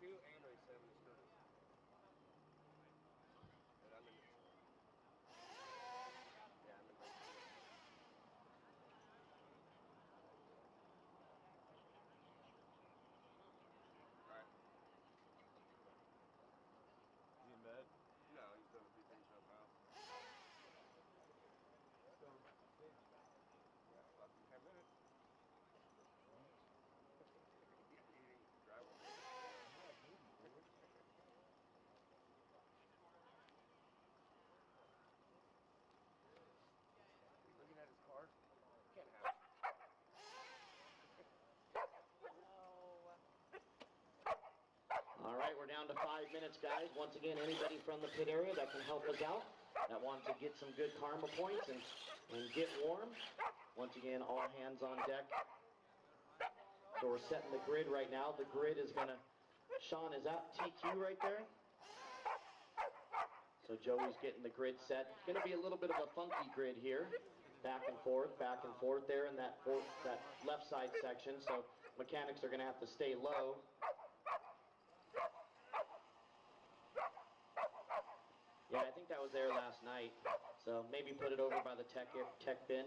2 and race 7 is started. And I'm in the... Yeah, I'm in race 2. Alright. Is he in bed? No, he's done a few things up now. So, Yeah, less than 10 minutes. Eating drywall. Looking at his car? Can't have it. All right, we're down to 5 minutes, guys. Once again, anybody from the pit area that can help us out, that wants to get some good karma points and get warm. Once again, all hands on deck. So we're setting the grid right now. The grid is going to, Sean, is that TQ right there? So Joey's getting the grid set. It's going to be a little bit of a funky grid here. Back and forth there in that left side section. So mechanics are going to have to stay low. Yeah, I think that was there last night. So maybe put it over by the tech bin.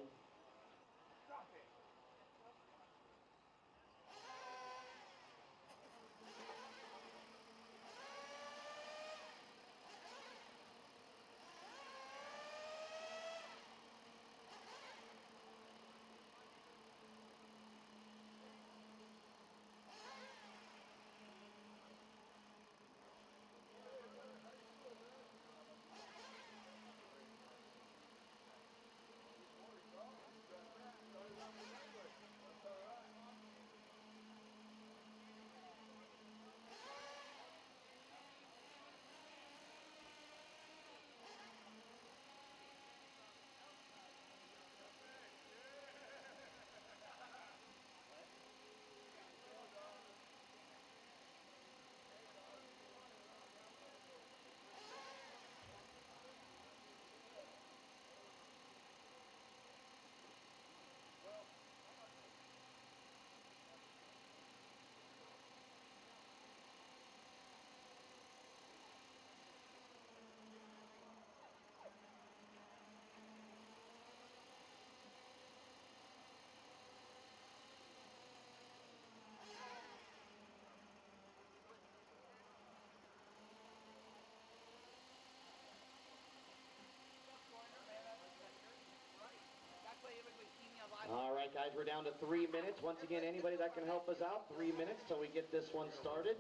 All right, guys, we're down to 3 minutes. Once again, anybody that can help us out, 3 minutes till we get this one started.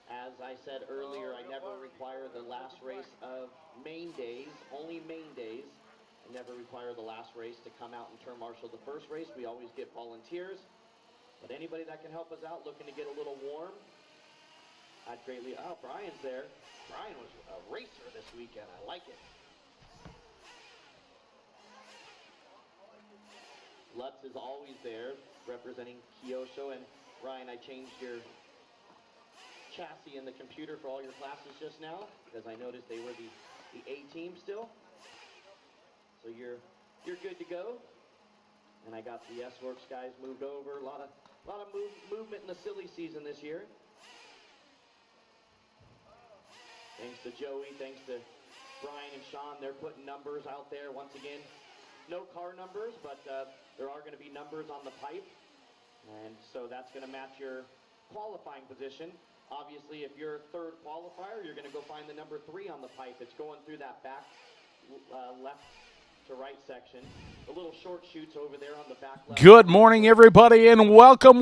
As I said earlier, I never require the last race of main days, only main days. I never require the last race to come out and turn marshal the first race. We always get volunteers. But anybody that can help us out, looking to get a little warm, I'd greatly... Oh, Brian's there. Brian was a racer this weekend. I like it. Lutz is always there, representing Kyosho. And Ryan, I changed your chassis in the computer for all your classes just now, because I noticed they were the A team still. So you're good to go. And I got the S-Works guys moved over. A lot of movement in the silly season this year. Thanks to Joey, thanks to Brian and Sean. They're putting numbers out there once again. No car numbers, but there are going to be numbers on the pipe. And so that's going to match your qualifying position. Obviously, if you're third qualifier, you're going to go find the number 3 on the pipe. It's going through that back left to right section. The little short chutes over there on the back left. Good morning, everybody, and welcome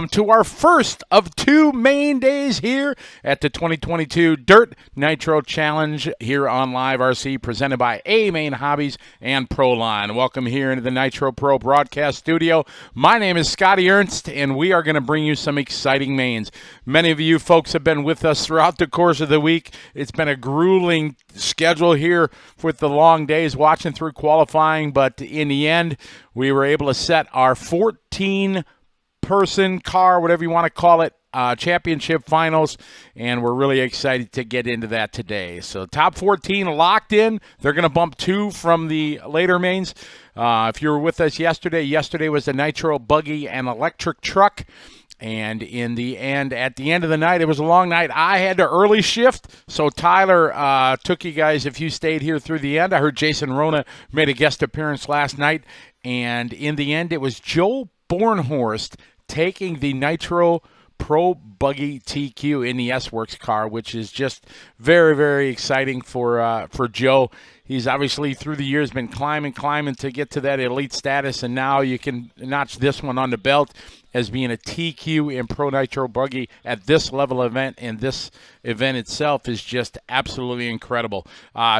to our first of 2 main days here at the 2022 Dirt Nitro Challenge here on Live RC, presented by A-Main Hobbies and Proline. Welcome here into the Nitro Pro broadcast studio. My name is Scotty Ernst, and we are going to bring you some exciting mains. Many of you folks have been with us throughout the course of the week. It's been a grueling schedule here with the long days watching through qualifying, but in the end, we were able to set our 14-person car, whatever you want to call it, championship finals, and we're really excited to get into that today. So top 14 locked in. They're going to bump 2 from the later mains. If you were with us yesterday was the Nitro Buggy and electric truck. And in the end, at the end of the night, it was a long night. I had to early shift, so Tyler took you guys if you stayed here through the end. I heard Jason Rona made a guest appearance last night. And in the end, it was Joe Bornhorst taking the Nitro Pro Buggy TQ in the S-Works car, which is just very, very exciting for Joe. He's obviously through the years been climbing to get to that elite status, and now you can notch this one on the belt as being a TQ in Pro Nitro Buggy at this level event, and this event itself is just absolutely incredible.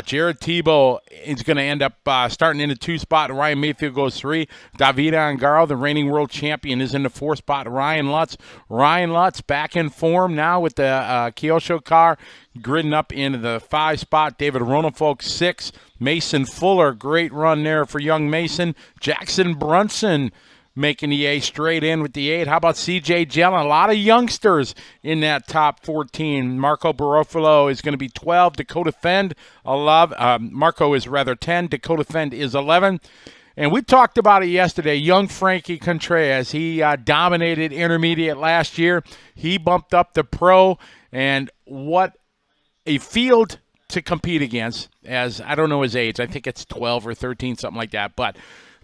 Jared Tebow is going to end up starting in the 2 spot. Ryan Mayfield goes 3. David Angaro, the reigning world champion, is in the 4 spot. Ryan Lutz back in form now with the Kyosho car, gridding up into the 5 spot. David Ronafolk 6. Mason Fuller, great run there for young Mason. Jackson Brunson making the A straight in with the 8. How about C.J. Jellin? A lot of youngsters in that top 14. Marco Barofalo is going to be 12. Dakota Fend, 11. Marco is rather 10. Dakota Fend is 11. And we talked about it yesterday. Young Frankie Contreras, he dominated intermediate last year. He bumped up the pro, and what a field to compete against, as I don't know his age. I think it's 12 or 13, something like that. But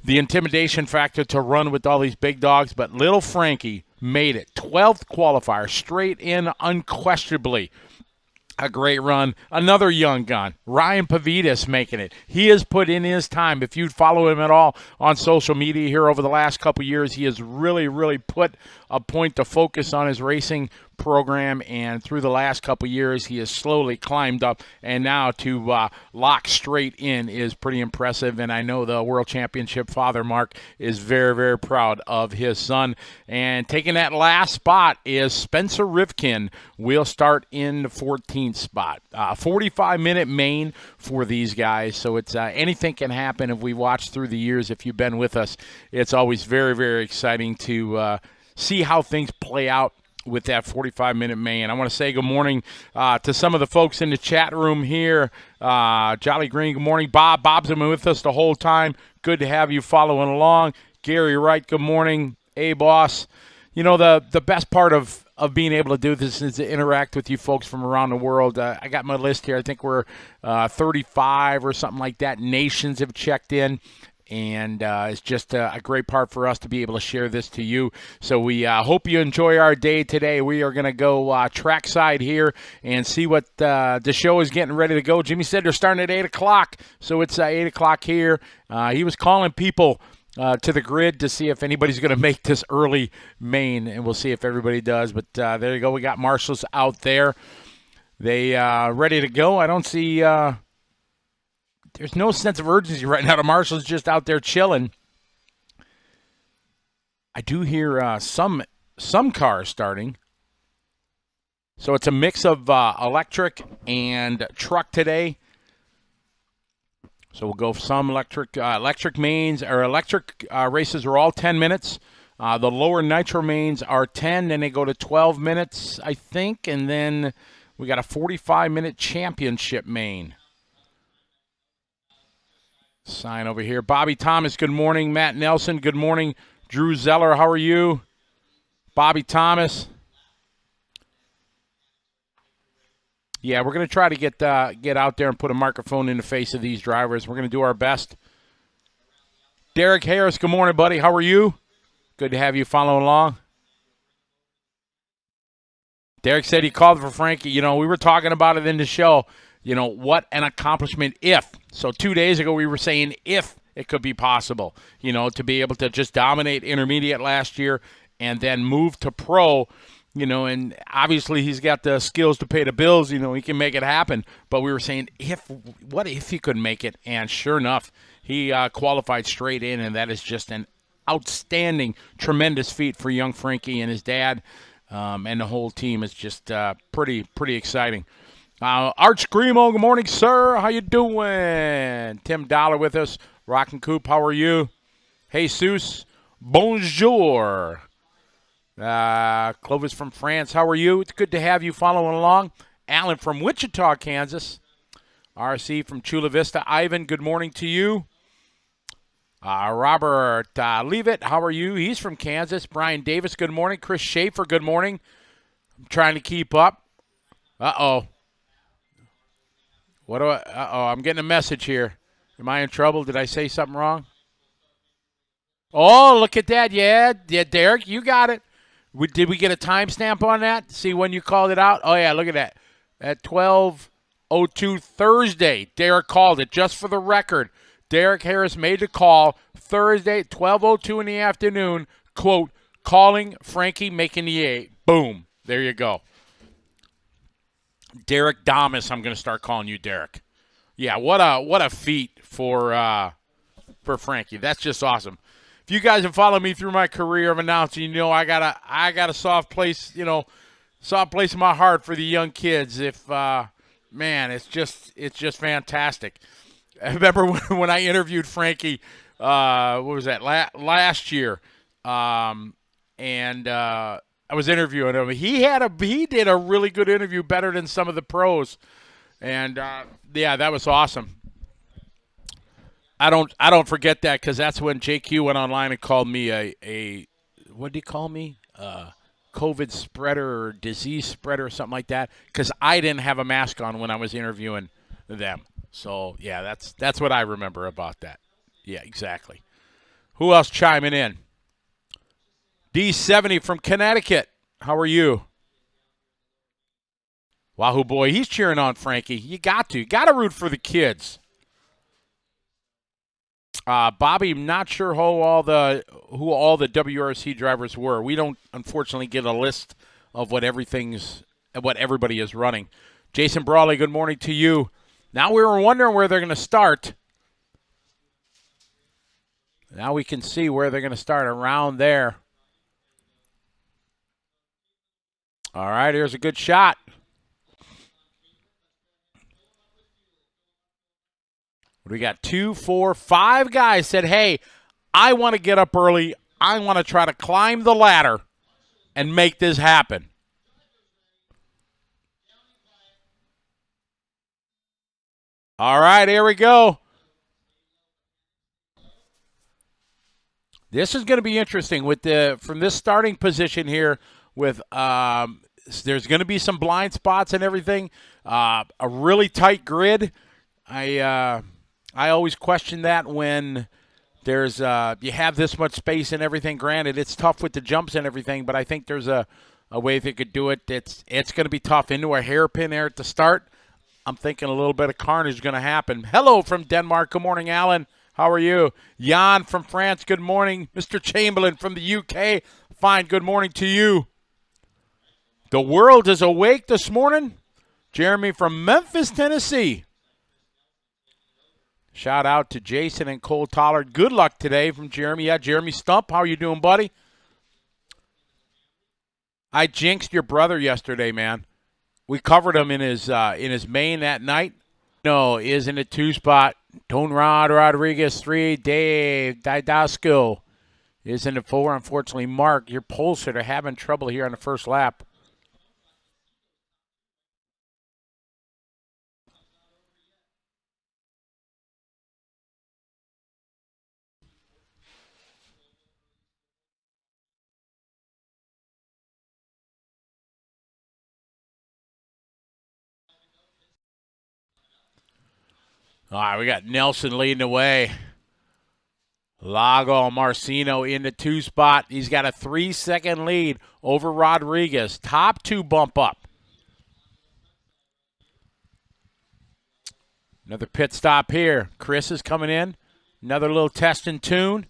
the intimidation factor to run with all these big dogs. But little Frankie made it. 12th qualifier, straight in unquestionably. A great run. Another young gun, Ryan Pavitas, making it. He has put in his time. If you follow him at all on social media here over the last couple years, he has really, really put a point to focus on his racing program, and through the last couple years, he has slowly climbed up, and now to lock straight in is pretty impressive, and I know the World Championship father, Mark, is very, very proud of his son. And taking that last spot is Spencer Rivkin. Will start in the 14th spot. 45-minute main for these guys, so it's anything can happen. If we watch through the years, if you've been with us, it's always very, very exciting to see how things play out with that 45-minute main. I want to say good morning to some of the folks in the chat room here. Jolly Green, good morning. Bob's been with us the whole time. Good to have you following along. Gary Wright, good morning. A-Boss. You know, the best part of being able to do this is to interact with you folks from around the world. I got my list here. I think we're 35 or something like that. Nations have checked in. And it's just a great part for us to be able to share this to you. So we hope you enjoy our day today. We are going to go trackside here and see what the show is getting ready to go. Jimmy said they're starting at 8 o'clock, so it's 8 o'clock here. He was calling people to the grid to see if anybody's going to make this early main, and we'll see if everybody does. But there you go. We got marshals out there. They ready to go. I don't see... There's no sense of urgency right now. The marshal's just out there chilling. I do hear some cars starting. So it's a mix of electric and truck today. So we'll go some electric mains. Or electric races are all 10 minutes. The lower nitro mains are 10. Then they go to 12 minutes, I think. And then we got a 45-minute championship main. Sign over here. Bobby Thomas, good morning. Matt Nelson, good morning. Drew Zeller, how are you? Bobby Thomas. Yeah, we're going to try to get out there and put a microphone in the face of these drivers. We're going to do our best. Derek Harris, good morning, buddy. How are you? Good to have you following along. Derek said he called for Frankie. You know, we were talking about it in the show. You know, what an accomplishment if. So 2 days ago we were saying if it could be possible, you know, to be able to just dominate intermediate last year and then move to pro, you know, and obviously he's got the skills to pay the bills, you know, he can make it happen. But we were saying what if he could make it? And sure enough, he qualified straight in, and that is just an outstanding, tremendous feat for young Frankie and his dad, and the whole team. Is just pretty exciting. Arch Grimo, good morning, sir. How you doing? Tim Dollar with us. Rockin' Coop, how are you? Jesus, bonjour. Clovis from France, how are you? It's good to have you following along. Alan from Wichita, Kansas. RC from Chula Vista. Ivan, good morning to you. Robert Leavitt, how are you? He's from Kansas. Brian Davis, good morning. Chris Schaefer, good morning. I'm trying to keep up. Uh-oh. I'm getting a message here. Am I in trouble? Did I say something wrong? Oh, look at that. Yeah, Derek, you got it. Did we get a timestamp on that? See when you called it out? Oh, yeah, look at that. At 12:02 Thursday, Derek called it. Just for the record, Derek Harris made the call Thursday, 12:02 in the afternoon, quote, calling Frankie, making the 8. Boom. There you go. Derek Damas, I'm going to start calling you Derek. Yeah, what a feat for Frankie. That's just awesome. If you guys have followed me through my career of announcing, you know I got a soft place, soft place in my heart for the young kids. If man, it's just fantastic. I remember when I interviewed Frankie, what was that, last year, and I was interviewing him. He did a really good interview, better than some of the pros, and yeah, that was awesome. I don't forget that because that's when JQ went online and called me a what did he call me? COVID spreader or disease spreader or something like that because I didn't have a mask on when I was interviewing them. So yeah, that's what I remember about that. Yeah, exactly. Who else chiming in? D70 from Connecticut. How are you? Wahoo boy, he's cheering on Frankie. You got to root for the kids. Bobby, not sure who all the WRC drivers were. We don't unfortunately get a list of what everybody is running. Jason Brawley, good morning to you. Now we were wondering where they're going to start. Now we can see where they're going to start around there. All right, here's a good shot. We got 2, 4, 5 guys said, hey, I want to get up early. I want to try to climb the ladder and make this happen. All right, here we go. This is going to be interesting from this starting position here with there's going to be some blind spots and everything. A really tight grid. I always question that when there's you have this much space and everything. Granted, it's tough with the jumps and everything, but I think there's a way they could do it. It's going to be tough into a hairpin there at the start. I'm thinking a little bit of carnage is going to happen. Hello from Denmark. Good morning, Alan. How are you? Jan from France. Good morning. Mr. Chamberlain from the UK. Fine. Good morning to you. The world is awake this morning. Jeremy from Memphis, Tennessee. Shout out to Jason and Cole Tollard. Good luck today from Jeremy. Yeah, Jeremy Stump. How are you doing, buddy? I jinxed your brother yesterday, man. We covered him in his main that night. No, is in a 2-spot. Tonrod Rodriguez 3. Dave Didasco is in the 4. Unfortunately, Mark, your pole sitter having trouble here on the first lap. All right, we got Nelson leading the way. Lago Marcino in the 2 spot. He's got a 3-second lead over Rodriguez. Top 2 bump up. Another pit stop here. Chris is coming in. Another little test and tune.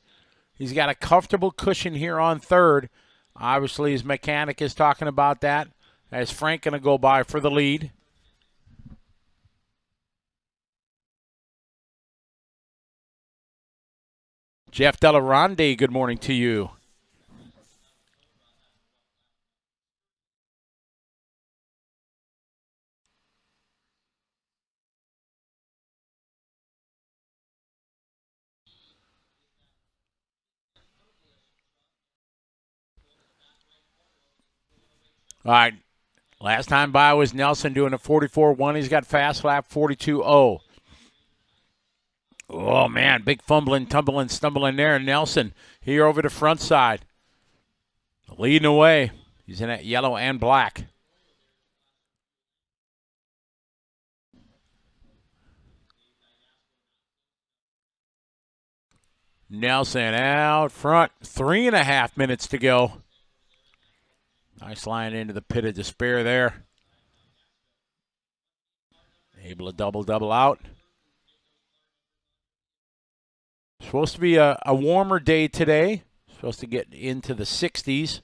He's got a comfortable cushion here on 3rd. Obviously, his mechanic is talking about that. As Frank going to go by for the lead. Jeff Delarande, good morning to you. All right, last time by was Nelson doing a 44-1. He's got fast lap 42-0. Oh, man, big fumbling, tumbling, stumbling there. Nelson here over the front side. Leading away. He's in that yellow and black. Nelson out front. 3.5 minutes to go. Nice line into the pit of despair there. Able to double out. Supposed to be a warmer day today. Supposed to get into the 60s.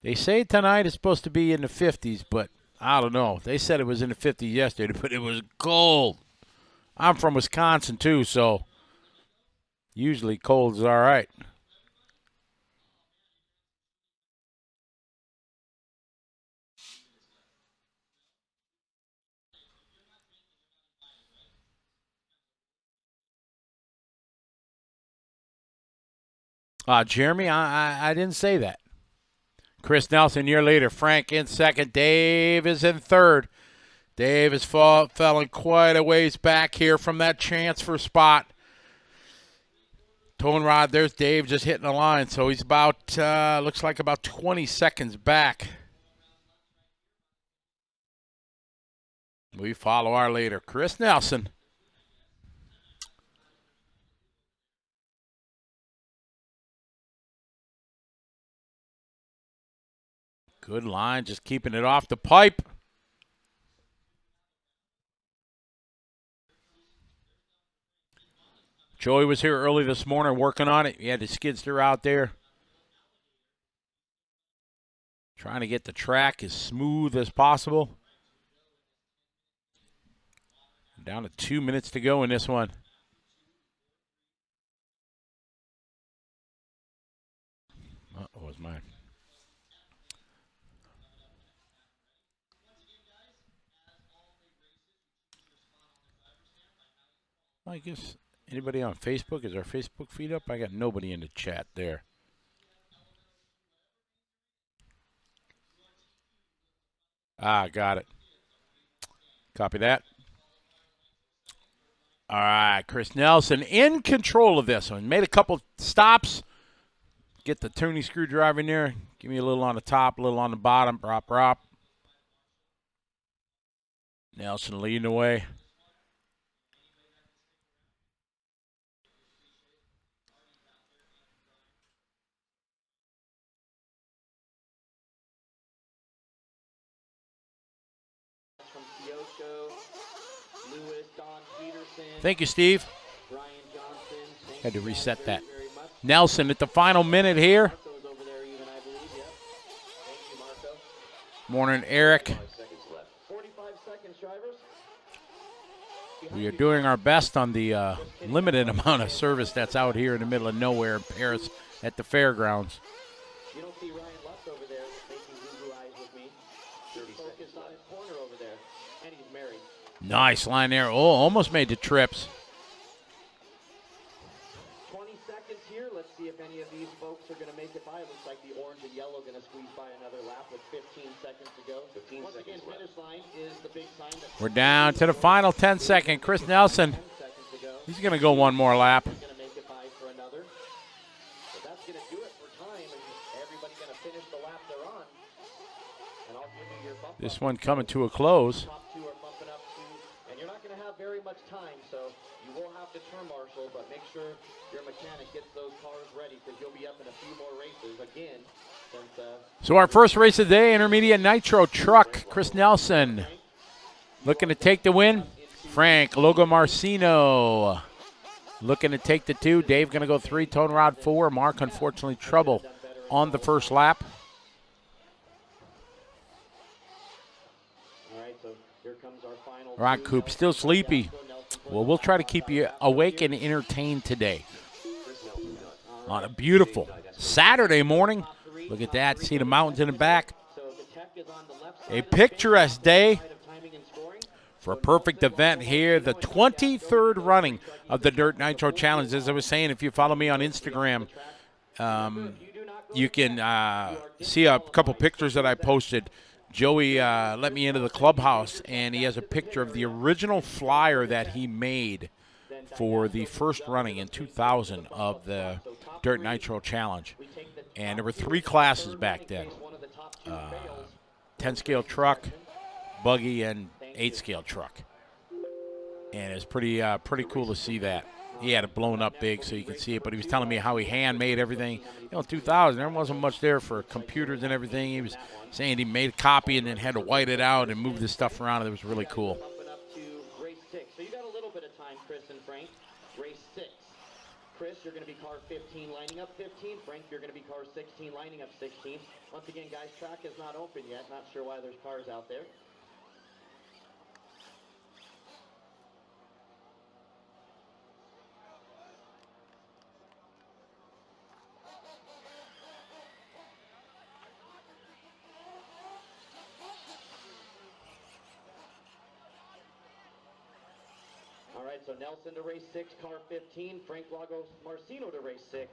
They say tonight it's supposed to be in the 50s, but I don't know. They said it was in the 50s yesterday, but it was cold. I'm from Wisconsin, too, so usually cold is all right. Jeremy, I didn't say that. Chris Nelson, year later. Frank in second. Dave is in third. Dave has fallen quite a ways back here from that transfer spot. Towing rod, there's Dave just hitting the line. So he's about, looks like about 20 seconds back. We follow our leader, Chris Nelson. Good line, just keeping it off the pipe. Joey was here early this morning working on it. He had the skid steer out there. Trying to get the track as smooth as possible. Down to 2 minutes to go in this one. What was mine? I guess anybody on Facebook? Is our Facebook feed up? I got nobody in the chat there. Got it. Copy that. All right, Chris Nelson in control of this one. Made a couple stops. Get the tuning screwdriver in there. Give me a little on the top, a little on the bottom. Prop. Nelson leading the way. Thank you, Steve. Had to reset that. Nelson at the final minute here. Morning, Eric. We are doing our best on the limited amount of service that's out here in the middle of nowhere in Paris at the fairgrounds. You don't see Ryan Lutz over there making Google eyes with me. He's focused on his corner over there, and he's married. Nice line there. Oh, almost made the trips. 20 seconds here. Let's see if any of these folks are going to make it by. It looks like the orange and yellow going to squeeze by another lap with 15 seconds to go. Once again, finish line is the big sign. We're down to the final 10 second. Chris Nelson, he's going to go one more lap. He's going to make it by for another. So that's going to do it for time, and everybody's going to finish the lap they're on. And I'll give you your bump. This one coming to a close. Top two are bumping up to, and you're not going to have very much time, so you will have to turn marshal, but make sure your mechanic gets those cars ready because you'll be up in a few more races again. So our first race of the day, intermediate nitro truck, Chris Nelson looking to take the win. Frank Logomarcino looking to take the 2. Dave going to go 3, Tone Rod 4. Mark, unfortunately, trouble on the first lap. All right, Coop, still sleepy. Well, we'll try to keep you awake and entertained today on a beautiful Saturday morning. Look at that. See the mountains in the back. A picturesque day for a perfect event here. The 23rd running of the Dirt Nitro Challenge. As I was saying, if you follow me on Instagram, you can see a couple pictures that I posted. Joey let me into the clubhouse, and he has a picture of the original flyer that he made for the first running in 2000 of the Dirt Nitro Challenge. And there were 3 classes back then, 10-scale truck, buggy, and 8-scale truck. And it's pretty cool to see that. He had it blown up big so you could see it, but he was telling me how he handmade everything. You know, 2000, there wasn't much there for computers and everything. He was saying he made a copy and then had to white it out and move the stuff around, and it was really cool. Race 6. So you got a little bit of time, Chris and Frank. Race 6. Chris, you're going to be car 15 lining up 15. Frank, you're going to be car 16 lining up 16. Once again, guys, track is not open yet. Not sure why there's cars out there. All right, so Nelson to race 6, car 15. Frank Lagos Marcino to race 6,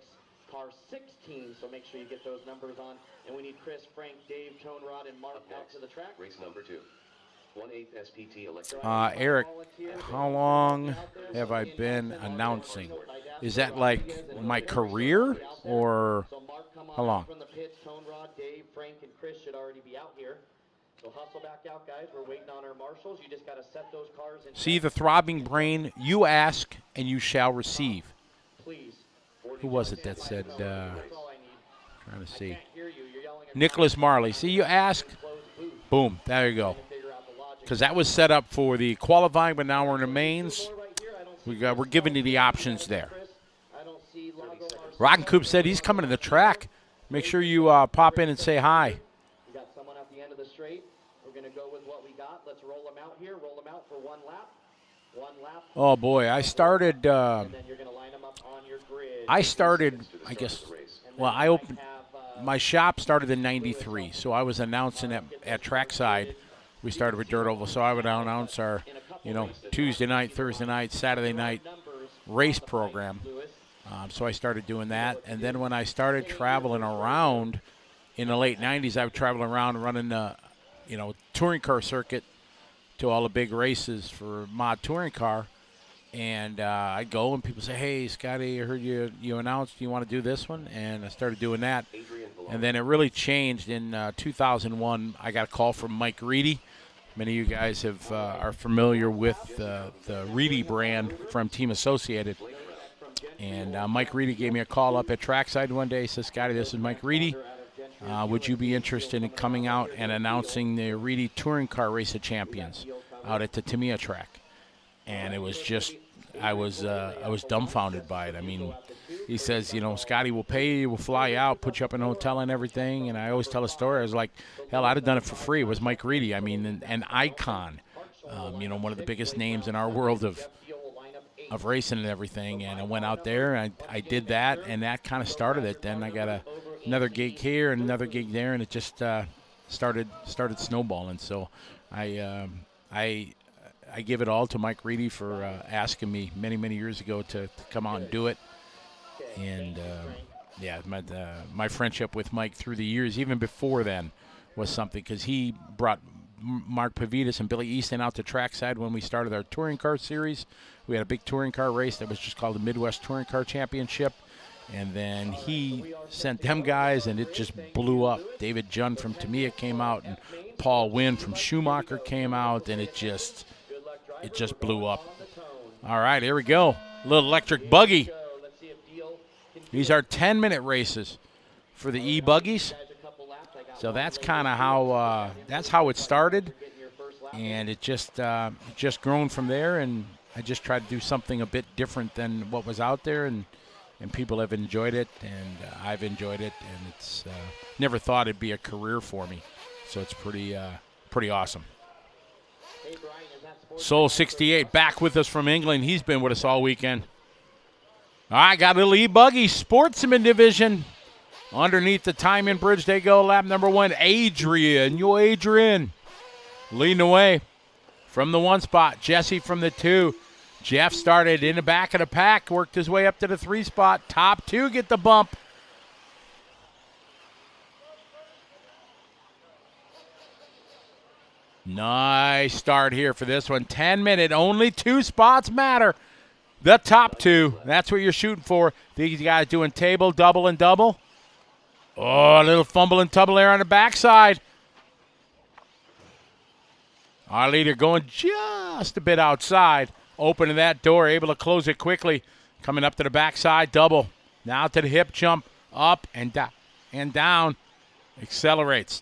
car 16. So make sure you get those numbers on. And we need Chris, Frank, Dave, Tone Rod, and Mark out to the track. Race number 2. 1/8 SPT Eric, how long have I been announcing? Is that like my career, or how long? From the pits, Tone Rod, Dave, Frank, and Chris should already be out here. So hustle back out, guys. We're waiting on our marshals. You just got to set those cars in. See the throbbing brain. You ask and you shall receive. Please. Who was it that said? Trying to see. Nicholas Marley. See, you ask. Boom. There you go. Because that was set up for the qualifying, but now we're in the mains. We're giving you the options there. Rock and Coop said he's coming to the track. Make sure you pop in and say hi. We got someone at the end of the straight. We're going to go with what we got. Let's roll them out here. Roll them out for 1 lap. 1 lap. Oh, boy. I started, and then you're going to line them up on your grid. I guess, well, I opened, my shop started in 93, so I was announcing at Trackside. We started with Dirt Oval, so I would announce our, Tuesday night, Thursday night, Saturday night race program. So I started doing that. And then when I started traveling around in the late 90s, I would travel around running the, touring car circuit to all the big races for mod touring car. And I'd go and people say, hey, Scotty, I heard you announced you want to do this one. And I started doing that. And then it really changed in 2001. I got a call from Mike Reedy. Many of you guys are familiar with the Reedy brand from Team Associated. And Mike Reedy gave me a call up at Trackside one day. He says, Scotty, this is Mike Reedy. Would you be interested in coming out and announcing the Reedy Touring Car Race of Champions out at the Tamiya track? And it was just, I was dumbfounded by it. I mean, he says, Scotty, we'll pay you, we'll fly you out, put you up in a hotel and everything. And I always tell a story. I was like, hell, I'd have done it for free. It was Mike Reedy. I mean, an icon, one of the biggest names in our world of racing and everything. And I went out there, and I did that, and that kind of started it. Then I got another gig here and another gig there, and it just started snowballing. So I give it all to Mike Reedy for asking me many, many years ago to come out and do it. And, my friendship with Mike through the years, even before then, was something, because he brought Mark Pavitas and Billy Easton out to Trackside when we started our touring car series. We had a big touring car race that was just called the Midwest Touring Car Championship. And then he sent them guys, and it just blew up. David Junn from Tamiya came out, and Paul Wynn from Schumacher came out, and it just blew up. All right, here we go. A little electric buggy. These are 10-minute races for the E-Buggies. So that's kind of how it started, and it just grown from there. And I just tried to do something a bit different than what was out there, and people have enjoyed it, and I've enjoyed it, and it's never thought it'd be a career for me. So it's pretty awesome. Soul 68 back with us from England. He's been with us all weekend. All right, got a little E-Buggy Sportsman division. Underneath the timing bridge they go. Lap number 1, Adrian. Adrian leading the way from the 1 spot. Jesse from the 2. Jeff started in the back of the pack, worked his way up to the 3 spot. Top 2 get the bump. Nice start here for this one. 10-minute, only 2 spots matter. The top 2, that's what you're shooting for. These guys doing table, double, and double. Oh, a little fumble and tumble there on the backside. Our leader going just a bit outside. Opening that door, able to close it quickly. Coming up to the backside, double. Now to the hip jump, up and down. Accelerates.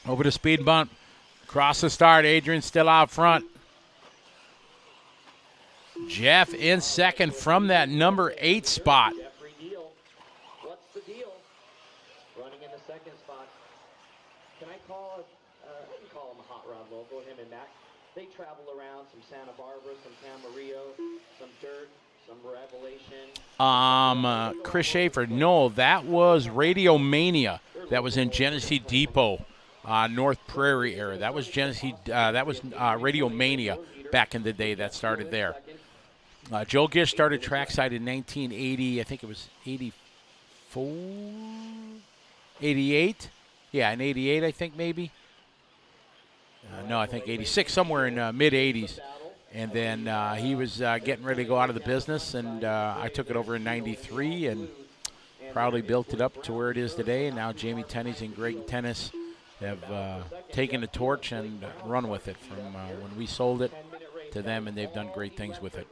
Over the speed bump. Across the start, Adrian still out front. Jeff in second from that number 8 spot. What's the deal? Running in the second spot. Can I call it? I can call him a hot rod local, him and Mac. They travel around some Santa Barbara, some Camarillo, some dirt, some Revelation. Chris Schaefer. No, that was Radio Mania. That was in Genesee Depot, North Prairie area. That was Genesee. That was Radio Mania back in the day. That started there. Joe Gish started trackside in 1980. I think it was 84, 88. Yeah, in 88, I think maybe. No, I think 86, somewhere in mid-80s. And then he was getting ready to go out of the business, and I took it over in 93 and proudly built it up to where it is today. And now Jamie Tenney's and Greg Tennis have taken the torch and run with it from when we sold it to them, and they've done great things with it.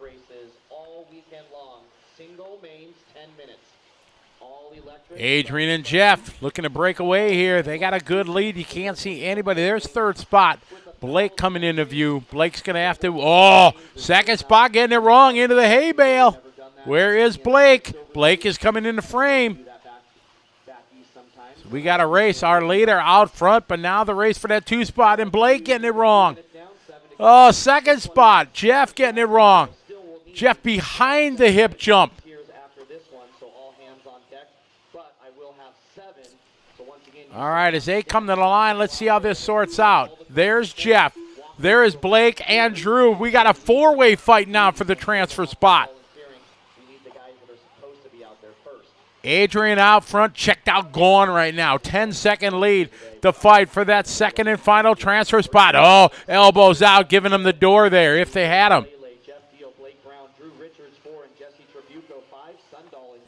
Adrian and Jeff looking to break away here. They got a good lead. You can't see anybody. There's third spot. Blake coming into view. Blake's going to have to, second spot getting it wrong into the hay bale. Where is Blake? Blake is coming into frame. So we got a race. Our leader out front, but now the race for that 2 spot, and Blake getting it wrong. Oh, second spot. Jeff getting it wrong. Jeff behind the hip jump. All right, as they come to the line, let's see how this sorts out. There's Jeff. There is Blake and Drew. We got a 4-way fight now for the transfer spot. Adrian out front, checked out, gone right now. 10-second lead to fight for that second and final transfer spot. Oh, elbows out, giving them the door there if they had them.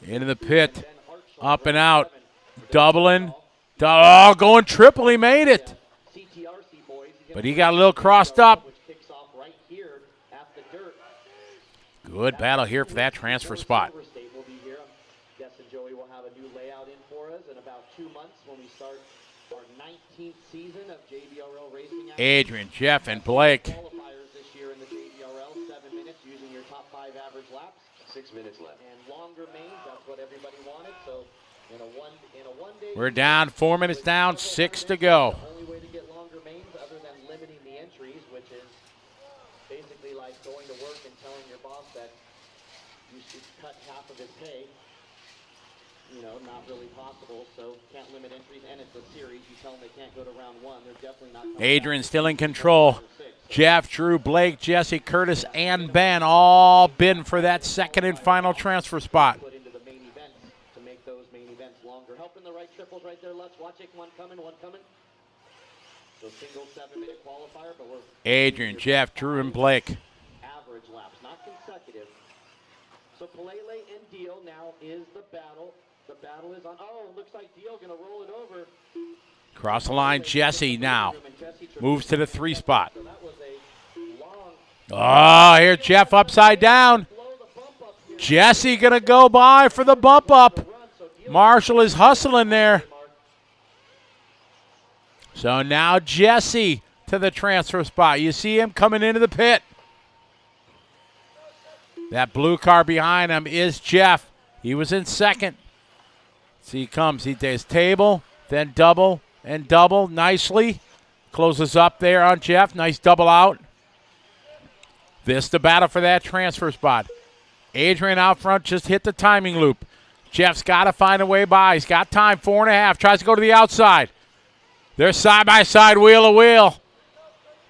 Into the pit, up and out, doubling. Oh, going triple, he made it. But he got a little crossed up. Good battle here for that transfer spot. Joey will have a new layout in for us in about 2 months when we start our 19th season of JBRL racing. Adrian, Jeff, and Blake. Qualifiers this year in the JBRL, 7 minutes using your top 5 average laps. 6 minutes left. And longer mains, that's what everybody wanted. So in a one day, we're down, 4 minutes down, 6 to go. The only way to get longer mains other than limiting the entries, which is basically like going to work and telling your boss that you should cut half of his pay. You know, not really possible, so can't limit entries, and it's a series. You tell them they can't go to round 1. They're definitely not. Adrian still in control. Jeff, Drew, Blake, Jesse, Curtis, and Ben all bidding for that second and final transfer spot. Put into the main events to make those main events longer. Helping the right triples right there, Lutz. Watch it. One coming. So single 7-minute qualifier, but we're Adrian, Jeff, Drew, and Blake. Average laps, not consecutive. So Palele and Deal now is the battle. The battle is on. Oh, looks like Deal going to roll it over. Cross the line, Jesse now. Moves to the 3 spot. Oh, here Jeff upside down. Jesse going to go by for the bump up. Marshall is hustling there. So now Jesse to the transfer spot. You see him coming into the pit. That blue car behind him is Jeff. He was in second. See, he comes. He does table, then double, and double nicely. Closes up there on Jeff. Nice double out. This the battle for that transfer spot. Adrian out front just hit the timing loop. Jeff's got to find a way by. He's got time, 4.5. Tries to go to the outside. They're side-by-side, wheel to wheel.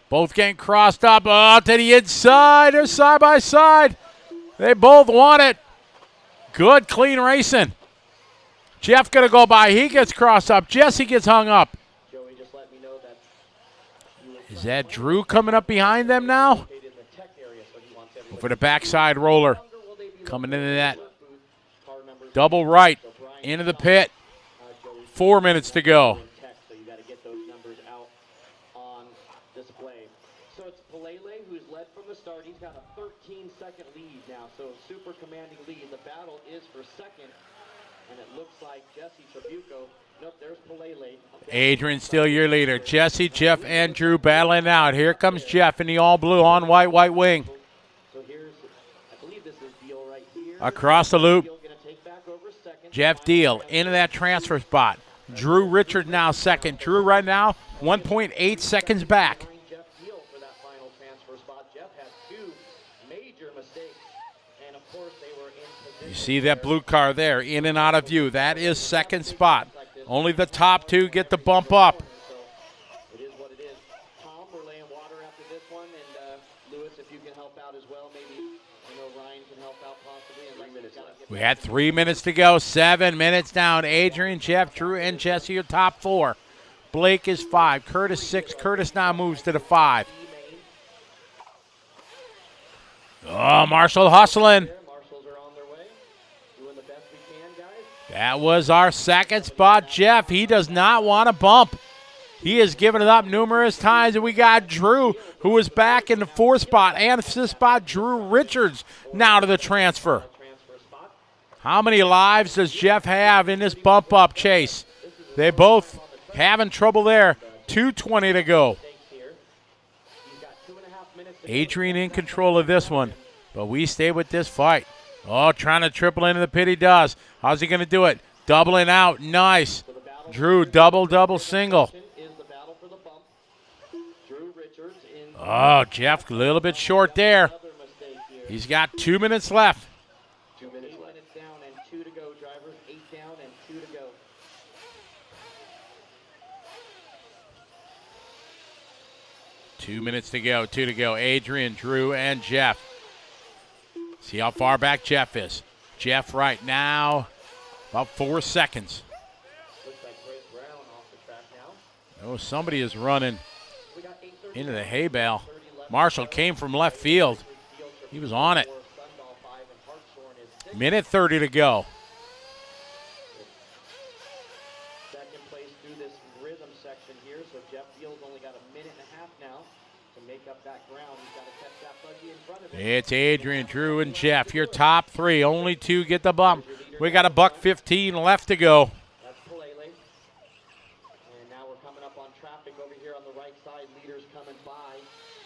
Both getting crossed up. Oh, to the inside. They're side-by-side. They both want it. Good, clean racing. Jeff going to go by. He gets crossed up. Jesse gets hung up. Joey just let me know that Is that Drew coming up behind them now? For the backside roller. Coming into that double right. Into the pit. 4 minutes to go. So you got to get those numbers out on display. So it's Pelele who's led from the start. He's got a 13-second lead now, so super commanding lead. The battle is for second, and it looks like Jesse Trabuco. Nope, there's Pelele. Adrian still your leader. Jesse, Jeff, and Drew battling out. Here comes Jeff in the all-blue on white wing. So here's, I believe this is Deal right here. Across the loop. Deal gonna take back over second. Jeff Deal into that transfer spot. Drew Richard now second. Drew right now 1.8 seconds back. Jeff Deal for that final transfer spot. Jeff had two major mistakes, and of course they were in position. You see that blue car there, in and out of view. That is second spot. Only the top two get the bump up. So it is what it is. Tom, we're laying water after this one, and Lewis, if you can help out as well, maybe. I know Ryan can help out possibly. And 3 minutes left. We had 3 minutes to go. 7 minutes down. Adrian, Jeff, Drew, and Jesse are top four. Blake is 5. Curtis 6. Curtis now moves to the 5. Oh, Marshall hustling. Marshals are on their way. Doing the best we can, guys. That was our second spot, Jeff. He does not want to bump. He has given it up numerous times, and we got Drew, who was back in the 4th spot, and 5th spot, Drew Richards, now to the transfer. How many lives does Jeff have in this bump-up chase? They both having trouble there. 2:20 to go. Adrian in control of this one, but we stay with this fight. Oh, trying to triple into the pit, he does. How's he going to do it? Doubling out, nice. Drew, double, single. Oh, Jeff, a little bit short there. He's got 2 minutes left. 2 minutes down and 2 to go, drivers. 8 down and 2 to go. Two minutes to go. Adrian, Drew, and Jeff. See how far back Jeff is. Jeff right now, about 4 seconds. Looks like Greg Brown off the track now. Oh, somebody is running into the hay bale. Marshall came from left field. He was on it. Minute 30 to go. Second place through this rhythm section here, so Jeff Deal's only got a minute and a half now to make up that ground. He's got to catch that buggy in front of him. It's Adrian, Drew, and Jeff. Your top three. Only 2 get the bump. We got a $1:15 left to go. That's Pelele. And now we're coming up on traffic over here on the right side. Leaders coming by.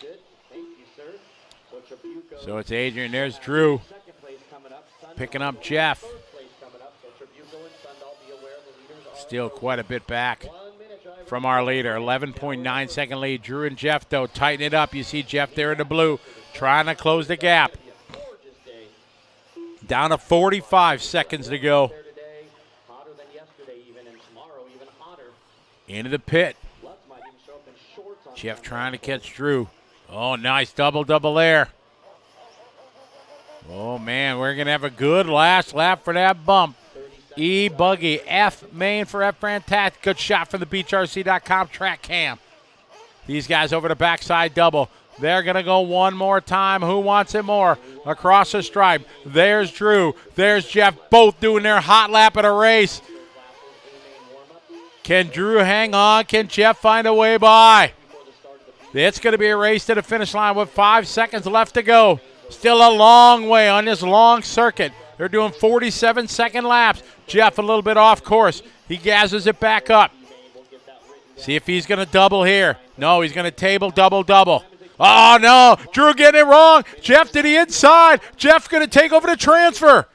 Good. Thank you, sir. So Trabuco. So it's Adrian. There's Drew. Second place coming up. Picking up Jeff. Third place coming up. So Trabuco and Sundal, be aware the leaders are Still quite a bit back 1 minute, driver. from our leader. 11.9 second lead. Drew and Jeff, though, tighten it up. You see Jeff there in the blue trying to close the gap. Gorgeous day. Down to 45 seconds to go. There today, hotter than yesterday even, and tomorrow even hotter. Into the pit. Lutz might even show up in shorts on Jeff Sunday. trying to catch Drew. Oh, nice double there. Oh, man, we're going to have a good last lap for that bump. E-Buggy, F main for F Fantastic. Good shot from the BeachRC.com track cam. These guys over the backside double. They're going to go one more time. Who wants it more? Across the stripe. There's Drew. There's Jeff. Both doing their hot lap of the race. Can Drew hang on? Can Jeff find a way by? It's going to be a race to the finish line with 5 seconds left to go. Still a long way on this long circuit. They're doing 47-second laps. Jeff a little bit off course. He gathers it back up. See if he's going to double here. No, he's going to table double. Oh, no. Drew getting it wrong. Jeff to the inside. Jeff going to take over the transfer.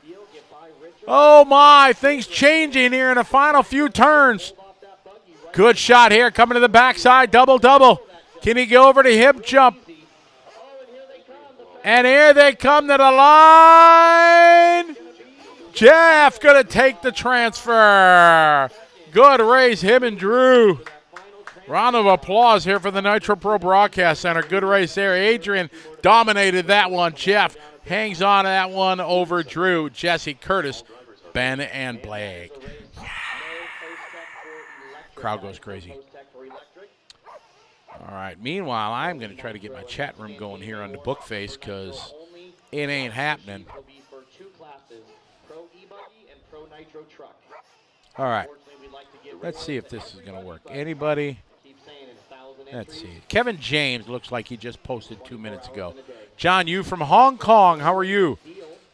Oh, my. Things changing here in the final few turns. Good shot here coming to the backside. Double. Can he go over the hip jump? And here they come to the line. Jeff going to take the transfer. Good race, him and Drew. Round of applause here for the Nitro Pro Broadcast Center. Good race there. Adrian dominated that one. Jeff hangs on to that one over Drew, Jesse, Curtis, Ben, and Blake. Crowd goes crazy. All right. Meanwhile, I'm going to try to get my chat room going here on the Bookface because it ain't happening. Will be for 2 classes, Pro E-Buggy and Pro Nitro Truck. All right. Unfortunately, we'd like to get Let's rid see of if the this is going to work. but Anybody? keep saying it's 1,000 Let's entries. see. Kevin James looks like he just posted 2 minutes ago. John Yu from Hong Kong. How are you?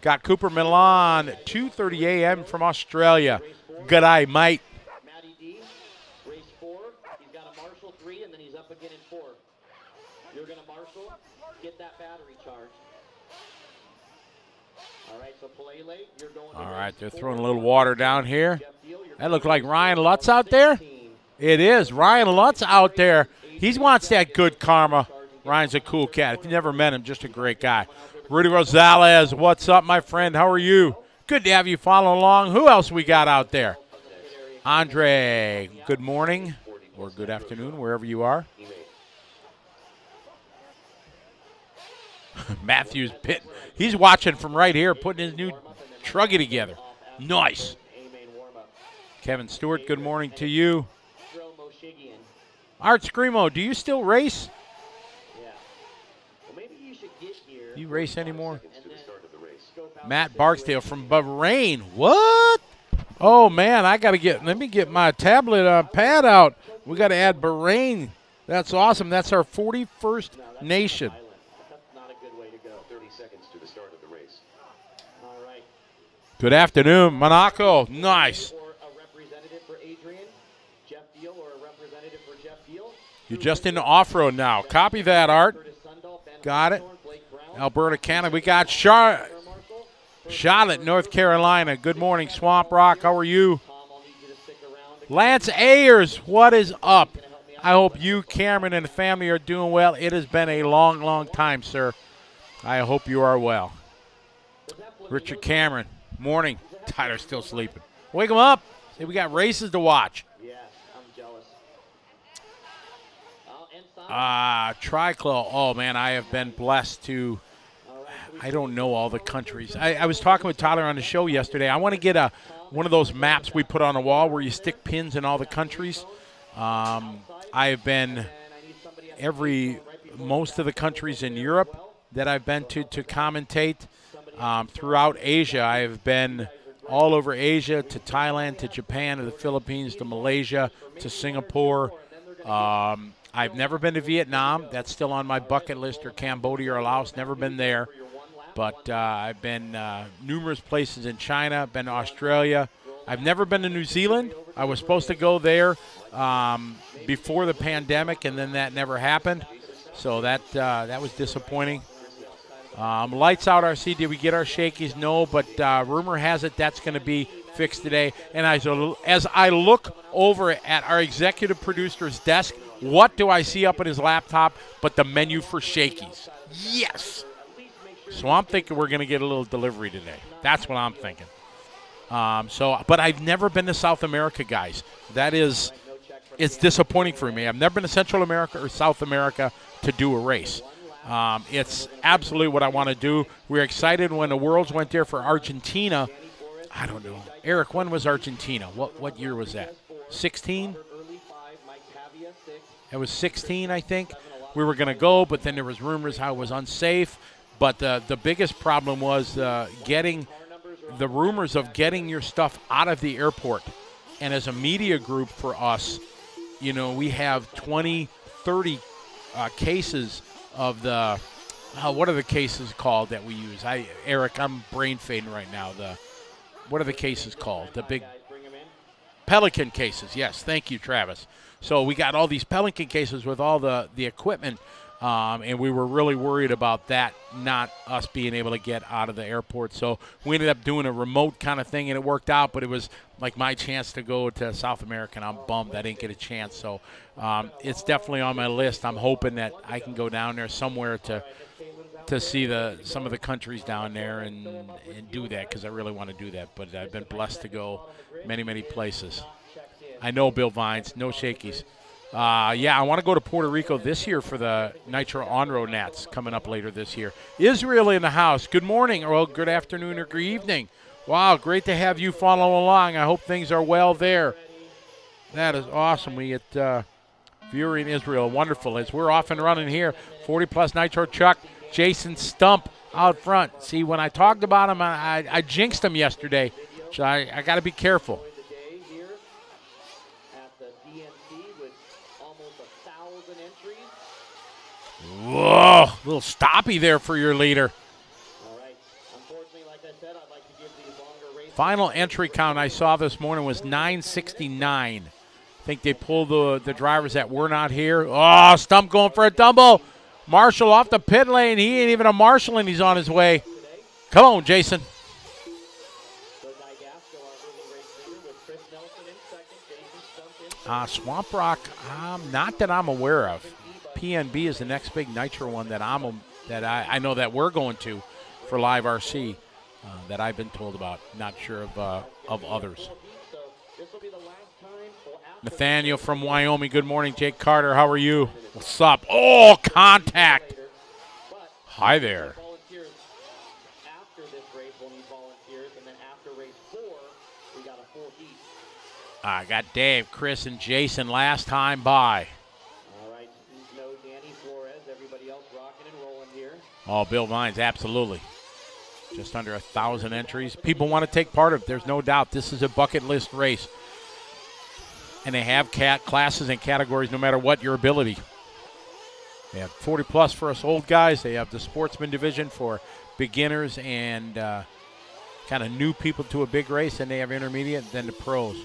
Got Cooper Milan, 2:30 a.m. from Australia. Good eye, mate. Matty D, race 4. He's got a Marshall 3, and then he's up again in 4. You're going to Marshall, get that battery charged. All right, so Palele, you're going to All right, they're 4. throwing a little water down here. That looked like Ryan Lutz out there. It is. Ryan Lutz out there. He wants that good karma. Ryan's a cool cat. If you never met him, just a great guy. Rudy Rosales, what's up, my friend? How are you? Good to have you follow along. Who else we got out there? Andre, good morning or good afternoon, wherever you are. Matthews Pitt. He's watching from right here, putting his new truggy together. Nice. Kevin Stewart, good morning to you. Art Screamo, do you still race? Do you race anymore? Matt Barksdale from Bahrain. What? Oh, man, let me get my tablet pad out. We got to add Bahrain. That's awesome. That's our 41st nation. Good afternoon, Monaco. Nice. You're just into off-road now. Copy that, Art. Got it. Alberta, Canada. We got Charlotte, North Carolina. Good morning, Swamp Rock. How are you? Lance Ayers, what is up? I hope you, Cameron, and the family are doing well. It has been a long, long time, sir. I hope you are well. Richard Cameron, morning. Tyler's still sleeping. Wake him up. Say we got races to watch. Yeah, I'm jealous. Triclo. Oh, man, I have been blessed to, I don't know all the countries. I was talking with Tyler on the show yesterday. I want to get one of those maps we put on a wall where you stick pins in all the countries. I have been most of the countries in Europe that I've been to commentate. Throughout Asia, I have been all over Asia, to Thailand, to Japan, to the Philippines, to Malaysia, to Singapore. I've never been to Vietnam. That's still on my bucket list, or Cambodia or Laos. Never been there. But I've been numerous places in China, been to Australia. I've never been to New Zealand. I was supposed to go there before the pandemic, and then that never happened. So that was disappointing. Lights Out RC, did we get our shakies? No, but rumor has it that's going to be fixed today. And as I look over at our executive producer's desk, what do I see up on his laptop but the menu for shakies? Yes! So I'm thinking we're going to get a little delivery today. That's what I'm thinking. But I've never been to South America, guys. It's disappointing for me. I've never been to Central America or South America to do a race. It's absolutely what I want to do. We were excited when the Worlds went there for Argentina. I don't know. Eric, when was Argentina? What year was that? 16? It was 16, I think. We were going to go, but then there was rumors how it was unsafe. But the biggest problem was getting the rumors of getting your stuff out of the airport. And as a media group for us, we have 20, 30 cases of the what are the cases called that we use? Eric, I'm brain fading right now. What are the cases called? The big Pelican cases. Yes, thank you, Travis. So we got all these Pelican cases with all the equipment, and we were really worried about that, not us being able to get out of the airport. So we ended up doing a remote kind of thing, and it worked out, but it was like my chance to go to South America, and I'm bummed I didn't get a chance. So it's definitely on my list. I'm hoping that I can go down there somewhere to see some of the countries down there and do that, because I really want to do that. But I've been blessed to go many, many places. I know, Bill Vines, no shakies. I want to go to Puerto Rico this year for the Nitro On-Road Nats coming up later this year. Israel in the house. Good morning, or good afternoon, or good evening. Wow, great to have you follow along. I hope things are well there. That is awesome. We get viewer in Israel. Wonderful. As we're off and running here, 40-plus Nitro Chuck, Jason Stump out front. See, when I talked about him, I jinxed him yesterday, so I got to be careful. The day here at the DNC with almost 1,000 entries. Whoa, little stoppy there for your leader. All right. Unfortunately, like I said, I'd like to give these longer races. Final entry count I saw this morning was 969. I think they pulled the drivers that were not here. Oh, Stump going for a tumble. Marshall off the pit lane. He ain't even a marshal, and he's on his way. Come on, Jason. Swamp Rock, not that I'm aware of. PNB is the next big Nitro one that I know that we're going to for Live RC that I've been told about. Not sure of others. Nathaniel from Wyoming. Good morning, Jake Carter. How are you? What's up? Oh, contact. Hi there. After this race, we'll need volunteers, and then after race 4, we got a full heat. I got Dave, Chris, and Jason last time by. All right, no Danny Flores. Everybody else rocking and rolling here. Oh, Bill Vines, absolutely. Just under 1,000 entries. People want to take part of it. There's no doubt. This is a bucket list race. And they have classes and categories no matter what your ability. They have 40-plus for us old guys. They have the sportsman division for beginners and kind of new people to a big race. And they have intermediate and then the pros.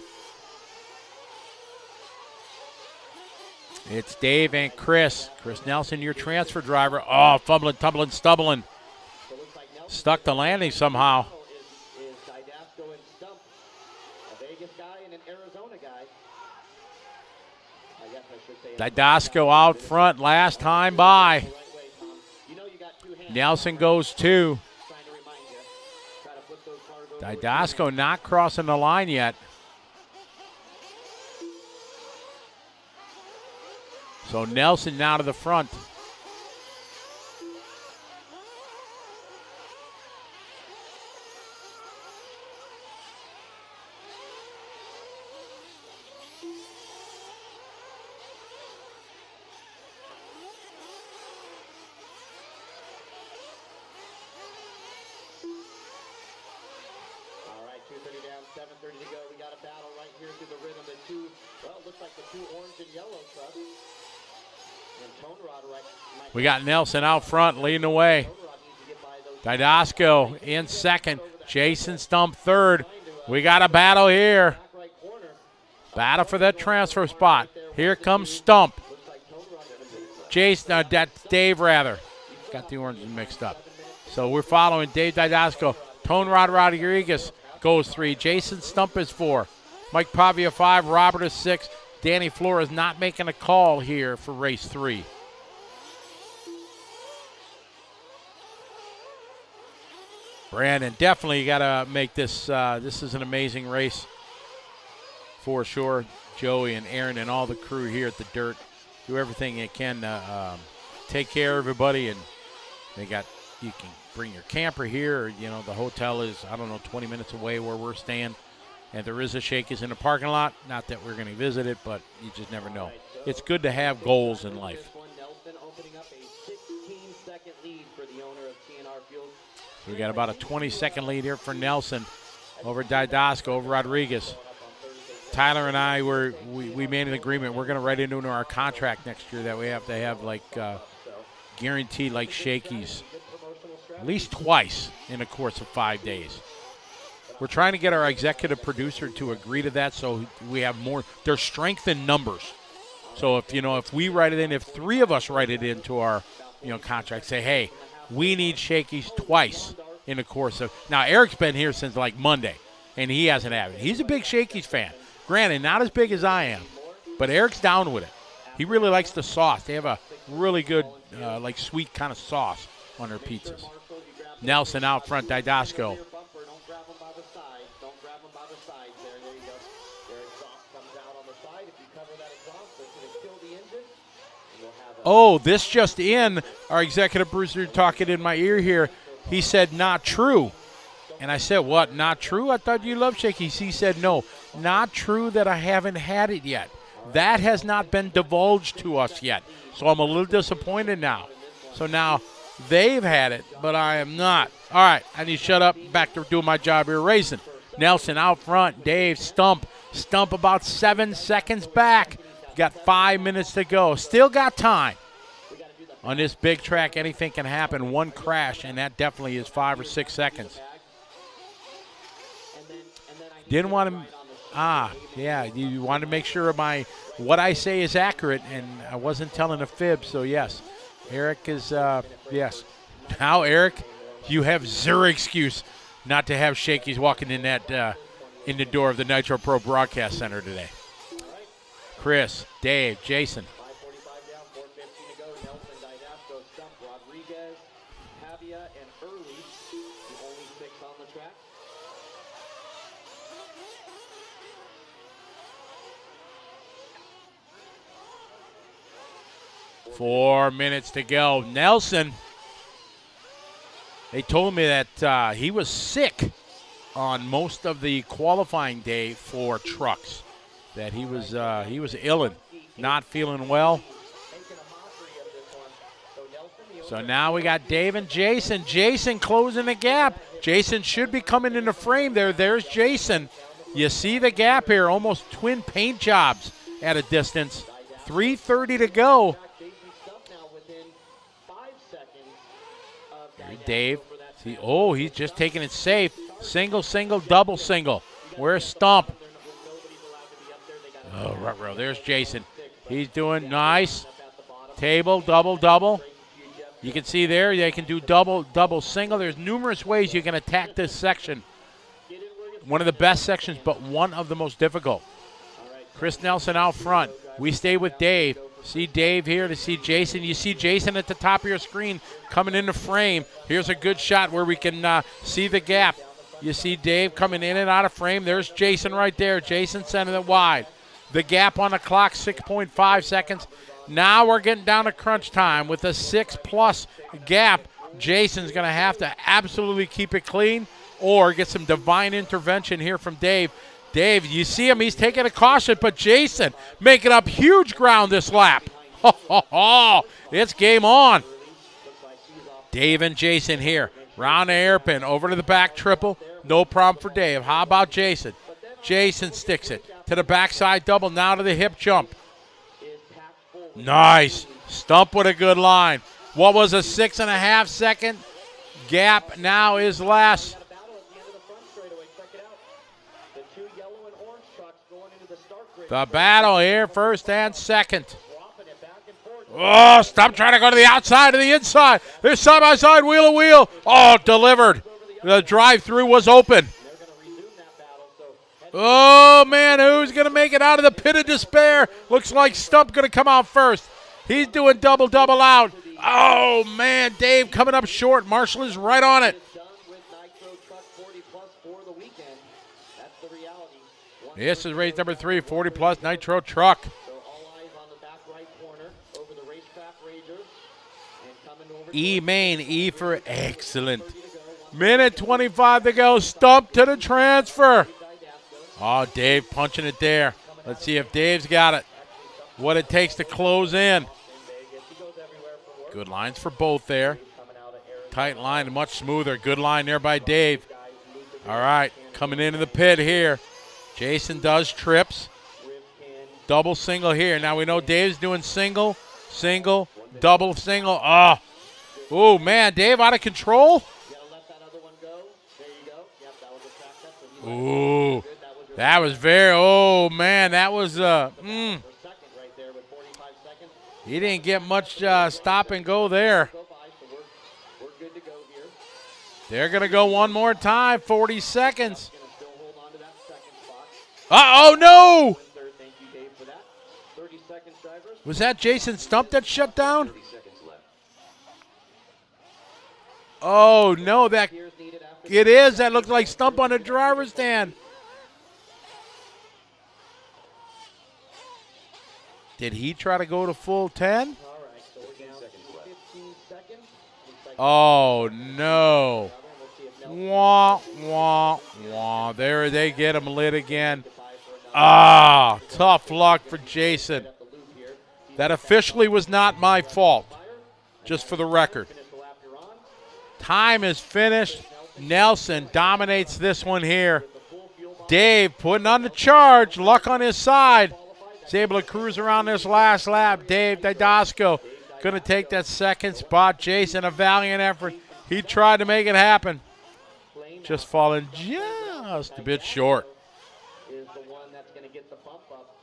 It's Dave and Chris. Chris Nelson, your transfer driver. Oh, fumbling, tumbling, stumbling. Stuck the landing somehow. Is Didasco and Stump, a Vegas guy and an Arizona guy. I guess I should say Didasco out front last time by. Nelson goes 2. Didasco not crossing the line yet. So Nelson now to the front. All right, 2:30 down, 7:30 to go. We got a battle right here through the rhythm. The two, well, it looks like the two orange and yellow trucks. We got Nelson out front leading the way. Didasco in second. Jason Stump third. We got a battle here. Battle for that transfer spot. Here comes Stump. Jason, that's Dave rather. Got the oranges mixed up. So we're following Dave Didasco. Tone Rod Rodriguez goes 3. Jason Stump is 4. Mike Pavia 5. Robert is 6. Danny Flores not making a call here for race 3. Brandon, definitely you got to make this. This is an amazing race for sure. Joey and Aaron and all the crew here at the Dirt do everything they can to take care of everybody. And you can bring your camper here. Or, the hotel is, 20 minutes away where we're staying. And there is a Shakey's in the parking lot. Not that we're going to visit it, but you just never know. It's good to have goals in life. We got about a 20-second lead here for Nelson over Didasco, over Rodriguez. Tyler and I, we made an agreement. We're going to write into our contract next year that we have to have, guaranteed, Shakey's at least twice in the course of 5 days. We're trying to get our executive producer to agree to that so we have more. There's strength in numbers. So if we write it in, if 3 of us write it into our contract, say, hey, we need Shakey's twice in the course of. Now, Eric's been here since Monday, and he hasn't had it. He's a big Shakey's fan. Granted, not as big as I am, but Eric's down with it. He really likes the sauce. They have a really good, sweet kind of sauce on their pizzas. Nelson out front, Didasco. Oh, this just in, our executive producer talking in my ear here. He said, not true. And I said, what, not true? I thought you loved Shakey's. He said, no, not true that I haven't had it yet. That has not been divulged to us yet. So I'm a little disappointed now. So now they've had it, but I am not. All right, I need to shut up. Back to doing my job here racing. Nelson out front. Dave, stump. Stump about 7 seconds back. Got 5 minutes to go. Still got time. On this big track, anything can happen. One crash, and that definitely is 5 or 6 seconds. Didn't want to, yeah, you want to make sure what I say is accurate, and I wasn't telling a fib, so yes. Eric is, yes. Now, Eric, you have zero excuse not to have Shakey's walking in that, in the door of the Nitro Pro Broadcast Center today. Chris, Dave, Jason. 5:45 down, 4:15 to go. Nelson, Didasco, Stump, Rodriguez, Pavia, and Early, the only 6 on the track. Four minutes to go. Nelson, they told me that he was sick on most of the qualifying day for trucks. That he was ill and not feeling well. So now we got Dave and Jason. Jason closing the gap. Jason should be coming in the frame there. There's Jason. You see the gap here, almost twin paint jobs at a distance. 3:30 to go. Here's Dave. See, oh, he's just taking it safe. Single, single, double, single. Where's Stump? Oh, ruh-roh. There's Jason. He's doing nice. Table, double, double. You can see there they can do double, double, single. There's numerous ways you can attack this section. One of the best sections, but one of the most difficult. Chris Nelson out front. We stay with Dave. See Dave here to see Jason. You see Jason at the top of your screen coming in the frame. Here's a good shot where we can see the gap. You see Dave coming in and out of frame. There's Jason right there. Jason sending it wide. The gap on the clock, 6.5 seconds. Now we're getting down to crunch time with a 6+ gap. Jason's going to have to absolutely keep it clean or get some divine intervention here from Dave. Dave, you see him, he's taking a caution, but Jason making up huge ground this lap. It's game on. Dave and Jason here. Round the hairpin, over to the back triple. No problem for Dave. How about Jason? Jason sticks it to the backside double, now to the hip jump. Nice. Stump with a good line. What was a 6.5 second gap now is less. The battle here, first and second. Oh, Stump trying to go to the outside to the inside. There's side-by-side, wheel to wheel. Oh, delivered. The drive-through was open. Oh, man, who's going to make it out of the pit of despair? Looks like Stump going to come out first. He's doing double, double out. Oh, man, Dave coming up short. Marshall is right on it. This is race number 3, 40+ Nitro truck. E main, E for excellent. Minute 25 to go. Stump to the transfer. Oh, Dave punching it there. Let's see if Dave's got it. What it takes to close in. Good lines for both there. Tight line, much smoother. Good line there by Dave. All right, coming into the pit here. Jason does trips. Double single here. Now we know Dave's doing single, single, double single. Oh, man, Dave out of control. Ooh, that was very, oh, man, that was, he didn't get much stop and go there. They're going to go one more time, 40 seconds. Oh, no! Was that Jason Stump that shut down? Oh, no, it is. That looked like Stump on the driver's stand. Did he try to go to full 10? Oh, no. Wah, wah, wah. There they get him lit again. Ah, tough luck for Jason. That officially was not my fault, just for the record. Time is finished. Nelson dominates this one here. Dave putting on the charge. Luck on his side. He's able to cruise around this last lap. Dave Didasco going to take that second spot. Jason, a valiant effort. He tried to make it happen. Just falling just a bit short. Is the one that's going to get the bump up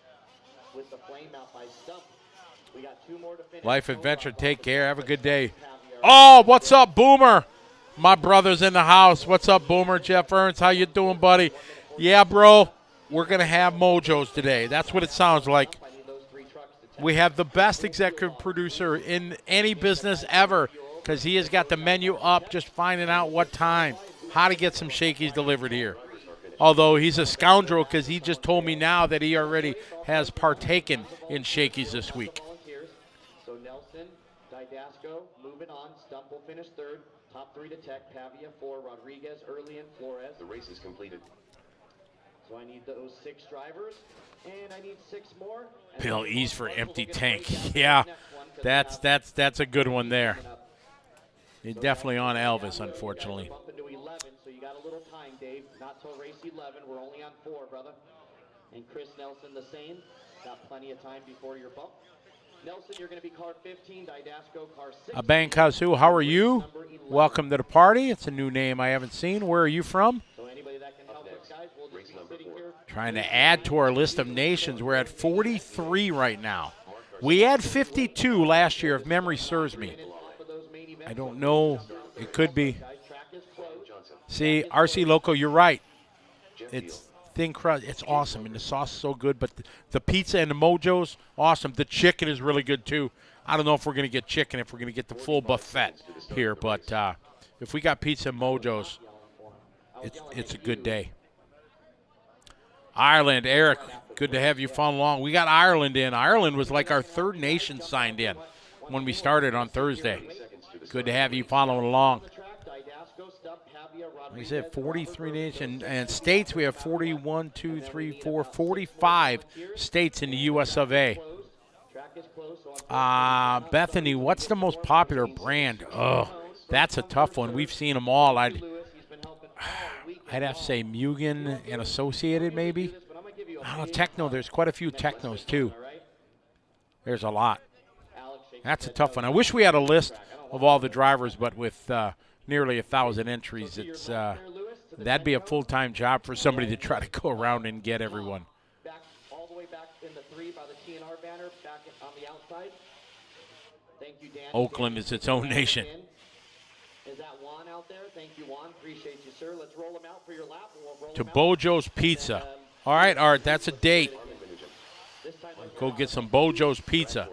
with the flame out by Stump. We got 2 more to finish. Life Adventure, take care. Have a good day. Oh, what's up, Boomer? My brother's in the house. What's up, Boomer? Jeff Ernst, how you doing, buddy? Yeah, bro, we're going to have mojos today. That's what it sounds like. We have the best executive producer in any business ever because he has got the menu up, just finding out what time, how to get some shakies delivered here. Although he's a scoundrel because he just told me now that he already has partaken in shakies this week. So Nelson, Didasco, moving on. Stump will finish 3rd. Top 3 to Tech, Pavia 4, Rodriguez, Early, and Flores. The race is completed. So I need those 6 drivers, and I need 6 more. Bill E's for empty tank. Yeah, that's a good one there. He's definitely on Elvis, unfortunately. Bump into 11, so you got a little time, Dave. Not till race 11. We're only on 4, brother. And Chris Nelson the same. Got plenty of time before your bump. Nelson, you're going to be car 15. Didasco, car 6. Abang Kazu, how are you? Welcome to the party. It's a new name I haven't seen. Where are you from? So anybody that can help us, guys, we'll just be sitting here. Trying to add to our list of nations. We're at 43 right now. We had 52 last year, if memory serves me. I don't know. It could be. See, RC Loco, you're right. It's thin crust. It's awesome, and the sauce is so good. But the pizza and the mojos, awesome. The chicken is really good, too. I don't know if we're going to get chicken, if we're going to get the full buffet here. But if we got pizza and mojos, it's a good day. Ireland, Eric, good to have you follow along. We got Ireland in. Ireland was like our 3rd nation signed in when we started on Thursday. Good to have you following along. Like I said, 43 nations and states. We have 41, 2, 3, 4, 45 states in the U.S. of A. Bethany, what's the most popular brand? Oh, that's a tough one. We've seen them all. I'd have to say Mugen and Associated, maybe. I don't know, Techno. There's quite a few Technos, too. There's a lot. That's a tough one. I wish we had a list of all the drivers, but with nearly 1,000 entries, it's that'd be a full-time job for somebody to try to go around and get everyone. Back all the way back in the 3 by the TNR banner, back on the outside. Thank you, Dan. Oakland is its own nation. Is that Juan out there? Thank you, Juan. Appreciate you, sir. Let's roll him out for your lap. And we'll roll To him Bojo's Pizza. All right, Art, that's a date. Go get some Bojo's Pizza.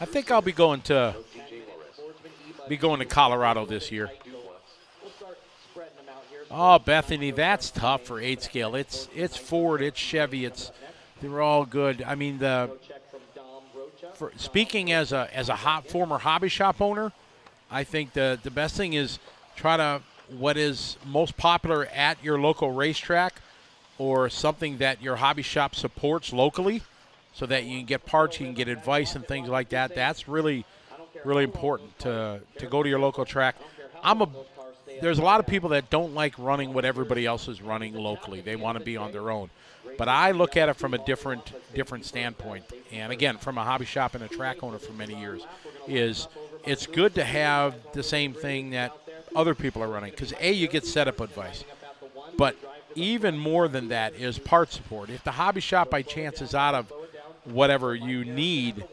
I think I'll be going to Colorado this year. Oh, Bethany, that's tough for 8 scale. It's Ford, it's Chevy, they're all good. I mean, speaking as a former hobby shop owner, I think the best thing is try to what is most popular at your local racetrack or something that your hobby shop supports locally, so that you can get parts, you can get advice and things like that. That's really, really important to go to your local track. There's a lot of people that don't like running what everybody else is running locally. They want to be on their own. But I look at it from a different standpoint. And again, from a hobby shop and a track owner for many years, it's good to have the same thing that other people are running. Because A, you get setup advice. But even more than that is part support. If the hobby shop by chance is out of whatever you need,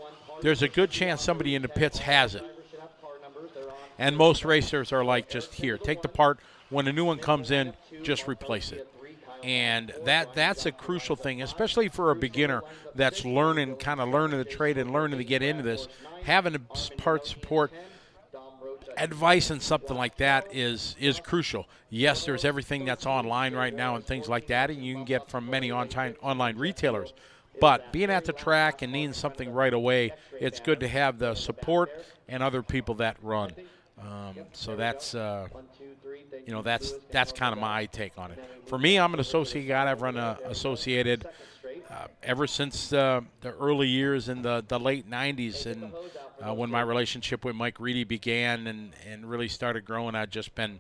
there's a good chance somebody in the pits has it. And most racers are like, just here, take the part. When a new one comes in, just replace it. And that's a crucial thing, especially for a beginner that's learning the trade and learning to get into this. Having a part support advice and something like that is crucial. Yes, there's everything that's online right now and things like that, and you can get from many online retailers. But being at the track and needing something right away, it's good to have the support and other people that run. So that's you know, that's kind of my take on it. For me, I'm an associate guy. I've run Associated ever since the early years in the late 90s, and when my relationship with Mike Reedy began and really started growing, I've just been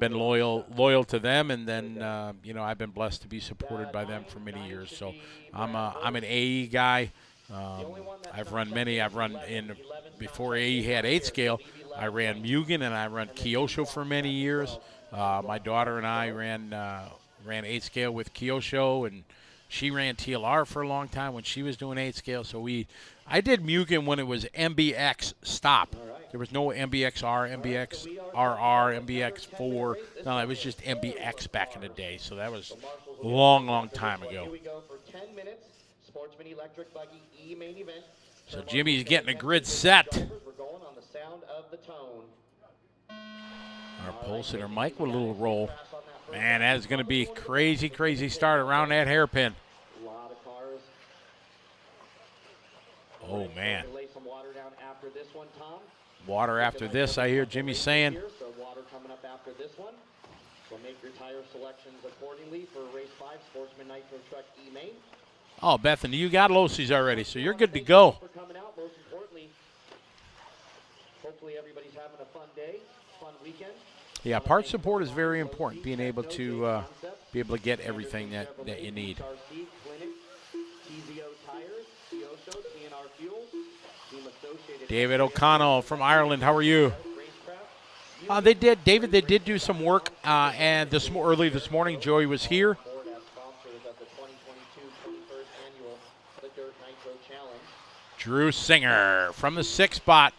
loyal to them, and then you know, I've been blessed to be supported by them for many years. So I'm an AE guy. I've run many. I've run before AE had 8 scale. I ran Mugen and I ran Kyosho for many years. My daughter and I ran 8 scale with Kyosho, and she ran TLR for a long time when she was doing 8 scale. So I did Mugen when it was MBX stop. There was no MBXR, MBXRR, MBX4. No, it was just MBX back in the day. So that was a long time ago. Here we go for 10 minutes. Sportsman Electric Buggy E main event. So Jimmy's getting a grid set. We're going on the sound of the tone. Our pole sitter Mike with a little roll. Man, that is going to be crazy start around that hairpin. A lot of cars. Oh, man. Lay some water down after this one, Tom. Water after this, I hear Jimmy saying. So water coming up after this one. So make your tire selections accordingly for race 5, Sportsman Nitro Truck E main. Oh, Bethany, you got Losi's already, so you're good to go. For coming out, most importantly, hopefully everybody's having a fun day, fun weekend. Yeah, part support is very important. Being able to get everything that you need. David O'Connell from Ireland, how are you? David, they did do some work, and early this morning, Joey was here. Drew Singer from the 6th spot.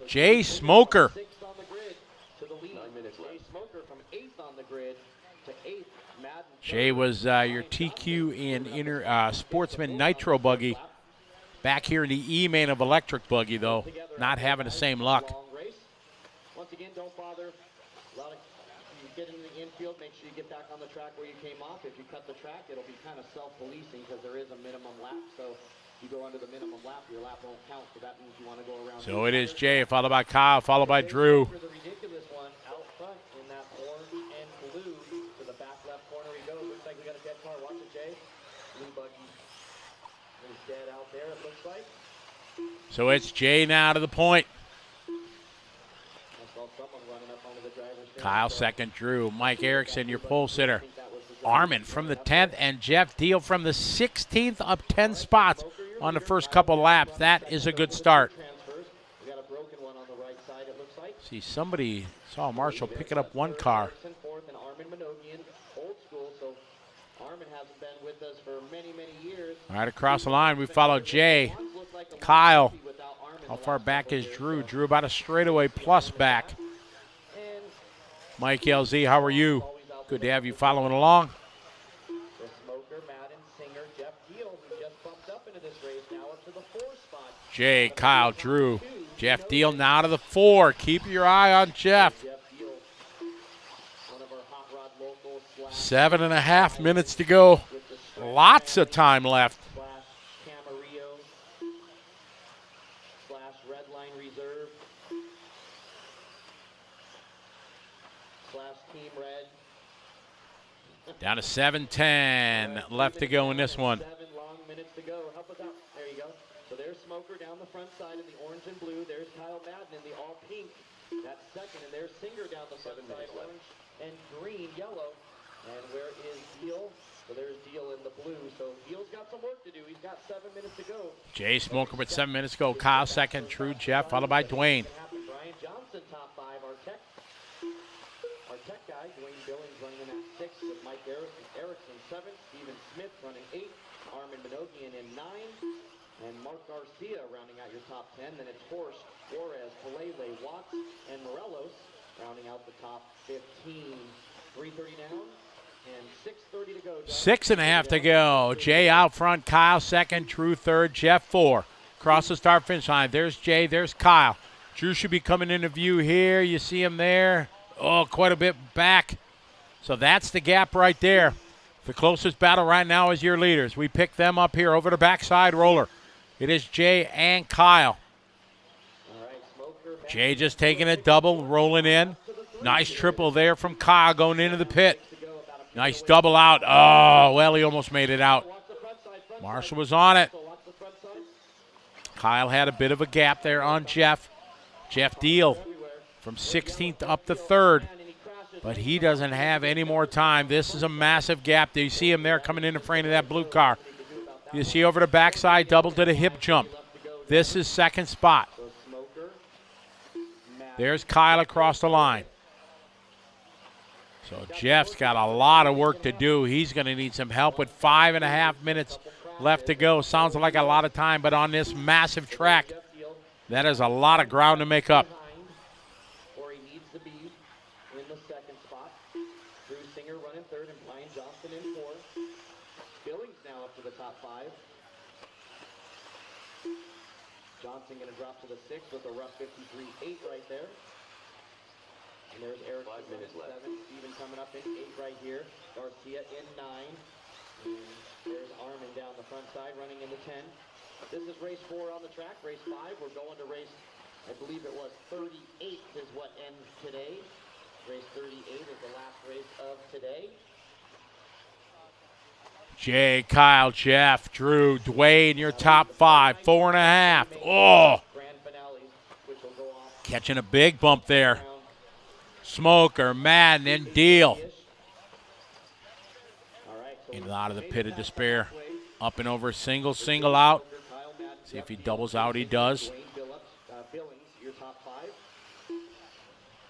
Jay Smoker. Jay was your TQ in Sportsman Nitro Buggy. Back here in the E-main of Electric Buggy, though. Not having the same luck. Once again, don't bother. You get in the infield, make sure you get back on the track where you came off. If you cut the track, it'll be kind of self-policing because there is a minimum lap. So you go under the minimum lap, your lap won't count. So that means you want to go around. So it is Jay, followed by Kyle, followed by Drew. For the ridiculous one out front in that orange and blue to the back left corner he goes. Looks like we got a dead car. Watch it, Jay. Blue buggy is dead out there, it looks like. So it's Jay now to the point. Kyle second, Drew. Mike Erickson, your pole sitter. Armin from the 10th, and Jeff Deal from the 16th, up 10 spots on the first couple laps. That is a good start. See, somebody saw Marshall picking up one car. All right, across the line, we follow Jay. Kyle. How far back is Drew? Drew about a straightaway plus back. Mike LZ, how are you? Good to have you following along. Jay, Kyle, Drew, Jeff Deal now to the 4. Keep your eye on Jeff. 7.5 minutes to go. Lots of time left. Team Red. Down to 7:10 left to go in this one. 7 long minutes to go. Help us out. There you go. So there's Smoker down the front side in the orange and blue. There's Kyle Madden in the all pink. That's second. And there's Singer down the front side, orange and green, yellow. And where is Deal? So there's Deal in the blue. So Deal's got some work to do. He's got 7 minutes to go. Jay Smoker with 7 minutes to go. Kyle second, True Jeff, followed by Dwayne. Brian Johnson top 5. Our tech guy, Dwayne Billings, running in at 6 with Mike Erickson 7, Steven Smith running 8, Armin Minogian in 9, and Mark Garcia rounding out your top 10. Then it's Horst, Flores, Pelele, Watts, and Morelos rounding out the top 15. 3:30 down and 6:30 to go. 6.5 to go. Jay out front, Kyle second, Drew third, Jeff 4. Across the start finish line. There's Jay, there's Kyle. Drew should be coming into view here. You see him there. Oh, quite a bit back. So that's the gap right there. The closest battle right now is your leaders. We pick them up here over the backside roller. It is Jay and Kyle. Jay just taking a double, rolling in. Nice triple there from Kyle going into the pit. Nice double out. Oh, well, he almost made it out. Marshall was on it. Kyle had a bit of a gap there on Jeff. Jeff Deal from 16th up to 3rd. But he doesn't have any more time. This is a massive gap. Do you see him there coming in front of that blue car? You see over the backside, double to the hip jump. This is 2nd spot. There's Kyle across the line. So Jeff's got a lot of work to do. He's going to need some help with 5.5 minutes left to go. Sounds like a lot of time, but on this massive track, that is a lot of ground to make up. Where he needs to be in the 2nd spot. Drew Singer running 3rd and Brian Johnson in 4th. Billings now up to the top 5. Johnson going to drop to the 6th with a rough 53.8 right there. And there's Eric 5 minutes left. 7. Steven coming up in 8 right here. Garcia in 9. And there's Armin down the front side running into 10. This is race 4 on the track. Race 5, we're going to race, I believe it was 38 is what ends today. Race 38 is the last race of today. Jay, Kyle, Jeff, Drew, Dwayne, your top 5, 4.5. Oh, Grand finales, which will go off catching a big bump there. Smoker, Madden, and Deal. In and out of the pit of despair. Up and over, single out. See if he doubles out, he does. Billings, your top 5.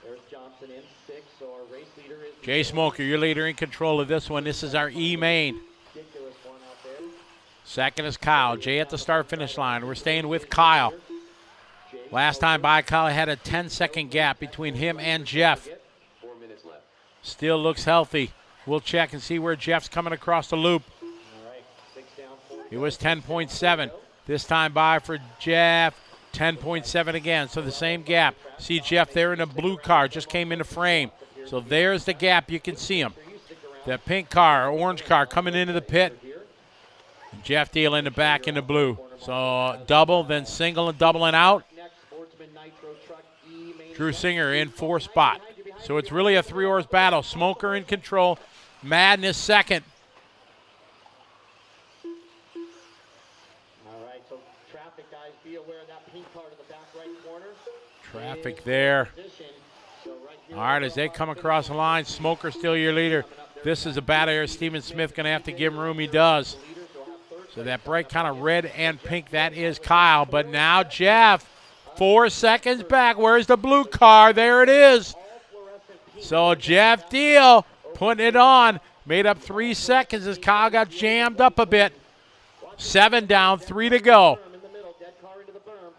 There's Johnson in 6, so our race leader is Jay Smoker, your leader in control of this one. This is our E-main. ridiculous one out there. 2nd is Kyle. Jay at the start-finish line. We're staying with Kyle. Last time by, Kyle had a 10-second gap between him and Jeff. 4 minutes left. Still looks healthy. We'll check and see where Jeff's coming across the loop. All right, 6 down, 4 It was 10.7. This time by for Jeff, 10.7 again. So the same gap. See Jeff there in a blue car, just came into frame. So there's the gap. You can see him. The pink car, orange car coming into the pit. And Jeff Deal in the back in the blue. So double, then single and doubling out. Drew Singer in 4th spot. So it's really a 3-horse battle. Smoker in control. Madness 2nd. All right, so traffic, guys, be aware of that pink car to the back right corner. Traffic there. All right, as they come across the line, Smoker still your leader. This is a battle here. Steven Smith going to have to give him room. He does. So that bright kind of red and pink, that is Kyle. But now Jeff, 4 seconds back. Where's the blue car? There it is. So Jeff Deal putting it on. Made up 3 seconds as Kyle got jammed up a bit. 7 down, 3 to go.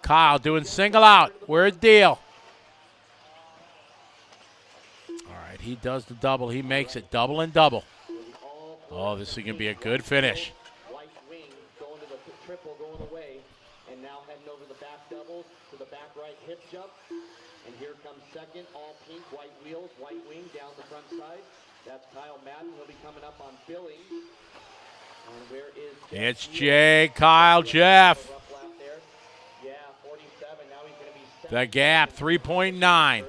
Kyle doing single out. Where's Deal? All right, he does the double. He makes it double and double. Oh, this is going to be a good finish. White wing going to the triple, going away, and now heading over the back doubles to the back right hip jump. And here comes 2nd, all pink, white wheels, white wing down the front side. That's Kyle Madden. He'll be coming up on Billings. And where is It's Jay, Kyle, Jeff. Yeah, 47. Now he's going to be The gap, 3.9.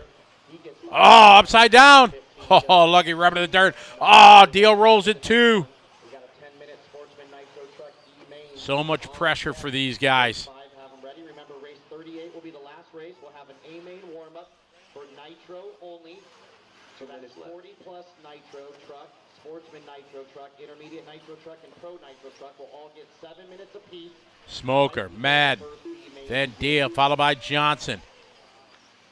Oh, upside down. Oh, lucky rubbing to the dirt. Oh, Deal rolls it 2. We got a 10-minute Sportsman Nitro Truck E-Main. So much pressure for these guys. Have them ready. Remember, race 38 will be the last race. We'll have an A-Main warm-up for Nitro only. So that is 40-plus Nitro Truck, Sportsman Nitro Truck, Intermediate Nitro Truck, and Pro Nitro Truck will all get 7 minutes apiece. Smoker, Mad, then Deal, followed by Johnson.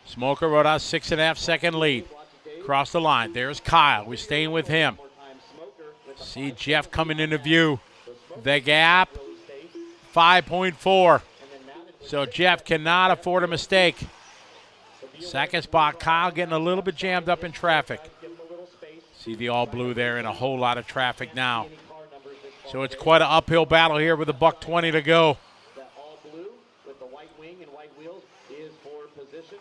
Smoker rode out 6.5-second lead. Across the line, there's Kyle. We're staying with him. See Jeff coming into view. The gap, 5.4. So Jeff cannot afford a mistake. 2nd spot, Kyle getting a little bit jammed up in traffic. See the all blue there and a whole lot of traffic now. So it's quite an uphill battle here with $1:20 to go. That all blue with the white wing and white wheels is for position.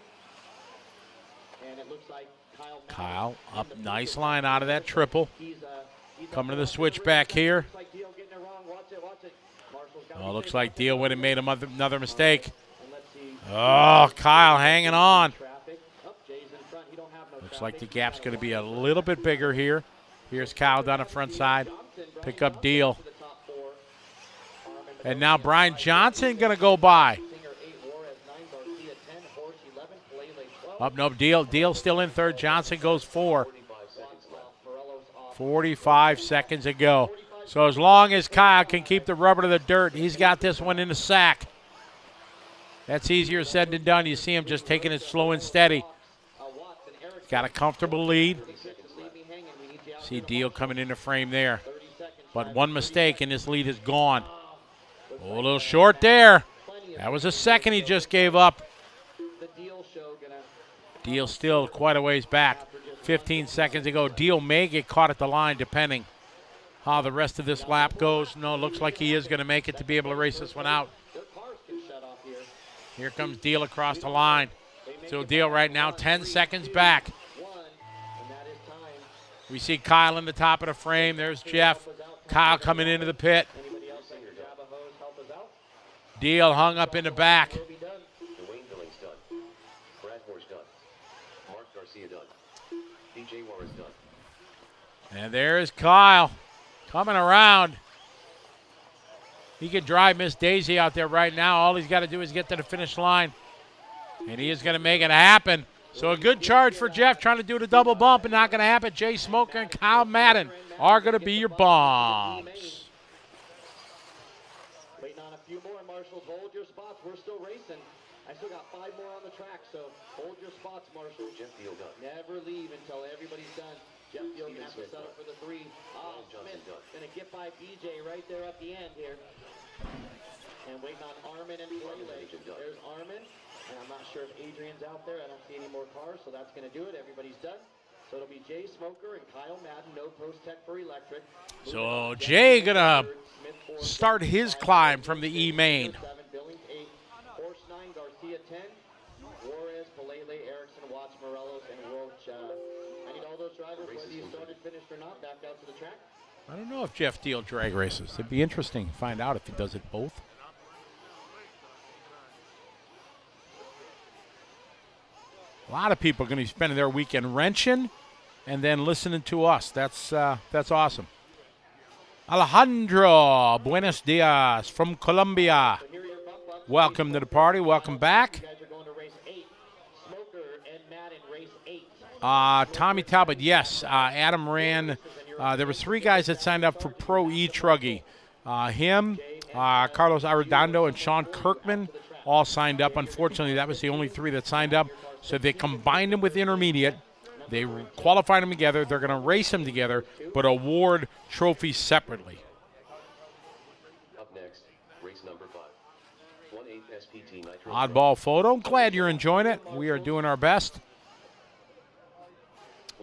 And it looks like Kyle up, nice line out of that triple. Coming to the switchback here. Oh, looks like Deal would have made another mistake. Oh, Kyle hanging on. Looks like the gap's going to be a little bit bigger here. Here's Kyle down the front side. Pick up Deal. And now Brian Johnson going to go by. Up, no, Deal still in third. Johnson goes 4. 45 seconds to go. So as long as Kyle can keep the rubber to the dirt, he's got this one in the sack. That's easier said than done. You see him just taking it slow and steady. Got a comfortable lead. See Deal coming into frame there. But one mistake and this lead is gone. Oh, a little short there. That was a second he just gave up. Deal still quite a ways back. 15 seconds to go. Deal may get caught at the line depending how the rest of this lap goes. No, it looks like he is going to make it to be able to race this one out. Here comes Deal across the line. So Deal right now 10 seconds back. We see Kyle in the top of the frame. There's Jeff. Kyle coming into the pit. Deal hung up in the back. And there's Kyle coming around. He could drive Miss Daisy out there right now. All he's got to do is get to the finish line. And he is going to make it happen. So a good charge for Jeff trying to do the double bump and not going to happen. Jay Smoker and Kyle Madden are going to be your bombs. Waiting on a few more, Marshals. Hold your spots. We're still racing. I still got 5 more on the track, so hold your spots, Marshals. Jeff Deal done. Never leave until everybody's done. Jeff Deal going to have to set up for the 3. Oh, Smith going to get by BJ right there at the end here. And waiting on Armin and Lele. There's Armin. And I'm not sure if Adrian's out there. I don't see any more cars, so that's going to do it. Everybody's done. So it'll be Jay Smoker and Kyle Madden, no post tech for electric. So Jay going to start his climb from the E main. Horse 9, Garcia 10. Juarez, Pelele, Erickson, Watts, Morelos, and Roach. I need all those drivers, whether you started, finished, or not, back out to the track. I don't know if Jeff Deal drag races. It'd be interesting to find out if he does it both. A lot of people are going to be spending their weekend wrenching and then listening to us. That's awesome. Alejandro, buenos dias from Colombia. Welcome to the party. Welcome back. Tommy Talbot, yes. Adam ran. There were 3 guys that signed up for Pro E-Truggy. Him, Carlos Arredondo, and Sean Kirkman all signed up. Unfortunately, that was the only 3 that signed up. So they combined them with intermediate. They qualified them together. They're going to race them together, but award trophies separately. Up next, race number 5. 1/8 SPT Nitro. Oddball photo. I'm glad you're enjoying it. We are doing our best.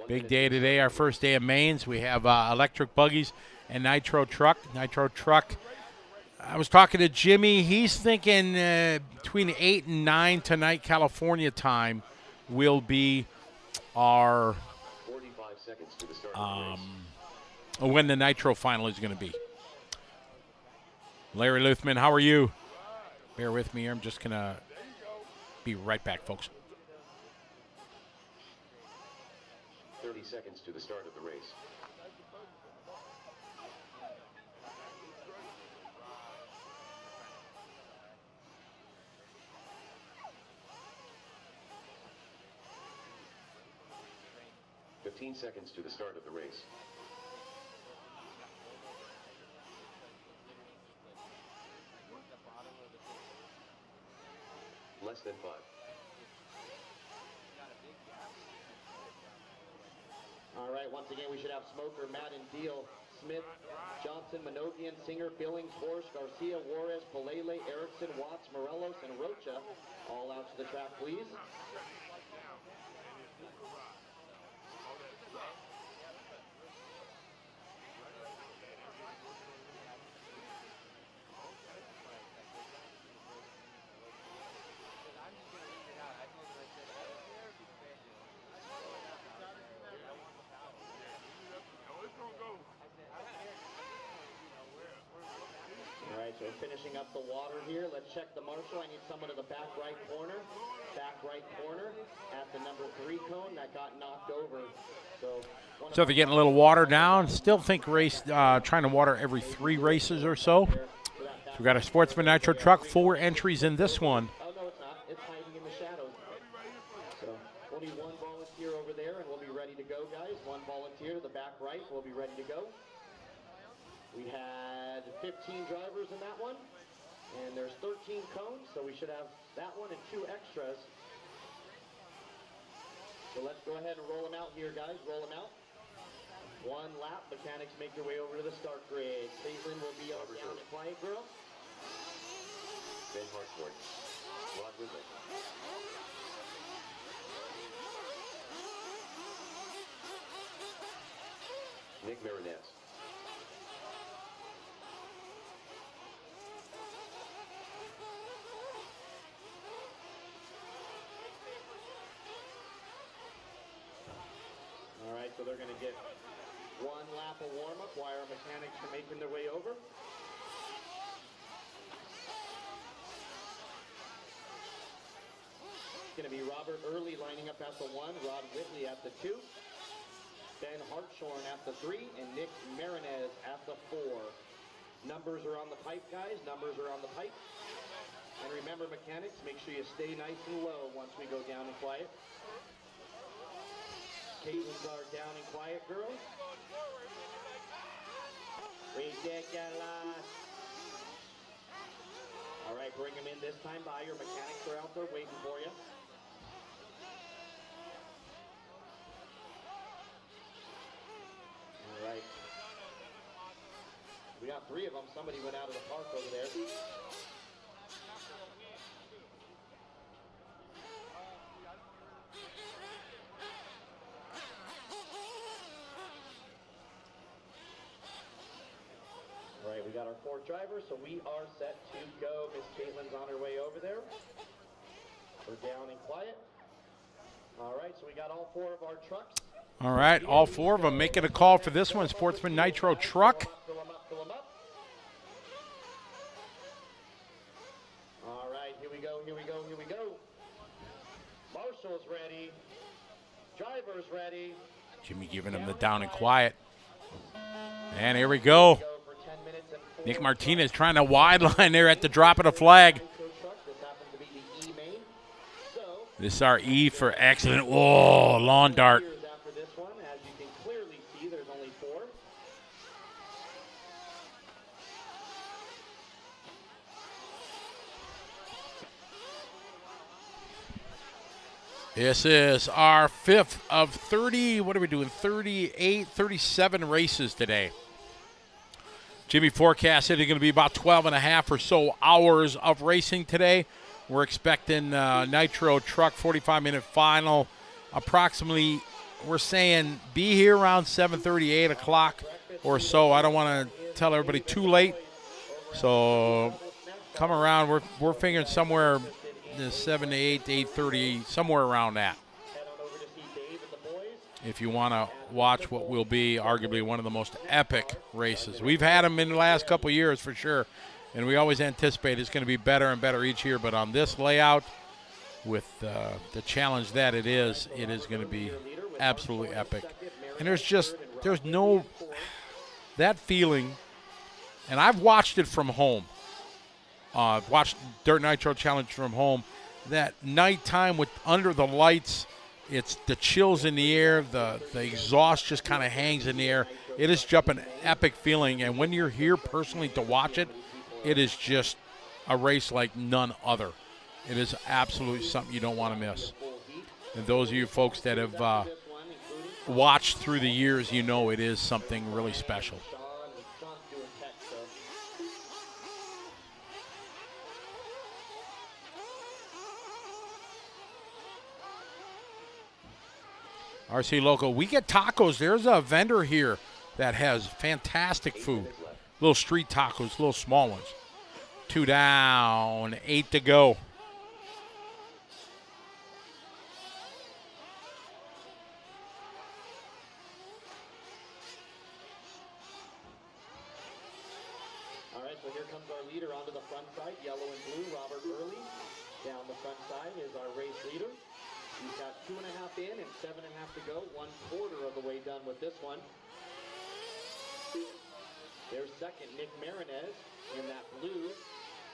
Big day today, our first day of mains. We have electric buggies and Nitro truck. Nitro truck. I was talking to Jimmy. He's thinking between 8 and 9 tonight, California time, will be our 45 seconds to the start of the race. when the Nitro final is going to be. Larry Luthman, how are you? Bear with me here. I'm just going to be right back, folks. 30 seconds to the start of the race. Seconds to the start of the race. Less than 5. All right, once again, we should have Smoker, Madden, Deal, Smith, Johnson, Minogian, Singer, Billings, Horst, Garcia, Juarez, Pelele, Erickson, Watts, Morelos, and Rocha all out to the track, please. so we're finishing up the water here. Let's check the marshal. I need someone to the back right corner. Back right corner at the number 3 cone that got knocked over. So if you're getting a little water down, still think race, trying to water every 3 races or so. So we got a Sportsman Nitro truck, 4 entries in this one. Oh, no, it's not. It's hiding in the shadows. So only 1 volunteer over there, and we'll be ready to go, guys. 1 volunteer to the back right. We'll be ready to go. We had 15 drivers in that one, and there's 13 cones, so we should have that one and 2 extras. So let's go ahead and roll them out here, guys. Roll them out. 1 lap. Mechanics make your way over to the start grid. Caitlin will be on down and quiet, girl. Ben Hartford. Rod Ridley. Nick Marinez. All right, so they're going to get 1 lap of warm-up while our mechanics are making their way over. It's going to be Robert Early lining up at the 1, Rod Whitley at the 2, Ben Hartshorn at the 3, and Nick Marinez at the 4. Numbers are on the pipe, guys. Numbers are on the pipe. And remember, mechanics, make sure you stay nice and low once we go down and quiet. Caitlin's our down and quiet girl. Ridiculous. All right, bring them in this time by. Your mechanics are out there waiting for you. All right. We got 3 of them. Somebody went out of the park over there. All right, we got our 4 drivers, so we are set to go. Miss Caitlin's on her way over there. We're down and quiet. All right, so we got all 4 of our trucks. All right, all 4 of them making a call for this one, Sportsman Nitro truck. Fill them up, fill them up. All right, here we go, here we go, here we go. Marshall's ready. Driver's ready. Jimmy giving him the down and quiet. And here we go. Nick Martinez trying to wide line there at the drop of the flag. This is our E for accident. Whoa, lawn dart. After this one, as you can clearly see, there's only 4. This is our 5th of 30. What are we doing? 38, 37 races today. Jimmy forecasted it's going to be about 12 and a half or so hours of racing today. We're expecting Nitro truck 45-minute final. Approximately, we're saying be here around 7:30, 8 o'clock or so. I don't want to tell everybody too late. So come around. We're figuring somewhere 7 to 8 to 8:30, somewhere around that. If you want to watch what will be arguably one of the most epic races. We've had them in the last couple of years for sure, and we always anticipate it's going to be better and better each year. But on this layout, with the challenge that it is going to be absolutely epic. And there's no, that feeling, and I've watched it from home. I've watched Dirt Nitro Challenge from home. That nighttime with under the lights, it's the chills in the air, the exhaust just kind of hangs in the air. It is just an epic feeling, and when you're here personally to watch it, it is just a race like none other. It is absolutely something you don't want to miss. And those of you folks that have watched through the years, you know it is something really special. RC Local, we get tacos. There's a vendor here that has fantastic food. Little street tacos, little small ones. 2 down, 8 to go. All right, So here comes our leader onto the front side, yellow and blue, Robert Early. Down the front side is our race leader. He's got 2.5 in and 7.5 to go. 1/4 of the way done with this one. There's second, Nick Marinez in that blue.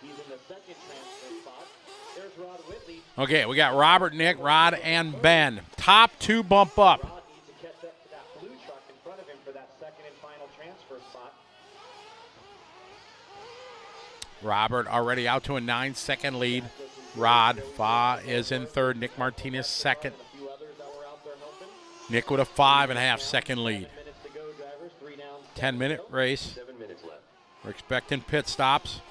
He's in the second transfer spot. There's Rod Whitley. Okay, we got Robert, Nick, Rod, and Ben. Top 2 bump up. Rod needs to catch up to that blue truck in front of him for that second and final transfer spot. Robert already out to a 9-second lead. Rod Fa is in third. Nick Martinez second. Nick with a 5.5-second lead. 10-minute race. 7 minutes left. We're expecting pit stops.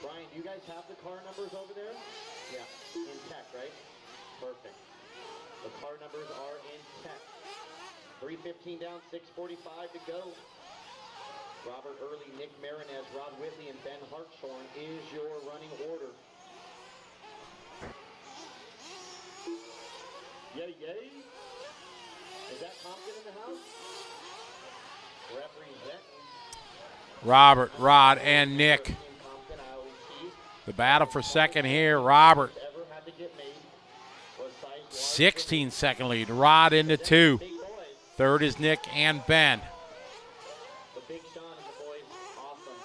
Brian, do you guys have the car numbers over there? Yeah, in tech, right? Perfect. The car numbers are in tech. 3:15 down, 6:45 to go. Robert Early, Nick Marinez, Rod Whitley, and Ben Hartshorn is your running order. Yay, yay. Is that Compton in the house? Representing. Robert, Rod, and Nick. The battle for second here. Robert. 16-second lead. Rod into 2. Third is Nick and Ben. The Big Sean and the boys, awesome.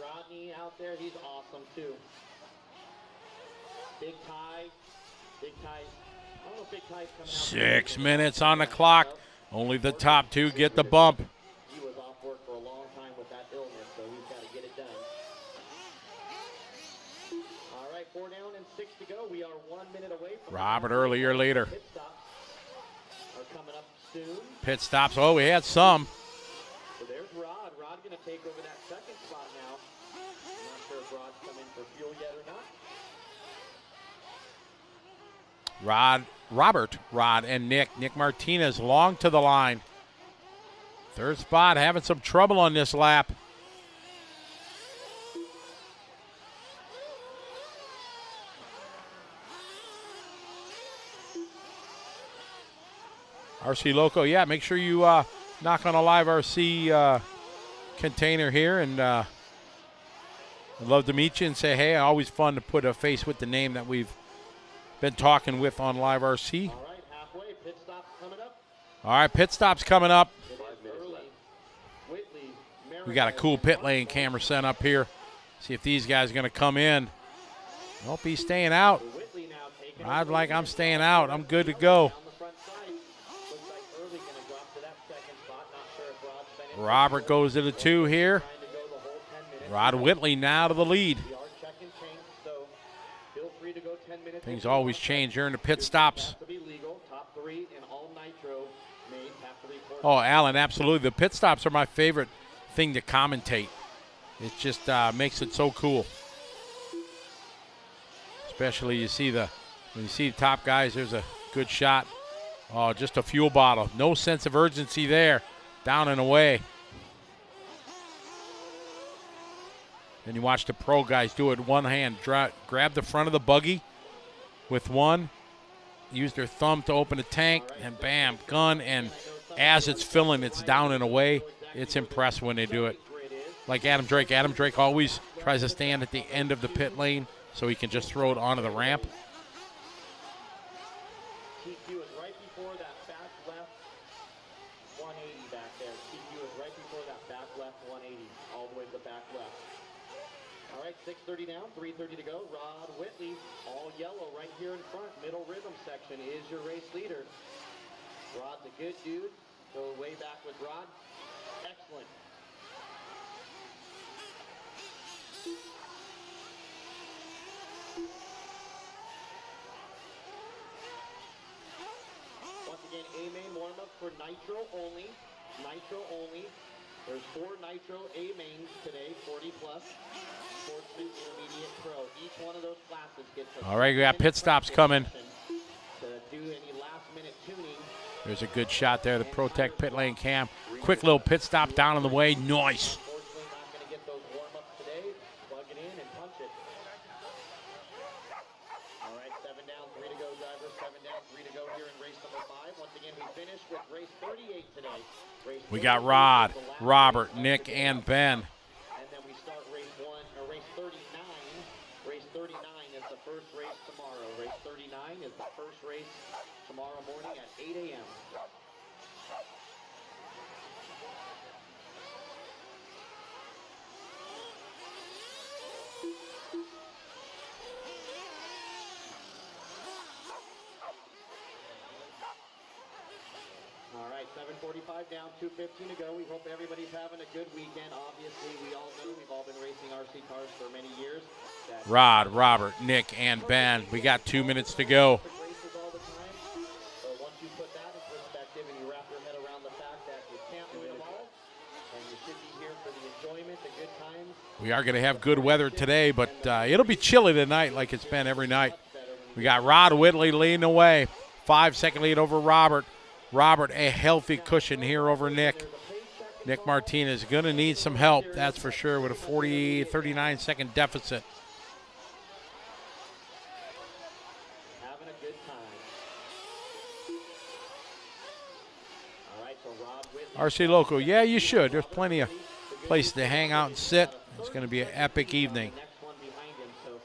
Rodney out there, he's awesome too. Big Ty. I don't know if Big Ty's coming out. 6 minutes on the clock. Only the top 2 get the bump. He was off work for a long time with that illness, so he's got to get it done. All right, 4 down and 6 to go. We are 1 minute away from Robert Early, your leader. Pit stops are coming up soon. Pit stops. Oh, we had some. So there's Rod. Rod going to take over that second spot now. I'm not sure if Rod's coming for fuel yet or not. Robert, Rod, and Nick. Nick Martinez long to the line. Third spot, having some trouble on this lap. RC Loco, yeah, make sure you knock on a live RC container here, and I'd love to meet you and say, hey, always fun to put a face with the name that we've been talking with on live RC. All right, halfway, pit stop coming up. All right, pit stop's coming up. 5 minutes left. Whitley, We got a cool pit lane camera set up here. See if these guys are going to come in. Nope, he's staying out. Whitley now taking I'd like I'm staying out. I'm good to go. down the front side. Looks like Early going to drop to that second spot. Not sure if Rod's been in. Robert goes to the 2 here. Trying to go the whole 10 minutes. Rod Whitley now to the lead. We are checking change, so feel free to go 10 minutes. Things always change during the pit stops. Has to be legal. Top 3 in all Nitro made have to report. Oh, Alan, absolutely. The pit stops are my favorite thing to commentate. It just makes it so cool. Especially when you see the top guys, there's a good shot. Oh, just a fuel bottle. No sense of urgency there. Down and away. Then you watch the pro guys do it one hand. Grab the front of the buggy with one. Use their thumb to open the tank, and bam, gun. And as it's filling, it's down and away. It's impressive when they do it. Like Adam Drake. Adam Drake always tries to stand at the end of the pit lane so he can just throw it onto the ramp. TQ is right before that back left 180 back there. TQ is right before that back left 180, all the way to the back left. All right, 6:30 down, 3:30 to go. Rod Whitley, all yellow right here in front. Middle rhythm section is your race leader. Rod's a good dude. Go way back with Rod. Excellent. Once again, A-main warm-up for Nitro only. Nitro only. There's 4 Nitro A-mains today, 40 plus. Sportsman, Intermediate, Pro. Each one of those classes gets a All right, we got pit stops coming. to do any last-minute tuning. There's a good shot there, the Protect pit lane cam. Quick little pit stop down on the way. Nice. Unfortunately, not going to get those warm-ups today. Plug it in and punch it. All right, 7 down, 3 to go, drivers. 7 down, 3 to go here in race number 5. Once again, we finish with race 38 today. We got Rod, Robert, Nick, and Ben. And then we start race 39. Race 39 is the first race tomorrow. Race 39 is the first race tomorrow morning at 8 a.m. All right, 7:45 down, 2:15 to go. We hope everybody's having a good weekend. Obviously, we all know we've all been racing RC cars for many years. Rod, Robert, Nick, and Ben. We got 2 minutes to go. Races all the time. So once you put that in perspective and you wrap your head around the fact that you can't win them all, and you should be here for the enjoyment, the good times. We are going to have good weather today, but it'll be chilly tonight like it's been every night. We got Rod Whitley leading away. 5-second lead over Robert. Robert, a healthy cushion here over Nick. Nick Martinez going to need some help, that's for sure, with a 39-second deficit. Having a good time. All right, so Rod Whitley. RC Local, yeah, you should. There's plenty of places to hang out and sit. It's going to be an epic evening. Next one behind him, so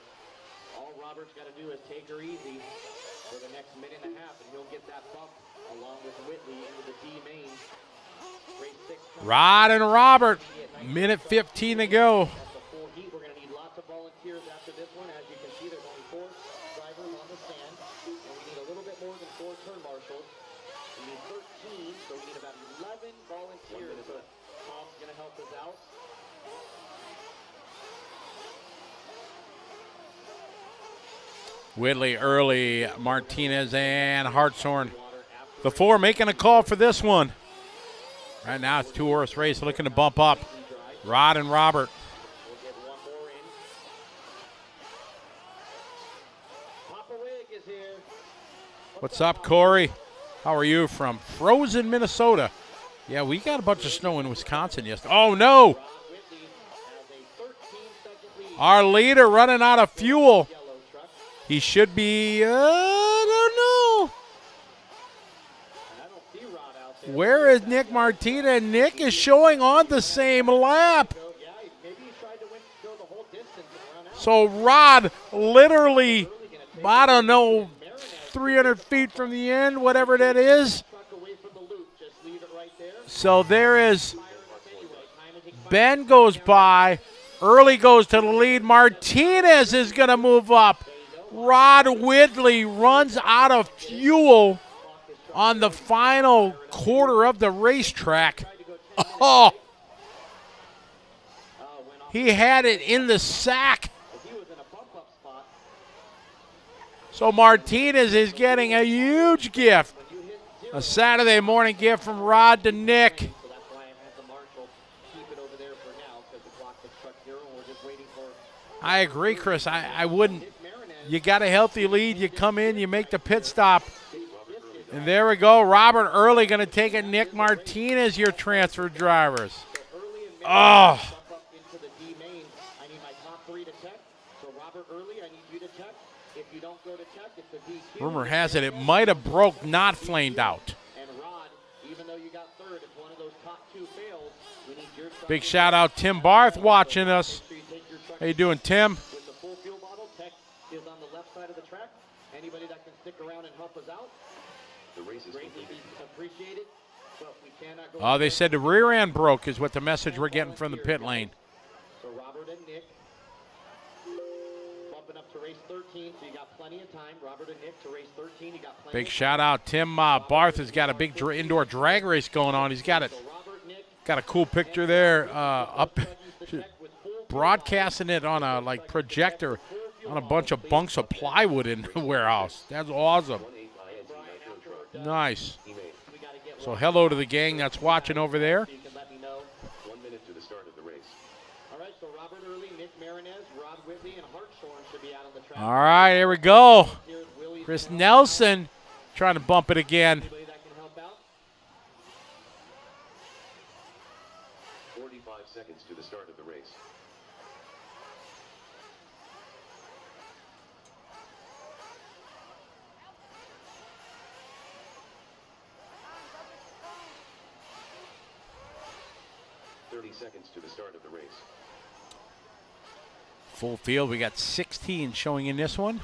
all Robert's got to do is take her easy for the next minute and a half, and he'll get that bump along with Whitley into the D main. Race 6. Rod and Robert, minute 15 to go. That's the full heat. We're going to need lots of volunteers after this one. As you can see, there's only 4 drivers on the stand, and we need a little bit more than 4 turn marshals. We need 13, so we need about 11 volunteers. So Tom's going to help us out. Whitley early, Martinez and Hartshorn. The 4 making a call for this one. Right now it's 2-horse race looking to bump up. Rod and Robert. We'll get one more in. Papa Wig is here. What's up, Corey? How are you from frozen Minnesota? Yeah, we got a bunch of snow in Wisconsin yesterday. Oh, no. Rod Whitley has a 13-second lead. Our leader running out of fuel. Yellow truck. He should be, I don't know. And I don't see Rod out there. Where is Nick Martinez? Nick is showing on the same lap. So, yeah, maybe he tried to go the whole distance and run out. So Rod literally, I don't know, 300 feet from the end, whatever that is. Truck away from the loop. Just leave it right there. So there is, Fire us anyway. Time is expired. Ben goes by. Early goes to the lead. Martinez is going to move up. Rod Whitley runs out of fuel on the final quarter of the racetrack. Oh, he had it in the sack. He was in a bump-up spot. So Martinez is getting a huge gift. A Saturday morning gift from Rod to Nick. So that's why I had the marshal keep it over there for now, because the clock has struck 0 and we're just waiting for I agree, Chris. I wouldn't. You got a healthy lead. You come in, you make the pit stop. And there we go. Robert Early going to take it. Nick Martinez, your transfer drivers. Oh. up into the D main. I need my top 3 to check. So Robert Early, I need you to check. If you don't go to check, it's a DQ. Rumor has it might have broke, not flamed out. And Rod, even though you got 3rd, if one of those top 2 fails, we need your truck. Big shout out Tim Barth watching us. So you take your truck How you doing, Tim? with the full fuel bottle. Tech is on the left side of the track. Anybody that can stick around and help us out, The race is greatly completed. be appreciated. But we cannot go. Oh, they said the rear end broke is what the message we're getting from the pit lane. So Robert and Nick bumping up to race 13, so you got plenty of time. Robert and Nick to race 13, you got plenty Big of shout out Tim Barth has got a big indoor drag race going on. He's got it. time. So Robert, Nick, Got a cool picture there up Buggies to check with full broadcasting it on a like projector on a bunch of bunks of plywood in the warehouse. That's awesome. 1-8 INC Nitro truck. Nice. we gotta get So hello to the gang that's watching over there. so you can let me know. 1 minute to the start of the race. All right, so Robert Early, Nick Marinez, Rod Whitley, and Hartshorn should be out on the track. All right, here we go. Here's Willie's Chris gonna help. Nelson trying to bump it again. Anybody that can help out? 45 seconds to the start of the race. 30 seconds to the start of the race. Full field, we got 16 showing in this one.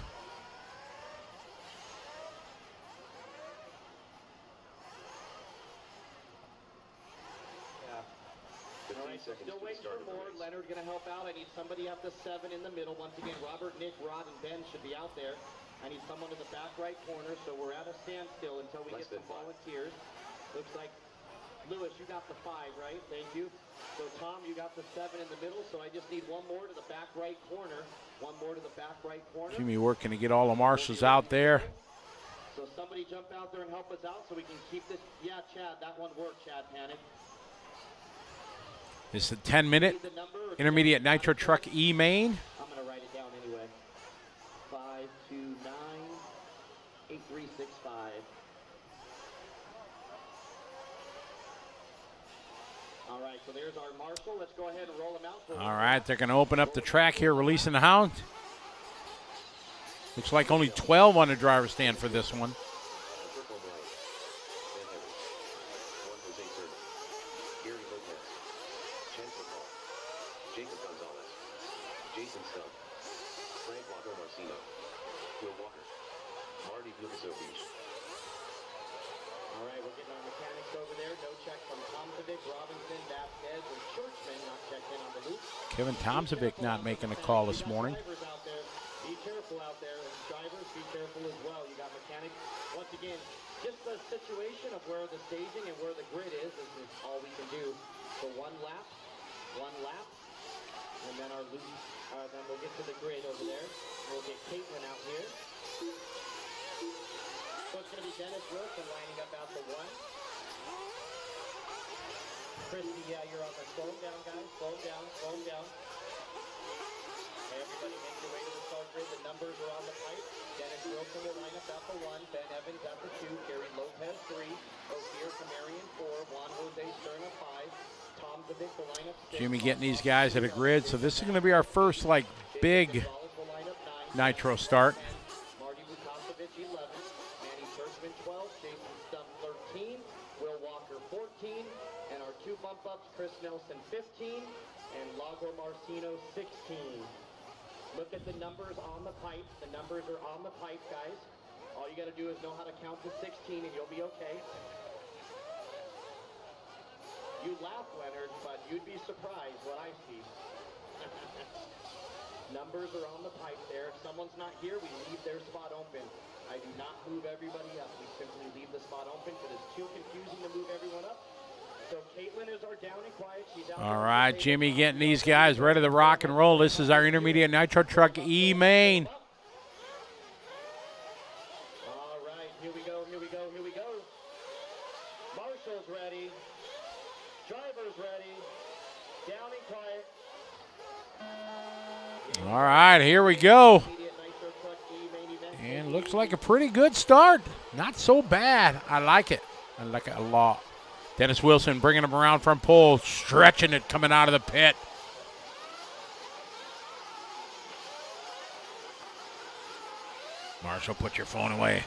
All right, so still waiting for more. Leonard going to help out. I need somebody at the 7 in the middle. Once again, Robert, Nick, Rod, and Ben should be out there. I need someone in the back right corner, so we're at a standstill until we get some volunteers. Looks like, Lewis, you got the 5, right? Thank you. So, Tom, you got the 7 in the middle, so I just need one more to the back right corner. One more to the back right corner. Jimmy working to get all the marshals out there. So somebody jump out there and help us out so we can keep this. Yeah, Chad, that one worked, Chad Panic. This is a 10-minute intermediate Nitro Truck E main. I'm going to write it down anyway. 529 8365. All right, so there's our marshal. Let's go ahead and roll him out. All right, they're going to open up the track here, releasing the hound. Looks like only 12 on the driver's stand for this one. All right, we're getting our mechanics over there. No check from Tomkovic, Robinson, Vasquez, and Churchman not checked in on the loop. Kevin Tomkovic not making a call this morning. Be careful out there, and drivers, be careful as well. You got mechanics. Once again, just the situation of where the staging and where the grid is all we can do. So one lap, and then our loop. Then we'll get to the grid over there. We'll get Caitlin out here. So it's going to be Dennis Wilson lining up out the 1. Christy, yeah, you're on the slow down, guys. Slow down. Okay, everybody make your way to the start grid. The numbers are on the pipe. Dennis Wilson will line up at the 1. Ben Evans at the 2. Gary Lopez 3. Ophir Camarian 4. Juan Jose Serna 5. Tom Zavic will line up 6. Jimmy getting these guys at a grid. So this is going to be our first, like, big Nitro start. Marty Vukovic 11. Manny Churchman 12. Jason Stump 13. Will Walker 14. And our 2 bump ups, Chris Nelson 15. And Lago Marcino 16. Look at the numbers on the pipe. The numbers are on the pipe, guys. All you got to do is know how to count to 16 and you'll be okay. You laugh, Leonard, but you'd be surprised what I see. Numbers are on the pipe there. If someone's not here, we leave their spot open. I do not move everybody up. We simply leave the spot open because it's too confusing to move everyone up. So Caitlin is our down and quiet. She's out. All right, Jimmy getting these guys ready to rock and roll. This is our intermediate Nitro Truck E main. All right, here we go. Marshall's ready. Driver's ready. Down and quiet. All right, here we go. And looks like a pretty good start. Not so bad. I like it. I like it a lot. Dennis Wilson bringing him around from pole, stretching it coming out of the pit. Marshall, put your phone away.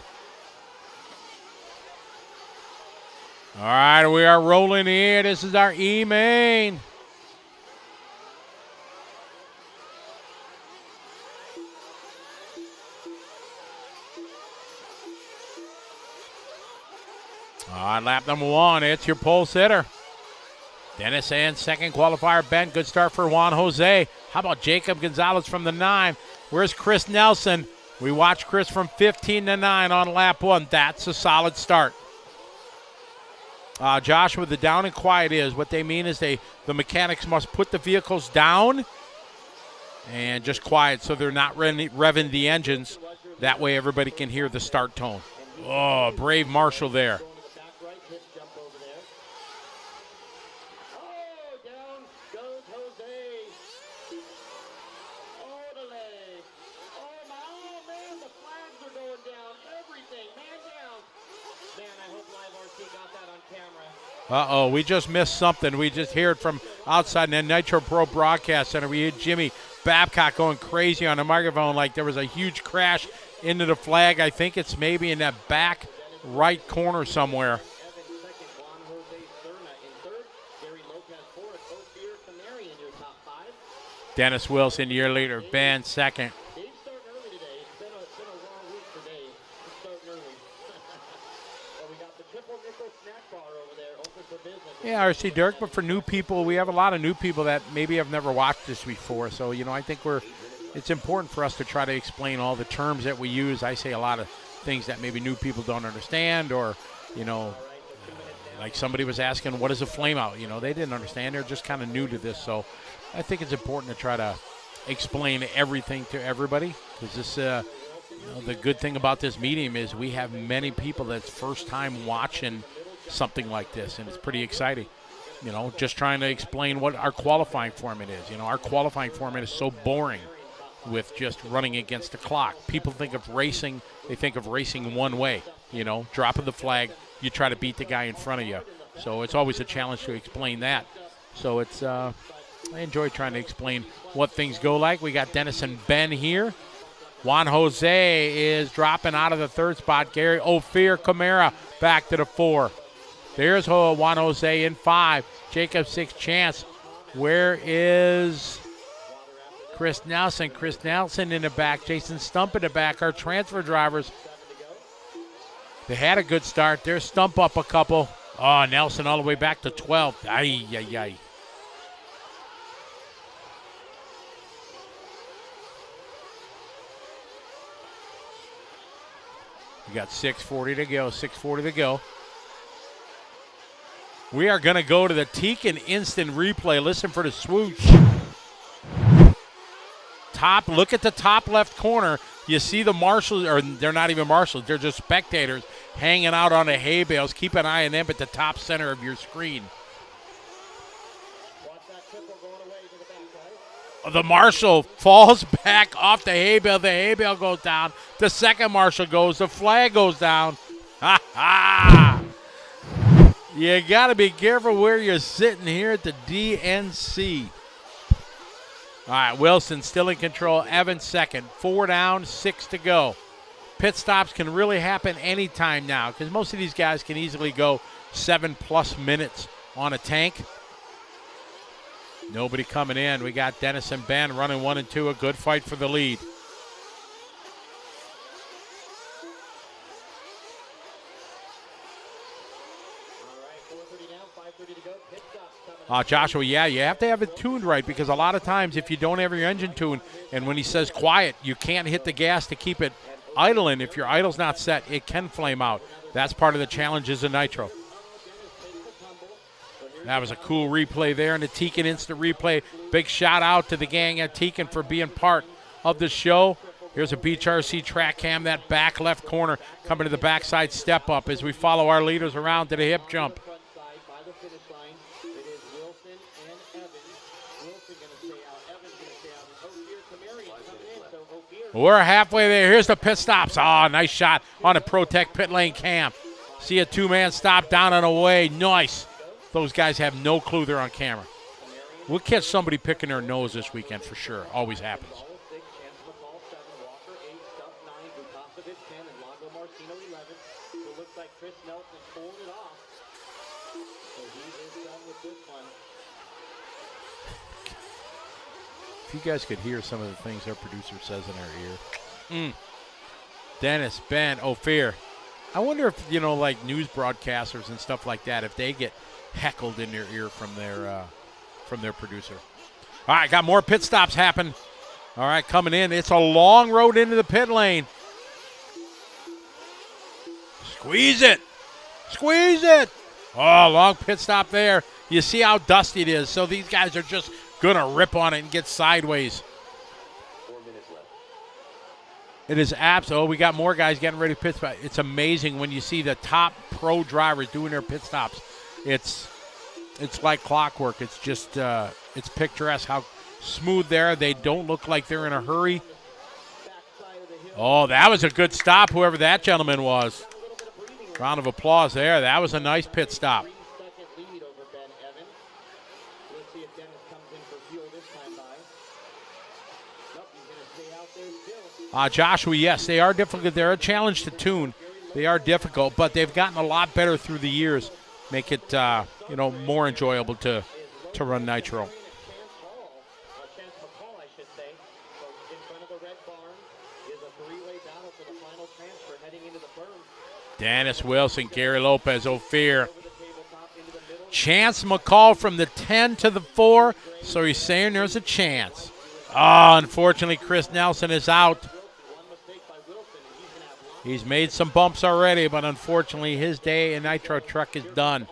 All right, we are rolling here. This is our E main. All right, lap number 1, it's your pole sitter. Dennis and second qualifier Ben. Good start for Juan Jose. How about Jacob Gonzalez from the 9? Where's Chris Nelson? We watched Chris from 15 to 9 on lap 1. That's a solid start. Josh, with the down and quiet is, what they mean is the mechanics must put the vehicles down and just quiet so they're not revving the engines. That way everybody can hear the start tone. Oh, brave Marshall there. Uh-oh, we just missed something. We just heard from outside the Nitro Pro Broadcast Center. We heard Jimmy Babcock going crazy on the microphone like there was a huge crash into the flag. I think it's maybe in that back right corner somewhere. Dennis Wilson, year leader. Ben, second. Dave's starting early today. It's been a long week for Dave. He's starting early. Well, we got the triple nickel snack bar over there, open for business. Yeah, RC Dirk, but for new people, we have a lot of new people that maybe have never watched this before. So, you know, I think it's important for us to try to explain all the terms that we use. I say a lot of things that maybe new people don't understand, or, you know, like somebody was asking, what is a flame out? You know, they didn't understand. They're just kind of new to this. So I think it's important to try to explain everything to everybody, because this, you know, the good thing about this medium is we have many people that's first time watching something like this, and it's pretty exciting. You know, just trying to explain what our qualifying format is. You know, our qualifying format is so boring with just running against the clock. People think of racing, they think of racing one way. You know, dropping the flag, you try to beat the guy in front of you. So it's always a challenge to explain that. So it's, I enjoy trying to explain what things go like. We got Dennis and Ben here. Juan Jose is dropping out of the third spot. Gary Ophir Camara back to the 4. There's Juan Jose in 5. Jacob 6 Chance. Where is Chris Nelson? Chris Nelson in the back. Jason Stump in the back. Our transfer drivers. They had a good start. There's Stump up a couple. Oh, Nelson all the way back to 12th. Ay, ay, ay. We got 6:40 to go. 6:40 to go. We are going to go to the Tekin instant replay. Listen for the swoosh. Top, look at the top left corner. You see the marshals, or they're not even marshals, they're just spectators hanging out on the hay bales. Keep an eye on them at the top center of your screen. Watch that triple going away to the backside. The marshal falls back off the hay bale. The hay bale goes down. The second marshal goes. The flag goes down. Ha ha! You got to be careful where you're sitting here at the DNC. All right, Wilson still in control. Evans second. 4 down, 6 to go. Pit stops can really happen anytime now, because most of these guys can easily go 7+ minutes on a tank. Nobody coming in. We got Dennis and Ben running 1 and 2. A good fight for the lead. Joshua, yeah, you have to have it tuned right, because a lot of times if you don't have your engine tuned, and when he says quiet, you can't hit the gas to keep it idling. If your idle's not set, it can flame out. That's part of the challenges of Nitro. That was a cool replay there in the Tekin Instant Replay. Big shout out to the gang at Tekin for being part of the show. Here's a Beach RC track cam, that back left corner coming to the backside step up as we follow our leaders around to the hip jump. We're halfway there. Here's the pit stops. Oh, nice shot on a Protect pit lane cam. See a 2-man stop down and away. Nice. Those guys have no clue they're on camera. We'll catch somebody picking their nose this weekend for sure. Always happens. If you guys could hear some of the things our producer says in our ear. Dennis, Ben, Ophir. I wonder if, you know, like news broadcasters and stuff like that, if they get heckled in their ear from their producer. All right, got more pit stops happen. All right, coming in. It's a long road into the pit lane. Squeeze it. Squeeze it. Oh, long pit stop there. You see how dusty it is. So these guys are just going to rip on it and get sideways. 4 minutes left. It is absolute. Oh, we got more guys getting ready to pit stop. It's amazing when you see the top pro drivers doing their pit stops. It's like clockwork. It's just it's picturesque how smooth they are. They don't look like they're in a hurry. Oh, that was a good stop, whoever that gentleman was. Round of applause there. That was a nice pit stop. Joshua, yes, they are difficult. They're a challenge to tune. They are difficult, but they've gotten a lot better through the years. Make it, more enjoyable to run Nitro. Dennis Wilson, Gary Lopez, Ophir. Chance McCall from the 10 to the 4, so he's saying there's a chance. Oh, unfortunately, Chris Nelson is out. He's made some bumps already, but unfortunately, his day in Nitro Truck is done.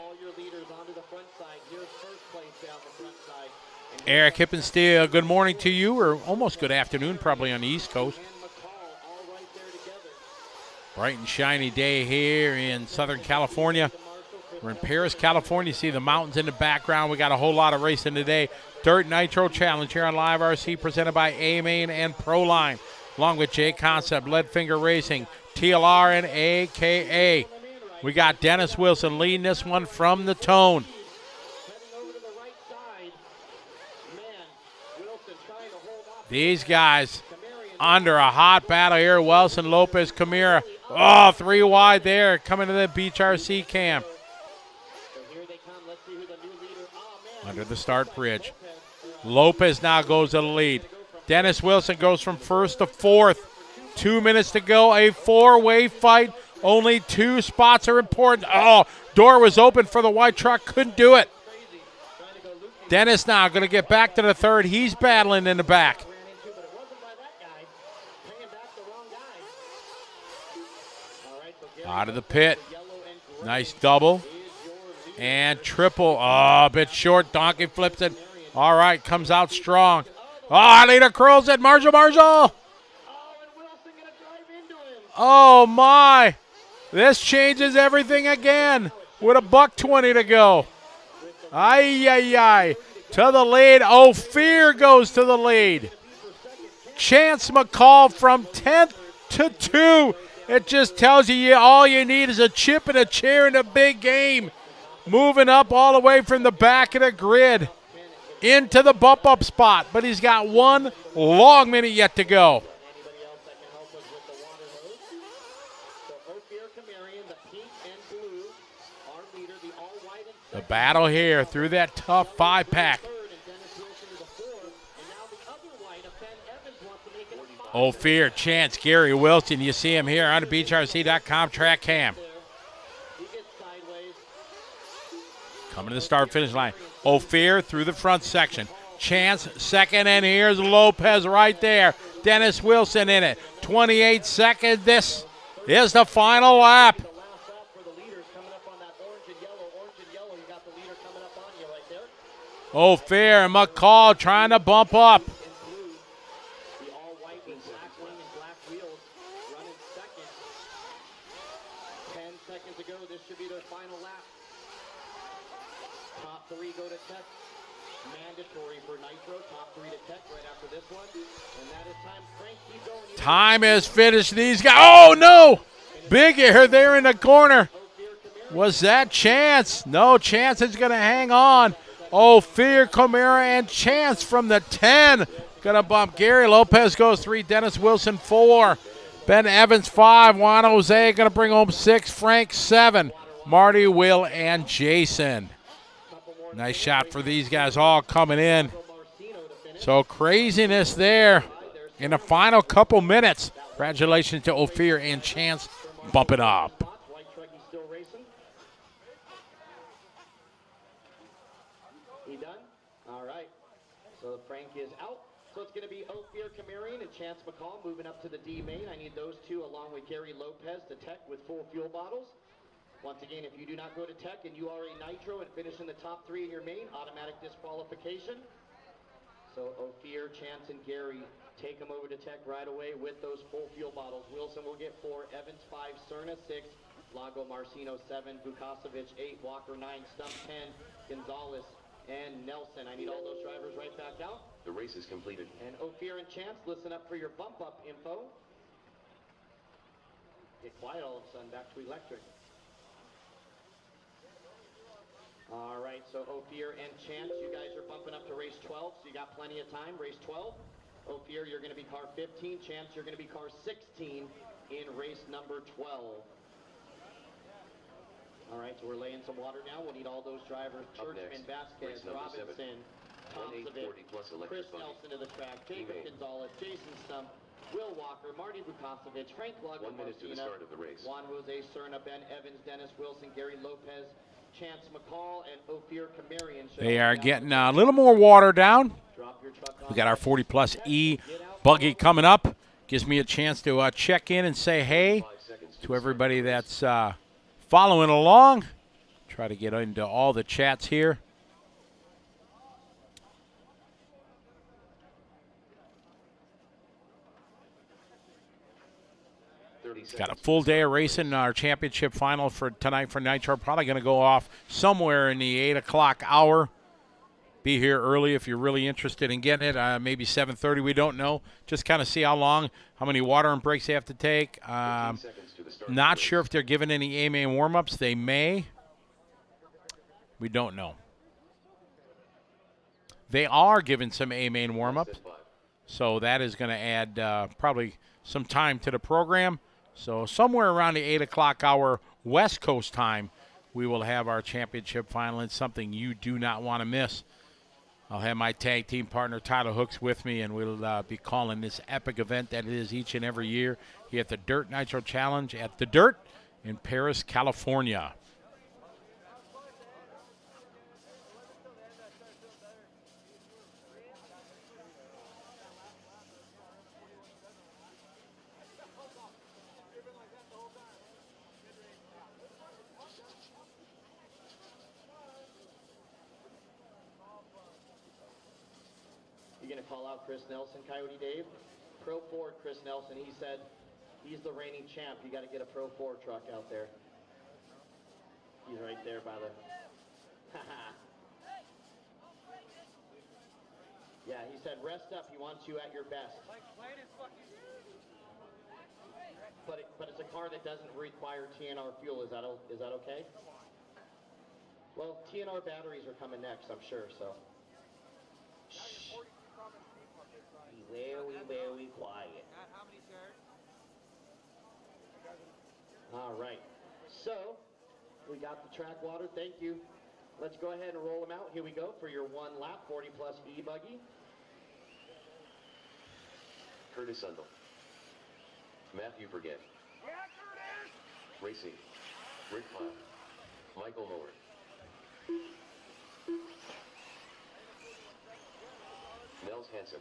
Eric Hippensteel, good morning to you, or almost good afternoon, probably on the East Coast. Bright and shiny day here in Southern California. We're in Paris, California. You see the mountains in the background. We got a whole lot of racing today. Dirt Nitro Challenge here on Live RC, presented by A-Main and Proline, along with J Concept, Leadfinger Racing, TLR, and AKA. We got Dennis Wilson leading this one from the Tone. These guys under a hot battle here. Wilson, Lopez, Camira. Oh, 3 wide there, coming to the Beach RC cam. Under the start bridge. Lopez now goes to the lead. Dennis Wilson goes from 1st to 4th. 2 minutes to go, a 4-way fight. Only 2 spots are important. Oh, door was open for the white truck, couldn't do it. Dennis now going to get back to the 3rd. He's battling in the back. Out of the pit. Nice double. And triple. Oh, a bit short. Donkey flips it. All right, comes out strong. Oh, Alita curls it. Marshall. Oh, my. This changes everything again with a $1:20 to go. Ay. To the lead. Ophir goes to the lead. Chance McCall from 10th to 2. It just tells you all you need is a chip and a chair in a big game. Moving up all the way from the back of the grid into the bump-up spot. But he's got 1 long minute yet to go. The battle here through that tough 5-pack. Ophir, Chance, Gary Wilson. You see him here on the BeachRC.com track cam. Coming to the start-finish line. Ophir through the front section. Chance second, and here's Lopez right there. Dennis Wilson in it. 28 seconds. This is the final lap. Ophir and McCall trying to bump up. Top 3 go to Tech. Mandatory for Nitro. Top 3 to Tech right after this one. And that is time. Frank, keep going. Time is finished. These guys. Oh, no. Big air there in the corner. Was that Chance? No, Chance is going to hang on. Ophir, Camara, and Chance from the 10. Going to bump. Gary Lopez goes 3. Dennis Wilson 4. Ben Evans 5. Juan Jose going to bring home 6. Frank 7. Marty, Will, and Jason. Nice shot for these guys all coming in. So craziness there in the final couple minutes. Congratulations to Ophir and Chance bumping up. He done? All right. So Frank is out. So it's going to be Ophir Camarian and Chance McCall moving up to the D main. I need those 2 along with Gary Lopez to Tech with full fuel bottles. Once again, if you do not go to Tech and you are a Nitro and finish in the top 3 in your main, automatic disqualification. So Ophir, Chance, and Gary take them over to Tech right away with those full fuel bottles. Wilson will get 4, Evans 5, Cerna 6, Lago Marcino 7, Vukasovic 8, Walker 9, Stump 10, Gonzalez, and Nelson. I need all those drivers right back out. The race is completed. And Ophir and Chance, listen up for your bump-up info. Get quiet all of a sudden, back to electric. All right, so Ophir and Chance, you guys are bumping up to race 12, so you got plenty of time. Race 12, Ophir, you're going to be car 15. Chance, you're going to be car 16 in race number 12. All right, so we're laying some water now. We'll need all those drivers. Churchman, Vasquez, Robinson, Tomsovic, Chris Nelson to the track, Jacob Gonzalez, Jason Stump, Will Walker, Marty Vukosovic, Frank Lugger, 1 minute to the start of the race. Juan Jose Serna, Ben Evans, Dennis Wilson, Gary Lopez, Chance McCall, and Ophir Kamarian. They are getting a little more water down. We got our 40-plus E-Buggy coming up. Gives me a chance to check in and say hey to everybody that's following along. Try to get into all the chats here. Got a full day of racing. Our championship final for tonight for Nitro. Probably going to go off somewhere in the 8 o'clock hour. Be here early if you're really interested in getting it. Maybe 7:30. We don't know. Just kind of see how long, how many water and breaks they have to take. Not sure if they're giving any A-main warm-ups. They may. We don't know. They are giving some A-main warm-ups. So that is going to add probably some time to the program. So somewhere around the 8 o'clock hour West Coast time, we will have our championship final. It's something you do not want to miss. I'll have my tag team partner, Tyler Hooks, with me, and we'll be calling this epic event that it is each and every year here at the Dirt Nitro Challenge at the Dirt in Paris, California. Call out Chris Nelson, Coyote Dave. Pro Ford Chris Nelson, he said he's the reigning champ. You got to get a Pro Ford truck out there. He's right there by the... Yeah, he said rest up. He wants you at your best. But it's a car that doesn't require TNR fuel. Is that okay? Well, TNR batteries are coming next, I'm sure, so... Shh. Very quiet. All right. So, we got the track water. Thank you. Let's go ahead and roll them out. Here we go for your 1 lap, 40-plus E-Buggy. Curtis Sundell. Matthew Burgett. Racing. Rick Pyle. Michael Moore. Nels Hansen.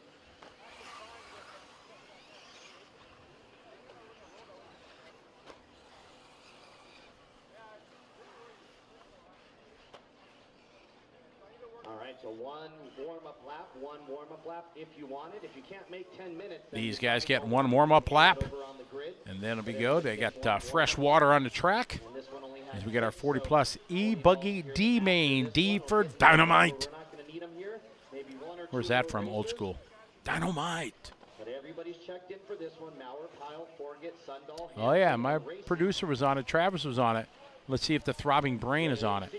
All right, so 1 warm-up lap if you want it. If you can't make 10 minutes... These guys get 1 warm-up lap, and then it'll be good. They got fresh water on the track. As we get our 40-plus E-Buggy D-Main, D for Dynamite. Where's that from, old school? Dynamite. But everybody's checked in for this one. Maurer, Pyle, Forget, Sundell. Oh, yeah, my producer was on it. Travis was on it. Let's see if the throbbing brain is on it.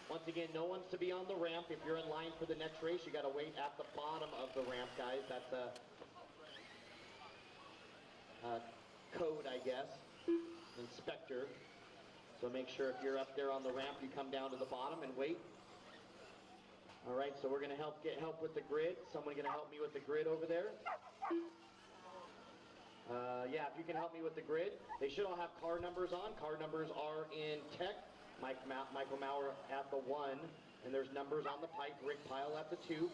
Once again, no one's to be on the ramp. If you're in line for the next race, you got to wait at the bottom of the ramp, guys. That's a code, I guess. Inspector. So make sure if you're up there on the ramp, you come down to the bottom and wait. All right, so we're going to get help with the grid. Someone going to help me with the grid over there? Yeah, if you can help me with the grid. They should all have car numbers on. Car numbers are in tech. Michael Maurer at the 1, and there's numbers on the pipe. Rick Pyle at the 2,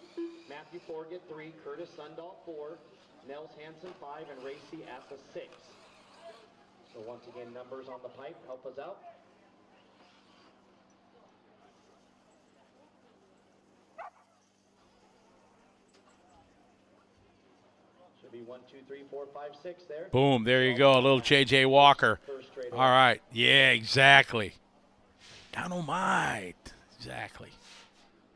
Matthew Forget 3, Curtis Sundell 4, Nels Hansen 5, and Racy at the 6. So once again, numbers on the pipe. Help us out. Should be 1, 2, 3, 4, 5, 6 there. Boom, there you go, a little J.J. Walker. All right, yeah, exactly. Dynamite. Exactly.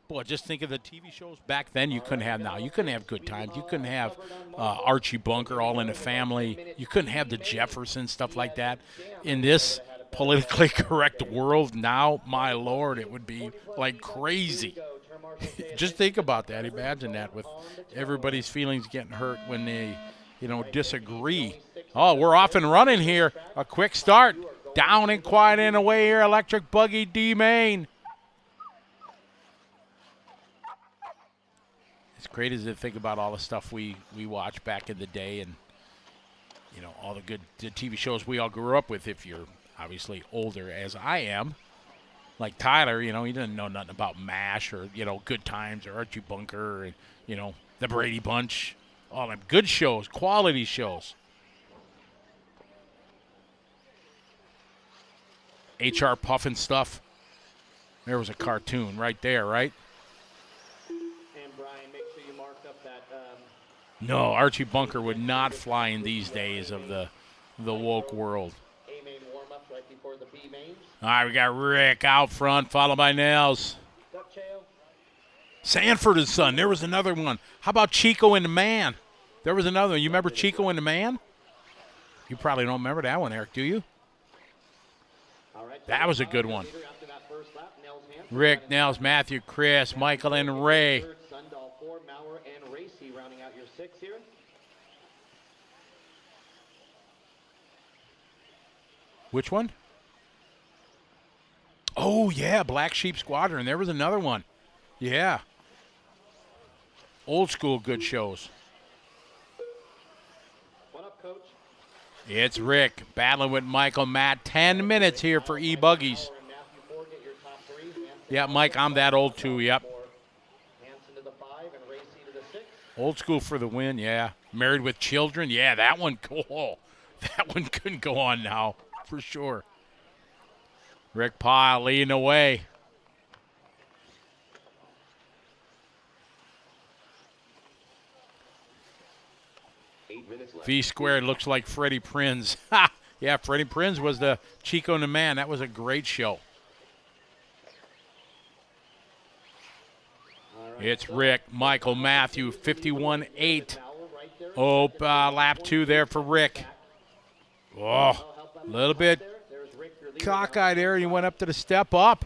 Boy, just think of the TV shows back then you couldn't have now. You couldn't have Good Times. You couldn't have Archie Bunker, All in the Family. You couldn't have the Jeffersons, stuff like that. In this politically correct world now, my Lord, it would be like crazy. Just think about that. Imagine that with everybody's feelings getting hurt when they, disagree. Oh, we're off and running here. A quick start. Down and quiet and away here, Electric Buggy D-Main. It's crazy to think about all the stuff we watched back in the day, and you know, all the good TV shows we all grew up with. If you're obviously older, as I am, like Tyler, you know, he didn't know nothing about MASH or, you know, Good Times or Archie Bunker and, you know, the Brady Bunch. All them good shows, quality shows. HR Puffin stuff. There was a cartoon right there, right? And Brian, make sure you mark up that. No, Archie Bunker would not fly in these days of the woke world. A main warm up right before the B mains. All right, we got Rick out front, followed by Nels. Sanford and Son. There was another one. How about Chico and the Man? There was another one. You remember Chico and the Man? You probably don't remember that one, Eric, do you? That was a good one. Rick, Nels, Matthew, Chris, Michael, and Ray. Sundahl 4, Maurer, and Racy rounding out your 6 here. Which one? Oh, yeah, Black Sheep Squadron. There was another one. Yeah. Old school good shows. What up, Coach? It's Rick battling with Michael. Matt, 10 minutes here for E-Buggies. Yeah, Mike, I'm that old too, yep. Old school for the win, yeah. Married with Children, yeah, that one, cool. That one couldn't go on now, for sure. Rick Pyle leading the way. V squared looks like Freddie Prinz. Ha! Yeah, Freddie Prinz was the Chico and the Man. That was a great show. It's Rick, Michael, Matthew, 51-8. Oh, lap 2 there for Rick. Oh, a little bit cockeyed there. He went up to the step up.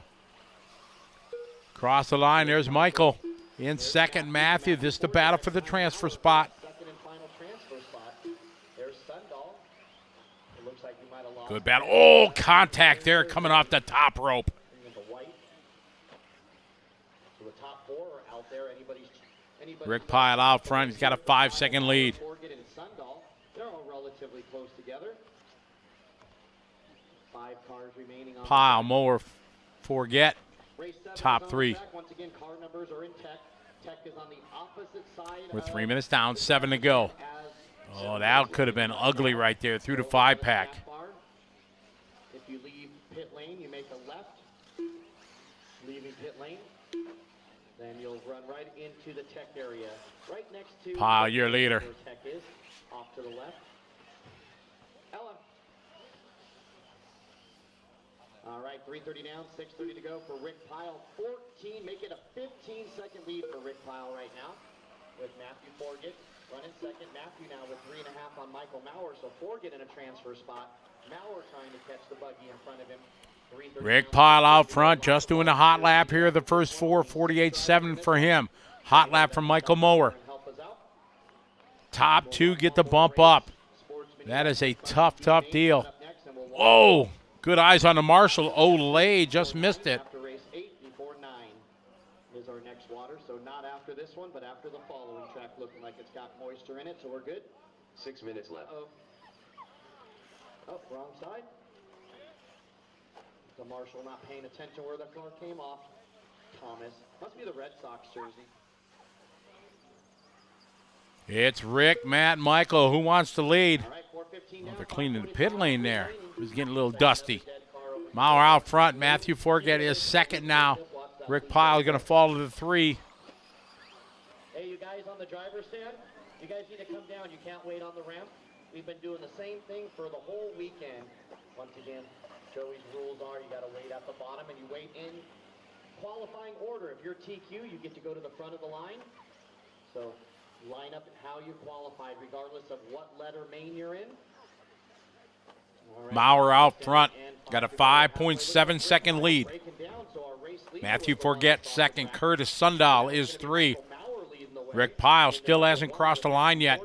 Cross the line. There's Michael. In second, Matthew. This is the battle for the transfer spot. Good battle. Oh, contact there coming off the top rope. Rick Pyle out front. He's got a 5-second lead. They're all relatively close together. 5 cars remaining on Pyle, Mower, Forget. Top 3. Once again, car numbers are in Tech. Tech is on the opposite side. We're 3 minutes down, 7 to go. Oh, that could have been ugly right there through the 5-pack. If you leave pit lane, you make a left. Leaving pit lane, then you'll run right into the Tech area. Right next to Pyle, your leader. Where Tech is, off to the left. Ella. All right, 3:30 down, 6:30 to go for Rick Pyle. 14, make it a 15-second lead for Rick Pyle right now. With Matthew Forget running second. Matthew now with 3.5 on Michael Maurer. So Forget in a transfer spot. Maurer trying to catch the buggy in front of him. Rick Pyle out front, just doing a hot lap here. The first 4, 48.7 for him. Hot lap from Michael Mower. Top 2 get the bump up. That is a tough, tough deal. Oh, good eyes on the Marshall. Olay just missed it. After race 8 before 9 is our next water. So not after this one, but after the following track, looking like it's got moisture in it. So we're good. 6 minutes left. Oh, wrong side. The Marshall not paying attention where the car came off. Thomas. Must be the Red Sox jersey. It's Rick, Matt, Michael. Who wants to lead? All right, 4:15 They're cleaning the pit lane there. It was getting a little dusty. Maurer out front. Matthew Forget is second now. Rick Pyle going to fall to the 3. Hey, you guys on the driver's stand, you guys need to come down. You can't wait on the ramp. We've been doing the same thing for the whole weekend. Once again, Joey's rules are you got to wait at the bottom and you wait in qualifying order. If you're TQ, you get to go to the front of the line. So line up how you qualified regardless of what letter main you're in. Right. Maurer out front. Got a 5.7 second lead. Matthew Forget second. Curtis Sundahl is 3. Rick Pyle still hasn't crossed the line yet.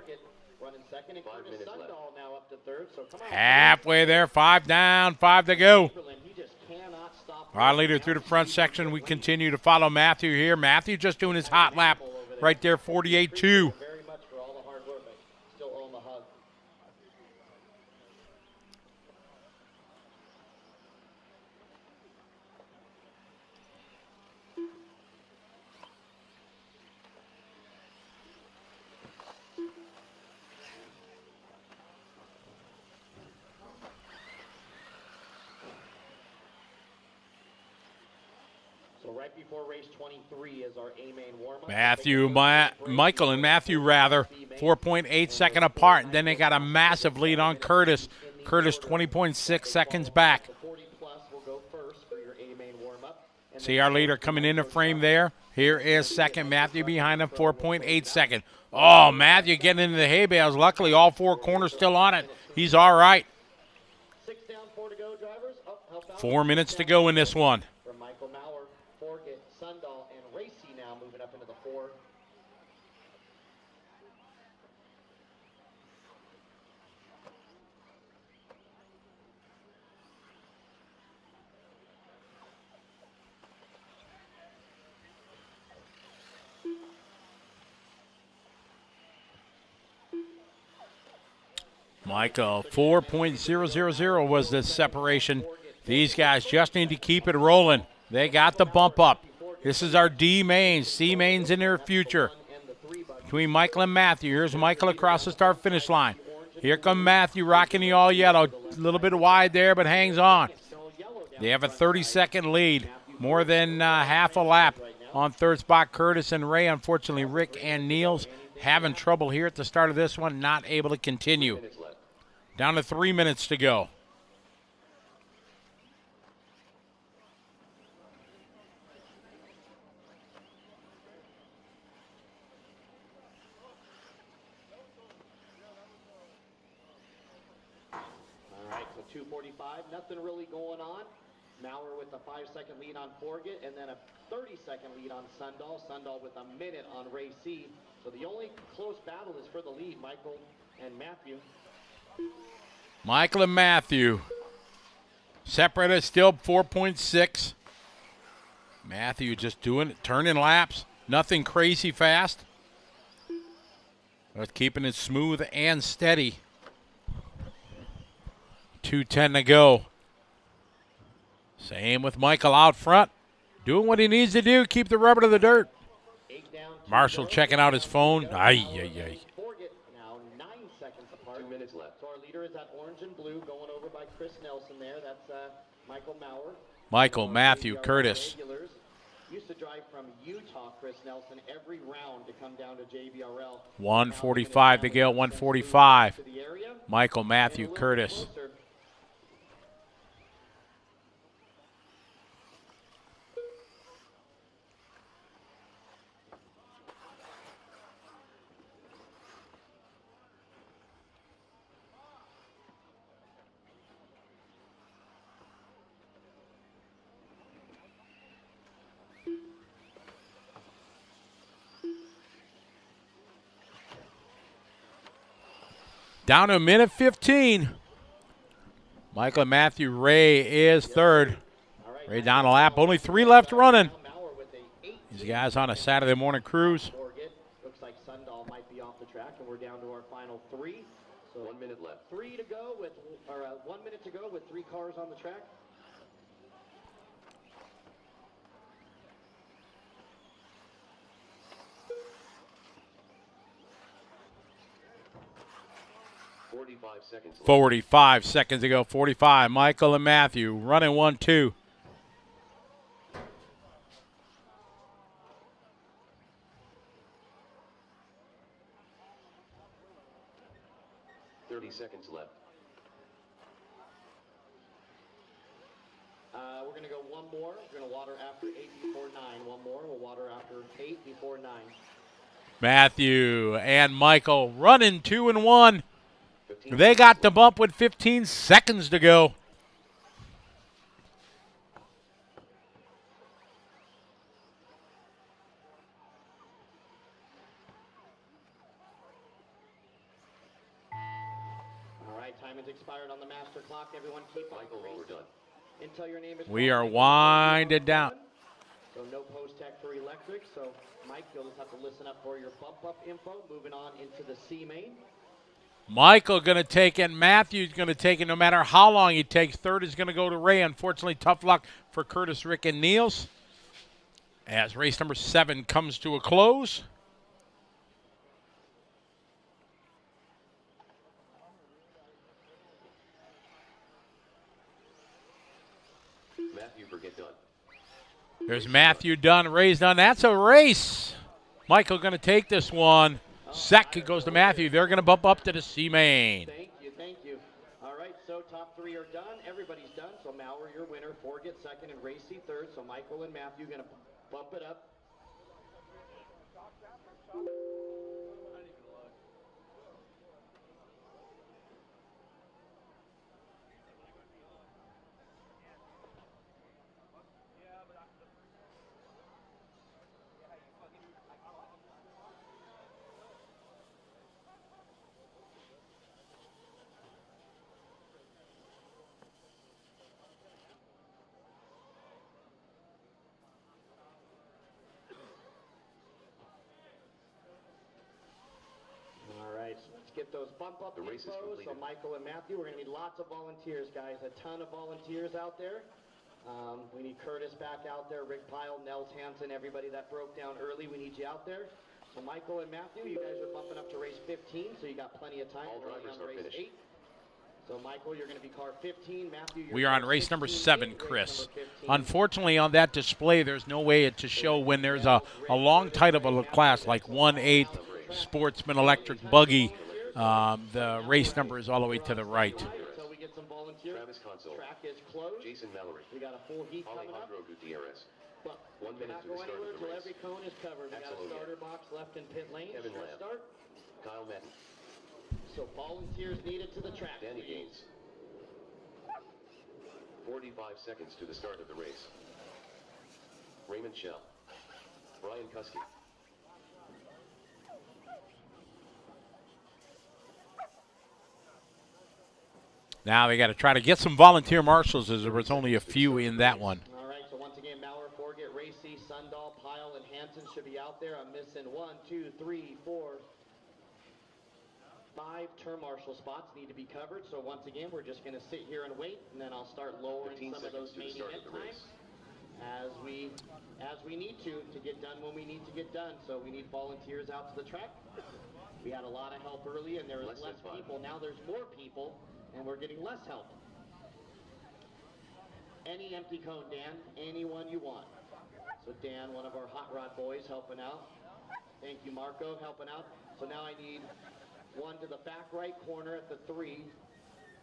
Halfway there, 5 down, 5 to go. Our leader through the front section. We continue to follow Matthew here. Matthew just doing his hot lap right there, 48-2. Very much for all the hard work. I still owe him a hug. So right before race 23 is our A-main warm-up. Michael and Matthew, rather, 4.8 seconds apart. And then they got a massive lead on Curtis. Curtis 20.6 seconds back. The 40 plus will go first for your A-main warm-up. See our leader coming into frame there. Here is second. Matthew behind him, 4.8 seconds. Oh, Matthew getting into the hay bales. Luckily, all four corners still on it. He's all right. 6 down, 4 to go, drivers. 4 minutes to go in this one. From Michael Maurer, Forget, Sundahl, and Racy now moving up into the 4. Michael, 4.000 was the separation. These guys just need to keep it rolling. They got the bump up. This is our D mains. C mains in their future. Between Michael and Matthew. Here's Michael across the start finish line. Here come Matthew rocking the all yellow. A little bit wide there, but hangs on. They have a 30-second lead. More than half a lap on third spot. Curtis and Ray. Unfortunately, Rick and Niels having trouble here at the start of this one. Not able to continue. Down to 3 minutes to go. All right, so 2:45, nothing really going on. Maurer with a 5-second lead on Forget, and then a 30-second lead on Sundahl. Sundahl with a minute on Racy. So the only close battle is for the lead, Michael and Matthew. Michael and Matthew. Separated still 4.6. Matthew just doing it, turning laps. Nothing crazy fast. But keeping it smooth and steady. 2:10 to go. Same with Michael out front. Doing what he needs to do, keep the rubber to the dirt. Marshall checking out his phone. Ay. Forget now 9 seconds apart. 2 minutes left. So our leader is that orange and blue going over by Chris Nelson there. That's Michael Maurer. Michael, Matthew, Curtis. Regulars. Used to drive from Utah, Chris Nelson, every round to come down to JBRL. 1:45 to go, 1:45. Michael, Matthew, Curtis. Down to a minute 15. Michael and Matthew. Ray is third. Ray down a lap. Only 3 left running. These guys on a Saturday morning cruise. Looks like Sundahl might be off the track, and we're down to our final 3. So 1 minute left. 1 minute to go with 3 cars on the track. Seconds left. 45 seconds to go. 45. Michael and Matthew running 1-2. Seconds left. We're going to go one more. We're going to water after 8 before 9. One more. We'll water after 8 before 9. Matthew and Michael running 2 and 1. They got the bump with 15 seconds to go. All right, time has expired on the master clock. Everyone keep on Michael, we're done. until your name is We are winded down. So no post-tech for electric. So, Mike, you'll just have to listen up for your bump-up info. Moving on into the C main. Michael going to take it. Matthew's going to take it no matter how long he takes. Third is going to go to Ray. Unfortunately, tough luck for Curtis, Rick, and Niels as race number 7 comes to a close. Matthew Burgett done. There's Matthew done. Ray's done. That's a race. Michael going to take this one. Second goes to Matthew. They're going to bump up to the C main. Thank you, thank you. All right, so top 3 are done. Everybody's done. So Maurer, your winner. Forget second, and Racy third. So Michael and Matthew going to bump it up. Get those bump up infos. So Michael and Matthew, we're going to need lots of volunteers, guys. A ton of volunteers out there. We need Curtis back out there, Rick Pyle, Nels Hansen, everybody that broke down early. We need you out there. So Michael and Matthew, you guys are bumping up to race 15, so you got plenty of time. All drivers are race finished. 8. So Michael, you're going to be car 15. Matthew, you're We are on race 16, number 7, race Chris. number 15. Unfortunately, on that display, there's no way to show when there's a long title of a class like 1/8 Sportsman Electric Buggy. The race number is all the way to the right. So we get some volunteers. Travis Console. Track is closed. Jason Mallory. We got a full heat coming up. Alejandro Gutierrez. But 1 minute not to the go start anywhere of the till race. every cone is covered. We got a Absolutely. starter box left in pit lane. Kevin Straight Lamb. start. Kyle Madden. So volunteers needed to the track. Danny Gaines. 45 seconds to the start of the race. Raymond Shell. Brian Kuski. Now they got to try to get some volunteer marshals as there was only a few in that one. All right, so once again, Maurer, Forget, Racy, Sundahl, Pyle, and Hansen should be out there. I'm missing 1, 2, 3, 4, 5 term marshal spots need to be covered. So once again, we're just going to sit here and wait, and then I'll start lowering 15 some of those seconds to the main start event of the times race. as we need to get done when we need to get done. So we need volunteers out to the track. We had a lot of help early, and there was Less than less 5. people. Now there's more people, and we're getting less help. Any empty cone, Dan. Anyone you want. So Dan, one of our hot rod boys, helping out. Thank you, Marco, helping out. So now I need one to the back right corner at the 3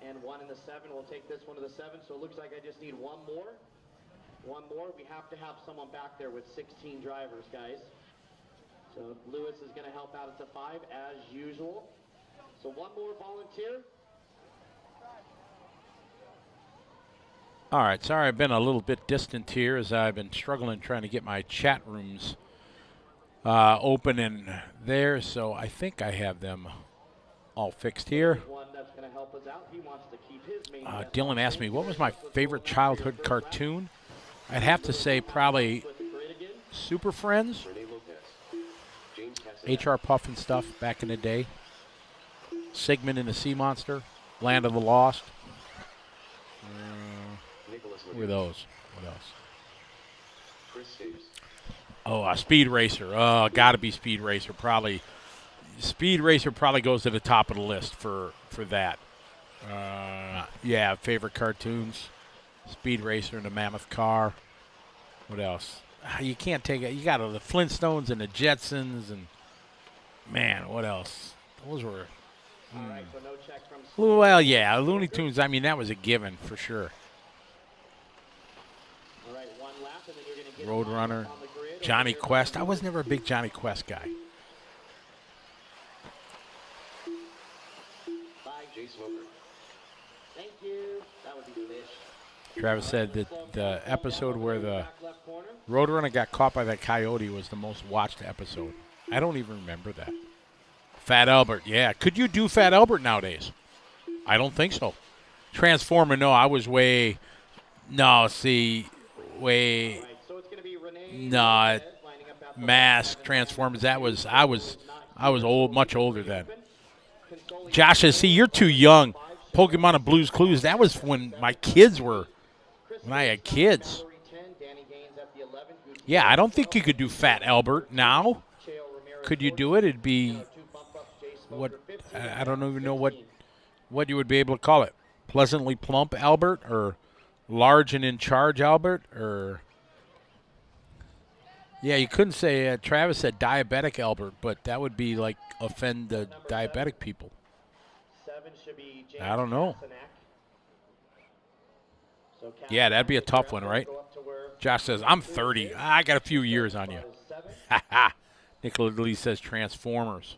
and one in the 7. We'll take this one to the 7. So it looks like I just need one more. One more. We have to have someone back there with 16 drivers, guys. So Lewis is going to help out at the 5 as usual. So one more volunteer. All right, sorry I've been a little bit distant here as I've been struggling trying to get my chat rooms open in there, so I think I have them all fixed here. One that's going to help us out. He wants to keep his main Dylan asked me, what was my favorite childhood cartoon? I'd have to say probably Super Friends, Renee Lopez. James Cassidy. HR Puff and stuff back in the day. Sigmund and the Sea Monster, Land of the Lost. Nicholas Who are those? What else? Chris Stapes. Oh, Speed Racer. Oh, gotta be Speed Racer. Probably Speed Racer probably goes to the top of the list for that. Yeah, favorite cartoons. Speed Racer and the Mammoth Car. What else? You can't take it. You got the Flintstones and the Jetsons and man, what else? Those were. All right, so no check from Well, yeah, Looney Tunes. I mean, that was a given for sure. All right, one lap, and then you're going to get Roadrunner, on the grid. Johnny Quest. I was never a big Johnny Quest guy. Bye. Jay Smoker. Thank you. That would be fish. Travis said that the episode where the Back left corner. Roadrunner got caught by that coyote was the most watched episode. I don't even remember that. Fat Albert, yeah. Could you do Fat Albert nowadays? I don't think so. Transformer, no. I was way. No, see, way. All right, so it's going to be Renee. No, Mask Transformers. That was I was old, much older then. Josh says, see, you're too young. Pokemon and Blue's Clues. That was when my kids were. When I had kids. Yeah, I don't think you could do Fat Albert now. Could you do it? It'd be what I don't even know what you would be able to call it. Pleasantly Plump Albert or Large and in Charge Albert or yeah, you couldn't say Travis said Diabetic Albert, but that would be like offend the diabetic people. I don't know. Yeah, that'd be a tough one, right? Josh says, I'm 30. I got a few years on you. Ha ha. Nicola Lee says Transformers.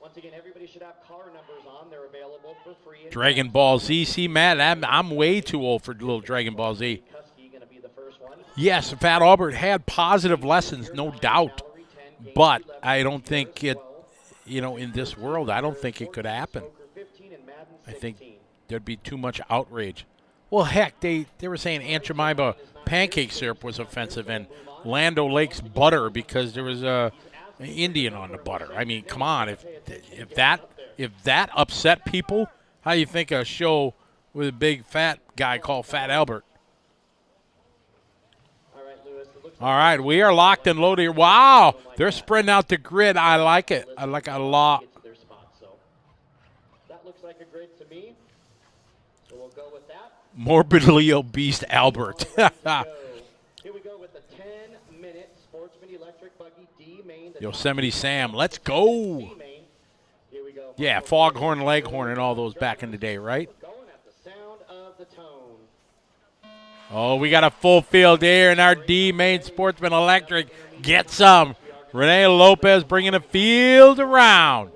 Once again, everybody should have car numbers on. They're available for free. Dragon Ball Z. See, Matt, I'm way too old for little Dragon Ball Z. Yes, Fat Albert had positive lessons, no doubt. But I don't think it, in this world, I don't think it could happen. I think there'd be too much outrage. Well, heck, they were saying Aunt Jemima pancake syrup was offensive and Lando Lake's butter because there was an Indian on the butter. I mean, come on, if that upset people, how do you think a show with a big fat guy called Fat Albert? All right, we are locked and loaded here. Wow, they're spreading out the grid. I like it. I like it a lot. That looks like a grid to me. So we'll go with that. Morbidly obese Albert. Here we go with the 10-minute Sportsman Electric Buggy D main. Yosemite Sam, let's go. Yeah, Foghorn, Leghorn, and all those back in the day, right? Oh, we got a full field here in our D main Sportsman Electric. Get some. Renee Lopez bringing the field around.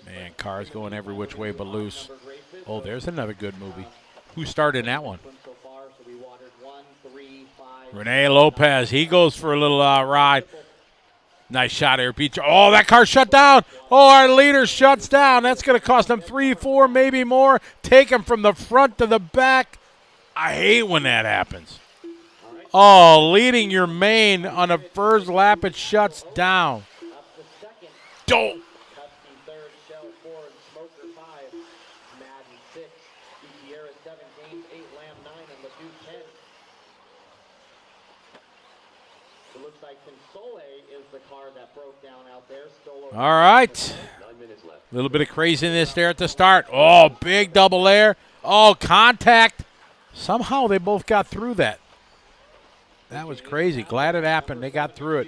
Man, cars going every which way but loose. Oh, there's another good movie. Who starred in that one? Renee Lopez. He goes for a little ride. Nice shot here, Beach. Oh, that car shut down. Oh, our leader shuts down. That's going to cost him 3, 4, maybe more. Take him from the front to the back. I hate when that happens. Oh, leading your main on the first lap, it shuts down. Don't. All right. A little bit of craziness there at the start. Oh, big double air. Oh, contact. Somehow they both got through that. That was crazy. Glad it happened. They got through it.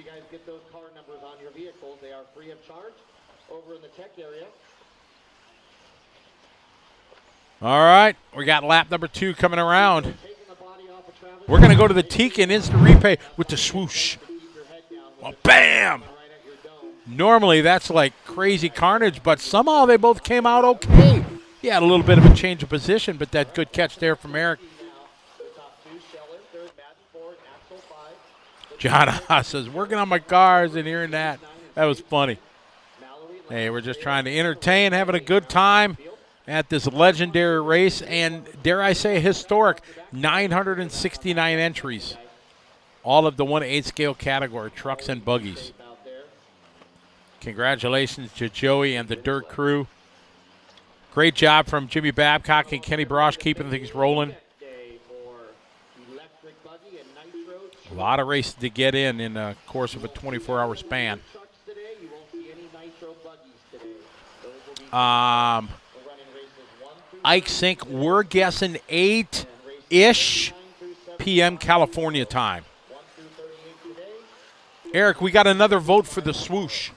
All right. We got lap number 2 coming around. We're going to go to the Tekin instant replay with the swoosh. Oh, bam. Normally, that's like crazy carnage, but somehow they both came out okay. He had a little bit of a change of position, but that good catch there from Eric. John Haas says, working on my cars and hearing that. That was funny. Hey, we're just trying to entertain, having a good time at this legendary race, and dare I say historic, 969 entries. All of the 1/8 scale category, trucks and buggies. Congratulations to Joey and the Dirt crew. Great job from Jimmy Babcock and Kenny Brosh keeping things rolling. A lot of races to get in the course of a 24-hour span. Ike Sink, we're guessing 8-ish p.m. California time. Eric, we got another vote for the swoosh.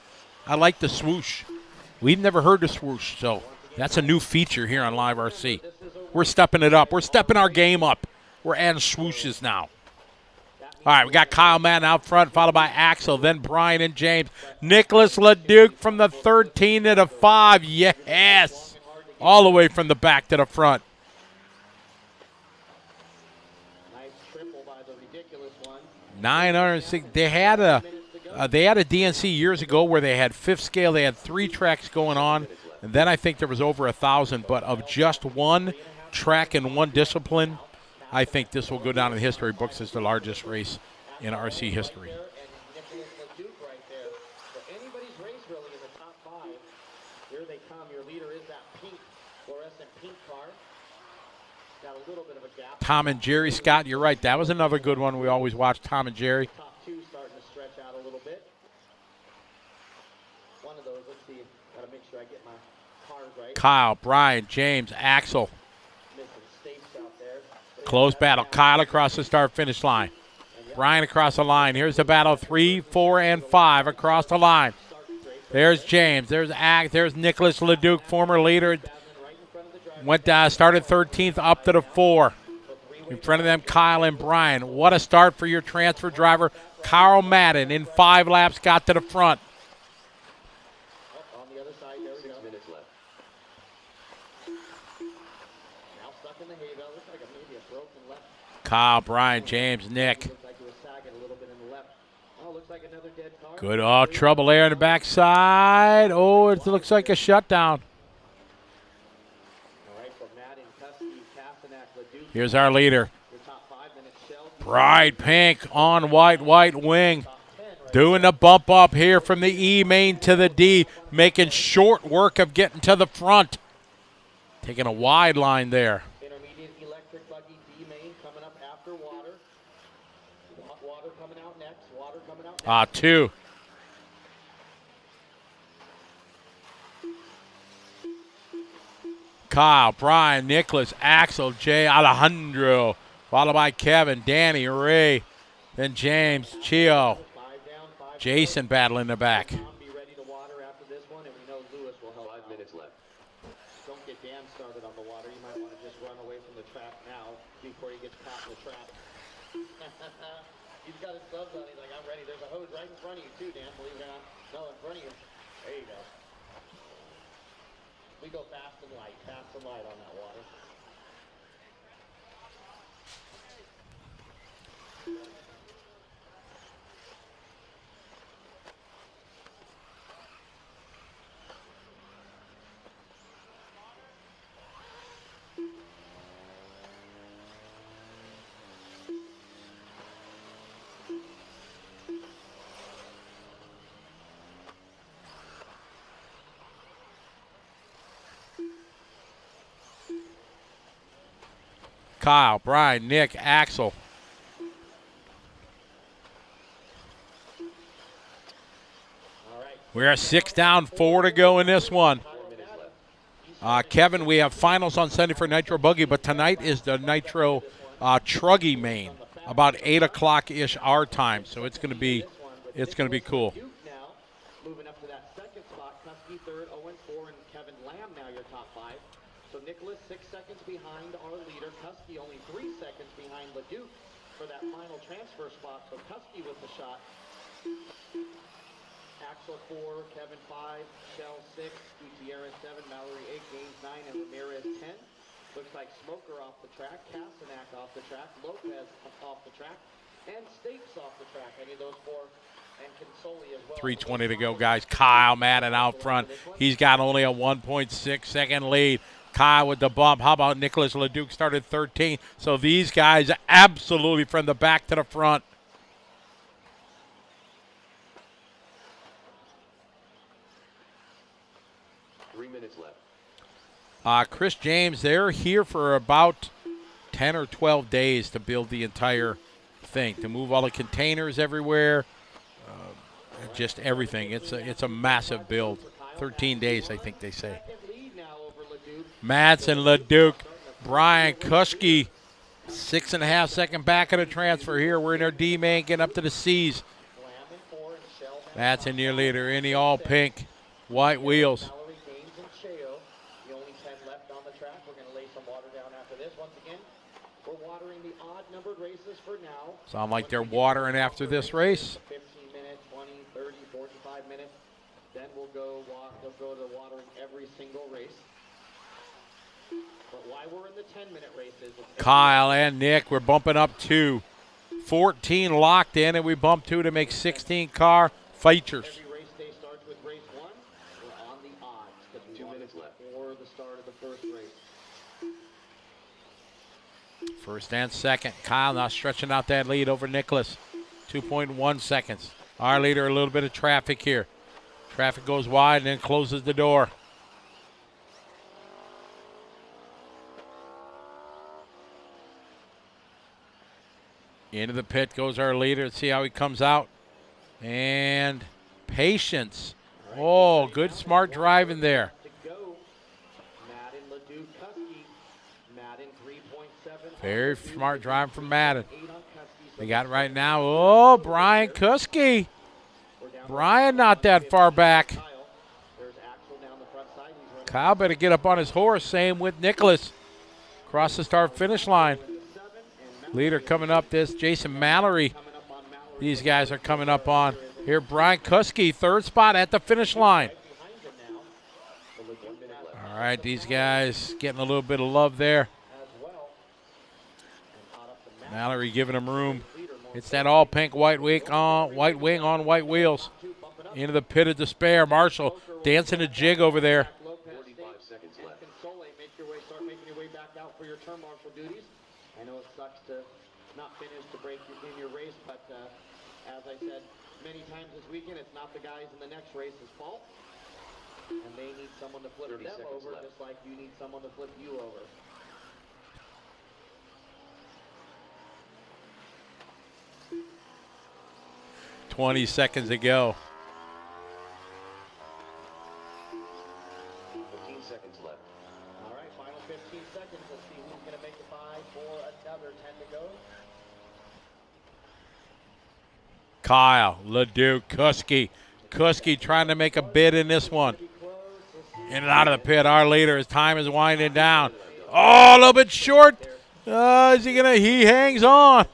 I like the swoosh. We've never heard the swoosh, so that's a new feature here on Live RC. We're stepping it up. We're stepping our game up. We're adding swooshes now. All right, we got Kyle Madden out front, followed by Axel, then Brian and James. Nicholas LeDuc from the 13 to the 5. Yes. All the way from the back to the front. Nice triple by the ridiculous one. 906. They had a DNC years ago where they had 5th scale. They had 3 tracks going on. And then I think there was over 1,000, but of just one track and one discipline, I think this will go down in the history books as the largest race in RC history. Anybody's race really in the top 5. Here they come. Your leader is that pink, fluorescent pink car. Got a little bit of a gap. Tom and Jerry Scott, you're right. That was another good one. We always watch Tom and Jerry. Top 2 starting to stretch out a little bit. One of those, let's see. Got to make sure I get my cars right. Kyle, Brian, James, Axel. Missing Stapes out there. Close battle. Kyle across the start-finish line. Brian across the line. Here's the battle. 3, 4, and 5 across the line. There's James. There's Nicholas Leduc, former leader. Went down, started 13th, up to the 4. In front of them, Kyle and Brian. What a start for your transfer driver, Carl Madden. In 5 laps, got to the front. On the other side, there we go. 6 minutes left. Now stuck in the hay bale. Looks like maybe a broken left. Kyle, Brian, James, Nick. Looks like it was sagging a little bit in the left. Oh, looks like another dead car. Good. Oh, trouble there on the backside. Oh, it looks like a shutdown. All right, so Madden, Cusky, Kasanak, Leduc. Here's our leader. Your top 5 minutes, Shell. Bright pink on white wing. Top 10 right Doing the bump up here from the E main to the D. Making short work of getting to the front. Taking a wide line there. Intermediate electric buggy D main coming up after water. Water coming out next. Water coming out next. 2. Kyle, Brian, Nicholas, Axel, Jay, Alejandro, followed by Kevin, Danny, Ray, then James, Chio, 5 down, 5 Jason battling the back. Tom be ready to water after this one, and we know Lewis will help. 5 minutes left. Don't get Dan started on the water. You might want to just run away from the track now before he gets caught in the trap. He's got his gloves on. He's like, I'm ready. There's a hose right in front of you, too, Dan. Believe it or not. No, in front of you. There you go. We go fast and light on that water. Kyle, Brian, Nick, Axel. We are 6 down, 4 to go in this one. Kevin, we have finals on Sunday for Nitro Buggy, but tonight is the Nitro Truggy main, about 8 o'clock-ish our time. So it's going to be cool. Now, moving up to that second spot, Cusky third, 0-4, and Kevin Lamb now your top 5. So Nicholas 6 seconds behind our leader. Cusky only 3 seconds behind Leduc for that final transfer spot. So Cusky with the shot. Axel 4, Kevin 5, Shell 6, Gutierrez 7, Mallory 8, Gaines 9, and Ramirez 10. Looks like Smoker off the track, Kasanak off the track, Lopez off the track, and Stapes off the track. Any of those 4, and Consoli as well. 3:20 to go, guys. Kyle Madden out front. He's got only a 1.6 second lead. Kyle with the bump. How about Nicholas Leduc started 13? So these guys absolutely from the back to the front. Chris James, they're here for about 10 or 12 days to build the entire thing, to move all the containers everywhere, just everything. It's a massive build. 13 days, I think they say. Madsen, Leduc, Brian Kushke, 6.5 second back of the transfer here. We're in our D main, getting up to the C's. Madsen, your leader, in the all pink, white wheels. Sound like they're watering after this race. 15 minutes, 20, 30, 45 minutes. Then they'll go to watering every single race. But why we're in the 10-minute races. Kyle and Nick, we're bumping up to 14 locked in, and we bump 2 to make 16 car features. Every race day starts with race 1. We're on the odds. 2 minutes left. First and second. Kyle now stretching out that lead over Nicholas. 2.1 seconds. Our leader, a little bit of traffic here. Traffic goes wide and then closes the door. Into the pit goes our leader. Let's see how he comes out. And patience. Oh, good smart driving there. Very smart driving from Madden. They got right now. Oh, Brian Kuski. Brian not that far back. Kyle better get up on his horse. Same with Nicholas. Across the start finish line. Leader coming up this, Jason Mallory. These guys are coming up on. Here, Brian Kuski, third spot at the finish line. All right, these guys getting a little bit of love there. Mallory giving him room. It's that all pink white wing on white wheels. Into the pit of despair. Marshall dancing a jig over there. 45 seconds left. Start making your way back out for your turn marshal duties. I know it sucks to not finish to break in your race, but as I said many times this weekend, it's not the guys in the next race's fault. And they need someone to flip them over, just like you need someone to flip you over. $20 seconds to go. 15 seconds left. All right, final 15 seconds. Let's see who's going to make it by for another 10 to go. Kyle, Leduc, Kuski. Kuski trying to make a bid in this one. In and out of the pit. Our leader, his time is winding down. Oh, a little bit short. Is he going to? He hangs on.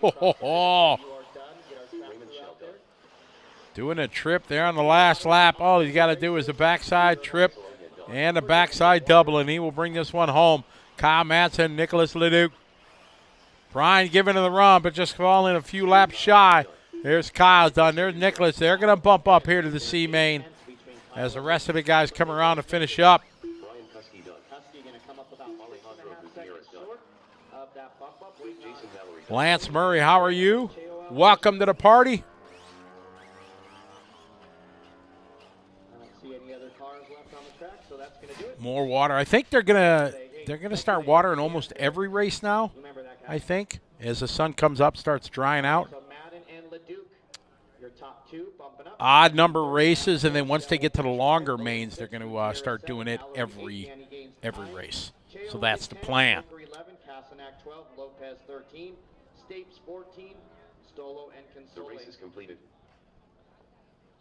Doing a trip there on the last lap. All he's got to do is a backside trip and a backside double, and he will bring this one home. Kyle Madsen, Nicholas Leduc. Brian giving him the run, but just falling a few laps shy. There's Kyle done. There's Nicholas. They're going to bump up here to the C main as the rest of the guys come around to finish up. Lance Murray, how are you? Welcome to the party. More water. I think they're gonna start watering almost every race now. I think as the sun comes up, starts drying out. Odd number races, and then once they get to the longer mains, they're going to start doing it every race. So that's the plan. The race is completed.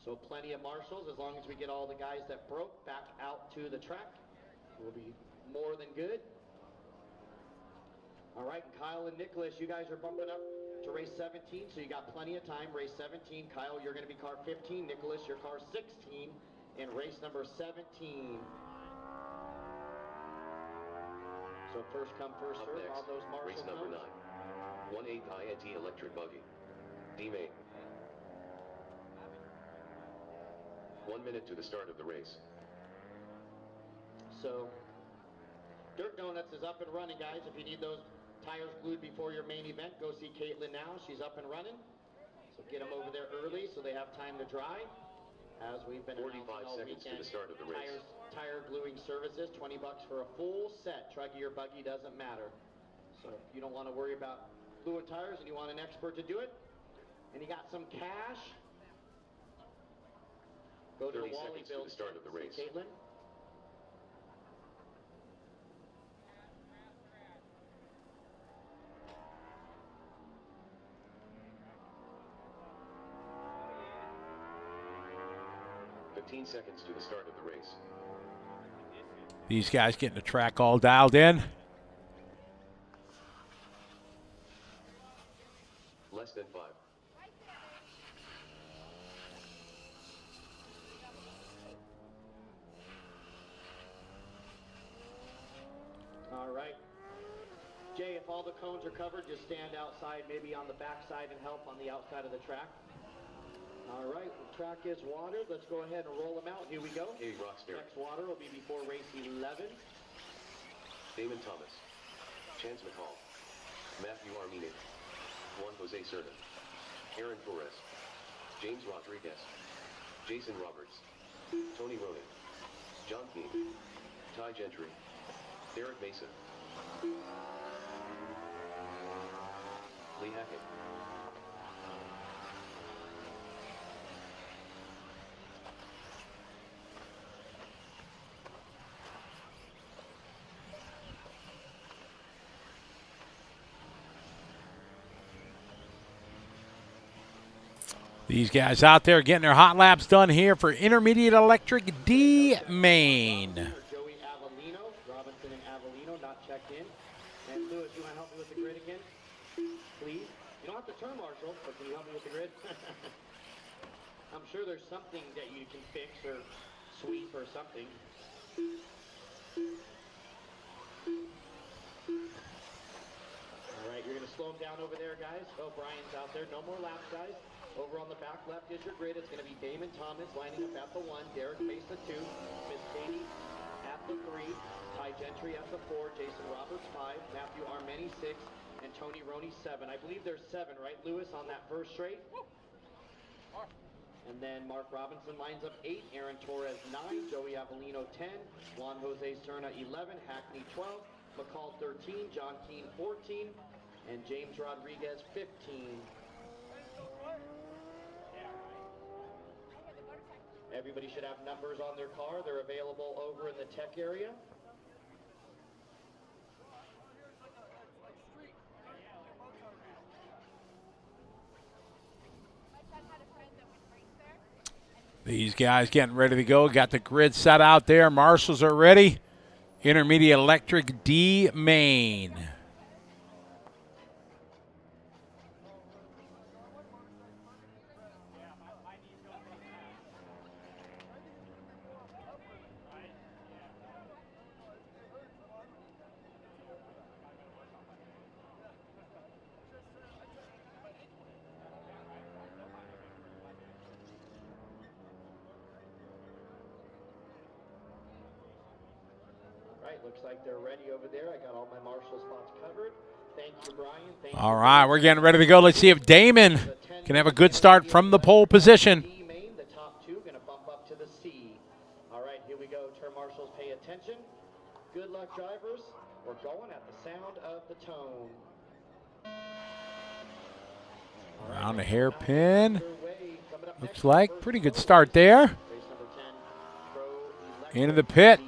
So plenty of marshals. As long as we get all the guys that broke back out to the track, we'll be more than good. All right, Kyle and Nicholas, you guys are bumping up to race 17, so you got plenty of time. Race 17, Kyle, you're going to be car 15. Nicholas, you're car 16 in race number 17. So first come, first serve on those marshal race number cones. 9. 1/8 INT electric buggy. D-main. 1 minute to the start of the race. So Dirt Donuts is up and running, guys. If you need those tires glued before your main event, go see Caitlin now. She's up and running. So get them over there early so they have time to dry. As we've been 45 all seconds weekend, to the start of the race. Tire gluing services, $20 for a full set. Truggy or buggy, doesn't matter. So if you don't want to worry about fluid tires and you want an expert to do it, and you got some cash, go to the 30 Wally seconds to build the start of the race. Caitlin. Seconds to the start of the race. These guys getting the track all dialed in. Less than 5. All right. Jay, if all the cones are covered, just stand outside, maybe on the backside and help on the outside of the track. All right, the track is watered. Let's go ahead and roll them out. Here we go. Hey, Rockstar. Next water will be before race 11. Damon Thomas. Chance McCall. Matthew Armini, Juan Jose Cerda, Aaron Torres, James Rodriguez, Jason Roberts, Tony Roney, John Keane, Ty Gentry, Derek Mason, Lee Hackett. These guys out there getting their hot laps done here for Intermediate Electric D Main. Joey Avellino, Robinson and Avellino not checked in. And Lewis, you want to help me with the grid again? Please. You don't have to turn, Marshall, but can you help me with the grid? I'm sure there's something that you can fix or sweep or something. All right, you're going to slow him down over there, guys. Oh, Brian's out there. No more laps, guys. Over on the back left is your grid. It's going to be Damon Thomas lining up at the 1, Derek Mesa 2, Miss Katie at the 3, Ty Gentry at the 4, Jason Roberts 5, Matthew Armeni 6, and Tony Roney 7. I believe there's 7, right, Lewis, on that first straight? And then Mark Robinson lines up 8, Aaron Torres 9, Joey Avellino 10, Juan Jose Cerna 11, Hackney 12, McCall 13, John Keane 14, and James Rodriguez 15. Everybody should have numbers on their car. They're available over in the tech area. These guys getting ready to go. Got the grid set out there. Marshals are ready. Intermediate Electric D Main. Looks like they're ready over there. I got all my Marshall spots covered. Thank you, Brian. Thank All right, we're getting ready to go. Let's see if Damon can have a good start from the pole position. The top 2 going to bump up to the C. All right, here we go. Turn marshals, pay attention. Good luck, drivers. We're going at the sound of the tone. Around the hairpin. Looks like pretty good start there. Into the pit.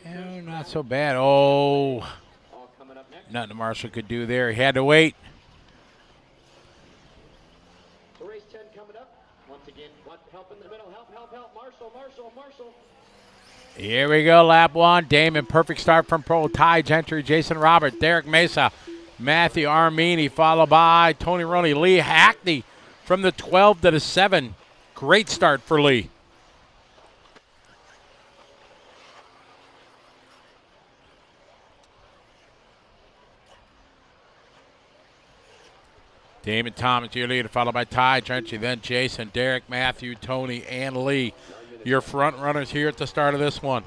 Oh, not so bad. Oh, nothing the Marshall could do there. He had to wait. So race 10 coming up. Once again, help in the middle. Help. Marshall. Here we go, lap 1. Damon, perfect start from Pro. Ty Gentry, Jason Robert, Derek Mesa, Matthew Armini, followed by Tony Roney, Lee Hackney from the 12 to the 7. Great start for Lee. Damon Thomas, your leader, followed by Ty Gentry, then Jason, Derek, Matthew, Tony, and Lee. Your front runners here at the start of this one.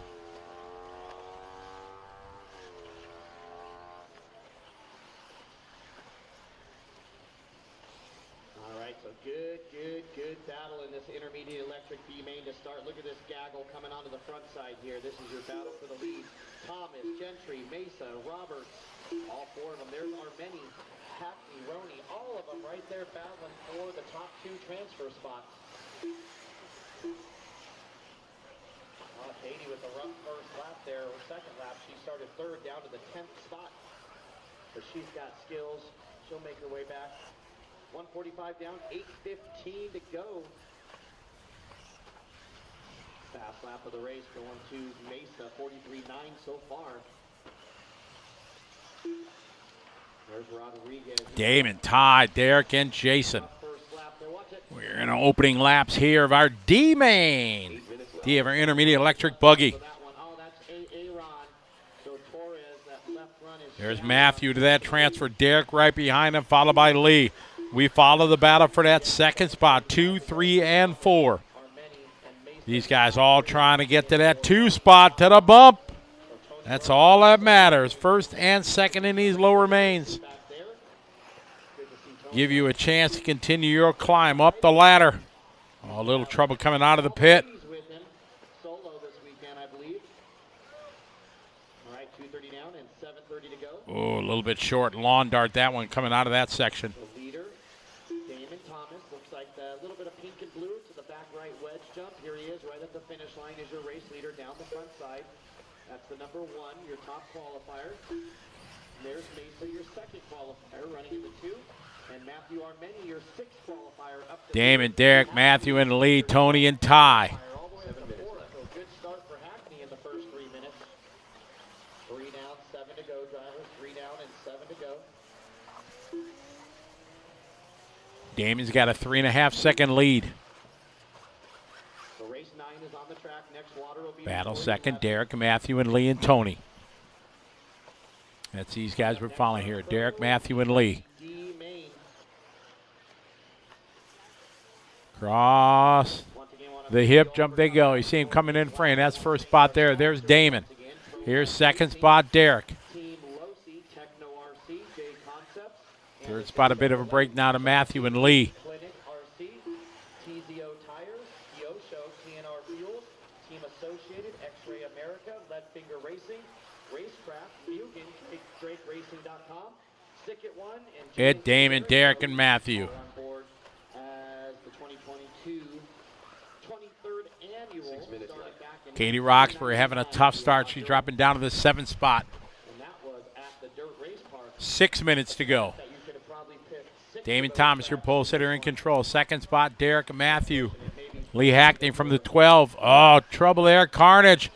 All right, so good battle in this Intermediate Electric B main to start. Look at this gaggle coming onto the front side here. This is your battle for the lead. Thomas, Gentry, Mesa, Roberts, all 4 of them. There's Armeni, Hackney, Roney, all of them right there battling for the top 2 transfer spots. Katie with a rough first lap there, or second lap. She started 3rd down to the 10th spot. But she's got skills. She'll make her way back. 145 down, 8:15 to go. Fast lap of the race going to Mesa, 43.9 so far. There's Rodriguez. Damon, Ty, Derek, and Jason. We're in our opening laps here of our D main. D of our Intermediate Electric Buggy. There's Matthew to that transfer. Derek right behind him, followed by Lee. We follow the battle for that second spot, 2, 3, and 4. These guys all trying to get to that 2 spot, to the bump. That's all that matters. First and second in these lower mains. Give you a chance to continue your climb up the ladder. Oh, a little trouble coming out of the pit. Oh, a little bit short. Lawn dart that one coming out of that section. A little bit of pink and blue to the back right wedge jump. Here he is right at the finish line is your race leader down the front side. That's the number 1, your top qualifier. There's Mesa, your second qualifier, running in the 2. And Matthew Armeni, your 6th qualifier. Up to Damon, Derek, Matthew in the lead, Tony and Ty. So good start for Hackney in the first 3 minutes. 3 down, 7 to go, drivers. 3 down and 7 to go. Damon's got a 3.5 second lead. So race 9 is on the track. Next water will be Battle second, Derek, Matthew, and Lee and Tony. That's these guys we're following here. Derek, Matthew, and Lee. Cross the hip jump they go. You see him coming in frame. That's first spot there. There's Damon. Here's second spot, Derek. Third spot, a bit of a break now to Matthew and Lee. Ed, Damon, Derek, and Matthew. Katie Roxbury having a tough start. She's dropping down to the 7th spot. 6 minutes to go. Damon Thomas, your pole sitter, in control. Second spot, Derek and Matthew. Lee Hackney from the 12. Oh, trouble there. Carnage.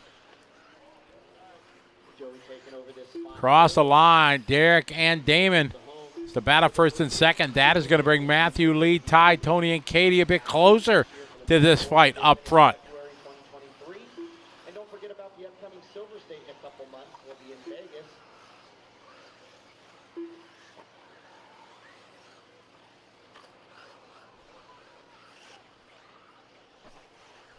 Cross the line. Derek and Damon. It's the battle first and second. That is going to bring Matthew, Lee, Ty, Tony, and Katie a bit closer to this fight up front. And don't forget about the upcoming Silver State in a couple months. We'll be in Vegas.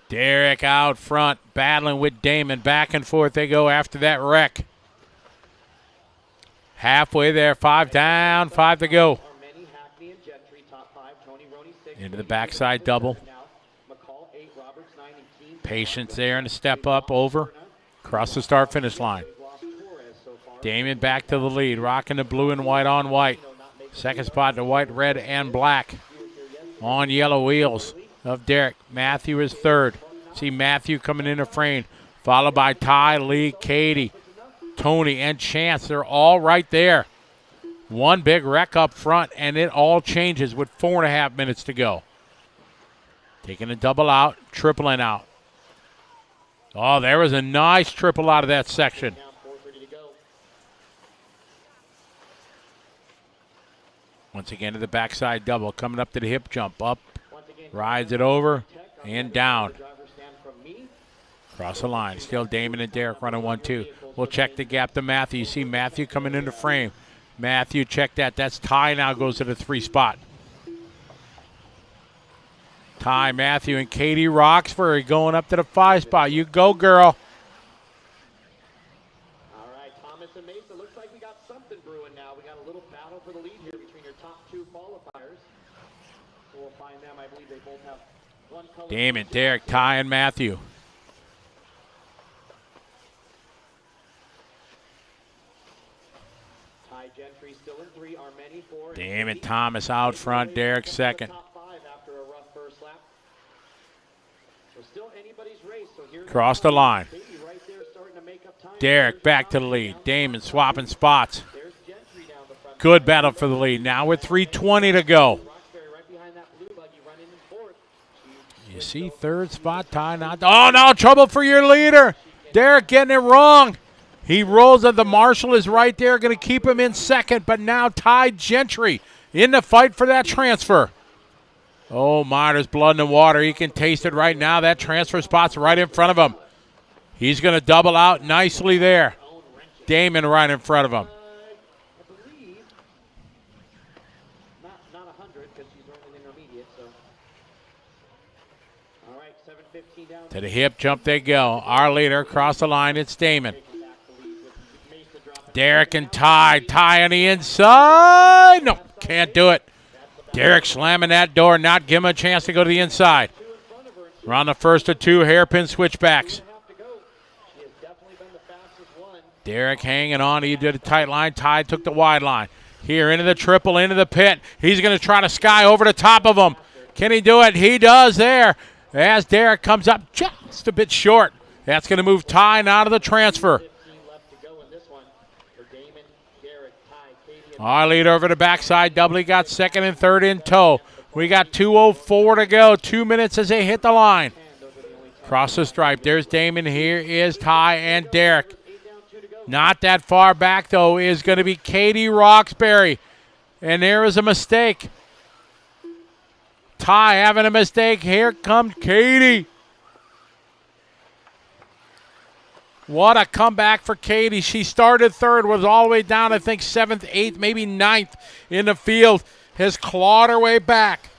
Derek out front, battling with Damon. Back and forth they go after that wreck. Halfway there, 5 down, 5 to go. Into the backside double. Patience there and a step up over. Across the start-finish line. Damon back to the lead, rocking the blue and white on white. Second spot to white, red, and black. On yellow wheels of Derek. Matthew is third. See Matthew coming into frame, followed by Ty, Lee, Katie, Tony, and Chance. They're all right there. One big wreck up front, and it all changes with 4.5 minutes to go. Taking a double out, tripling out. Oh, there was a nice triple out of that section. Once again to the backside double, coming up to the hip jump, up, rides it over, and down. Across the line, still Damon and Derek running 1-2. We'll check the gap to Matthew. You see Matthew coming into frame. Matthew, check that. That's Ty now goes to the 3 spot. Ty, Matthew, and Katie Roxbury going up to the 5 spot. You go, girl. All right, Thomas and Mesa. Looks like we got something brewing now. We got a little battle for the lead here between your top 2 qualifiers. So we'll find them. I believe they both have one color. Damon, Derek, Ty, and Matthew. Ty Gentry still in 3. Armeni 4. Damon Thomas out front. Derek second. Cross the line. Derek back to the lead. Damon swapping spots. Good battle for the lead. Now with 3:20 to go. You see third spot, Ty not. Oh, no, trouble for your leader. Derek getting it wrong. He rolls it. The marshal is right there, going to keep him in second. But now Ty Gentry in the fight for that transfer. Oh, my, there's blood in the water. He can taste it right now. That transfer spot's right in front of him. He's going to double out nicely there. Damon right in front of him. I believe not 100 because she's running intermediate. So All right, 7:15 down. To the hip jump they go. Our leader across the line, it's Damon. Derek and Ty. Ty on the inside. No, can't do it. Derek slamming that door, not give him a chance to go to the inside. We're on the first of two hairpin switchbacks. Derek hanging on. He did a tight line. Ty took the wide line. Here into the triple, into the pit. He's going to try to sky over the top of him. Can he do it? He does there. As Derek comes up just a bit short. That's going to move Ty out of the transfer. Our leader over the backside. Doubly got second and third in tow. We got 2:04 to go. 2 minutes as they hit the line. Cross the stripe. There's Damon. Here is Ty and Derek. Not that far back, though, is going to be Katie Roxbury. And there is a mistake. Ty having a mistake. Here comes Katie. What a comeback for Katie. She started third, was all the way down, I think, 7th, 8th, maybe 9th in the field. Has clawed her way back.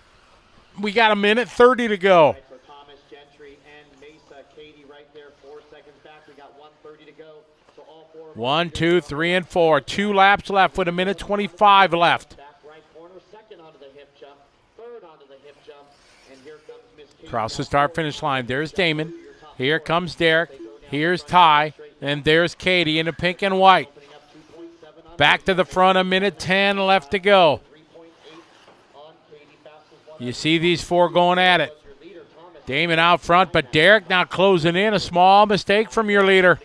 We got 1:30 to go. For Thomas, Gentry, and Mesa. Katie right there, 4 seconds back. We got 1:30 to go. So all four. 1, 2, 3, and 4. 2 laps left with 1:25 left. Back right corner, second onto the hip jump, third onto the hip jump, and here comes Miss Katie. Across the start-finish line, there's Damon. Here comes Derek. Here's Ty. And there's Katie in the pink and white. Back to the front, 1:10 left to go. You see these four going at it. Damon out front, but Derek now closing in. A small mistake from your leader.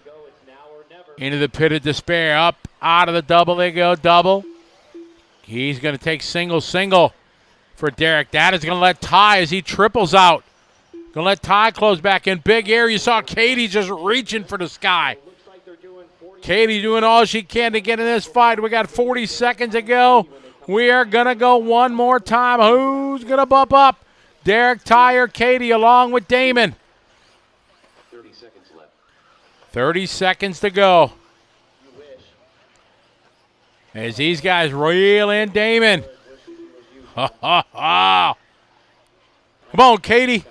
Into the pit of despair. Up, out of the double they go, double. He's going to take single for Derek. That is going to let Ty as he triples out. Going to let Ty close back in. Big air. You saw Katie just reaching for the sky. Katie doing all she can to get in this fight. We got 40 seconds to go. We are going to go one more time. Who's going to bump up? Derek, Ty, or Katie along with Damon. 30 seconds left. 30 seconds to go. As these guys reel in Damon. Ha, ha, ha. Come on, Katie.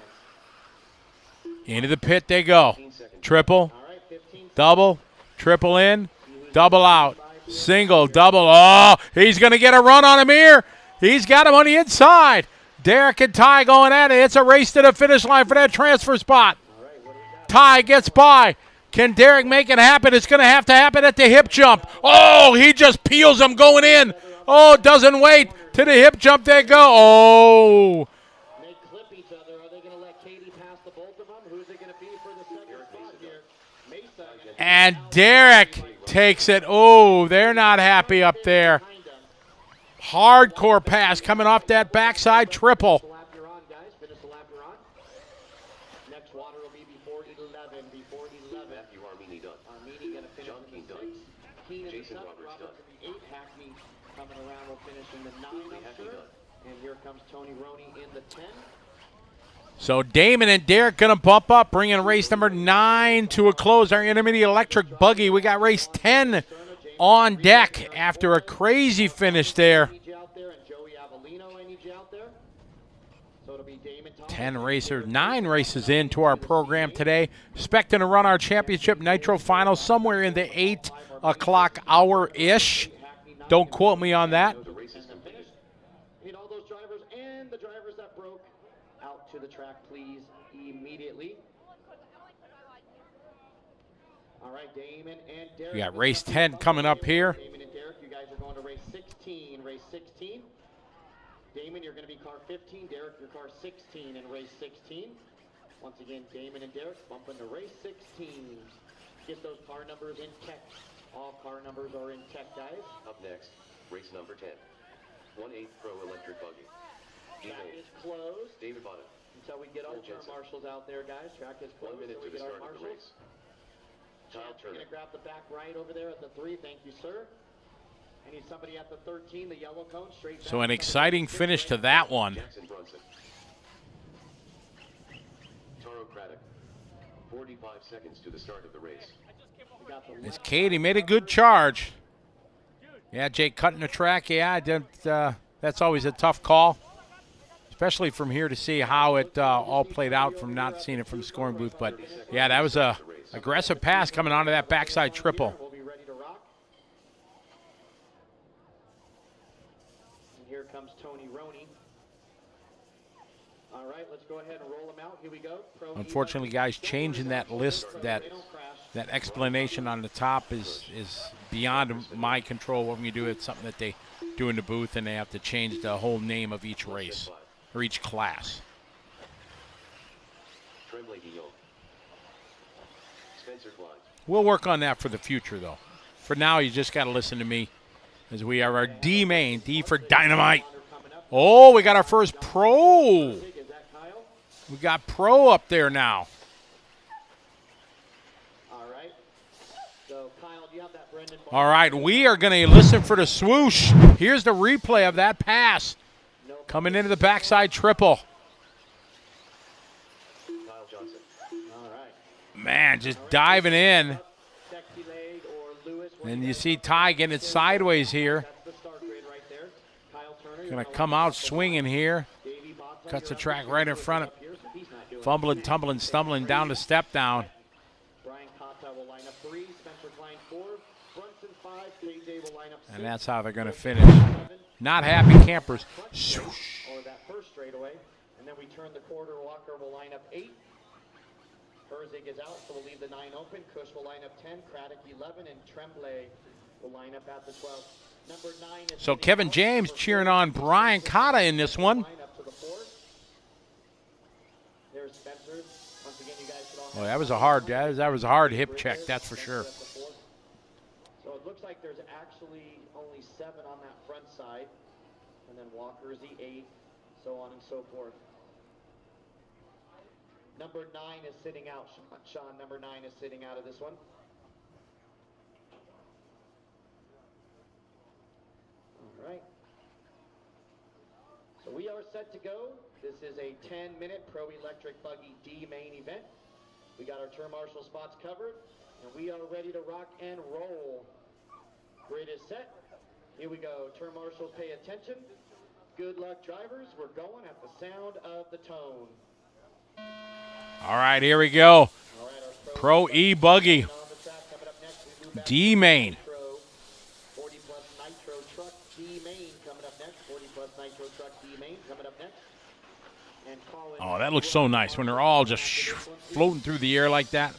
Into the pit they go. Triple, double, triple in, double out, single, double. Oh, he's going to get a run on him here. He's got him on the inside. Derek and Ty going at it. It's a race to the finish line for that transfer spot. Ty gets by. Can Derek make it happen? It's going to happen at the hip jump. Oh, he just peels him going in. Oh, doesn't wait. To the hip jump they go. Oh. They clip each other. Are they going to let Katie pass the both of them? Who's it going to be for the second spot here? Mesa. And Derek takes it. Oh, they're not happy up there. Hardcore pass coming off that backside triple. Finish the lap you're on, guys. Finish the lap you're on. Next water will be before 11. Before 11. Matthew Armini done. Armini going to finish John in Keane the done. 6. Keane in Jason the 7. Roberts done. in the 8. Hackney coming around will finish in the 9, I'm Hackney sure. done. And here comes Tony Roney in the 10. So Damon and Derek going to bump up, bringing race number 9 to a close. Our intermediate electric buggy. We got race 10 on deck after a crazy finish there. 9 races into our program today. Expecting to run our championship Nitro final somewhere in the 8 o'clock hour-ish. Don't quote me on that. Need all those drivers and the drivers that broke out to the track, please, immediately. All right, Damon and Derek. We got race 10 coming up here. Damon and Derek, you guys are going to race 16. Race 16. Damon, you're going to be car 15. Derek, your car 16 in race 16. Once again, Damon and Derek bumping to race 16. Get those car numbers in tech. All car numbers are in tech, guys. Up next, race number 10. 1/8 Pro Electric Buggy. Track is closed. David Bonnet. Until we get our turn marshals out there, guys. Track is 1 closed. minute to so we the get our start of the marshals. race. Kyle Chance, you're Turner. going to grab the back right over there at the 3. Thank you, sir. I need somebody at the 13, the yellow cone, straight back. So an exciting finish to that one. Jackson Brunson. Taro Craddock. 45 seconds to the start of the race. We got the As Katie made a good charge. Yeah, Jake cutting the track. Yeah, that's always a tough call. especially from here to see how it all played out from not seeing it from the scoring booth. But, yeah, that was a aggressive pass coming onto that backside triple. We'll be ready to rock. And here comes Tony Roney. All right, let's go ahead and roll them out. Here we go. Unfortunately, guys, changing that list, that explanation on the top is beyond my control. What we do, it's something that they do in the booth, and they have to change the whole name of each race or each class. We'll work on that for the future, though. For now, you just got to listen to me, as we are our D main, D for Dynamite. Oh, we got our first pro. We got pro up there now. All right, we are going to listen for the swoosh. Here's the replay of that pass. Coming into the backside triple. Man, just diving in. And you see Ty getting it sideways here. Going to come out swinging here. Cuts the track right in front of him. Fumbling, tumbling, stumbling down the step down. And that's how they're going to finish. Not happy campers. Or that first straightaway. And then we turn the quarter. Walker will line up 8. Herzig is out, so we'll leave the 9 open. Kush will line up 10. Craddock 11. And Tremblay will line up at the 12. Number 9 is so Kevin James cheering on Brian Cotta in this one. There's Spencer. Once again, you guys should all Well, that was a hard hip check, that's for sure. So it looks like there's actually only 7 on that front side. And then Walker is the 8th, so on and so forth. Number 9 is sitting out. Sean, number 9 is sitting out of this one. All right. So we are set to go. This is a 10-minute Pro Electric Buggy D main event. We got our turn marshal spots covered, and we are ready to rock and roll. Grid is set. Here we go. Turn marshals, pay attention. Good luck, drivers. We're going at the sound of the tone. All right, here we go. Pro E-Buggy. D main. 40 plus Nitro truck D main coming up next. 40 plus Nitro truck D main coming up next. And oh, that looks so nice when they're all just floating through the air like that.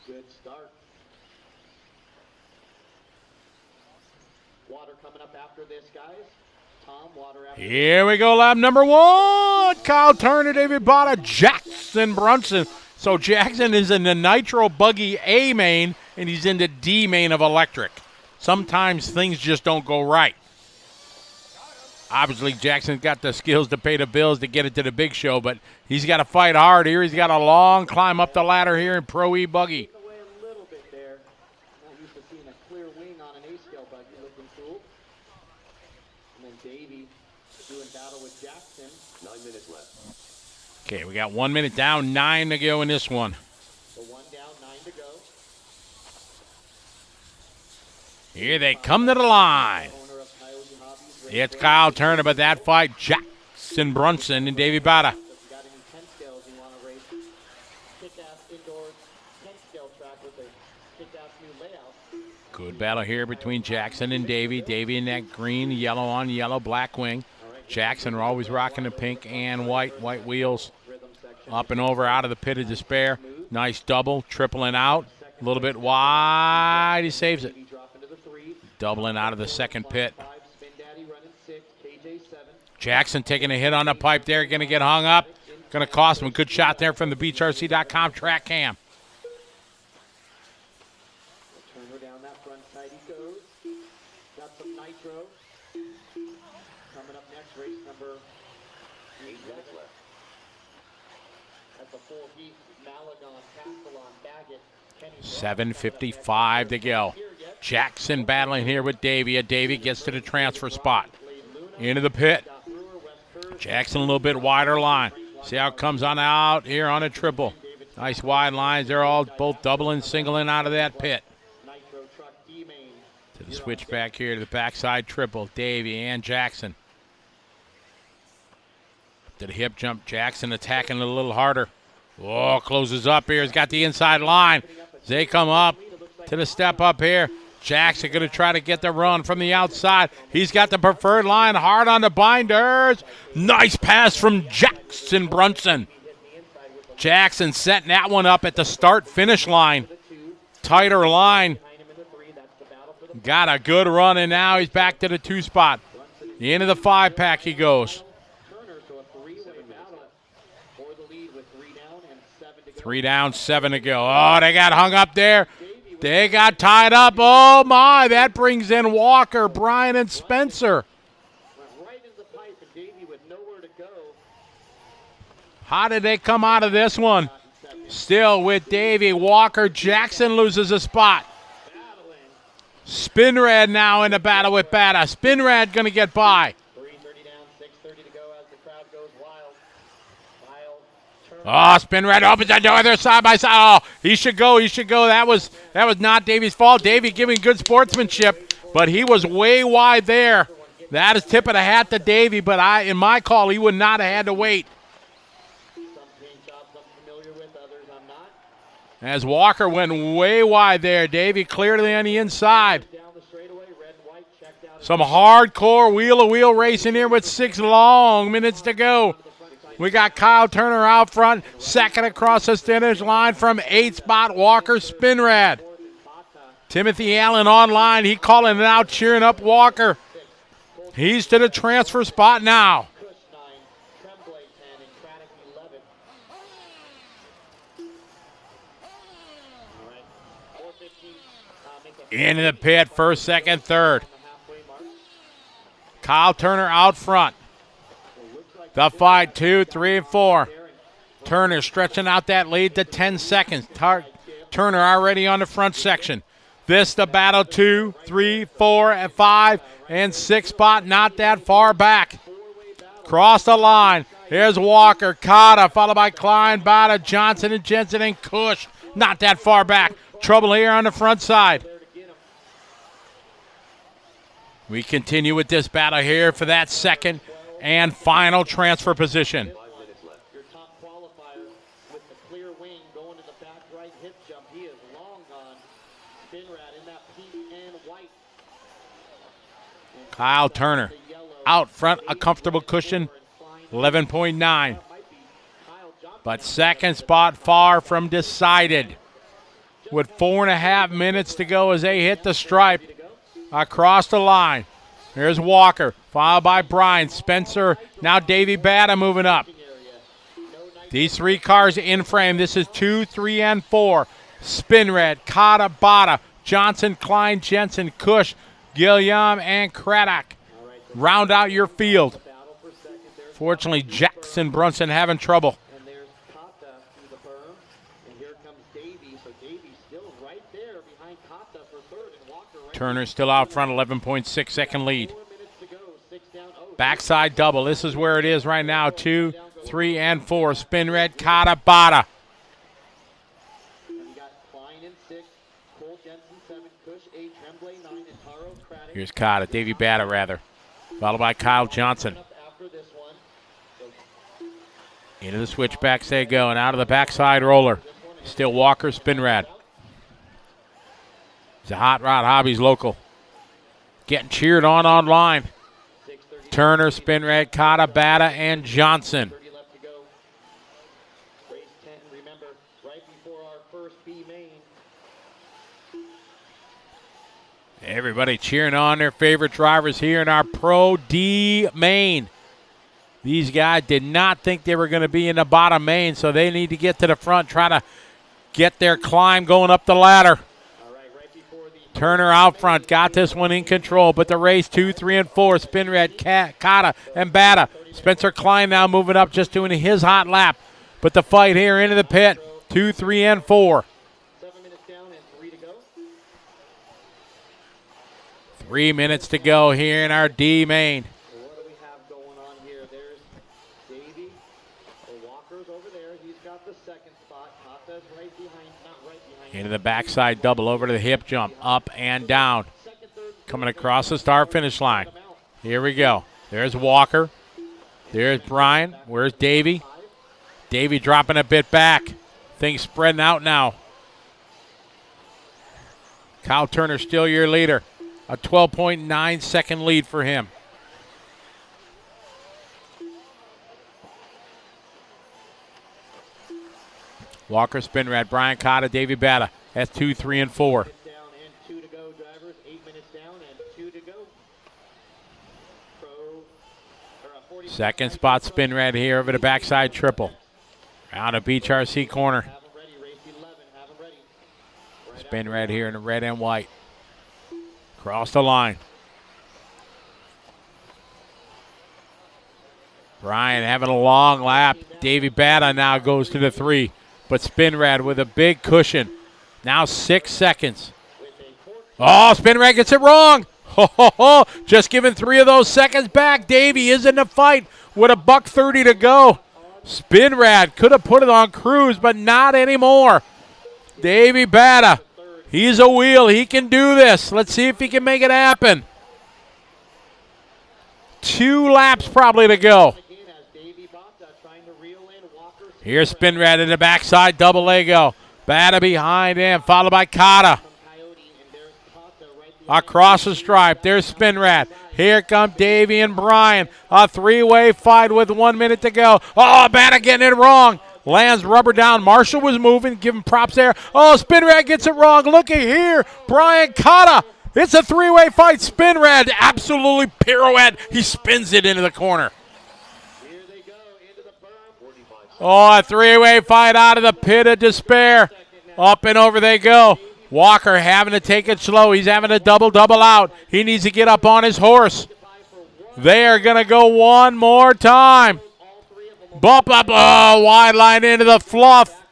Good start. Water coming up after this, guys. Tom, Water after Here we go, lap number 1. Kyle Turner, David Botta, Jackson Brunson. So Jackson is in the Nitro Buggy A main, and he's in the D main of electric. Sometimes things just don't go right. Obviously, Jackson's got the skills to pay the bills to get it to the big show, but he's got to fight hard here. He's got a long climb up the ladder here in Pro E-Buggy. away a little bit there. Not used to seeing a clear wing on an A-scale buggy, looking cool. And then Davey doing battle with Jackson. 9 minutes left. Okay, we got 1 minute down, 9 to go in this one. So 1 down, 9 to go. Here they come to the line. Owner of Coyote Hobbies. It's Kyle Turner, but that fight, Jackson Brunson and Davey Botta. If you got any 10 scales you want to race, kick-ass indoor 10 scale track with a kick-ass new layout. Good battle here between Jackson and Davey. Davey in that green, yellow on yellow, black wing. Jackson are always rocking the pink and white wheels. Up and over out of the pit of despair. Nice double, tripling out. A little bit wide, he saves it. Doubling out of the second pit. Jackson taking a hit on the pipe there, going to get hung up. Going to cost him a good shot there from the BeachRC.com track cam. Turner down that front side he goes. Got some Nitro. Coming up next, race number 8 minutes left. at the full heat. Malagon, Castellon, Baggett, Kenny. 7:55 to go. Jackson battling here with Davey. Davey gets to the transfer spot. Into the pit. Jackson a little bit wider line. See how it comes on out here on a triple. Nice wide lines. They're all both doubling, singling out of that pit. Nitro truck D main. To Switch back here to the backside triple. Davey and Jackson. To the hip jump. Jackson attacking it a little harder. Oh, closes up here. He's got the inside line. They come up to the step up here. Jackson going to try to get the run from the outside. He's got the preferred line hard on the binders. Nice pass from Jackson Brunson. Jackson setting that one up at the start-finish line. Tighter line. Got a good run, and now he's back to the 2 spot. The end of the 5-pack he goes. 3 down, 7 to go. Oh, they got hung up there. They got tied up. Oh, my. That brings in Walker, Brian, and Spencer. How did they come out of this one? Still with Davey. Walker. Jackson loses a spot. Spinrad now in the battle with Bata. Spinrad going to get by. 3:30 down, 6:30 to go as the crowd goes wild. Oh, Spinrad opens the door. They're side by side. Oh, he should go. He should go. That was not Davey's fault. Davey giving good sportsmanship, but he was way wide there. That is tip of the hat to Davey, but in my call, he would not have had to wait. As Walker went way wide there, Davey clearly on the inside. Some hardcore wheel-to-wheel racing here with 6 long minutes to go. We got Kyle Turner out front, second across the finish line from 8 spot Walker Spinrad. Timothy Allen online, he calling it out, cheering up Walker. He's to the transfer spot now. Into the pit, first, second, third. Kyle Turner out front. The fight, 2, 3, and 4. Turner stretching out that lead to 10 seconds. Turner already on the front section. This the battle, 2, 3, 4, and 5, and 6 spot, not that far back. Cross the line. Here's Walker, Cotta, followed by Klein, Bata, Johnson, and Jensen, and Cush. Not that far back. Trouble here on the front side. We continue with this battle here for that second and final transfer position. Your top qualifier with the clear wing going to the back right hip jump. He is long gone. Spinrad in that pink and white. Kyle Turner out front, a comfortable cushion, 11.9. But second spot far from decided. With 4.5 minutes to go as they hit the stripe. Across the line. There's Walker, followed by Brian, Spencer, now Davey Bata moving up. These 3 cars in frame. This is 2, 3, and 4. Spinrad, Cotta, Bata, Johnson, Klein, Jensen, Cush, Gilliam, and Craddock. Round out your field. Fortunately, Jackson Brunson having trouble. Turner still out front, 11.6 second lead. Backside double. This is where it is right now. 2, 3, and 4. Spinrad, Cotta, Bata. Here's Cotta, Davey Bata rather. Followed by Kyle Johnson. Into the switchbacks they go, and out of the backside roller. Still Walker, Spinrad. He's a Hot Rod Hobbies local. Getting cheered on online. Turner, Spinrad, Cotta, Bata, and Johnson. Everybody cheering on their favorite drivers here in our Pro D main. These guys did not think they were going to be in the bottom main, so they need to get to the front, try to get their climb going up the ladder. Turner out front, got this one in control, but the race 2, 3, and 4, Spinrad, Cotta, and Bata. Spencer Klein now moving up, just doing his hot lap. But the fight here into the pit, 2, 3, and 4. 7 minutes down and 3 to go. 3 minutes to go here in our D main. What do we have going on here? There's Davey. Walker's over there. He's got the second spot. Cotta's right behind, not right behind. Into the backside double, over to the hip jump, up and down. Second, third, coming across the start finish line. Here we go. There's Walker. There's Brian. Where's Davey? Davey dropping a bit back. Things spreading out now. Kyle Turner still your leader. A 12.9 second lead for him. Walker, Spinrad, Brian Cotta, Davey Bata. That's 2, 3, and 4. Down and 2 to go, drivers. 8 minutes down and 2 to go. Second spot Spinrad here over the backside triple. Out of Beach RC corner. Spinrad here in the red and white. Cross the line. Brian having a long lap. Davey Bata now goes to the 3. But Spinrad with a big cushion. Now 6 seconds. Oh, Spinrad gets it wrong. Ho, ho, ho. Just giving 3 of those seconds back. Davey is in the fight with a $1:30 to go. Spinrad could have put it on cruise, but not anymore. Davey Bata, he's a wheel. He can do this. Let's see if he can make it happen. 2 laps probably to go. Here's Spinrad in the backside, double Lego. Bata behind him, followed by Cotta. Across the stripe, there's Spinrad. Here come Davey and Brian. A 3-way fight with 1 minute to go. Oh, Bata getting it wrong. Lands rubber down. Marshall was moving, giving props there. Oh, Spinrad gets it wrong. Looky here, Brian Cotta. It's a 3-way fight. Spinrad absolutely pirouette. He spins it into the corner. Oh, a 3-way fight out of the pit of despair. Up and over they go. Walker having to take it slow. He's having to double out. He needs to get up on his horse. They are going to go one more time. Bump up, oh, wide line into the fluff.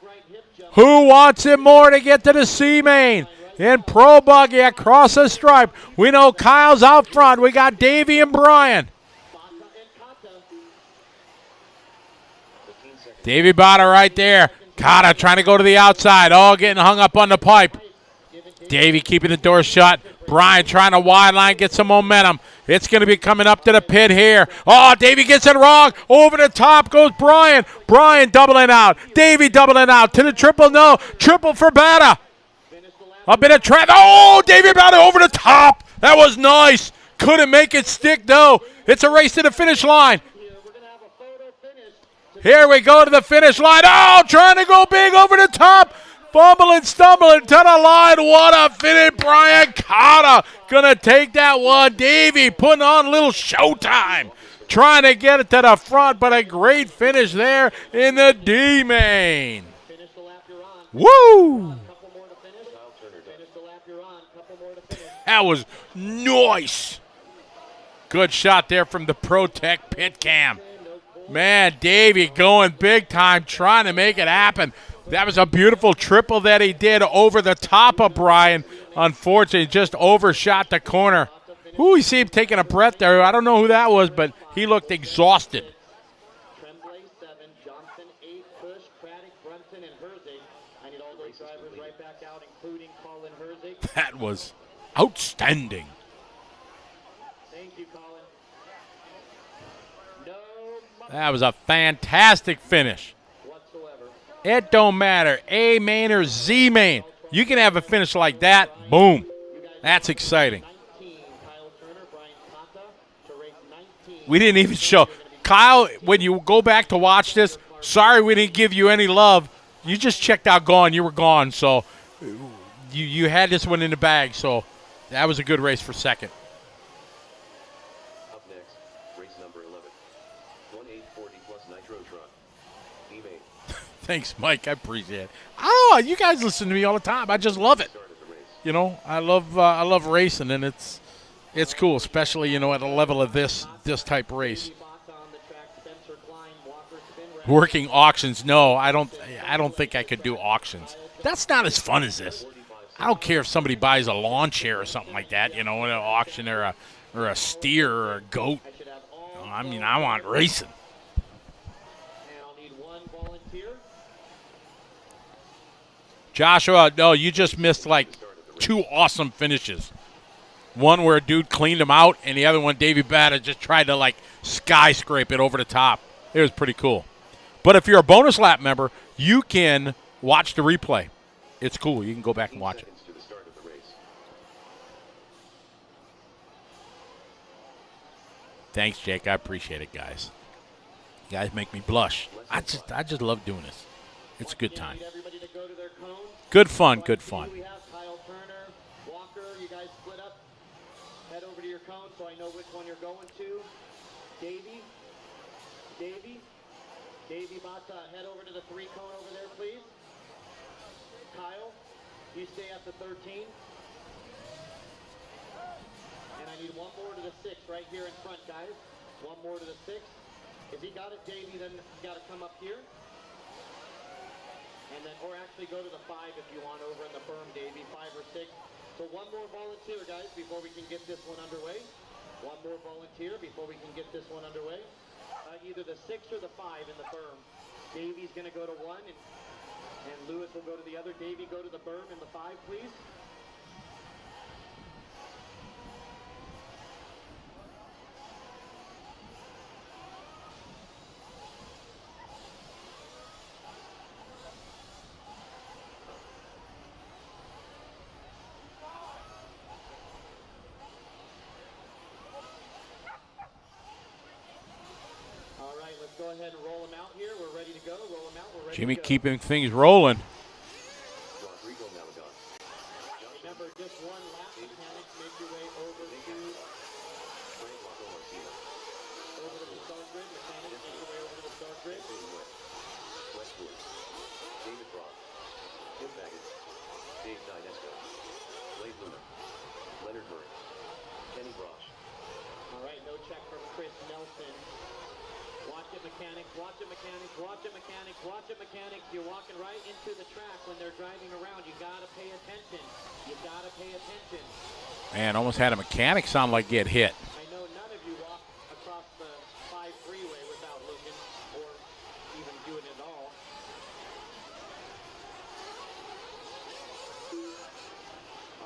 Who wants it more to get to the C-main? In Pro Buggy across the stripe. We know Kyle's out front. We got Davey and Brian. Davey Bata right there. Cotta trying to go to the outside. Oh, getting hung up on the pipe. Davey keeping the door shut. Brian trying to wide line, get some momentum. It's going to be coming up to the pit here. Oh, Davey gets it wrong. Over the top goes Brian. Brian doubling out. Davey doubling out. To the triple, no. Triple for Bata. A bit of trap. Oh, Davey Bata over the top. That was nice. Couldn't make it stick, though. It's a race to the finish line. Here we go to the finish line. Oh, trying to go big over the top. Fumbling, stumbling to the line. What a finish. Brian Cotta going to take that one. Davey putting on a little showtime. Trying to get it to the front, but a great finish there in the D-main. Woo! That was nice. Good shot there from the ProTech pit cam. Man, Davey going big time, trying to make it happen. That was a beautiful triple that he did over the top of Brian. Unfortunately, just overshot the corner. Ooh, you see him taking a breath there. I don't know who that was, but he looked exhausted. Tremblay 7, Johnson 8, Cush, Craddock, Brunson, and Herzig. I need all those drivers right back out, including Colin Herzig. That was outstanding. Thank you, Colin. That was a fantastic finish. Whatsoever. It don't matter, A main or Z main. You can have a finish like that, boom. That's exciting. We didn't even show. Kyle, when you go back to watch this, sorry we didn't give you any love. You just checked out gone. You were gone, so you had this one in the bag, so that was a good race for second. Up next, race number 11. 1840 plus Nitro truck. E-main. Thanks, Mike. I appreciate it. Oh, you guys listen to me all the time. I just love it. You know, I love racing, and it's cool, especially, you know, at a level of this type race. Working auctions, no, I don't think I could do auctions. That's not as fun as this. I don't care if somebody buys a lawn chair or something like that, you know, in an auction, or a steer or a goat. I mean, I want racing. Joshua, no, you just missed like 2 awesome finishes. One where a dude cleaned him out, and the other one, Davey Batta, just tried to, like, skyscrape it over the top. It was pretty cool. But if you're a bonus lap member, you can watch the replay. It's cool. You can go back and watch it. To the start of the race. Thanks, Jake. I appreciate it, guys. You guys make me blush. I just love doing this. It's a good time. Good fun, good fun. We have Kyle Turner, Walker. You guys split up. Head over to your cone so I know which one you're going to. Davey Bata, head over to the 3 cone over there, please. Kyle, you stay at the 13. And I need one more to the 6 right here in front, guys. One more to the 6. If he got it, Davey, then you got to come up here. And then, or actually go to the 5 if you want over in the berm, Davey, 5 or 6. So one more volunteer, guys, before we can get this one underway. One more volunteer before we can get this one underway. Either the 6 or the 5 in the berm. Davey's going to go to 1, and Lewis will go to the other. Davey, go to the berm in the 5, please. Go ahead and roll them out here. We're ready to go. Roll them out. We're ready Jimmy to go. keeping things rolling. Remember, just one lap. Mechanics, make your way over to the start grid. Mechanics, make your way over to the start grid. Westwood, David Brock, Tim Baggett, Dave Dinesco, Blade Luna, Leonard Murray, Kenny Brosh. All right, no check from Chris Nelson. Watch it, mechanics. Watch it, mechanics. Watch it, mechanics. Watch it, mechanics. You're walking right into the track when they're driving around. You gotta pay attention. You gotta pay attention. Man, almost had a mechanic sound like get hit. I know none of you walk across the 5 freeway without looking or even doing it all.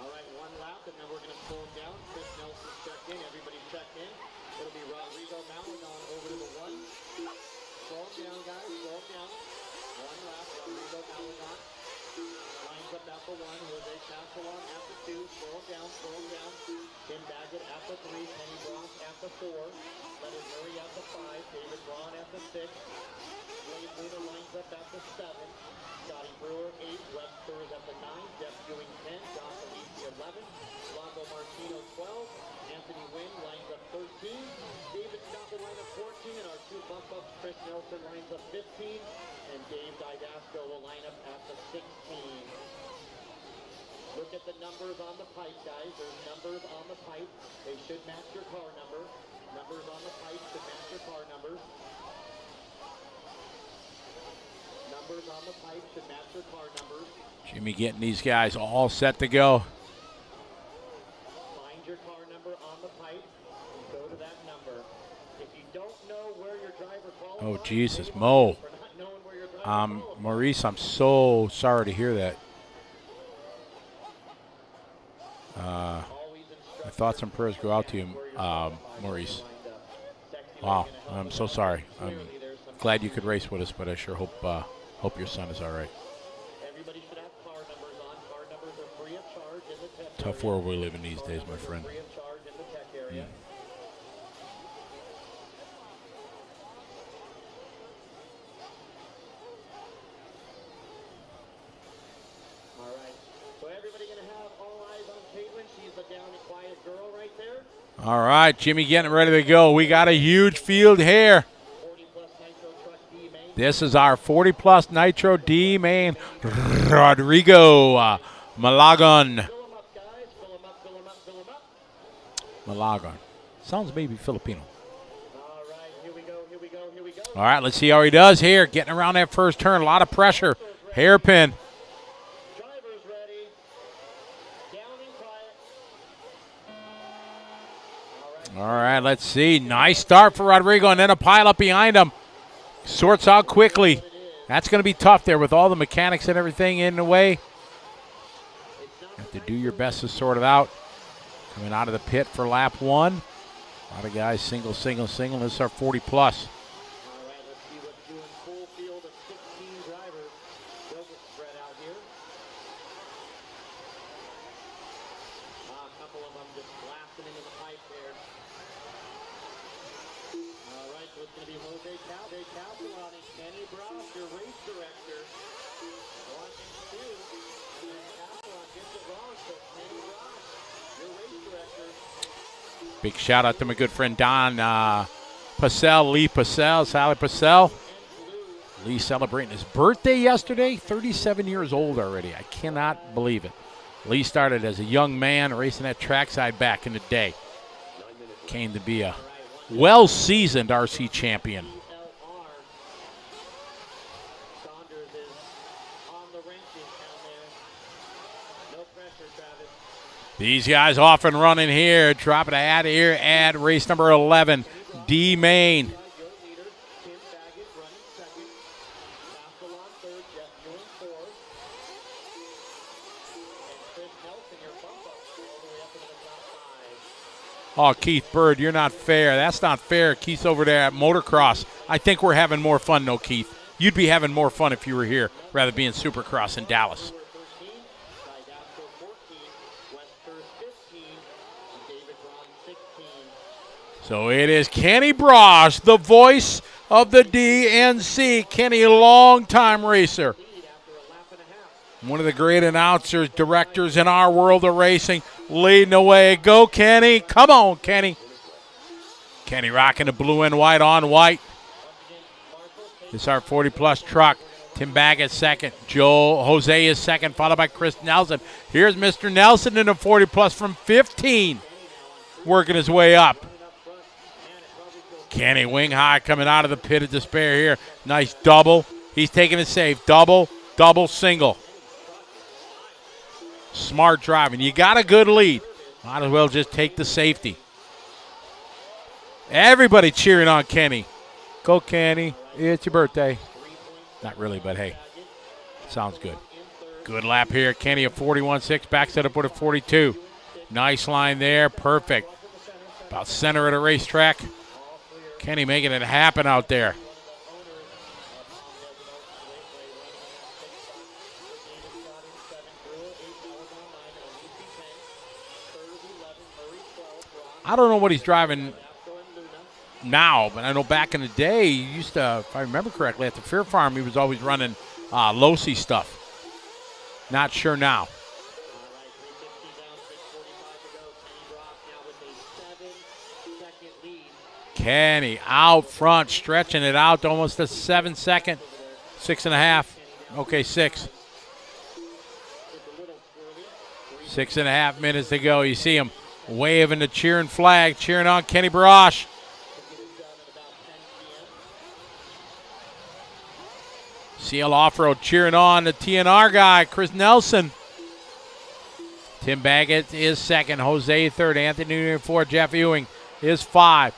All right, one lap, and then we're gonna slow them down. Chris Nelson checked in. Everybody checked in. It'll be Rodrigo Malagón over to the 1. Slow down, guys. Slow down. One lap. Rodrigo Malagón lines up at the 1. Jose Castellon at the 2. Slow down. Slow down. Tim Baggett at the 3. Kenny Brock at the 4. Leonard Murray at the 5. David Braun at the 6. Blade Luna lines up at the 7. Scotty Brewer 8. Wes Spurs at the 9. Jeff Ewing 10. John Felici 11. Longo Martino 12. Anthony Wynn lines up 13. David Scott will line up 14. And our 2 bump-ups, Chris Nelson lines up 15. And Dave Didasco will line up at the 16. Look at the numbers on the pipe, guys. There's numbers on the pipe. They should match your car number. Numbers on the pipe should match your car numbers. Numbers on the pipe should match your car numbers. Jimmy getting these guys all set to go. Find your car number on the pipe and go to that number. If you don't know where your driver qualifies, Oh, Jesus, Mo. for not knowing where your driver qualifies. Maurice, I'm so sorry to hear that. My thoughts and prayers go out to you, Maurice. Wow, I'm so sorry. I'm glad you could race with us, but I sure hope your son is all right. Everybody should have car numbers on. Car numbers are free of charge in the tech Tough area. world we live in these days, my friend. Free of charge in the tech area. All right. So everybody going to have all eyes on Caitlin. She's the down and quiet girl right there. All right, Jimmy getting ready to go. We got a huge field here. 40-plus Nitro truck D main. This is our 40-plus Nitro D main, Rodrigo Malagón. Fill them up, guys. Fill them up, fill them up, fill them up. Malagón. Sounds maybe Filipino. All right. Here we go, here we go, here we go. All right, let's see how he does here. Getting around that first turn. A lot of pressure. Hairpin. Driver's ready. Down and quiet. All right. All right, let's see. Nice start for Rodrigo, and then a pile up behind him. Sorts out quickly. That's going to be tough there with all the mechanics and everything in the way. Have to do your best to sort it out. Coming out of the pit for lap 1. A lot of guys single, single, single. This is our 40 plus. All right, let's see what's doing. Full field of 16 drivers. They'll get spread out here. A couple of them just blasting into the pipe there. All right, so it's going to be Jose Calderon and Kenny Brock, your race director. 1 and 2. And then Calderon gets it wrong, so Kenny Brock, your race director. Big shout out to my good friend Don Pacell, Lee Pacell, Sally Pacell. Lee celebrating his birthday yesterday, 37 years old already. I cannot believe it. Lee started as a young man racing at trackside back in the day. Came to be a well-seasoned RC champion. Saunders is on the wrenches down there. No pressure, Travis. These guys off and running here. Dropping a hat here at race number 11, D Main. Your leader, Tim Baggett, running second. Castellon third, Jeff Ewing fourth. And Chris Nelson, your bump up all the way up into the top 5. Oh, Keith Bird, you're not fair. That's not fair. Keith's over there at motocross. I think we're having more fun, though, Keith. You'd be having more fun if you were here rather than being Supercross in Dallas. 13, Didasco 14, Westhurst 15, and David Braun 16. So it is Kenny Brosh, the voice of the DNC. Kenny, a long-time racer. Lead after a lap and a half. One of the great announcers, directors in our world of racing, leading the way. Go, Kenny. Come on, Kenny. Kenny rocking the blue and white on white. This is our 40-plus truck. Tim Baggett second. Jose is second, followed by Chris Nelson. Here's Mr. Nelson in the 40-plus from 15, working his way up. Kenny wing high coming out of the pit of despair here. Nice double. He's taking it safe. Double, double, single. Smart driving. You got a good lead. Might as well just take the safety. Everybody cheering on Kenny. Go, Kenny. It's your birthday. Not really, but hey, sounds good. Good lap here. Kenny a 41.6. Back set up with a 42. Nice line there. Perfect. About center of the racetrack. Kenny making it happen out there. I don't know what he's driving now, but I know back in the day, he used to, if I remember correctly, at the Fair Farm, he was always running Losi stuff. Not sure now. Kenny out front, stretching it out to almost a 7 second. 6.5. Okay, 6. 6.5 minutes to go. You see him waving the cheering flag, cheering on Kenny Brosh. CL Off-Road cheering on the TNR guy, Chris Nelson. Tim Baggett is second, Jose third, Anthony Newton fourth, Jeff Ewing is 5.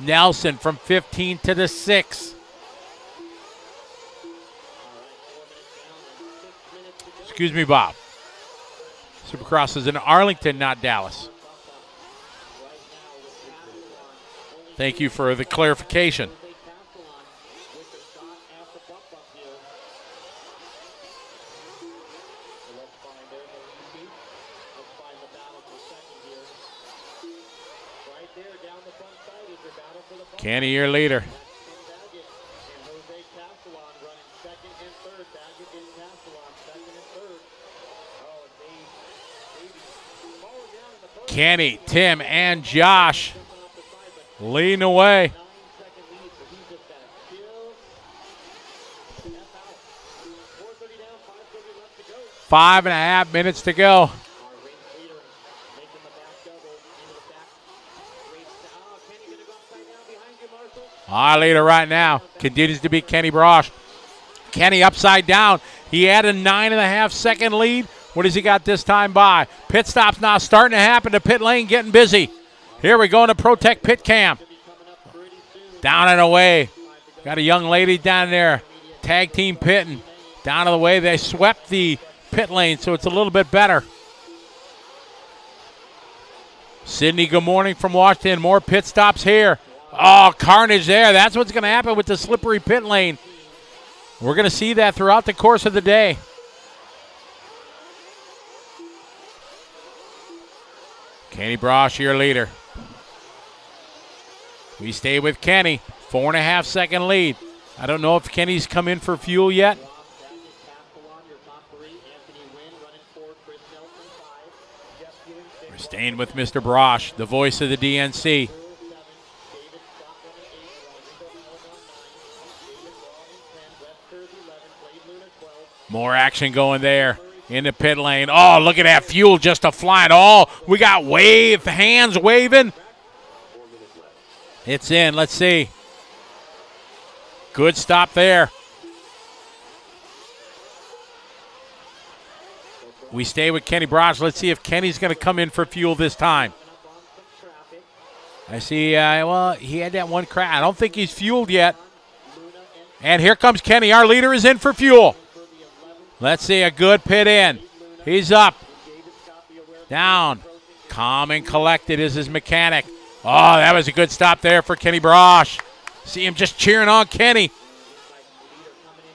Nelson from 15 to the 6. Excuse me, Bob. Supercross is in Arlington, not Dallas. Thank you for the clarification. Kenny, your leader. Kenny, Tim, and Josh leading away. 5.5 minutes to go. Our leader right now continues to be Kenny Brosh. Kenny upside down. He had a 9.5 second lead. What has he got this time by? Pit stop's now starting to happen. The pit lane getting busy. Here we go in the Protect pit cam. Down and away. Got a young lady down there. Tag team pitting. Down and away. They swept the pit lane, so it's a little bit better. Sydney, good morning from Washington. More pit stops here. Oh, carnage there. That's what's going to happen with the slippery pit lane. We're going to see that throughout the course of the day. Kenny Brosh, your leader. We stay with Kenny. 4.5 second lead. I don't know if Kenny's come in for fuel yet. We're staying with Mr. Brosh, the voice of the DNC. More action going there in the pit lane. Oh, look at that fuel just a flying. Oh, we got hands waving. It's in. Let's see. Good stop there. We stay with Kenny Brosh. Let's see if Kenny's going to come in for fuel this time. I see, well, he had that one crash. I don't think he's fueled yet. And here comes Kenny. Our leader is in for fuel. Let's see, a good pit in. He's up. Down. Calm and collected is his mechanic. Oh, that was a good stop there for Kenny Brosh. See him just cheering on Kenny.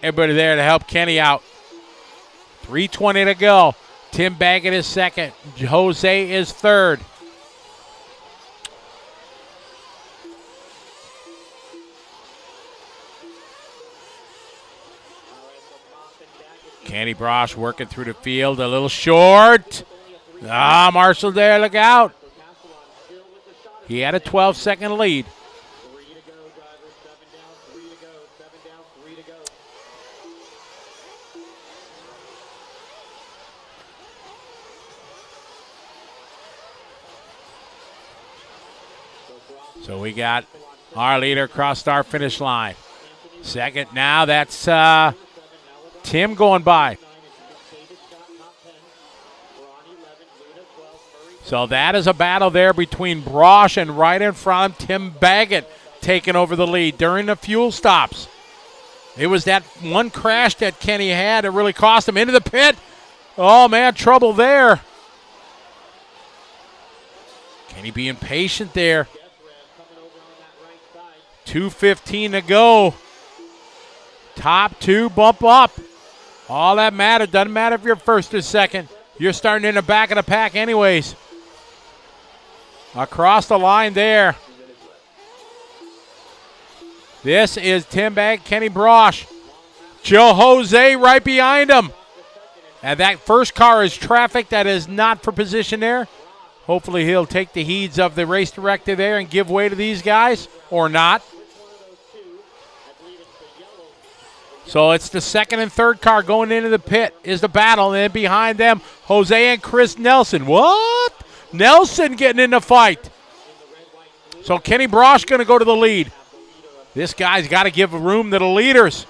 Everybody there to help Kenny out. 3:20 to go. Tim Baggett is second. Jose is third. Kenny Brosh working through the field, a little short. Ah, Marshall there, look out. He had a 12-second lead. So we got our leader crossed our finish line. Second now, that's Tim going by. So that is a battle there between Brosh and right in front of Tim Baggett taking over the lead during the fuel stops. It was that one crash that Kenny had that really cost him. Into the pit. Oh, man, trouble there. Kenny being patient there. 2:15 to go. Top two bump up. All that matters. Doesn't matter if you're first or second. You're starting in the back of the pack anyways. Across the line there. This is Tim Bag, Kenny Brosh. Joe Jose right behind him. And that first car is traffic. That is not for position there. Hopefully he'll take the heeds of the race director there and give way to these guys, or not. So it's the second and third car going into the pit is the battle. And then behind them, Jose and Chris Nelson. What? Nelson getting in the fight. So Kenny Brosh going to go to the lead. This guy's got to give room to the leaders.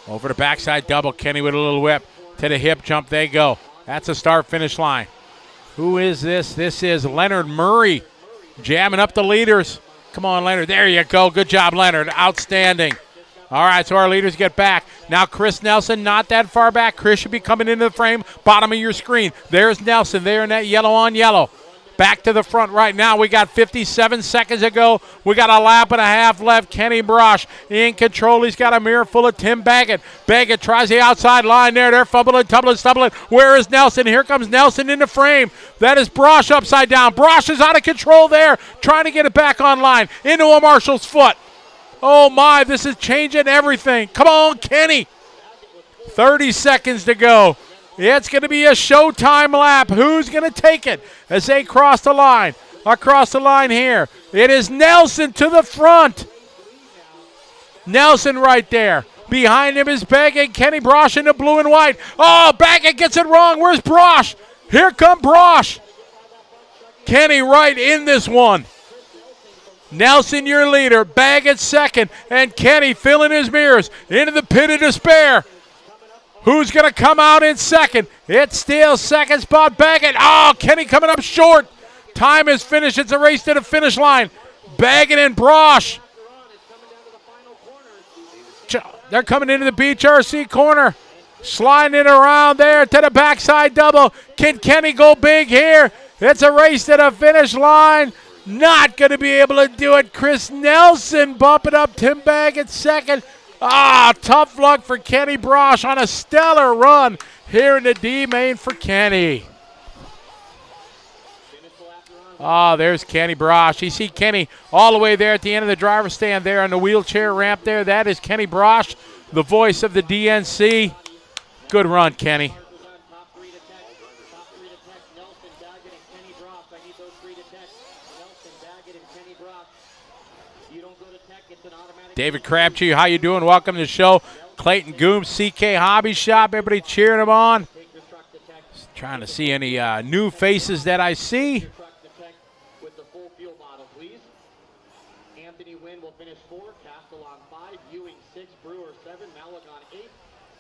Over the backside double. Kenny with a little whip. To the hip jump they go. That's a start-finish line. Who is this? This is Leonard Murray jamming up the leaders. Come on, Leonard. There you go. Good job, Leonard. Outstanding. All right, so our leaders get back. Now Chris Nelson not that far back. Chris should be coming into the frame. Bottom of your screen. There's Nelson there in that yellow on yellow. Back to the front right now. We got 57 seconds to go. We got a lap and a half left. Kenny Brosh in control. He's got a mirror full of Tim Baggett. Baggett tries the outside line there. They're fumbling, tumbling, stumbling. Where is Nelson? Here comes Nelson in the frame. That is Brosh upside down. Brosh is out of control there. Trying to get it back online. Into a Marshall's foot. Oh, my. This is changing everything. Come on, Kenny. 30 seconds to go. It's going to be a showtime lap. Who's going to take it as they cross the line? Across the line here. It is Nelson to the front. Nelson right there. Behind him is Baggett. Kenny Brosh in the blue and white. Oh, Baggett gets it wrong. Where's Brosh? Here come Brosh. Kenny right in this one. Nelson, your leader. Baggett second. And Kenny filling his mirrors into the pit of despair. Who's going to come out in second? It's still second spot Baggett. Oh, Kenny coming up short. Time is finished. It's a race to the finish line. Baggett and Brosh. They're coming into the BHRC corner. sliding it around there to the backside double. Can Kenny go big here? It's a race to the finish line. Not going to be able to do it. Chris Nelson bumping up Tim Baggett second. Tough luck for Kenny Brosh on a stellar run here in the D main for Kenny. There's Kenny Brosh. You see Kenny all the way there at the end of the driver's stand there on the wheelchair ramp there. That is Kenny Brosh, the voice of the DNC. Good run, Kenny. David Crabtree, how you doing? Welcome to the show. Clayton Gooms, CK Hobby Shop. Everybody cheering him on. Just trying to see any new faces that I see. Will finish 4, Castellon 5, Ewing 6, Brewer 7, Malagon 8,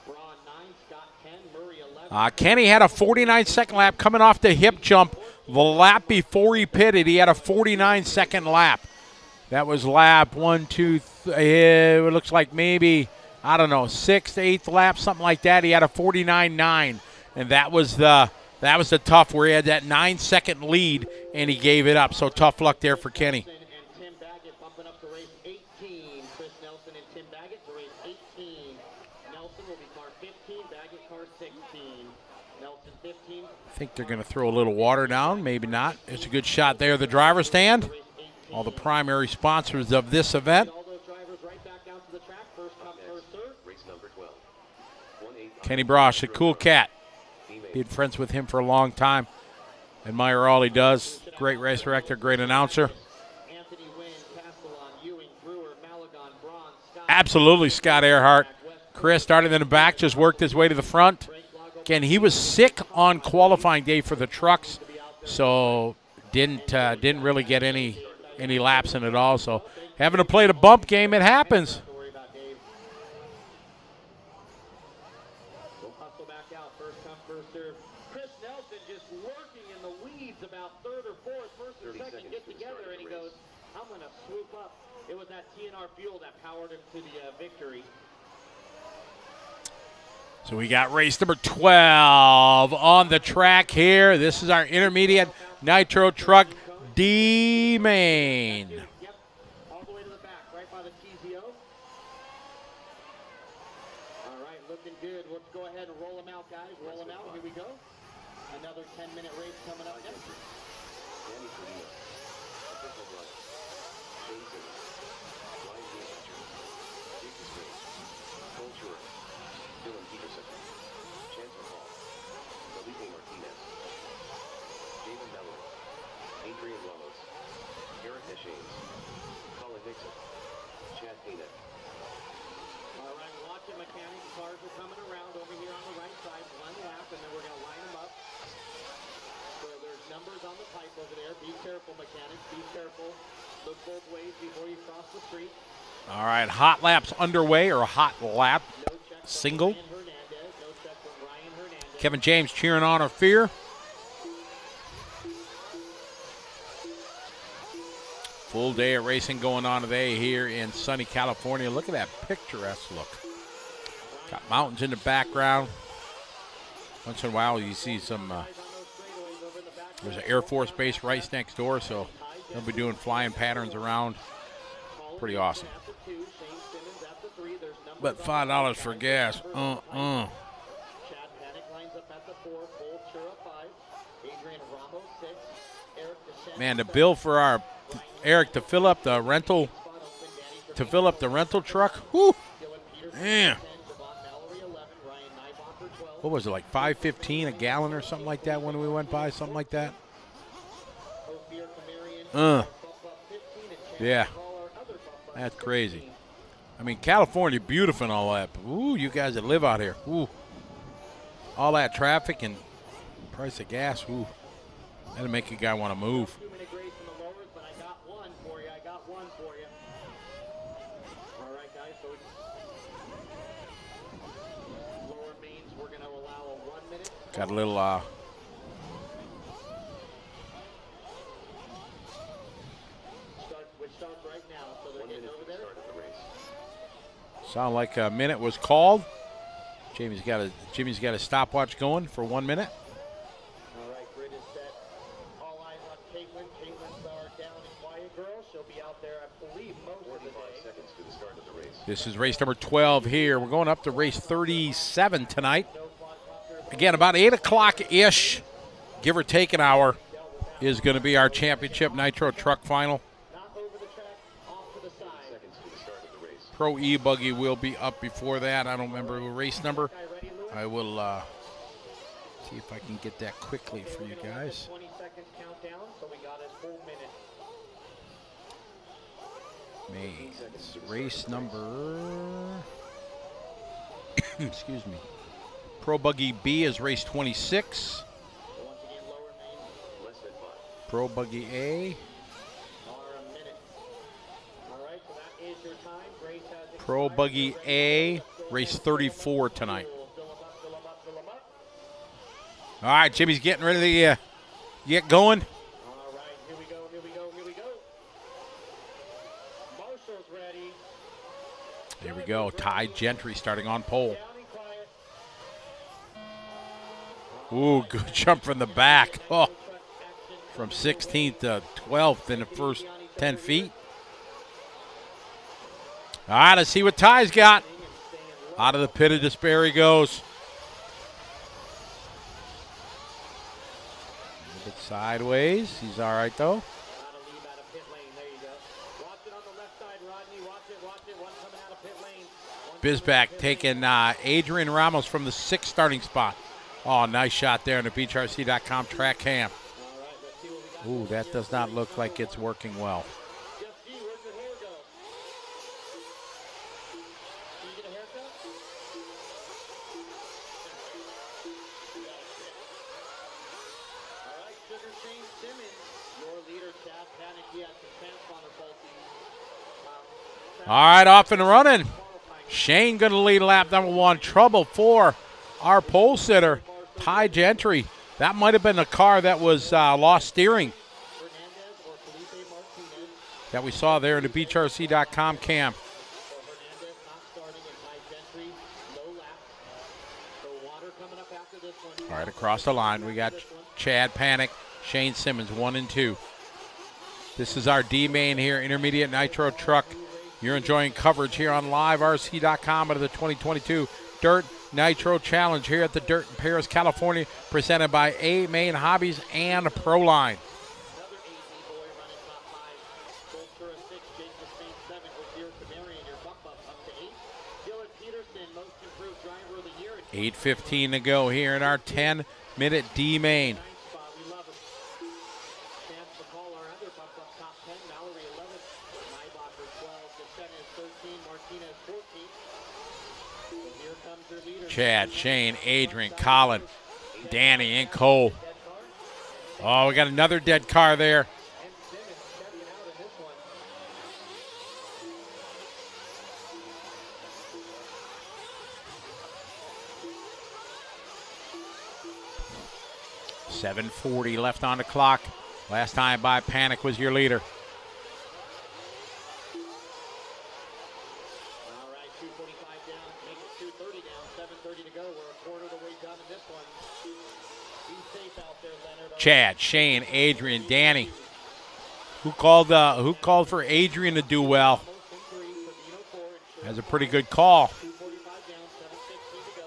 Braun 9, Scott 10, Murray 11. Kenny had a 49-second lap coming off the hip jump. The lap before he pitted, he had a 49-second lap. That was lap 1, 2, 3, it looks like maybe, I don't know, 6th, 8th lap, something like that. He had a 49.9, and that was the tough where he had that 9-second lead, and he gave it up. So tough luck there for Kenny. I think they're going to throw a little water down, maybe not. It's a good shot there, the driver's stand. All the primary sponsors of this event. Kenny Brosh, a cool cat. Been friends with him for a long time. Admire all he does. Great race director, great announcer. Absolutely, Scott Earhart. Chris started in the back, just worked his way to the front. Again, he was sick on qualifying day for the trucks, so didn't really get any laps in it all. So having to play the bump game, it happens. Chris Nelson just lurking in the weeds about 3rd or 4th, 1st or 2nd, get together, and he goes, I'm going to swoop up. It was that TNR fuel that powered him to the victory. So we got race number 12 on the track here. This is our intermediate Nitro truck D main. Yep, all the way to the back, right by the TZO. All right, looking good. Let's go ahead and roll them out, guys. Roll them out. Here we go. Another 10-minute race coming up next. All right, watch it, mechanics. Cars are coming around over here on the right side. One lap, and then we're going to line them up. So there's numbers on the pipe over there. Be careful, mechanics. Be careful. Look both ways before you cross the street. All right, hot laps underway, or hot lap single. Kevin James cheering on our fear. Full day of racing going on today here in sunny California. Look at that picturesque look. Got mountains in the background. Once in a while you see some, there's an Air Force base right next door, so they'll be doing flying patterns around. Pretty awesome. But $5 for gas. Man, the bill for our Eric to fill up the rental truck. Whew. Man. What was it, like $5.15 a gallon or something like that when we went by, something like that? Yeah. That's crazy. I mean, California, beautiful and all that. But, ooh, you guys that live out here. Ooh. All that traffic and price of gas. Ooh. That'll make a guy want to move. Got a little sound like a minute was called. Jimmy's got a stopwatch going for 1 minute. All right, grid is set. All eyes on Caitlin. Caitlin's our down and quiet girl. She'll be out there, I believe, most of the day. 45 seconds to the start of the race. This is race number 12 here. We're going up to race 37 tonight. Again, about 8 o'clock-ish, give or take an hour, is going to be our championship Nitro Truck Final. Pro E-Buggy will be up before that. I don't remember the race number. I will see if I can get that quickly for you guys. 20-second countdown, so we got a full minute. Mains, race number, excuse me. Pro Buggy B is race 26. Once again, lower main. Less than 5. Pro Buggy A. Or a minute. All right, so that is your time. Grace has expired. Pro Buggy A, race 34 tonight. Fill 'em up, fill 'em up, fill 'em up. All right, Jimmy's getting ready to get going. All right, here we go, here we go, here we go. Marshall's ready. Here we go. Ty Gentry starting on pole. Down and quiet. Ooh, good jump from the back. Oh, from 16th to 12th in the first 10 feet. All right, let's see what Ty's got. Out of the pit of despair he goes. A bit sideways. He's all right, though. Out of lead out of pit lane. There you go. Watch it on the left side, Rodney. Watch it, watch it. One coming out of pit lane. Bisback taking Adrian Ramos from the 6th starting spot. Oh, nice shot there on the BeachRC.com track cam. All right, let's see what we got. Ooh, that does not look like it's working well. Just see, where's your hair go? Can you get a haircut? All right, Sugar Shane Simmons, your leader, Chad Panic. He had some transponder faulty. All right, off and running. Shane going to lead lap number 1. Trouble for our pole sitter, Ty Gentry. That might have been a car that was lost steering Hernandez or Felipe Martinez. that we saw there in the BeachRC.com cam. So Hernandez not starting and Ty Gentry, no lap. So Water coming up after this one. All right, across the line, we got Chad Panic, Shane Simmons, 1 and 2. This is our D main here, Intermediate Nitro Truck. You're enjoying coverage here on LiveRC.com of the 2022 Dirt Nitro Challenge here at the Dirt in Paris, California, presented by A Main Hobbies and Proline. Another AZ boy running top 5. Bolstura 6, Jake Spain 7, Ophir Camarian, your bump up to 8. Dylan Peterson, most improved driver of the year. 8:15 to go here in our 10-minute D main. 9th spot, we love him. Chance McCall, our other bump up top 10. Mallory 11, Nybacher 12, DeSena 13, Martinez 14. So here comes your leader. Chad, Shane, Adrian, Colin, Danny, and Cole. Oh, we got another dead car there. And Simmons stepping out in this one. 7:40 left on the clock. Last time by Panic was your leader. All right, 2:45 down, make it 2:30 down, 7:30 to go. We're a quarter of the way done in this one. Be safe out there, Leonard. Chad, Shane, Adrian, Danny. Who called for Adrian to do well? Most injuries for Nino Ford. That's a pretty good call. 2:45 down, 7:16 to go.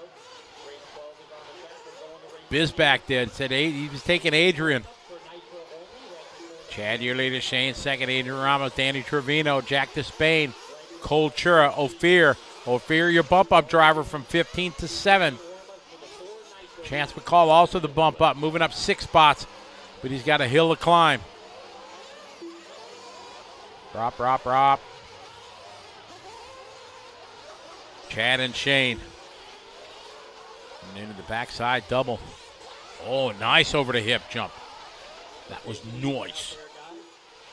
Race 12 is on the track. We're going to race Bisback did. Said he was taking Adrian. for Nitro only. Right before Chad, your leader, Shane, second, Adrian Ramos, Danny Trevino, Jack Despain, Cole Chura, Ophir. Ophir, your bump-up driver from 15th to 7. Chance McCall also the bump up, moving up 6 spots, but he's got a hill to climb. Drop. Chad and Shane. And into the backside double. Oh, nice over the hip jump. That was nice.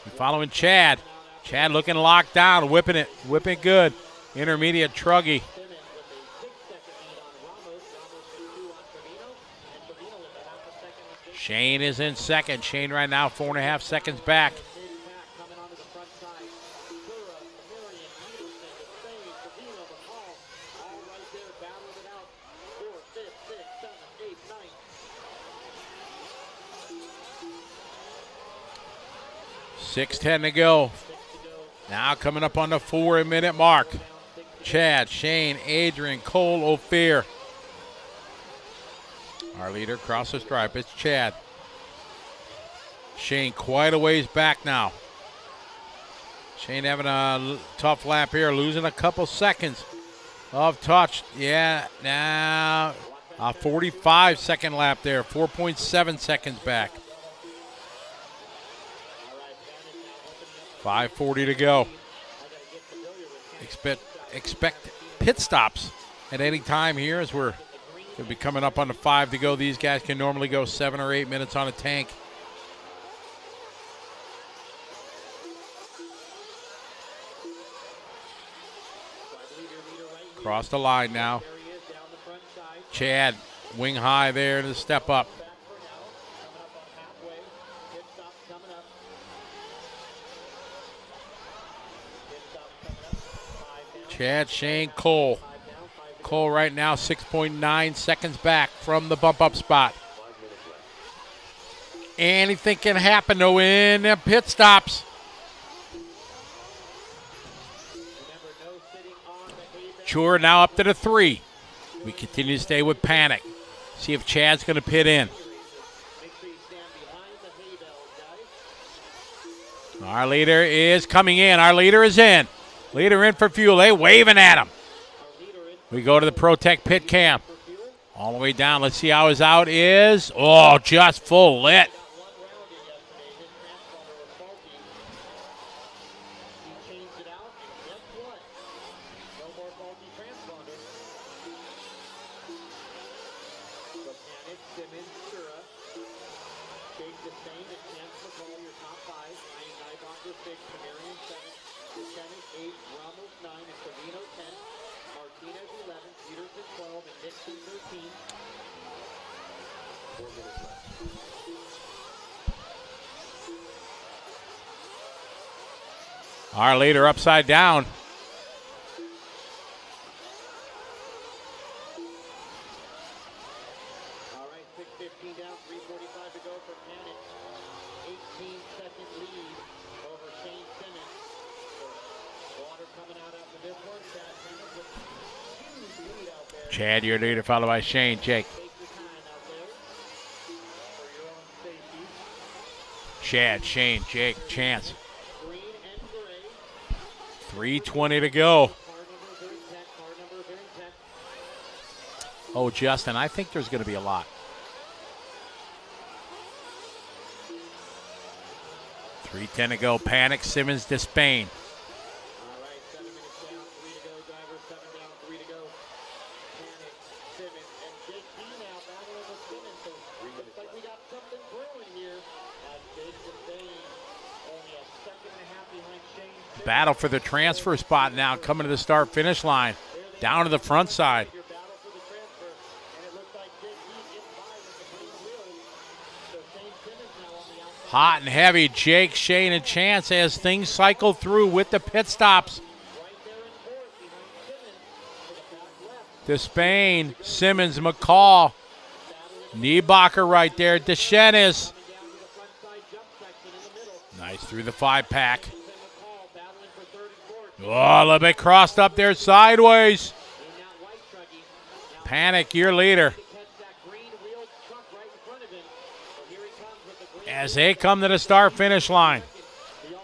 And following Chad. Chad looking locked down, whipping it good. Intermediate Truggy. Simmons with a 6-second lead on Ramos. Ramos with 2 on Trevino. And Trevino with a half a second on Jake. Shane is in second. Shane right now 4.5 seconds back. Mid-pack coming onto the front side. Ventura, Camarian, Peterson, Despain, Trevino, McCall. All right there, battling it out. 6:10 to go. Now coming up on the 4-minute mark. Chad, Shane, Adrian, Cole, Ophir. Our leader across the stripe. It's Chad. Shane quite a ways back now. Shane having a tough lap here, losing a couple seconds of touch. Yeah, now a 45-second lap there, 4.7 seconds back. 5:40 to go. Expect pit stops at any time here as we're going to be coming up on the 5 to go. These guys can normally go 7 or 8 minutes on a tank. Across the line now. Chad, wing high there to step up. Chad, Shane, Cole. Cole right now 6.9 seconds back from the bump up spot. Anything can happen though in the pit stops. Sure, now up to the 3. We continue to stay with Panic. See if Chad's going to pit in. Our leader is coming in. Our leader is in. Leader in for fuel. They waving at him. We go to the Protect pit cam. All the way down. Let's see how his out is. Oh, just full lit. Our leader upside down. All right, 6:15 down, 3:45 to go for Panic. 18-second lead over Shane Simmons. Water coming out after this one. Chad Panic with huge lead out there. Chad, your leader, followed by Shane. Jake. Take your time out there for your own safety. Chad, Shane, Jake, Chance. Green and gray. 3:20 to go. Car numbers are in 10. Car numbers are in 10. Oh, Justin, I think there's going to be a lot. 3:10 to go. Panic, Simmons, Despain. All right, 7 minutes down, 3 to go. Driver, 7 down, 3 to go. Panic, Simmons, and Jake B now battling with Simmons. So looks like we got something brewing here. As Jake Despain only a second and a half behind Shane Simmons. Battle for the transfer spot now, coming to the start-finish line. Down to the front side. Your battle for the transfer, and it looks like Jake B gets by with the green wheels. So Shane Simmons now on the outside. Hot and heavy, Jake, Shane, and Chance as things cycle through with the pit stops. Right there in fourth behind Simmons to the back left. Despain, Simmons, McCall. Niebacher right there. Deschenes. Coming down to the front side jump section in the middle. Nice through the 5-pack. McCall battling for third and fourth. Oh, a little bit crossed up there sideways. In that white truckie. Now Panic, your leader. to catch that green wheeled truck right in front of him. So here he comes with the green. As they come to the start-finish line.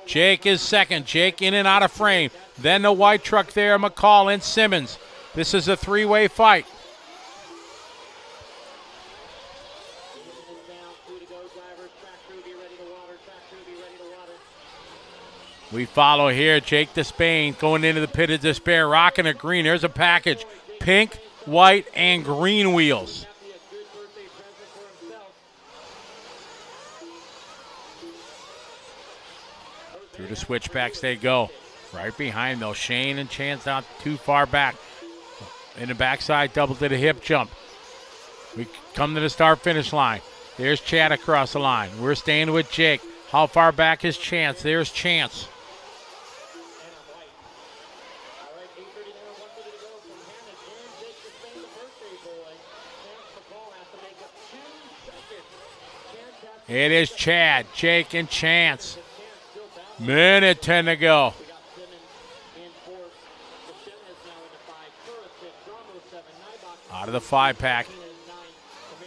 Jake is second. Jake in and out of frame. Then the white truck there, McCall and Simmons. This is a 3-way fight. 8 minutes down, 2 to go. Drivers, track crew, be ready to water. Track crew, be ready to water. We follow here. Jake Despain going into the pit of despair, rocking a green. There's a package. Pink, white, and green wheels. That'd be a good birthday present for himself. Through the switchbacks they go. Right behind though. Shane and Chance not too far back. In the backside, double to the hip jump. We come to the start-finish line. There's Chad across the line. We're staying with Jake. How far back is Chance? There's Chance. And a white. All right, 8:30 down, 1 minute to go from Hammond and Jake Despain, the birthday boy. Chance McCall has to make up 2 seconds. Chance has to It is Chad, Jake, and Chance. Chance still battling Minute 10 to go. Out of the 5-pack.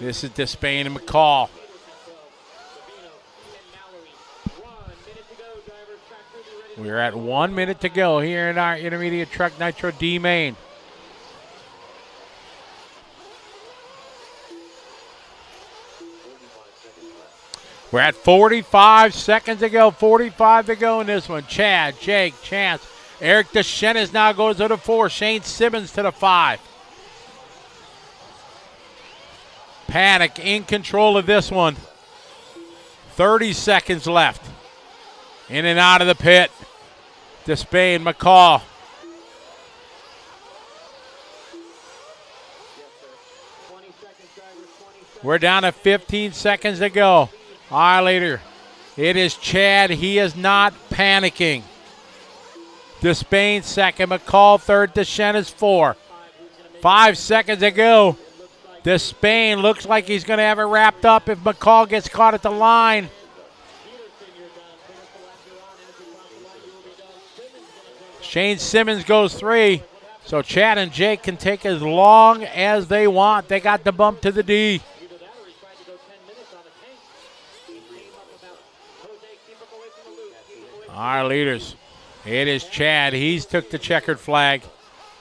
This is Despain and McCall. We're at 1 minute to go here in our intermediate truck Nitro D main. We're at 45 seconds to go, 45 to go in this one. Chad, Jake, Chance. Eric Deschenes now goes to the 4. Shane Simmons to the 5. Panic in control of this one. 30 seconds left. In and out of the pit. Despain, McCall. We're down to 15 seconds to go. All right, later. It is Chad. He is not panicking. Despain second. McCall third. Deschenes 4. 5 seconds to go. Despain looks like he's going to have it wrapped up if McCall gets caught at the line. Shane Simmons goes 3. So Chad and Jake can take as long as they want. They got the bump to the D. Our leaders. It is Chad. He's took the checkered flag.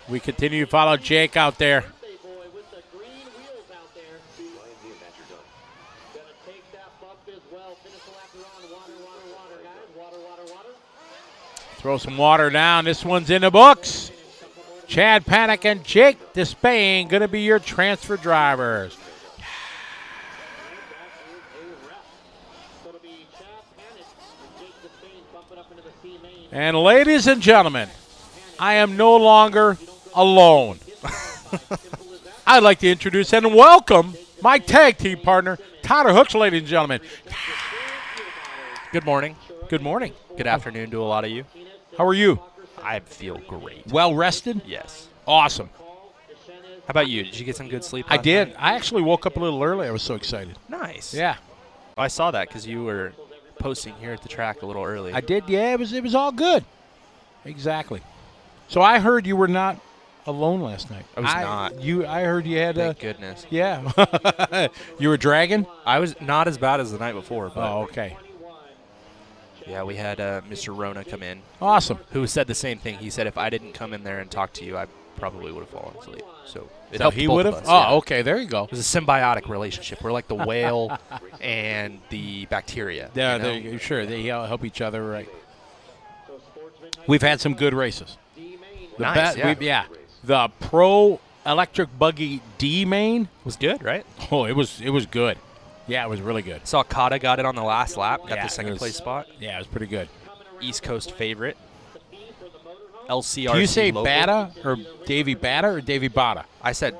We continue to follow Jake out there. Throw some water down. This one's in the books. Chad Panic and Jake Despain going to be your transfer drivers. And ladies and gentlemen, I am no longer alone. I'd like to introduce and welcome my tag team partner, Tyler Hooks, ladies and gentlemen. Good morning. Good morning. Good afternoon to a lot of you. How are you? I feel great. Well rested? Yes. Awesome. How about you? Did you get some good sleep I last did. night? I actually woke up a little early. I was so excited. Nice. Yeah, I saw that because you were posting here at the track a little early. I did. Yeah, it was all good. Exactly. So I heard you were not alone last night. I was not. I heard you had Thank goodness. Yeah. You were dragging? I was not as bad as the night before, but Oh, okay. yeah, we had Mr. Rona come in, Awesome. who said the same thing. He said if I didn't come in there and talk to you, I probably would have fallen asleep. So it So helped he both would of have? us, Oh, yeah. okay. There you go. It was a symbiotic relationship. We're like the whale and the bacteria. Yeah, you know? they help each other, right? We've had some good races. Nice, yeah. The Pro Electric Buggy D main. was good, right? Oh, it was good. Yeah, it was really good. Saw Kata got it on the last lap, got Yeah, the it second was- place spot. Yeah, it was pretty good. East Coast favorite. LCRC Do you say local. Bata or Davey Bata or Davey Bata? I said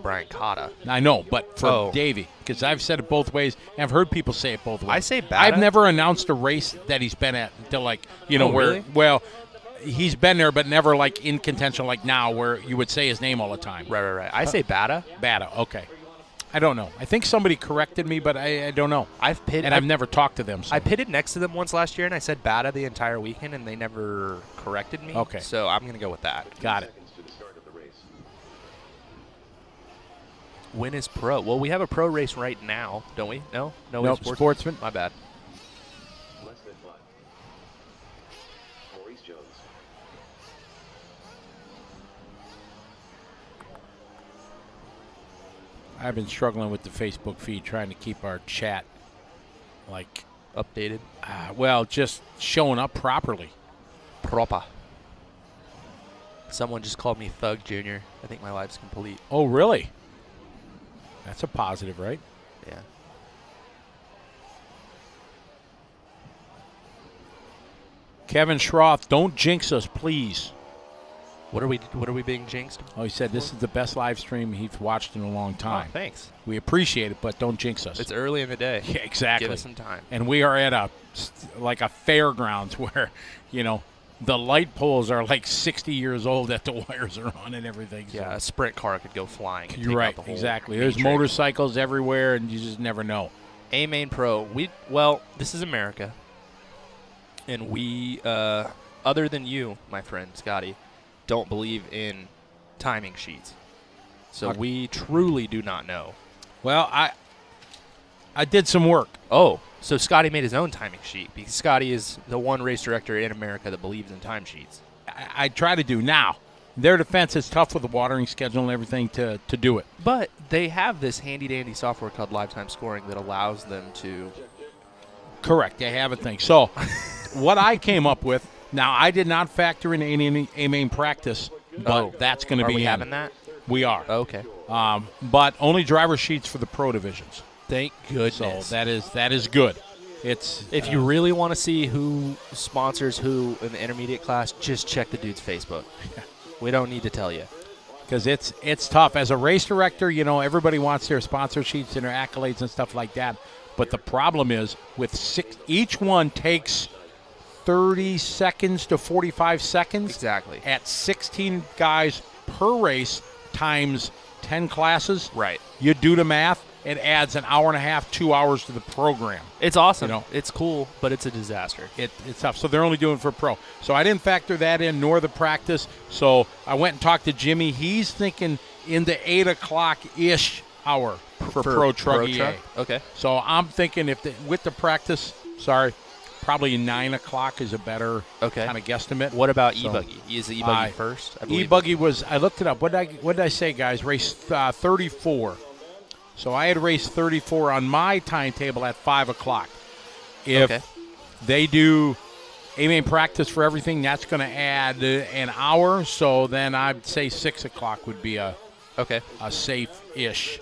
Brian Kata. I know, but for Oh. Davey, because I've said it both ways, and I've heard people say it both ways. I say Bata. I've never announced a race that he's been at until Oh, where, really? well, he's been there, but never like in contention like now where you would say his name all the time. Right. I say Bata. Bata, okay. I don't know. I think somebody corrected me, but I don't know. I've pitted. And I've never talked to them. So. I pitted next to them once last year, and I said Bata the entire weekend, and they never corrected me. Okay. So I'm gonna go with that. Got it. Seconds to the start of the race. When is pro? Well, we have a pro race right now, don't we? No, Nope, Sportsman. My bad. Less than 5. Maurice Jones. I've been struggling with the Facebook feed, trying to keep our chat, Updated. just showing up properly. Proper. Someone just called me Thug Jr. I think my life's complete. Oh, really? That's a positive, right? Yeah. Kevin Schroth, don't jinx us, please. What are we being jinxed? Oh, he said this is the best live stream he's watched in a long time. Oh, thanks. We appreciate it, but don't jinx us. It's early in the day. Yeah, exactly. Give us some time. And we are at a fairgrounds where, the light poles are like 60 years old that the wires are on and everything. So. Yeah, a sprint car could go flying. And You're take right, out the whole exactly. main There's track. motorcycles everywhere, and you just never know. A main pro. This is America. And we, other than you, my friend Scotty, don't believe in timing sheets. So we truly do not know. Well, I did some work. Oh, so Scotty made his own timing sheet because Scotty is the one race director in America that believes in time sheets. I try to do. Now, their defense is tough with the watering schedule and everything to do it. But they have this handy-dandy software called Lifetime Scoring that allows them to... Correct. They have a thing. So what I came up with, now I did not factor in any main practice, but that's going to be Are we in. having that? We are. Okay. But only driver sheets for the pro divisions. Thank goodness. So that is good. It's if you really want to see who sponsors who in the intermediate class, just check the dude's Facebook. We don't need to tell you. Because it's tough. As a race director, you know, everybody wants their sponsor sheets and their accolades and stuff like that. But the problem is with each one takes 30 seconds to 45 seconds. Exactly. At 16 guys per race times 10 classes. Right. You do the math. It adds an hour and a half, 2 hours to the program. It's awesome. You know, it's cool, but it's a disaster. It's tough. So they're only doing it for pro. So I didn't factor that in, nor the practice. So I went and talked to Jimmy. He's thinking in the 8 o'clock-ish hour for pro truck EA. Okay. So I'm thinking with the practice, probably 9 o'clock is a better kind of guesstimate. What about E-Buggy? Is the E-Buggy first? E-Buggy was, I looked it up. What did I say, guys? Race 34. So I had race 34 on my timetable at 5 o'clock. If they do A-main practice for everything, that's going to add an hour. So then I'd say 6 o'clock would be a safe-ish,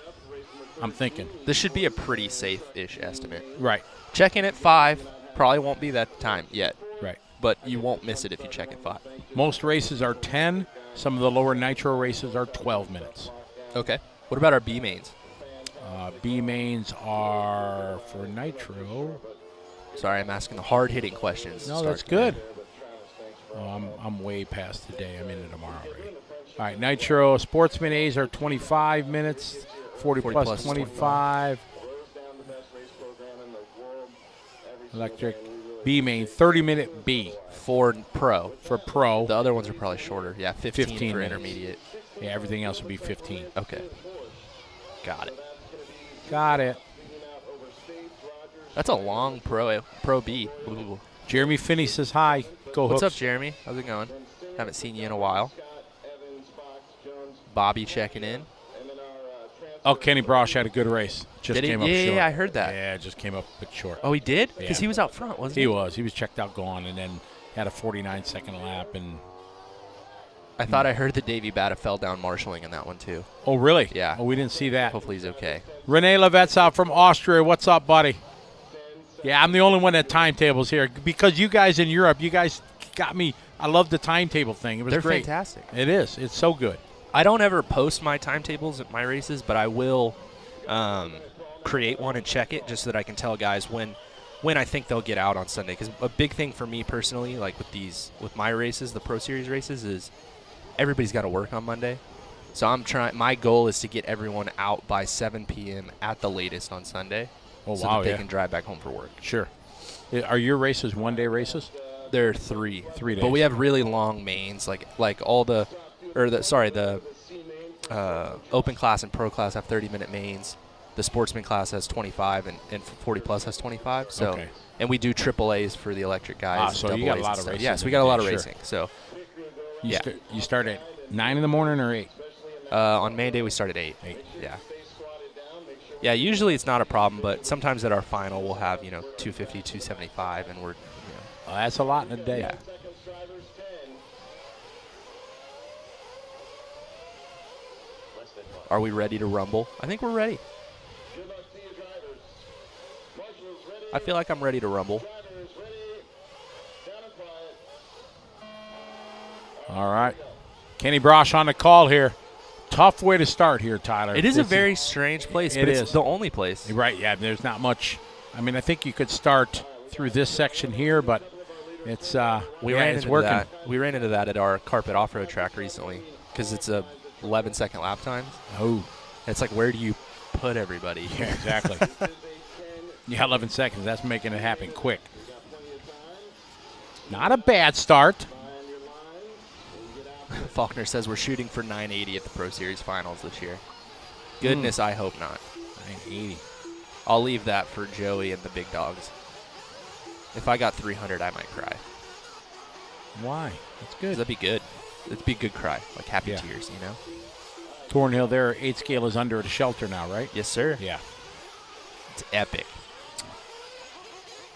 I'm thinking. This should be a pretty safe-ish estimate. Right. Check in at 5. Probably won't be that time yet. Right. But you won't miss it if you check at 5. Most races are 10. Some of the lower Nitro races are 12 minutes. Okay. What about our B mains? B mains are for Nitro. Sorry, I'm asking the hard-hitting questions. No, that's good. I'm way past today. I'm into tomorrow already. All right, Nitro Sportsman A's are 25 minutes, 40 plus 25. Electric B main, 30-minute B. For pro. For pro. The other ones are probably shorter. Yeah, 15 for minutes. intermediate. Yeah, everything else would be 15. Okay. Got it. Got it. That's a long pro B. Ooh. Jeremy Finney says hi. Go What's Hooks. up, Jeremy? How's it going? Haven't seen you in a while. Bobby checking in. Oh, Kenny Brosh had a good race. Just Did he? came up short. Yeah, I heard that. Yeah, just came up a bit short. Oh, he did? Because Yeah. he was out front, wasn't he? He was. He was checked out going and then had a 49-second lap. And I thought I heard that Davey Batta fell down marshalling in that one, too. Oh, really? Yeah. Oh, we didn't see that. Hopefully he's okay. Renee Levet's out from Austria. What's up, buddy? Yeah, I'm the only one that timetables here. Because you guys in Europe, you guys got me. I love the timetable thing. It was They're great. fantastic. It is. It's so good. I don't ever post my timetables at my races, but I will create one and check it just so that I can tell guys when I think they'll get out on Sunday. Because a big thing for me personally, like with my races, the Pro Series races, is everybody's got to work on Monday. So I'm trying. My goal is to get everyone out by 7 p.m. at the latest on Sunday. Oh, so wow, that they can drive back home for work. Sure. Are your races one-day races? They're 3 days. But we have really long mains, like all the open class and pro class have 30-minute mains. The sportsman class has 25, and 40 plus has 25. So, and we do AAAs for the electric guys. So you got a lot of racing. Yeah, so we got a lot of racing. So, you start at 9 in the morning or 8? On main day we start at 8. Yeah. Yeah, usually it's not a problem, but sometimes at our final we'll have 250, 275, and we're. Oh, that's a lot in a day. Yeah. Are we ready to rumble? I think we're ready. I feel like I'm ready to rumble. All right. Kenny Brosh on the call here. Tough way to start here, Tyler. It is a very strange place, but it's the only place. Right, yeah. There's not much. I mean, I think you could start through this section here, but it's it's working. That. We ran into that at our carpet off-road track recently because it's a 11-second lap time. Oh. It's like, where do you put everybody? Yeah, exactly. Yeah, 11 seconds. That's making it happen quick. Not a bad start. Faulkner says we're shooting for 980 at the Pro Series Finals this year. Goodness, I hope not. 980. I'll leave that for Joey and the big dogs. If I got 300, I might cry. Why? That's good. That'd be good. That'd be a good cry, like happy Yeah. tears, you know? Thornhill there, 8 scale is under at a shelter now, right? Yes, sir. Yeah. It's epic.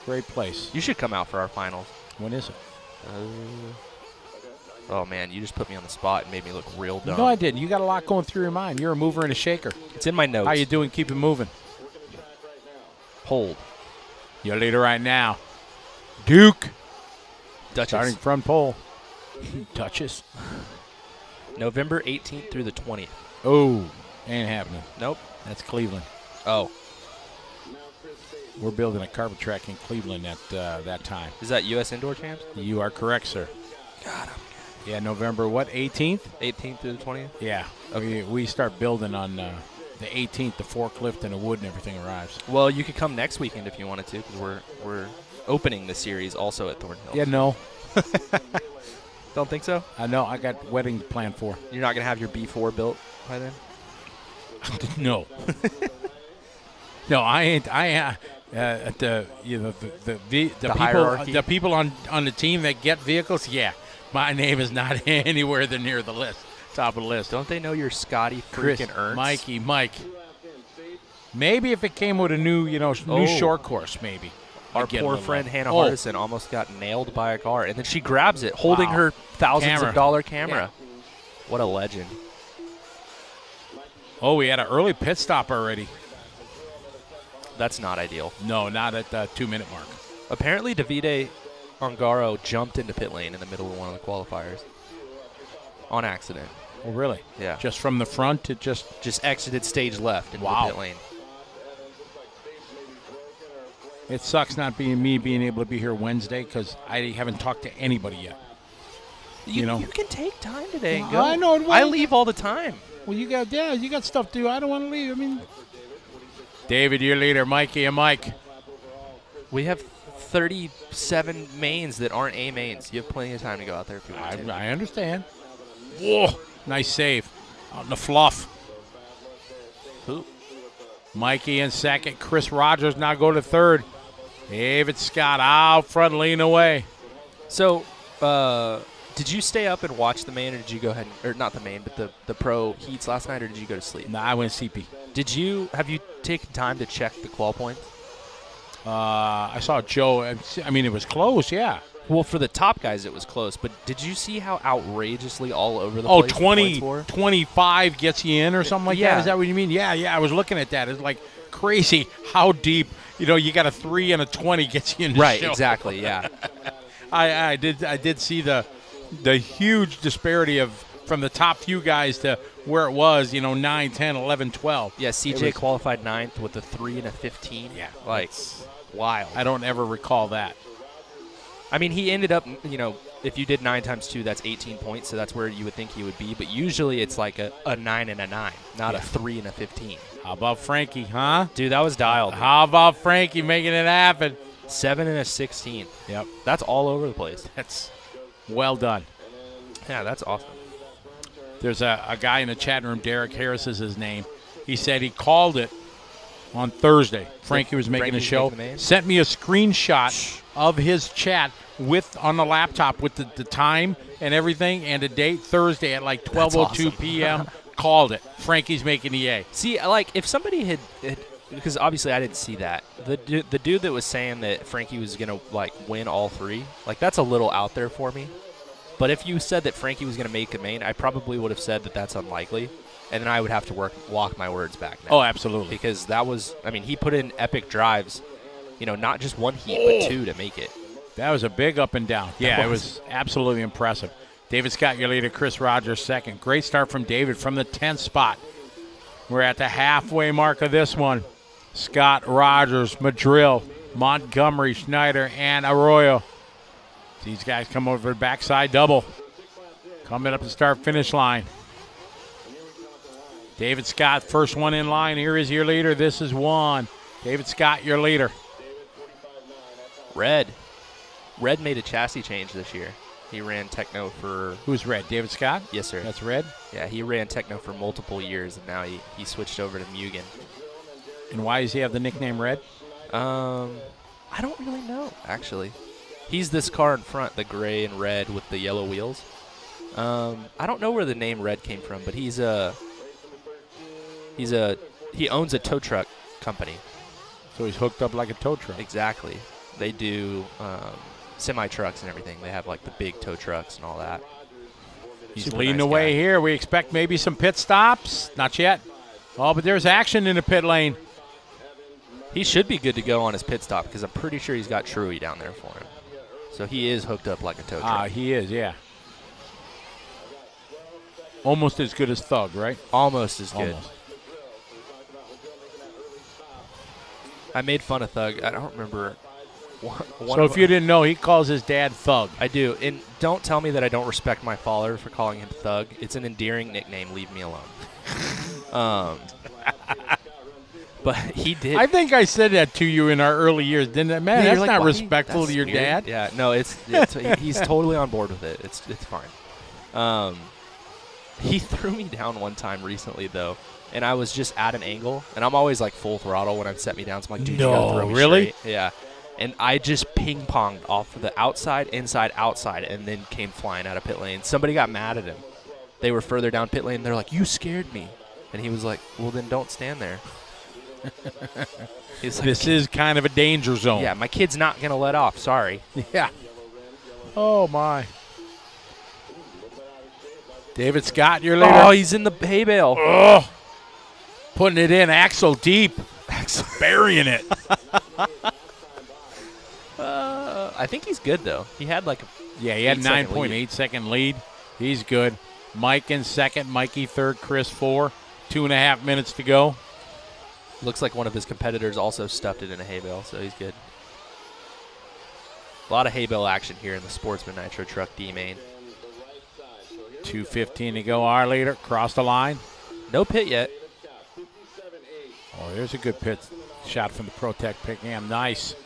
Great place. You should come out for our finals. When is it? Oh, man, you just put me on the spot and made me look real dumb. No, I didn't. You got a lot going through your mind. You're a mover and a shaker. It's in my notes. How you doing? Keep it moving. Hold. Your leader right now. Duke. Duchess. Starting front pole. Duchess. November 18th through the 20th. Oh, ain't happening. Nope. That's Cleveland. Oh. We're building a carpet track in Cleveland at that time. Is that U.S. Indoor Champs? You are correct, sir. God, Yeah, November what, 18th? 18th through the 20th? Yeah. Okay. We start building on the 18th. The forklift and the wood and everything arrives. Well, you could come next weekend if you wanted to, because we're opening the series also at Thornhill. Yeah, no. Don't think so? I know. I got wedding planned for. You're not going to have your B4 built by then? No. No, I ain't. The people hierarchy? the people on the team that get vehicles. Yeah, my name is not anywhere near the list. Top of the list. Don't they know you're Scotty Chris, freaking Ernst? Mikey, Mike. Maybe if it came with a new short course, maybe. Our I'd get a poor little friend love. Hannah Oh. Hardison almost got nailed by a car, and then she grabs it, holding Wow. her thousands Camera. of dollar camera. What a legend. Oh, we had an early pit stop already. That's not ideal. No, not at the 2-minute mark. Apparently, Davide Ongaro jumped into pit lane in the middle of one of the qualifiers on accident. Oh, really? Yeah. Just from the front, it just. Just exited stage left into Wow. the pit lane. It sucks not being able to be here Wednesday because I haven't talked to anybody yet. You know. You can take time today and Well, go. I know. I leave all the time. Well, you got stuff to do. I don't want to leave. I mean, David, your leader, Mikey and Mike. We have 37 mains that aren't A mains. You have plenty of time to go out there if you want to. I understand. Whoa, nice save. Out in the fluff. Who? Mikey in second. Chris Rogers now go to third. David Scott out front, lean away. So, did you stay up and watch the main, or did you go ahead or not the main, but the pro heats last night, or did you go to sleep? Nah, I went CP. Have you taken time to check the qual points? I saw Joe. I mean, it was close, yeah. Well, for the top guys, it was close, but did you see how outrageously all over the Oh, place 20, the points were? 25 gets you in or something like Yeah. that? Is that what you mean? Yeah, I was looking at that. It's like crazy how deep, you got a 3 and a 20 gets you in the Right, show. exactly, yeah. I did see the huge disparity from the top few guys to where it was, 9, 10, 11, 12. Yeah, CJ qualified 9th with a 3 and a 15. Yeah. Like, wild. I don't ever recall that. I mean, he ended up, if you did 9 times 2, that's 18 points, so that's where you would think he would be. But usually it's like a 9 and a 9, not a 3 and a 15. How about Frankie, huh? Dude, that was dialed. How about Frankie making it happen? 7 and a 16. Yep. That's all over the place. That's well done. Yeah, that's awesome. There's a guy in the chat room, Derek Harris is his name. He said he called it on Thursday. Frankie was making a show. Sent me a screenshot of his chat on the laptop with the time and everything and the date, Thursday at like 12:02 p.m. Called it. Frankie's making EA. See, like, if somebody had because obviously I didn't see that. The dude that was saying that Frankie was going to, like, win all 3, like, that's a little out there for me. But if you said that Frankie was going to make a main, I probably would have said that that's unlikely. And then I would have to walk my words back now. Oh, absolutely. Because that was, he put in epic drives, not just one heat, but 2 to make it. That was a big up and down. Yeah, it was absolutely impressive. David Scott, your leader. Chris Rogers, second. Great start from David from the 10th spot. We're at the halfway mark of this one. Scott, Rogers, Madrill, Montgomery, Schneider, and Arroyo. These guys come over the backside double. Coming up to start-finish line. David Scott, first one in line. Here is your leader. This is one. David Scott, your leader. Red. Red made a chassis change this year. He ran Techno for... Who's Red? David Scott? Yes, sir. That's Red? Yeah, he ran Techno for multiple years, and now he switched over to Mugen. And why does he have the nickname Red? I don't really know, actually. He's this car in front, the gray and red with the yellow wheels. I don't know where the name Red came from, but he owns a tow truck company. So he's hooked up like a tow truck. Exactly. They do semi-trucks and everything. They have, like, the big tow trucks and all that. He's Super leading nice the way guy. here. We expect maybe some pit stops. Not yet. Oh, but there's action in the pit lane. He should be good to go on his pit stop because I'm pretty sure he's got Truey down there for him. So he is hooked up like a tow truck. He is, yeah. Almost as good as Thug, right? Almost as good. Almost. I made fun of Thug. I don't remember. So if you didn't know, he calls his dad Thug. I do. And don't tell me that I don't respect my father for calling him Thug. It's an endearing nickname. Leave me alone. But he did. I think I said that to you in our early years, didn't I? Man, Yeah, that's you're like, not "Why? respectful That's to your weird." dad. Yeah, no, he's totally on board with it. It's fine. He threw me down one time recently, though, and I was just at an angle, and I'm always like full throttle when I've set me down. So I'm like, dude, No, you gotta throw me really? straight. Yeah. And I just ping-ponged off of the outside, inside, outside, and then came flying out of pit lane. Somebody got mad at him. They were further down pit lane. They're like, you scared me. And he was like, well, then don't stand there. He's like, This is kind of a danger zone. yeah, my kid's not going to let off. Sorry. Yeah. Oh, my. David Scott, your leader. Oh, he's in the hay bale. Oh, putting it in, axle deep. Burying it. I think he's good, though. He had like a Yeah, he had 8-second 9.8 second lead. He's good. Mike in second, Mikey third, Chris 4. 2.5 minutes to go. looks like one of his competitors also stuffed it in a hay bale, so he's good. A lot of hay bale action here in the Sportsman Nitro Truck D main. 2:15 to go. Our leader crossed the line. No pit yet. Oh, there's a good pit shot from the Protec pick hand. Nice.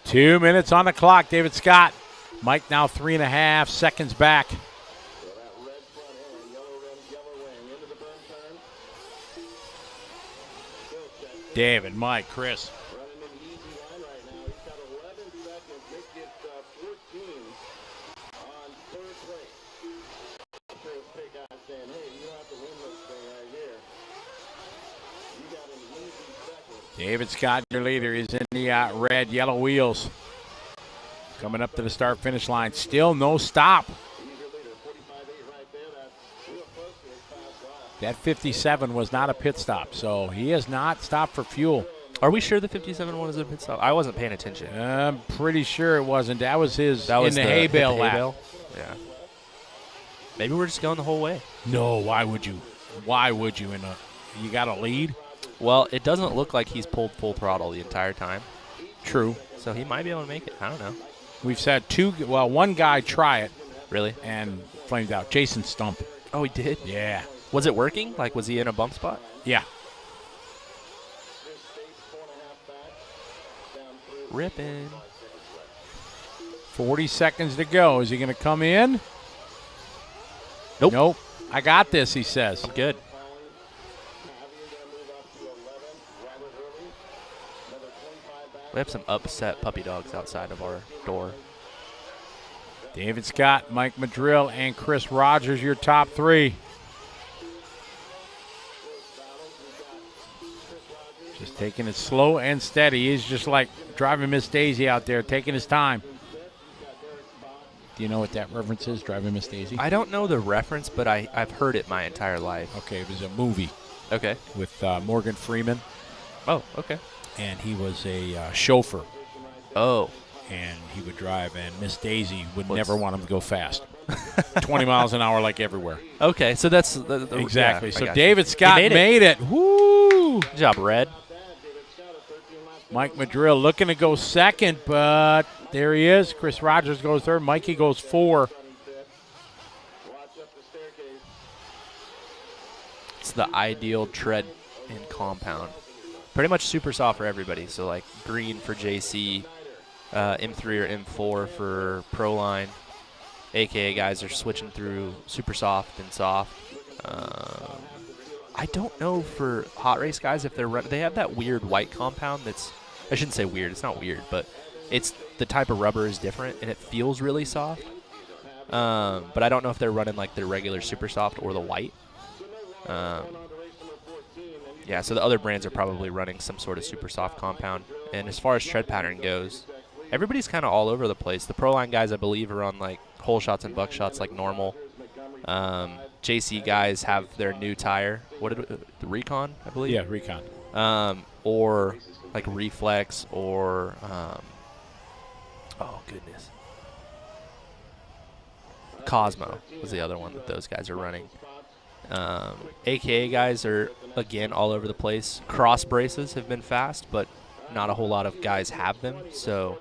Two minutes on the clock, David Scott. Mike now 3.5 seconds back. David, Mike, Chris. David Scott, your leader, is in the red, yellow wheels. Coming up to the start-finish line. Still no stop. That 57 was not a pit stop, so he has not stopped for fuel. Are we sure the 57 one is a pit stop? I wasn't paying attention. I'm pretty sure it wasn't. That was his That was in the hay bale hay lap. bale? Yeah. Maybe we're just going the whole way. No, why would you? Why would you? You got a lead? Well, it doesn't look like he's pulled full throttle the entire time. True. So he might be able to make it. I don't know. We've said one guy try it Really? and flamed out. Jason Stump. Oh, he did? Yeah. Was it working? Like, was he in a bump spot? Yeah. Ripping. 40 seconds to go. Is he going to come in? Nope. Nope. I got this, he says. I'm good. We have some upset puppy dogs outside of our door. David Scott, Mike Madrill, and Chris Rogers, your top three. Just taking it slow and steady. He's just like driving Miss Daisy out there, taking his time. Do you know what that reference is, driving Miss Daisy? I don't know the reference, but I've heard it my entire life. Okay, it was a movie Okay. with Morgan Freeman, Oh, okay. and he was a chauffeur, Oh. and he would drive, and Miss Daisy would What's- never want him to go fast. 20 miles an hour like everywhere. Okay, so that's Exactly. yeah, I So got David you. Scott He made it. Woo! Good job, Red. Mike Madrill looking to go second, but there he is. Chris Rogers goes third. Mikey goes 4. It's the ideal tread and compound. Pretty much super soft for everybody. So like green for JC, M3 or M4 for Proline. AKA guys are switching through super soft and soft. I don't know for hot race guys if they're they have that weird white compound that's, I shouldn't say weird, it's not weird, but it's the type of rubber is different and it feels really soft. But I don't know if they're running like their regular super soft or the white. Yeah, so the other brands are probably running some sort of super soft compound. And as far as tread pattern goes, everybody's kind of all over the place. The Proline guys, I believe, are on like hole shots and buck shots like normal. JC guys have their new tire. What did the Recon, I believe? Yeah, Recon. Or like Reflex or oh goodness, Cosmo was the other one that those guys are running. AKA guys are again all over the place. Cross braces have been fast, but not a whole lot of guys have them. So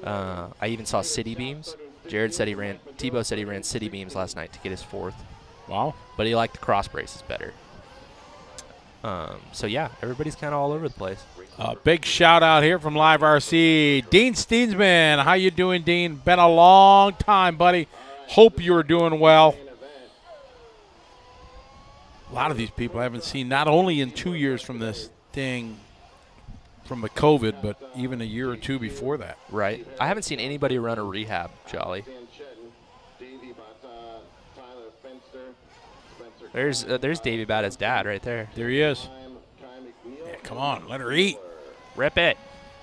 I even saw City Beams. Tebow said he ran City Beams last night to get his 4th. Wow. But he liked the cross braces better. So yeah, everybody's kind of all over the place. Big shout out here from Live RC, Dean Steensman. How you doing, Dean? Been a long time, buddy. Hope you're doing well. A lot of these people I haven't seen, not only in 2 years from this thing, from the COVID, but even a year or two before that. Right. I haven't seen anybody run a rehab, Jolly. There's Davey Batta's dad right there. There he is. Yeah, come on, let her eat. Rip it.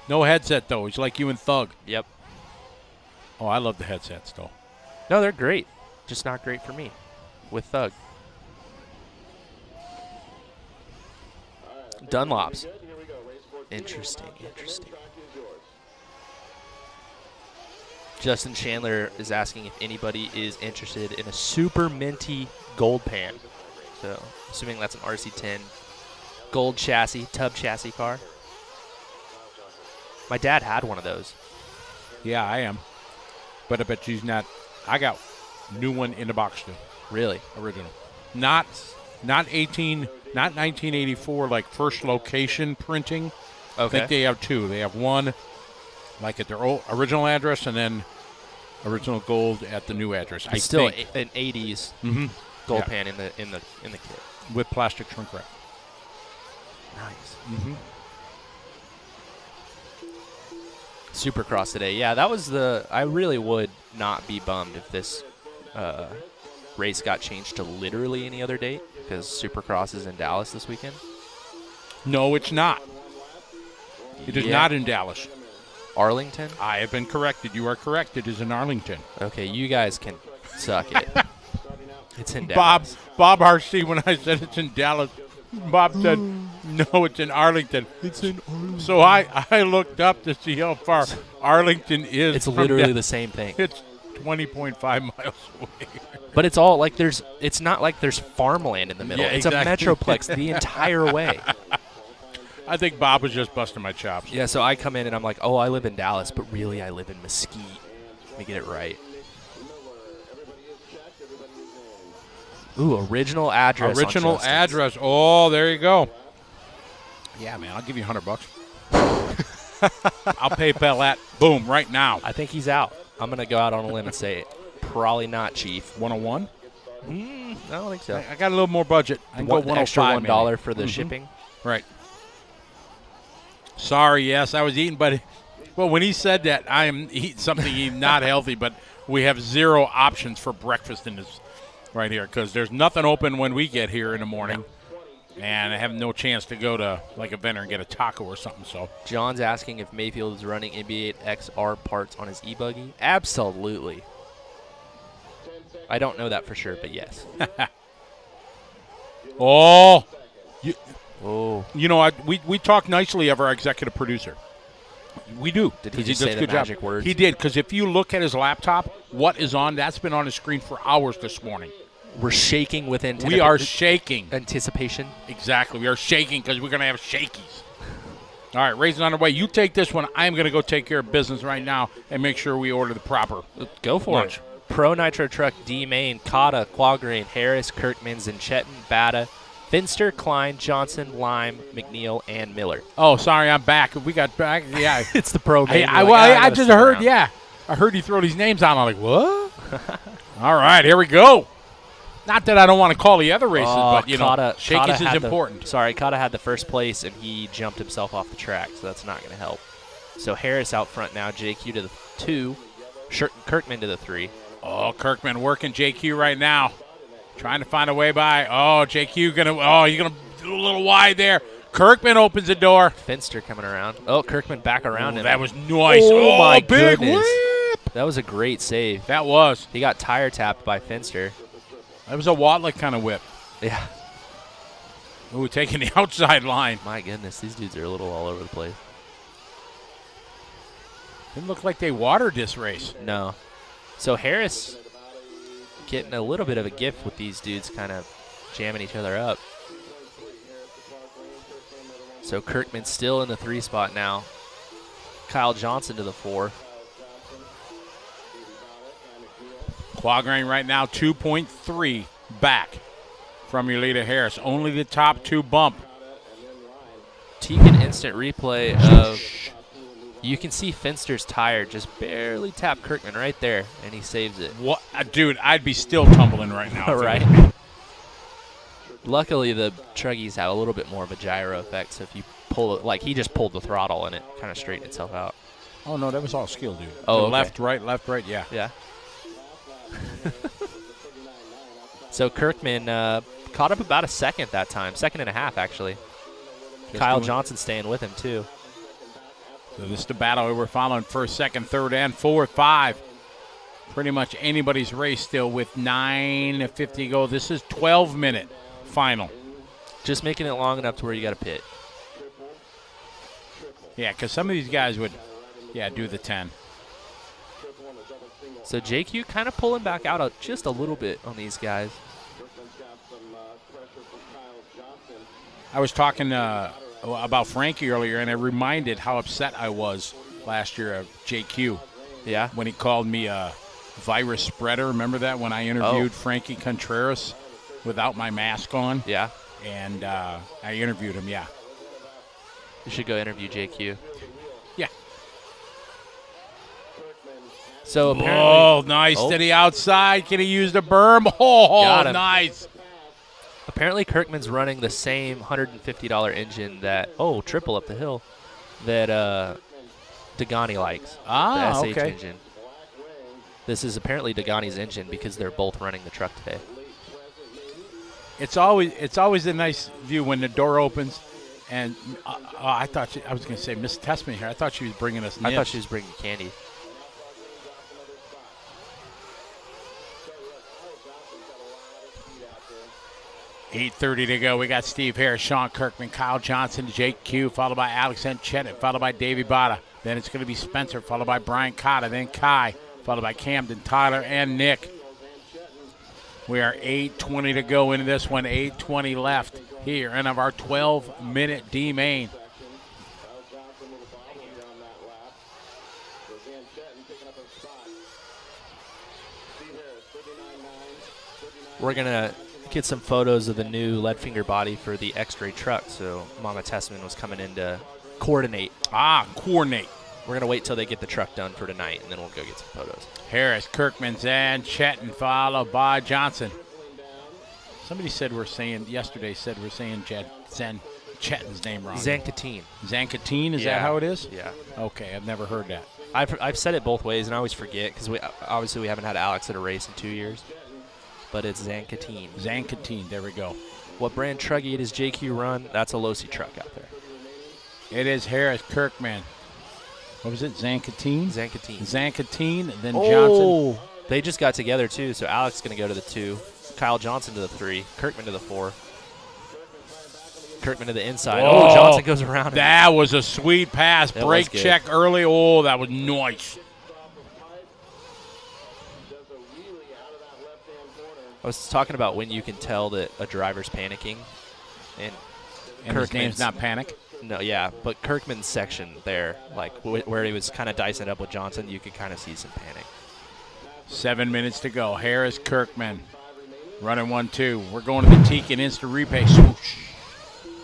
No headset, though. He's like you and Thug. Yep. Oh, I love the headsets, though. No, they're great. Just not great for me with Thug. Dunlops. Interesting. Justin Chandler is asking if anybody is interested in a super minty gold pan. So, assuming that's an RC10 gold chassis, tub chassis car. My dad had one of those. Yeah, I am. But I bet she's not. I got new one in the box, too. Really? Original. Not 1984, like first location printing. Okay. I think they have two. They have one, like at their original address, and then original gold at the new address. It's still an 80s gold pan in the kit with plastic shrink wrap. Nice. Supercross today. Yeah, that was I really would not be bummed if this race got changed to literally any other date, because Supercross is in Dallas this weekend. No, it's not. It is not in Dallas. Arlington? I have been corrected. You are correct. It is in Arlington. Okay, you guys can suck it. It's in Dallas. Bob RC, when I said it's in Dallas, Bob said, no, it's in Arlington. It's in Arlington. So I looked up to see how far Arlington is. It's literally the same thing. It's 20.5 miles away. But it's all like it's not like there's farmland in the middle. Yeah, it's exactly. a metroplex the entire way. I think Bob was just busting my chops. Yeah, so I come in and I'm like, oh, I live in Dallas, but really I live in Mesquite. Let me get it right. Ooh, original address. Original address. Oh, there you go. Yeah, man, I'll give you $100. I'll PayPal that. Boom, right now. I think he's out. I'm going to go out on a limb and say probably not, Chief. 101? I don't think so. I got a little more budget. I can go 105 extra $1 maybe. for the shipping. Right. Sorry, yes, I was eating, but well, when he said that, I am eating something not healthy, but we have zero options for breakfast in this right here because there's nothing open when we get here in the morning, and I have no chance to go to like a vendor and get a taco or something. So John's asking if Mayfield is running NBA XR parts on his E-Buggy. Absolutely. I don't know that for sure, but yes. Oh. You know, we talk nicely of our executive producer. We do. Did he just say the magic words? He did, because if you look at his laptop, what is on, that's been on his screen for hours this morning. We're shaking with anticipation. We are shaking. Anticipation. Exactly. We are shaking because we're going to have shakies. All right, race is on the way. You take this one. I'm going to go take care of business right now and make sure we order the proper Go for lunch. it. Pro Nitro Truck, D Main, Cotta, Quagrain, Harris, Kirkmans, and Chetin, Bata, Finster, Klein, Johnson, Lime, McNeil, and Miller. Oh, sorry, I'm back. We got back. Yeah. It's the pro Hey, name. I just heard, yeah. I heard you throw these names out. I'm like, what? All right, here we go. Not that I don't want to call the other races, but, you know, Shakey's is important. Cotta had the first place, and he jumped himself off the track, so that's not going to help. So Harris out front now, JQ to the 2, Kirkman to the 3. Oh, Kirkman working JQ right now. Trying to find a way by. Oh, JQ you're going to do a little wide there. Kirkman opens the door. Finster coming around. Oh, Kirkman back around him. That was nice. Oh my big goodness. whip. That was a great save. That was. He got tire tapped by Finster. That was a Watlick kind of whip. Yeah. Ooh, taking the outside line. My goodness, these dudes are a little all over the place. Didn't look like they watered this race. No. So Harris getting a little bit of a gift with these dudes kind of jamming each other up. So Kirkman still in the 3 spot now. Kyle Johnson to the 4. Quagrain right now 2.3 back from your leader Harris. Only the top 2 bump. Tegan instant replay of, you can see Finster's tire just barely tap Kirkman right there, and he saves it. What, dude? I'd be still tumbling right now. Right. Luckily, the Truggies have a little bit more of a gyro effect, so if you pull it, like he just pulled the throttle and it kind of straightened itself out. Oh no, that was all skill, dude. Oh, okay. left, right, yeah. Yeah. So Kirkman caught up about a second that time, 2.5 seconds actually. Kyle Johnson staying with him too. So this is the battle we're following: first, second, third, and fourth, 5. Pretty much anybody's race still with 9:50 to go. This is 12-minute final. Just making it long enough to where you got to pit. Yeah, because some of these guys would, do the 10. So JQ kind of pulling back out just a little bit on these guys. I was talking about Frankie earlier, and I reminded how upset I was last year of JQ. Yeah. When he called me a virus spreader. Remember that when I interviewed Frankie Contreras without my mask on? Yeah. And I interviewed him, yeah. You should go interview JQ. Yeah. So apparently, oh, nice to the outside. Can he use the berm? Oh, nice. Apparently, Kirkman's running the same $150 engine that triple up the hill that Dagani likes. Ah, the SH okay. engine. This is apparently Dagani's engine because they're both running the truck today. It's always a nice view when the door opens. And I thought I was going to say Miss Testman here. I thought she was bringing us nibs. I thought she was bringing candy. $8:30 to go. We got Steve Harris, Sean Kirkman, Kyle Johnson, Jake Q, followed by Alex and Chetnut, followed by Davey Bada. Then it's going to be Spencer, followed by Brian Cotta, then Kai, followed by Camden, Tyler, and Nick. We are 8:20 to go into this one, 8:20 left here in our 12-minute D main. We're going to get some photos of the new lead finger body for the X-ray truck, so Mama Testman was coming in to coordinate. Coordinate. We're going to wait till they get the truck done for tonight, and then we'll go get some photos. Harris, Kirkman, and Chetnut, followed by Johnson. Somebody said we're saying Chetton's name wrong. Zankatine. Zankatine, is that how it is? Yeah. Okay, I've never heard that. I've said it both ways, and I always forget because we haven't had Alex at a race in 2 years. But it's Zankatine. Zankatine, there we go. What brand Truggy does JQ run? That's a Losi truck out there. It is Harris, Kirkman. What was it, Zankatine? Zankatine, then Johnson. Oh, they just got together, too, so Alex is going to go to the 2. Kyle Johnson to the 3. Kirkman to the 4. Kirkman to the inside. Oh, Johnson goes around him. That was a sweet pass. Brake check early. Oh, that was nice. I was talking about when you can tell that a driver's panicking. And his name's not Panic? No, yeah, but Kirkman's section there, like where he was kind of dicing it up with Johnson, you could kind of see some panic. 7 minutes to go. Harris, Kirkman. Running 1-2. We're going to the teak and instant replay. Swoosh.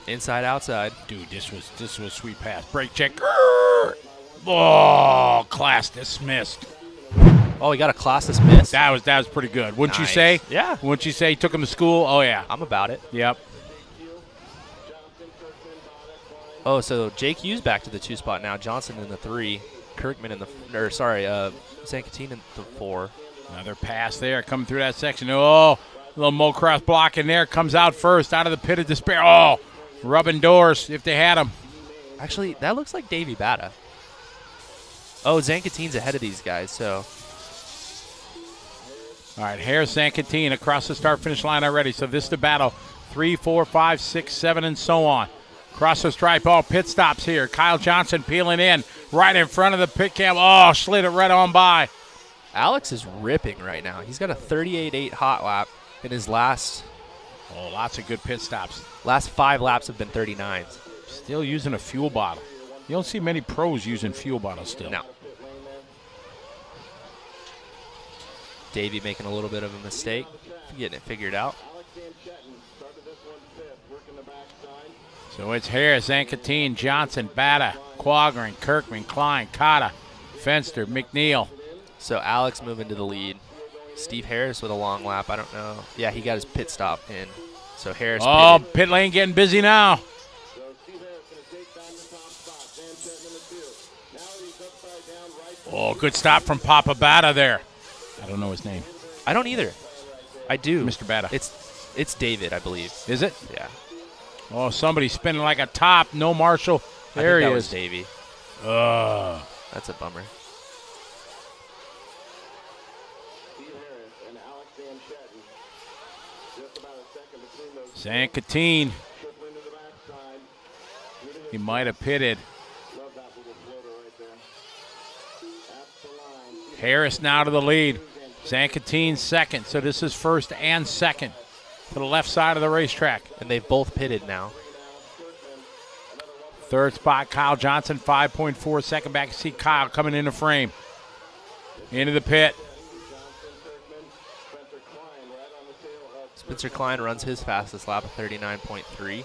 Inside, outside. Dude, this was a sweet pass. Brake check. Oh, class dismissed. Oh, he got a class dismissed. That was pretty good. Wouldn't you Nice. say? Yeah. Wouldn't you say he took him to school? Oh, yeah. I'm about it. Yep. Oh, so Jake Hughes back to the 2 spot now. Johnson in the 3. Kirkman in the Zankatine in the 4. Another pass there coming through that section. Oh, little Mocross block in there. Comes out first out of the pit of despair. Oh, rubbing doors if they had him. Actually, that looks like Davey Bata. Oh, Zankatine's ahead of these guys, so. All right, Harris Zankatine across the start-finish line already. So this is the battle. 3, 4, 5, 6, 7, and so on. Across the stripe, all pit stops here. Kyle Johnson peeling in right in front of the pit cam. Oh, slid it right on by. Alex is ripping right now. He's got a 38.8 hot lap in his last Lots of good pit stops. 5 laps have been 39s. Still using a fuel bottle. You don't see many pros using fuel bottles still. No. Davey making a little bit of a mistake, getting it figured out. So it's Harris, Zankatine, Johnson, Bata, Quagrin, Kirkman, Klein, Cotta, Fenster, McNeil. So Alex moving to the lead. Steve Harris with a long lap. I don't know. Yeah, he got his pit stop in. So Harris pitted. Pit lane getting busy now. Oh, good stop from Papa Bata there. I don't know his name. I don't either. I do. Mr. Bata. It's David, I believe. Is it? Yeah. Oh, somebody's spinning like a top. No Marshall. There I think he that is. was Davey. Ugh. That's a bummer. Zankatine. He might have pitted. Harris now to the lead. Zankatine second. So this is first and second to the left side of the racetrack. And they've both pitted now. Third spot, Kyle Johnson, 5.4 second back. You see Kyle coming into frame. Into the pit. Spencer Klein runs his fastest lap of 39.3.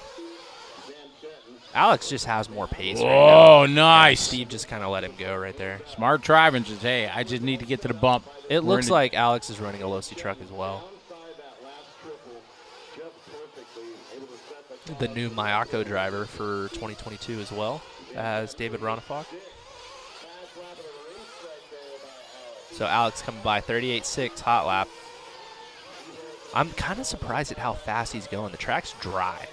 Alex just has more pace right now. Oh, nice. Steve just kind of let him go right there. Smart driving. Just, hey, I just need to get to the bump. It looks like Alex is running a low-C truck as well. The new Mayako driver for 2022 as well as David Ronafok. So Alex coming by 38.6 hot lap. I'm kind of surprised at how fast he's going. The track's dry.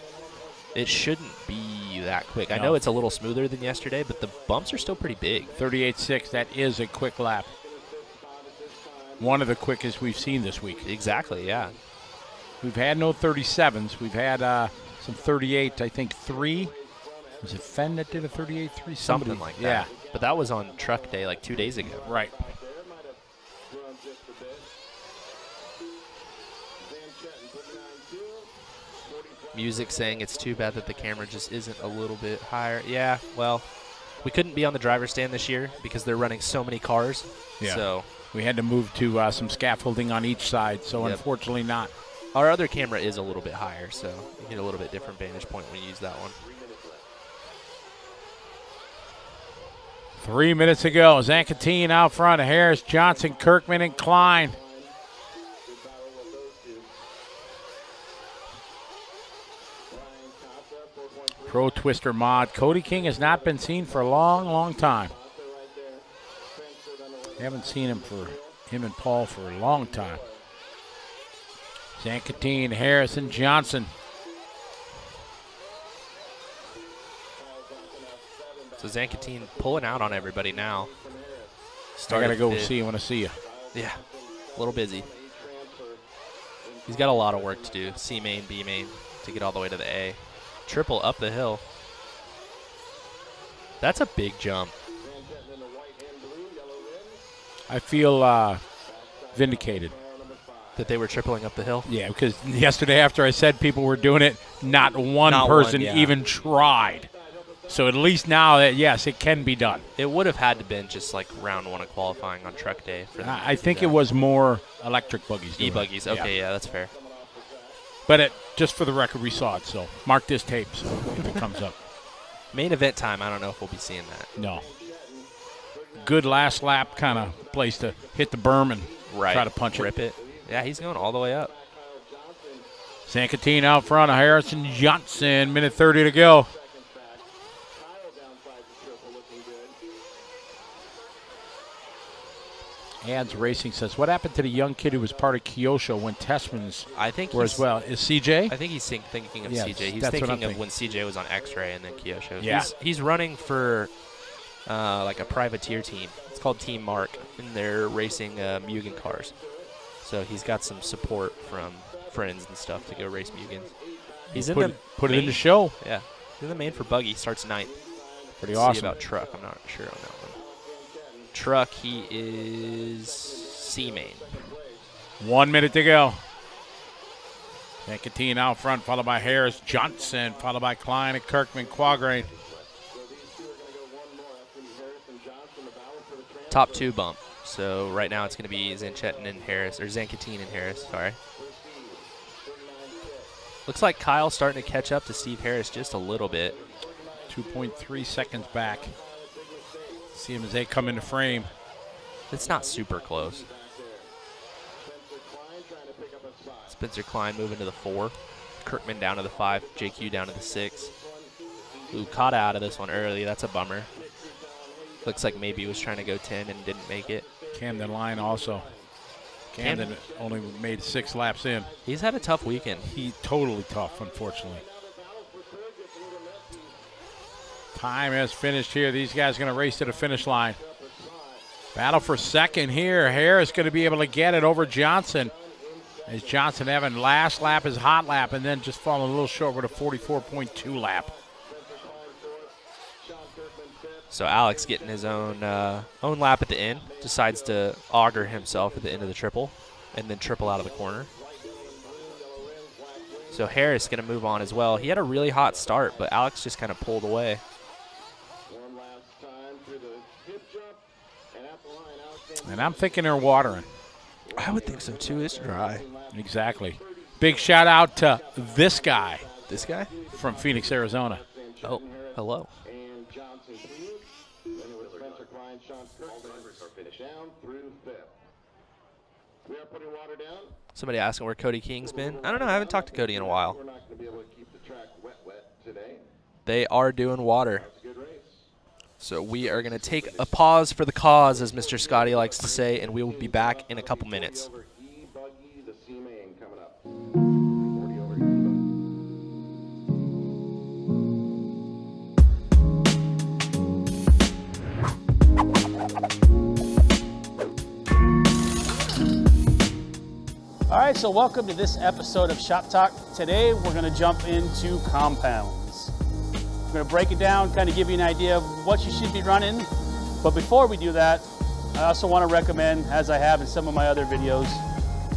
It shouldn't be that quick. I know it's a little smoother than yesterday, but the bumps are still pretty big. 38.6, that is a quick lap. One of the quickest we've seen this week. Exactly, yeah. We've had no 37s. We've had some 38, I think 3. Was it Fenn that did a 38.3? Something like that. Yeah. But that was on truck day like 2 days ago. Right. Music saying it's too bad that the camera just isn't a little bit higher. Yeah, well, we couldn't be on the driver's stand this year because they're running so many cars. Yeah. So we had to move to some scaffolding on each side, so Yep. unfortunately not. our other camera is a little bit higher, so you get a little bit different vantage point when you use that one. 3 minutes ago, Zankatine out front, Harris, Johnson, Kirkman, and Klein. Pro Twister mod. Cody King has not been seen for a long, long time. Haven't seen him and Paul for a long time. Zankatine, Harrison, Johnson. So Zankatine pulling out on everybody now. I got to go see you when I see you. Yeah, a little busy. He's got a lot of work to do. C main, B main to get all the way to the A. Triple up the hill. That's a big jump. I feel vindicated. That they were tripling up the hill? Yeah, because yesterday after I said people were doing it, not one person even tried. So at least now that, yes, it can be done. It would have had to been just like round 1 of qualifying on truck day. For them I think it was more electric buggies. E-Buggies. Okay, yeah, that's fair. But just for the record, we saw it, so mark this tape so if it comes up. Main event time, I don't know if we'll be seeing that. No. Good last lap kind of place to hit the berm and try to punch Rip it. Yeah, he's going all the way up. Zankatine out front of Harrison Johnson. Minute 30 to go. Ads Racing says, what happened to the young kid who was part of Kyosho when Tessman's were as well? Is CJ? I think he's thinking of Yeah, CJ. He's that's what I'm thinking of thinking. when CJ was on X-Ray and then Kyosho. Yeah. He's running for like a privateer team. It's called Team Mark, and they're racing Mugen cars. So he's got some support from friends and stuff to go race Mugens. He's in the Put it main. in the show. Yeah. He's in the main for Buggy. Starts 9th. Pretty See awesome. about Truck. I'm not sure on that one. Truck, he is C main. 1 minute to go. Zankatine out front, followed by Harris Johnson, followed by Klein and Kirkman Quagrain. Top 2 bump. So right now it's going to be Zanchettin and Harris, or Zankatine and Harris, sorry. Looks like Kyle's starting to catch up to Steve Harris just a little bit. 2.3 seconds back. See him as they come into frame. It's not super close. Spencer Klein moving to the 4. Kirkman down to the 5. JQ down to the 6. Ooh, caught out of this one early. That's a bummer. Looks like maybe he was trying to go 10 and didn't make it. Camden Line also. Camden only made 6 laps in. He's had a tough weekend. He totally tough, unfortunately. Time has finished here. These guys are going to race to the finish line. Battle for second here. Harris going to be able to get it over Johnson. As Johnson having last lap his hot lap and then just falling a little short with a 44.2 lap. So Alex getting his own lap at the end. Decides to auger himself at the end of the triple and then triple out of the corner. So Harris going to move on as well. He had a really hot start, but Alex just kind of pulled away. And I'm thinking they're watering. I would think so too. It's dry. Exactly. Big shout out to this guy. This guy? From Phoenix, Arizona. Oh, hello. Somebody asking where Cody King's been. I don't know. I haven't talked to Cody in a while. They are doing water. So we are going to take a pause for the cause, as Mr. Scotty likes to say, and we will be back in a couple minutes. All right, so welcome to this episode of Shop Talk. Today we're going to jump into compounds. We're going to break it down, kind of give you an idea of what you should be running. But before we do that, I also want to recommend, as I have in some of my other videos,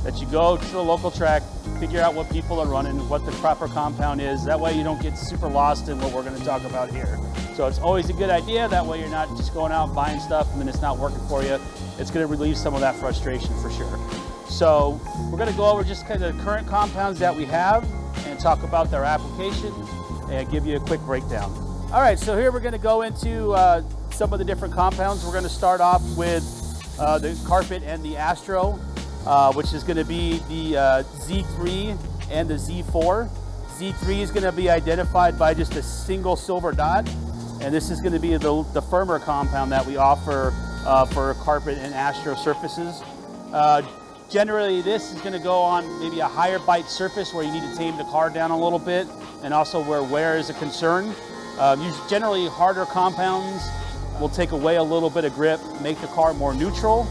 that you go to the local track, figure out what people are running, what the proper compound is. That way you don't get super lost in what we're going to talk about here. So it's always a good idea. That way you're not just going out and buying stuff and then it's not working for you. It's going to relieve some of that frustration for sure. So we're going to go over just kind of the current compounds that we have and talk about their application and give you a quick breakdown. All right, so here we're going to go into some of the different compounds. We're going to start off with the Carpet and the Astro, which is going to be the Z3 and the Z4. Z3 is going to be identified by just a single silver dot, and this is going to be the firmer compound that we offer for Carpet and Astro surfaces. Generally, this is going to go on maybe a higher bite surface where you need to tame the car down a little bit, and also where wear is a concern. Generally, harder compounds will take away a little bit of grip, make the car more neutral,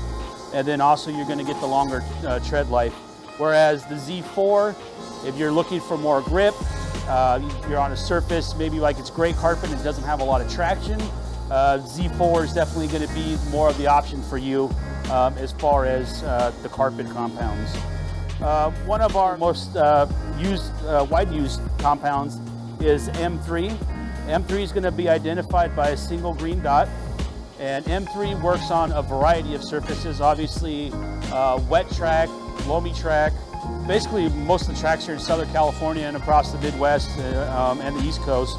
and then also you're going to get the longer tread life. Whereas the Z4, if you're looking for more grip, you're on a surface, maybe like it's gray carpet and it doesn't have a lot of traction, Z4 is definitely going to be more of the option for you as far as the carpet compounds. One of our most widely used compounds is M3. M3 is going to be identified by a single green dot, and M3 works on a variety of surfaces, obviously wet track, loamy track, basically most of the tracks here in Southern California and across the Midwest and the East Coast,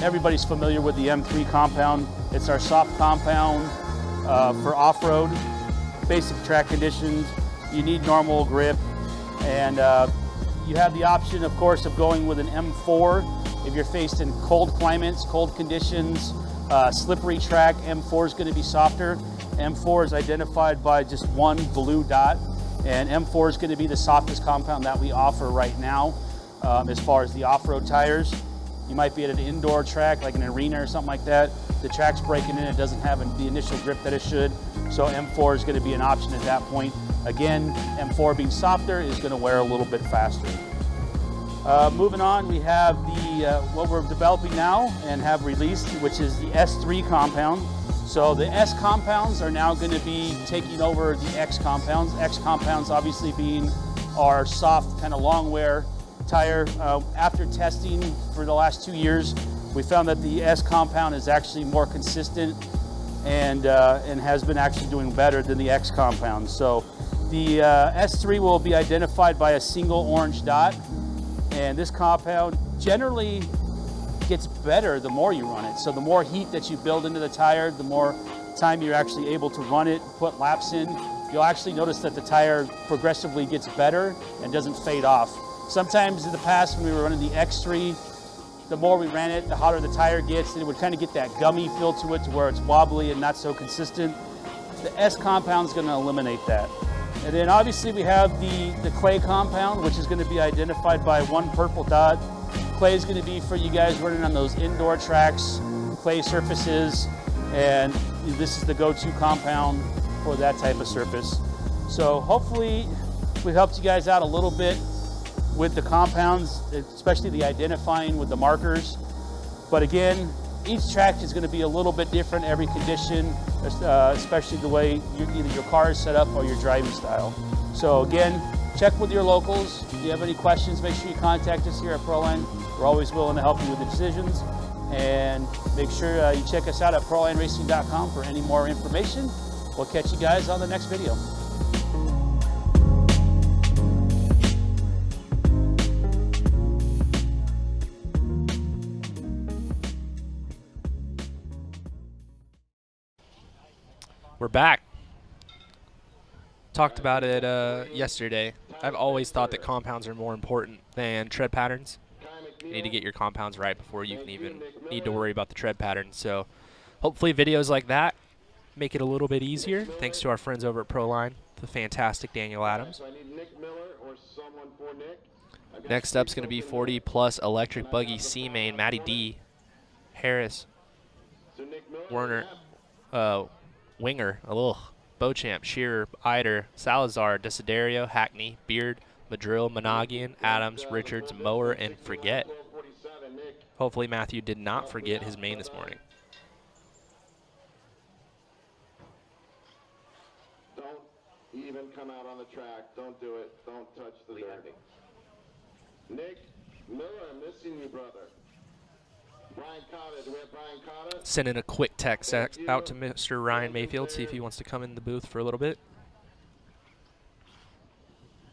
everybody's familiar with the M3 compound. It's our soft compound for off-road, basic track conditions. You need normal grip, and you have the option, of course, of going with an M4 if you're faced in cold climates, cold conditions, slippery track. M4 is going to be softer. M4 is identified by just one blue dot, and M4 is going to be the softest compound that we offer right now as far as the off-road tires. You might be at an indoor track like an arena or something like that. The track's breaking in, it doesn't have the initial grip that it should, so M4 is going to be an option at that point. Again, M4 being softer is going to wear a little bit faster. Moving on, we have the what we're developing now and have released, which is the S3 compound. So the S compounds are now going to be taking over the X compounds. X compounds obviously being our soft, kind of long wear tire. After testing for the last 2 years, we found that the S compound is actually more consistent and has been actually doing better than the X compound. So the S3 will be identified by a single orange dot, and this compound generally gets better the more you run it. So the more heat that you build into the tire, the more time you're actually able to run it, put laps in. You'll actually notice that the tire progressively gets better and doesn't fade off. Sometimes in the past when we were running the X3, the more we ran it, the hotter the tire gets, and it would kind of get that gummy feel to it to where it's wobbly and not so consistent. The S compound is going to eliminate that. And then obviously we have the clay compound, which is going to be identified by one purple dot. Clay is going to be for you guys running on those indoor tracks, clay surfaces, and this is the go-to compound for that type of surface. So hopefully we helped you guys out a little bit with the compounds, especially the identifying with the markers. But again, each track is going to be a little bit different every condition, especially the way either your car is set up or your driving style. So again, check with your locals. If you have any questions, make sure you contact us here at Proline. We're always willing to help you with the decisions. And make sure you check us out at ProLineRacing.com for any more information. We'll catch you guys on the next video. We're back. Talked about it yesterday. I've always thought that compounds are more important than tread patterns. You need to get your compounds right before you can even need to worry about the tread pattern. So hopefully videos like that make it a little bit easier. Thanks to our friends over at Proline, the fantastic Daniel Adams. Next up is going to be 40 plus electric buggy C main, Matty D, Harris, Werner, Winger, Beauchamp, Shearer, Eider, Salazar, Desiderio, Hackney, Beard, Madrill, Monagian, Adams, Richards, Mower, and Forget. Hopefully Matthew did not forget his main this morning. Don't even come out on the track. Don't do it. Don't touch the dirt. Nick Miller, missing you, brother. Brian Cotta, do we have Brian Cotta? Sending a quick text out to Mr. Ryan Mayfield, see if he wants to come in the booth for a little bit.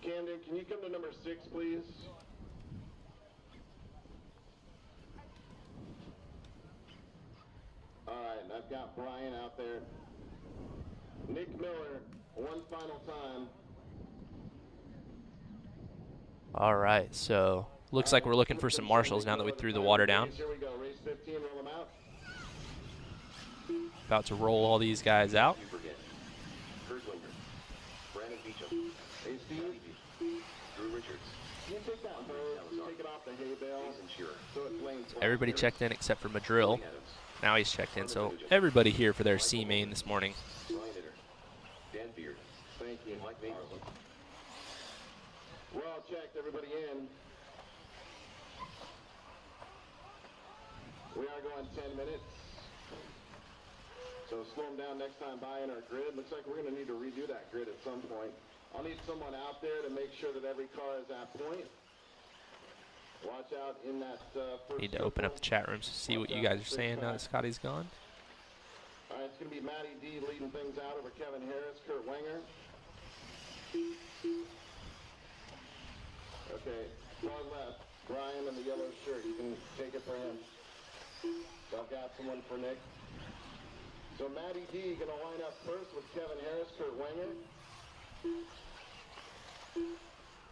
Camden, can you come to number 6, please? All right, I've got Brian out there. Nick Miller, one final time. All right, so looks like we're looking for some marshals now that we threw the water down. Here we go, race 15, roll them out. About to roll all these guys out. Brandon Beecham, Hey, Steve, Drew Richards, can you take that hose, take it off the hay bale, Jason Shearer, so it lanes flat. Everybody checked in except for Madrill. Adams, Now he's checked in, so everybody here for their C main this morning. Ryan Hitter, Dan Beard, Thank you. Mike Mason, We're all checked, everybody in. We are going 10 minutes. So slow them down next time by in our grid. Looks like we're going to need to redo that grid at some point. I'll need someone out there to make sure that every car is at point. Watch out in that first Need to open up the chat rooms to see what you guys are saying now that Scotty's gone. All right, it's going to be Matty D leading things out over Kevin Harris, Kurt Wenger. Okay, far left. Brian in the yellow shirt. You can take it for him. So I've got someone for Nick. So Matty D going to line up first with Kevin Harris, Kurt Wenger.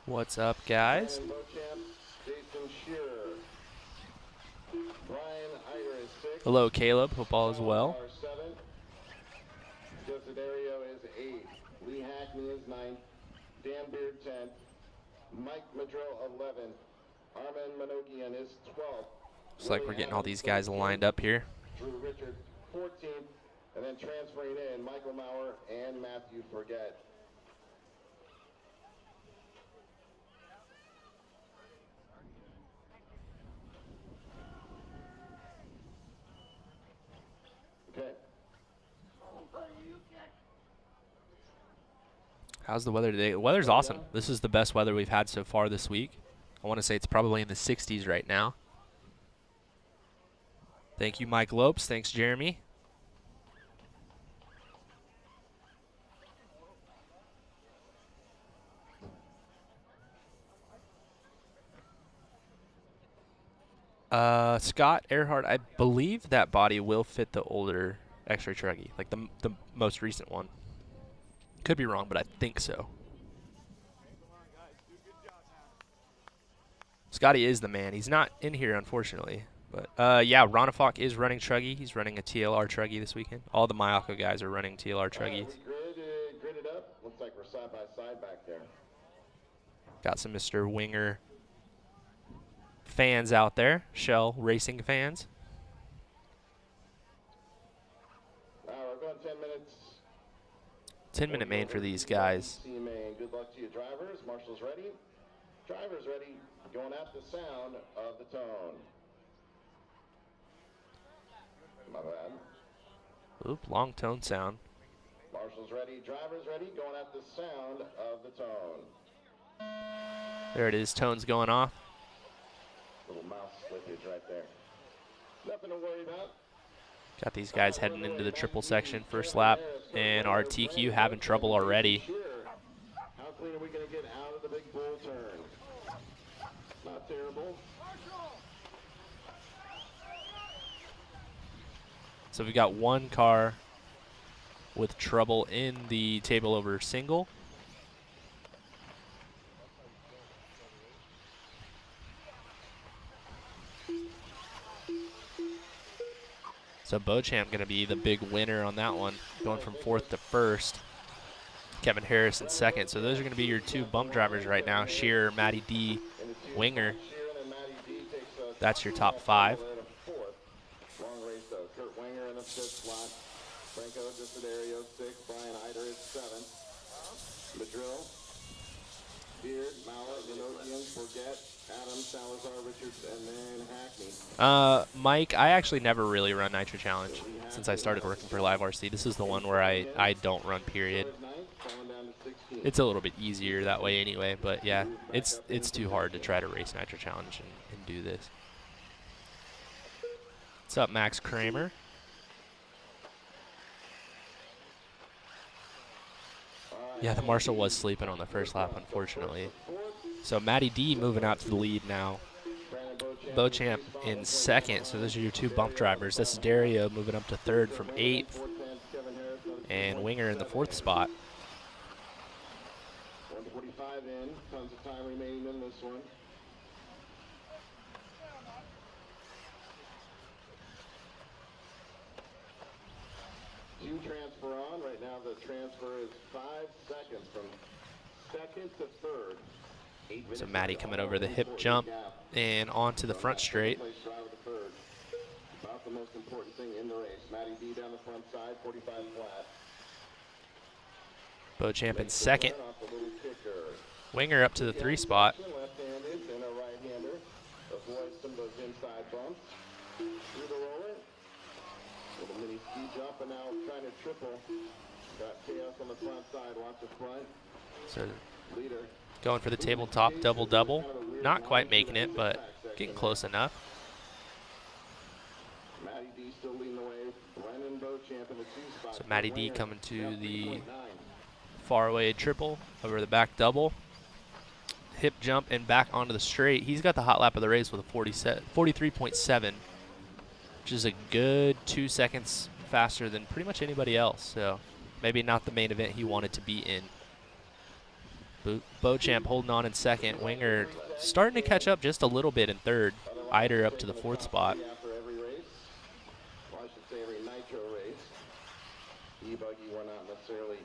What's up, guys? Brandon Beauchamp, Jason Shearer. Brian Eider is 6. Hello, Caleb. Hope all is well. 7. Desiderio is 8. Lee Hackney is 9th. Dan Beard 10th. Mike Madrill 11th. Armin Manogian is 12th. Looks like we're getting all these guys lined up here. Drew Richard 14th. And then transferring in Michael Maurer and Matthew Forget. Okay. How's the weather today? The weather's awesome. This is the best weather we've had so far this week. I want to say it's probably in the 60s right now. Thank you, Mike Lopes. Thanks, Jeremy. Scott Earhart, I believe that body will fit the older X-Ray Truggy, like the most recent one. Could be wrong, but I think so. Scotty is the man. He's not in here, unfortunately. But, yeah, Ronafok is running Truggy. He's running a TLR Truggy this weekend. All the Mayako guys are running TLR Truggies. Gridded up. Looks like we're side by side back there. Got some Mr. Winger fans out there. Shell Racing fans. We're going 10 minutes. 10-minute main for these guys. Good luck to you, drivers. Marshall's ready. Drivers ready. Going at the sound of the tone. My bad. Oop, long tone sound. Marshall's ready. Drivers ready. Going at the sound of the tone. There it is. Tone's going off. Little mouse slippage right there. Nothing to worry about. Got these guys heading into the triple section first lap, and our TQ having trouble already. How clean are we going to get out of the big bull turn? Not terrible. So we've got one car with trouble in the table over single. So Beauchamp going to be the big winner on that one, going from 4th to 1st. Kevin Harris in 2nd. So those are going to be your two bump drivers right now, Shearer, Matty D, Winger. That's your top 5. Long race though. Kurt Wenger in the 5th slot. Franco Desiderio 6th. Brian Eider is 7th. Madrill, Beard, Maurer, Minogian, Forget, Adams, Salazar, Richards, and then Hackney. Mike, I actually never really run Nitro Challenge since I started working for Live RC. This is the one where I don't run, period. It's a little bit easier that way anyway, but yeah, it's too hard to try to race Nitro Challenge and do this. What's up, Max Kramer? Yeah, the Marshal was sleeping on the first lap, unfortunately. So Matty D moving out to the lead now. Beauchamp in 2nd, so those are your two bump drivers. This is Dario moving up to 3rd from 8th. And Winger in the 4th spot. 145 in, tons of time remaining in this one. Two transfer on. Right now the transfer is 5 seconds from 2nd to 3rd. So Matty coming over the hip jump and onto the front straight. About the most important thing in the race. Matty D down the front side, 45 flat. Beauchamp in 2nd. Winger up to the 3 spot. Left-handed and a right-hander. Avoid some of those inside bumps. Through the roller. Little mini ski jump and now trying to triple. Got chaos on the front side. Watch the front. So Leader. going for the tabletop double-double. Not quite making it, but getting close enough. Matty D still leading the way. Brennan Beauchamp in the 2 spot. So Matty D coming to the faraway triple over the back double. hip jump and back onto the straight. He's got the hot lap of the race with a 43.7, which is a good 2 seconds faster than pretty much anybody else. So maybe not the main event he wanted to be in. Beauchamp holding on in second. Winger starting to catch up just a little bit in third. Eider up to the fourth spot. After every race, well, I should say every Nitro race, E-Buggy, we're not necessarily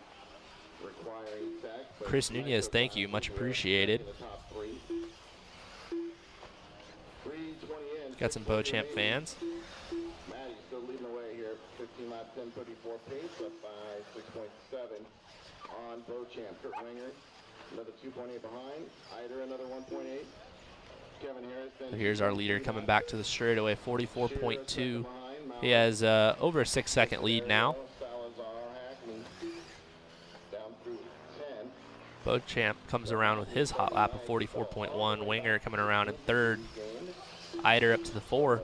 requiring tech. But Chris Nunez, thank you. Much appreciated. in the top three. 3:20 in. Got some Beauchamp fans. Maddie's still leading the way here. 15 lap 10:34 pace, up by 6.7 on Beauchamp. Kurt Winger, another 2.8 behind. Eider, another 1.8. Kevin Harris. So here's our leader coming back to the straightaway, 44.2. He has over a 6-second lead now. Beauchamp comes around with his hot lap of 44.1. Winger coming around in third. Eider up to the 4.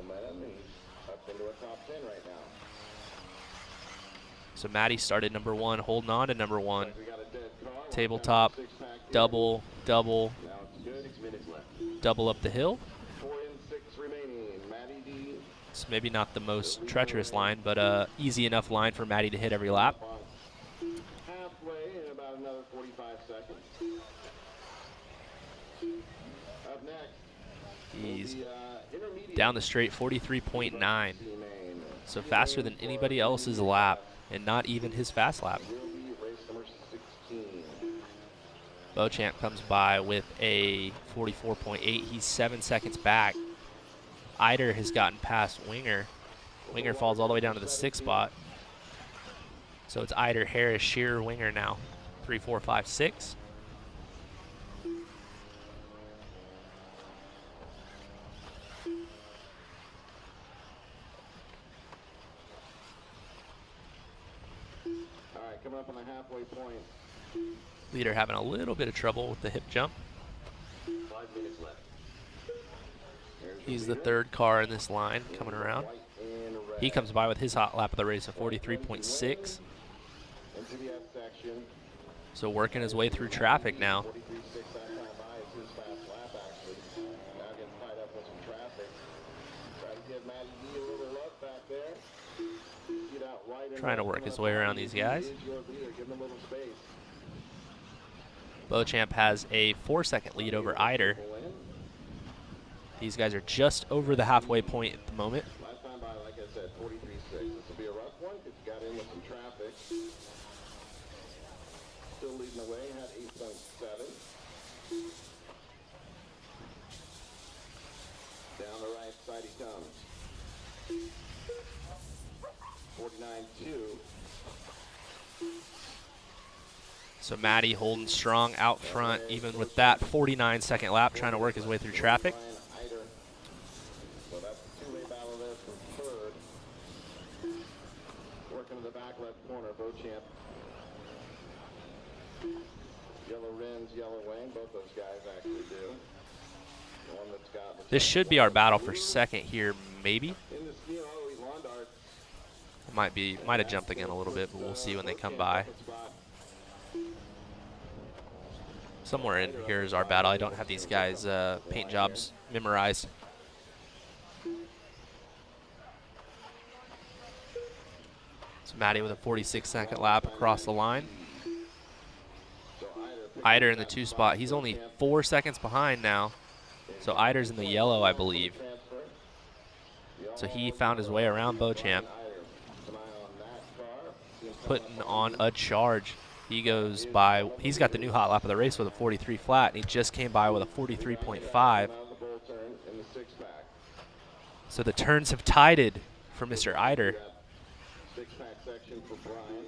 So Maddie started number 1, holding on to number 1. Tabletop, double, double, double up the hill. It's maybe not the most treacherous line, but easy enough line for Maddie to hit every lap. Halfway in about another 45 seconds. Up next, He's down the straight, 43.9. So faster than anybody else's lap, and not even his fast lap. will be race number 16. Beauchamp comes by with a 44.8. He's 7 seconds back. Eider has gotten past Winger. Winger falls all the way down to the 6th spot. So it's Eider, Harris, Shearer, Winger now. 3, 4, 5, 6. All right, coming up on the halfway point. Leader having a little bit of trouble with the hip jump. 5 minutes left. He's the third car in this line coming around. He comes by with his hot lap of the race of 43.6. Into the F section. So working his way through traffic now. 43.6 that time by is his fast lap, actually. Now getting tied up with some traffic. Try to give Matty D a little love back there. Get out wide and Trying to work his way around these guys. Is your leader. Give him a little space. Beauchamp has a 4-second lead over Eider. These guys are just over the halfway point at the moment. Last time by, like I said, 43.6. This will be a rough one because you got in with some traffic. Still leading the way, had 8.7. Down the right side he comes. 49.2. So Maddie holding strong out front, even with that 49-second lap, trying to work his way through traffic. So that's a two-way battle there for third. Working to the back left corner, Beauchamp. Yellow rims, yellow wing, both those guys actually do. The one that's got This should be our battle for second here, maybe. in the steel, lawn dart. Might have jumped again a little bit, but we'll see when they come by. Somewhere in here is our battle. I don't have these guys' paint jobs memorized. So Maddie with a 46-second lap across the line. Eider in the 2 spot. He's only 4 seconds behind now. So Eider's in the yellow, I believe. So he found his way around Beauchamp, putting on a charge. He goes by, he's got the new hot lap of the race with a 43 flat, and he just came by with a 43.5. So the turns have tided for Mr. Eider. Six-pack section for Brian.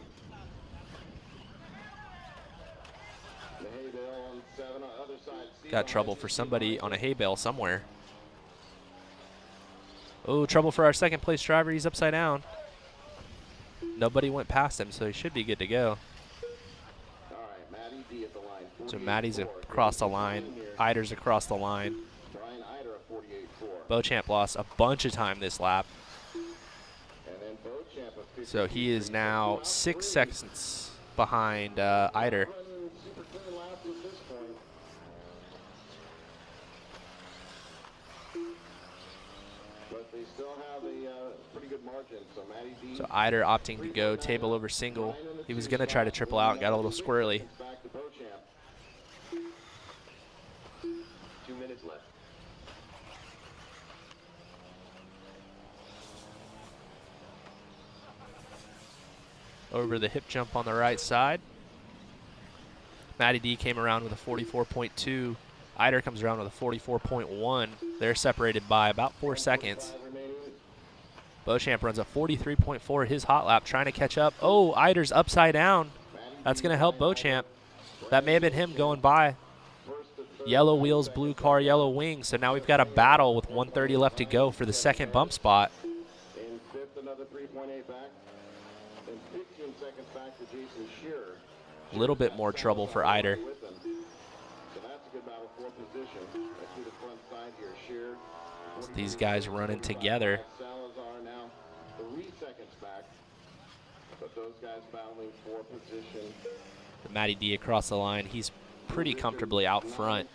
The hay bale on 7 on the other side. Got trouble for somebody on a hay bale somewhere. Oh, trouble for our second place driver. He's upside down. Nobody went past him, so he should be good to go. All right, Matty D at the line. So Maddie's across the line. Eider's across the line. Brian Eider at 48.4. Beauchamp lost a bunch of time this lap. And then Beauchamp at 50. So he is now 6 seconds behind Eider. Running super clean laps at this point. So Eider opting to go table over single. He was going to try to triple out and got a little squirrely. 2 minutes left. Over the hip jump on the right side. Matty D came around with a 44.2. Eider comes around with a 44.1. They're separated by about 4 seconds. Beauchamp runs a 43.4 his hot lap, trying to catch up. Oh, Eider's upside down. That's going to help Beauchamp. That may have been him going by. Yellow wheels, blue car, yellow wings. So now we've got a battle with 130 left to go for the second bump spot. In fifth, another 3.8 back. And 15 seconds back to Jason Shearer. A little bit more trouble for Eider. So that's a good battle for position. Let's see the front side here. Shearer. So these guys running together. Salazar now 3 seconds back. But those guys battling for position. Matty D across the line. He's pretty comfortably out front.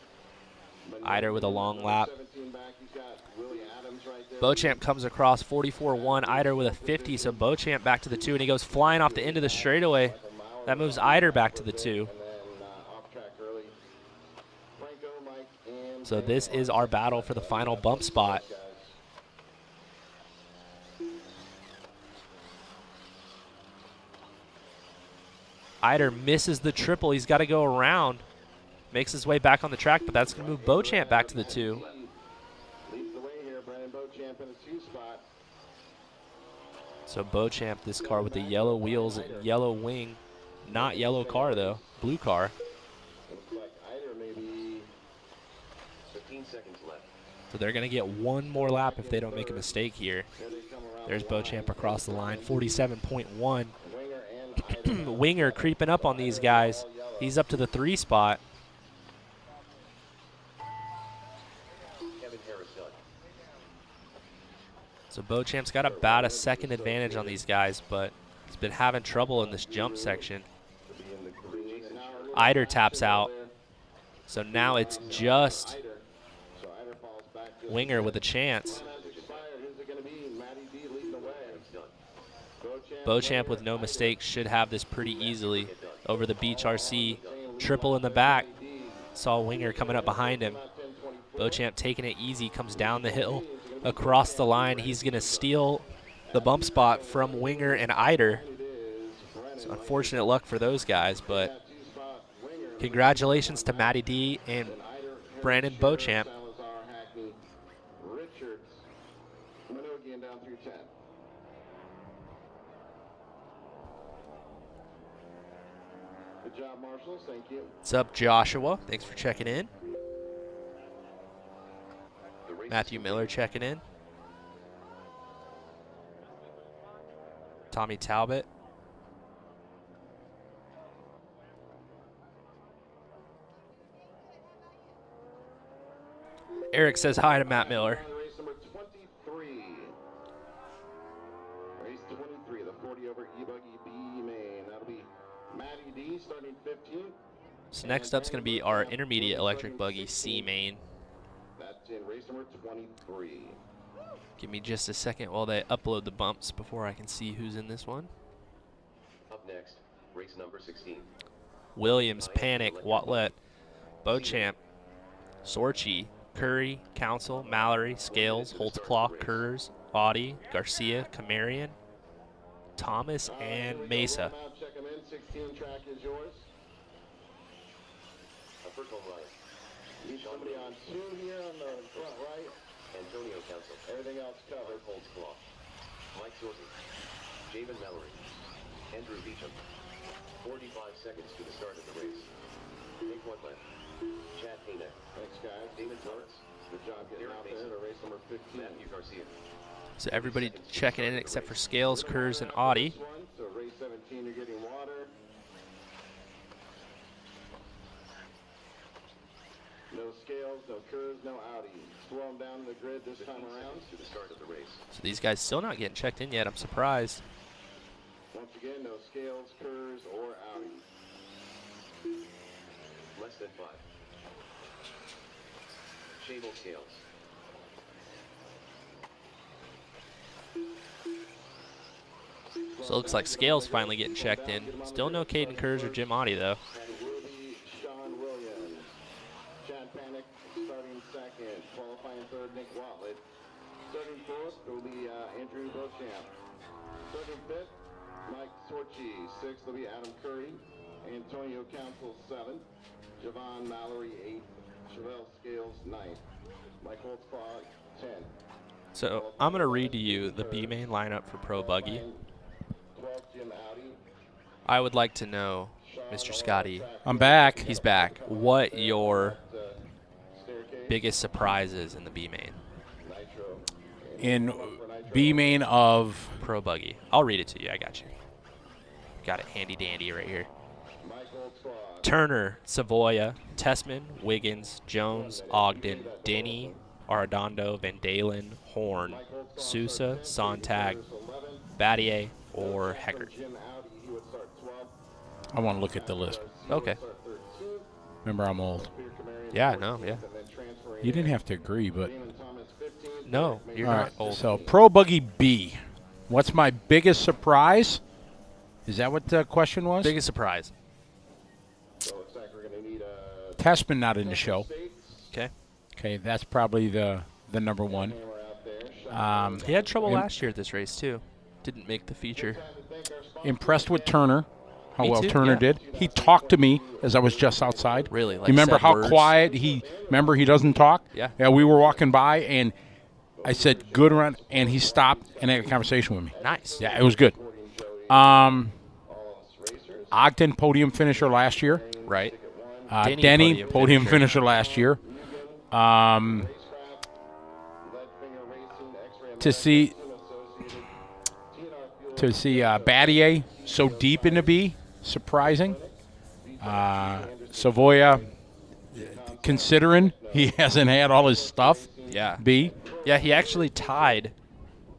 Eider with a long lap. Beauchamp comes across 44.1. Eider with a 50, so Beauchamp back to the 2, and he goes flying off the end of the straightaway. That moves Eider back to the 2. So this is our battle for the final bump spot. Eider misses the triple. He's got to go around. Makes his way back on the track, but that's going to move Beauchamp back to the 2. Leads the way here, Brandon Beauchamp in a 2 spot. So Beauchamp, this car with the yellow wheels and yellow wing. Not yellow car, though. Blue car. Looks like Eider maybe 15 seconds left. So they're going to get one more lap if they don't make a mistake here. There's Beauchamp across the line, 47.1. Winger creeping up on these guys. He's up to the 3 spot. So Beauchamp's got about a second advantage on these guys, but he's been having trouble in this jump section. Eider taps out. So now it's just Winger with a chance. Beauchamp with no mistakes should have this pretty easily over the Beach RC. Triple in the back. Saw Winger coming up behind him. Beauchamp taking it easy, comes down the hill, across the line. He's going to steal the bump spot from Winger and Eider. So unfortunate luck for those guys, but congratulations to Matty D and Brandon Beauchamp. Good job, Marshals. Thank you. What's up, Joshua? Thanks for checking in. Matthew Miller checking in. Tommy Talbot. Eric says hi to Matt Miller. Race number 23. Race 23, the 40 over E-Buggy B main. That'll be Matty D starting 15th. So next up's going to be our intermediate electric buggy C main. That's in race number 23. Give me just a second while they upload the bumps before I can see who's in this one. Up next, race number 16. Williams, Panic, Watlet, Beauchamp, Sorchi, Curry, Council, Mallory, Scales, Holtzclaw, Kurz, Audi, Garcia, Camarian, Thomas, and Mesa. Check them in. 16 track is yours. First home right. Need somebody on 2 here on the front right. Antonio Council. Everything else covered. Holds Claw. Mike Sorty. Javen Mallory. Andrew Beecham. 45 seconds to the start of the race. Nick Wetland. Chad Hayneck. Thanks, guys. Damon Torres. Good job getting out there to race number 15. Matthew Garcia. So everybody checking in except for Scales, Kurz, and Audi. So race 17, you're getting water. No Scales, no Kurz, no Audi. Slow them down the grid this time around. To the start of the race. So these guys still not getting checked in yet. I'm surprised. Once again, no Scales, Kurz, or Audi. Less than 5. Shable Scales. So it looks like Scales finally getting checked in. Still no Caden Kurz or Jim Audie, though. And will be Sean Williams. Chad Panic starting second. Qualifying third, Nick Watlett. Starting fourth will be Andrew Beauchamp. Starting fifth, Mike Sorchi. Sixth will be Adam Curry. Antonio Council seventh. Javon Mallory eighth. Chevelle Scales ninth. Mike Holtzclaw 10. So I'm going to read to you the B main lineup for Pro Buggy. 12th, Jim Audi. I would like to know, Mr. Scotty, I'm back. he's back, what your biggest surprise is in the B main? In B main of Pro Buggy. I'll read it to you. I got you. Got it handy dandy right here. Turner, Savoya, Tessman, Wiggins, Jones, Ogden, Denny, Arredondo, Van Dalen, Horn, Sousa, Sontag, Battier, or Heckert. I want to look at the list. Okay. Remember, I'm old. Yeah, no, yeah. You didn't have to agree, but No, you're all not right. old. So Pro Buggy B. What's my biggest surprise? Is that what the question was? Biggest surprise. Tessman not in the show. Okay. Okay, that's probably the number one. He had trouble last year at this race, too. Didn't make the feature. Impressed with Turner, how Me well too, Turner yeah. did. He talked to me as I was just outside. Really? Like you remember said how words? quiet remember he doesn't talk? Yeah. Yeah, we were walking by, and I said, good run, and he stopped and had a conversation with me. Nice. Yeah, it was good. Ogden, podium finisher last year. Right. Denny, podium finisher last year. To see Battier so deep in the B, surprising. Savoya, considering he hasn't had all his stuff, Yeah. B. Yeah, he actually tied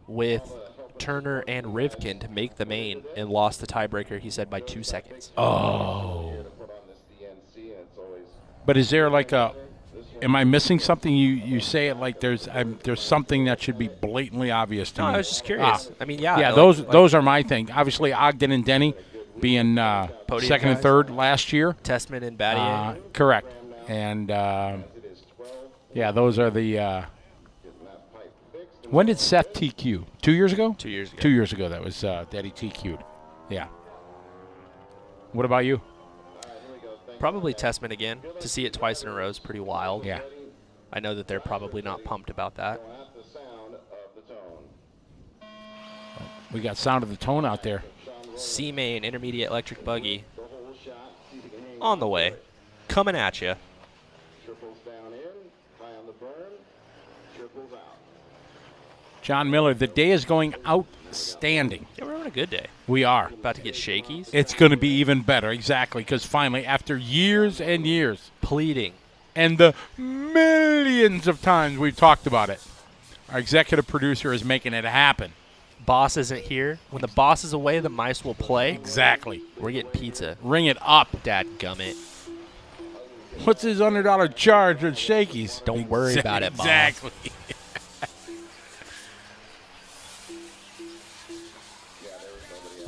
with Turner and Rivkin to make the main and lost the tiebreaker, he said, by 2 seconds. Oh. But is there like am I missing something? You say it like there's something that should be blatantly obvious to No, me. I was just curious. I mean, yeah. Yeah, like- those are my thing. Obviously, Ogden and Denny being Podium second and guys. third last year. Tessman and Battier. Correct. And, yeah, those are the when did Seth TQ? 2 years ago? 2 years ago. 2 years ago that was Daddy TQ'd. Yeah. What about you? Probably Tessman again. To see it twice in a row is pretty wild. Yeah. I know that they're probably not pumped about that. We got Sound of the Tone out there. C-Main Intermediate Electric Buggy on the way. Coming at you. Triples down in, high on the burn, triples out. John Miller, the day is going outstanding. Yeah, we're having a good day. We are. About to get shakies. It's going to be even better, exactly, because finally, after years and years, Pleading. and the millions of times we've talked about it, our executive producer is making it happen. Boss isn't here. When the boss is away, the mice will play. Exactly. We're getting pizza. Ring it up. Dadgummit. What's his $100 charge with Shakey's? Don't worry about it, Bob. Exactly.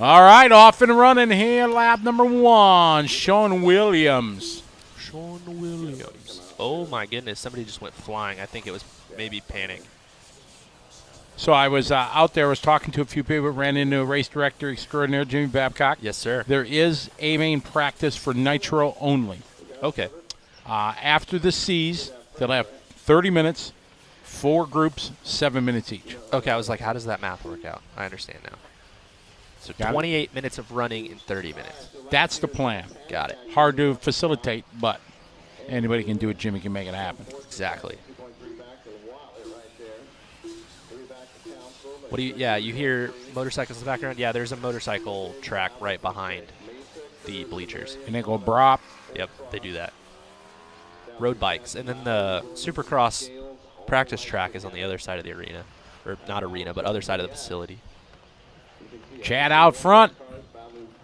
All right, off and running here, lap number one, Sean Williams. Sean Williams. Oh, my goodness. Somebody just went flying. I think it was maybe Panic. So I was out there, was talking to a few people, ran into race director extraordinaire Jimmy Babcock. Yes, sir. There is a main practice for Nitro only. Okay. After the C's, they'll have 30 minutes, 4 groups, 7 minutes each. Okay, I was like, how does that math work out? I understand now. So Got it? 28 minutes of running in 30 minutes. That's the plan. Got it. Hard to facilitate, but anybody can do it. Jimmy can make it happen. Exactly. What do you, yeah, you hear motorcycles in the background? Yeah, there's a motorcycle track right behind the bleachers. And they go brop. Yep, they do that. Road bikes. And then the Supercross practice track is on the other side of the arena. Or not arena, but other side of the facility. Chad out front.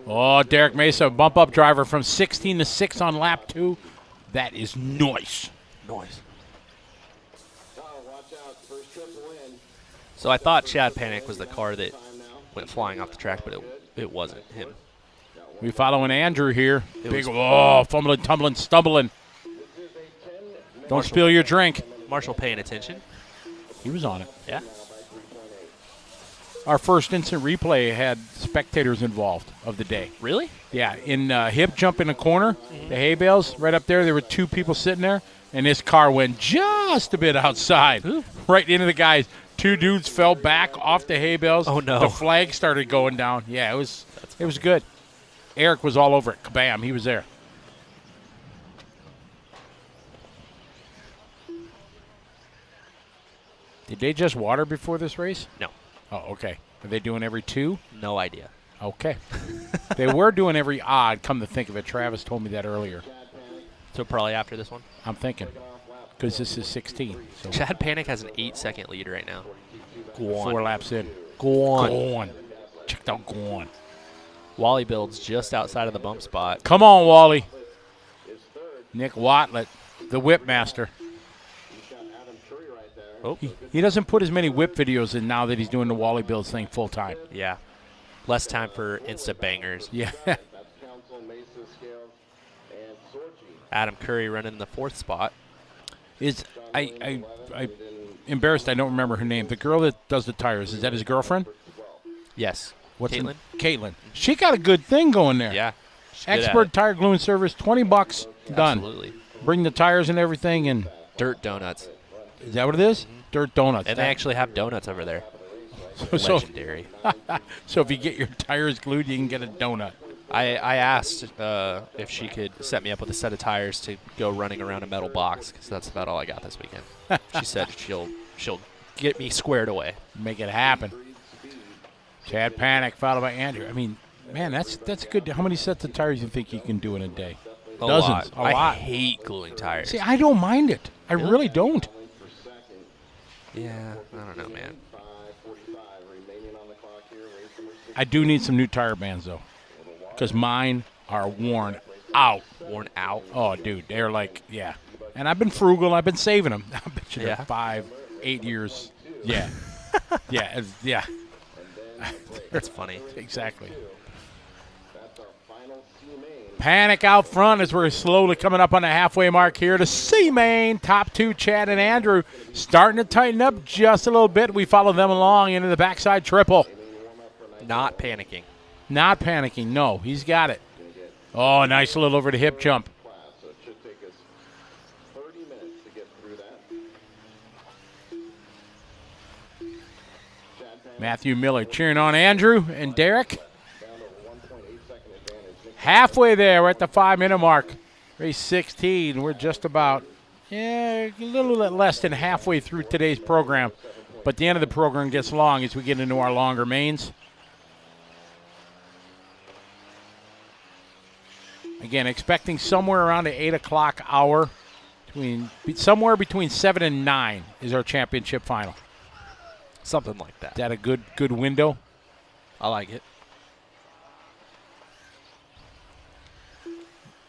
Oh, Derek Mesa, bump up driver from 16 to 6 on lap 2. That is nice. Noise. So I thought Chad Panic was the car that went flying off the track, but it wasn't him. We following Andrew here. It Big, was- fumbling, tumbling, stumbling. Don't spill your drink. Marshall paying attention. He was on it. Yeah. Our first instant replay had spectators involved of the day. Really? Yeah, in hip jump in the corner, the hay bales, right up there were 2 people sitting there, and this car went just a bit outside, right into the guys. 2 dudes fell back off the hay bales. Oh, no. The flag started going down. Yeah, it was good. Eric was all over it. Kabam, he was there. Did they just water before this race? No. Oh, okay. Are they doing every 2? No idea. Okay. They were doing every odd, come to think of it. Travis told me that earlier. So probably after this one. I'm thinking. Because this is 16. So Chad Panic has an 8-second lead right now. Go on. 4 laps in. Go on. Go on. Checked out, go on. Wally builds just outside of the bump spot. Come on, Wally. Nick Watlett, the whip master. Oh, He doesn't put as many whip videos in now that he's doing the Wally builds thing full time. yeah. Less time for Insta bangers. Yeah. Adam Curry running in the 4th spot. I embarrassed I don't remember her name. The girl that does the tires, is that his girlfriend? Yes. What's her- Caitlin? Caitlin. She got a good thing going there. Yeah. She's good at Expert it. tire gluing service, $20 done. Absolutely. Bring the tires and everything, and Dirt donuts. is that what it is? Dirt donuts. And they actually have donuts over there. so, Legendary. so if you get your tires glued, you can get a donut. I asked if she could set me up with a set of tires to go running around a metal box, because that's about all I got this weekend. She said she'll get me squared away. Make it happen. Chad Panic followed by Andrew. I mean, man, that's good. How many sets of tires do you think you can do in a day? Dozens. A lot. I hate gluing tires. See, I don't mind it. I really don't. Yeah, I don't know, man. I do need some new tire bands, though, because mine are worn out. Worn out. Oh, dude, they're like, yeah. And I've been frugal. I've been saving them. I bet you they're Yeah. 5-8 years. Yeah. Yeah. That's funny. Exactly. Panic out front as we're slowly coming up on the halfway mark here to C-Main. Top 2, Chad and Andrew, starting to tighten up just a little bit. We follow them along into the backside triple. Not panicking. Not panicking. No, he's got it. Oh, nice little over the hip jump. Matthew Miller cheering on Andrew and Derek. Halfway there, we're at the 5-minute mark. Race 16, we're just about, a little bit less than halfway through today's program. But the end of the program gets long as we get into our longer mains. Again, expecting somewhere around the 8 o'clock hour. Somewhere between 7 and 9 is our championship final. Something like that. Is that a good window? I like it.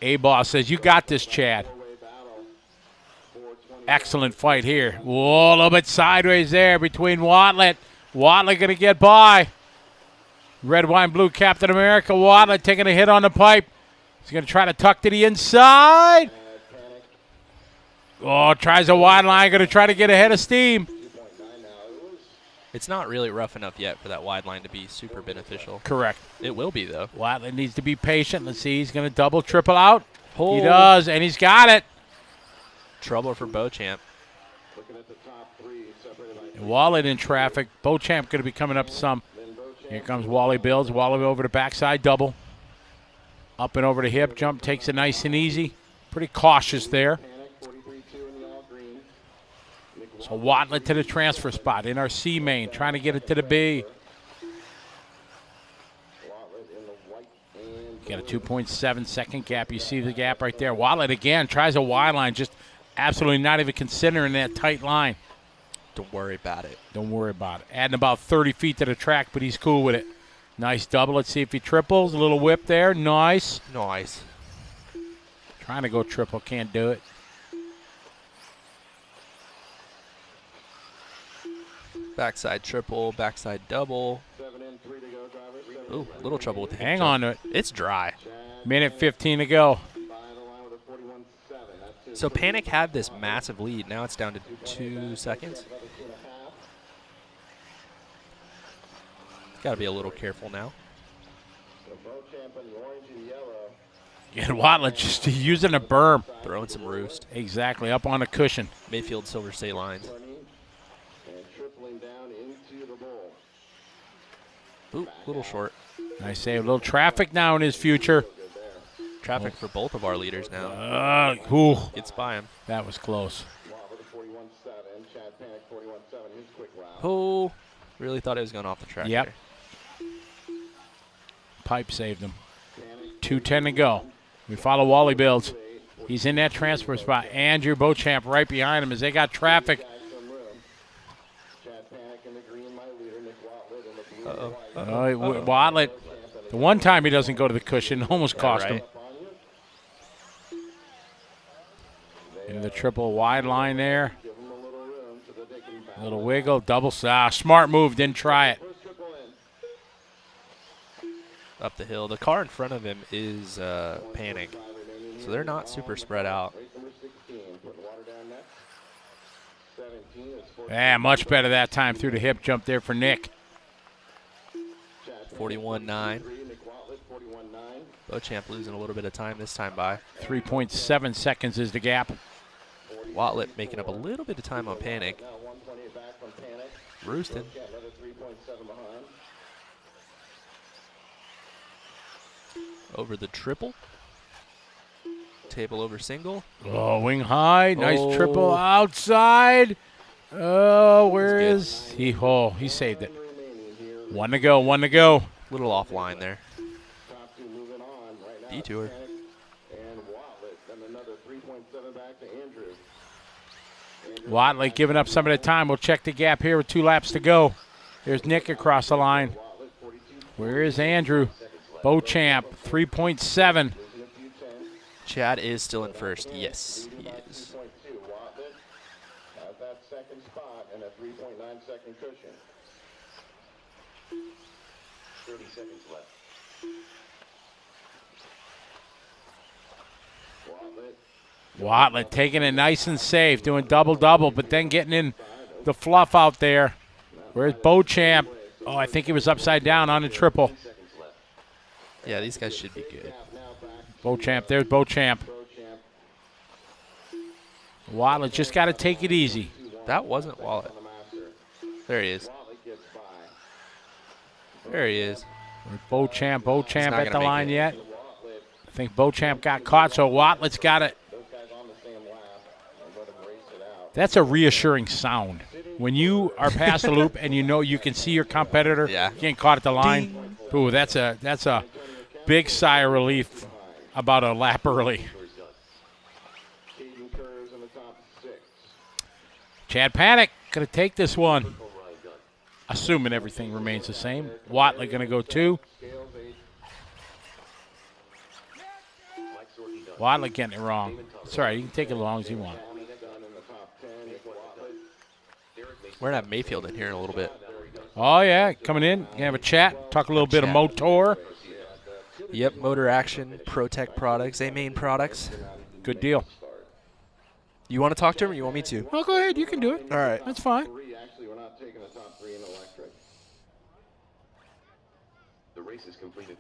A-Boss says, you got this, Chad. Excellent fight here. Whoa, a little bit sideways there between Watlett. Watlett going to get by. Red, wine, blue, Captain America. Watlett taking a hit on the pipe. He's going to try to tuck to the inside. Oh, tries a wide line. Going to try to get ahead of steam. It's not really rough enough yet for that wide line to be super beneficial. Correct. It will be, though. Watlett needs to be patient. Let's see. He's going to double, triple out. Oh. He does, and he's got it. Trouble for Beauchamp. Watlett in traffic. Beauchamp going to be coming up some. Here comes Wally Bills. Wally over the backside double. Up and over the hip. Jump takes it nice and easy. Pretty cautious there. So Watlett to the transfer spot in our C main, trying to get it to the B. Got a 2.7 second gap. You see the gap right there. Watlett again tries a wide line, just absolutely not even considering that tight line. Don't worry about it. Don't worry about it. Adding about 30 feet to the track, but he's cool with it. Nice double. Let's see if he triples. A little whip there. Nice. Nice. Trying to go triple. Can't do it. Backside triple, backside double. Ooh, little trouble with the hip Hang jump. on to it. It's dry. Minute 15 to go. So Panic had this massive lead. Now it's down to 2 seconds. Got to be a little careful now. And Watlett just using a berm. Throwing some roost. Exactly, up on a cushion. Mayfield Silver State lines. Ooh, little short. I say a little traffic now in his future. Traffic for both of our leaders now. Ooh, Gets by him. that was close. Oh, really thought it was going off the track. Yep. There. Pipe saved him. 2:10 to go. We follow Wally Builds. He's in that transfer spot. Andrew Beauchamp right behind him as they got traffic. Watlett, the one time he doesn't go to the cushion, almost cost him. Into the triple wide line there. A little wiggle, double. Smart move, didn't try it. Up the hill. The car in front of him is Panic, so they're not super spread out. Yeah, much better that time through the hip jump there for Nick. 41.9. Beauchamp losing a little bit of time this time by. 3.7 seconds is the gap. Watlett making up a little bit of time on Panic. Roosting. Over the triple. Table over single. Oh, wing high. Nice triple outside. Oh, where is he? Oh, he saved it. 1 to go, 1 to go. Little offline there. Detour. Watlett giving up some of the time. We'll check the gap here with 2 laps to go. There's Nick across the line. Where is Andrew? Beauchamp, 3.7. Chad is still in first. Yes, he is. That second spot and a 3.9 second cushion. 30 seconds left. Watlett taking it nice and safe, doing double-double, but then getting in the fluff out there. Where's Beauchamp? Oh, I think he was upside down on the triple. Yeah, these guys should be good. Beauchamp, there's Beauchamp. Watlett just got to take it easy. That wasn't Wallet. There he is. There he is. Beauchamp not at the gonna line make it. yet. I think Beauchamp got caught, so Watlett's got it. That's a reassuring sound. When you are past the loop and you know you can see your competitor getting caught at the line, ooh, that's a big sigh of relief about a lap early. Chad Panic going to take this one, assuming everything remains the same. Watlett going to go 2. Watlett getting it wrong. Sorry, you can take it as long as you want. We're going to have Mayfield in here in a little bit. Oh, yeah, coming in. Gonna have a chat, talk a little bit of motor. Yep, Motor Action, ProTech products, A-Main products. Good deal. You want to talk to him or you want me to? Oh, go ahead. You can do it. All right. That's fine. Actually, we're not taking the top 3 in electric. The race is completed.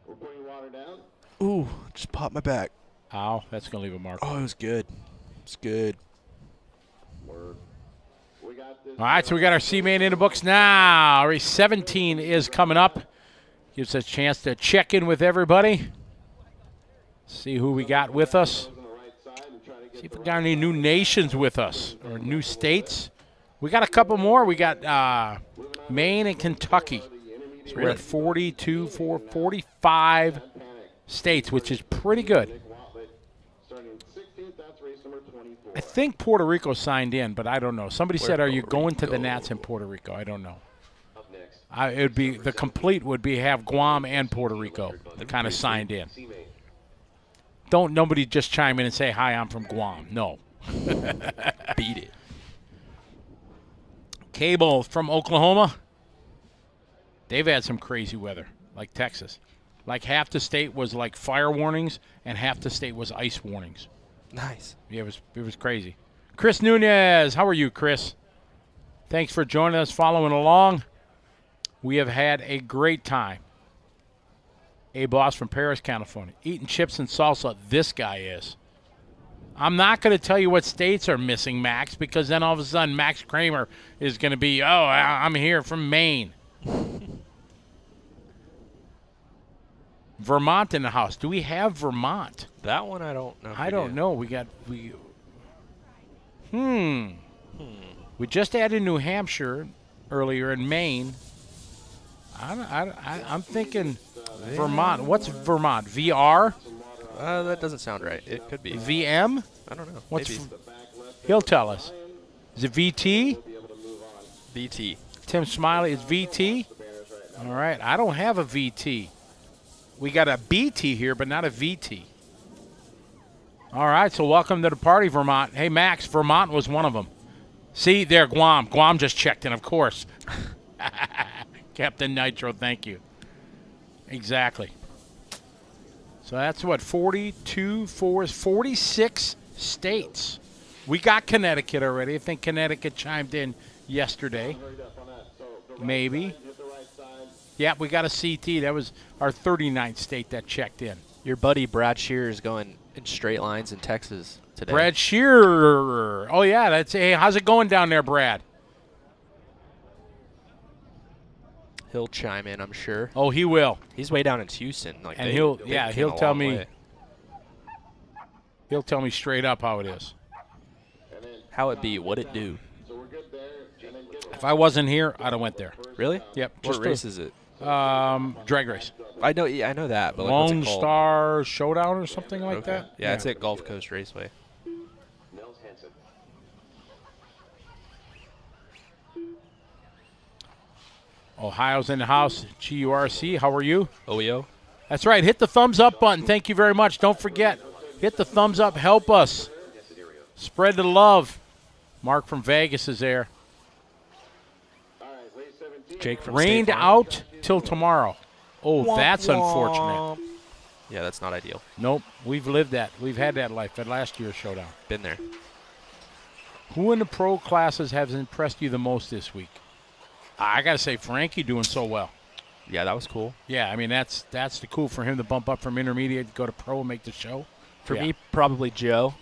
We're putting water down. Ooh, just popped my back. Ow, that's going to leave a mark. Oh, it was good. It's good. We got this. All right, so we got our C-Main in the books now. Race 17 is coming up. Gives us a chance to check in with everybody. See who we got with us. See if we got any new nations with us or new states. We got a couple more. We got Maine and Kentucky. So we're at 45 states, which is pretty good. I think Puerto Rico signed in, but I don't know. Somebody said, "Are you going to the Nats in Puerto Rico?" I don't know. It would be the complete would be have Guam and Puerto Rico kind of signed in. Don't nobody just chime in and say, "Hi, I'm from Guam." No. Beat it. Cable from Oklahoma. They've had some crazy weather. like Texas. Like half the state was like fire warnings, and half the state was ice warnings. Nice. Yeah, it was crazy. Chris Nunez, how are you, Chris? Thanks for joining us, following along. We have had a great time. A boss from Paris, California, eating chips and salsa. This guy is. I'm not going to tell you what states are missing Max, because then all of a sudden Max Kramer is going to be, I'm here from Maine. Vermont in the house. Do we have Vermont? That one I don't know. I don't know. We just added New Hampshire earlier in Maine. I'm thinking Vermont. What's Vermont? VR? That doesn't sound right. It could be. VM? I don't know. What's Maybe. He'll tell us. Is it VT? VT. Tim Smiley is VT? All right. I don't have a VT. We got a BT here, but not a VT. All right, so welcome to the party, Vermont. Hey, Max, Vermont was one of them. See, there, Guam. Guam just checked in, of course. Captain Nitro, thank you. Exactly. So that's what, 46 states. We got Connecticut already. I think Connecticut chimed in yesterday. Maybe. Yeah, we got a CT. That was our 39th state that checked in. Your buddy Brad Shearer is going in straight lines in Texas today. Brad Shearer. Oh, yeah. Hey, how's it going down there, Brad? He'll chime in, I'm sure. Oh, he will. He's way down in Houston. Like, And they he'll came a tell long me. way. He'll tell me straight up how it is. How it be? What it do? If I wasn't here, I'd have went there. Really? Yep. What race is it? Drag race. I know. Yeah, I know that. But like, what's Lone it called? Star Showdown or something like Okay. that. Yeah, it's at Gulf Coast Raceway. Nels Hansen. Ohio's in the house. GURC, how are you? OEO. That's right. Hit the thumbs up button. Thank you very much. Don't forget, hit the thumbs up. Help us. Spread the love. Mark from Vegas is there. Jake from Rained State Farm. out till tomorrow. Oh, that's unfortunate. Yeah, that's not ideal. Nope. We've lived that. We've had that life at last year's showdown. Been there. Who in the pro classes has impressed you the most this week? I got to say, Frankie doing so well. Yeah, that was cool. Yeah, I mean, that's the cool for him to bump up from intermediate to go to pro and make the show. For Yeah. me, probably Joe.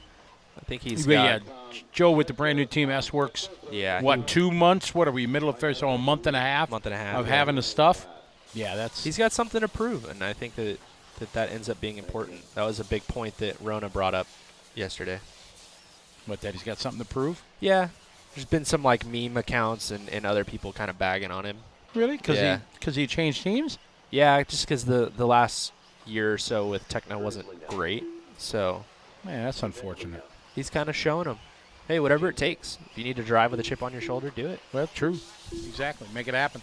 I think he's But got. yeah, Joe with the brand new team S-Works. Yeah. What, 2 months? What are we, middle of February? So a month and a half? Month and a half, Of yeah. having the stuff? Yeah, that's... He's got something to prove, and I think that ends up being important. That was a big point that Rona brought up yesterday. What, that he's got something to prove? Yeah. There's been some like meme accounts and other people kind of bagging on him. Really? Because Yeah. he changed teams? Yeah, just because the last year or so with Techno wasn't great. So Man, that's unfortunate. he's kind of showing them, hey, whatever it takes. If you need to drive with a chip on your shoulder, do it. Well, true. Exactly. Make it happen.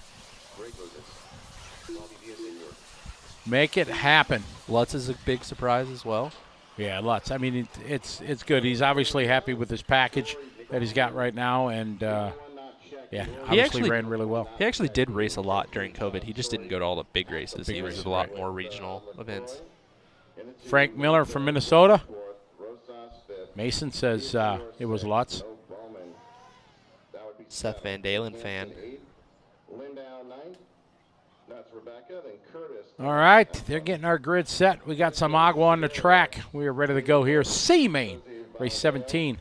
Make it happen. Lutz is a big surprise as well. Yeah, lots. I mean, it's good. He's obviously happy with his package that he's got right now, and obviously actually ran really well. He actually did race a lot during COVID. He just didn't go to all the big races. Big he was races, at a lot right. more regional events. Frank Miller from Minnesota. Mason says it was Lutz. Seth Van Dalen fan. All right, they're getting our grid set. We got some agua on the track. We are ready to go here. C-Main, race 17.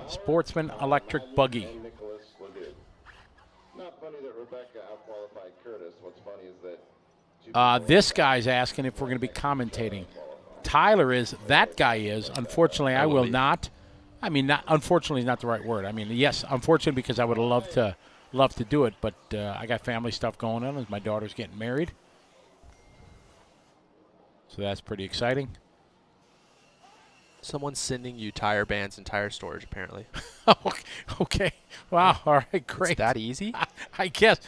Sportsman Electric Buggy. This guy's asking if we're going to be commentating. Tyler is. That guy is. Unfortunately, I will not. I mean, not. Unfortunately is not the right word. I mean, yes, unfortunately because I would love to do it, but I got family stuff going on as my daughter's getting married. So that's pretty exciting. Someone's sending you tire bands and tire storage, apparently. Okay. Wow. All right. Great. It's that easy? I guess.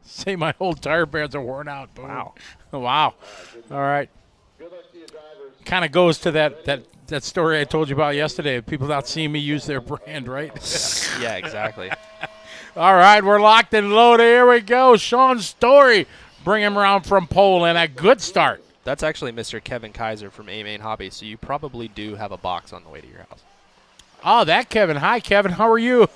Say my old tire bands are worn out. Boom. Wow. Wow. All right. Kind of goes to that story I told you about yesterday. People not seeing me use their brand, right? Yeah, exactly. All right. We're locked and loaded. Here we go. Sean Story bring him around from pole, and a good start. That's actually Mr. Kevin Kaiser from A-Main Hobby, so you probably do have a box on the way to your house. Oh, that Kevin. Hi, Kevin. How are you?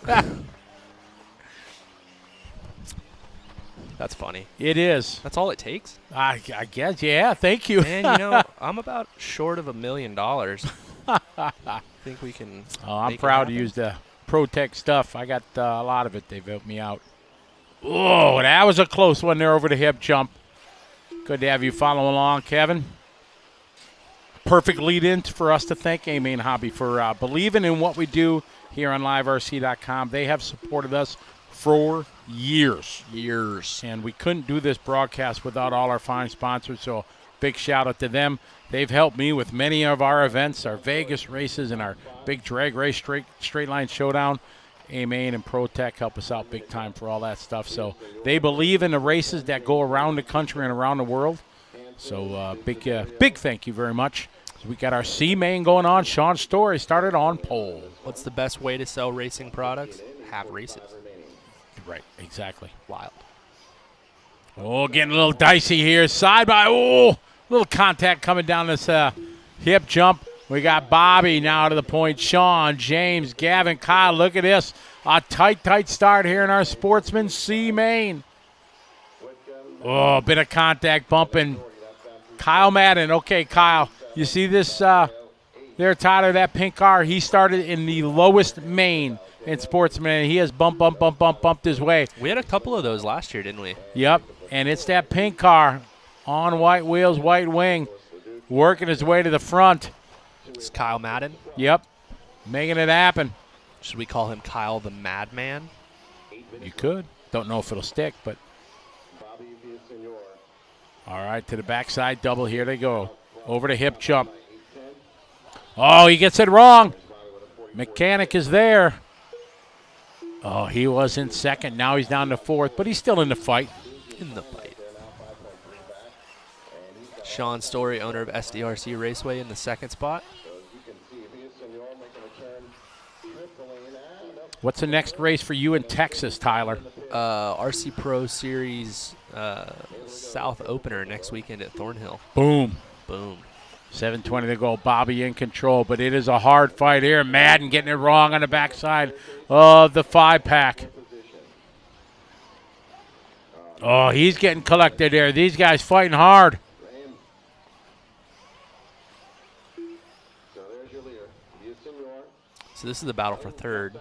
That's funny. It is. That's all it takes? I guess, yeah. Thank you. Man, you know, I'm about short of $1 million. I think we can. Oh, I'm proud to use the ProTech stuff. I got a lot of it. They've helped me out. Oh, that was a close one there over the hip jump. Good to have you follow along, Kevin. Perfect lead-in for us to thank A-Main Hobby for believing in what we do here on LiveRC.com. They have supported us for years. And we couldn't do this broadcast without all our fine sponsors, so big shout-out to them. They've helped me with many of our events, our Vegas races, and our big drag race straight line showdown. A-Main and ProTech help us out big time for all that stuff. So they believe in the races that go around the country and around the world. So big thank you very much. So we got our C-Main going on. Sean Story started on pole. What's the best way to sell racing products? Have races. Right, exactly. Wild. Oh, getting a little dicey here. Side by, little contact coming down this hip jump. We got Bobby now to the point. Sean, James, Gavin, Kyle. Look at this. A tight start here in our Sportsman C-Main. Oh, a bit of contact bumping. Kyle Madden. Okay, Kyle. You see this there, Tyler, that pink car? He started in the lowest main in Sportsman, and he has bumped his way. We had a couple of those last year, didn't we? Yep, and it's that pink car on white wheels, white wing, working his way to the front. It's Kyle Madden. Yep, making it happen. Should we call him Kyle the Madman? You could. Don't know if it'll stick, but. All right, to the backside double. Here they go. Over the hip jump. Oh, he gets it wrong. Mechanic is there. Oh, he was in second. Now he's down to fourth, but he's still in the fight. Sean Story, owner of SDRC Raceway, in the second spot. What's the next race for you in Texas, Tyler? RC Pro Series South Opener next weekend at Thornhill. Boom. 7:20 to go. Bobby in control, but it is a hard fight here. Madden getting it wrong on the backside of the 5-pack. Oh, he's getting collected there. These guys fighting hard. So this is the battle for third.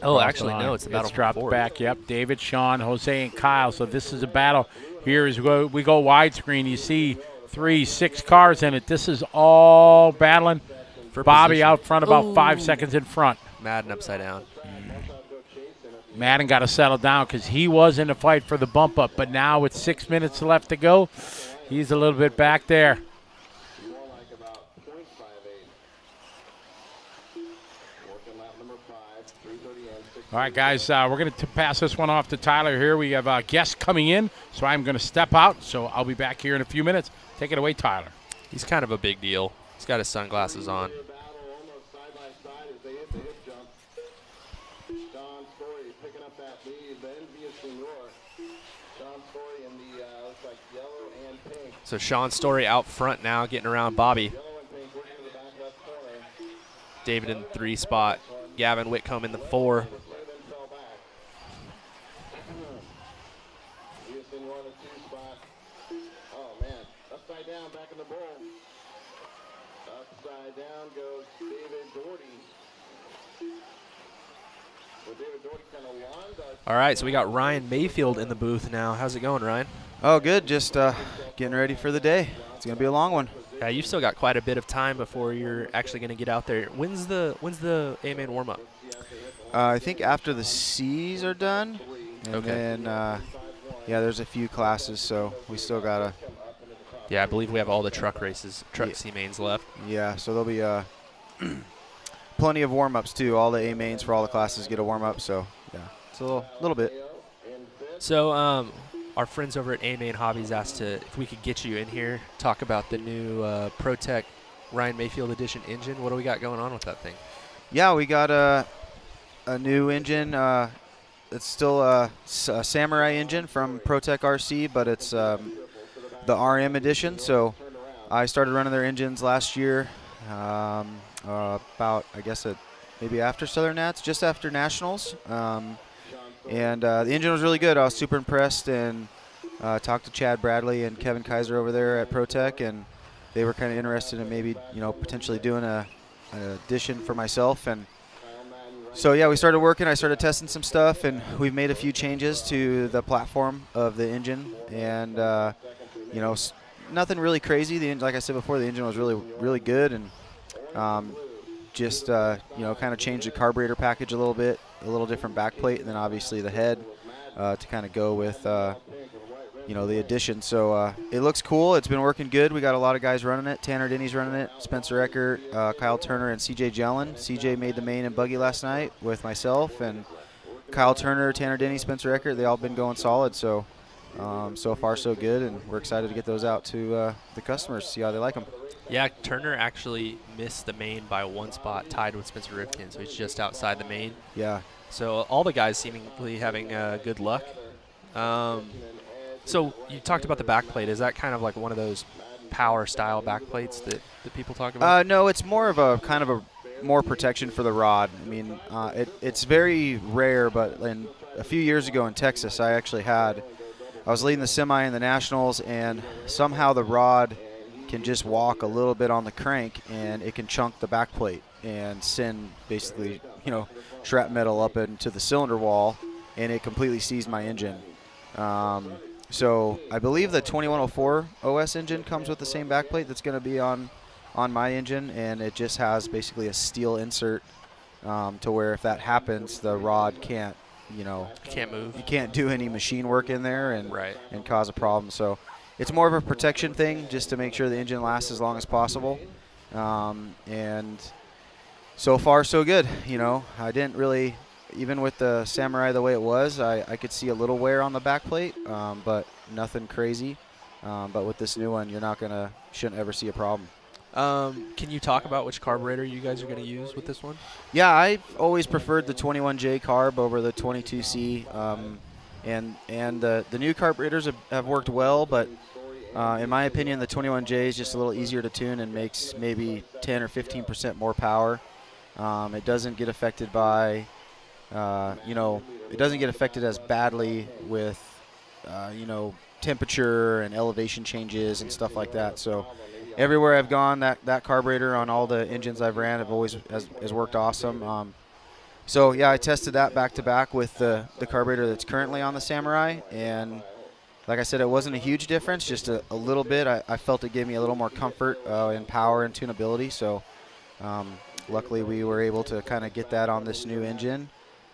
Oh, actually, no, it's the battle for dropped fourth. back. Yep, David, Sean, Jose, and Kyle. So this is a battle. Here is where we go widescreen. You see 6 cars in it. This is all battling for Bobby position. out front, about 5 seconds in front. Madden upside down. Madden got to settle down because he was in the fight for the bump up. But now with 6 minutes left to go, he's a little bit back there. All right, guys, we're going to pass this one off to Tyler here. We have a guest coming in, so I'm going to step out. So I'll be back here in a few minutes. Take it away, Tyler. He's kind of a big deal. He's got his sunglasses on. So Sean Story out front now, getting around Bobby. David in the 3 spot. Gavin Whitcomb in the 4. All right, so we got Ryan Mayfield in the booth now. How's it going, Ryan? Oh, good. Just getting ready for the day. It's going to be a long one. Yeah, you've still got quite a bit of time before you're actually going to get out there. When's the A-Main warm-up? I think after the C's are done. And then, yeah, there's a few classes, so we still got to. Yeah, I believe we have all the truck races, C-Mains left. Yeah, so there'll be plenty of warm-ups, too. All the A-Mains for all the classes get a warm-up, so, yeah, it's a little bit. So, our friends over at A-Main Hobbies asked if we could get you in here, talk about the new ProTech Ryan Mayfield Edition engine. What do we got going on with that thing? Yeah, we got a new engine. still a Samurai engine from ProTech RC, but it's the RM edition. So I started running their engines last year, about I guess maybe after Southern Nats, just after Nationals, and the engine was really good. I was super impressed, and talked to Chad Bradley and Kevin Kaiser over there at ProTech, and they were kind of interested in maybe potentially doing an edition for myself. And so yeah, we started working. I started testing some stuff, and we've made a few changes to the platform of the engine, and nothing really crazy. Like I said before, the engine was really good, and just kind of changed the carburetor package a little bit, a little different backplate, and then obviously the head to kind of go with the addition. So it looks cool. It's been working good. We got a lot of guys running it. Tanner Denny's running it, Spencer Eckert, Kyle Turner, and CJ Jellin. CJ made the main and buggy last night with myself, and Kyle Turner, Tanner Denny, Spencer Eckert, they all been going solid. So so far so good, and we're excited to get those out to the customers, see how they like them. Yeah, Turner actually missed the main by one spot, tied with Spencer Rifkin, so he's just outside the main. Yeah. So all the guys seemingly having good luck. So you talked about the backplate. Is that kind of like one of those power-style backplates that people talk about? No, it's more of a kind of a more protection for the rod. I mean, it's very rare, but a few years ago in Texas, I was leading the semi in the Nationals, and somehow the rod can just walk a little bit on the crank, and it can chunk the backplate and send basically, scrap metal up into the cylinder wall, and it completely seized my engine. So I believe the 2104 OS engine comes with the same backplate that's going to be on my engine, and it just has basically a steel insert to where if that happens, the rod can't, can't move. You can't do any machine work in there and right. and cause a problem. So it's more of a protection thing, just to make sure the engine lasts as long as possible. And so far so good. I didn't really, even with the Samurai the way it was, I could see a little wear on the backplate, but nothing crazy. But with this new one, shouldn't ever see a problem. Can you talk about which carburetor you guys are going to use with this one? Yeah, I've always preferred the 21J carb over the 22C. And the new carburetors have worked well, but in my opinion, the 21J is just a little easier to tune and makes maybe 10 or 15% more power. It doesn't get affected by, it doesn't get affected as badly with, temperature and elevation changes and stuff like that. So everywhere I've gone, that carburetor on all the engines I've ran has worked awesome. So yeah, I tested that back to back with the carburetor that's currently on the Samurai, and like I said, it wasn't a huge difference, just a little bit. I felt it gave me a little more comfort and power and tunability. So luckily we were able to kind of get that on this new engine,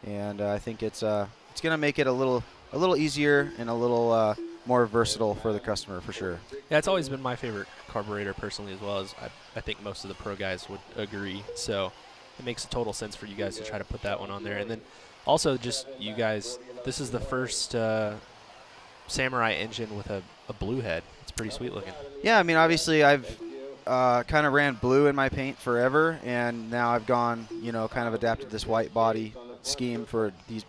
and I think it's going to make it a little easier and a little more versatile for the customer for sure. Yeah, it's always been my favorite carburetor personally, as well as I think most of the pro guys would agree. So it makes total sense for you guys to try to put that one on there. And then also just you guys, this is the first Samurai engine with a blue head. It's pretty sweet looking. Yeah, I mean, obviously I've kind of ran blue in my paint forever, and now I've gone, kind of adapted this white body scheme for these,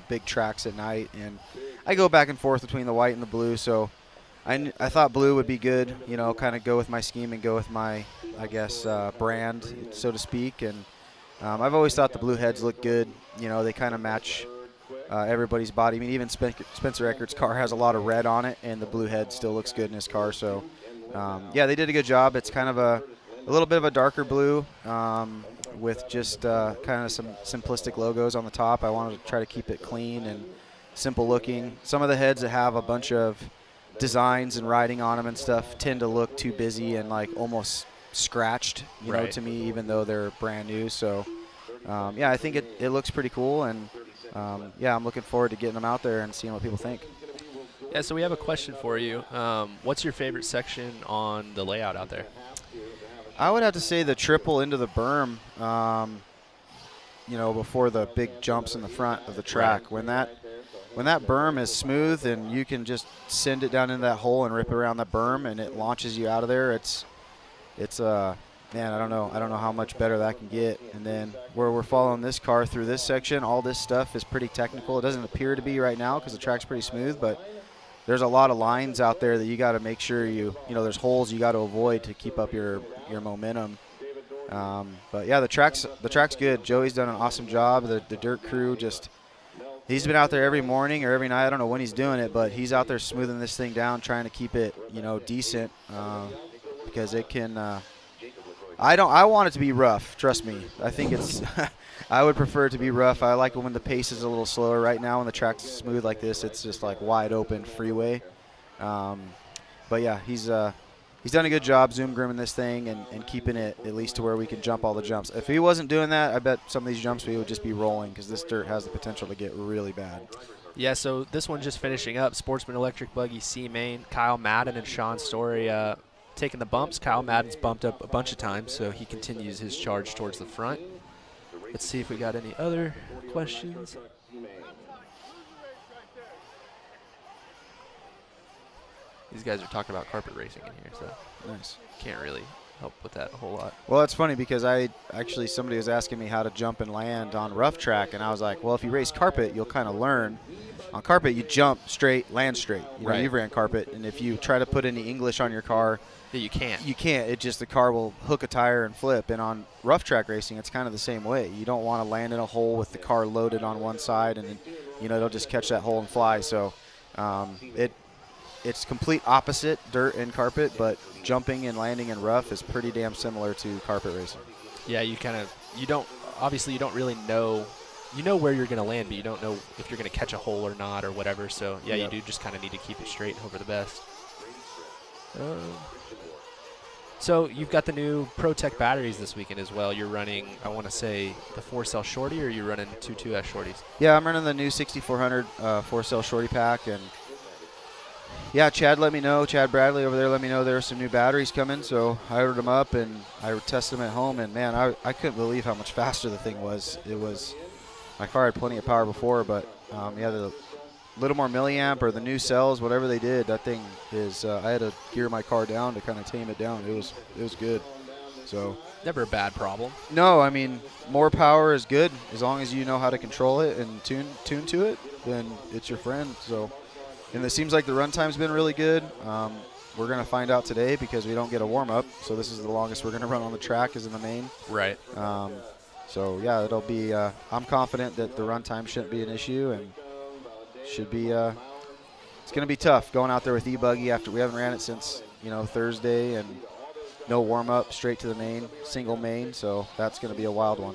big tracks at night, and I go back and forth between the white and the blue, so I thought blue would be good, kind of go with my scheme and go with my, I guess, brand, so to speak. And I've always thought the blue heads look good. They kind of match everybody's body. I mean, even Spencer Eckert's car has a lot of red on it, and the blue head still looks good in his car. So, yeah, they did a good job. It's kind of a little bit of a darker blue with just kind of some simplistic logos on the top. I wanted to try to keep it clean and simple looking. Some of the heads that have a bunch of designs and writing on them and stuff tend to look too busy and like almost scratched, know, to me, even though they're brand new. So, yeah, I think it looks pretty cool, and yeah, I'm looking forward to getting them out there and seeing what people think. Yeah, so we have a question for you. What's your favorite section on the layout out there? I would have to say the triple into the berm, before the big jumps in the front of the track. Right. When that berm is smooth and you can just send it down into that hole and rip it around that berm and it launches you out of there, it's man, I don't know how much better that can get. And then where we're following this car through this section, all this stuff is pretty technical. It doesn't appear to be right now because the track's pretty smooth, but there's a lot of lines out there that you got to make sure you know, there's holes you got to avoid to keep up your momentum. But yeah, the track's good. Joey's done an awesome job. The dirt crew he's been out there every morning or every night. I don't know when he's doing it, but he's out there smoothing this thing down, trying to keep it, you know, decent, because it can. I want it to be rough. Trust me. I think it's. I would prefer it to be rough. I like it when the pace is a little slower. Right now, when the track's smooth like this, it's just like wide open freeway. But yeah, he's done a good job zoom grooming this thing and keeping it at least to where we can jump all the jumps. If he wasn't doing that, I bet some of these jumps we would just be rolling because this dirt has the potential to get really bad. Yeah, so this one just finishing up, Sportsman Electric Buggy C main, Kyle Madden and Sean Story taking the bumps. Kyle Madden's bumped up a bunch of times, so he continues his charge towards the front. Let's see if we got any other questions. These guys are talking about carpet racing in here, so nice. Can't really help with that a whole lot. Well, it's funny because somebody was asking me how to jump and land on rough track, and I was like, well, if you race carpet, you'll kind of learn. On carpet, you jump straight, land straight. You know, you've ran carpet, and if you try to put any English on your car, yeah, you can't. You can't. It just, the car will hook a tire and flip. And on rough track racing, it's kind of the same way. You don't want to land in a hole with the car loaded on one side, and then, you know, it'll just catch that hole and fly. So it's complete opposite, dirt and carpet, but jumping and landing in rough is pretty damn similar to carpet racing. Yeah, you don't really know. You know where you're going to land, but you don't know if you're going to catch a hole or not or whatever. So, yeah, you do just kind of need to keep it straight and hope for the best. So you've got the new ProTech batteries this weekend as well. You're running, I want to say, the 4-cell shorty, or you're running 2S shorties? Yeah, I'm running the new 6400 4-cell shorty pack. And, yeah, Chad Bradley over there let me know there were some new batteries coming. So I ordered them up, and I tested them at home. And, man, I couldn't believe how much faster the thing was. My car had plenty of power before, but, yeah, the little more milliamp or the new cells, whatever they did, that thing is, I had to gear my car down to kind of tame it down. It was good. So never a bad problem. No, I mean, more power is good as long as you know how to control it and tune to it, then it's your friend. So, and it seems like the runtime's been really good. We're going to find out today because we don't get a warm-up, so this is the longest we're going to run on the track is in the main. Right. So, yeah, it'll be I'm confident that the runtime shouldn't be an issue, and should be it's going to be tough going out there with E-Buggy after we haven't ran it since, you know, Thursday, and no warm-up, straight to the main, single main, so that's going to be a wild one.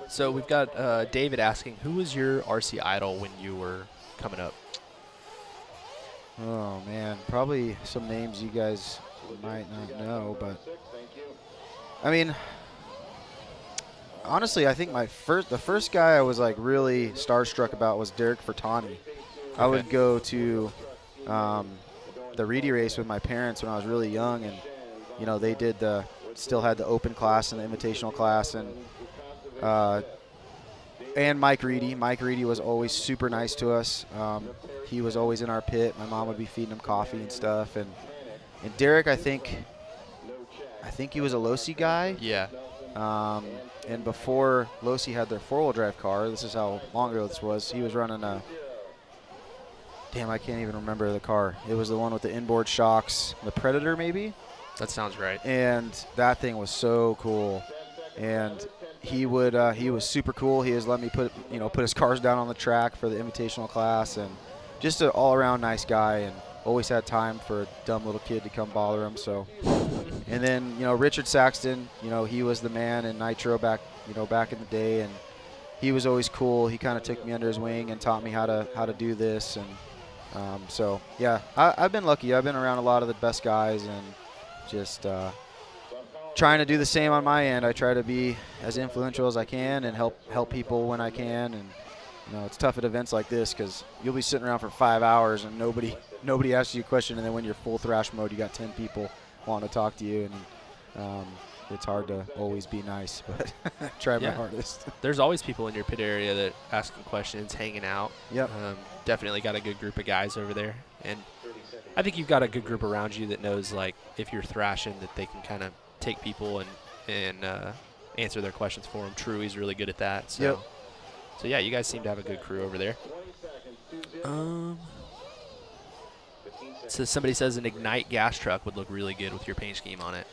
So we've got David asking, who was your RC idol when you were coming up? Oh, man, probably some names you guys might not know, but I mean, honestly, I think the first guy I was like really starstruck about was Derek Fertani. Okay. I would go to the Reedy race with my parents when I was really young, and you know they still had the open class and the invitational class, and Mike Reedy. Mike Reedy was always super nice to us. He was always in our pit. My mom would be feeding him coffee and stuff, and Derek, I think he was a Losi guy. Yeah. And before Losi had their 4-wheel drive car, this is how long ago this was, he was running a, damn, I can't even remember the car. It was the one with the inboard shocks, the Predator maybe? That sounds right. And that thing was so cool. And he was super cool. He has let me put his cars down on the track for the invitational class, and just an all-around nice guy, and always had time for a dumb little kid to come bother him. So, and then Richard Saxton, he was the man in Nitro back in the day, and he was always cool. He kind of took me under his wing and taught me how to do this, and so yeah, I've been lucky. I've been around a lot of the best guys, and just trying to do the same on my end. I try to be as influential as I can and help people when I can, and it's tough at events like this because you'll be sitting around for 5 hours and nobody asks you a question, and then when you're full thrash mode, you got 10 people wanting to talk to you, and it's hard to always be nice, but try my hardest. There's always people in your pit area that asking questions, hanging out. Yep. Definitely got a good group of guys over there, and I think you've got a good group around you that knows, like, if you're thrashing, that they can kind of take people and answer their questions for them. True, he's really good at that. So, Yep. so yeah, you guys seem to have a good crew over there. So somebody says an Ignite gas truck would look really good with your paint scheme on it.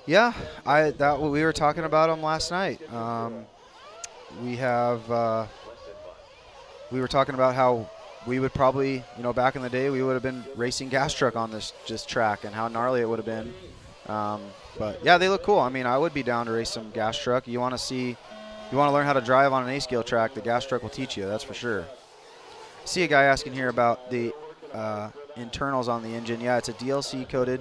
Yeah, we were talking about them last night. We were talking about how we would probably, back in the day, we would have been racing gas truck on this track and how gnarly it would have been. But yeah, they look cool. I mean, I would be down to race some gas truck. You want to learn how to drive on an A-scale track, the gas truck will teach you, that's for sure. I see a guy asking here about the internals on the engine. Yeah, it's a DLC coated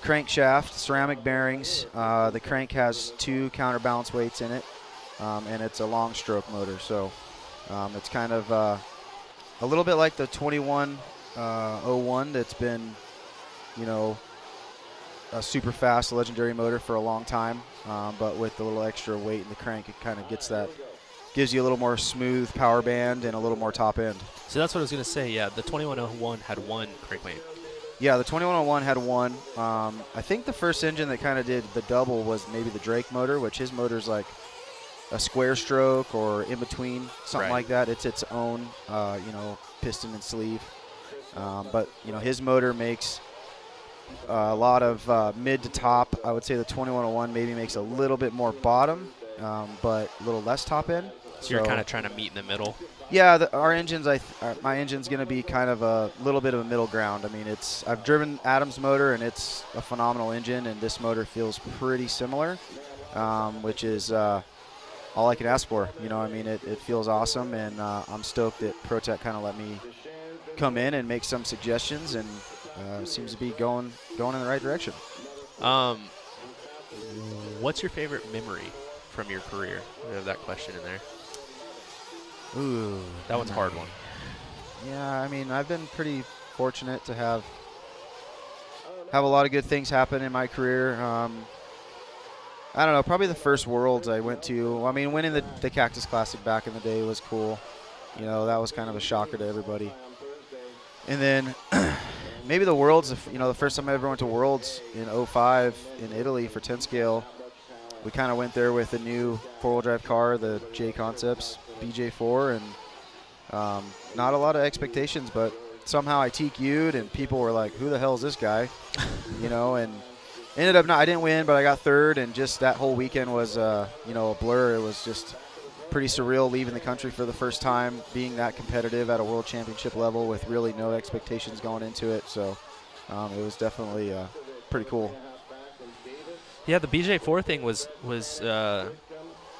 crankshaft, ceramic bearings. The crank has 2 counterbalance weights in it, and it's a long stroke motor. So it's kind of a little bit like the 2101 that's been, a super fast legendary motor for a long time, but with a little extra weight in the crank, it kind of gives you a little more smooth power band and a little more top end. So that's what I was going to say. Yeah, the 2101 had 1 crankweight. Yeah, the 2101 had 1. I think the first engine that kind of did the double was maybe the Drake motor, which his motor's like a square stroke or in between, something like that. It's its own, piston and sleeve. But his motor makes a lot of mid to top. I would say the 2101 maybe makes a little bit more bottom, but a little less top end. So you're kind of trying to meet in the middle. Yeah, our engines. My engine's going to be kind of a little bit of a middle ground. I mean, I've driven Adam's motor, and it's a phenomenal engine, and this motor feels pretty similar, which is all I can ask for. It feels awesome, and I'm stoked that ProTech kind of let me come in and make some suggestions, and seems to be going in the right direction. What's your favorite memory from your career? We have that question in there. Ooh, that one's a hard one. Yeah, I mean, I've been pretty fortunate to have a lot of good things happen in my career. I don't know, probably the first Worlds I went to. I mean, winning the Cactus Classic back in the day was cool. That was kind of a shocker to everybody. And then maybe the Worlds, the first time I ever went to Worlds in 05 in Italy for 10 scale, we kind of went there with a new four-wheel drive car, the J Concepts BJ4, and not a lot of expectations, but somehow I TQ'd and people were like, who the hell is this guy? And ended up I didn't win, but I got third, and just that whole weekend was a blur. It was just pretty surreal leaving the country for the first time, being that competitive at a world championship level with really no expectations going into it. So it was definitely pretty cool. Yeah, the BJ4 thing was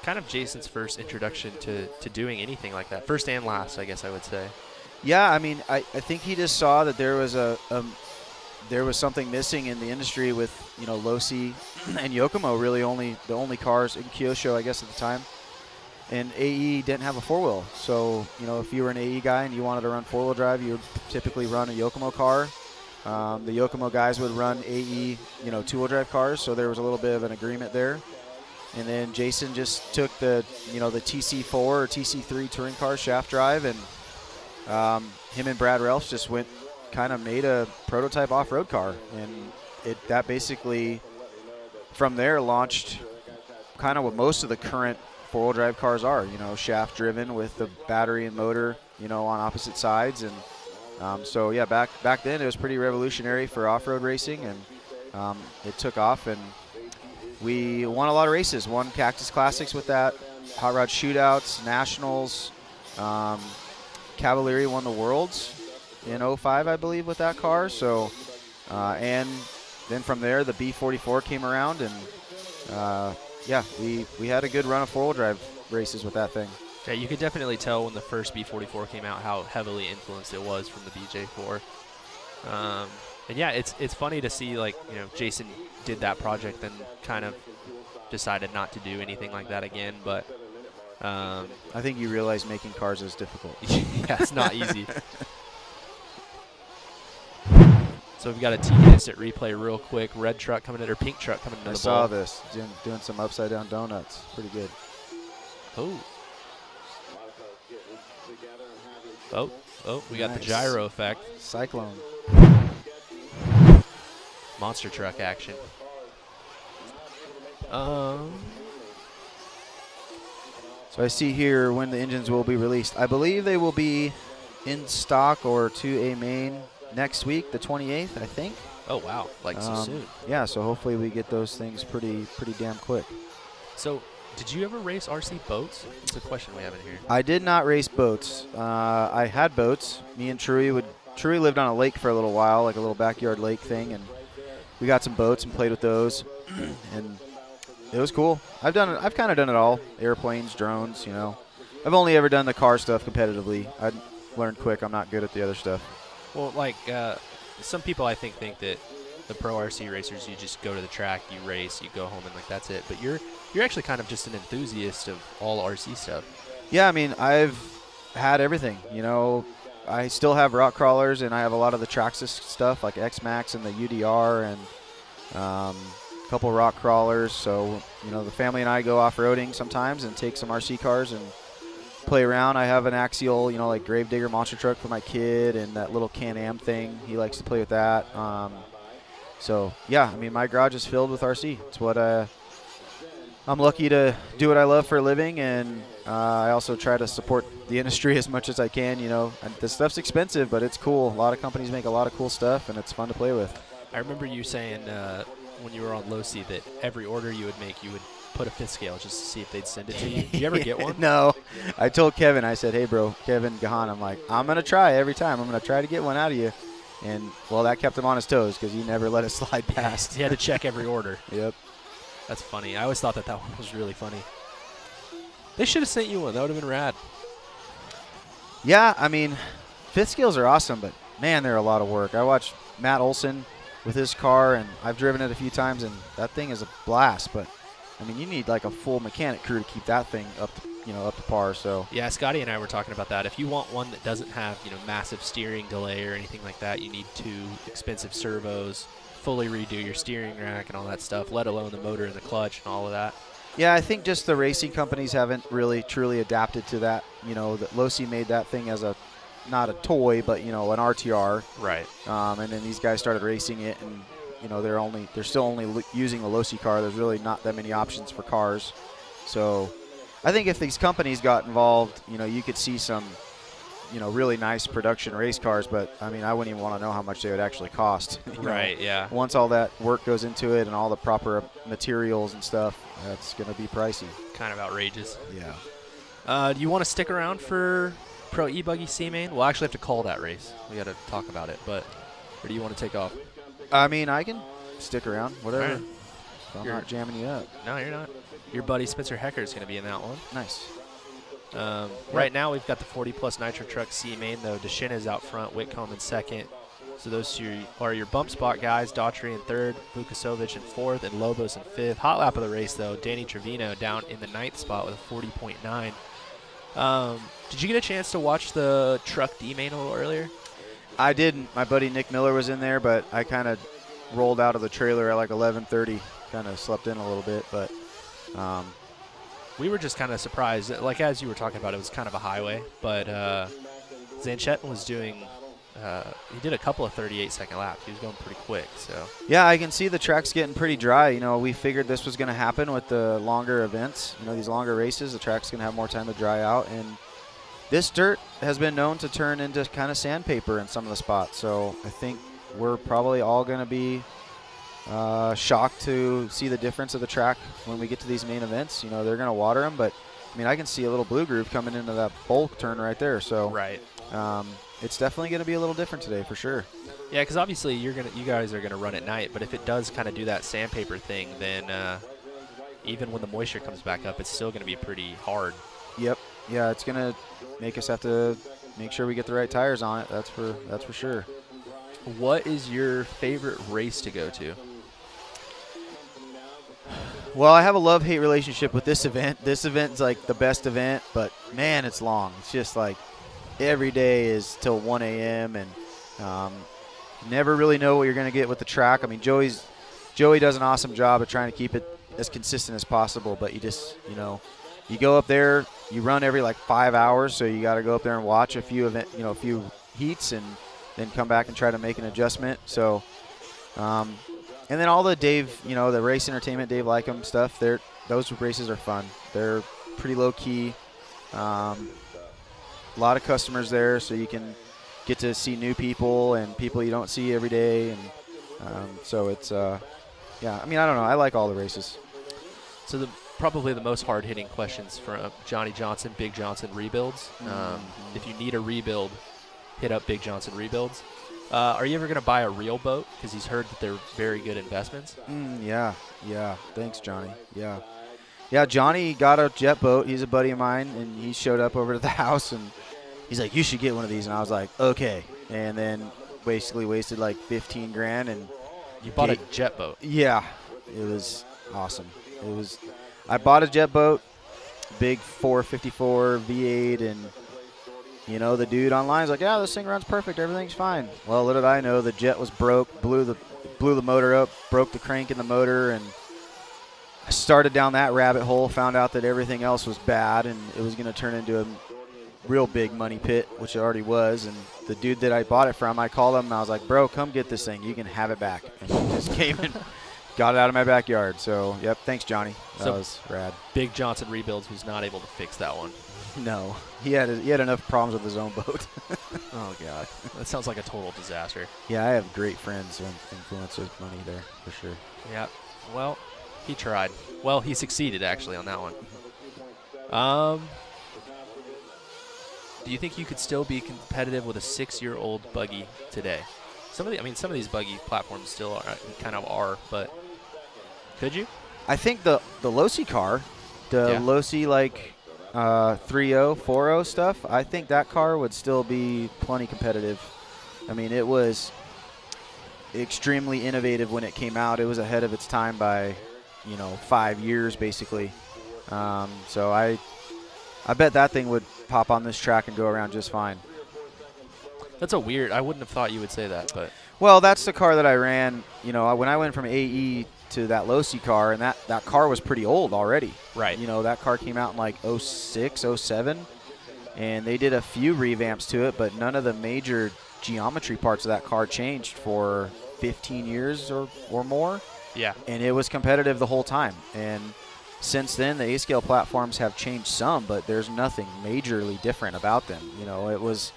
kind of Jason's first introduction to doing anything like that. First and last, I guess I would say. Yeah, I mean, I think he just saw that there was something missing in the industry with, Losi and Yokomo really the only cars in Kyosho, I guess, at the time. And AE didn't have a four-wheel. So, if you were an AE guy and you wanted to run four-wheel drive, you would typically run a Yokomo car. The Yokomo guys would run AE, two-wheel drive cars, so there was a little bit of an agreement there. And then Jason just took the TC4 or TC3 touring car shaft drive, and him and Brad Ralphs just made a prototype off-road car. And that basically, from there, launched kind of what most of the current four-wheel drive cars are, shaft driven with the battery and motor, on opposite sides. And so yeah, back then it was pretty revolutionary for off-road racing, and it took off, and we won a lot of races. Won Cactus Classics with that, Hot Rod Shootouts, Nationals. Cavalieri won the Worlds in 05, I believe, with that car. So, and then from there, the B44 came around, and yeah, we had a good run of four-wheel drive races with that thing. Yeah, you could definitely tell when the first B44 came out how heavily influenced it was from the BJ4. And yeah, it's funny to see, like, Jason did that project and kind of decided not to do anything like that again. But I think you realize making cars is difficult. Yeah, it's not easy. So we've got a Tegan Instant replay real quick. Red truck coming in, or pink truck coming into the ball. I saw this, doing some upside down donuts. Pretty good. Oh, we got the gyro effect. Cyclone. Monster truck action. So I see here when the engines will be released. I believe they will be in stock or to a main next week, the 28th, I think. Oh, wow. Like so soon. Yeah, so hopefully we get those things pretty damn quick. So, did you ever race RC boats? It's a question we have in here. I did not race boats. I had boats. Me and Truey lived on a lake for a little while, like a little backyard lake thing, and we got some boats and played with those, and it was cool. I've kind of done it all. Airplanes, drones, you know. I've only ever done the car stuff competitively. I learned quick I'm not good at the other stuff. Well, like some people I think that the pro RC racers, you just go to the track, you race, you go home, and like that's it. But you're actually kind of just an enthusiast of all RC stuff. Yeah, I mean, I've had everything. You know, I still have rock crawlers, and I have a lot of the Traxxas stuff like X-Max and the UDR and a couple rock crawlers. So, you know, the family and I go off-roading sometimes and take some RC cars and play around. I have an axial, you know, like Gravedigger monster truck for my kid, and that little Can-Am thing. He likes to play with that. So, yeah, I mean, my garage is filled with RC. It's what I'm lucky to do what I love for a living, and I also try to support the industry as much as I can. You know, and this stuff's expensive, but it's cool. A lot of companies make a lot of cool stuff, and it's fun to play with. I remember you saying when you were on Low-C that every order you would make, you would put a fifth scale just to see if they'd send it to you. Did you ever get one? No. I told Kevin, I said, hey, bro, Kevin Gahan, I'm like, I'm going to try every time. I'm going to try to get one out of you. And, well, that kept him on his toes because he never let us slide past. He had to check every order. Yep. That's funny. I always thought that one was really funny. They should have sent you one. That would have been rad. Yeah, I mean, fifth scales are awesome, but, man, they're a lot of work. I watched Matt Olson with his car, and I've driven it a few times, and that thing is a blast. But, I mean, you need like a full mechanic crew to keep that thing up to par. So yeah, Scotty and I were talking about that. If you want one that doesn't have massive steering delay or anything like that, you need 2 expensive servos, fully redo your steering rack and all that stuff, let alone the motor and the clutch and all of that. Yeah, I think just the racing companies haven't really truly adapted to that. You know, that Low-C made that thing as not a toy, but an RTR. Right. And then these guys started racing it, and they're still only using a Low-C car. There's really not that many options for cars. So I think if these companies got involved, you could see some, really nice production race cars. But, I mean, I wouldn't even want to know how much they would actually cost. Right, yeah. Once all that work goes into it and all the proper materials and stuff, that's going to be pricey. Kind of outrageous. Yeah. Do you want to stick around for Pro E-Buggy C-Main? We'll actually have to call that race. We got to talk about it. But or do you want to take off? I mean, I can stick around, whatever. Right. If I'm not jamming you up. No, you're not. Your buddy Spencer Hecker is going to be in that one. Nice. Right now we've got the 40-plus Nitro Truck C-Main, though. Deschena is out front, Whitcomb in second. So those are your bump spot guys, Daughtry in third, Vukasovic in fourth, and Lobos in fifth. Hot lap of the race, though, Danny Trevino down in the ninth spot with a 40.9. Did you get a chance to watch the Truck D-Main a little earlier? I didn't. My buddy Nick Miller was in there, but I kind of rolled out of the trailer at like 11:30. Kind of slept in a little bit, but we were just kind of surprised. Like, as you were talking about, it was kind of a highway, but Zanchettin was doing he did a couple of 38-second laps. He was going pretty quick. So yeah, I can see the track's getting pretty dry. We figured this was going to happen with the longer events. These longer races, the track's going to have more time to dry out, and this dirt has been known to turn into kind of sandpaper in some of the spots. So I think we're probably all going to be shocked to see the difference of the track when we get to these main events. They're going to water them, but I mean, I can see a little blue groove coming into that bowl turn right there. So right. It's definitely going to be a little different today for sure. Yeah, because obviously you guys are going to run at night, but if it does kind of do that sandpaper thing, then even when the moisture comes back up, it's still going to be pretty hard. Yep. Yeah, it's going to make us have to make sure we get the right tires on it. That's for sure. What is your favorite race to go to? Well, I have a love-hate relationship with this event. This event's like the best event, but man, it's long. It's just like every day is till 1 a.m. and never really know what you're going to get with the track. I mean, Joey does an awesome job of trying to keep it as consistent as possible, but you just, you go up there, you run every like 5 hours, so you got to go up there and watch a few few heats and then come back and try to make an adjustment. So And then all the Dave, the race entertainment, Dave Lycum stuff, those races are fun. They're pretty low key. A lot of customers there, so you can get to see new people and people you don't see every day. And so it's, yeah, I mean, I don't know. I like all the races. So probably the most hard-hitting questions from Johnny Johnson, Big Johnson Rebuilds. If you need a rebuild, hit up Big Johnson Rebuilds. Are you ever going to buy a real boat? Because he's heard that they're very good investments. Yeah. Thanks, Johnny. Yeah, Johnny got a jet boat. He's a buddy of mine, and he showed up over to the house, and he's like, you should get one of these. And I was like, okay. And then basically wasted like 15 grand. And you bought a jet boat? Yeah. It was awesome. I bought a jet boat, big 454 V8, and the dude online is like, yeah, this thing runs perfect, everything's fine. Well, little did I know, the jet was broke, blew the motor up, broke the crank in the motor, and I started down that rabbit hole, found out that everything else was bad, and it was going to turn into a real big money pit, which it already was. And the dude that I bought it from, I called him, and I was like, bro, come get this thing. You can have it back. And he just came and got it out of my backyard. So, yep, thanks, Johnny. That was rad. Big Johnson Rebuilds was not able to fix that one. No. He had enough problems with his own boat. Oh, God. That sounds like a total disaster. Yeah, I have great friends who influence with money there, for sure. Yeah. Well, he tried. Well, he succeeded, actually, on that one. Do you think you could still be competitive with a 6-year-old buggy today? Some of these buggy platforms still are, but could you? I think the Losi car, Losi 3.0, 4.0 stuff, I think that car would still be plenty competitive. I mean, it was extremely innovative when it came out. It was ahead of its time by, 5 years basically. So I bet that thing would pop on this track and go around just fine. That's I wouldn't have thought you would say that, but. Well, that's the car that I ran, when I went from AE to that Losi car, and that car was pretty old already. Right. That car came out in like 06, 07, and they did a few revamps to it, but none of the major geometry parts of that car changed for 15 years or more. Yeah. And it was competitive the whole time. And since then, the A-scale platforms have changed some, but there's nothing majorly different about them. It was,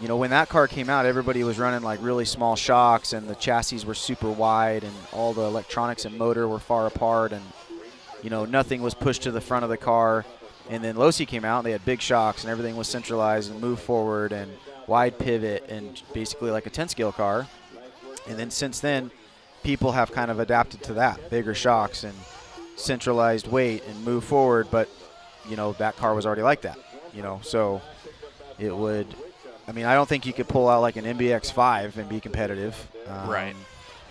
when that car came out, everybody was running like really small shocks, and the chassis were super wide, and all the electronics and motor were far apart, and, nothing was pushed to the front of the car. And then Losi came out, and they had big shocks, and everything was centralized and moved forward and wide pivot and basically like a 10-scale car. And then since then, people have kind of adapted to that, bigger shocks and centralized weight and move forward, but that car was already like that, so it would, I don't think you could pull out like an MBX5 and be competitive, right?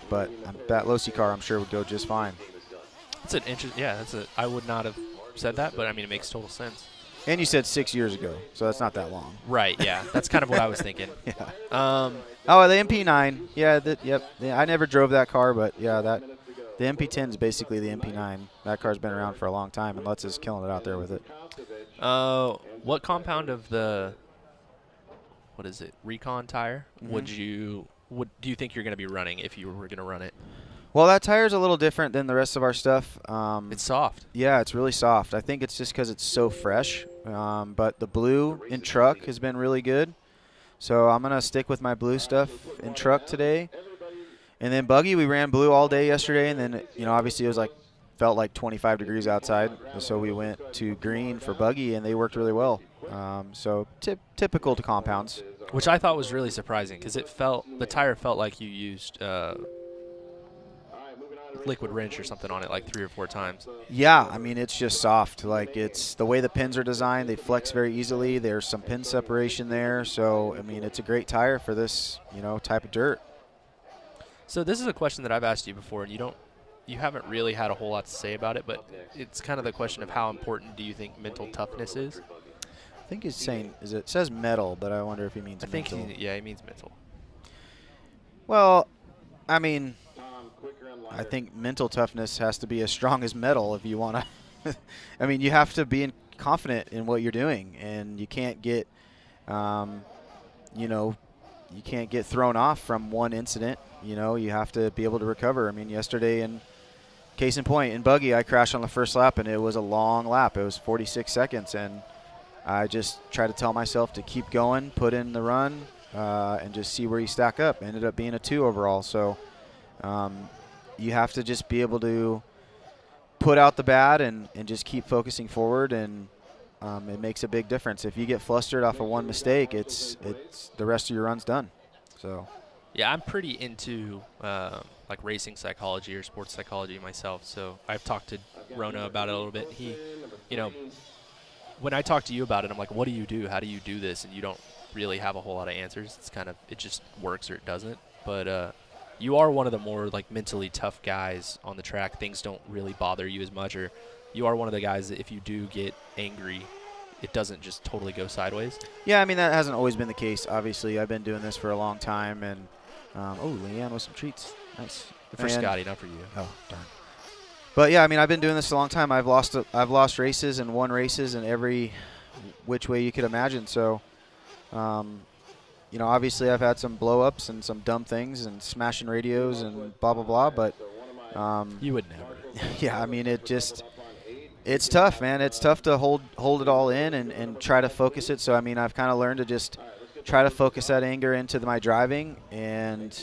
But that Losi car, I'm sure, would go just fine. That's an interesting. Yeah, I would not have said that, but it makes total sense. And you said 6 years ago, so that's not that long. Right. Yeah, that's kind of what I was thinking. Yeah. The MP9. Yeah. Yep. Yeah, I never drove that car, but yeah, the MP10 is basically the MP9. That car's been around for a long time, and Lutz is killing it out there with it. What compound of the Recon tire do you think you're going to be running if you were going to run it? Well, that tire's a little different than the rest of our stuff. It's soft. Yeah, it's really soft. I think it's just because it's so fresh. But the blue in truck has been really good. So I'm going to stick with my blue stuff in truck today. And then buggy, we ran blue all day yesterday. And then, obviously it was felt like 25 degrees outside. So we went to green for buggy, and they worked really well. So typical to compounds. Which I thought was really surprising because the tire felt like you used liquid wrench or something on it like 3 or 4 times. Yeah, it's just soft. It's the way the pins are designed. They flex very easily. There's some pin separation there. So, it's a great tire for this, type of dirt. So this is a question that I've asked you before, and you haven't really had a whole lot to say about it, but it's kind of the question of how important do you think mental toughness is? I think he's saying, it says metal, but I wonder if he means mental. He means mental. Well, I think mental toughness has to be as strong as metal if you want to. You have to be confident in what you're doing, and you can't get, you can't get thrown off from one incident. You know, you have to be able to recover. I mean, yesterday, in case in point, in Buggy, I crashed on the first lap, and it was a long lap. It was 46 seconds, and I just tried to tell myself to keep going, put in the run, and just see where you stack up. Ended up being a 2 overall. So you have to just be able to put out the bad and just keep focusing forward, and it makes a big difference. If you get flustered off of one mistake, it's the rest of your run's done. So. Yeah, I'm pretty into like racing psychology or sports psychology myself. So I've talked to Rona about it a little bit. He, you know, when I talk to you about it, I'm like, what do you do? How do you do this? And you don't really have a whole lot of answers. It's kind of, it just works or it doesn't. But you are one of the more like mentally tough guys on the track. Things don't really bother you as much, or you are one of the guys that if you do get angry, it doesn't just totally go sideways. Yeah, I mean, that hasn't always been the case. Obviously, I've been doing this for a long time, and oh, Leanne with some treats. Nice. For Scotty, not for you. Oh, darn. But yeah, I mean, I've been doing this a long time. I've lost races and won races in every which way you could imagine. So, you know, obviously I've had some blow-ups and some dumb things and smashing radios and blah, blah, blah. But you would never. Yeah, I mean, it's tough, man. It's tough to hold it all in and try to focus it. So, I mean, I've kind of learned to just try to focus that anger into my driving and,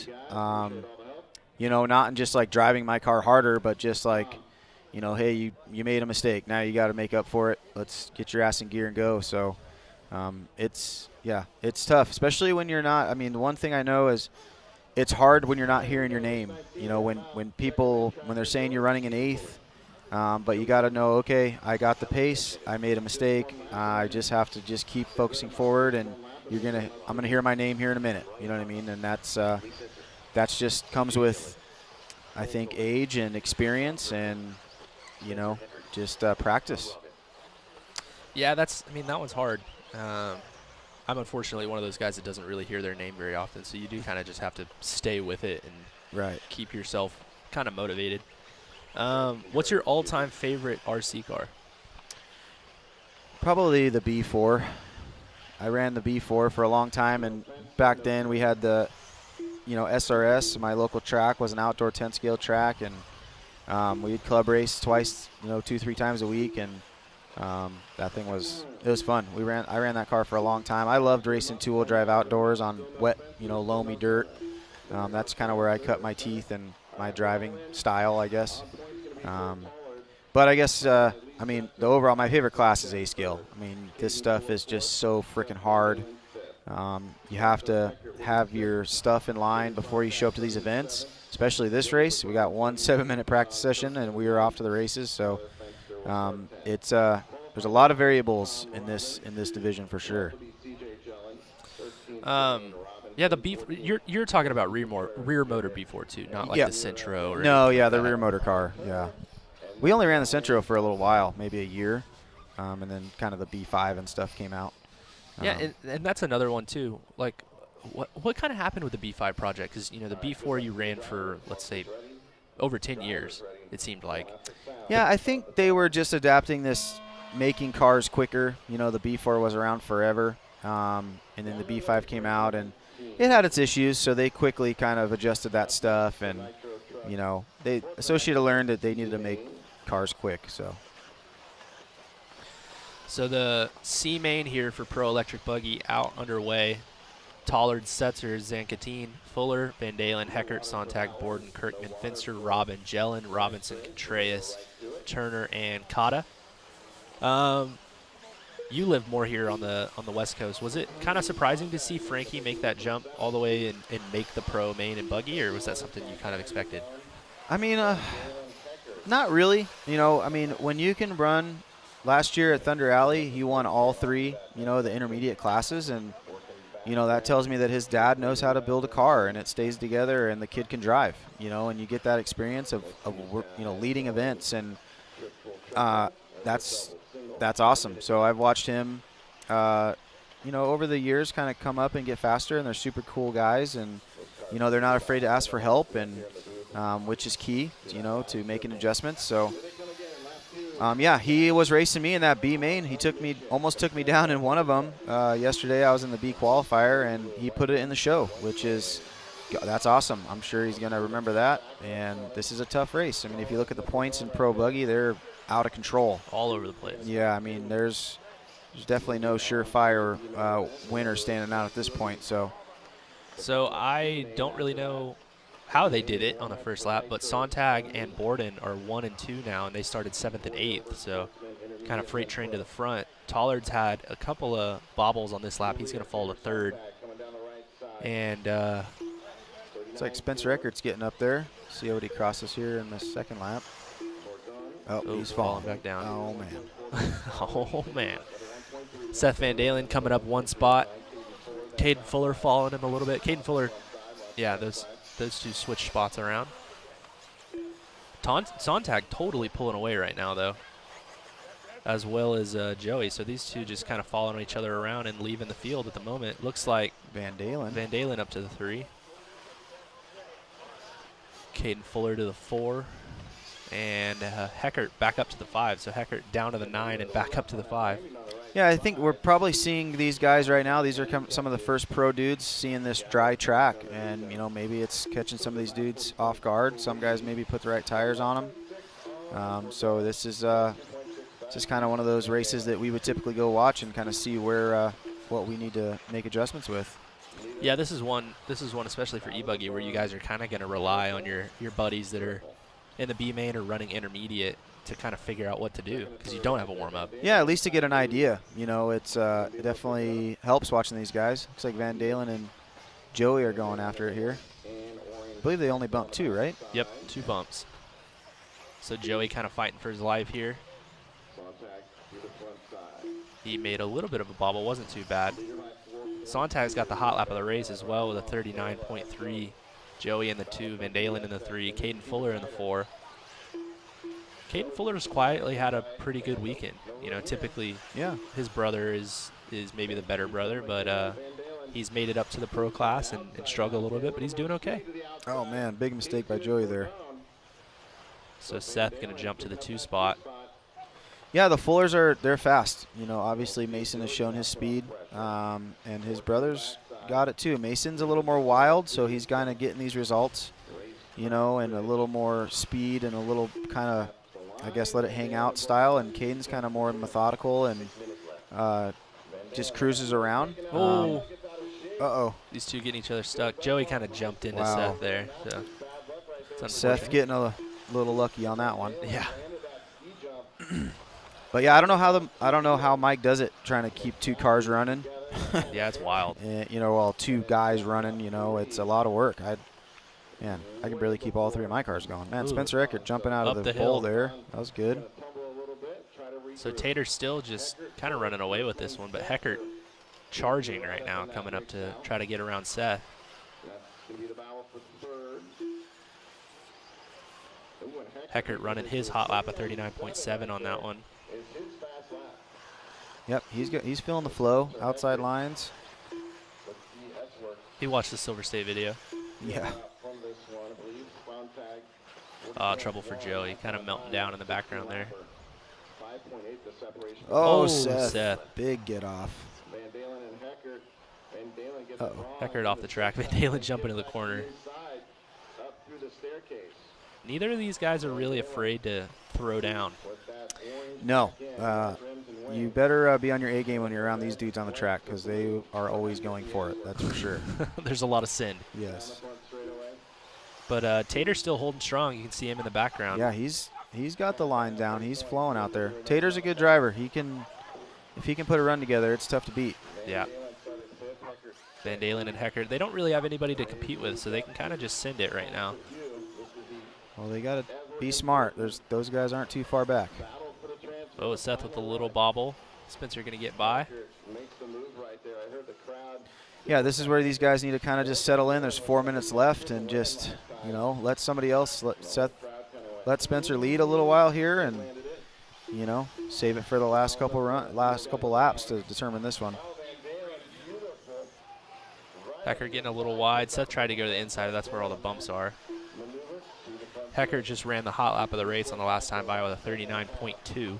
you know, not just like driving my car harder, but just like, you know, hey, you made a mistake. Now you got to make up for it. Let's get your ass in gear and go. So it's tough, especially when you're not. I mean, the one thing I know is it's hard when you're not hearing your name. You know, when they're saying you're running an 8th, but you got to know, okay, I got the pace. I made a mistake. I just have to just keep focusing forward, and I'm gonna hear my name here in a minute. You know what I mean? And that's just comes with, I think, age and experience, and you know, just practice. Yeah, that one's hard. I'm unfortunately one of those guys that doesn't really hear their name very often, so you do kind of just have to stay with it and keep yourself kind of motivated. What's your all-time favorite RC car? Probably the B4. I ran the B4 for a long time, and back then we had the, you know, SRS. My local track was an outdoor 10-scale track, and we'd club race twice, you know, 2-3 times a week, and that thing was fun. I ran that car for a long time. I loved racing two-wheel drive outdoors on wet, you know, loamy dirt. That's kind of where I cut my teeth and my driving style, I guess. But I guess, I mean, my favorite class is A-scale. I mean, this stuff is just so freaking hard. You have to have your stuff in line before you show up to these events, especially this race. We got one 7-minute practice session, and we were off to the races. So there's a lot of variables in this division for sure. Yeah, the you're talking about rear motor B4 too, not like the Centro. Or no, yeah, like the rear motor car. Yeah, we only ran the Centro for a little while, maybe a year, and then kind of the B5 and stuff came out. Yeah, and that's another one too. Like, what kind of happened with the B5 project? Because, you know, the B4 you ran for, let's say, over 10 years, it seemed like. Yeah, I think they were just adapting this, making cars quicker. You know, the B4 was around forever, and then the B5 came out, and it had its issues, so they quickly kind of adjusted that stuff, and, you know, Associated learned that they needed to make cars quick, so. So the C main here for Pro Electric Buggy out underway. Tollard, Setzer, Zankatine, Fuller, Van Dalen, Heckert, Sontag, Borden, Kirkman, Finster, Robin, Jellin, Robinson, Contreras, Turner, and Cotta. You live more here on the West Coast. Was it kind of surprising to see Frankie make that jump all the way and make the Pro main and Buggy, or was that something you kind of expected? I mean, not really. You know, I mean, when you can run. Last year at Thunder Alley, he won all 3, you know, the intermediate classes, and, you know, that tells me that his dad knows how to build a car, and it stays together, and the kid can drive, you know, and you get that experience of you know, leading events, and that's awesome. So I've watched him, you know, over the years kind of come up and get faster, and they're super cool guys, and, you know, they're not afraid to ask for help, and which is key, you know, to making adjustments. So Yeah, he was racing me in that B main. He almost took me down in one of them. Yesterday I was in the B qualifier, and he put it in the show, which is, that's awesome. I'm sure he's going to remember that, and this is a tough race. I mean, if you look at the points in Pro Buggy, they're out of control. All over the place. Yeah, I mean, there's definitely no surefire winner standing out at this point. So I don't really know how they did it on the first lap, but Sontag and Borden are 1 and 2 now, and they started 7th and 8th, so kind of freight train to the front. Tollard's had a couple of bobbles on this lap. He's going to fall to 3rd. And it's like Spencer Eckert's getting up there. See what he crosses here in the second lap. Oh, he's falling back down. Oh, man. Oh, man. Seth Van Dalen coming up 1 spot. Caden Fuller following him a little bit. Caden Fuller, yeah, those two switch spots around. Sontag totally pulling away right now, though, as well as Joey. So these two just kind of following each other around and leaving the field at the moment. Looks like Van Dalen up to the 3. Caden Fuller to the 4. And Heckert back up to the 5. So Heckert down to the 9 and back up to the 5. Yeah, I think we're probably seeing these guys right now. These are some of the first pro dudes seeing this dry track, and maybe it's catching some of these dudes off guard. Some guys maybe put the right tires on them. So this is just kind of one of those races that we would typically go watch and kind of see where what we need to make adjustments with. Yeah, this is one especially for E-Buggy where you guys are kind of going to rely on your buddies that are in the B main or running intermediate to kind of figure out what to do, because you don't have a warm-up. Yeah, at least to get an idea. It's it definitely helps watching these guys. Looks like Van Dalen and Joey are going after it here. I believe they only bumped 2, right? Yep, 2 bumps. So Joey kind of fighting for his life here. He made a little bit of a bobble, wasn't too bad. Sontag's got the hot lap of the race as well with a 39.3. Joey in the 2, Van Dalen in the 3, Caden Fuller in the 4. Caden Fuller's quietly had a pretty good weekend. Typically, his brother is maybe the better brother, but he's made it up to the pro class and struggled a little bit, but he's doing okay. Oh, man, big mistake by Joey there. So Seth going to jump to the 2 spot. Yeah, the Fullers they're fast. Obviously Mason has shown his speed, and his brother's got it too. Mason's a little more wild, so he's kind of getting these results, and a little more speed and a little kind of, I guess, let it hang out style. And Caden's kind of more methodical and just cruises around. Oh. Uh-oh. These two getting each other stuck. Joey kind of jumped into Seth there. So Seth getting a little lucky on that one. Yeah. But yeah, I don't know how Mike does it, trying to keep 2 cars running. Yeah, it's wild. And, 2 guys running, it's a lot of work. I can barely keep all 3 of my cars going. Man, Ooh. Spencer Eckert jumping out of the hill pole there. That was good. So Tater's still just kind of running away with this one, but Heckert charging right now, coming up to try to get around Seth. Heckert running his hot lap of 39.7 on that one. Yep, he's feeling the flow, outside lines. He watched the Silver State video. Yeah. Trouble for Joey, kind of melting down in the background there. Oh, Seth. Big get off. Uh-oh. Heckert off the track. Van Dalen jumping into the corner. Neither of these guys are really afraid to throw down. No. You better be on your A game when you're around these dudes on the track, because they are always going for it. That's for sure. There's a lot of sin. Yes. But Tater's still holding strong. You can see him in the background. Yeah, he's got the line down. He's flowing out there. Tater's a good driver. If he can put a run together, it's tough to beat. Yeah. Van Dalen and Heckert, they don't really have anybody to compete with, so they can kind of just send it right now. Well, they got to be smart. Those guys aren't too far back. Oh, Seth with a little bobble. Spencer going to get by. Yeah, this is where these guys need to kind of just settle in. There's 4 minutes left, and just, let somebody else, let Spencer lead a little while here, and, save it for the last couple laps to determine this one. Heckert getting a little wide. Seth tried to go to the inside. That's where all the bumps are. Hecker just ran the hot lap of the race on the last time by with a 39.2.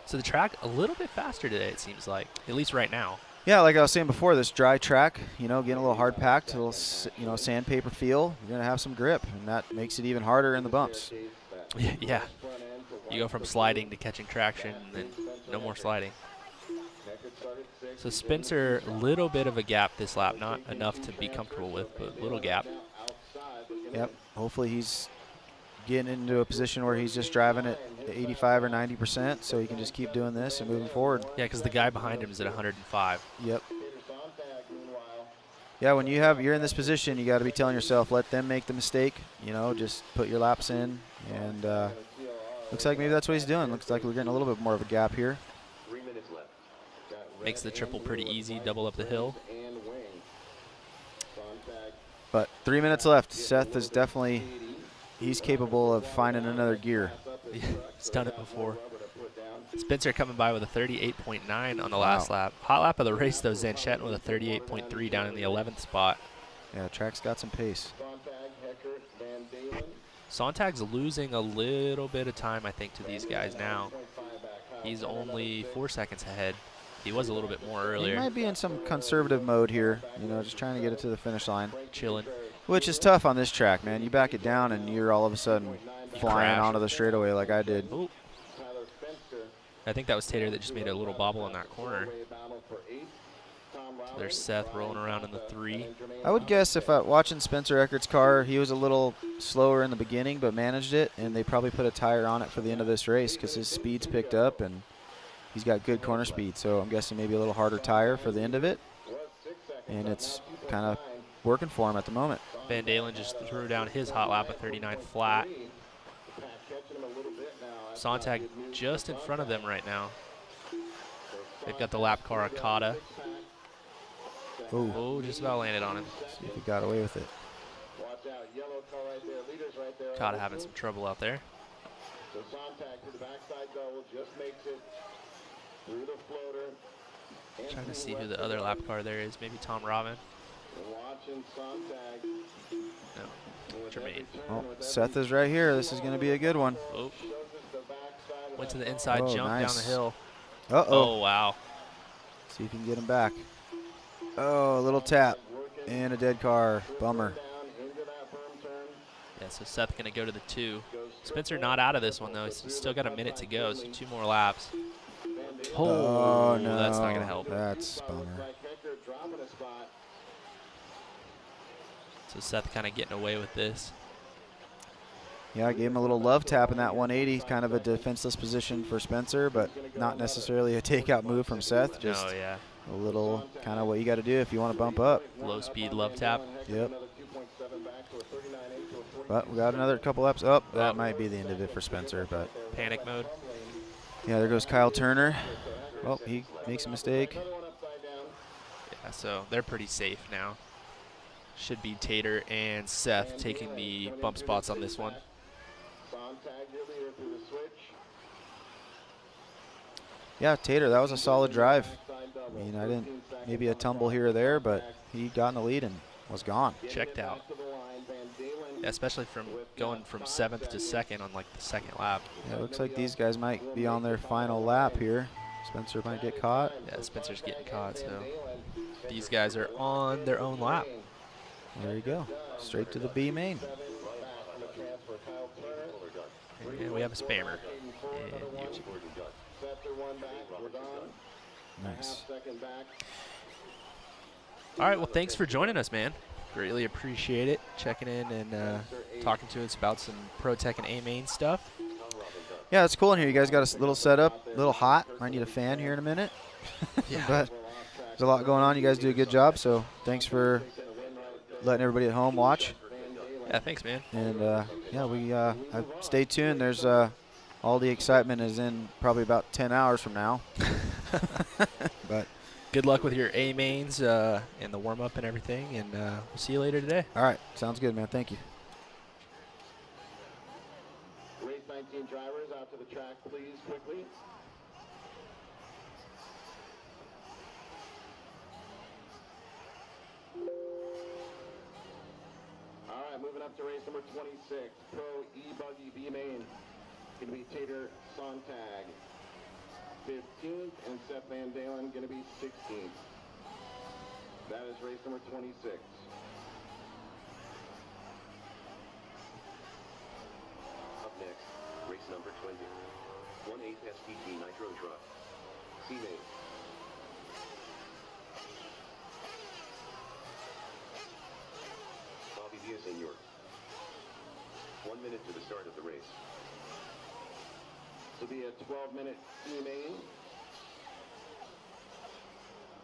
So the track a little bit faster today, it seems like, at least right now. Yeah, like I was saying before, this dry track, you know, getting a little hard packed, a little, you know, sandpaper feel, you're going to have some grip, and that makes it even harder in the bumps. Yeah. You go from sliding to catching traction, and then no more sliding. So Spencer, a little bit of a gap this lap, not enough to be comfortable with, but a little gap. Yep. Hopefully he's getting into a position where he's just driving at 85 or 90%, so he can just keep doing this and moving forward. Yeah, because the guy behind him is at 105. Yep. Yeah, when you're in this position, you got to be telling yourself, let them make the mistake. You know, just put your laps in, and looks like maybe that's what he's doing. Looks like we're getting a little bit more of a gap here. 3 minutes left. Makes the triple pretty easy, double up the hill. But 3 minutes left. Seth is definitely, he's capable of finding another gear. He's done it before. Spencer coming by with a 38.9 on the last lap. Hot lap of the race, though, Zanchette with a 38.3 down in the 11th spot. Yeah, the track's got some pace. Sontag's losing a little bit of time, I think, to these guys now. He's only 4 seconds ahead. He was a little bit more earlier. He might be in some conservative mode here, you know, just trying to get it to the finish line. Chilling. Which is tough on this track, man. You back it down and you're all of a sudden flying crash onto the straightaway like I did. Ooh. I think that was Tater that just made a little bobble in that corner. So there's Seth rolling around in the 3. I would guess if watching Spencer Eckert's car, he was a little slower in the beginning but managed it, and they probably put a tire on it for the end of this race because his speed's picked up and he's got good corner speed. So I'm guessing maybe a little harder tire for the end of it, and it's kind of working for him at the moment. Van Dalen just threw down his hot lap at 39 flat. Sontag just in front of them right now. They've got the lap car Akata. Oh, just about landed on him. See if he got away with it. Akata having some trouble out there. Trying to see who the other lap car there is. Maybe Tom Robin. No, Jermaine. Well, Seth is right here. This is going to be a good one. Oh. Went to the inside, jump nice. down the hill. Uh-oh. Oh, wow. See if you can get him back. Oh, a little tap and a dead car. Bummer. Yeah, so Seth going to go to the 2. Spencer not out of this one, though. He's still got a minute to go, so 2 more laps. Oh, no. That's not going to help. That's bummer. So Seth kind of getting away with this. Yeah, I gave him a little love tap in that 180. Kind of a defenseless position for Spencer, but not necessarily a takeout move from Seth. Just yeah. a little kind of what you got to do if you want to bump up. Low speed love tap. Yep. But we got another couple laps up. That might be the end of it for Spencer, but panic mode. Yeah, there goes Kyle Turner. Well, he makes a mistake. Yeah, so they're pretty safe now. Should be Tater and Seth taking the bump spots on this one. Yeah, Tater, that was a solid drive. I mean, I didn't, maybe a tumble here or there, but he got in the lead and was gone. Checked out. Yeah, especially from going from 7th to 2nd on like the 2nd lap. Yeah, it looks like these guys might be on their final lap here. Spencer might get caught. Yeah, Spencer's getting caught, so these guys are on their own lap. There you go. Straight to the B main. And we have a spammer. Nice. All right, well, thanks for joining us, man. Greatly appreciate it. Checking in and talking to us about some Pro Tech and A-Main stuff. Yeah, it's cool in here. You guys got a little setup, a little hot. Might need a fan here in a minute. Yeah. But there's a lot going on. You guys do a good job, so thanks for letting everybody at home watch. Yeah, thanks, man. And, yeah, we stay tuned. There's all the excitement is in probably about 10 hours from now. But good luck with your A-Mains and the warm-up and everything, and we'll see you later today. All right. Sounds good, man. Thank you. Race 19 drivers out to the track, please, quickly. All right, moving up to to race number 26, Pro E-Buggy B main. Going to be Tater Sontag, 15th, and Seth Van Dalen going to be 16th. That is race number 26. Up next, race number 20. 1/8 SPT Nitro truck. C-Main. Bobby Villasenor. 1 minute to the start of the race. This will be a 12-minute C-Main.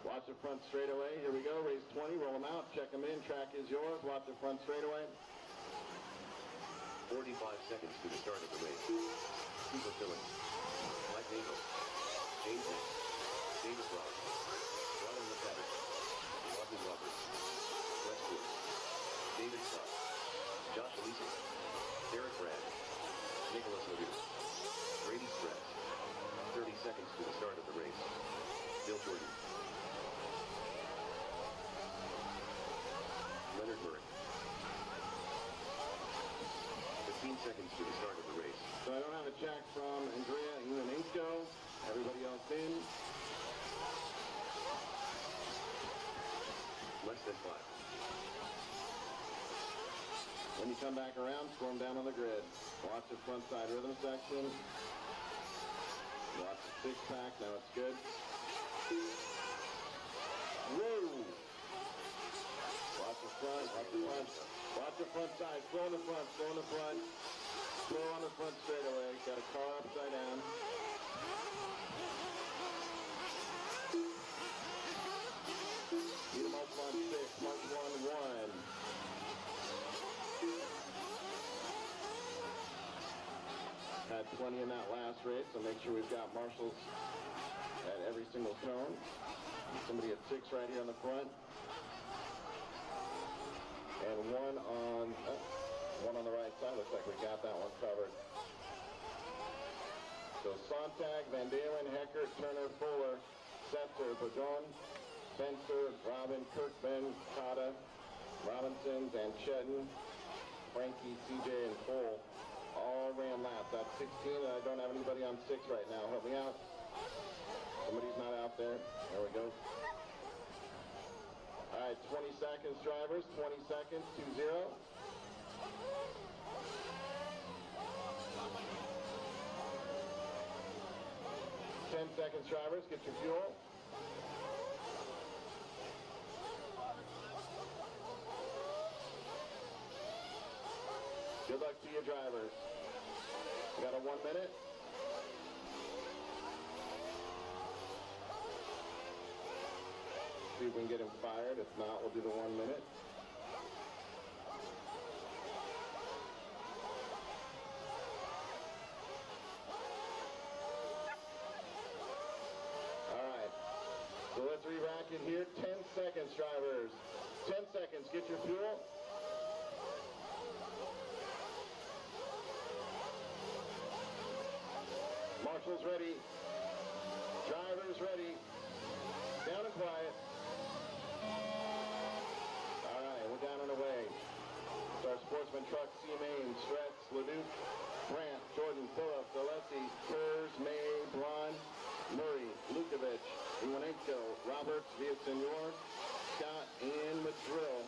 Watch the front straightaway. Here we go. Race 20. Roll them out. Check them in. Track is yours. Watch the front straightaway. 45 seconds to the start of the race. Cooper Phillips. Mike Nagel. James X. Davis Ross. Roney McTavish. Rodney Roberts. Westwood. David Scott. Josh Elise. Derek Brad. Nicholas LeDoux. Brady Stress. 30 seconds to the start of the race. Bill Jordan. Leonard Murray. 15 seconds to the start of the race. So I don't have a check from Andrea Ionenko. Everybody else in. Less than 5. When you come back around, score them down on the grid. Watch the front side rhythm section. Watch the six-pack. Now it's good. Whoa! Watch the front. Watch the front. Watch the front side. Slow in the front. Slow in the front. Slow on the front straightaway. Got a car upside down. Beat him up on 6. March 1-1. Had plenty in that last race, so make sure we've got marshals at every single cone. Somebody at 6 right here on the front. And one on the right side. Looks like we got that one covered. So Sontag, Van Dalen, Heckert, Turner, Fuller, Setzer, Bagon, Spencer, Robin, Kirkman, Cotta, Robinson, Van Chetten, Frankie, CJ, and Cole all ran laps. That's 16, and I don't have anybody on 6 right now. Help me out. Somebody's not out there. There we go. All right, 20 seconds, drivers. 20 seconds, 2-0. Ten seconds, drivers. Get your fuel. Good luck to you, drivers. We got a 1 minute. See if we can get him fired. If not, we'll do the 1 minute. All right. So let's re-rack it here. 10 seconds, drivers. 10 seconds. Get your fuel. Marshals ready. Drivers ready. Down and quiet. All right, we're down and away. It's our sportsman truck, C-Main, Stretz, LeDuc, Brandt, Jordan, Phillips, Alessi, Kurz, May, Blonde, Murray, Lukovic, Iwanenko, Roberts, Villasenor, Scott, and Madrill.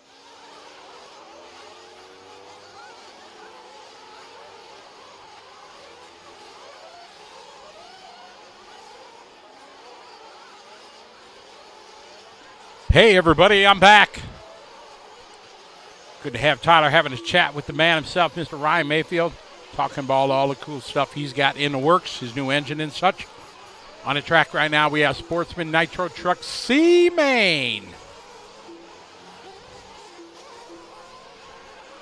Hey everybody, I'm back. Good to have Tyler having a chat with the man himself, Mr. Ryan Mayfield, talking about all the cool stuff he's got in the works, his new engine and such. On the track right now, we have Sportsman Nitro Truck C-Main.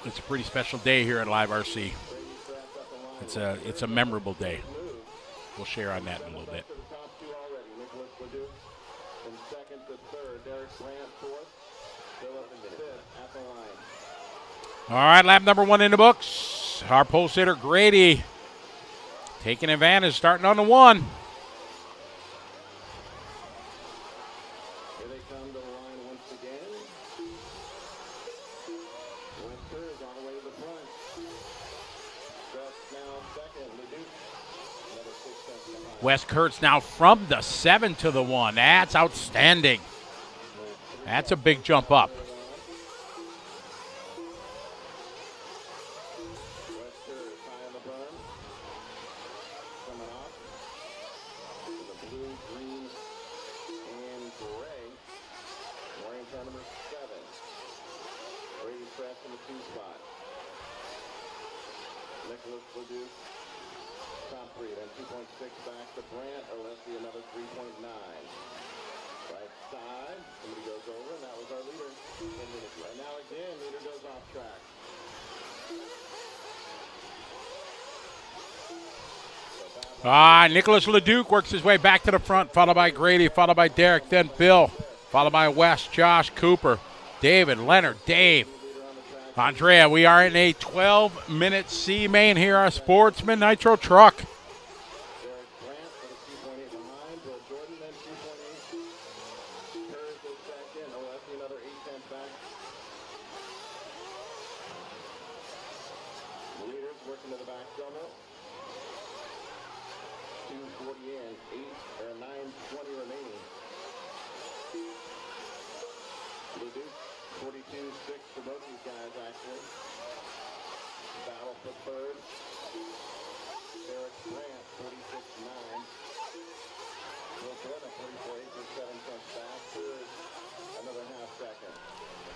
It's a pretty special day here at Live RC. It's a memorable day. We'll share on that in a little bit. All right, lap number 1 in the books. Our pole sitter, Grady, taking advantage, starting on the 1. Here they come to the line once again. Wester is on the way to the front. Wes Kurtz now from the 7 to the 1. That's outstanding. That's a big jump up. Top 3, then 2.6 back to Brant. Alessi another 3.9. Right side, somebody goes over, and that was our leader. And now again, leader goes off track. Nicholas Leduc works his way back to the front, followed by Grady, followed by Derek, then Bill, followed by Wes, Josh, Cooper, David, Leonard, Dave, Andrea. We are in a 12-minute C main here on Sportsman Nitro Truck.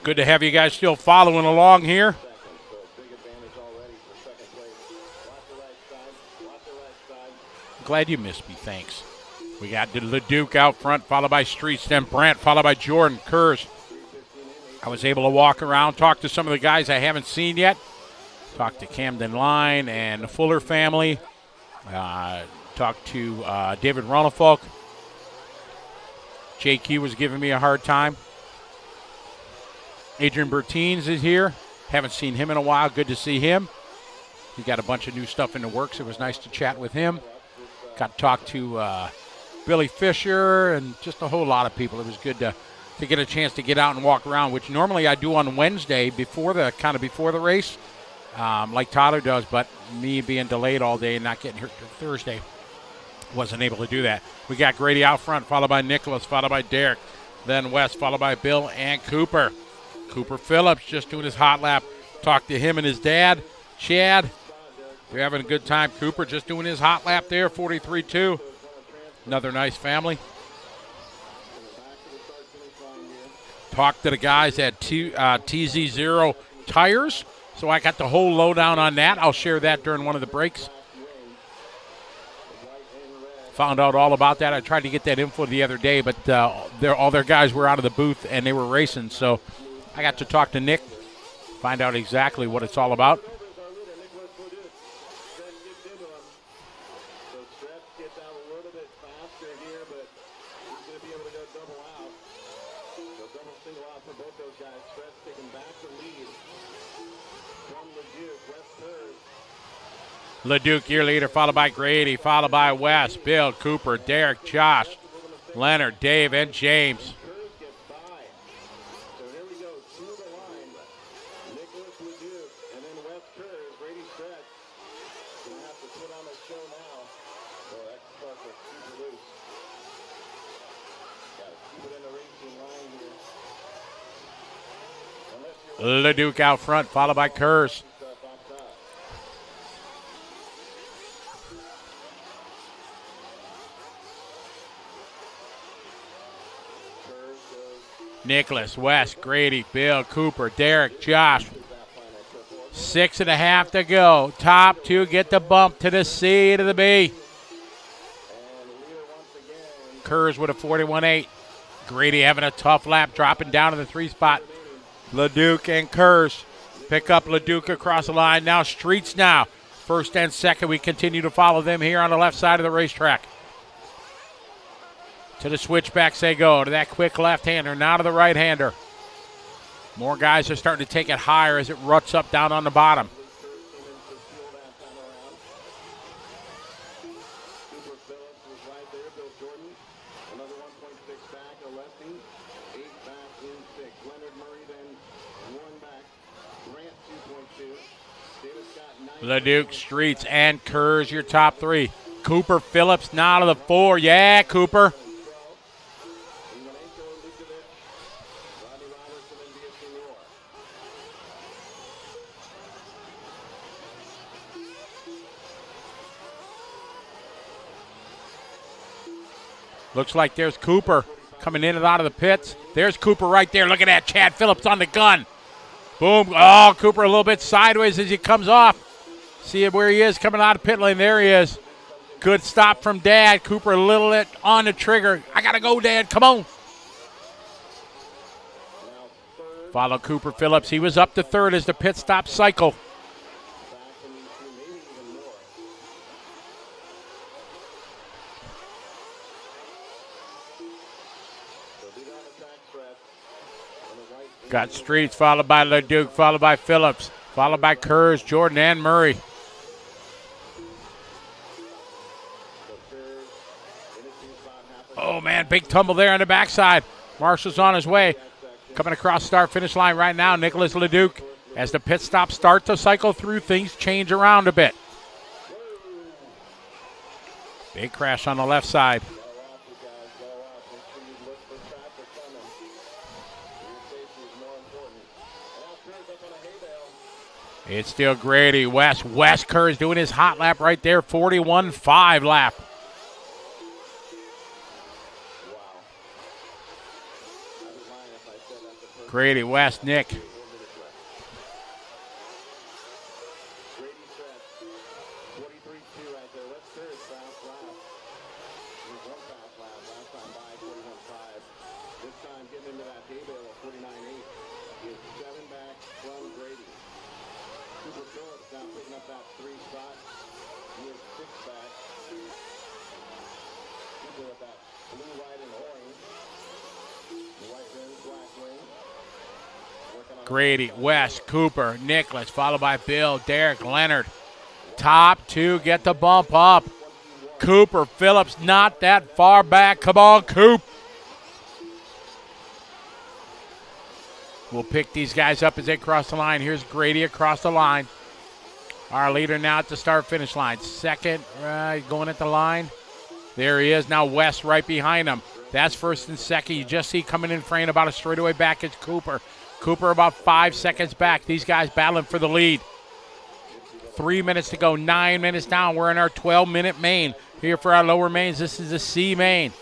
Good to have you guys still following along here. Glad you missed me, thanks. We got Leduc out front, followed by Streets, then Brant, followed by Jordan, Kurz. I was able to walk around, talk to some of the guys I haven't seen yet. Talk to Camden Line and the Fuller family. Talked to David Ronnefolk. JQ was giving me a hard time. Adrian Bertines is here. Haven't seen him in a while. Good to see him. He got a bunch of new stuff in the works. It was nice to chat with him. Got to talk to Billy Fisher and just a whole lot of people. It was good to get a chance to get out and walk around, which normally I do on Wednesday before the race, like Tyler does. But me being delayed all day and not getting here till Thursday, wasn't able to do that. We got Grady out front, followed by Nicholas, followed by Derek, then Wes, followed by Bill and Cooper. Cooper Phillips just doing his hot lap. Talked to him and his dad, Chad. They're having a good time. Cooper just doing his hot lap there, 43-2. Another nice family. Talked to the guys at TZ0 Tires. So I got the whole lowdown on that. I'll share that during one of the breaks. Found out all about that. I tried to get that info the other day, but all their guys were out of the booth and they were racing. So I got to talk to Nick, find out exactly what it's all about. Leduc, your leader, followed by Grady, followed by Wes, Bill, Cooper, Derek, Josh, Leonard, Dave, and James. Leduc out front, followed by Kurz. Nicholas, West, Grady, Bill, Cooper, Derek, Josh. 6.5 to go. Top two get the bump to the C to the B. Kurz with a 41.8. Grady having a tough lap, dropping down to the 3 spot. Leduc and Kurz pick up Leduc across the line. Now Streets now. First and second, we continue to follow them here on the left side of the racetrack. To the switchbacks they go, to that quick left-hander, now to the right-hander. More guys are starting to take it higher as it ruts up down on the bottom. Leduc, Streets, and Kurz, your top three. Cooper Phillips now to the 4. Yeah, Cooper. Looks like there's Cooper coming in and out of the pits. There's Cooper right there. Look at that. Chad Phillips on the gun. Boom. Oh, Cooper a little bit sideways as he comes off. See where he is coming out of pit lane. There he is. Good stop from Dad. Cooper a little bit on the trigger. I got to go, Dad. Come on. Follow Cooper Phillips. He was up to third as the pit stop cycle. Got Streets, followed by LeDuc, followed by Phillips, followed by Kurz, Jordan, and Murray. Oh, man, big tumble there on the backside. Marshall's on his way. Coming across start-finish line right now, Nicholas LeDuc. As the pit stop start to cycle through, things change around a bit. Big crash on the left side. It's still Grady, West. West Kurz doing his hot lap right there, 41.5 lap. Grady, West, Nick. Grady, West, Cooper, Nicholas, followed by Bill, Derek, Leonard. Top two get the bump up. Cooper, Phillips, not that far back. Come on, Coop. We'll pick these guys up as they cross the line. Here's Grady across the line. Our leader now at the start-finish line. Second, going at the line. There he is. Now West right behind him. That's first and second. You just see coming in frame about a straightaway back is Cooper. Cooper about 5 seconds back. These guys battling for the lead. 3 minutes to go, 9 minutes down. We're in our 12-minute main. Here for our lower mains, this is the C main.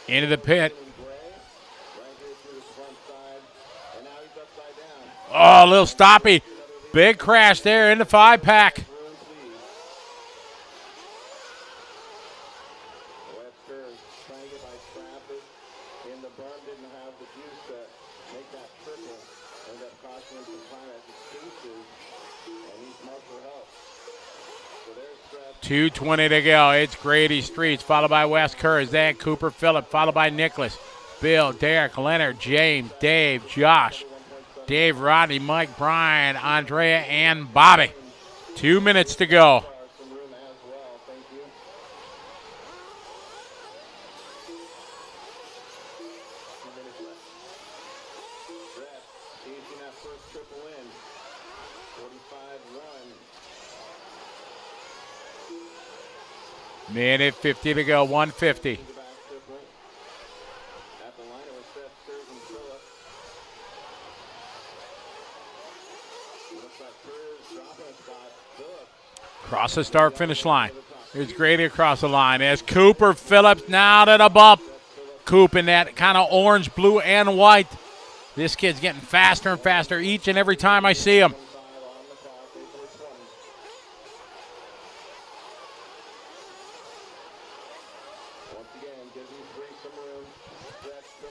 Into the pit. Oh, a little stoppy. Big crash there in the 5-pack. make that triple, end up costing him some time at excuses, and he's much for help. So there's 2:20 to go. It's Grady Streets, followed by Wes Kurz, then Cooper Phillip, followed by Nicholas, Bill, Derek, Leonard, James, Dave, Josh, Dave, Rodney, Mike, Brian, Andrea, and Bobby. 2 minutes to go. Minute 50 to go, 150. Cross the start-finish line. Here's Grady across the line. As Cooper Phillips now to the bump. Coop in that kind of orange, blue, and white. This kid's getting faster and faster each and every time I see him.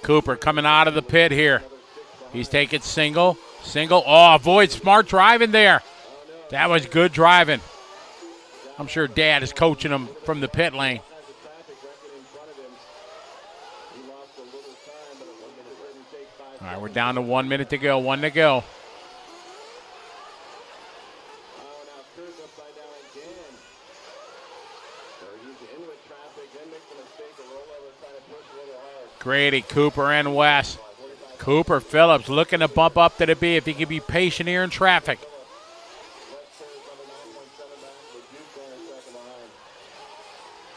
Cooper coming out of the pit here. He's taking single. Oh, avoid smart driving there. That was good driving. I'm sure Dad is coaching him from the pit lane. All right, we're down to 1 minute to go. 1 to go. Grady, Cooper, and West. Cooper Phillips looking to bump up to the B if he can be patient here in traffic.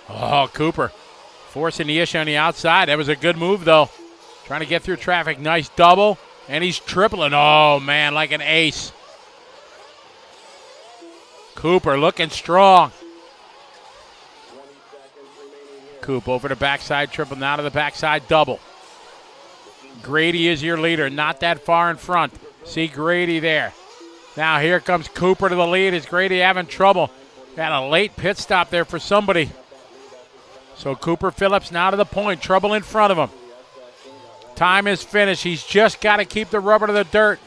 Oh, Cooper forcing the issue on the outside. That was a good move, though. Trying to get through traffic. Nice double. And he's tripling. Oh, man, like an ace. Cooper looking strong. Coop over the backside, tripling out of the backside double. Grady is your leader, not that far in front. See Grady there. Now here comes Cooper to the lead. Is Grady having trouble? Got a late pit stop there for somebody. So Cooper Phillips now to the point, trouble in front of him. Time is finished. He's just got to keep the rubber to the dirt.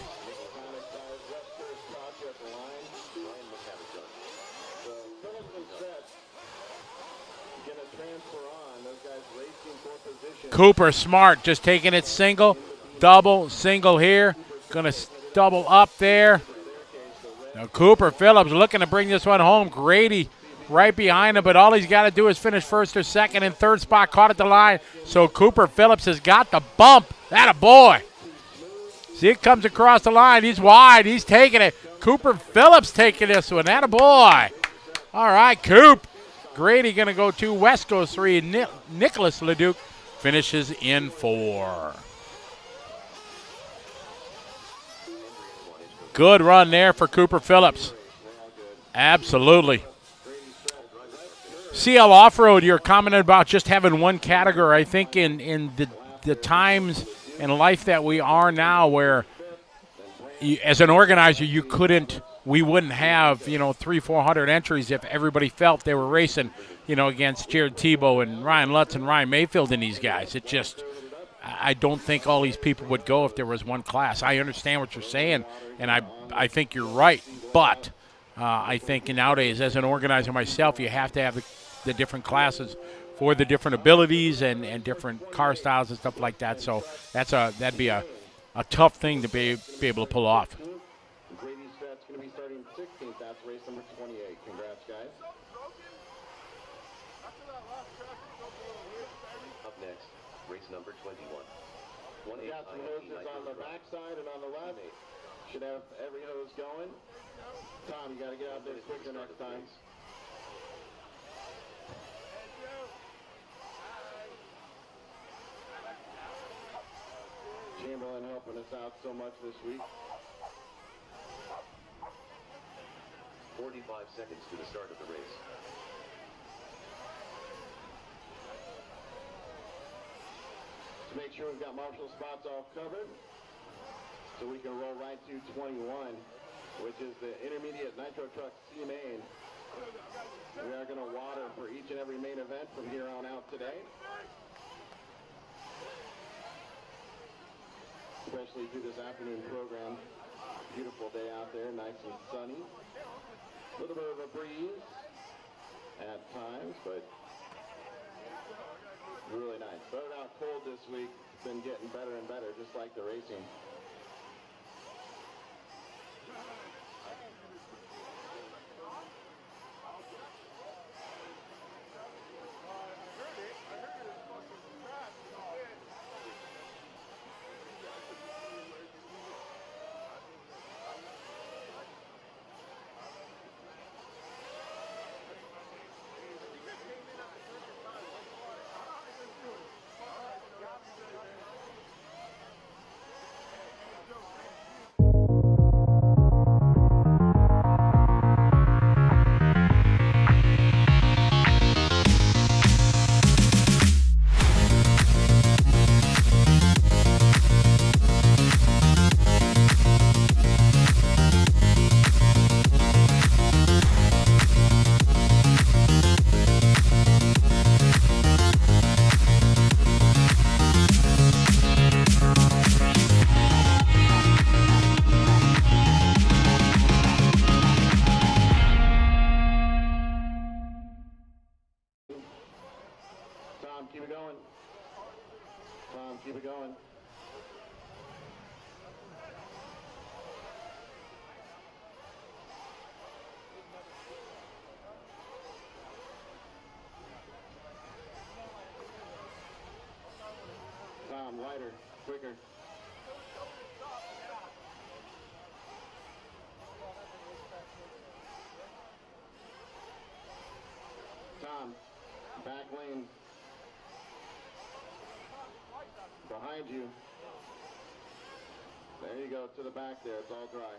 Cooper smart, just taking it single, double, single here. Going to double up there. Now Cooper Phillips looking to bring this one home. Grady right behind him, but all he's got to do is finish first or second and third spot, caught at the line. So Cooper Phillips has got the bump. That a boy. See, it comes across the line. He's wide. He's taking it. Cooper Phillips taking this one. That a boy. All right, Coop. Grady going to go 2. West goes 3. Nicholas Leduc finishes in 4. Good run there for Cooper Phillips. Absolutely. CL Off-Road, you're commenting about just having one category. I think in the times in life that we are now where as an organizer we wouldn't have, 300-400 entries if everybody felt they were racing, against Jared Tebow and Ryan Lutz and Ryan Mayfield and these guys. It just, I don't think all these people would go if there was one class. I understand what you're saying, and I think you're right. But I think nowadays, as an organizer myself, you have to have the different classes for the different abilities and different car styles and stuff like that. So that'd be a tough thing to be able to pull off. Grady's vet's going to be starting 16th. That's race number 28. Congrats, guys. Up next, race number 21. We got some hoses on the backside and on the left. Should have every hose going. Tom, you got to get out there quicker next time. Chamberlain helping us out so much this week. 45 seconds to the start of the race. To make sure we've got marshal spots all covered, so we can roll right to 21, which is the intermediate Nitro Truck C main. We are going to water for each and every main event from here on out today. Especially through this afternoon program. Beautiful day out there, nice and sunny. A little bit of a breeze at times, but really nice. Started out cold this week, it's been getting better and better, just like the racing. Keep it going. Tom, keep it going. Tom, lighter, quicker. Tom, Back lane. Behind you. There you go, to the back there. It's all dry.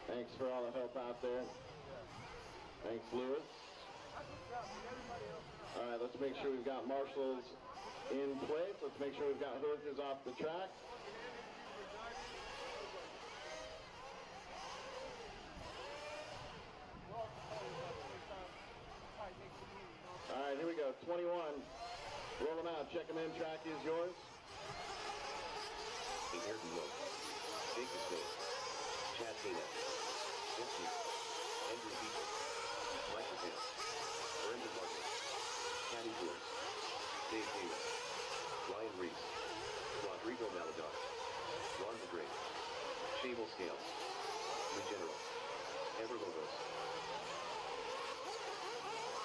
Thanks for all the help out there. Thanks, Lewis. All right, let's make sure we've got marshals in place. Let's make sure we've got hoses off the track. All right, here we go. 21. Roll them out. Check them in. Track is yours. Inherent Low. Jake the Snake. Chad Tina. Jeff Hughes. Andrew Beecher. Mike McHale. Brendan Martin. Caddy Tours. Dave Taylor. Ryan Reese. Rodrigo Maladon. Ron DeGray. Shable Scales. Lee General. Ever Logos.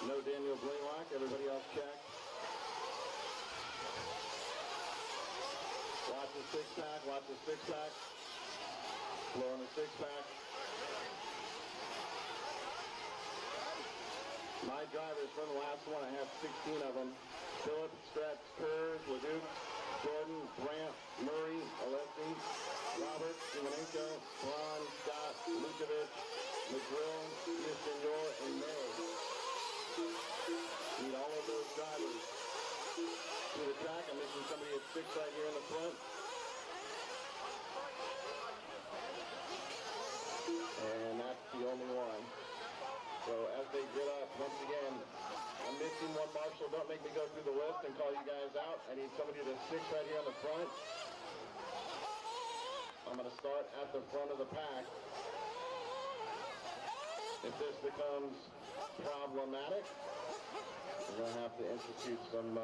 No Daniel Blaylock. Everybody else check. Watch the six-pack. Watch the six-pack. Blowing the six-pack. My drivers from the last one, I have 16 of them. Philip, Stretch, Kurz, Leduc, Jordan, Brandt, Murray, Alessi, Robert, Simonenko, Braun, Scott, Lukovic, McGrill, Senor, and May. Need all of those drivers to the track. I'm missing somebody at 6 right here in the front. And that's the only one. So as they get up, once again, I'm missing one marshal. Don't make me go through the list and call you guys out. I need somebody to 6 right here on the front. I'm going to start at the front of the pack. If this becomes problematic, we're going to have to institute some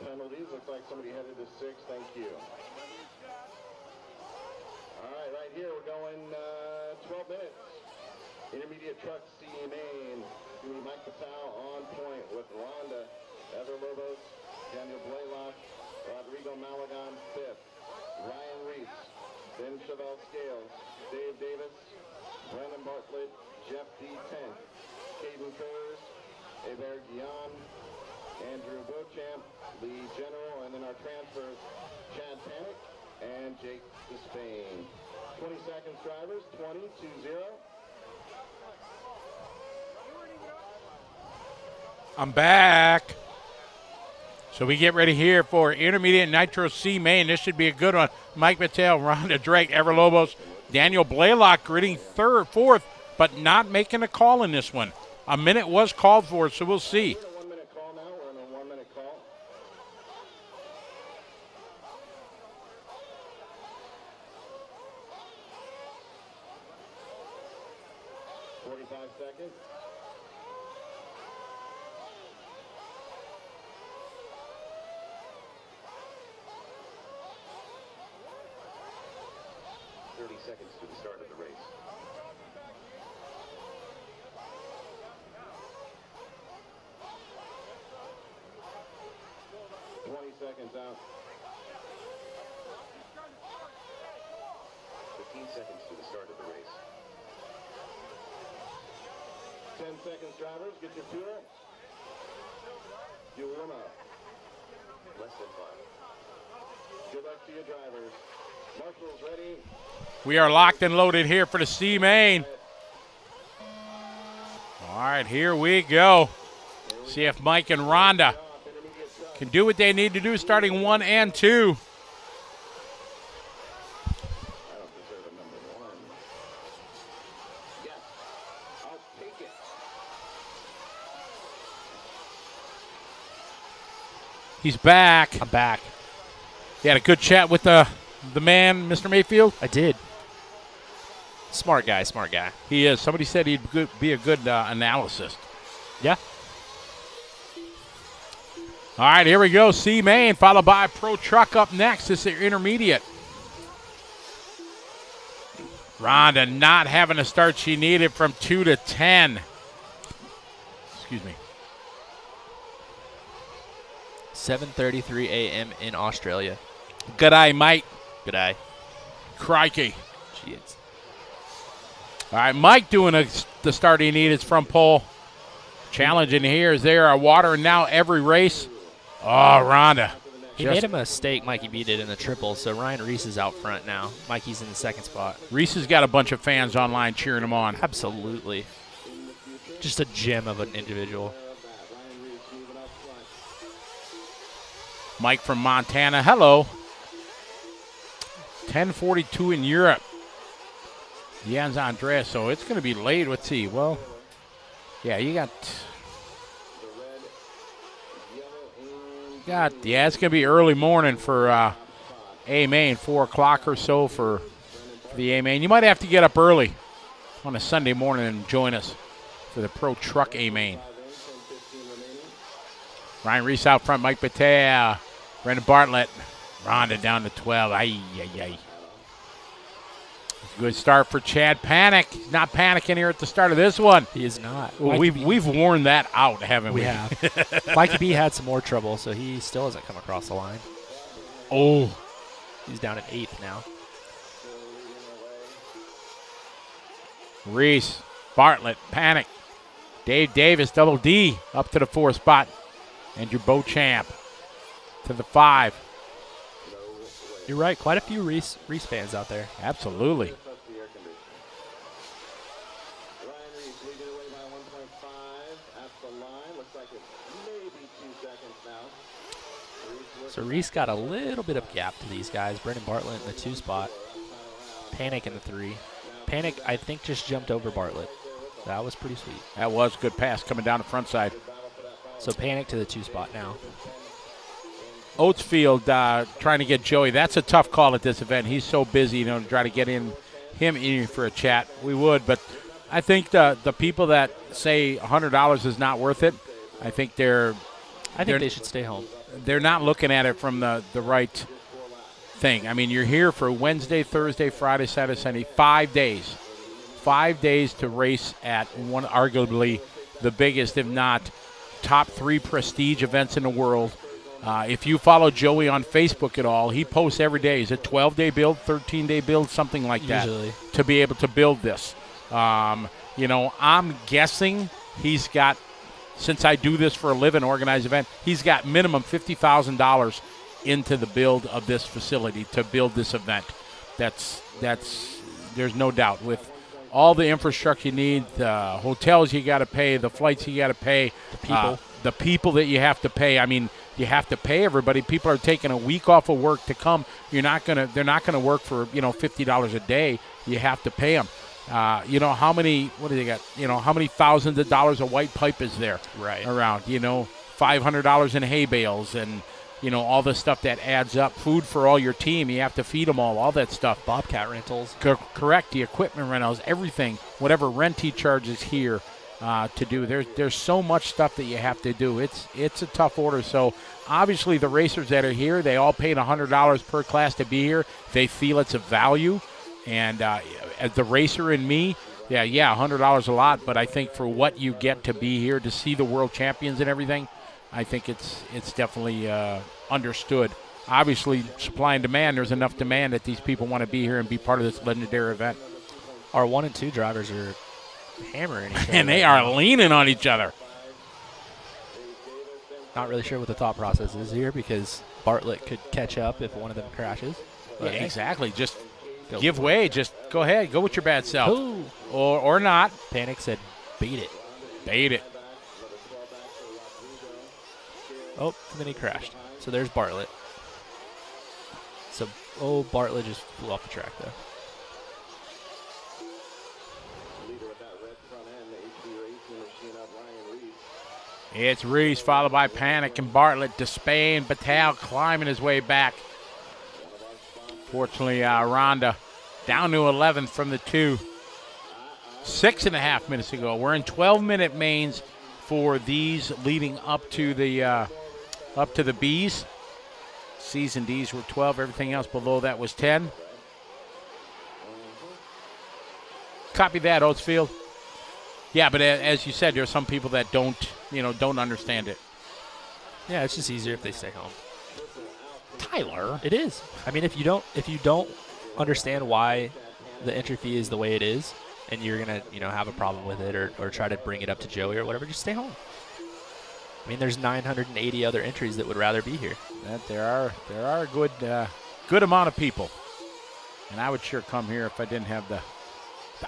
penalties. Looks like somebody headed to 6. Thank you. All right, right here, we're going 12 minutes. Intermediate truck C main. Mike Patel on point with Rhonda, Ever Lobos, Daniel Blaylock, Rodrigo Malagon 5th, Ryan Reese, Ben Chevelle Scales, Dave Davis, Brandon Bartlett, Jeff D 10th, Caden Kurz, Eber Guillaume, Andrew Beauchamp, Lee General, and then our transfers, Chad Panic and Jake Despain. 20 seconds drivers, 20-0. I'm back. So we get ready here for Intermediate Nitro C main. This should be a good one. Mike Mattel, Rhonda Drake, Ever Lobos, Daniel Blaylock gritting fourth, but not making a call in this one. A minute was called for, so we'll see. We're in a 1 minute call now. We're in a 1 minute call. Seconds. Seconds to the start of the race. Seconds out. 15 seconds to the start of the race. 10 seconds, drivers. Get your fuel. Fuel them up. Less than 5. Good luck to your drivers. Marshals ready. We are locked and loaded here for the C main. All right, here we go. See if Mike and Rhonda can do what they need to do starting 1 and 2. I don't deserve a number 1. Yes, I'll take it. He's back. I'm back. You had a good chat with the man, Mr. Mayfield? I did. Smart guy, smart guy. He is. Somebody said he'd be a good analyst. Yeah. All right, here we go. C main, followed by Pro Truck up next. This is your intermediate. Rhonda not having the start she needed from 2 to 10. Excuse me. 7:33 a.m. in Australia. Good eye, Mike. Good eye. Crikey. She is. All right, Mike doing the start he needed from pole. Challenging here as they are watering now every race. Oh, Rhonda. He made a mistake. Mikey beat it in the triple, so Ryan Reese is out front now. Mikey's in the second spot. Reese has got a bunch of fans online cheering him on. Absolutely. Just a gem of an individual. Mike from Montana, hello. 10:42 in Europe. Jens Andreas, so it's going to be late. Let's see. Well, yeah, you got, yeah, it's going to be early morning for A-Main, 4 o'clock or so for the A-Main. You might have to get up early on a Sunday morning and join us for the Pro Truck A-Main. Ryan Reese out front, Mike Batea, Brendan Bartlett, Rhonda down to 12. Ay. Good start for Chad Panic. He's not panicking here at the start of this one. He is not. Well, we've worn that out, haven't we? We have. Mikey B had some more trouble, so he still hasn't come across the line. Oh. He's down at 8th now. Reese, Bartlett, Panic. Dave Davis, Double D, up to the 4th spot. Andrew Beauchamp to the 5. You're right. Quite a few Reese fans out there. Absolutely. So Reese got a little bit of gap to these guys. Brendan Bartlett in the 2 spot. Panic in the 3. Panic, I think, just jumped over Bartlett. That was pretty sweet. That was a good pass coming down the front side. So Panic to the 2 spot now. Oatsfield trying to get Joey. That's a tough call at this event. He's so busy, to try to get him in for a chat. We would, but I think the people that say $100 is not worth it, I think they should stay home. They're not looking at it from the right thing. I mean, you're here for Wednesday, Thursday, Friday, Saturday, Sunday, 5 days. 5 days to race at one, arguably the biggest, if not top 3 prestige events in the world. If you follow Joey on Facebook at all, he posts every day. He's a 12-day build, 13-day build, something like that. Usually. To be able to build this. I'm guessing he's got, since I do this for a living, organized event, he's got minimum $50,000 into the build of this facility to build this event. That's there's no doubt. With all the infrastructure you need, the hotels you got to pay, the flights you got to pay, the people that you have to pay. I mean, you have to pay everybody. People are taking a week off of work to come. They're not gonna work for $50 a day. You have to pay them. How many? What do they got? How many thousands of dollars of white pipe is there around? $500 in hay bales and all the stuff that adds up. Food for all your team. You have to feed them all that stuff. Bobcat rentals. Correct. The equipment rentals, everything, whatever rent he charges here. To do. There's so much stuff that you have to do. It's a tough order. So obviously the racers that are here, they all paid $100 per class to be here. They feel it's a value, and as the racer in me, $100 a lot. But I think for what you get to be here to see the world champions and everything, I think it's definitely understood. Obviously, supply and demand. There's enough demand that these people want to be here and be part of this legendary event. Our 1 and 2 drivers are hammering each other. And they are leaning on each other. Not really sure what the thought process is here because Bartlett could catch up if one of them crashes. Yeah, exactly. Just give way. Just go ahead. Go with your bad self. Ooh. Or not. Panic said, beat it. Bait it. Oh, and then he crashed. So there's Bartlett. Bartlett just flew off the track, though. It's Reese, followed by Panic and Bartlett, Despain, Batal climbing his way back. Fortunately, Rhonda down to 11th from the 2. 6.5 minutes ago. We're in 12-minute mains for these leading up to the Bs. C's and D's were 12. Everything else below that was 10. Copy that, Oatsfield. Yeah, but as you said, there are some people that don't understand it. Yeah, it's just easier if they stay home. Tyler. It is. I mean, if you don't understand why the entry fee is the way it is, and you're gonna have a problem with it or try to bring it up to Joey or whatever, just stay home. I mean, there's 980 other entries that would rather be here. There are a good amount of people, and I would sure come here if I didn't have the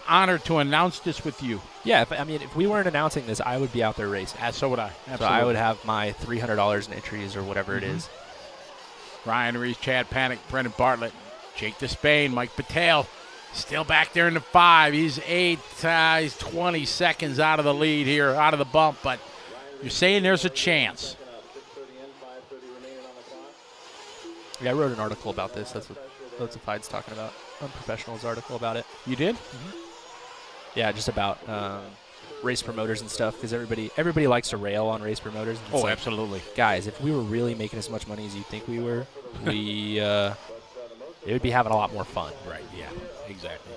honor to announce this with you. Yeah, if we weren't announcing this, I would be out there racing. So would I. Absolutely. So I would have my $300 in entries or whatever it is. Ryan Reese, Chad Panic, Brendan Bartlett, Jake Despain, Mike Patel, still back there in the 5. He's 8. He's 20 seconds out of the lead here, out of the bump, but you're saying there's a chance. Yeah, I wrote an article about this. That's what Fide's talking about. Unprofessional's article about it. You did? Mm-hmm. Yeah, just about race promoters and stuff, because everybody likes to rail on race promoters. Oh, like, absolutely. Guys, if we were really making as much money as you think we were, it would be having a lot more fun. Right, yeah, exactly.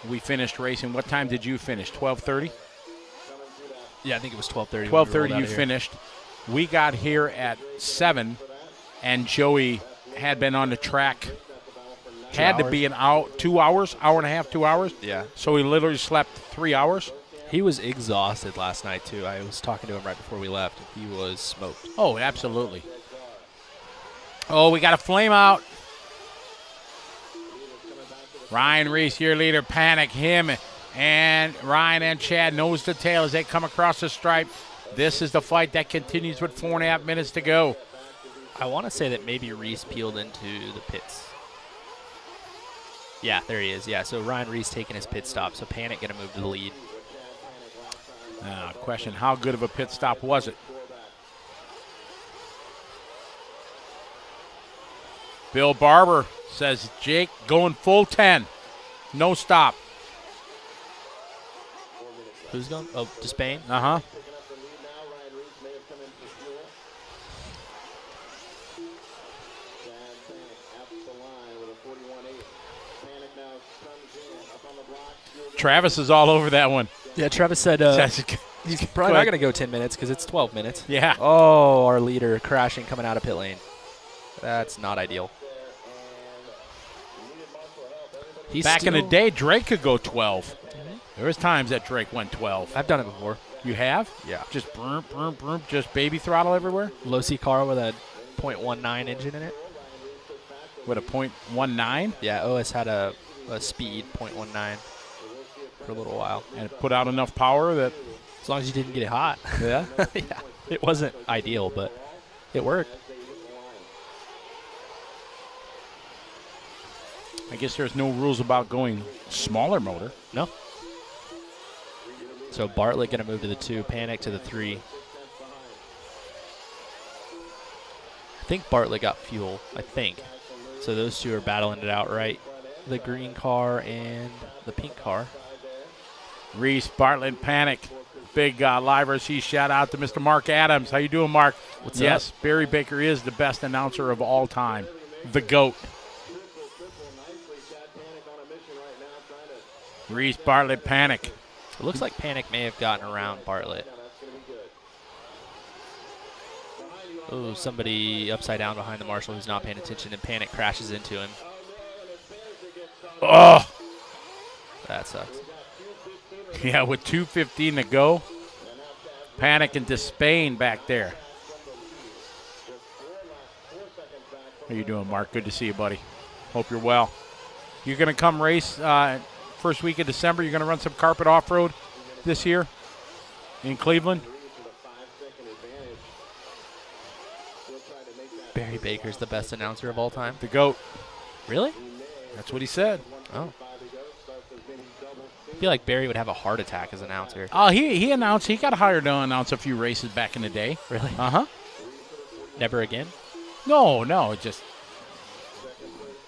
We finished racing. What time did you finish? 12:30? Yeah, I think it was 12:30. 12:30 you finished. We got here at 7, and Joey had been on the track. Had to be an hour, 2 hours, hour and a half, 2 hours. Yeah. So he literally slept 3 hours. He was exhausted last night, too. I was talking to him right before we left. He was smoked. Oh, absolutely. Oh, we got a flame out. Ryan Reese, your leader, Panic, him, and Ryan and Chad nose to tail as they come across the stripe. This is the fight that continues with 4.5 minutes to go. I want to say that maybe Reese peeled into the pits. Yeah, there he is. Yeah, so Ryan Reese taking his pit stop. So Panic going to move to the lead. Question, how good of a pit stop was it? Bill Barber says, Jake, going full 10. No stop. Who's going? Oh, Despain? Uh-huh. Travis is all over that one. Yeah, Travis said he's probably not going to go 10 minutes because it's 12 minutes. Yeah. Oh, our leader crashing coming out of pit lane. That's not ideal. Back in the day, Drake could go 12. Mm-hmm. There was times that Drake went 12. I've done it before. You have? Yeah. Just broom, broom, broom, just baby throttle everywhere? Low C car with a .19 engine in it. With a .19? Yeah, OS had a speed .19 for a little while. And it put out enough power that... As long as you didn't get it hot. Yeah? Yeah. It wasn't ideal, but it worked. I guess there's no rules about going smaller motor. No. So Bartlett going to move to the 2, Panic to the 3. I think Bartlett got fuel, I think. So those two are battling it out, right? The green car and the pink car. Reese, Bartlett, Panic. Big live RC shout out to Mr. Mark Adams. How you doing, Mark? What's yes, up? Barry Baker is the best announcer of all time. The GOAT. Reese, Bartlett, Panic. It looks like Panic may have gotten around Bartlett. Oh, somebody upside down behind the marshal who's not paying attention, and Panic crashes into him. Oh! That sucks. Yeah, with 2:15 to go. Panic and Despain back there. How you doing, Mark? Good to see you, buddy. Hope you're well. You're going to come race first week of December. You're going to run some carpet off-road this year in Cleveland. Barry Baker's the best announcer of all time. The GOAT. Really? That's what he said. Oh. I feel like Barry would have a heart attack as announcer. Oh, he announced. He got hired to announce a few races back in the day. Really? Uh-huh. Never again? No, it just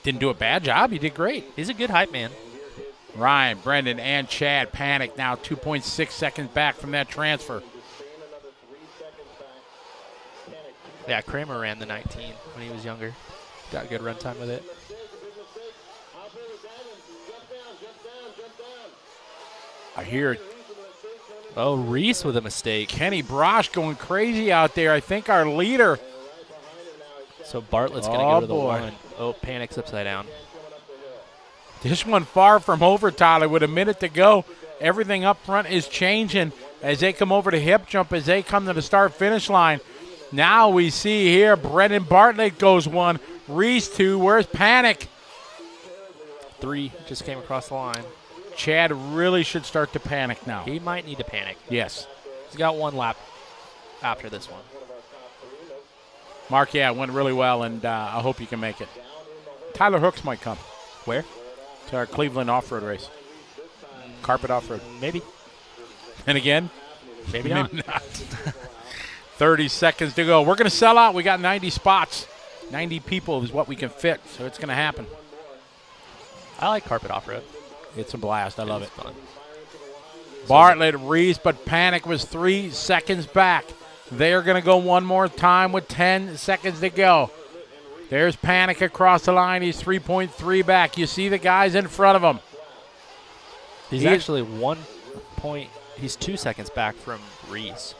didn't do a bad job. He did great. He's a good hype man. Ryan, Brendan, and Chad Panic now 2.6 seconds back from that transfer. Yeah, Kramer ran the 19 when he was younger. Got good run time with it. I hear it. Oh, Reese with a mistake. Kenny Brosh going crazy out there. I think our leader. So Bartlett's going to Oh, go to the boy. 1. Oh, Panic's upside down. This one far from over, Tyler, with a minute to go. Everything up front is changing as they come over to hip jump, as they come to the start-finish line. Now we see here Brendan Bartlett goes 1, Reese 2. Where's Panic? 3 just came across the line. Chad really should start to panic now. He might need to panic. Yes. He's got 1 lap after this one. Mark, yeah, it went really well, and I hope you can make it. Tyler Hooks might come. Where? To our Cleveland off-road race. Carpet off-road. Maybe. And again? Maybe not. 30 seconds to go. We're going to sell out. We got 90 spots. 90 people is what we can fit, so it's going to happen. I like carpet off-road. It's a blast. I love it. Fun. Bartlett, Reese, but Panic was 3 seconds back. They're going to go one more time with 10 seconds to go. There's Panic across the line. He's 3.3 back. You see the guys in front of him. He's actually 1 point. He's 2 seconds back from Reese,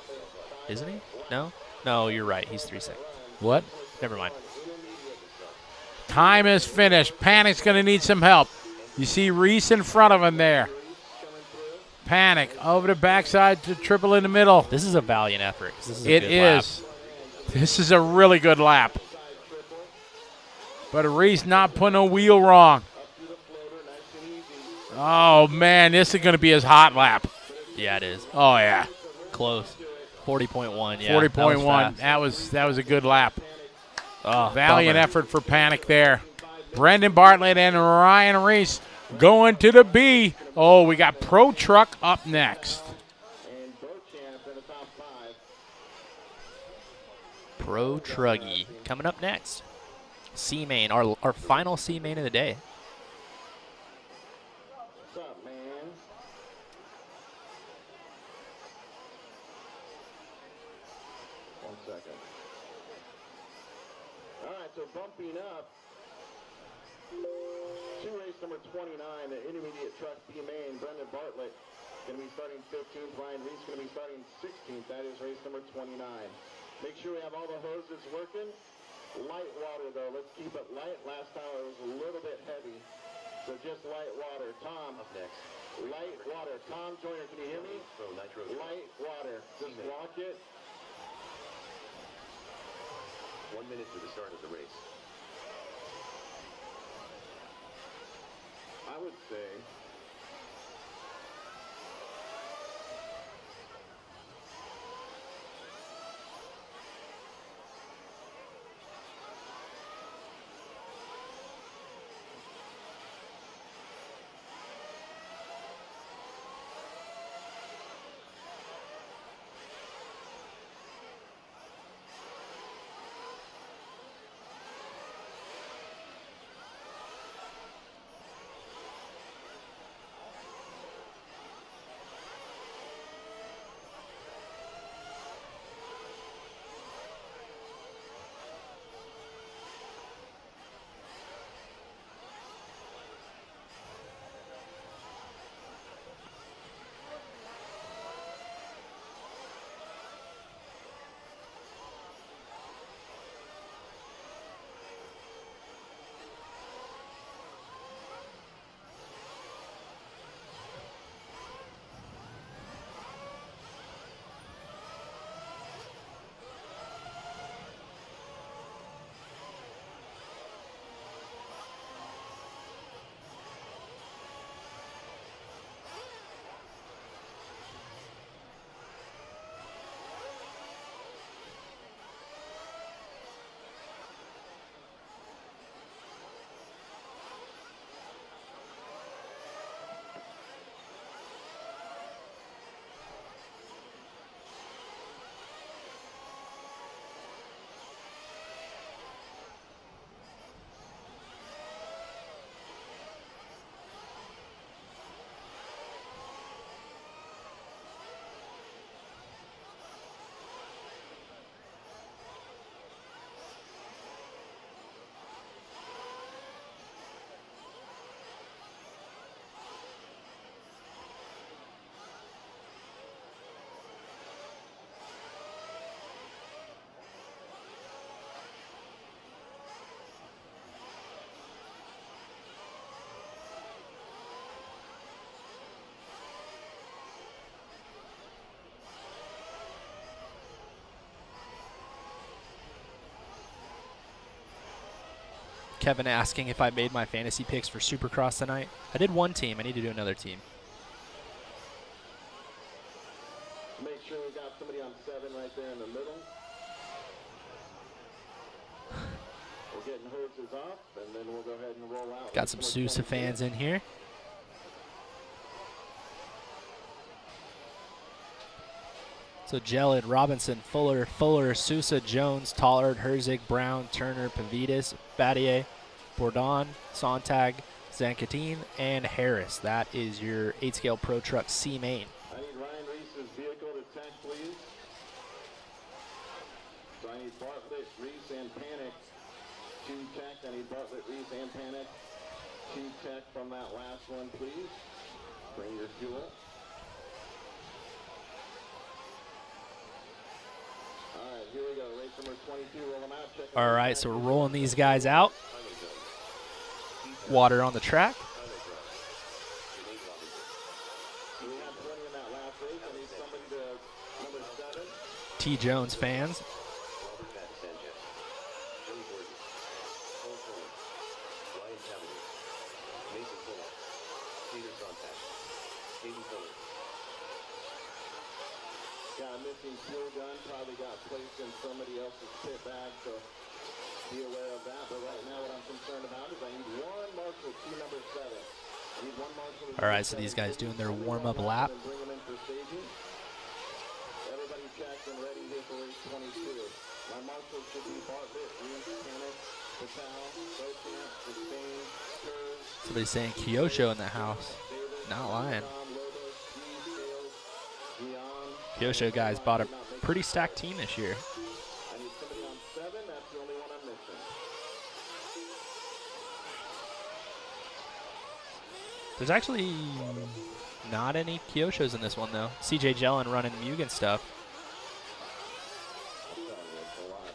isn't he? No? No, you're right. He's 3 seconds. What? Never mind. Time is finished. Panic's going to need some help. You see Reese in front of him there. Panic over the backside to triple in the middle. This is a valiant effort. This is a It good is. lap. This is a really good lap. But Reese not putting a wheel wrong. Oh, man, this is going to be his hot lap. Yeah, it is. Oh, yeah. Close. 40.1, yeah. 40.1. That was a good lap. Oh, Valiant bummer. effort for Panic there. Brendan Bartlett and Ryan Reese going to the B. Oh, we got Pro Truck up next. Pro Truggy coming up next. C main, our final C main of the day. What's up, man? One second. All right, so bumping up to race number 29, the intermediate truck B main, Brendan Bartlett going to be starting 15th. Ryan Reese going to be starting 16th. That is race number 29. Make sure we have all the hoses working. Light water, though. Let's keep it light. Last time it was a little bit heavy. So just light water. Tom. Up next. Light water. Tom Joyner, can you hear me? Pro Nitro. Light water. Just walk it. 1 minute to the start of the race. I would say. Kevin asking if I made my fantasy picks for Supercross tonight. I did one team. I need to do another team. Make sure we got somebody on 7 right there in the middle. We're getting hoses up, and then we'll go ahead and roll out. Got some Sousa fans in here. So Jellin, Robinson, Fuller, Sousa, Jones, Tollard, Herzig, Brown, Turner, Pavitas, Battier, Bourdon, Sontag, Zancatine, and Harris. That is your 8-scale Pro Truck C main. I need Ryan Reese's vehicle to tech, please. So I need Bartlett, Reese, and Panic. 2 tech. I need Bartlett, Reese, and Panic. 2 tech from that last one, please. Bring your fuel. All right, here we go. Race number 22. Roll them out. Check them All out. right, so we're rolling these guys out. Water on the track. We have 20 in that last race. I need somebody to number 7. T. Jones fans. Got a missing fuel gun, probably got placed in somebody else's pit bag, so be aware of that. But right now what I'm concerned about is I need one marshal to number 7. I need one marshal to All right, so these guys doing their warm-up lap. and bring them in for staging. Everybody checked and ready here for race 22. My marshals should be Bartlett, Reese, Panic, Patel, Beauchamp, Sustain, Kurz, Somebody's saying Kyosho in the house. Not lying. Kyosho guys bought a pretty stacked team this year. I need somebody on 7. That's the only one I'm missing. There's actually not any Kyoshos in this one, though. CJ Jellin running Mugen stuff. I'm telling you, it's a lot.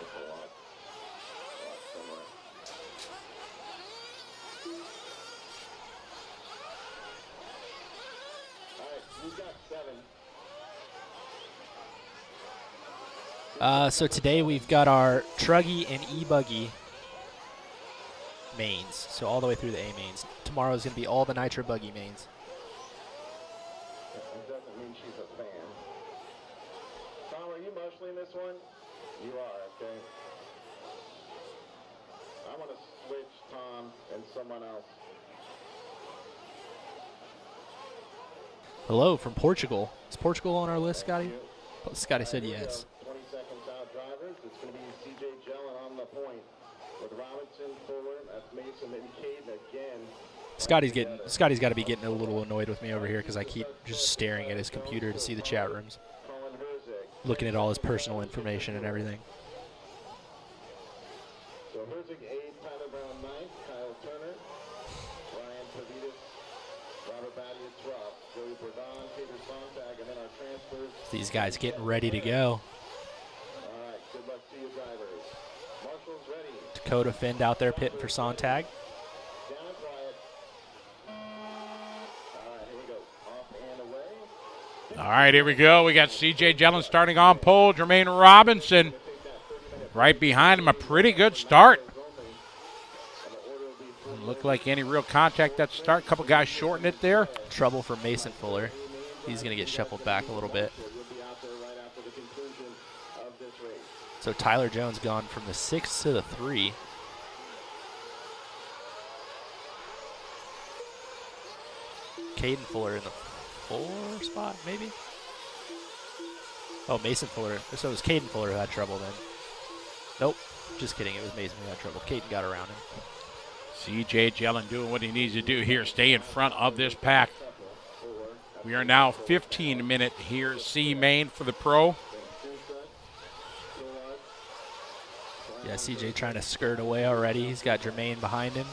It's a lot. A lot somewhere. All right, who's got 7? So today we've got our Truggy and E-Buggy mains, so all the way through the A mains. Tomorrow is going to be all the Nitro Buggy mains. It doesn't mean she's a fan. Tom, are you marshalling this one? You are, okay. I want to switch Tom and someone else. Hello from Portugal. Is Portugal on our list, Scotty? Scotty said yes. 20 seconds out drivers. It's going to be CJ Jellin on the point. With Robinson, Fuller, that's Mason, and Caden again. Scotty's got to be getting a little annoyed with me over here because I keep just staring at his computer to see the chat rooms, Colin Herzig. looking at all his personal information and everything. So Herzig 8, Tyler Brown 9, Kyle Turner, Ryan Pavitas, Robert Battier 12, Joey Bourdon, Peter Sontag, and then our transfers. These guys getting ready to go. All right, good luck to you drivers. Marshall's ready. Dakota Finn out there pitting for Sontag. Down and quiet. All right, here we go. Off and away. All right, here we go. We got CJ Jellin starting on pole. Jermaine Robinson right behind him. A pretty good start. Didn't look like any real contact that start. Couple guys shorting it there. Trouble for Mason Fuller. He's going to get shuffled back a little bit. We'll be out there right after the conclusion of this race. So Tyler Jones gone from the 6 to the 3. Caden Fuller in the 4 spot, maybe? Oh, Mason Fuller. So it was Caden Fuller who had trouble then. Nope. Just kidding. It was Mason who had trouble. Caden got around him. CJ Jellin doing what he needs to do here. Stay in front of this pack. We are now 15 minute here. C main for the pro. Yeah, CJ trying to skirt away already. He's got Jermaine behind him.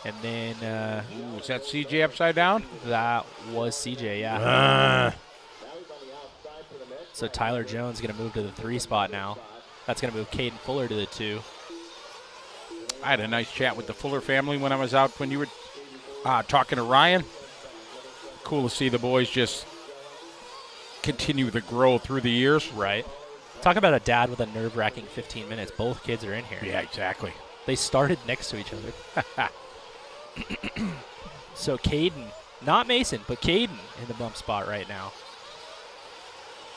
And then Ooh, is that CJ upside down? that was CJ, yeah. So Tyler Jones going to move to the 3 spot now. That's going to move Caden Fuller to the 2. I had a nice chat with the Fuller family when I was out when you were talking to Ryan. Cool to see the boys just continue to grow through the years. Right. Talk about a dad with a nerve-wracking 15 minutes. Both kids are in here. Yeah, exactly. They started next to each other. So Caden, not Mason, but Caden in the bump spot right now.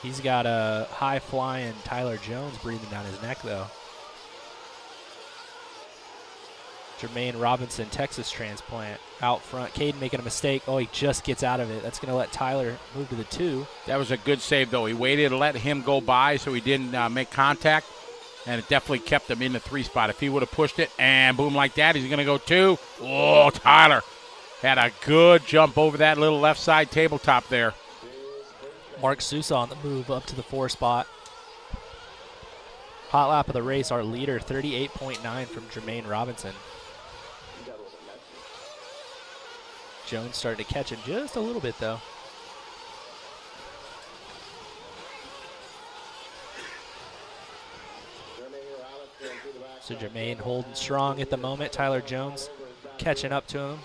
He's got a high-flying Tyler Jones breathing down his neck, though. Jermaine Robinson, Texas transplant, out front. Caden making a mistake. Oh, he just gets out of it. That's going to let Tyler move to the 2. That was a good save, though. He waited to let him go by so he didn't make contact, and it definitely kept him in the 3 spot. If he would have pushed it and boom like that, he's going to go 2. Oh, Tyler had a good jump over that little left side tabletop there. Mark Sousa on the move up to the 4 spot. Hot lap of the race, our leader, 38.9 from Jermaine Robinson. Jones started to catch him just a little bit, though. So Jermaine holding strong at the moment. Tyler Jones catching up to him.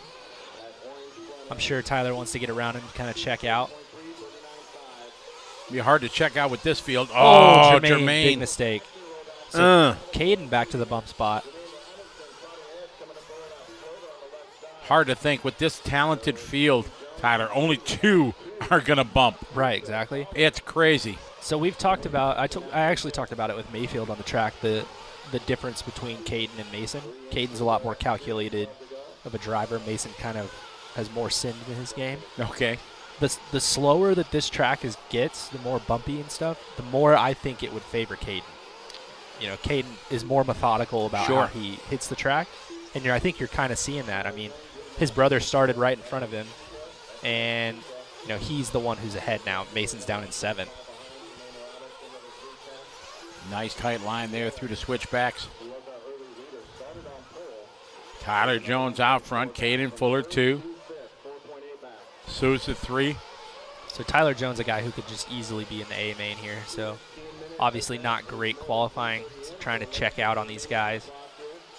I'm sure Tyler wants to get around and kind of check out. Be hard to check out with this field. Oh, Jermaine. Big mistake. So Caden back to the bump spot. Hard to think with this talented field, Tyler, only 2 are going to bump. Right, exactly. It's crazy. So we've talked about, I actually talked about it with Mayfield on the track, the difference between Caden and Mason. Caden's a lot more calculated of a driver. Mason kind of has more sin in his game. Okay. The slower that this track gets, the more bumpy and stuff, the more I think it would favor Caden. You know, Caden is more methodical about how he hits the track, and I think you're kind of seeing that. I mean, his brother started right in front of him, and he's the one who's ahead now. Mason's down in 7th. Nice tight line there through the switchbacks. Tyler Jones out front, Caden Fuller 2. Sousa 3. So Tyler Jones, a guy who could just easily be in the A main here. So obviously not great qualifying. So trying to check out on these guys.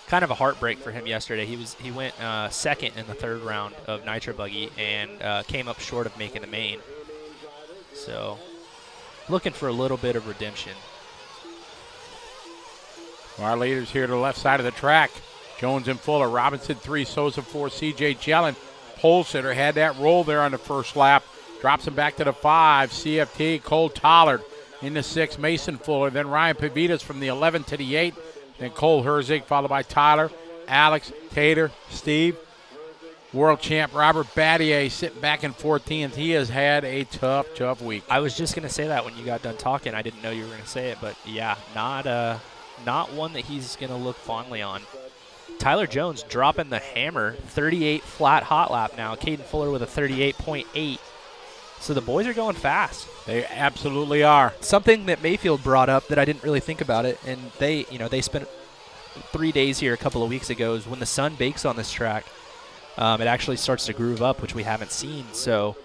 Kind of a heartbreak for him yesterday. He went 2nd in the 3rd round of Nitro Buggy and came up short of making the main. So looking for a little bit of redemption. Our leaders here to the left side of the track. Jones and Fuller, Robinson 3, Sousa 4, C.J. Jellin. Pole sitter had that roll there on the first lap. Drops him back to the 5. CFT, Cole Tollard in the 6. Mason Fuller. Then Ryan Pavitas from the 11 to the 8. Then Cole Herzig, followed by Tyler, Alex, Tater, Steve. World champ Robert Battier sitting back in 14th. He has had a tough week. I was just going to say that when you got done talking. I didn't know you were going to say it, but yeah, not one that he's going to look fondly on. Tyler Jones dropping the hammer, 38 flat hot lap now. Caden Fuller with a 38.8. So the boys are going fast. They absolutely are. Something that Mayfield brought up that I didn't really think about it, and they spent 3 days here a couple of weeks ago, is when the sun bakes on this track, it actually starts to groove up, which we haven't seen. So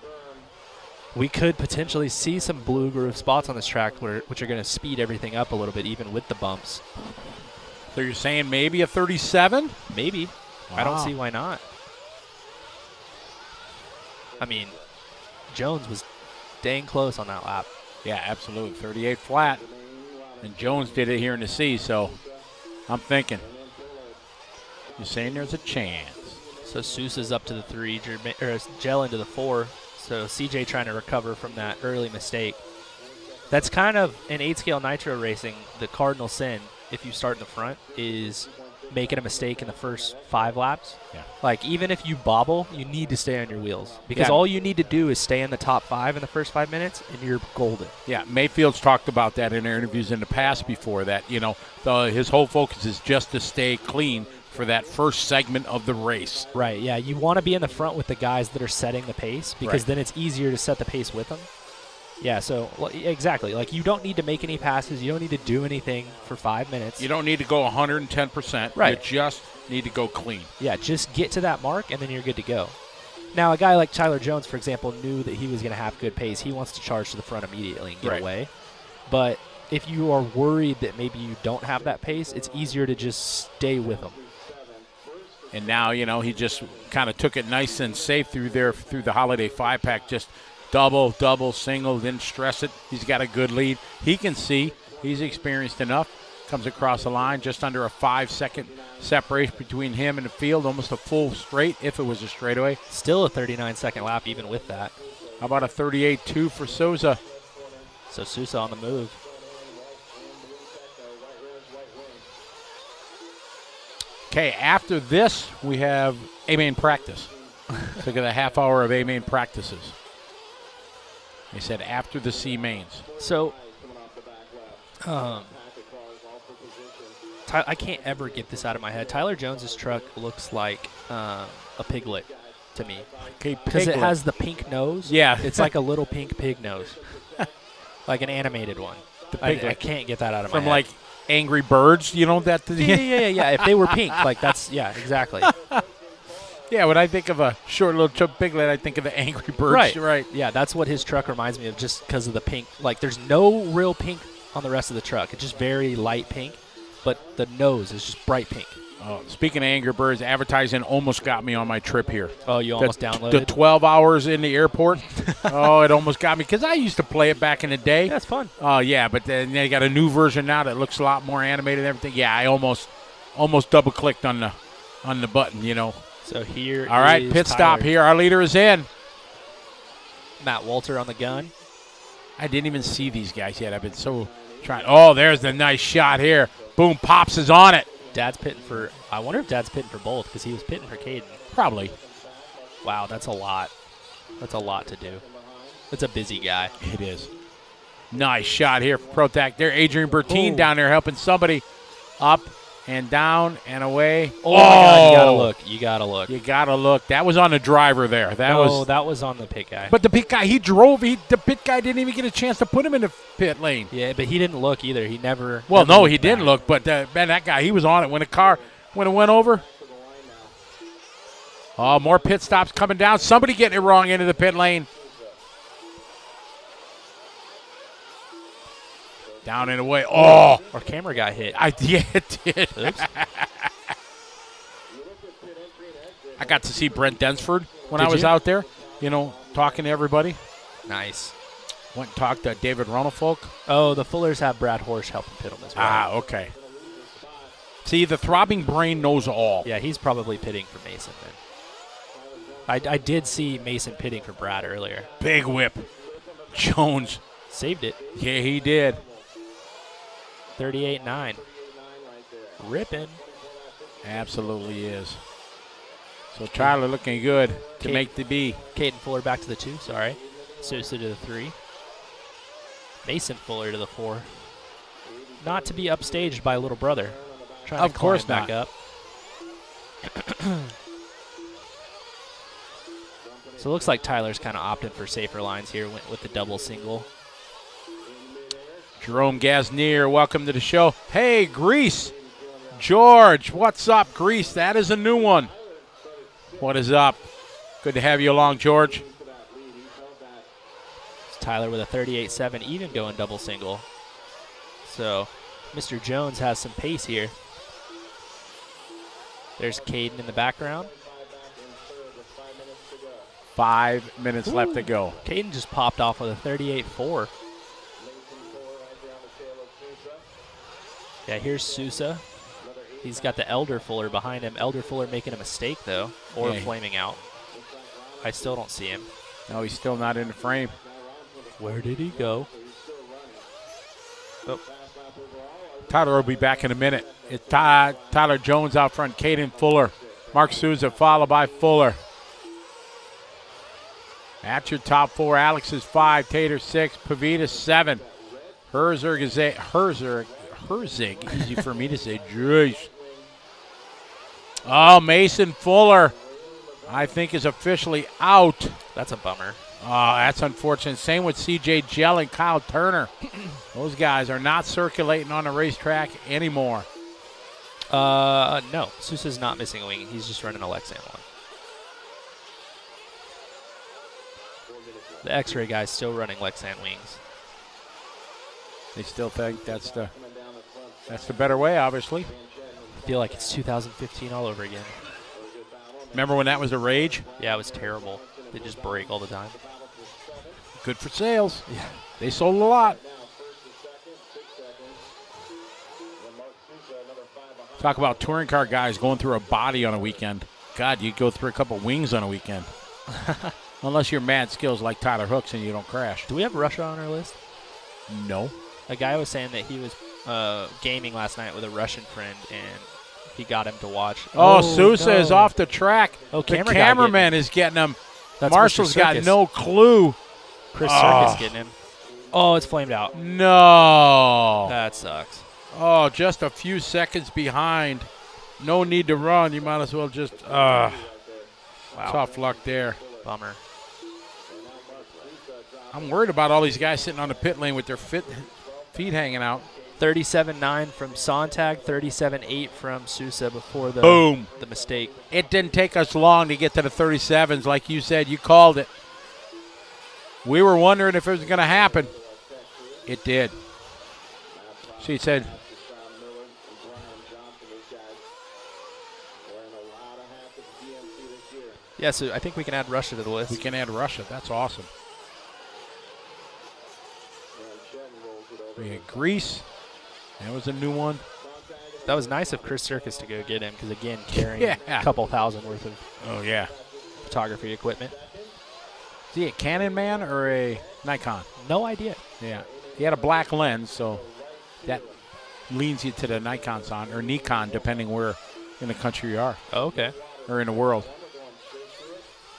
we could potentially see some blue groove spots on this track which are going to speed everything up a little bit, even with the bumps. So you're saying maybe a 37? Maybe. Wow. I don't see why not. I mean, Jones was dang close on that lap. Yeah, absolutely. 38 flat. And Jones did it here in the C, so I'm thinking. You're saying there's a chance. So Sousa's up to the 3, Jellin to the 4. So CJ trying to recover from that early mistake. That's kind of, in 8-scale Nitro racing, the cardinal sin, if you start in the front, is making a mistake in the first 5 laps. Yeah. Like, even if you bobble, you need to stay on your wheels. Because all you need to do is stay in the top 5 in the first 5 minutes, and you're golden. Yeah, Mayfield's talked about that in their interviews in the past before that, his whole focus is just to stay clean for that first segment of the race. Right, yeah. You want to be in the front with the guys that are setting the pace, because then it's easier to set the pace with them. Yeah, so exactly. Like, you don't need to make any passes. You don't need to do anything for 5 minutes. You don't need to go 110%. Right. You just need to go clean. Yeah, just get to that mark, and then you're good to go. Now, a guy like Tyler Jones, for example, knew that he was going to have good pace. He wants to charge to the front immediately and get away. But if you are worried that maybe you don't have that pace, it's easier to just stay with him. And now, he just kind of took it nice and safe through the Holiday 5-pack, just double, single, didn't stress it. He's got a good lead. He can see. He's experienced enough. comes across the line, just under a 5-second separation between him and the field, almost a full straight if it was a straightaway. Still a 39-second lap even with that. How about a 38.2 for Souza? So Sousa on the move. Okay, after this, we have A-main practice. Look at the half hour of A-main practices. They said after the C-mains. So, I can't ever get this out of my head. Tyler Jones's truck looks like a piglet to me. Okay, because it has the pink nose. Yeah. It's like a little pink pig nose. Like an animated one. I can't get that out of my head. From like Angry Birds, you know that? Yeah. If they were pink, like that's, yeah, exactly. Yeah, when I think of a short little chub piglet, I think of the Angry Birds. Right. Yeah, that's what his truck reminds me of just because of the pink. Like there's no real pink on the rest of the truck. It's just very light pink, but the nose is just bright pink. Oh, speaking of Angry Birds, advertising almost got me on my trip here. Oh, you almost downloaded? The 12 hours in the airport. Oh, it almost got me because I used to play it back in the day. That's fun. Oh, yeah, but then they got a new version now that looks a lot more animated and everything. Yeah, I almost double-clicked on the button, you know. So here all right, pit stop here. Our leader is in. Matt Walter on the gun. I didn't even see these guys yet. I've been so trying. Oh, there's the nice shot here. Boom, Pops is on it. Dad's pitting for, I wonder if Dad's pitting for both because he was pitting for Caden. Probably. Wow, that's a lot. That's a lot to do. It's a busy guy. It is. Nice shot here for ProTac. There, Adrian Bertine down there helping somebody up and down and away. Oh, my God, you got to look. You got to look. You got to look. That was on the driver there. That was on the pit guy. But the pit guy, he drove. The pit guy didn't even get a chance to put him in the pit lane. Yeah, but he didn't look either. He never. Well, never no, he didn't look. But, man, that guy, he was on it when it went over. Oh, more pit stops coming down. Somebody getting it wrong into the pit lane. Down and away. Oh. Our camera got hit. Yeah, it did. Oops. I got to see Brent Densford when I was out there, you know, talking to everybody. Nice. Went and talked to David Ronafolk. Oh, the Fullers have Brad Horsch helping pit him as well. Ah, okay. See, the throbbing brain knows all. Yeah, he's probably pitting for Mason then. I did see Mason pitting for Brad earlier. Big whip. Jones. Saved it. Yeah, he did. 38.9. Ripping. Absolutely is. So Tyler looking good to make the B. Caden Fuller back to the 2, sorry. Sousa to the 3. Mason Fuller to the 4. Not to be upstaged by little brother. Trying of to course climb back not. up. So it looks like Tyler's kind of opted for safer lines here, went with the double single. Jerome Gasnier, welcome to the show. Hey, Grease. George, what's up, Grease? That is a new one. What is up? Good to have you along, George. It's Tyler with a 38.7, even going double single. So Mr. Jones has some pace here. There's Caden in the background. 5 minutes left to go. Caden just popped off with a 38.4. Yeah, here's Sousa. He's got the Elder Fuller behind him. Elder Fuller making a mistake, though, or flaming out. I still don't see him. No, he's still not in the frame. Where did he go? Oh. Tyler will be back in a minute. It's Tyler Jones out front, Caden Fuller. Mark Souza followed by Fuller. At your top 4, Alex is 5, Tater 6, Pavita 7. Herzig, easy for me to say. Jeez. Oh, Mason Fuller, I think, is officially out. That's a bummer. Oh, that's unfortunate. Same with C.J. Gell and Kyle Turner. Those guys are not circulating on the racetrack anymore. No, Sousa's not missing a wing. He's just running a Lexan one. The X-ray guy's still running Lexan wings. They still think that's the better way, obviously. I feel like it's 2015 all over again. Remember when that was a rage? Yeah, it was terrible. They just break all the time. Good for sales. Yeah. They sold a lot. Talk about touring car guys going through a body on a weekend. God, you go through a couple wings on a weekend. Unless you're mad skills like Tyler Hooks and you don't crash. Do we have Russia on our list? No. A guy was saying that he was gaming last night with a Russian friend, and he got him to watch. Oh, Sousa is off the track. Oh, the cameraman is getting him. That's Marshall's Mr. got Circus. no clue. Chris Circus getting him. Oh, it's flamed out. No. That sucks. Oh, just a few seconds behind. No need to run. You might as well just. Wow. Tough luck there. Bummer. I'm worried about all these guys sitting on the pit lane with their feet hanging out. 37.9 from Sontag, 37.8 from Sousa before the Boom. the mistake. It didn't take us long to get to the 37s. Like you said, you called it. We were wondering if it was going to happen. It did. She said, Yeah, so I think we can add Russia to the list. we can add Russia. That's awesome. We had Greece. That was a new one. That was nice of Chris Circus to go get him because, again, carrying Yeah. a couple thousand worth of Oh, yeah. photography equipment. Is he a Canon man or a Nikon? No idea. Yeah. He had a black lens, so that leans you to the Nikons on, or Nikon, depending where in the country you are, Oh, okay. or in the world.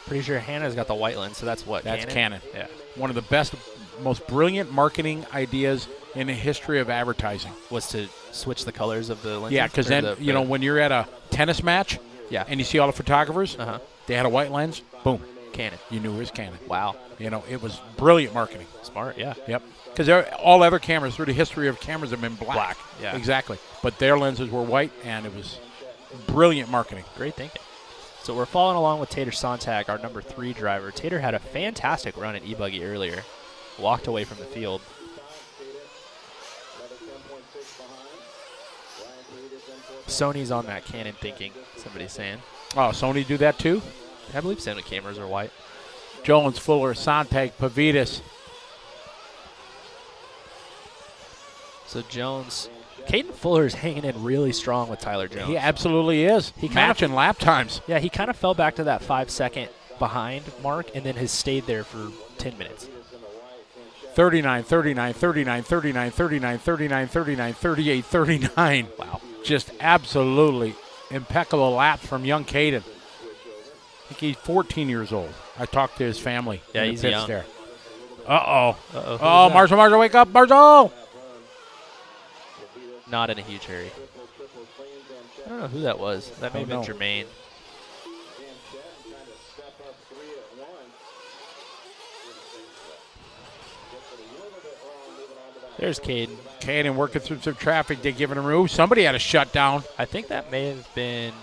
Pretty sure Hannah's got the white lens, so that's what? That's Canon. Yeah. One of the best, most brilliant marketing ideas in the history of advertising. Was to switch the colors of the lenses? Yeah, because Or then, you know, when you're at a tennis match Yeah. and you see all the photographers, Uh-huh. they had a white lens, boom, Canon. you knew it was Canon. Wow. You know, it was brilliant marketing. Smart, yeah. Yep. Because all other cameras through the history of cameras have been black. Yeah. Exactly. But their lenses were white, and it was brilliant marketing. Great thinking. So we're following along with Tater Sontag, our number 3 driver. Tater had a fantastic run at E-Buggy earlier. Walked away from the field. Sony's on that Canon thinking, somebody's saying. Oh, Sony do that too? I believe Sony cameras are white. Jones, Fuller, Sontag, Pavitas. So Jones, Caden Fuller is hanging in really strong with Tyler Jones. He absolutely is. He kind of- matching lap times. Yeah, he kind of fell back to that 5-second behind mark and then has stayed there for 10 minutes. 39, 39, 39, 39, 39, 39, 39, 38, 39. Wow. Just absolutely impeccable laps from young Caden. I think he's 14 years old. I talked to his family. Yeah, in the he's pits young. there. Uh-oh. Uh-oh. Oh, Marshall, wake up, Marshall! Not in a huge hurry. I don't know who that was. That may have been Jermaine. There's Caden. Caden working through some traffic. They're giving him room. Somebody had a shutdown. I think that may have been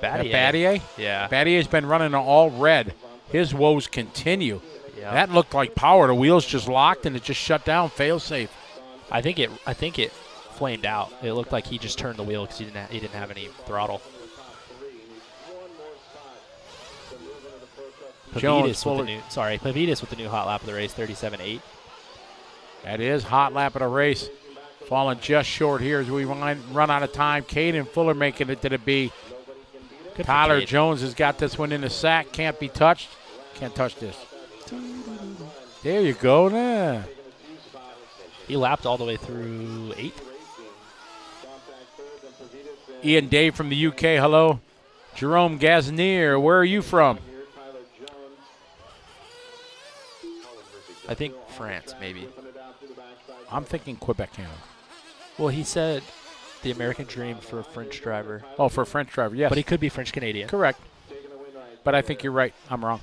Battier. Battier? Yeah. Battier's been running all red. His woes continue. Yeah. That looked like power. The wheels just locked and it just shut down. Fail safe. I think it flamed out. It looked like he just turned the wheel because he didn't have any throttle. Jones, Pavitas with the new hot lap of the race, 37.8. That is hot lap of the race. Falling just short here as we run out of time. Caden Fuller making it to the B. Good for Tyler Caden. Jones has got this one in the sack. Can't be touched. Can't touch this. There you go. Nah. He lapped all the way through 8th. Ian Dave from the UK. Hello. Jerome Gaznier. Where are you from? I think France, maybe. I'm thinking Quebec, Canada. Well, he said the American dream for a French driver. Oh, for a French driver, yes. But he could be French-Canadian. Correct. But I think you're right. I'm wrong.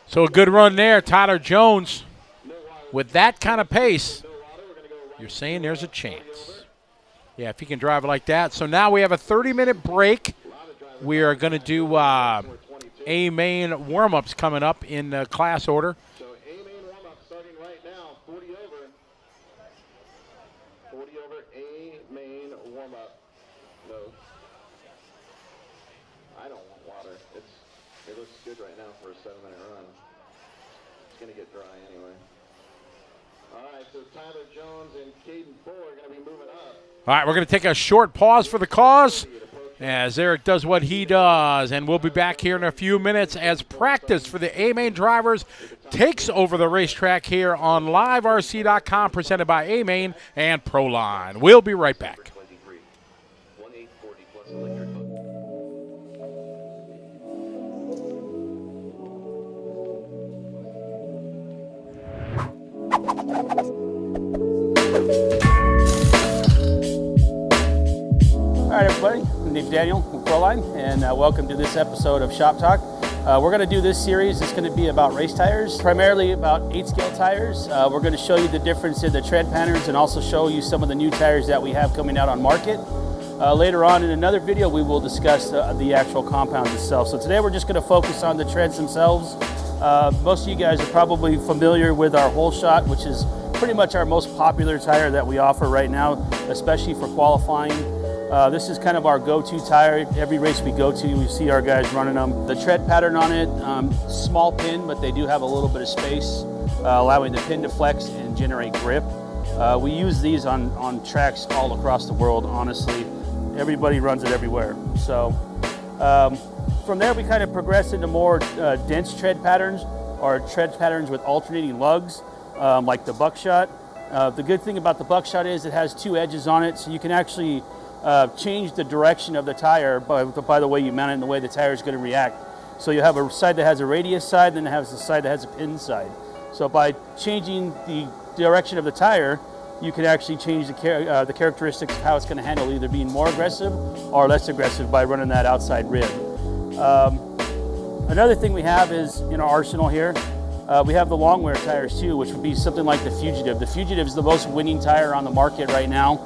So a good run there. Tyler Jones, with that kind of pace, you're saying there's a chance. Yeah, if he can drive it like that. So now we have a 30-minute break. We are going to do A main warm-ups coming up in the class order. So A main warm-up starting right now, 40 over. 40 over A main warm-up. No. I don't want water. It looks good right now for a 7-minute run. It's going to get dry anyway. All right, so Tyler Jones and Caden Bull are going to be moving up. All right, we're going to take a short pause for the cause as Eric does what he does, and we'll be back here in a few minutes as practice for the A-Main drivers takes over the racetrack here on LiveRC.com, presented by A-Main and Proline. We'll be right back. 23. 1840 plus electric book. All right, everybody. My name's Daniel from Proline, and welcome to this episode of Shop Talk. We're going to do this series. It's going to be about race tires, primarily about 8-scale tires. We're going to show you the difference in the tread patterns and also show you some of the new tires that we have coming out on market. Later on in another video, we will discuss the actual compounds itself. So today we're just going to focus on the treads themselves. Most of you guys are probably familiar with our Whole Shot, which is pretty much our most popular tire that we offer right now, especially for qualifying. This is kind of our go-to tire. Every race we go to, we see our guys running them. The tread pattern on it, small pin, but they do have a little bit of space, allowing the pin to flex and generate grip. We use these on tracks all across the world, honestly. Everybody runs it everywhere. So from there, we kind of progress into more dense tread patterns, or tread patterns with alternating lugs, like the Buckshot. The good thing about the Buckshot is it has 2 edges on it, so you can actually change the direction of the tire by the way you mount it and the way the tire is going to react. So you have a side that has a radius side, then it has a side that has a pin side. So by changing the direction of the tire, you can actually change the characteristics of how it's going to handle, either being more aggressive or less aggressive by running that outside rib. Another thing we have is in our arsenal here, we have the long wear tires too, which would be something like the Fugitive. The Fugitive is the most winning tire on the market right now.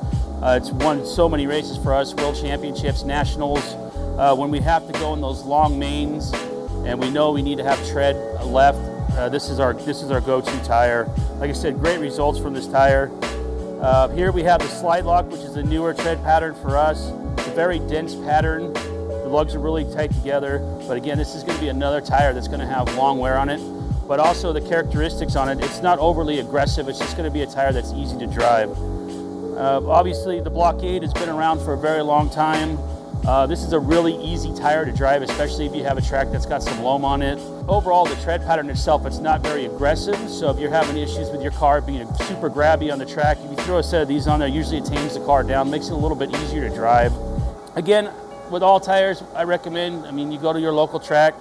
It's won so many races for us, world championships, nationals. When we have to go in those long mains and we know we need to have tread left, this is our go-to tire. Like I said, great results from this tire. Here we have the Slide Lock, which is a newer tread pattern for us. It's a very dense pattern. The lugs are really tight together. But again, this is going to be another tire that's going to have long wear on it. But also the characteristics on it, it's not overly aggressive. It's just going to be a tire that's easy to drive. Obviously, the Blockade has been around for a very long time. This is a really easy tire to drive, especially if you have a track that's got some loam on it. Overall, the tread pattern itself, it's not very aggressive. So if you're having issues with your car being super grabby on the track, if you throw a set of these on there, usually it tames the car down, makes it a little bit easier to drive. Again, with all tires, I recommend, you go to your local track,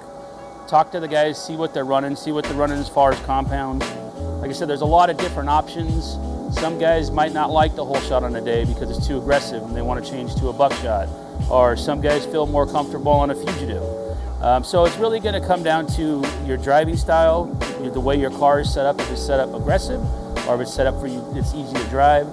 talk to the guys, see what they're running as far as compounds. Like I said, there's a lot of different options. Some guys might not like the Whole Shot on a day because it's too aggressive and they want to change to a Buckshot. Or some guys feel more comfortable on a Fugitive. So it's really going to come down to your driving style, the way your car is set up, if it's set up aggressive or if it's set up for you, it's easy to drive.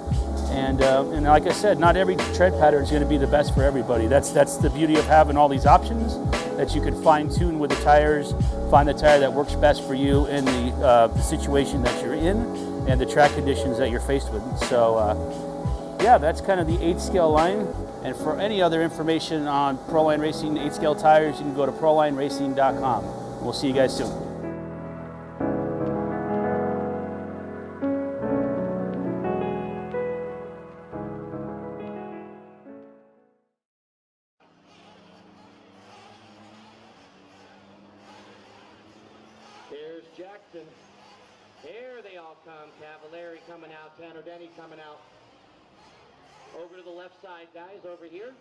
And like I said, not every tread pattern is going to be the best for everybody. That's the beauty of having all these options, that you can fine tune with the tires, find the tire that works best for you in the situation that you're in and the track conditions that you're faced with. So yeah, that's kind of the 8-scale line. And for any other information on Proline Racing 8-scale tires, you can go to ProlineRacing.com. We'll see you guys soon. There's Jackson. There they all come. Cavallari coming out. Tanner Denny coming out. Over to the left side, guys, over here.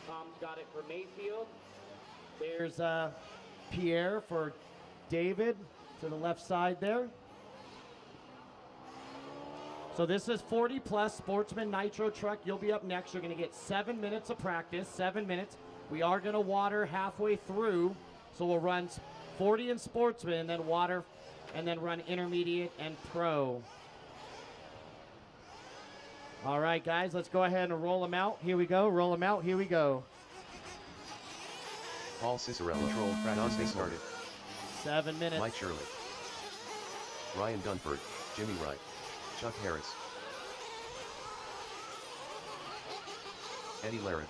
Tom's got it for Mayfield. There's Pierre for David to the left side there. So this is 40 plus Sportsman Nitro truck. You'll be up next. You're going to get 7 minutes of practice, 7 minutes. We are going to water halfway through. So we'll run 40 in Sportsman and then water and then run intermediate and pro. All right, guys, let's go ahead and roll them out. Here we go. Roll them out. Here we go. Paul Cicerelli. Control practice started. 7 minutes. Mike Shirley. Ryan Dunford. Jimmy Wright. Chuck Harris. Eddie Larrett.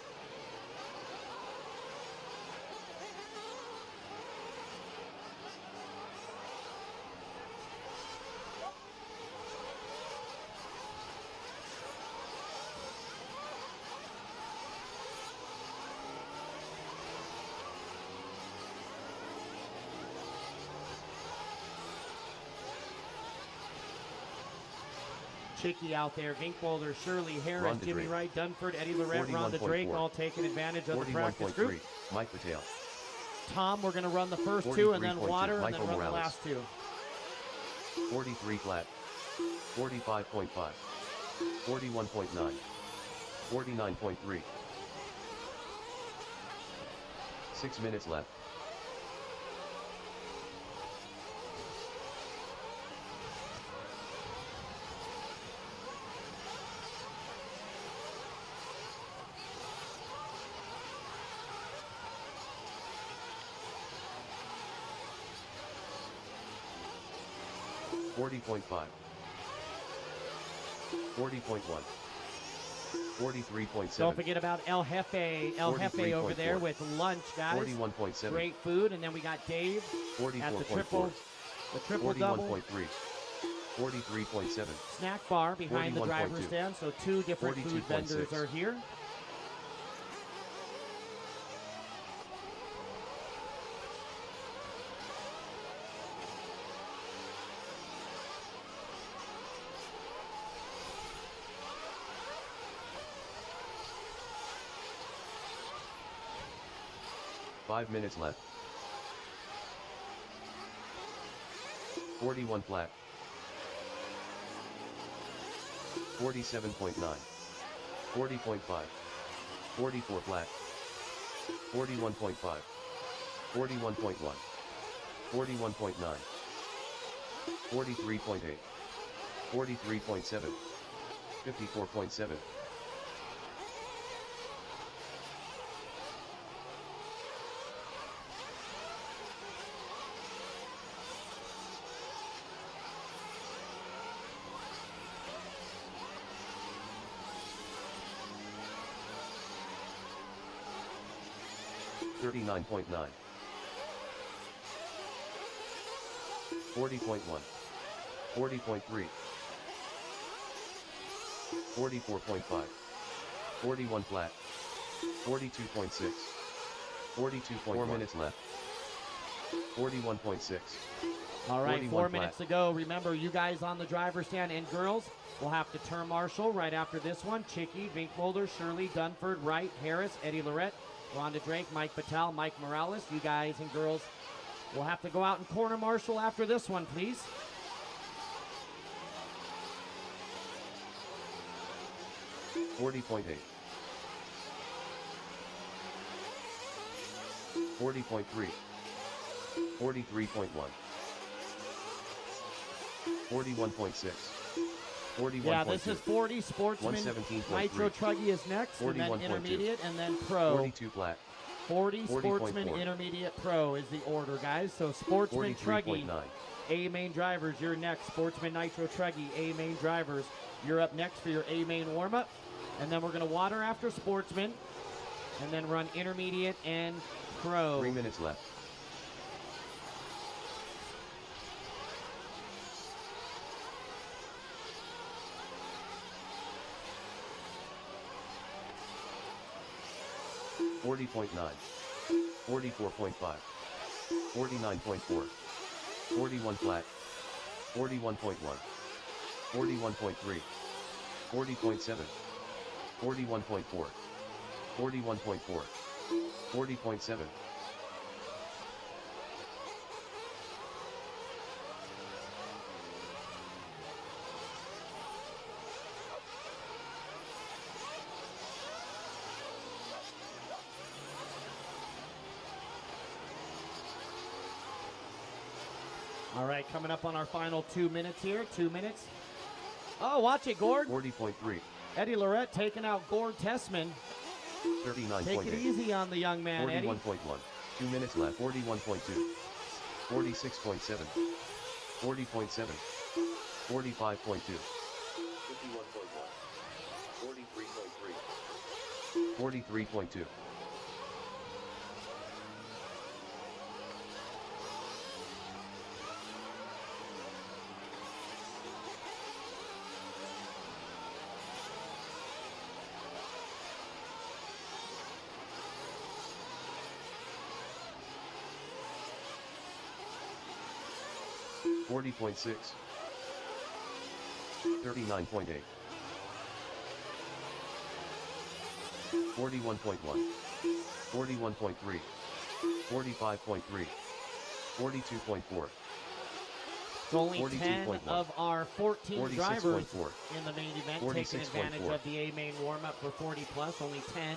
Chicky out there. Vinkbolder, Shirley, Harris, Rhonda Jimmy Drake. Wright, Dunford, Eddie Lorette, Rhonda Drake, 41.4. all taking advantage of the practice 41.3, group. Mike Patel. Tom, we're going to run the first two and then 43.2, water and Michael then run Morales. the last two. 43 flat. 45.5. 41.9. 49.3. 6 minutes left. $40.5. 40.1. 43.7. Don't forget about El Jefe. El Jefe over there 43.4. with lunch, guys. 41.7. Great food. And then we got Dave at the triple 44.4. double 41.3. 43.7. snack bar behind the 41.2. driver's stand. So two different food 42.6. vendors are here. Five minutes left. 41 flat. 47.9. 40.5. 44 flat. 41.5. 41.1. 41.9. 43.8. 43.7. 54.7. $39.9. 40.1. 40.3. 44.5. 41 flat. 42.6. 42.4 minutes left. 41.6. All right, 41 4 flat. minutes to go. Remember, you guys on the driver's stand and girls will have to turn marshal right after this one. Chicky, Vinkbolder, Shirley, Dunford, Wright, Harris, Eddie Lorette, Rhonda Drake, Mike Patel, Mike Morales. You guys and girls will have to go out and corner marshal after this one, please. $40.8. 40.3. 43.1. 41.6. 41.2. Yeah, this is 40 Sportsman. 117.3. Nitro Truggy is next, and then 41.2. Intermediate, and then Pro. 42 flat. 40 Sportsman, 40.4. Intermediate, Pro is the order, guys. So Sportsman Truggy, 43.9. A main drivers, you're next. Sportsman Nitro Truggy, A main drivers, you're up next for your A main warm-up. And then we're going to water after Sportsman, and then run Intermediate and Pro. 3 minutes left. $40.9. 44.5. 49.4. 41 flat. 41.1. 41.3. 40.7. 41.4. 41.4. 40.7. All right, coming up on our final 2 minutes here. 2 minutes. Oh, watch it, Gord. 40.3. Eddie Lorette taking out Gord Tessman. 39.8. Take it easy on the young man, Eddie. 41.1. 2 minutes left. 41.2. 46.7. 40.7. 45.2. 51.1. 43.3. 43.2. $40.6. 39.8. 41.1. 41.3. 45.3. 42.4. It's only 10 42.1. of our 14 drivers 46.4. in the main event taking advantage 46.4. of the A main warm-up for 40 plus. Only 10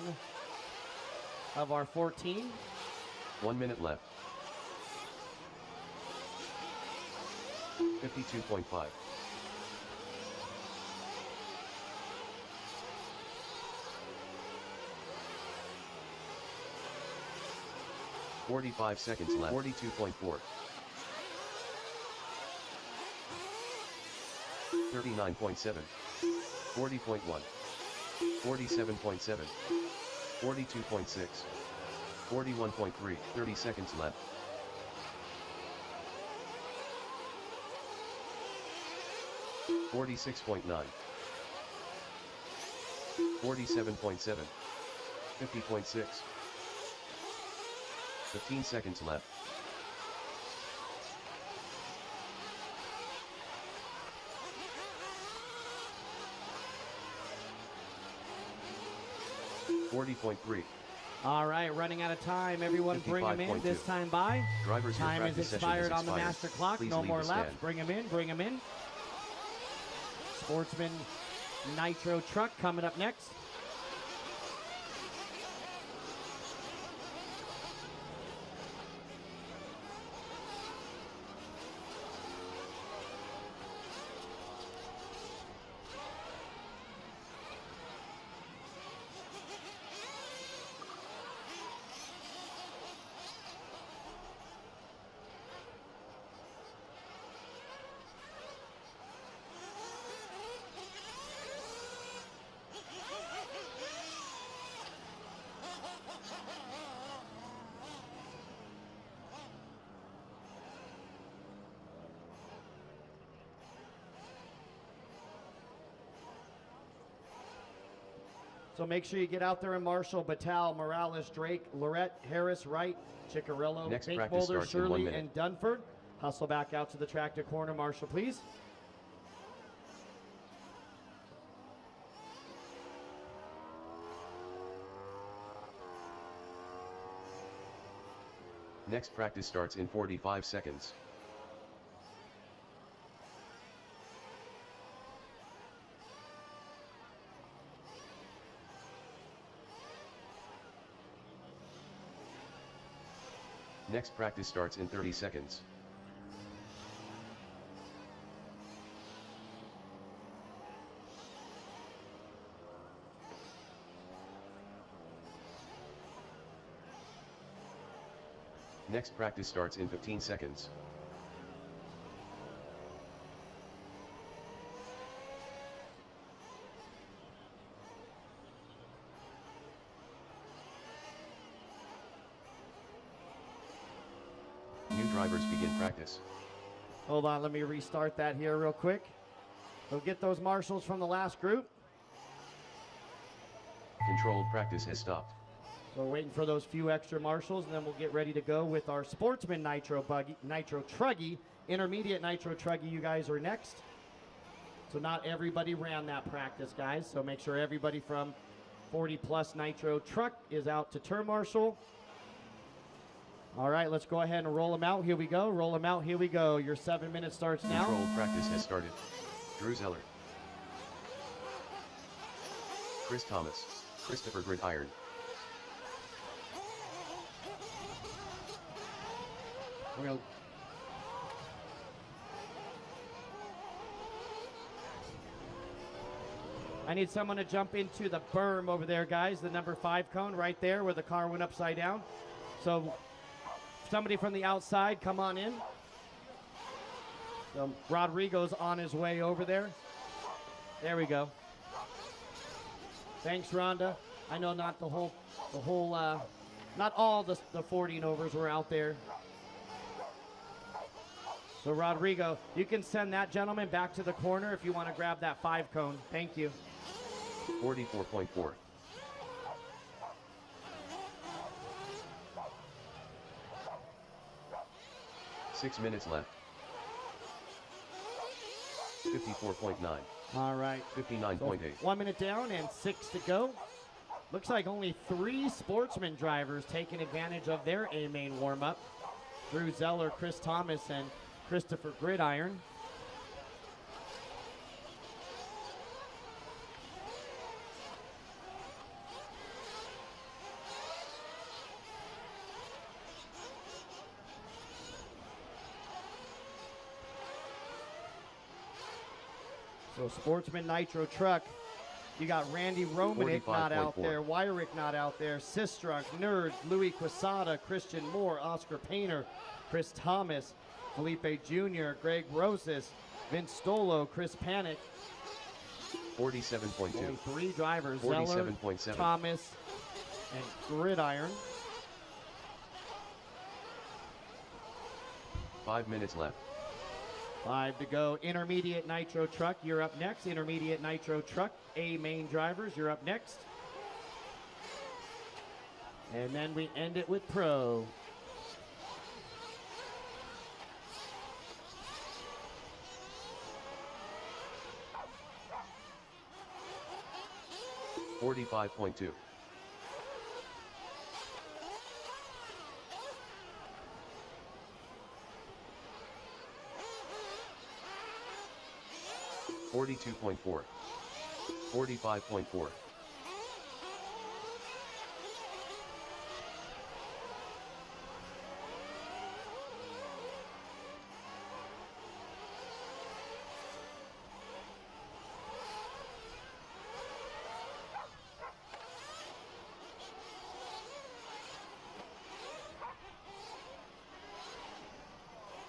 of our 14. 1 minute left. 52.5. 45 seconds left. 42.4. 39.7. 40.1. 47.7. 42.6. 41.3. 30 seconds left. 46.9. 47.7. 50.6. 15 seconds left. 40.3. All right, running out of time. Everyone bring them in. 55.2. This time by. Drivers, your Time is practice session expired on the expired. master clock. Please No leave more the laps. stand. Bring them in. Bring them in. Sportsman Nitro truck coming up next. So make sure you get out there and Marshall, Batal, Morales, Drake, Lorette, Harris, Wright, Chickarillo, Next Bink practice Boulder, starts in 1 Shirley, minute. and Dunford. Hustle back out to the tractor corner. Marshall, please. Next practice starts in 45 seconds. Next practice starts in 30 seconds. Next practice starts in 15 seconds. New drivers begin practice. Hold on, let me restart that here real quick. We'll get those marshals from the last group. Controlled practice has stopped. So we're waiting for those few extra marshals, and then we'll get ready to go with our Sportsman Nitro Truggy. Intermediate Nitro Truggy, you guys are next. So not everybody ran that practice, guys. So make sure everybody from 40 plus Nitro truck is out to turn marshal. All right, let's go ahead and roll them out. Here we go. Roll them out. Here we go. Your 7 minutes starts now. Controlled practice has started. Drew Zeller. Chris Thomas. Christopher Gridiron. We'll I need someone to jump into the berm over there, guys. The number 5 cone right there where the car went upside down. So somebody from the outside, come on in. So Rodrigo's on his way over there. There we go. Thanks, Rhonda. I know not not all the 40 and overs were out there. So Rodrigo, you can send that gentleman back to the corner if you want to grab that 5 cone. Thank you. 44.4. 6 minutes left. 54.9. All right. 59.8. So 1 minute down and 6 to go. Looks like only 3 Sportsman drivers taking advantage of their A-main warm-up. Drew Zeller, Chris Thomas, and Christopher Gridiron. So Sportsman Nitro truck, you got Randy Romanek not out 45.4. there, Wyrick not out there, Sistrunk, Nerd, Louis Quesada, Christian Moore, Oscar Painter, Chris Thomas, Felipe Jr., Greg Rosas, Vince Stolo, Chris Panic. 47.2. Only 3 drivers, Zeller, 47.7. Thomas, and Gridiron. 5 minutes left. 5 to go. Intermediate Nitro truck, you're up next. Intermediate Nitro truck, A-main drivers, you're up next. And then we end it with Pro. $45.2. 42.4. 45.4.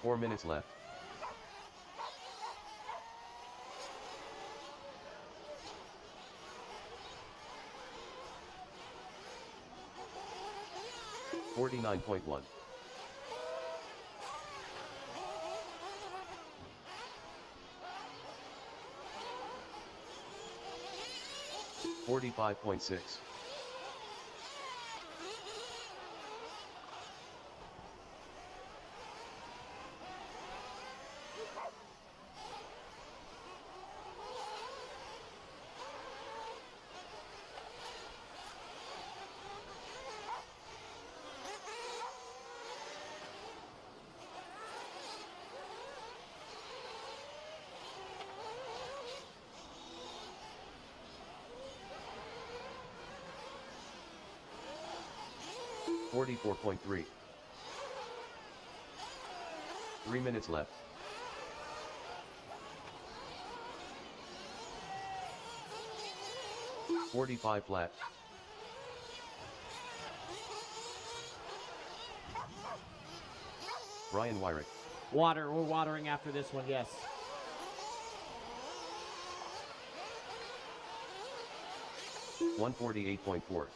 Four minutes left. $49.1. 45.6. $44.3. 3 minutes left. $45 flat. Brian Wyrick. Water, we're watering after this one, yes. $148.4.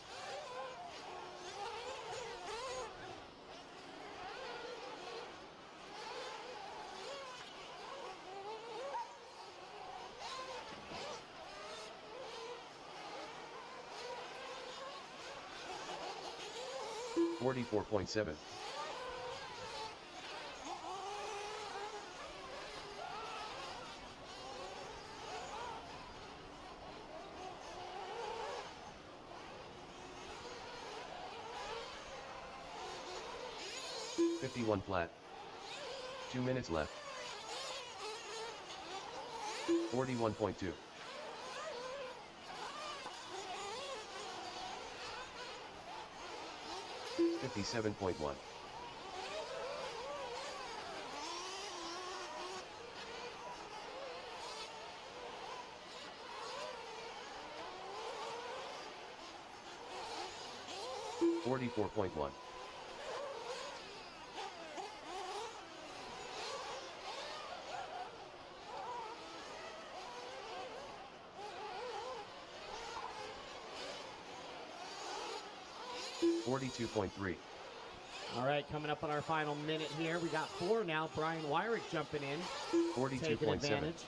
$44.7. $51 flat. 2 minutes left. 41.2. $57.1. $44.1. $42.3. All right, coming up on our final minute here. We got 4 now. Brian Wyrick jumping in. 42.7. Taking advantage.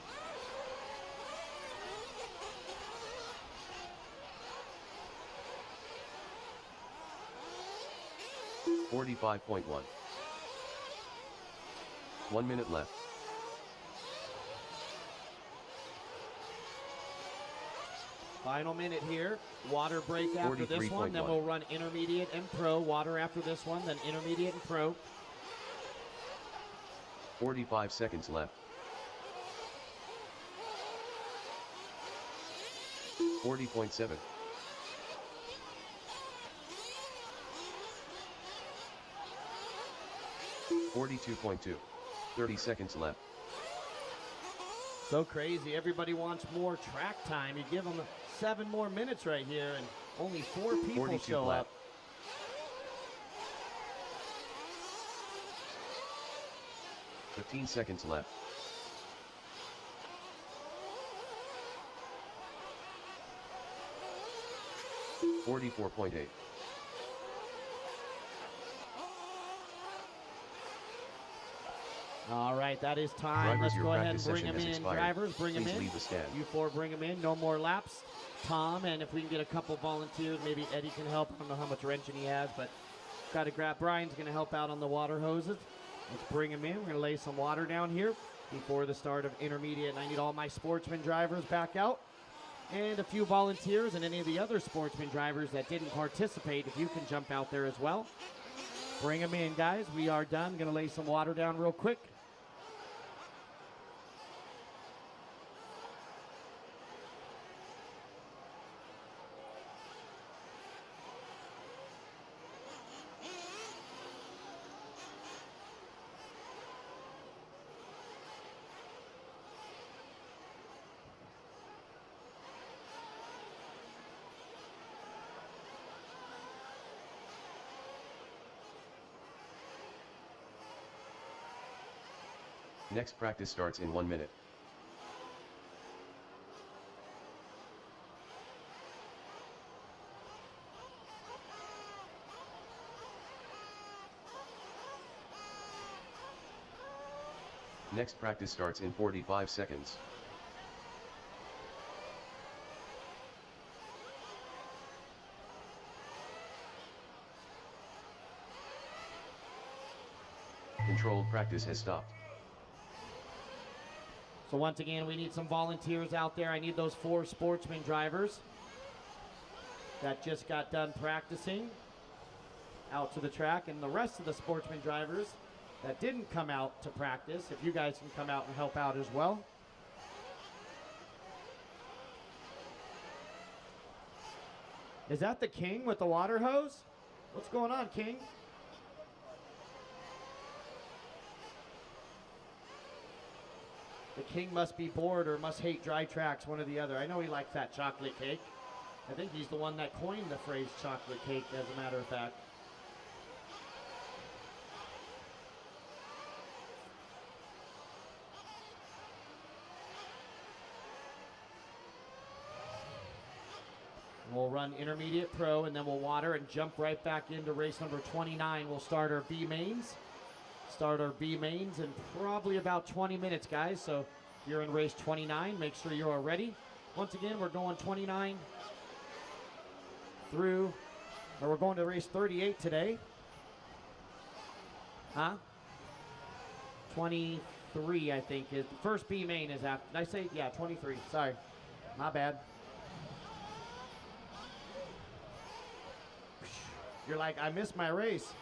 $45.1. 1 minute left. Final minute here. Water break after this one. Then we'll run intermediate and pro. Water after this one, then intermediate and pro. 45 seconds left. 40.7. 42.2. 30 seconds left. So crazy. Everybody wants more track time. You give them 7 more minutes right here, and only 4 people show left. up. Fifteen seconds left. 44.8. All right, that is time. Drivers, Let's go ahead and bring them in. expired. Drivers, bring them Please in. leave the stand. You 4 bring them in. No more laps. Tom, and if we can get a couple volunteers, maybe Eddie can help. I don't know how much wrenching he has, but got to grab. Brian's going to help out on the water hoses. Let's bring him in. We're going to lay some water down here before the start of intermediate. And I need all my sportsman drivers back out, and a few volunteers and any of the other sportsman drivers that didn't participate, if you can jump out there as well. Bring them in, guys. We are done. Going to lay some water down real quick. Next practice starts in 1 minute. Next practice starts in 45 seconds. Controlled practice has stopped. So once again, we need some volunteers out there. I need those 4 sportsman drivers that just got done practicing out to the track, and the rest of the sportsman drivers that didn't come out to practice, if you guys can come out and help out as well. Is that the King with the water hose? What's going on, King? The King must be bored or must hate dry tracks, one or the other. I know he likes that chocolate cake. I think he's the one that coined the phrase chocolate cake, as a matter of fact. We'll run intermediate pro, and then we'll water and jump right back into race number 29. We'll start our B mains. Start our B mains in probably about 20 minutes, guys. So if you're in race 29, make sure you're all ready. Once again, we're going 29 through, or we're going to race 38 today. 23, I think, is the first B main is after. Did I say? Yeah, 23. Sorry. My bad. You're like, I missed my race.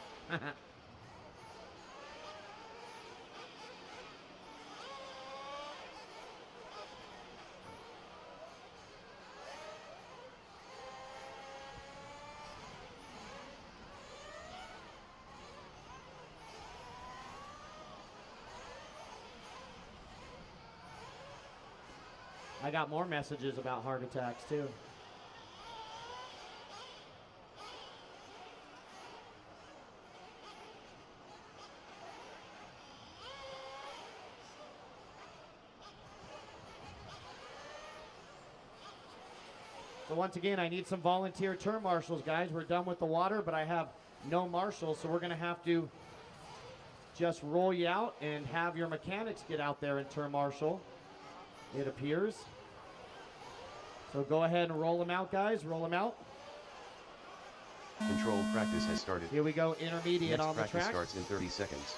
I got more messages about heart attacks too. So once again, I need some volunteer turn marshals, guys. We're done with the water, but I have no marshals, so we're going to have to just roll you out and have your mechanics get out there and turn marshal, it appears. So go ahead and roll them out, guys. Roll them out. Controlled practice has started. Here we go, intermediate on the track. Next practice starts in 30 seconds.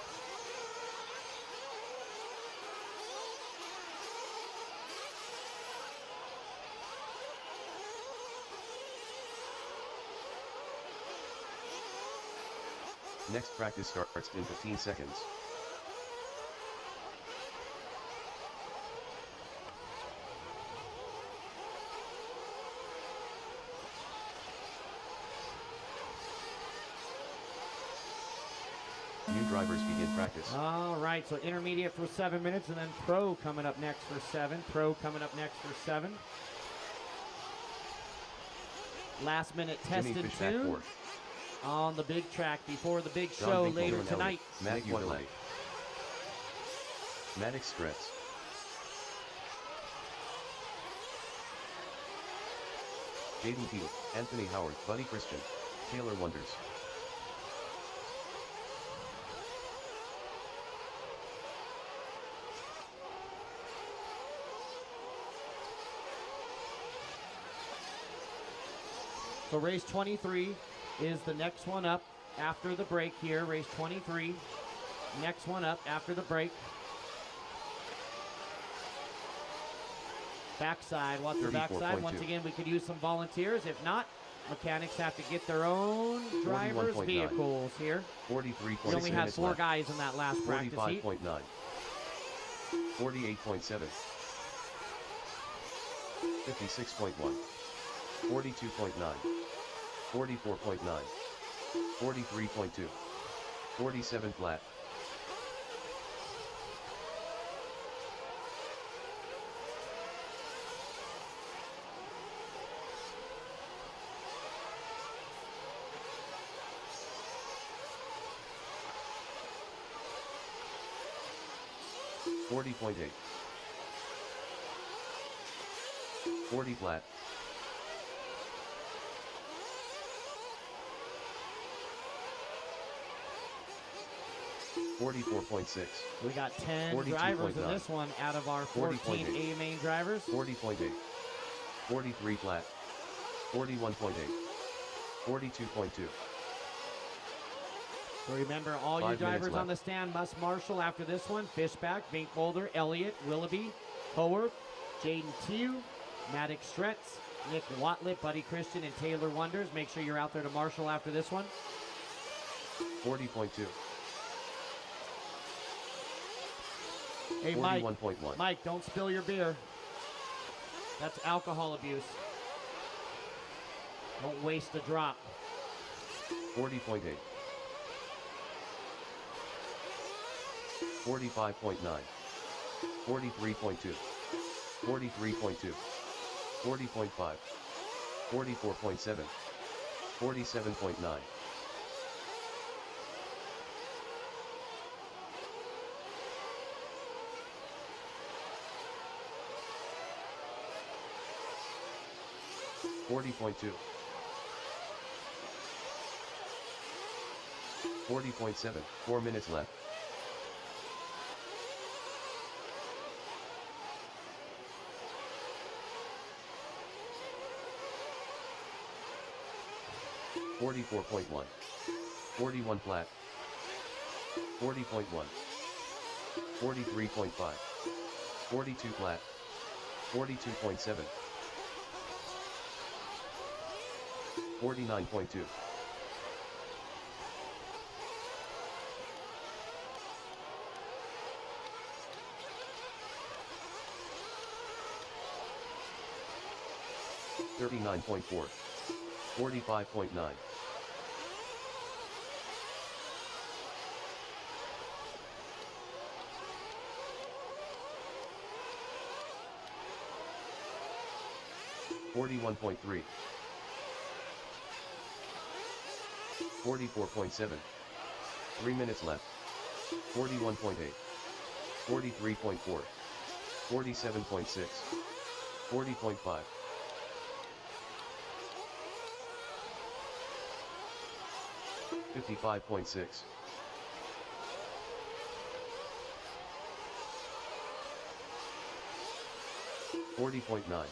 Next practice starts in 15 seconds. New drivers begin practice. All right, so intermediate for 7 minutes, and then pro coming up next for 7. Pro coming up next for 7. Last minute test Jimmy and Fishback tune fourth. on the big track before the big John show Finkel, later Roney, tonight. Matt Udelay. Maddox Stretz. Jaden Teal, Anthony Howard, Buddy Christian, Taylor Wonders. So race 23 is the next one up after the break here. Race 23, next one up after the break. Backside, what's the backside? Once again, we could use some volunteers. If not, mechanics have to get their own drivers' 41.9. vehicles here. 43.6 We only had minutes 4 left. guys in that last practice heat. 45.9. 48.7. 56.1. 42.9. 44.9. 43.2. 47 flat. 40.8. 40 flat. 44.6. We got 10 drivers in this one out of our 14 A main drivers. 40.8. 43 flat. 41.8. 42.2. So remember, all you 5 minutes drivers on left. the stand must marshal after this one. Fishback, Vink Boulder, Elliott, Willoughby, Howard, Jaden Tew, Maddox Stretz, Nick Watlett, Buddy Christian, and Taylor Wonders. Make sure you're out there to marshal after this one. 40.2. Hey, Mike, 41.1. Mike, don't spill your beer. That's alcohol abuse. Don't waste a drop. 40.8. 45.9. 43.2. 43.2. 40.5. 44.7. 47.9. 40.2. 40.7. 4 minutes left. 44.1. 41 flat. 40.1. 43.5. 42 flat. 42.7. 49.2. 39.4. 45.9. 41.3. 44.7. 3 minutes left. 41.8. 43.4. 47.6. 40.5. 55.6. 40.9.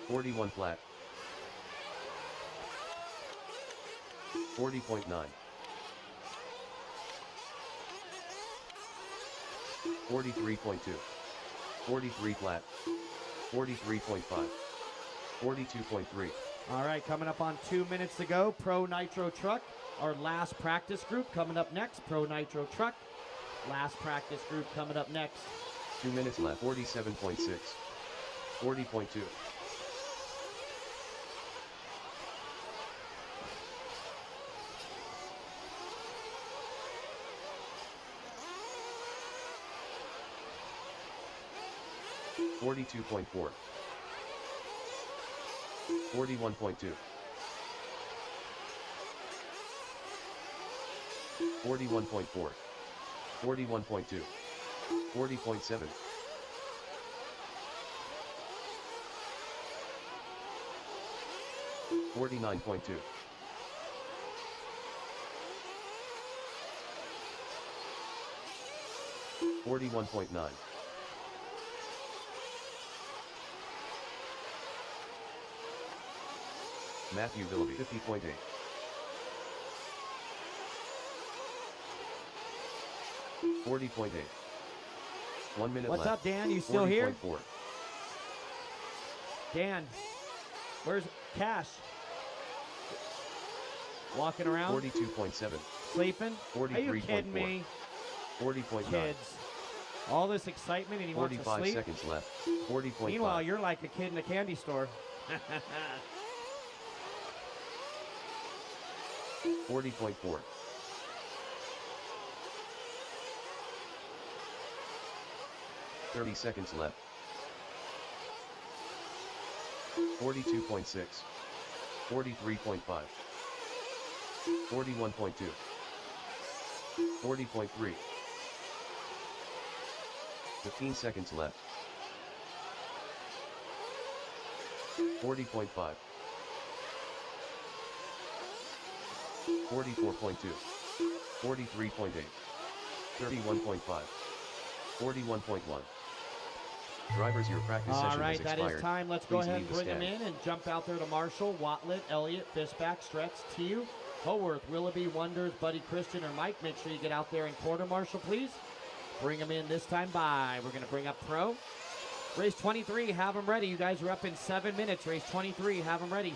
41 flat. 40.9. 43.2. 43 flat. 43.5. 42.3. All right, coming up on 2 minutes to go. Pro Nitro Truck, our last practice group coming up next. Pro Nitro Truck, last practice group coming up next. 2 minutes left. 47.6. 40.2. $42.4. 41.2. 41.4. 41.2. 40.7. 49.2. 41.9. Matthew Willoughby 50.8. 40.8. 1 minute What's left. up, Dan? You still here? 40.4. Dan, where's Cash? Walking around? 42.7. Sleeping? Are you 43.4. kidding me? 40.9. Kids. All this excitement and he wants to 45 sleep? seconds left. 40.5. Meanwhile, you're like a kid in a candy store. 40.4. 30 seconds left. 42.6. 43.5. 41.2. 40.3. 15 seconds left. 40.5. 44.2. 43.8. 31.5. 41.1. Drivers, your practice All session right, has that expired. is time. Let's go Please ahead leave and the bring them stand. in and jump out there to Marshall, Watlet, Elliott, Fishback, Stretz, Tew, Howarth, Willoughby, Wonders, Buddy Christian, or Mike. Make sure you get out there and quarter marshal, please. Bring them in this time by. We're going to bring up Pro. Race 23, have them ready. You guys are up in 7 minutes. Race 23, have them ready.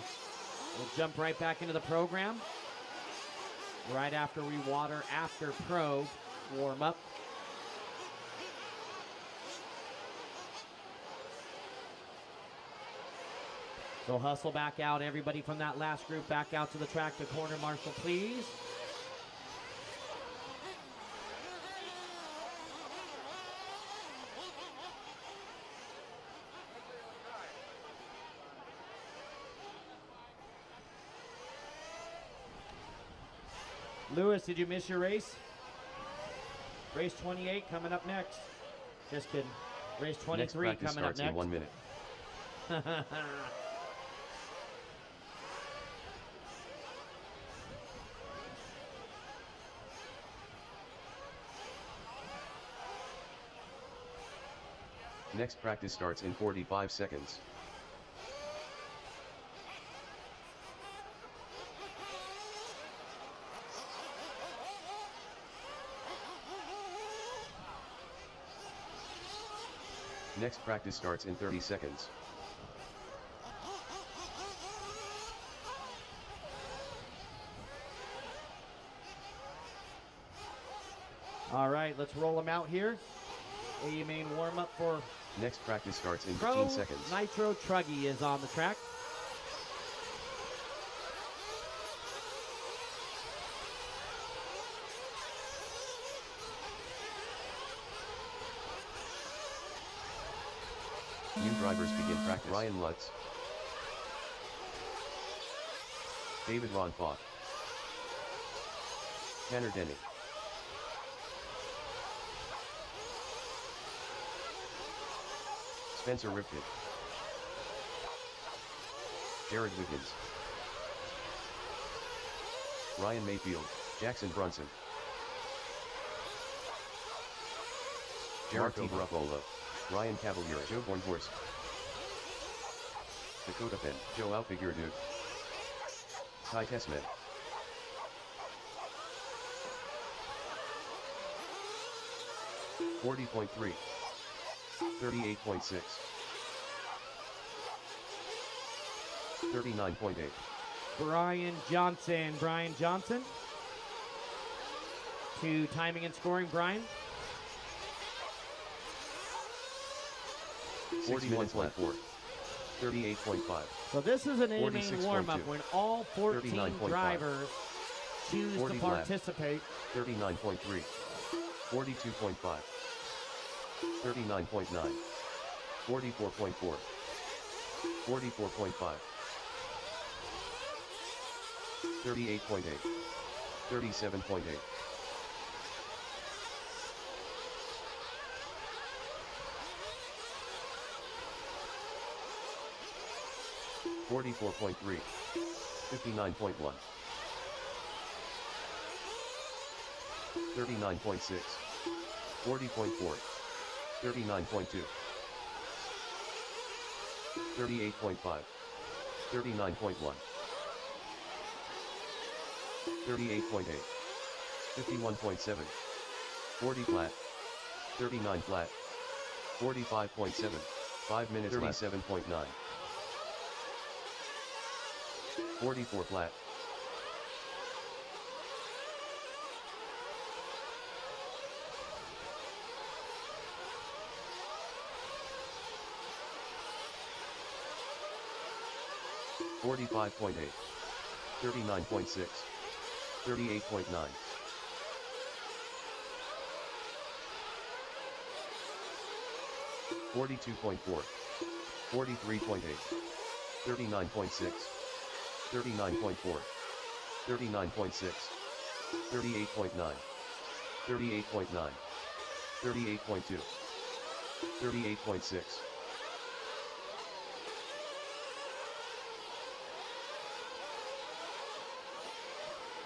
We'll jump right back into the program. Right after we water after Pro warm up. So hustle back out. Everybody from that last group back out to the track to corner marshal, please. Lewis, did you miss your race? Race 28 coming up next. Just kidding. Race 23 Next practice coming up starts next. in 1 minute. Next practice starts in 45 seconds. Next practice starts in 30 seconds. All right, let's roll them out here. A main warm up for Next practice starts in Pro 15 seconds. Nitro Truggy is on the track. New drivers begin practice. Ryan Lutz. David Ron Falk. Tanner Denny. Spencer Ripken. Jared Wiggins. Ryan Mayfield. Jackson Brunson. Marco Barapolo. Ryan Cavalier. Joe Bornhorst. Dakota Penn. Joe Alfigueredo. Ty Tessman. 40.3. 38.6. 39.8. Brian Johnson. To timing and scoring, Brian. 41.4. 38.5. So this is an A-main 46.2. warm-up when all 14 39.5. drivers choose 40 to flat. participate. 39.3. 42.5. 39.9. 44.4. 44.5. 38.8. 37.8. 44.3. 59.1. 39.6. 40.4. 39.2. 38.5. 39.1. 38.8. 51.7. 40 flat. 39 flat. 45.7. 5 minutes 37.9. 44 flat. 45.8. 39.6. 38.9. 42.4. 43.8. 39.6. 39.4. 39.6. 38.9. 38.9. 38.2. 38.6.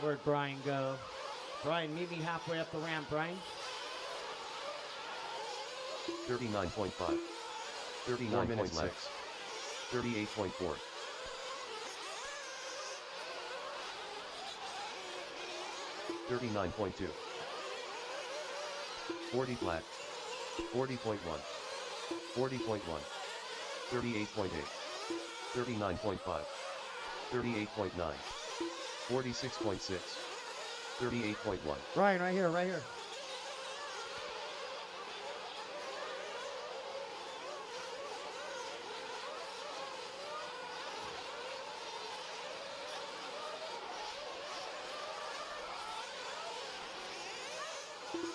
Where'd Brian go? Brian, meet me halfway up the ramp, Brian. 39.5. 39.6. 38.4. 39.2. 40 flat. 40.1. 40.1. 38.8. 39.5. 38.9. 46.6. 38.1. Brian, right here, right here.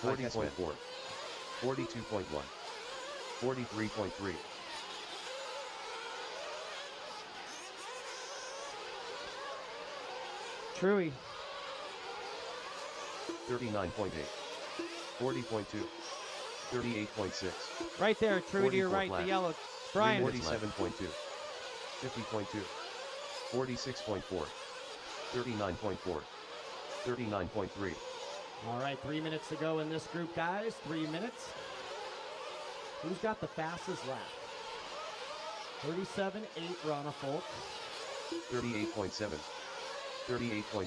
Forty point 4. 42.1. 43.3. 39.8. 40.2. 38.6. Right there, Trudy, to your 44 right, flat. the yellow. Brian. 47.2. 50.2. 46.4. 39.4. 39.3. All right, 3 minutes to go in this group, guys. 3 minutes. Who's got the fastest lap? 37.8, Roney Folk. 38.7. 38.8.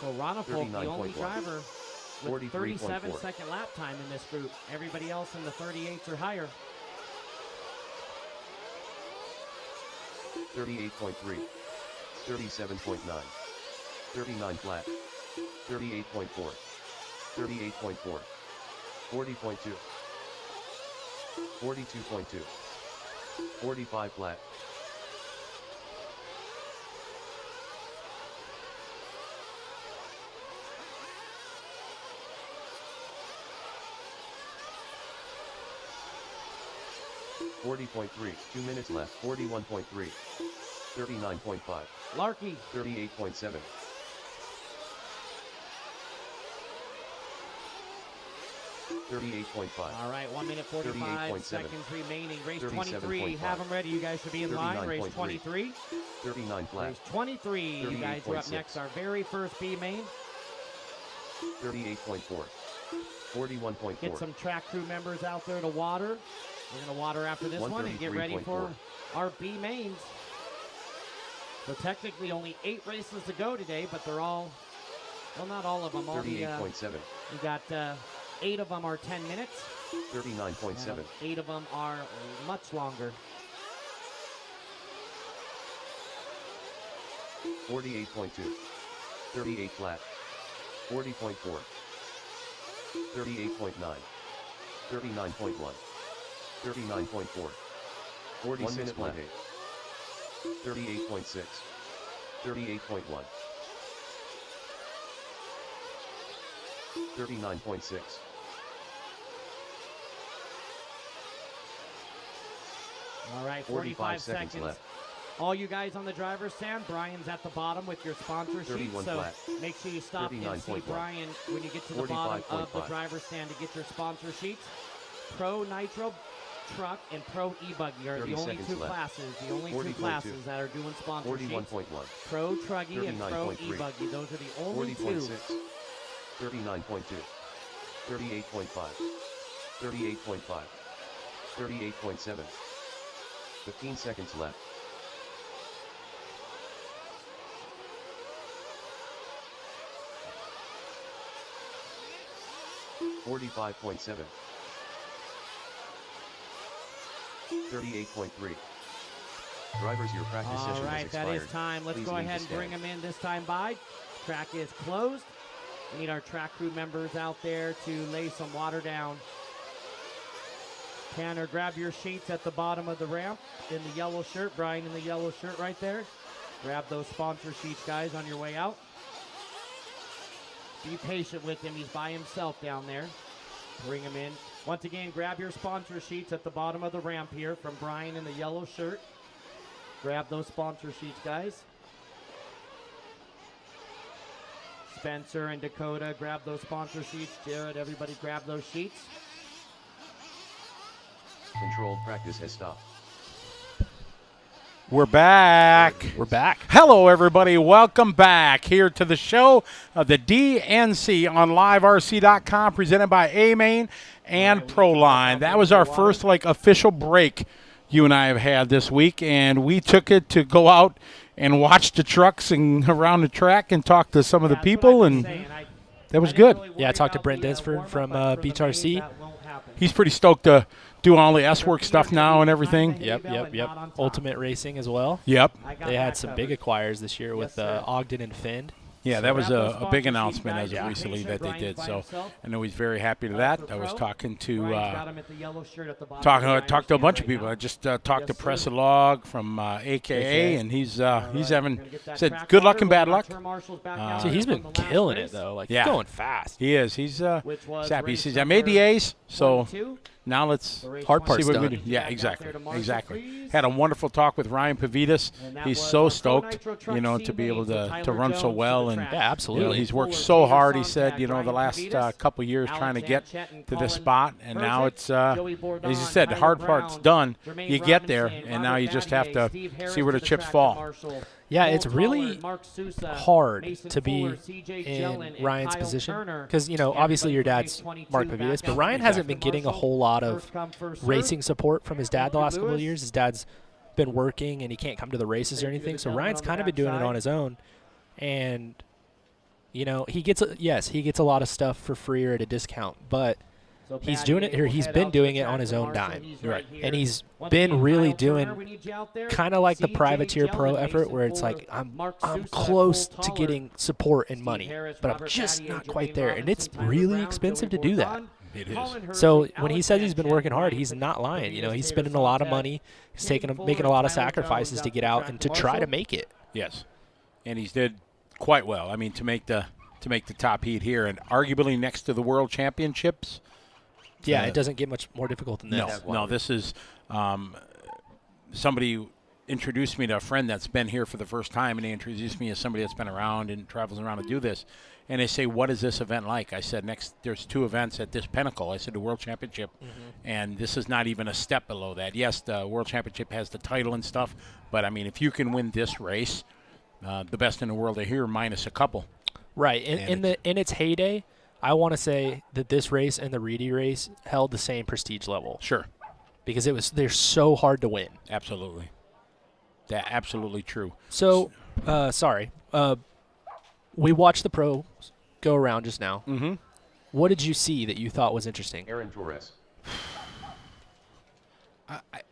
So Roney Folk, the only 39.1. driver with 43.4. 37-second lap time in this group. Everybody else in the 38s or higher. 38.3. 37.9. 39 flat. 38.4. 38.4. 40.2. 42.2. 45 flat. 40.3. 2 minutes left. 41.3. 39.5. Larky. 38.7. 38.5. All right, 1 minute 45 38.7. seconds remaining. Race 37.5. 23. Have them ready. You guys should be in line. Race 39.3. 23. 39 flat. Race 23. You guys are up 38.6. next. Our very first B main. 38.4. 41.4. Get some track crew members out there to water. We're going to water after this one and get ready for our B mains. So technically only 8 races to go today, but they're all, well, not all of them. All the, 38.7. you got 8 of them are 10 minutes. 39.7. 8 of them are much longer. 48.2. 38 flat. 40.4. 38.9. 39.1. 39.4. 46 flat. 38.6. 38.1. 39.6. All right, 45 seconds left. All you guys on the driver's stand, Brian's at the bottom with your sponsor sheet. 31 So flat. make sure you stop and see 39.1. Brian when you get to the bottom of the 45.5. driver's stand to get your sponsor sheets. Pro Nitro Truck and Pro E-Buggy are 30 the only seconds two left. classes. The only 40.2. two classes that are doing sponsor sheets. 41.1. Pro Truggy and Pro 39.3. E-Buggy. Those are the only 40.6. two. 39.2. 38.5. 38.5. 38.7. 15 seconds left. 45.7. 38.3. Drivers, your practice All session has right, that expired. is time. Let's Please go leave ahead the and bring stand. them in this time by. Track is closed. We need our track crew members out there to lay some water down. Tanner, grab your sheets at the bottom of the ramp in the yellow shirt. Brian in the yellow shirt right there. Grab those sponsor sheets, guys, on your way out. Be patient with him. He's by himself down there. Bring him in. Once again, grab your sponsor sheets at the bottom of the ramp here from Brian in the yellow shirt. Grab those sponsor sheets, guys. Spencer and Dakota, grab those sponsor sheets. Jared, everybody grab those sheets. Controlled practice has stopped. We're back. We're back. Hello, everybody. Welcome back here to the show of the DNC on LiveRC.com, presented by A-Main and Proline. That was our first official break you and I have had this week, and we took it to go out and watch the trucks and around the track and talk to some of the people, and that was good. Yeah, I talked to Brent Desford from Beach RC. He's pretty stoked to do all the S-Work stuff now and everything. Yep. Ultimate Racing as well. Yep. They had some big acquires this year with Ogden and Fend. Yeah, that was a big announcement as of recently that they did. So I know he's very happy to that. I was talking to talked to a bunch of people. I just talked to Pressalog from AKA, and he's having said good luck and bad luck. See, he's been killing it though. Yeah. Going fast. He is. He's sappy. He says I made the ace, so now let's Hard part's see what we done. do. Yeah, exactly. Had a wonderful talk with Ryan Pavitas. He's so stoked, to be able to run so well, and Yeah, absolutely. he's worked so hard. He said, the last couple years trying to get to this spot, and now it's as you said, the hard part's done. You get there, and now you just have to see where the chips fall. Yeah, it's really hard to be in Ryan's position because, obviously your dad's Mark Pavitas, but Ryan hasn't been getting a whole lot of racing support from his dad the last couple of years. His dad's been working and he can't come to the races or anything, so Ryan's kind of been doing it on his own. And, he gets a lot of stuff for free or at a discount, but he's doing it here. He's been doing it on his own dime, right? And he's been really doing kind of like the privateer pro effort, where it's like I'm close to getting support and money, but I'm just not quite there, and it's really expensive to do that. It is. So when he says he's been working hard, he's not lying. He's spending a lot of money. He's making a lot of sacrifices to get out and to try to make it. Yes, and he's did quite well. I mean, to make the top heat here, and arguably next to the World Championships. Yeah, it doesn't get much more difficult than this. No, this is somebody introduced me to a friend that's been here for the first time, and he introduced me as somebody that's been around and travels around to do this. And they say, what is this event like? I said, there's 2 events at this pinnacle. I said, the World Championship, and this is not even a step below that. Yes, the World Championship has the title and stuff, but, I mean, if you can win this race, the best in the world are here minus a couple. Right. In its heyday, I want to say that this race and the Reedy race held the same prestige level. Sure. Because they're so hard to win. Absolutely. That's absolutely true. So, sorry. We watched the pros go around just now. Mm-hmm. What did you see that you thought was interesting? Aaron Torres.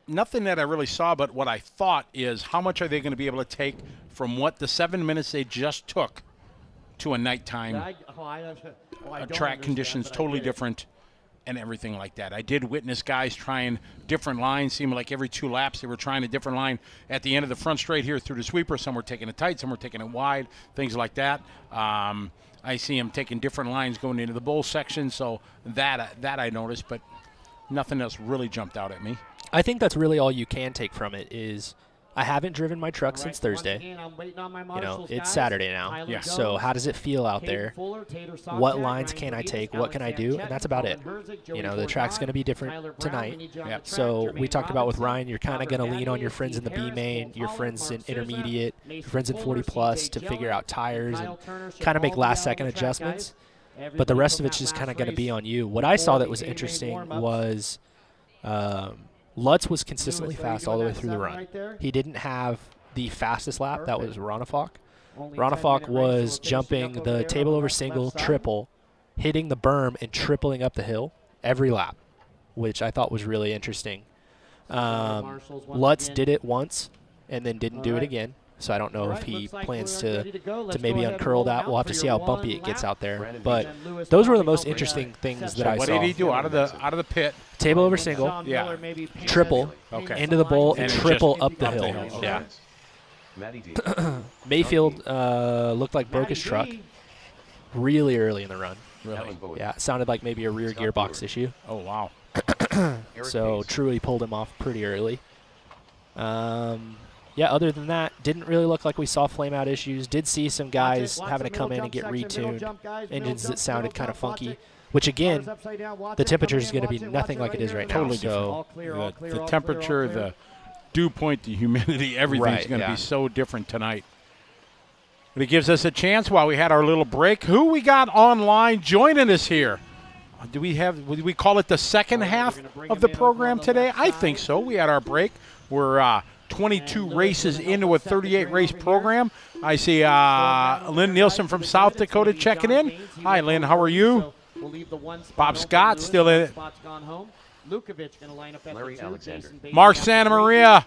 Nothing that I really saw, but what I thought is how much are they going to be able to take from what the 7 minutes they just took to a nighttime track conditions, totally different and everything like that. I did witness guys trying different lines. Seemed like every 2 laps they were trying a different line at the end of the front straight here through the sweeper. Some were taking it tight, some were taking it wide, things like that. I see them taking different lines going into the bowl section, so that I noticed, but nothing else really jumped out at me. I think that's really all you can take from it is I haven't driven my truck since Thursday. You know, it's Saturday now. Yeah. So how does it feel out there? What lines can I take? What can I do? And that's about it. You know, the track's going to be different tonight. Yep. So we talked about with Ryan, you're kind of going to lean on your friends in the B main, your friends in intermediate, your friends in 40 plus to figure out tires and kind of make last second adjustments. But the rest of it's just kind of going to be on you. What I saw that was interesting was Lutz was consistently fast all the way through the run. He didn't have the fastest lap. That was Roney. Roney was jumping the table over single, triple, hitting the berm and tripling up the hill every lap, which I thought was really interesting. Lutz did it once and then didn't do it again. So I don't know if he plans to maybe uncurl that. We'll have to see how bumpy it gets out there. But those were the most interesting things that I saw. What did he do out of the pit? Table over single, Yeah. triple, into the bowl, and triple up the hill. Okay. Yeah. Mayfield looked like broke his truck really early in the run. Really? Yeah, it sounded like maybe a rear gearbox issue. Oh, wow. So truly pulled him off pretty early. Yeah, other than that, didn't really look like we saw flame out issues. Did see some guys having to come in and get retuned. Engines that sounded kind of funky, which again, the temperature is going to be nothing like it is right now. Totally different. The temperature, the dew point, the humidity, everything's going to be so different tonight. But it gives us a chance while we had our little break. Who we got online joining us here? Would we call it the second half of the program today? I think so. We had our break. We're 22 races into a 38-race program. I see Lynn Nielsen from South Dakota checking in. Hi, Lynn. How are you? Bob Scott still in it. Larry Alexander. Mark Santa Maria.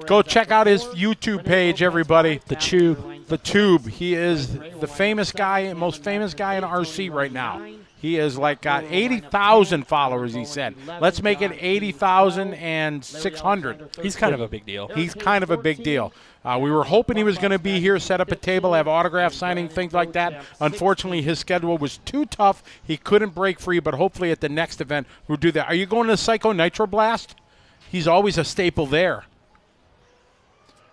Go check out his YouTube page, everybody. The Tube. The Tube. He is the famous guy, most famous guy in RC right now. He has like got 80,000 followers, he said. Let's make it 80,600. He's kind of a big deal. He's kind of a big deal. We were hoping he was going to be here, set up a table, have autograph signing, things like that. Unfortunately, his schedule was too tough. He couldn't break free, but hopefully at the next event we'll do that. Are you going to Psycho Nitro Blast? He's always a staple there.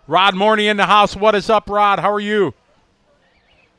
Rod Morney in the house. What is up, Rod? How are you?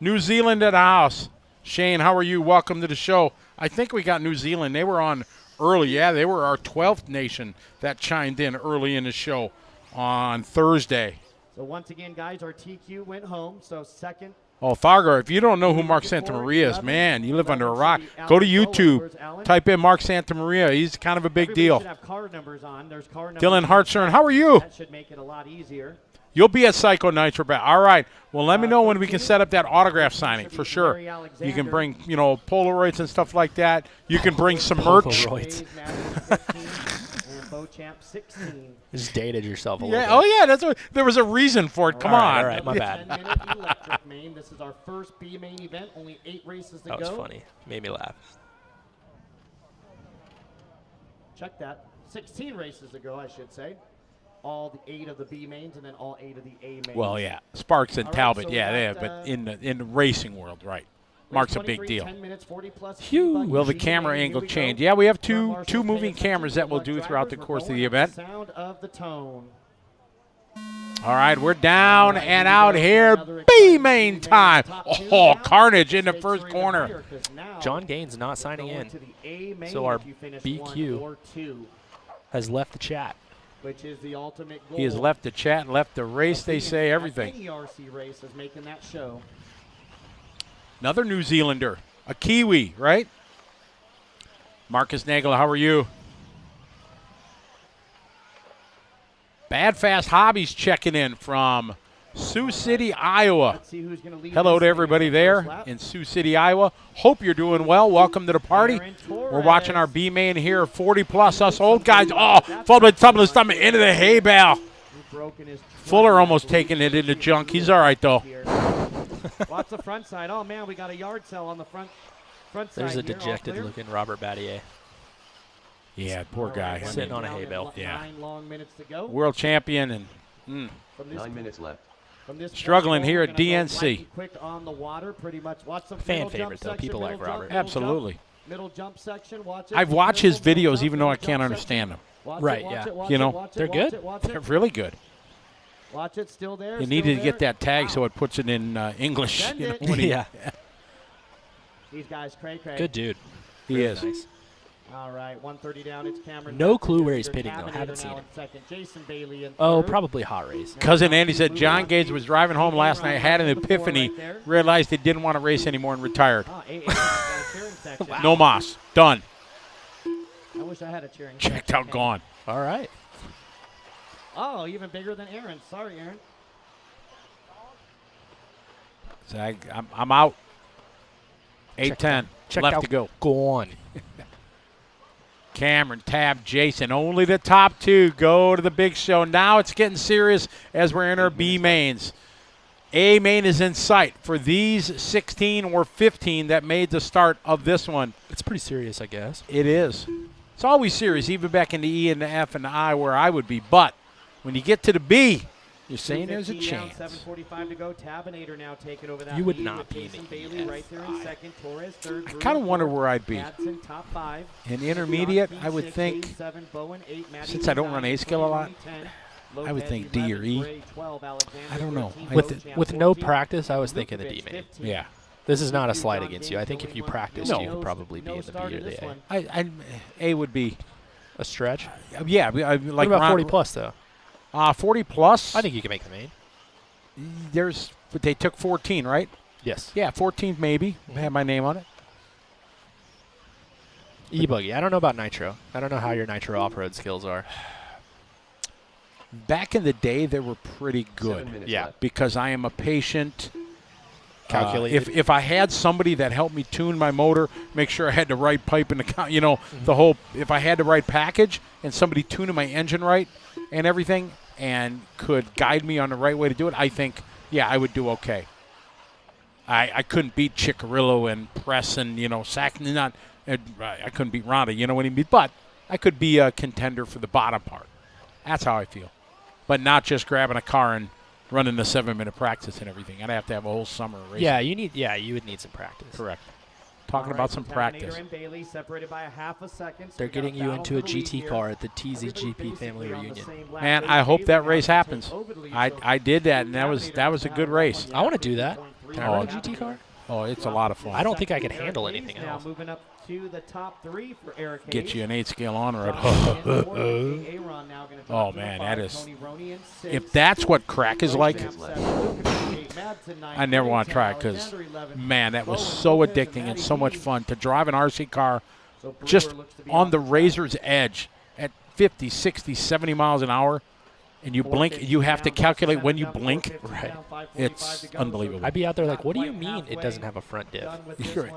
New Zealand in the house. Shane, how are you? Welcome to the show. I think we got New Zealand. They were on early. Yeah, they were our 12th nation that chimed in early in the show on Thursday. So once again, guys, our TQ went home. So second. Oh, Fargo, if you don't know who Mark Santamaria is, man, you live under a rock. Go to YouTube. Type in Mark Santamaria. He's kind of a big deal. Dylan Hartshorn, how are you? That should make it a lot easier. You'll be at Psycho Nitro. All right. Well, let me know when we can set up that autograph signing for sure. You can bring, Polaroids and stuff like that. You can bring some merch. Polaroids. Just dated yourself a little bit. Oh, yeah. There was a reason for it. Come on. All right, my bad. Electric main. This is our first B main event. Only 8 races to go. That was funny. Made me laugh. Check that. 16 races to go, I should say. All the 8 of the B mains and then all 8 of the A mains. Well, yeah, Sparks and Talbot, they have, but in the racing world, right? Mark's a big deal. 10 minutes, 40 plus. Will the camera angle change? Yeah, we have two moving cameras that we'll do throughout the course of the event. Sound of the tone. All right, we're down and out here. B main time. Oh, carnage in the first corner. John Gaines not signing in, so our BQ has left the chat. Which is the ultimate goal. He has left the chat, left the race, they say, everything. Any RC race is making that show. Another New Zealander, a Kiwi, right? Marcus Nagel, how are you? Bad Fast Hobbies checking in from Sioux City, Iowa. Let's see who's going to lead. Hello this to thing everybody in the there first lap. in Sioux City, Iowa. Hope you're doing well. Welcome to the party. Aaron We're watching our Torres. B main here, 40 plus. Us old guys. Oh, fumbling the stomach into the hay bale. He's broken his Fuller 20, almost I believe, taking it into this junk. year. He's all right though. Watch the front side. Oh man, we got a yard sale on the front side. There's a here. All dejected clear. looking Robert Battier. Yeah, poor All guy. right, I Sitting mean, on a down hay and bale. Yeah. 9 long minutes to go. world champion and From this 9 minutes left. From this Struggling point here forward, at we're gonna go DNC. light and quick on the water, pretty much. Watch some Fan middle jump favorite, though. section, People like middle jump, Robert. middle Absolutely. Jump, middle jump section. Watch it. I've watched his Middle videos jump, even though I middle can't jump understand them. section. Watch Right, it, watch yeah. it, watch You it, know, watch it, they're watch good. it, watch They're it. really good. Watch it. Still there. You still needed to there. get that tag Wow. so it puts it in English. Send You know, it. when he- Yeah. These guys, cray. Good dude. He Very is. Nice. All right, 130 down. It's Cameron. No Mack, clue where he's Mr. pitting, though. Cabinator Haven't seen now him. in second. Jason Bailey in Oh, third. probably hot race. Cousin Andy said John Gage was driving home last night, had an epiphany, realized he didn't want to race anymore and retired. Ah, AA got a cheering section. No mas. Done. I wish I had a cheering Checked section. out, gone. All right. Oh, even bigger than Aaron. Sorry, Aaron. So I'm out. 8:10 Checked left out. to go. Gone. Cameron, Tab, Jason. Only the top two go to the big show. Now it's getting serious as we're in our B mains. A main is in sight for these 16 or 15 that made the start of this one. It's pretty serious, I guess. It is. It's always serious, even back in the E and the F and the I where I would be. But when you get to the B, you're saying there's a 2:15 down, chance. 7:45 to go. Tabinator now taking over that. You would lead not with be in Jason the Bailey right there in second. Torres third. I Bruno kind of wonder fourth. where I'd be. Madsen top 5. In intermediate, I would Six, think, 87, Bowen, 8, Maddie, since I don't run 9, A-scale a lot, 10, I would Lopez, think D or 11, E. Gray, 12, Alexander, I don't know. 13, With Bochamp, With no 14, practice, I was thinking the D Lukovic, main. 15. Yeah. This is not a slight against you. I think if you practiced, No. you would probably be No in the start B or in this the A. one. A would be, A stretch? yeah, like What about Ron- 40 plus, though? 40 plus. I think you can make the main. But they took 14, right? Yes. Yeah, 14 maybe. Have my name on it. E-Buggy. I don't know about Nitro. I don't know how your Nitro off-road skills are. Back in the day, they were pretty 7 good minutes Yeah. left. because I am a patient. Calculated. If I had somebody that helped me tune my motor, make sure I had the right pipe in the the whole. If I had the right package and somebody tuning my engine right and everything and could guide me on the right way to do it, I think I would do okay. I couldn't beat Chickarillo and Press and Sack. I couldn't beat Roney. You know what I mean? But I could be a contender for the bottom part. That's how I feel. But not just grabbing a car and running the 7-minute practice and everything. I'd have to have a whole summer of racing. You would need some practice. Correct. Talking All about right, some so Tabinator practice. and Bailey separated by a half a second. So They're we got a getting you battle into for a the lead GT here. car at the Everybody TZGP family basically on the reunion. same lap. Man, Bailey I hope that now race to take happens. over the lead, I so did that, and that was Tabinator a has good to race. have I wanna do that. 1.3. Can I run a GT car? Oh, it's a lot of fun. I don't think I could Eric handle Hayes anything now else. moving up to the top 3 for Eric Get Hayes. you an 8-scale on road. Aaron now gonna drop Oh, to the man, 5. that is. Tony Roney in 6. If that's what crack is like, Bochamp 7, Lukovic 8, Madsen 9, I never Gray want to 10, try it because, Alexander 11, man, that was Bowen, so Lopez, addicting and Maddie so much Lee. fun to drive an RC car So Brewer just looks to be on the top. razor's edge at 50, 60, 70 miles an hour, and you blink. You have to calculate when you blink. Right. It's unbelievable. I'd be out there like, what do you mean it doesn't have a front diff?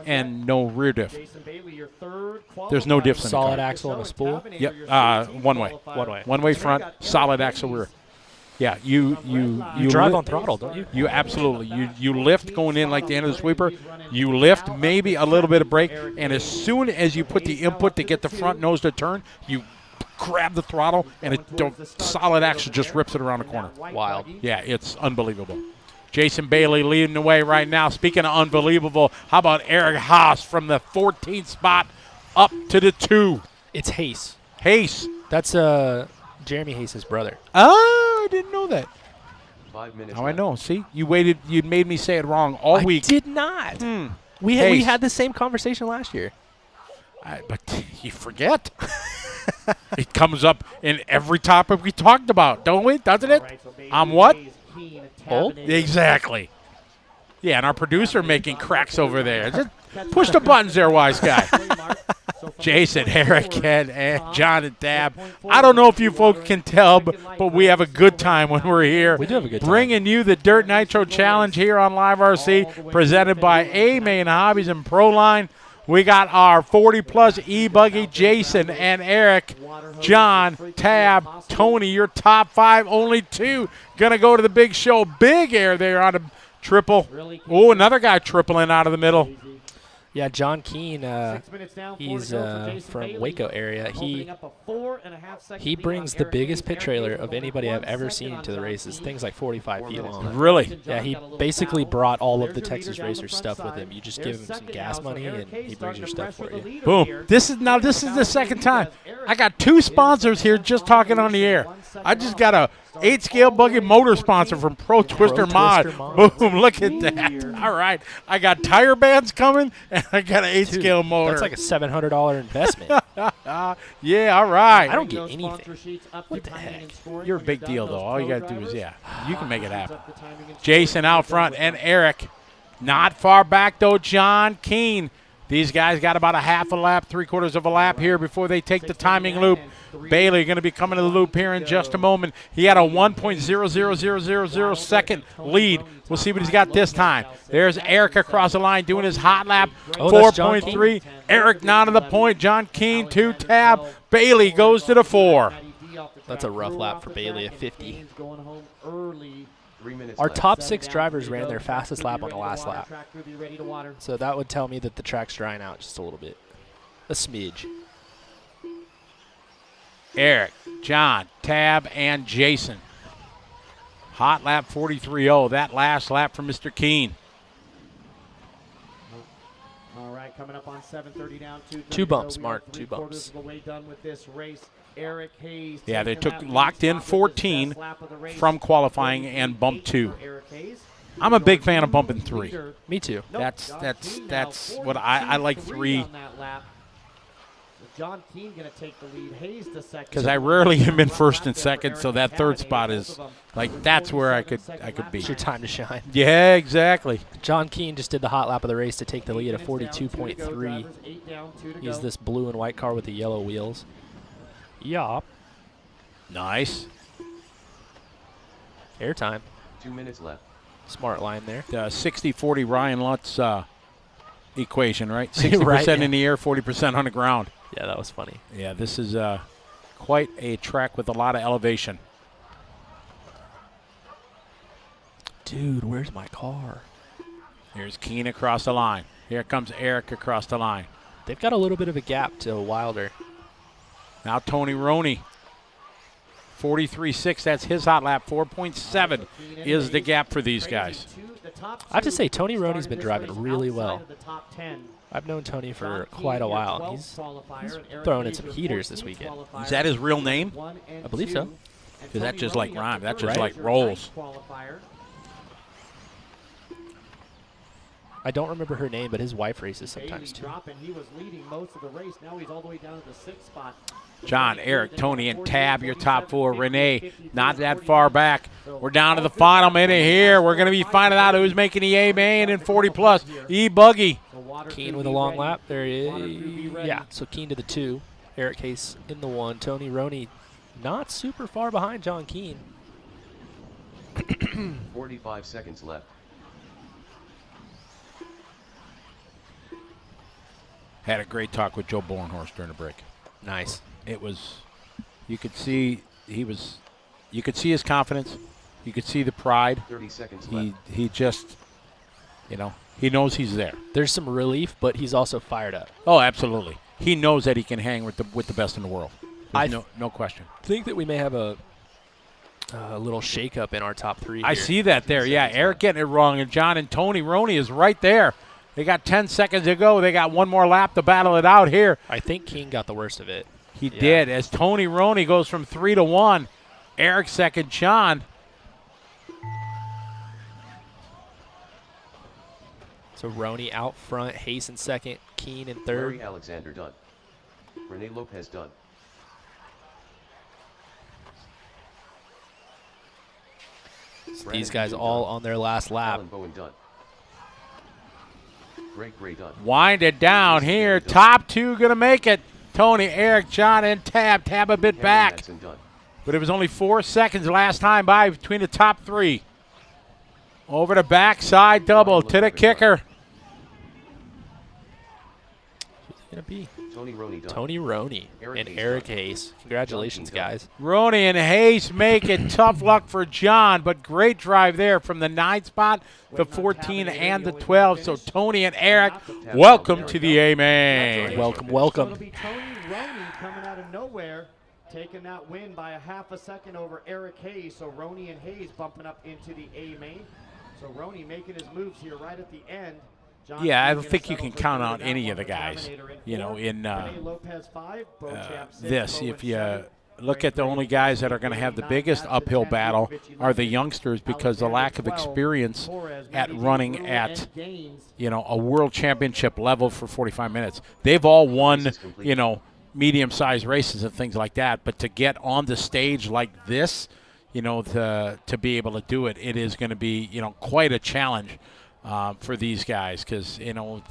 And no rear diff. Jason Bailey, your third There's no diffs in the Solid car. axle and a spool? Yep, one way. One-way front, solid axle rear. Yeah, you drive li- on throttle, don't you? You absolutely. You lift going in like the end of the sweeper. You lift maybe a little bit of brake, and as soon as you put the input to get the front nose to turn, you grab the throttle, and the solid axle just rips it around the corner. Wild. Yeah, it's unbelievable. Jason Bailey leading the way right now. Speaking of unbelievable, how about Eric Haas from the 14th spot up to the 2? It's Hayes. Hayes. That's Jeremy Hayes' brother. Oh, I didn't know that. 5 minutes Now I left. know. See, you waited. You made me say it wrong all I week. did not. Hmm. We Hayes. had the same conversation last year. But you forget. It comes up in every topic we talked about, don't we? Doesn't it? I'm what? Old? Exactly. Yeah, and our producer making cracks over there. Just push the buttons there, wise guy. Jason, Eric, and John and Tab. I don't know if you folks can tell, but we have a good time when we're here. We do have a good time. Bringing you the Dirt Nitro Challenge here on Live RC, presented by A-Main Hobbies and Proline. We got our 40-plus E-Buggy, Jason and Eric, John, Tab, Tony, your top 5. Only 2 going to go to the big show. Big air there on a triple. Oh, another guy tripling out of the middle. Yeah, John Keene, he's from Waco area. He brings the biggest pit trailer of anybody I've ever seen to the races. Things like 45 feet long. Really? Yeah, he basically brought all of the Texas Racer stuff with him. You just give him some gas money, and he brings your stuff for you. Boom. This is the second time. I got 2 sponsors here just talking on the air. I just got a 8-scale buggy motor sponsor from Pro Twister Mod. Boom, look at that. All right. I got tire bands coming, and I got an 8-scale motor. That's like a $700 investment. Yeah, all right. I don't get anything. What the heck? You're a big deal, though. All you got to do is, you can make it happen. Jason out front and Eric. Not far back, though, John Keene. These guys got about a half a lap, 3/4 of a lap here before they take the timing loop. Bailey going to be coming to the loop here in just a moment. He had a 1.00000 second lead. We'll see what he's got this time. There's Eric across the line doing his hot lap, 4.3. Eric not to the point. John Keene, 2 Tab. Bailey goes to the 4. That's a rough lap for Bailey at 50. 3 minutes Our left. top 6 drivers ran their fastest lap on the last lap. So that would tell me that the track's drying out just a little bit. A smidge. Eric, John, Tab, and Jason. Hot lap 43.0. That last lap for Mr. Keene. All right, coming up on 7:30 down. 2 bumps, Mark. 2 bumps. Of the way done with this race. Eric Hayes. Yeah, they took locked in 14 from qualifying and bumped 2. I'm a big fan of bumping 3. Me too. That's what I like 3. John Keene going to take the lead. Hayes the second. Because I rarely am in first and second, so that third spot is like that's where I could be. It's your time to shine. Yeah, exactly. John Keene just did the hot lap of the race to take the lead at 42.3. He's this blue and white car with the yellow wheels. Yup. Nice. Airtime. 2 minutes left. Smart line there. The 60-40 Ryan Lutz equation, right? 60% Right. in the air, 40% on the ground. Yeah, that was funny. Yeah, this is quite a track with a lot of elevation. Dude, where's my car? Here's Keene across the line. Here comes Eric across the line. They've got a little bit of a gap to Wilder. Now Tony Roney. 43.6, that's his hot lap. 4.7 is the gap for these guys. I have to say, Tony Roney's been driving really well. I've known Tony for quite a while. He's throwing in some heaters this weekend. Is that his real name? I believe so. Because that just like rhyme. That just Right. like rolls. I don't remember her name, but his wife races sometimes too. He was leading most of the race. Now he's all the way down to the 6th spot. John, Eric, Tony, and Tab, your top 4. Renee, not that far back. We're down to the final minute here. We're going to be finding out who's making the A-Main in 40-plus. E-Buggy. Keene with a long lap. There he is. Yeah, so Keene to the 2. Eric Hayes in the 1. Tony Roney not super far behind John Keene. 45 seconds left. Had a great talk with Joe Bornhorst during the break. Nice. It was, you could see you could see his confidence. You could see the pride. 30 seconds left. He just, he knows he's there. There's some relief, but he's also fired up. Oh, absolutely. He knows that he can hang with the best in the world. I No question. think that we may have a little shakeup in our top 3 here. I see that there. Yeah, Eric getting it wrong, and John and Tony Roney is right there. They got 10 seconds to go. They got one more lap to battle it out here. I think Keene got the worst of it. He did, as Tony Roney goes from 3 to 1. Eric second, John. So Roney out front, Hayes in second, Keene in third. Larry Alexander done. Rene Lopez done. These guys all on their last lap. Alan Bowen done. Greg Gray done. Wind it down here. Top 2 going to make it. Tony, Eric, John, and Tab. Tab a bit Kevin back. Madsen done. But it was only 4 seconds last time by between the top 3. Over the backside double to the kicker. Who's it going to be? Tony Roney done. Tony Roney and Eric Hayes. Congratulations, guys. Roney and Hayes make it tough luck for John, but great drive there from the 9 spot, the 14, and the 12. So Tony and Eric, welcome to the A-Main. Welcome, So welcome. it'll be Tony Roney coming out of nowhere, taking that win by a half a second over Eric Hayes. So Roney and Hayes bumping up into the A-Main. So Roney making his moves here right at the end. John Yeah, I Keegan don't think you settle can for count third out in any that of the one. guys, Terminator in you know, 4. in Rene Lopez 5, Bo-Champ 6, this. Bowen If you 7, look at the only guys that are going to have the biggest uphill battle are the youngsters because the lack of experience at running at, you know, a world championship level for 45 minutes. They've all won, you know, medium-sized races and things like that, but to get on the stage like this, you know, to be able to do it, it is going to be, you know, quite a challenge for these guys because, you know,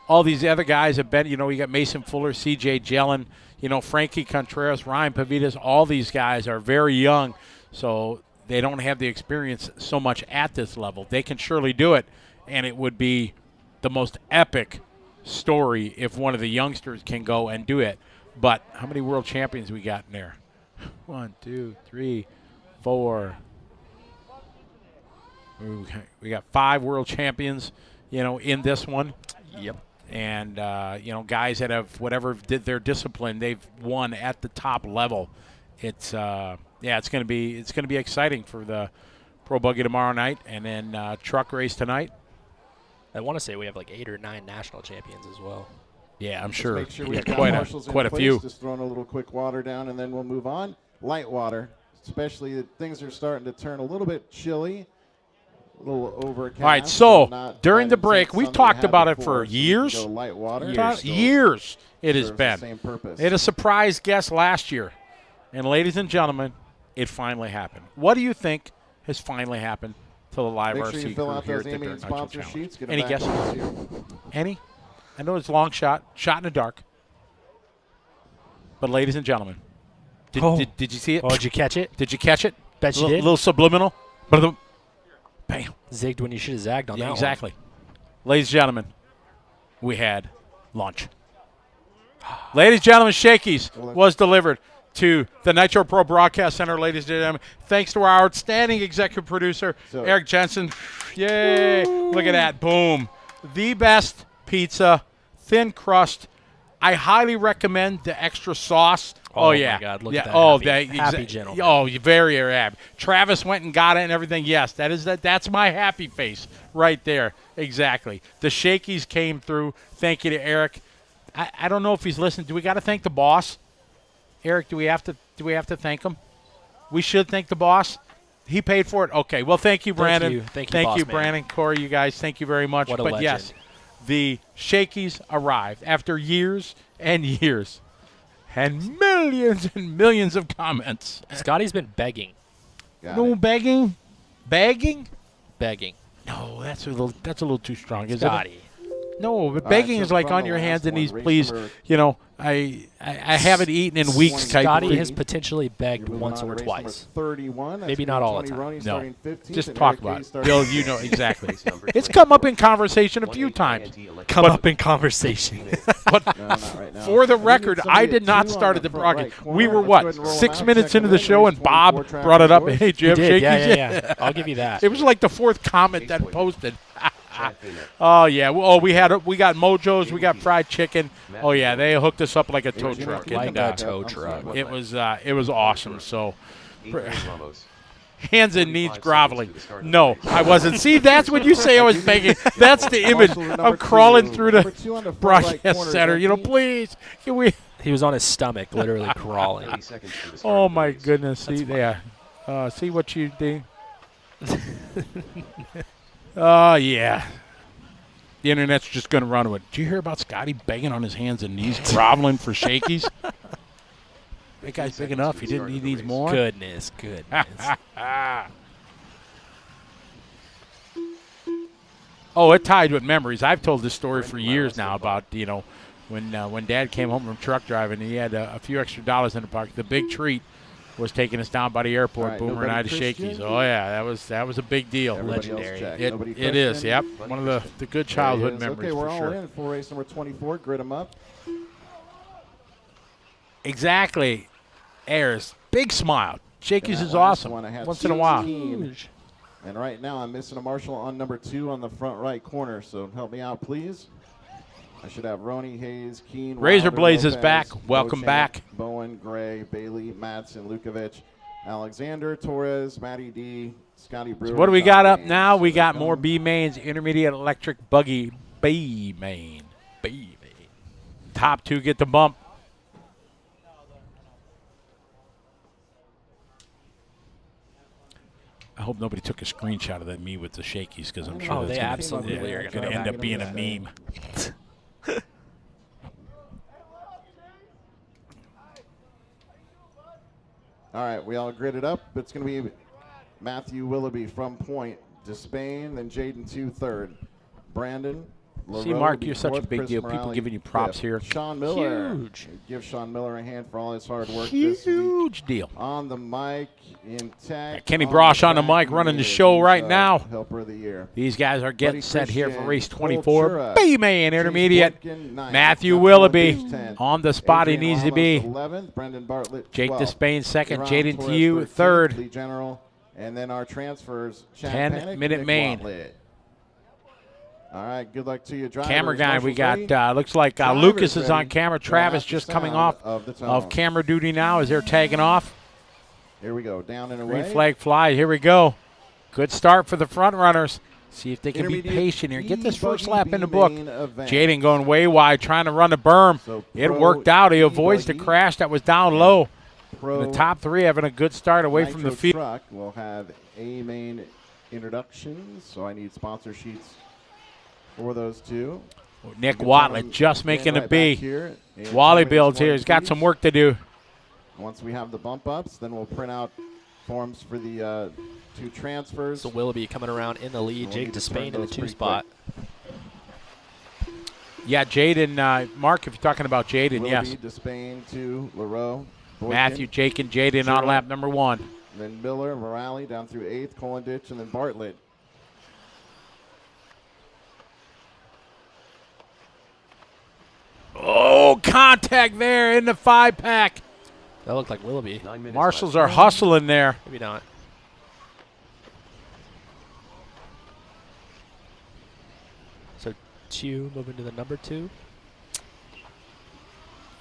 all these other guys have been, you know, you got Mason Fuller, C.J. Jellin, you know, Frankie Contreras, Ryan Pavitas, all these guys are very young, so they don't have the experience so much at this level. They can surely do it, and it would be the most epic story if one of the youngsters can go and do it. But how many world champions we got in there? 1, 2, 3, 4. We got 5 world champions, you know, in this one. Yep. And, you know, guys that have whatever did their discipline, they've won at the top level. It's, yeah, it's going to be exciting for the Pro Buggy tomorrow night and then truck race tonight. I want to say we have like 8 or 9 national champions as well. Yeah, I'm sure. Make sure We we've got got quite a few. Just throwing a little quick water down, and then we'll move on. Light water, especially things are starting to turn a little bit chilly, a little overcast. All right, so not during the that break, intense we've sun that talked we had about it before, for so you can years. go light water. Years it has Serves the been. same purpose. It had a surprise guest last year. And ladies and gentlemen, it finally happened. What do you think has finally happened to the Live Make RC sure you crew fill out here those at the A-Main Dirt Nitro sponsor Challenge? sheets. Get 'em Any back guesses? to us here. Any? I know it's a long shot in the dark. But ladies and gentlemen, did you see it? Oh, did you catch it? Did you catch it? Bet you did. Little subliminal. Bam. Zigged when you should have zagged on Yeah, that exactly. Ladies and gentlemen, we had lunch. Ladies and gentlemen, Shakey's was delivered to the Nitro Pro Broadcast Center, ladies and gentlemen. Thanks to our outstanding executive producer, Eric Jensen. Yay. Look at that. Boom. The best pizza, thin crust. I highly recommend the extra sauce. Oh, yeah. my God. Look yeah. at that. Oh, happy gentleman. Oh, you're very, very happy. Travis went and got it and everything. Yes, that's my happy face right there. Exactly. The Shakey's came through. Thank you to Eric. I don't know if he's listening. Do we got to thank the boss? Eric, do we have to thank him? We should thank the boss. He paid for it. Okay. Well, thank you, Brandon. Thank you, boss man. Brandon, Corey, you guys. Thank you very much. What a but legend. yes, the Shakey's arrived after years and years and millions of comments. Scotty's been begging. No begging? Begging? Begging. No, that's a little too strong, isn't Scotty. it? No, but begging is like on your hands and knees, please. You know, I haven't eaten in weeks. Scotty has potentially begged once or twice. 31. Maybe not all the time. No, just talk about it. Bill, you know exactly. It's come up in conversation a few times. Come up in conversation. But right now. for the record, I did not start at the broadcast. We were, what, 6 minutes into the show, and Bob brought it up. Hey, do you have did, Shakey's? yeah. I'll give you that. It was like the 4th comment that posted. Oh yeah, we got Mojo's, we got fried chicken. Oh yeah, they hooked us up like a tow truck. Like And, a tow truck. It was awesome. So hands and knees groveling. No, I wasn't. See, that's when you say I was begging. That's the image. I'm crawling through the broadcast center. You know, please, can we? He was on his stomach, literally crawling. Oh my goodness! See there. See what you do. Oh, yeah. The internet's just going to run with it. Did you hear about Scotty begging on his hands and knees, groveling for Shakey's? That guy's big enough. He needs more. Goodness. Oh, it tied with memories. I've told this story for years now about, you know, When Dad came home from truck driving, he had a few extra dollars in the pocket. The big treat was taking us down by the airport, right, Boomer and I, to Shakey's. Oh yeah, that was a big deal. Legendary. It is. Yep, one of the good childhood memories. Okay, we're for all sure. in for race number 24. Grid them up. Exactly. Ayers, big smile. Shakey's And is that last awesome. one I had Once in a while. 16. And right now I'm missing a Marshall on number 2 on the front right corner. So help me out, please. I should have Roney, Hayes, Keene, Razor Wilder, Blaze is Lopez, back. Welcome Beauchamp, back. Bowen, Gray, Bailey, Madsen, Lukovic, Alexander, Torres, Matty D, Scotty Brewer. So what do we John got up Baines. now? We So got they're more coming. B mains, intermediate electric buggy B main. B main. Top 2 get the bump. I hope nobody took a screenshot of that me with the Shakey's, because I'm sure Oh, that's they absolutely gonna, are gonna end back up being a that. meme. All right, we all gridded up. It's going to be Matthew Willoughby from point to Spain, then Jaden 2 third. Brandon. See, LaRoe Mark, be you're such a fourth, big Chris deal. People Morale giving you props fifth. here. Sean Miller. Huge. Give Sean Miller a hand for all his hard work this week. Huge deal. On the mic, in tech. Kenny Brosh on the mic running the show right now. Helper of the year. These guys are getting Buddy set here for Christian, race Cole 24. Chura, B-Main intermediate. Chase Boykin, ninth. Matthew Jeff Willoughby Fuentes, 10th. on the spot he Adrian needs to be. Ramos, 11th. Brendan Bartlett, Jake 12th. Despain second. Iran Jaden Torres, Tew 13th. third. Lee General. And then our transfers. 10-minute main. All right, good luck to you, drivers. Camera guy, we Marshall's got, ready. looks like Drivers Lucas is ready. on camera. We'll Travis have the just coming sound off of the of tone. camera duty now as they're tagging off. Here we go, down and Green away. flag fly. Here we go. Good start for the front runners. See if they can be Intermediate patient here. Get this first E-Buggy lap in the book. B-main event. Jaden going way wide, trying to run the berm. So It pro worked out. He avoids the E-Buggy crash that was down low. Pro The top 3 having a good start away from the Nitro field. truck will have a main introductions, so I need sponsor sheets for those two. Nick You can Watlett come just in making a right B. back here and Wally join us Builds one here. He's got piece. some work to do. Once we have the bump ups, then we'll print out forms for the 2 transfers. So Willoughby coming around in the lead. We'll Jake need to Despain turn in the those 2 pretty spot. Yeah, Jaden. Mark, if you're talking about Jaden, Willoughby, yes. Despain, 2, LaRoe, Boykin, Matthew, Jake, and Jaden on Sure. lap number 1. then Miller, Morale down through 8th, Colinditch, and then Bartlett. Oh, contact there in the 5-pack. That looked like Willoughby. 9 minutes Marshals left. are hustling there. Maybe not. So Tew moving to the number 2.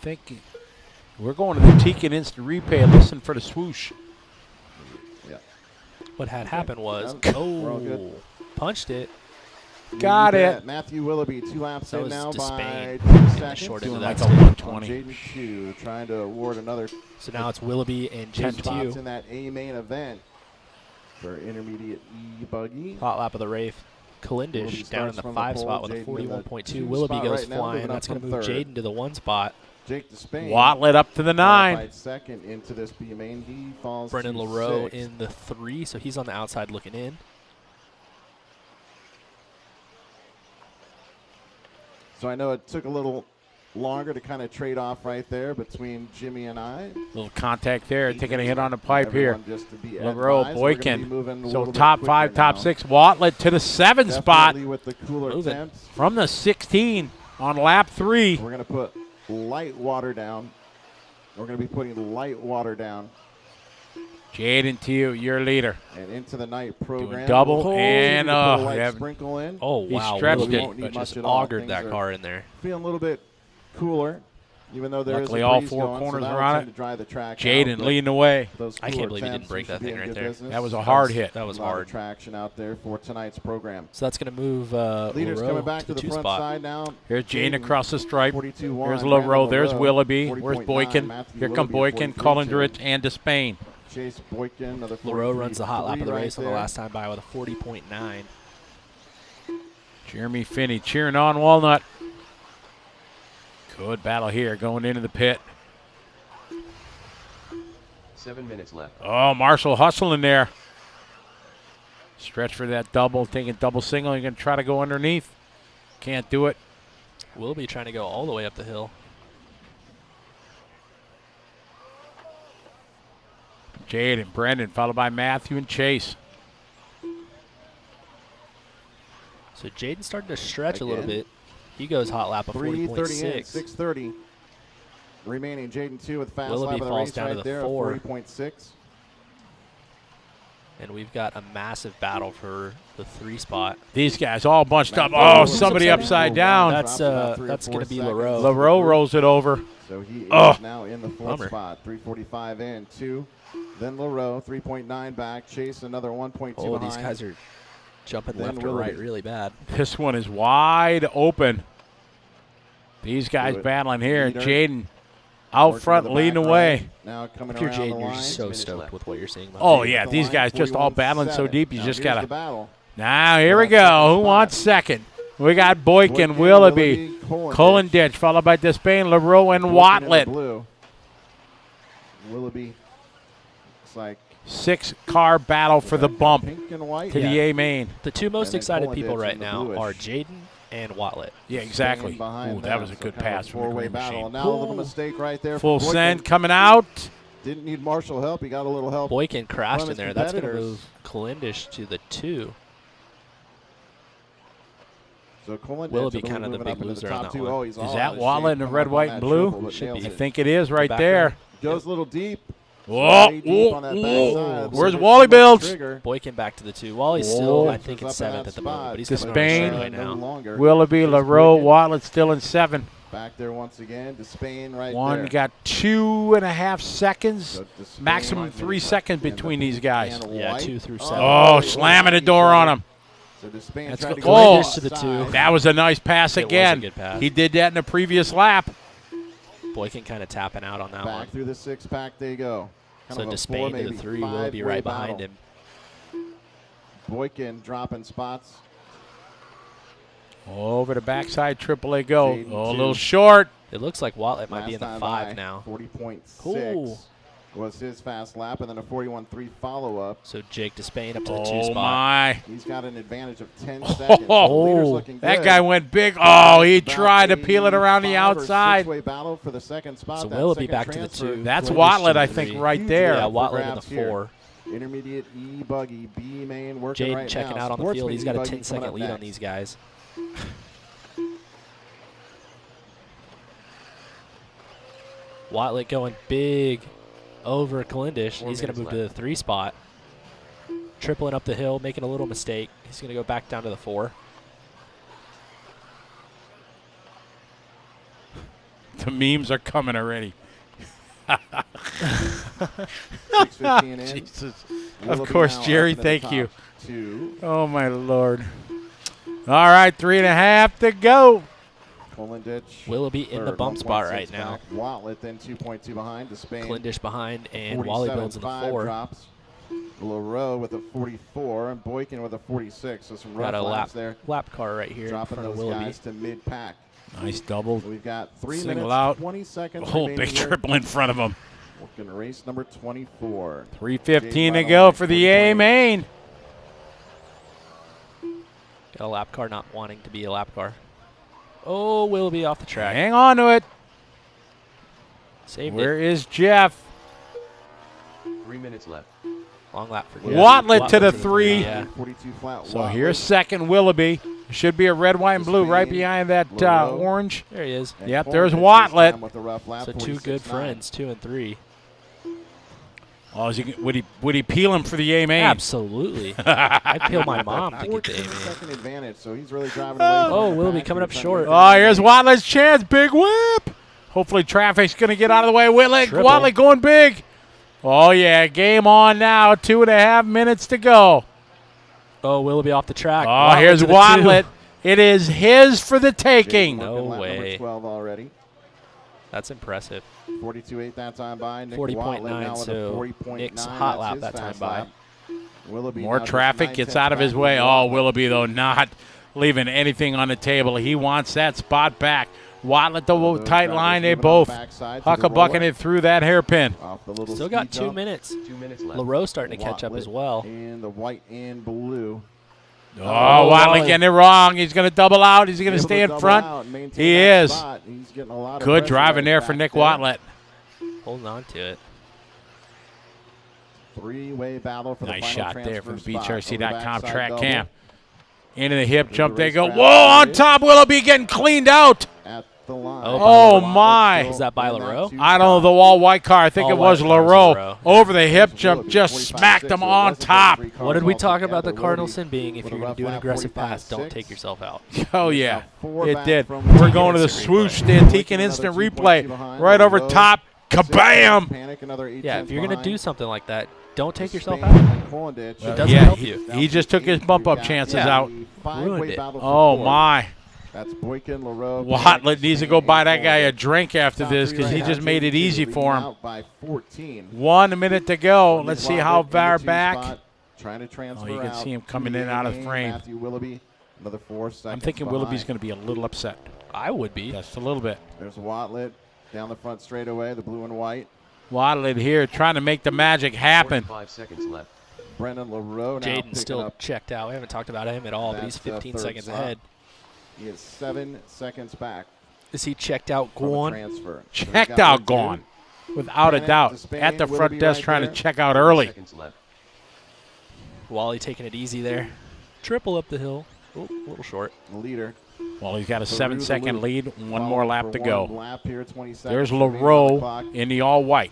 Think we're going to the Tekin Instant Replay and listen for the swoosh. Yeah. What had happened was, We're all good. punched it. Got You it. bet. Matthew Willoughby, 2 laps That in was now by Despain. 2 Kinda seconds. short Doing into like that a stick. 120. Jaden Tew trying to award another So now it's Willoughby and 10 Jake spots Tew. in that A main event for intermediate E-Buggy. Hot lap of the Rafe. Willoughby Kalindish down in starts the from 5 the spot pole, with a Jaden in the 41.2. 2 Willoughby spot goes right now, flying. moving up That's going to from move third. Jaden to the 1 spot. Jake Despain. Watlett up to the 9. qualified second into this B main. He falls Brendan to LaRoe 6th. in the 3, so he's on the outside looking in. So I know it took a little longer to kind of trade off right there between Jimmy and I. Little contact there, taking a hit on the pipe here. Everyone just to be LaRoe, advised, we're gonna be Boykin. moving a So little bit top quicker 5, top now. 6. Watlett to the 7 spot Definitely with the cooler Moving. temps. from the 16 on lap 3. We're going to put light water down. We're going to be putting light water down Jaden Tew, your leader. and into the night program. double We'll and, put a light yeah. sprinkle in. Oh, He wow. stretched Willoughby it. Won't need just much at all. augured Things that are car in there. Feeling a little bit cooler, even though there is Luckily, a all breeze 4 going, corners so are that'll on tend it. to dry the track Jaden out, but leading the way. those I can't cooler believe he didn't temps, break we that should be thing in right good there. business. That was a hard hit. That was A lot of hard. traction out there for tonight's program. So that's going to move Leaders LaRoe coming back to the the 2 front spot. side now. Here's Jane across the stripe. 42-1. There's LaRoe. There's Brandon Willoughby. 40.9, Where's Boykin? Matthew Here come Willoughby Boykin, at 42.2. Collindrich, and Despain. Chase Boykin, another LaRoe runs the hot lap of the 43.3 race on the right last time by with a 40.9. Jeremy Finney cheering on Walnut. Good battle here going into the pit. 7 minutes left. Oh, Marshall hustling there. Stretch for that double, taking double single. You're going to try to go underneath. Can't do it. Willoughby trying to go all the way up the hill. Jade and Brendan, followed by Matthew and Chase. So Jaden's starting to stretch a little bit. He goes hot lap of 40.6. 6:30 remaining. Jaden 2 with fast Willoughby lap of the falls race down to right the there, 4. 40.6. And we've got a massive battle for the 3 spot. These guys all bunched up. Oh, somebody upside down. That's going to be LaRoe. LaRoe rolls it over. So he is Oh. now in the 4th spot. 3:45 in, 2. Then LaRoe, 3.9 back. Chase another 1.2 Oh, behind. these guys are jumping Then left or right Willoughby. really bad. This one is wide open. These guys Do it. battling here. Leader. Jaden out Working front to the leading back away. right. Now coming If you're around the Jaden, you're line. so stoked with what you're seeing. Oh, Jaden yeah, at the these line, guys just all battling so 41.7. deep, you Now just here's got the to. battle. Now, here we For that go. second Who spot. wants second? We got Boykin, Willoughby, Colinditch, followed by Despain, LaRoe, and Watlet. Blue. Willoughby. It's like 6-car battle for the bump pink and white. to the A main. The two most And then excited Colinditch people in right the now bluish. are Jaden and Watlet. Yeah, exactly. Staying behind Ooh, that them, was a so good kind of pass from the four-way green battle. machine. Now a little mistake right there. Full from send Boykin. coming out. Didn't need Marshall help. He got a little help. Boykin crashed From in his there. That's going to competitors. move Colinditch to the 2. So Colinditch, Willoughby I believe, kind of the moving big up into loser the on top that two. one. Oh, he's all Is out that of Watlet shape in the coming red, up white, on and that blue? triple, but Should nails be. I it. think it is right back there. Goes a little deep. Whoa, Very deep on that backside. where's So Wally much Builds? trigger. Boykin back to the 2. Wally's still, I Colinditch think, is in up in 7th that at the moment, spot. but he's Despain. coming around No right now. longer. Willoughby, Here's LaRoe, Boykin. Watlet still in 7. Back there once again. Despain right One there. got 2.5 seconds. So Despain Maximum 3 seconds in the between pink these guys. and Yeah, white. 2 through 7. Oh, slamming the door on him. So Despain That's tried go- to go oh, to the 2. That was a nice pass It was a again. good pass. He did that in the previous lap. Boykin kind of tapping out on that one. Back through the 6-pack they go. Kind So of a Despain 4, to the maybe 3. Willoughby 5-way right behind battle. him. Boykin dropping spots. Over the backside, AAA go. Jaden Oh, a two. little short. It looks like Watlet might be in the Last 5 time by, now. 40.6 Cool. was his fast lap, and then a 41.3 follow-up. So Jake Despain up to the 2 Oh, spot. my. He's got an advantage of 10 seconds. Oh, The leader's looking that good. guy went big. Oh, he About tried to peel it around the 5 or outside. 6-way battle for the second spot. So That Willoughby second back to the transfer. 2. That's Colinditch Watlet, to I the think, 3. right Huge there. Yeah, lead for Watlet in the grabs here. 4. Intermediate E-Buggy, B main working Jaden right checking now. out on the field. Sportsman He's got a E-Buggy 10-second coming up lead on next. these guys. Watlet going big over Colinditch. He's going to move to the 3 spot. Tripling up the hill, making a little mistake. He's going to go back down to the 4. The memes are coming already. 6:15 in. Jesus. Willoughby Of course, now Jerry, up into the thank top you. 2. Oh, my Lord. All right, 3.5 to go. Colinditch. Willoughby in the third, bump spot 1.6 right now. back. Watlet then 2.2 behind. Despain. Colinditch behind, and Wally Builds in the 47.5 4. drops. LaRoe with a 44 and Boykin with a 46. So some rough Got a laps there. lap car right here in Dropping front of those Willoughby. guys to mid-pack. Nice double. We've got 3 Single minutes, out. 20 seconds Oh, remaining big here. triple in front of him. Working race number 24. 3:15 to go for the A main. Got a lap car not wanting to be a lap car. Oh, Willoughby off the track. Hang on to it. Saved Where it. is Jeff? 3 minutes left. Long lap for Watlet to the 3. Yeah. 42 flat. So Watlet. here's second Willoughby. Should be a red, white, and blue right Despain, behind that LaRoe. orange. There he is. And Yep, there's Colinditch this Watlet. time with a rough lap, So 2 good 46.9. friends, 2 and 3. Oh, would he peel him for the A main? Absolutely. I'd kill my mom to get the 14 A main. second advantage, so he's really driving away from Oh, the Willoughby pack. coming up He's short. Oh, here's Watlet's chance. Big whip. Hopefully traffic's going to get out of the way. Triple. Watlet going big. Oh, yeah. Game on now. 2.5 minutes to go. Oh, Willoughby off the track. Oh, Watlet here's to the Watlet. 2. It is his for the taking. Jason No working lap number way. 12 already. That's impressive. 42.8 that time by. Nick 40.9, Watlet now with a so 40.9. Nick's hot That's lap his that time fast by. lap. Willoughby More now just traffic 9 gets tenths out of his back way. with Oh, Watlet. Willoughby, though, not leaving anything on the table. He wants that spot back. Watlet, the those tight drivers line. They moving on the both backside to the hucka-bucking roller. it through that hairpin. Off the little Still ski got 2 jump. minutes. 2 minutes left. LaRoe starting to catch up Watlet as well. in the white and blue. Oh, Watley getting it wrong. He's going to double out. He's going to stay in front. He is. He's getting a lot of Good pressure driving right there back for Nick Watlett. Holding on to it. Three-way battle for the Nice final shot there from the transfer spot. BTRC.com Over the track backside cam. double. Into the hip jump. They go. racetrack Whoa, on side. top. Willoughby getting cleaned out. At the line. Oh, my. Is that by LaRoe? I don't know, the all white car. I think it was All white car's LaRoe. LaRoe. Over the hip jump, just smacked him on top. What did we talk about the cardinal sin being? If you're going to do an aggressive pass, don't take yourself out. Oh, yeah, it did. We're going to the swoosh, the Antiquan instant replay. Right over top. Kabam! Yeah, if you're going to do something like that, don't take yourself out. It doesn't help you. He just took his bump-up chances out. Ruined it. Oh, my. That's Boykin, LaRoe. Watlett needs to go buy that guy a drink after this because he just made it easy for him. 1 minute to go. Let's see how far back. Trying to transfer Oh, you can see him coming in out of frame. Matthew Willoughby, another 4 seconds. I'm thinking Willoughby's going to be a little upset. I would be. Just a little bit. There's Watlett down the front straightaway, the blue and white. Watlett here trying to make the magic happen. 5 seconds left. Brendan LaRoe now Jaden's picking still up. checked out. We haven't talked about him at all, but he's That's the 15 third seconds spot. ahead. He is 7 seconds back Is he checked out, from the gone? transfer. Checked out, gone. Without a doubt. At the front desk trying to check out early. Seconds left. Wally taking it easy there. Triple up the hill. Oh, a little short. The leader. Well, he's got a Through the 7-second loop. lead. One Following more lap for to one go. lap here, 20 seconds There's remaining on the LaRoe clock. in the all-white.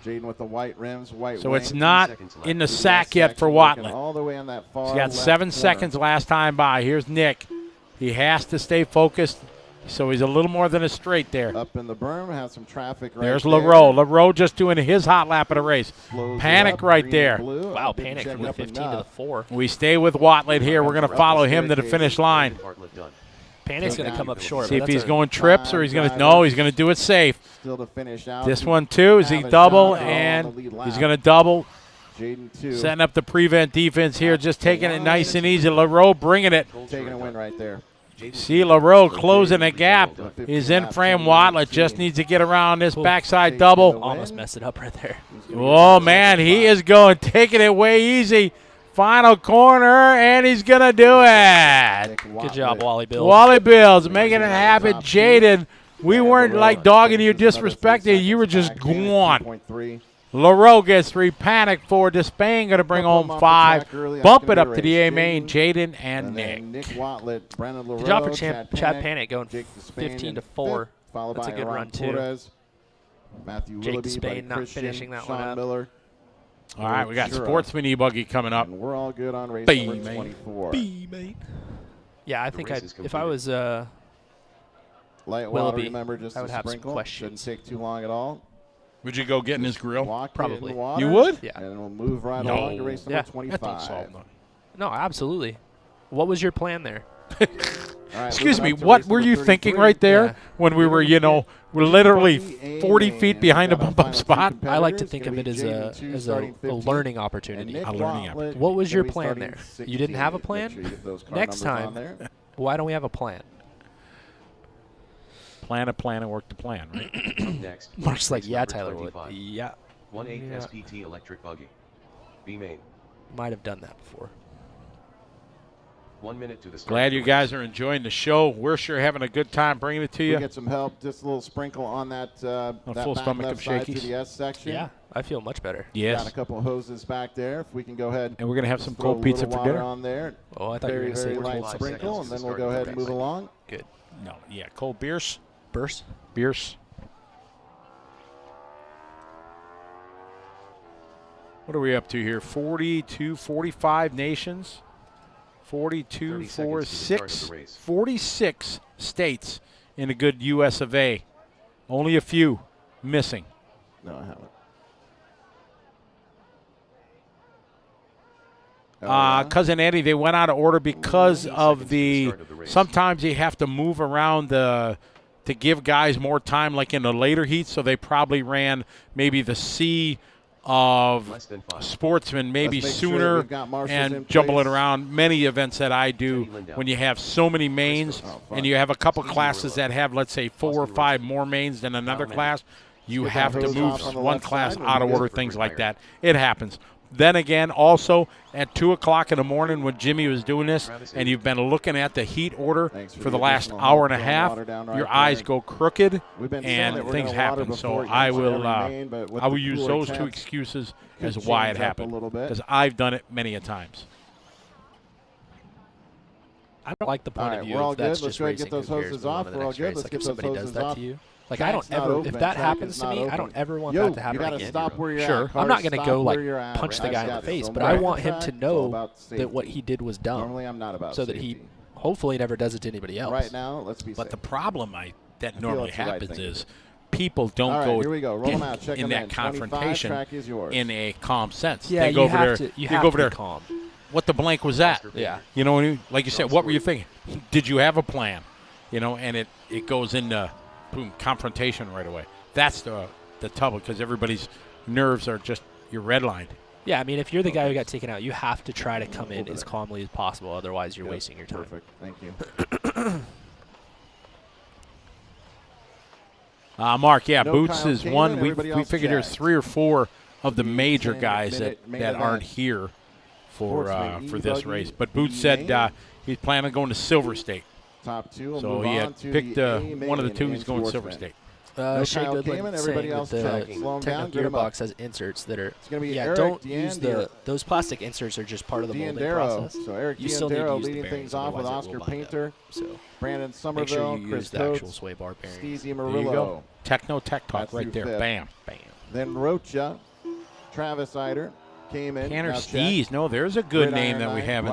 Jaden with the white rims, white So wing. it's not seconds left. in the Through that sack yet for section, looking Watlett. all the way on that far He's got left 7 corner. seconds last time by. Here's Nick. He has to stay focused, so he's a little more than a straight there. Up in the berm, has some traffic right There's there. LaRoe. LaRoe just doing his hot lap of the race. Slows it Panic up, right green there. and blue. Wow, Didn't panic check from the up 15 to the enough. 4. We stay with Watlett here. We're going to follow him to the finish line. Bartlett done. Panic's going to come up short. See but if that's he's a- going trips or he's going to. No, he's going to do it safe. Still to finish out. This one, too. Is he Have a double? shot on the And lead he's lap. going to double. Jaden 2 Setting up the prevent defense here. Just taking it nice and easy. LaRoe bringing it. taking a win right there. See LaRoe closing the gap. He's in frame. Watlett just needs to get around this backside double. Almost messed it up right there. Oh, man, he is going, taking it way easy. Final corner, and he's going to do it. Good job, Wally Bill. Wally Bills making it happen. Jaden, we weren't like dogging you, disrespecting you. You were just gone. 2.3. LaRoe gets 3. Panic 4. Despain going to bring home 5. Bump it up to the A main. Jaden and Nick. Nick Watlett, Brendan LaRoe, Good job for Chad Chad Panic going Jake Despain 15 in to 4. fifth, followed That's a by good Aaron run, too. Torres, Matthew Jake Willoughby, Despain Buddy not Christian, finishing that Sean one up. Miller. All right, we got Shura. Sportsman E-Buggy coming up. And we're all good on race B, number mate. 24. Yeah, I think race is if I was Light water, Willoughby, remember, just I would a have some sprinkle. questions. Shouldn't take too long at all. Would you go get in his grill? Walk Probably. in the water, You would? Yeah. And we'll move right No. along to race number Yeah. 25. That don't solve nothing. No, absolutely. What was your plan there? All right, Excuse me, moving up to what race were number you thinking 33. right there Yeah. when we were, we're literally 40 feet behind a bump-up spot? I like to think of it as a learning opportunity. A learning opportunity. What was your plan there? You didn't have a plan? Next time, why don't we have a plan? Plan a plan and work the plan, right? Up next. Mark's like, race yeah, number Tyler 25. would. Yeah, 1/8 Yeah. SPT electric buggy. B main. might have done that before. 1 minute to the start. Glad of the you guys are enjoying the show. We're sure having a good time bringing it to We you. get some help, just a little sprinkle on that, that full back stomach left of side to shakies. the S section. Yeah, I feel much better. Got Yes. a couple of hoses back there. If we can go ahead And we're going to have just some throw cold a pizza little for water dinner. on there. Oh, I thought you were Very, going to say very we're light 5 sprinkle, seconds and to then we'll start go the ahead and race. move along. Good. No, yeah, cold beers. Burst. Beers. What are we up to here? 42, 45 nations. 42, 30 4, seconds to the start of 6, the race. 46 states in a good US of A. Only a few missing. No, I haven't. Oh, Cousin Eddie, they went out of order because 15 of seconds to the. the start of the race. Sometimes you have to move around to give guys more time, like in the later heats. So they probably ran maybe the C of Less than 5. Sportsman maybe Let's make sure sooner we've got marshals in and jumble it place. around. Many events that I do, when you have so many mains and you have a couple classes that have, let's say, 4 or 5 more mains than another class, you Get that have to hose move off on the one left class side. out of We'll be order, good. things like that. It happens. then again, also at 2 o'clock in the morning when Jimmy was doing this, and you've been looking at the heat order for the last hour and a half, your eyes go crooked and things happen. So I will use those two excuses as why it happened, because I've done it many a times. I don't like the point of view. We're all if that's good. just Let's go racing, get those who cares? hoses Move on off. to the We're all next good. race. Let's Like get if those somebody does hoses that off. to you, like I don't Track's not ever. open. If that Track happens is to not me, I open. don't ever want Yo, that to happen you gotta again. stop where you're Sure. at. I'm not gonna Stop go like where you're at. punch the Right. guy in Got the it. face, So but right I at want the him to track, it's all know about that what safety. he did was dumb, Normally, I'm not about so that safety. he hopefully never does it to anybody else. Right now, let's be But safe. the problem that feel normally it's the right happens thing to is do. people don't All right, go here we go. Roll 'em out. Check in 'em that in. 25 confrontation track is yours. in a calm sense. Yeah, they go you over have there. to. You go have over to there. be calm. What the blank was that? Yeah. You know, when like you said, what were you thinking? Did you have a plan? You know, and it goes into boom confrontation right away. That's the trouble, because everybody's nerves are just you're redlined. Yeah, I mean, if you're the guy who got taken out, you have to try to come in as calmly as possible. Otherwise, you're wasting your time. Perfect. Thank you. Mark, yeah, No Boots Kyle is Kamen, one. We everybody else figured there's jacked. 3 or 4 of the major 10 guys minute main that aren't event. here for Sportsman for this E-Buggy, race. But Boots said main. he's planning on going to Silver State. Top two. We'll So move he on had to picked the one of the A two. main He's going to Silver Sportsman. State. Shea Kyle Goodland Kamen, saying everybody that else the check. Slow 'em Techno down, get 'em Gearbox up. has inserts that are. It's gonna be yeah, Eric don't use Diandero. those plastic inserts are just part of the molding Diandero. process. So Eric You still need to Diandero use the leading bearings, things off with otherwise it Oscar will bind up. Painter, So Brandon make Somerville, sure you Chris use the actual Coates, sway bar bearings. Steezy There you Murillo. go. Techno Tech Talk That's right through there. fifth. Bam. Bam. Then Rocha, Travis Eider came in. Tanner now Stees. No, there's a good name that we haven't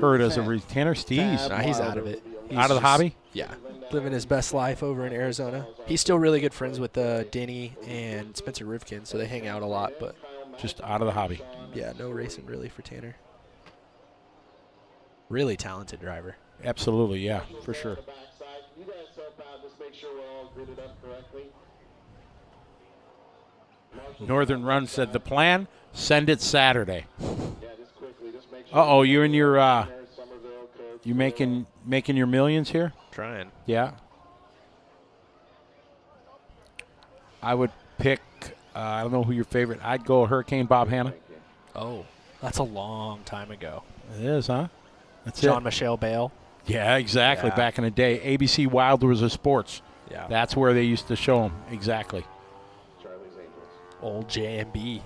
heard as a Tanner Stees. Nah, he's out of it. He's Out of the just- hobby? Yeah, living his best life over in Arizona. He's still really good friends with Denny and Spencer Rivkin, so they hang out a lot. But Just out of the hobby. yeah, no racing really for Tanner. Really talented driver. Absolutely, yeah, for sure. You guys help out. Just make sure we're all gridded up correctly. Northern Run said the plan, send it Saturday. Yeah, just quickly. Just make sure. Uh-oh, you and your Somerville, Coates, you making your millions here? Trying. Yeah. I would pick I don't know who your favorite. I'd go Hurricane Bob Hanna. Oh, that's a long time ago. It is, huh? That's John it. Michelle Bale. Yeah, exactly. Yeah. Back in the day, ABC Wild was a sports. Yeah. That's where they used to show them. Exactly. Charlie's Angels. Old JMB.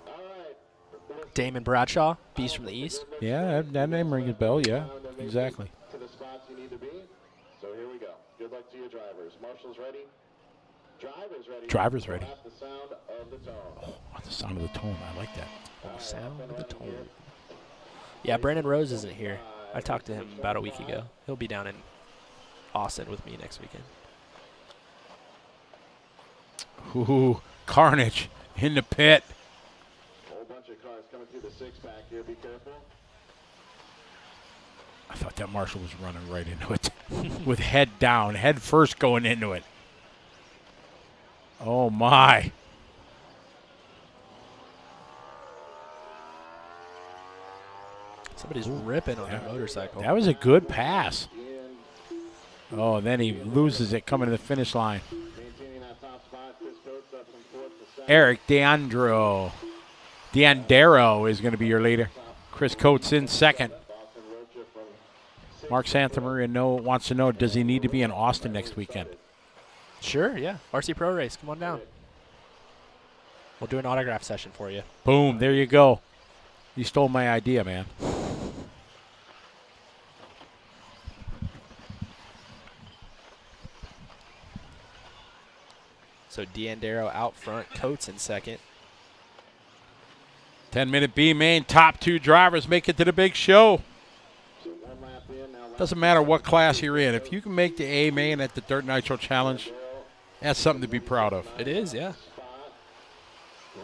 All right. Damon Bradshaw, Beast from the East. Yeah, that name rings a bell. Yeah, exactly. To the spots you need to be. So here we go. Good luck to your drivers. Marshall's ready. Drivers ready. Driver's ready. At the sound of the tone. Oh, the sound of the tone. I like that. Sound of the tone. Yeah, Brandon Rose isn't here. I talked to him about a week ago. He'll be down in Austin with me next weekend. Ooh, carnage in the pit. Whole bunch of cars coming through the six-pack here. Be careful. I thought that Marshall was running right into it with head down, head first going into it. Oh, my. Somebody's ripping on their motorcycle. That was a good pass. Oh, and then he loses it coming to the finish line. Maintaining that top spot. Chris Coates up from fourth to second. Eric Diandero is going to be your leader. Chris Coates in second. Austin Rocha from sixth. Mark Santamaria wants to know, does he need to be in Austin next weekend? Sure, yeah. RC Pro Race, come on down. We'll do an autograph session for you. Boom, there you go. You stole my idea, man. So Diandero out front, Coates in second. 10-minute B main, top 2 drivers make it to the big show. So one lap in, now lap Doesn't matter what class you're in. If you can make the A main at the Dirt Nitro Challenge, that's something to be proud of. It is, yeah.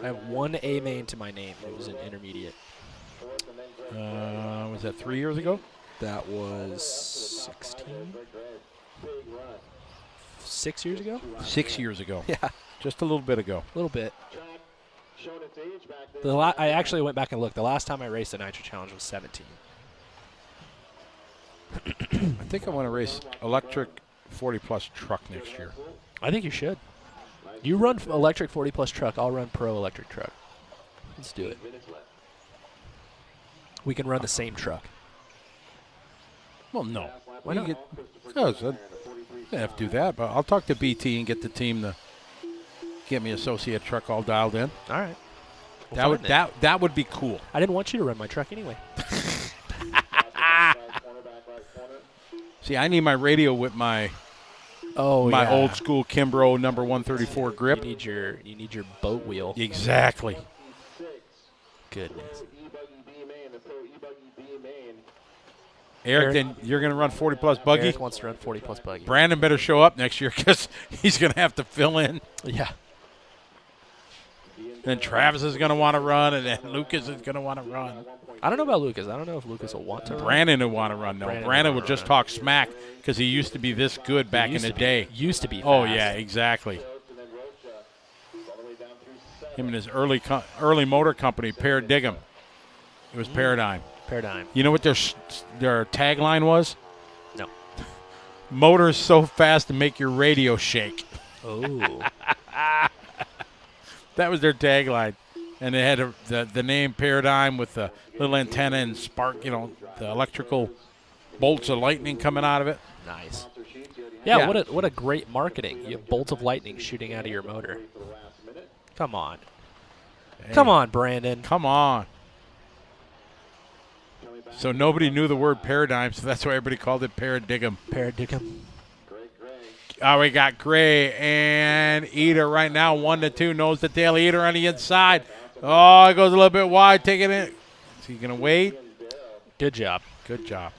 I have one A main to my name. It was an intermediate. Was that 3 years ago? That was 16? 6 years ago? 6 years ago. Yeah, Just a little bit ago. a little bit. showing its age back there. I actually went back and looked. The last time I raced a Nitro Challenge was 17. I think I want to race electric 40-plus truck next year. I think you should. You run electric 40-plus truck. I'll run pro electric truck. Let's do it. 8 minutes left. We can run the same truck. Well, no. Why You not? get- Because I don't have to do that, but I'll talk to BT and get the team to get me associate truck all dialed in. All right. That would be cool. I didn't want you to run my truck anyway. See, I need my radio with my yeah. old school Kimbrough number 134 grip. You need your boat wheel. Exactly. Goodness. Eric, then you're going to run 40-plus buggy? Eric wants to run 40-plus buggy. Brandon better show up next year because he's going to have to fill in. Yeah. Then Travis is going to want to run, and then Lucas is going to want to run. I don't know about Lucas. I don't know if Lucas will want to run. Brandon will want to run. No, Brandon would just talk smack because he used to be this good back in the day. Used to be fast. Oh, yeah, exactly. Him and his early motor company, Paradigm. It was Paradigm. Paradigm. You know what their tagline was? No. Motors so fast to make your radio shake. Oh. That was their tagline. And they had the name Paradigm with the little antenna and spark, the electrical bolts of lightning coming out of it. Nice. Yeah, what a great marketing. You have bolts of lightning shooting out of your motor. Come on. Hey. Come on, Brandon. Come on. So nobody knew the word paradigm, so that's why everybody called it Paradigm. Paradigm. Oh, we got Gray and Eater right now, 1-2, nose to tail. Eater on the inside. Oh, it goes a little bit wide, taking it. Is he going to wait? Good job. Good job.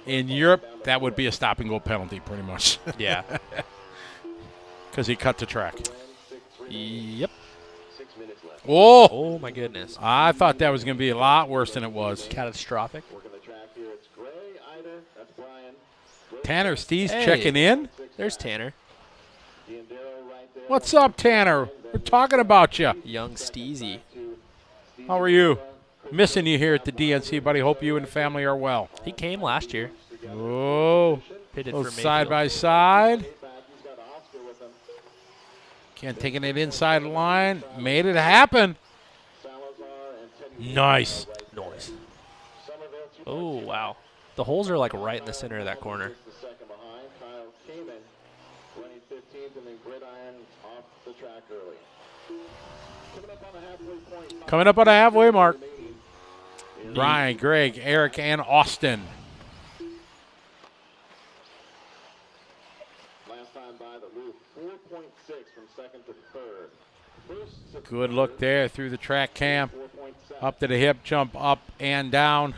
In Europe, that would be a stop and go penalty, pretty much. Yeah. Because he cut the track. Yep. 6 minutes left. Oh! Oh, my goodness. I thought that was going to be a lot worse than it was. Catastrophic. Tanner Stee's Hey. checking in. There's Tanner. What's up, Tanner? We're talking about you. Young Steezy. How are you? Missing you here at the DNC, buddy. Hope you and the family are well. He came last year. Oh, Pitted oh, for side Mayfield. by side. Can't take it inside the line. Made it happen. Nice. Noise. Oh, wow. The holes are like right in the center of that corner. Coming up on the halfway mark. Brian, Greg, Eric, and Austin. Good look there through the track cam. Up to the hip, jump up and down.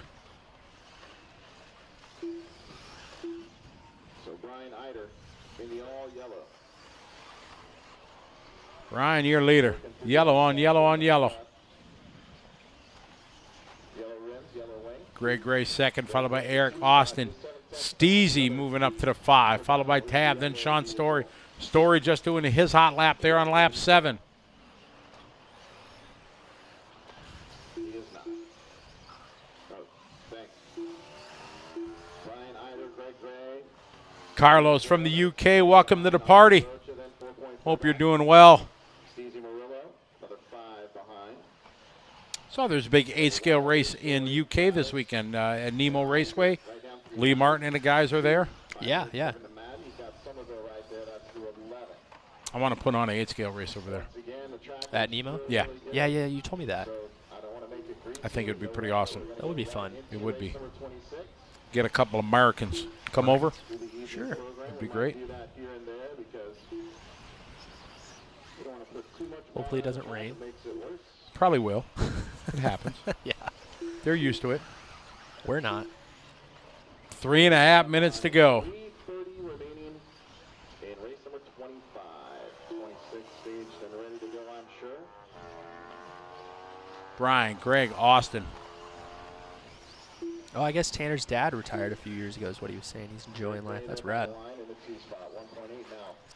Brian, your leader. Yellow on yellow on yellow. Greg Gray second, followed by Eric Austin. Steezy moving up to the 5, followed by Tab, then Sean Story. Story just doing his hot lap there on lap 7. Carlos from the UK, welcome to the party. Hope you're doing well. Saw there's a big 8-scale race in UK this weekend at Nemo Raceway. Lee Martin and the guys are there. Yeah, yeah. I want to put on an 8-scale race over there. At Nemo? Yeah. Yeah, yeah, you told me that. I think it would be pretty awesome. That would be fun. It would be. Get a couple of Americans. Come over. Sure. That'd be great. Hopefully it doesn't rain. Probably will. It happens. Yeah. They're used to it. We're not. 3.5 minutes to go. Brian, Greg, Austin. Oh, I guess Tanner's dad retired a few years ago is what he was saying. He's enjoying life. That's rad.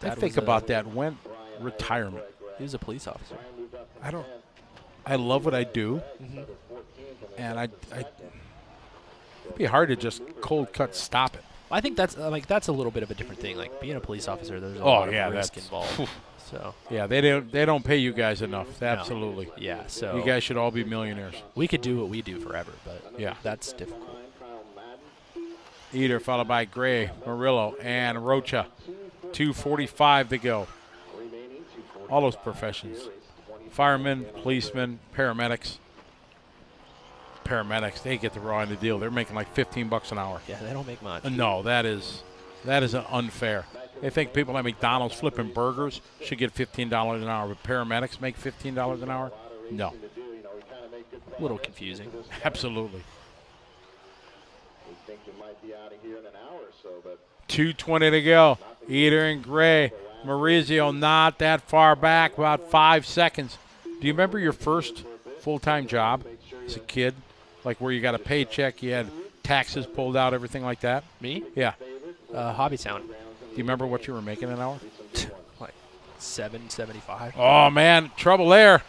I think about that. When retirement. He was a police officer. I love what I do. And it'd be hard to just cold cut stop it. I think that's a little bit of a different thing. Like being a police officer, there's a lot of risk involved. So Yeah, they don't pay you guys enough. Absolutely. yeah, so You guys should all be millionaires. we could do what we do forever, but Yeah. that's difficult. Eater followed by Gray, Murillo, and Rocha. 2:45 to go. All those professions. Firemen, policemen, paramedics. Paramedics, they get the raw end of the deal. They're making like $15 an hour. Yeah, they don't make much. No, that is unfair. They think people at McDonald's flipping burgers should get $15 an hour, but paramedics make $15 an hour? No. A little confusing. Absolutely. We think we might be out of here in an hour or so, but 2:20 to go. Eater and Gray. Maurizio not that far back, about 5 seconds. Do you remember your first full-time job as a kid? Like where you got a paycheck, you had taxes pulled out, everything like that? Me? Yeah. Hobbytown. Do you remember what you were making an hour? Like $7.75. Oh, man, trouble there.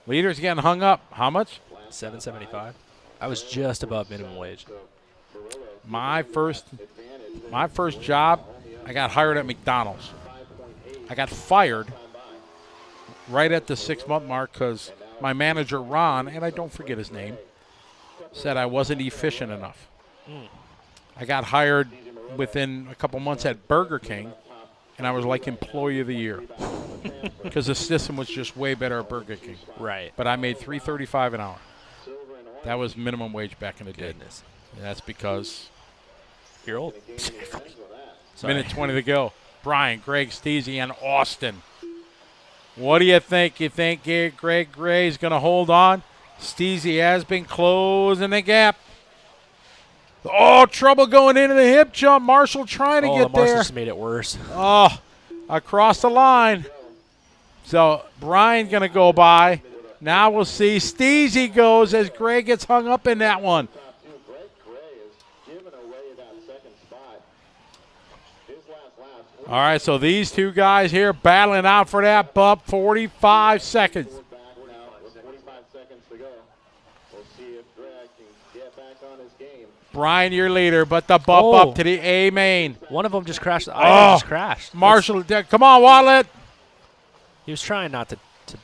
Leader's getting hung up. How much? $7.75. I was just above minimum wage. My first job, I got hired at McDonald's. I got fired right at the 6-month mark because my manager, Ron, and I don't forget his name, said I wasn't efficient enough. I got hired within a couple months at Burger King, and I was like Employee of the Year because the system was just way better at Burger King. Right. But I made $3.35 an hour. That was minimum wage back in the day. Goodness. And that's because You're old. minute 20 to go. Brian, Greg, Steezy, and Austin. What do you think? You think Greg Gray's going to hold on? Steezy has been closing the gap. Oh, trouble going into the hip jump. Marshall trying to get Marshall there. just made it worse. Oh, across the line. So Brian going to go by. Now we'll see. Steezy goes as Gray gets hung up in that one. All right, so these two guys here battling out for that bump. 45 seconds. Brian, your leader, but the bump up to the A main. One of them just crashed. I just crashed. Marshall, come on, Wallet. He was trying not to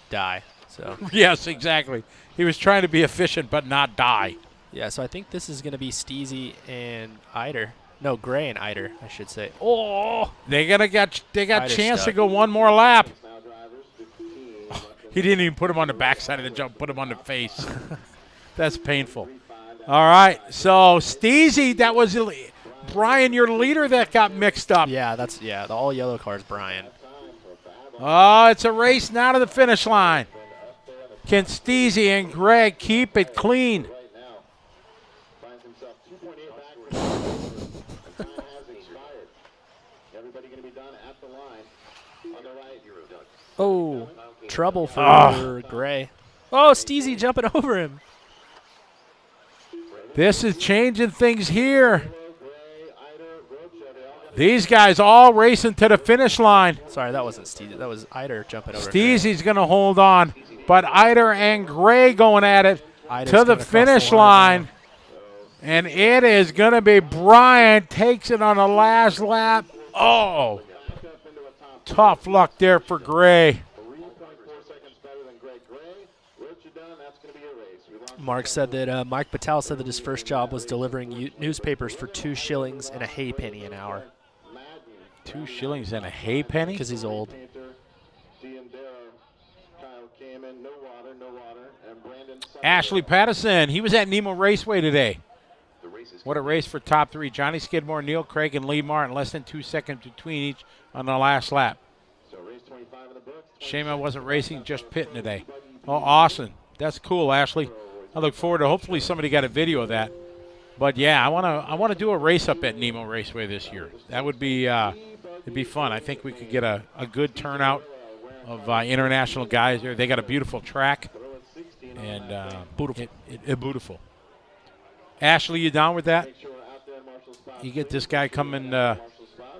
die. So Yes, exactly. He was trying to be efficient but not die. yeah, so I think this is going to be Steezy and Eider. No, Gray and Eider, I should say. Oh, They got Eider's chance to stuck. go one more lap. He didn't even put him on the backside of the jump, put him on the face. That's painful. All right, so Steezy, that was Brian, your leader, that got mixed up. yeah, the all yellow car is Brian. Oh, it's a race now to the finish line. Can Steezy and Greg keep it clean? Oh, trouble for Gray. Oh, Steezy jumping over him. This is changing things here. These guys all racing to the finish line. Sorry, that wasn't Steezy. That was Eider jumping over. Steezy's going to hold on, but Eider and Gray going at it Eider's to the gonna cross finish the line. now. And it is going to be Brian takes it on the last lap. Oh, tough luck there for Gray. Mark said that Mike Patel said that his first job was delivering newspapers for 2 shillings and a hay penny an hour. 2 shillings and a hay penny? Because he's old. Ashley Patterson, he was at Nemo Raceway today. What a race for top 3. Johnny Skidmore, Neil Craig, and Lee Martin. Less than 2 seconds between each on the last lap. Shame I wasn't racing, just pitting today. Oh, awesome. That's cool, Ashley. I look forward to hopefully somebody got a video of that. But yeah, I want to do a race up at Nemo Raceway this year. That would be it'd be fun. I think we could get a good turnout of international guys there. They got a beautiful track and beautiful. Beautiful. Ashley, you down with that? You get this guy come and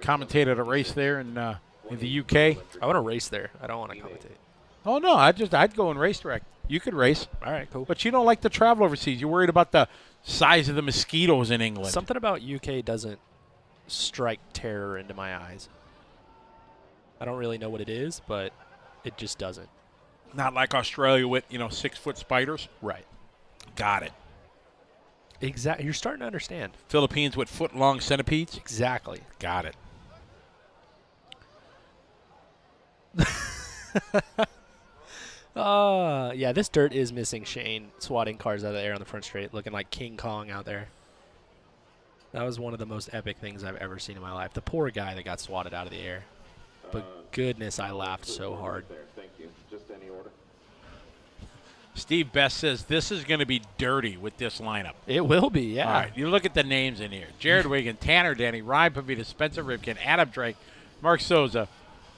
commentate at a race there in the UK. I want to race there. I don't want to commentate. Oh no, I'd go and race direct. You could race. All right, cool. But you don't like to travel overseas. You're worried about the size of the mosquitoes in England. Something about UK doesn't strike terror into my eyes. I don't really know what it is, but it just doesn't. Not like Australia with, 6-foot spiders. Right. Got it. Exactly. You're starting to understand. Philippines with foot-long centipedes. Exactly. Got it. Yeah, this dirt is missing Shane swatting cars out of the air on the front straight, looking like King Kong out there. That was one of the most epic things I've ever seen in my life. The poor guy that got swatted out of the air. But goodness, I laughed so hard. Thank you. Just any order. Steve Best says this is going to be dirty with this lineup. It will be, yeah. All right, you look at the names in here. Jared Wiggin, Tanner Denny, Ryan Pavita, Spencer Ripken, Adam Drake, Mark Souza,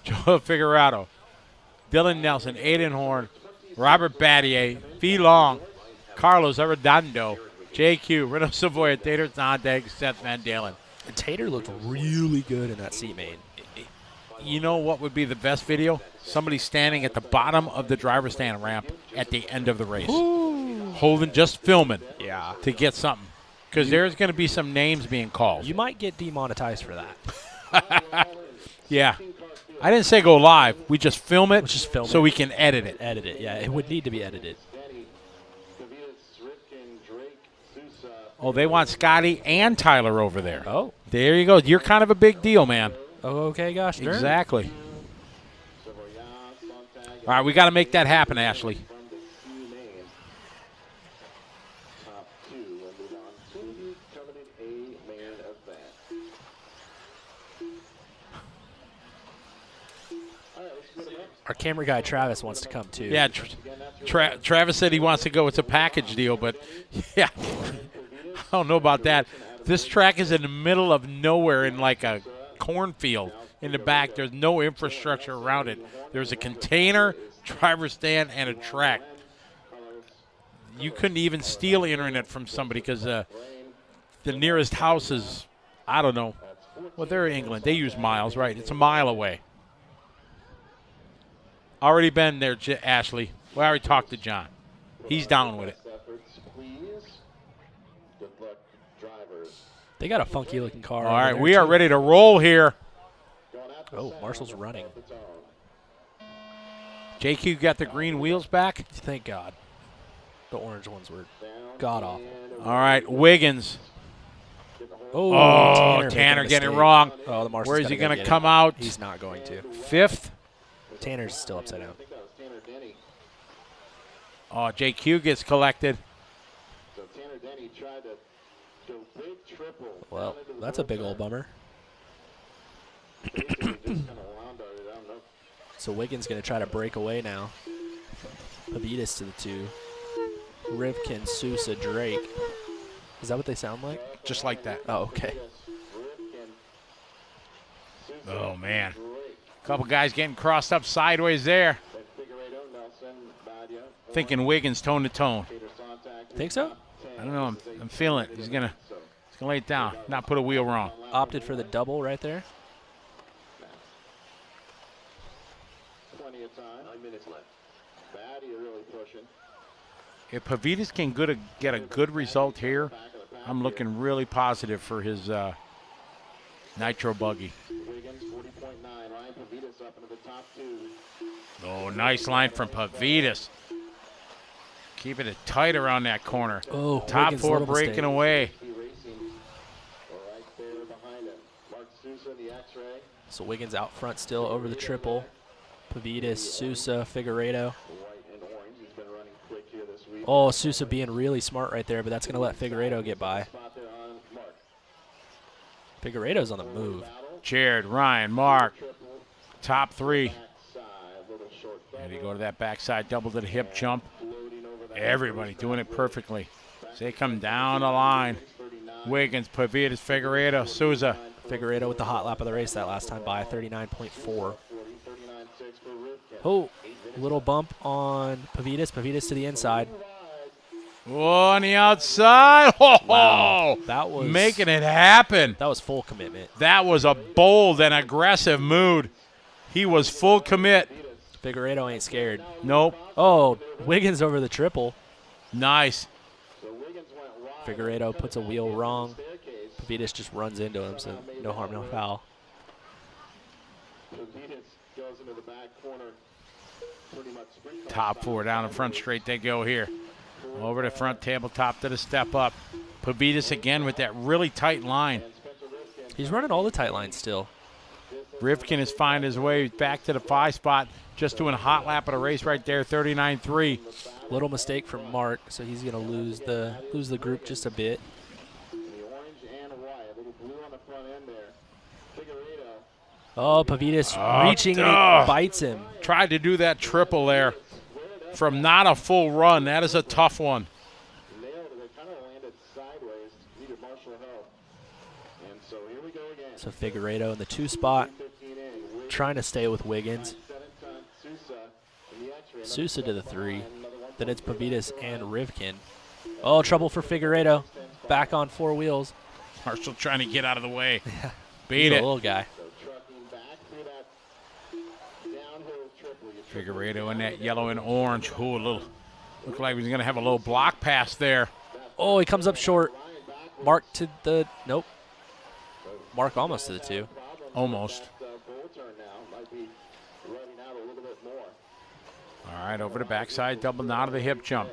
Joe Figueroa, Dylan Nelson, Aiden Horn, Robert Battier, Fee Long, Carlos Arredondo, JQ, Reno Savoya, Tater Zondeg, Seth Van Dalen. And Tater looked really good in that seat main. You know what would be the best video? Somebody standing at the bottom of the driver's stand ramp at the end of the race. Ooh. Holding, just filming. Yeah. To get something. Because there's going to be some names being called. You might get demonetized for that. Yeah. I didn't say go live. We just film it so we can edit it. Edit it, yeah. It would need to be edited. Oh, they want Scotty and Tyler over there. Oh. There you go. You're kind of a big deal, man. Oh, okay, gosh. Darn. Exactly. All right, we got to make that happen, Ashley. Our camera guy, Travis, wants to come, too. Yeah, Travis said he wants to go. It's a package deal, but, yeah, I don't know about that. This track is in the middle of nowhere in like a cornfield in the back. There's no infrastructure around it. There's a container, driver's stand, and a track. You couldn't even steal internet from somebody because the nearest house is, I don't know. Well, they're in England. They use miles, right? It's a mile away. Already been there, Ashley. We already talked to John. He's down with it. They got a funky-looking car. All right, we are ready to roll here. Oh, Marshall's running. JQ got the green wheels back. Thank God. The orange ones were god-awful. All right, Wiggins. Oh, Tanner getting it wrong. Oh, the Marshall's Where is he going to come out? He's not going to. Fifth. Tanner's still upside down. Oh, JQ gets collected. Well, that's a big old bummer. So Wiggins going to try to break away now. Pavitas to the 2. Rivkin, Sousa, Drake. Is that what they sound like? Just like that. Oh, okay. Oh, man. A couple guys getting crossed up sideways there. Thinking Wiggins tone to tone. Think so? I don't know. I'm feeling it. He's gonna lay it down, not put a wheel wrong. Opted for the double right there. 20 of time. 9 minutes left. Battier really pushing. If Pavitas can get a good result here, I'm looking really positive for his Nitro buggy. Oh, nice line from Pavitas. Keeping it tight around that corner. Oh, top Wiggins, 4 breaking away. So Wiggins out front still over the triple. Pavitas, Sousa, Figueiredo. Oh, Sousa being really smart right there, but that's going to let Figueiredo get by. Figueiredo's on the move. Jared, Ryan, Mark, top 3. And you go to that backside double to the hip jump. Everybody doing it perfectly. So they come down the line. Wiggins, Pavitas, Figueiredo, Sousa. Figueiredo with the hot lap of the race that last time by 39.4. Oh, little bump on Pavitas. Pavitas to the inside. Oh, on the outside. Oh, wow. That was making it happen. That was full commitment. That was a bold and aggressive mood. He was full commit. Figueiredo ain't scared. Nope. Oh, Wiggins over the triple. Nice. Figueiredo puts a wheel wrong. Pavitas just runs into him, so no harm, no foul. Goes into the back corner. Pretty much sprint car Top style. 4 down the front straight they go here. Over the front tabletop to the step up. Pavitas again with that really tight line. He's running all the tight lines still. Rivkin has found his way back to the 5 spot, just doing a hot lap of the race right there, 39.3. Little mistake from Mark, so he's going to lose the group just a bit. The orange and white, a little blue on the front end there. Figueredo. Oh, Pavitas reaching and he bites him. Tried to do that triple there from not a full run. That is a tough one. Nailed it. They kind of landed sideways. Needed martial help. And so here we go again. So Figueredo in the 2 spot, trying to stay with Wiggins. Sousa to the 3. Then it's Pavitas and Rivkin. Oh, trouble for Figueredo. Back on 4 wheels. Marshall trying to get out of the way. He's Beat a it. little guy. Figueredo in that yellow and orange. Ooh, looked like he was going to have a little block pass there. Oh, he comes up short. Mark to the, nope. Mark almost to the 2. Almost. All right, over the backside double now to the hip jump.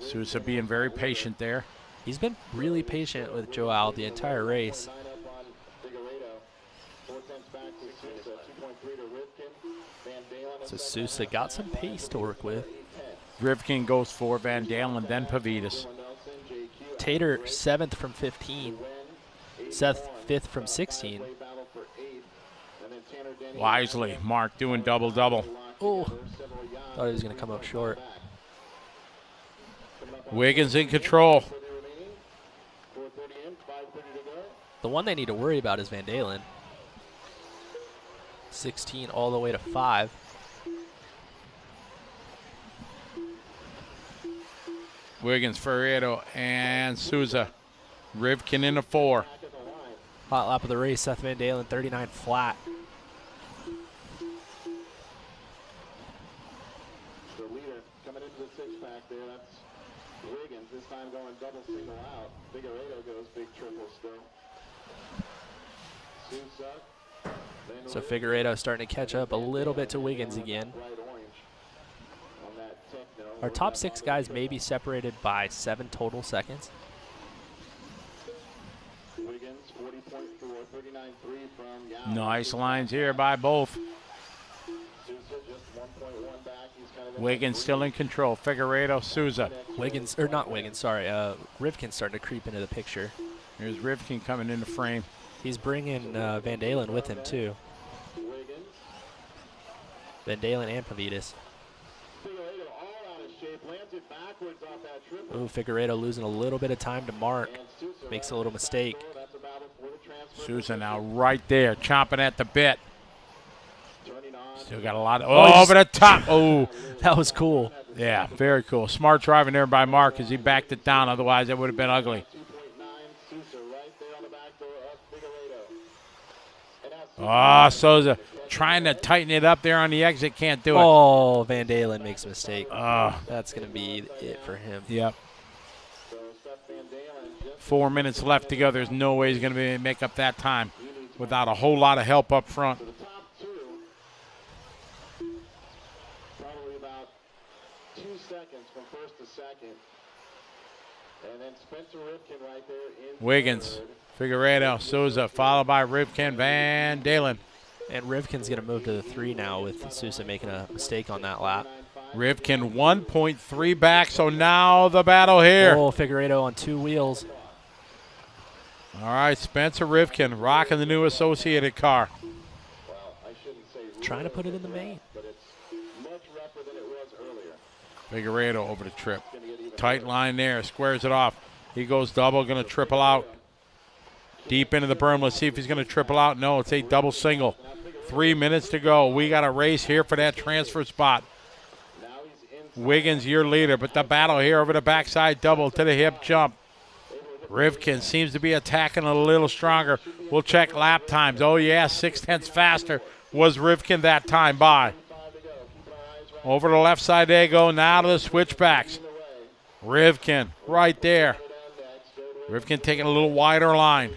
Sousa being very patient there. He's been really patient with Joao the entire race. So Sousa got some pace to work with. Rivkin goes for Van Dalen, then Pavitas. Tater 7th from 15. Seth 5th from 16. Wisely, Mark doing double-double. Oh, thought he was going to come up short. Wiggins in control. The one they need to worry about is Van Dalen. 16 all the way to 5. Wiggins, Ferreiro, and Sousa. Rivkin in the 4. Hot lap of the race, Seth Van Dalen, 39 flat. The leader coming into the 6-pack there, that's Wiggins. This time going double single out. Figueredo goes big triple still. Sousa. So Figueredo starting to catch up a little bit to Wiggins again. Our top 6 guys may be separated by 7 total seconds. Wiggins 40.4, 39.3 from Yao. Nice lines here by both. Sousa just 1.1 back. He's kind of Wiggins still in control. Figueredo, Sousa. Wiggins, or not Wiggins, sorry. Rivkin's starting to creep into the picture. Here's Rivkin coming into frame. He's bringing Van Dalen with him, too. Wiggins. Van Dalen and Pavitas. Figueredo all out of shape. Lands it backwards off that triple. Ooh, Figueredo losing a little bit of time to Mark. Makes a little mistake. That's a battle for the transfer. Sousa now right there, chomping at the bit. Turning on. Still got a lot of, oh, over the top. Oh, That was cool. yeah, very cool. Smart driving there by Mark as he backed it down. Otherwise, it would have been ugly. 2.9. Sousa right there on the back door of Figueredo. And that's Ah, Sousa trying to tighten it up there on the exit. Can't do it. Oh, Van Dalen makes a mistake. Ah, That's going to be it for him. yep. so Seth Van Dalen just 4 minutes left to go. There's no way he's going to make up that time without a whole lot of help up front. the top 2. Probably about 2 seconds from first to second. And then Spencer Rivkin right there in Wiggins, third. Figueredo, Sousa, followed by Rivkin, Van Dalen. And Rivkin's going to move to the 3 now with Sousa making a mistake on that lap. Rivkin 1.3 back, so now the battle here. Oh, Figueredo on 2 wheels. All right, Spencer Rivkin rocking the new Associated car. Well, I shouldn't say Trying to put it in the main. but it's much rougher than it was earlier. Figueredo over the trip. Tight line there, squares it off. He goes double, going to triple out. Deep into the berm. Let's see if he's going to triple out. No, it's a double single. 3 minutes to go. We got a race here for that transfer spot. Now he's in. Wiggins, your leader, but the battle here over the backside double to the hip jump. Rivkin seems to be attacking a little stronger. We'll check lap times. Oh, yeah, 6/10 faster was Rivkin that time by. Over the left side they go. Now to the switchbacks. Rivkin right there. Rivkin taking a little wider line.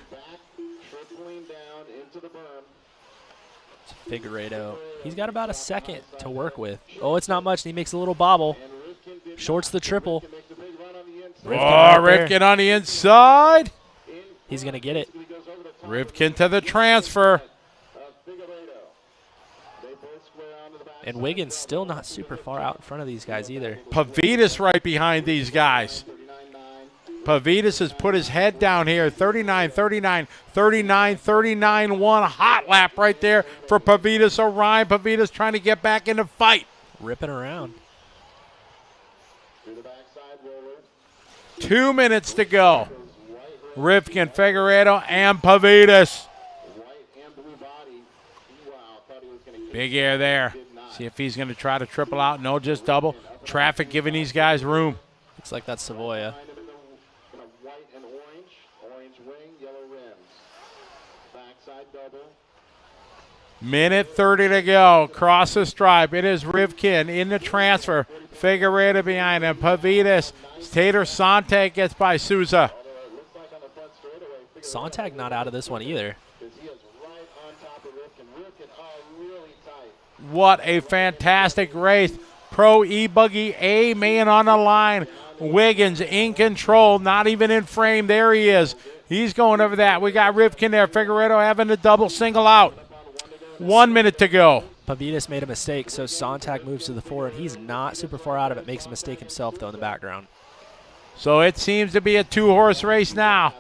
Figueredo, he's got about a second to work with. Oh, it's not much, and he makes a little bobble. Shorts the triple. Rivkin on the inside. He's going to get it. Rivkin to the transfer. And Wiggins still not super far out in front of these guys either. Pavitas right behind these guys. Pavitas has put his head down here. 39, 39, 39, 39, 1. Hot lap right there for Pavitas. Orion Pavitas trying to get back in the fight. Ripping around. 2 minutes to go. Rivkin, Figueredo, and Pavitas. Big air there. See if he's going to try to triple out. No, just double. Traffic giving these guys room. Looks like that's Savoya. Minute 30 to go. Cross the stripe. It is Rivkin in the transfer. Figueredo behind him. Pavitas. Tater Sontag gets by Souza. Sontag not out of this one either. What a fantastic race. Pro E-Buggy A-Main on the line. Wiggins in control, not even in frame. There he is. He's going over that. We got Rivkin there. Figueredo having a double single out. 1 minute to go. Pavitas made a mistake, so Sontag moves to the fore, and he's not super far out of it. Makes a mistake himself, though, in the background. So it seems to be a two-horse race now.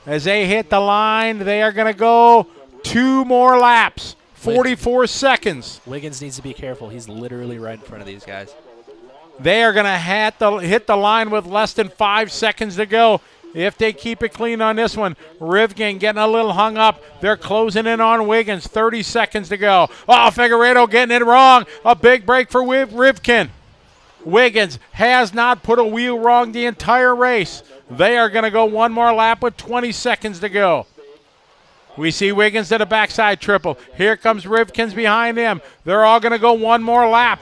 As they hit the line, they are going to go 2 more laps. 44 seconds. Wiggins needs to be careful. He's literally right in front of these guys. They are going to hit the line with less than 5 seconds to go if they keep it clean on this one. Rivkin getting a little hung up. They're closing in on Wiggins. 30 seconds to go. Oh, Figueredo getting it wrong. A big break for Rivkin. Wiggins has not put a wheel wrong the entire race. They are going to go 1 more lap with 20 seconds to go. We see Wiggins to the backside triple. Here comes Rivkin's behind him. They're all going to go 1 more lap.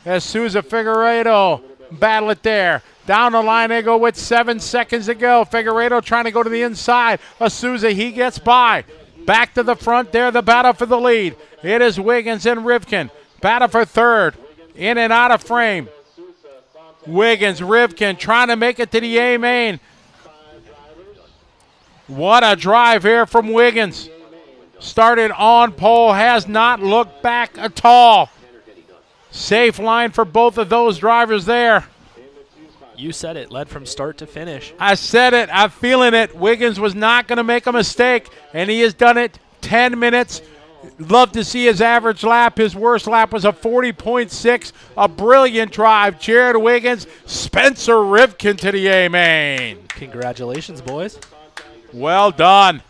As Souza Figueredo battle it there. Down the line they go with 7 seconds to go. Figueredo trying to go to the inside. Souza, he gets by. Back to the front there, the battle for the lead. It is Wiggins and Rivkin. Battle for third. In and out of frame. Wiggins, Rivkin trying to make it to the A-Main. What a drive here from Wiggins. Started on pole, has not looked back at all. Safe line for both of those drivers there. You said it, led from start to finish. I said it, I'm feeling it. Wiggins was not going to make a mistake, and he has done it 10 minutes. Love to see his average lap. His worst lap was a 40.6. A brilliant drive. Jared Wiggins, Spencer Rivkin to the A-Main. Congratulations, boys. Well done.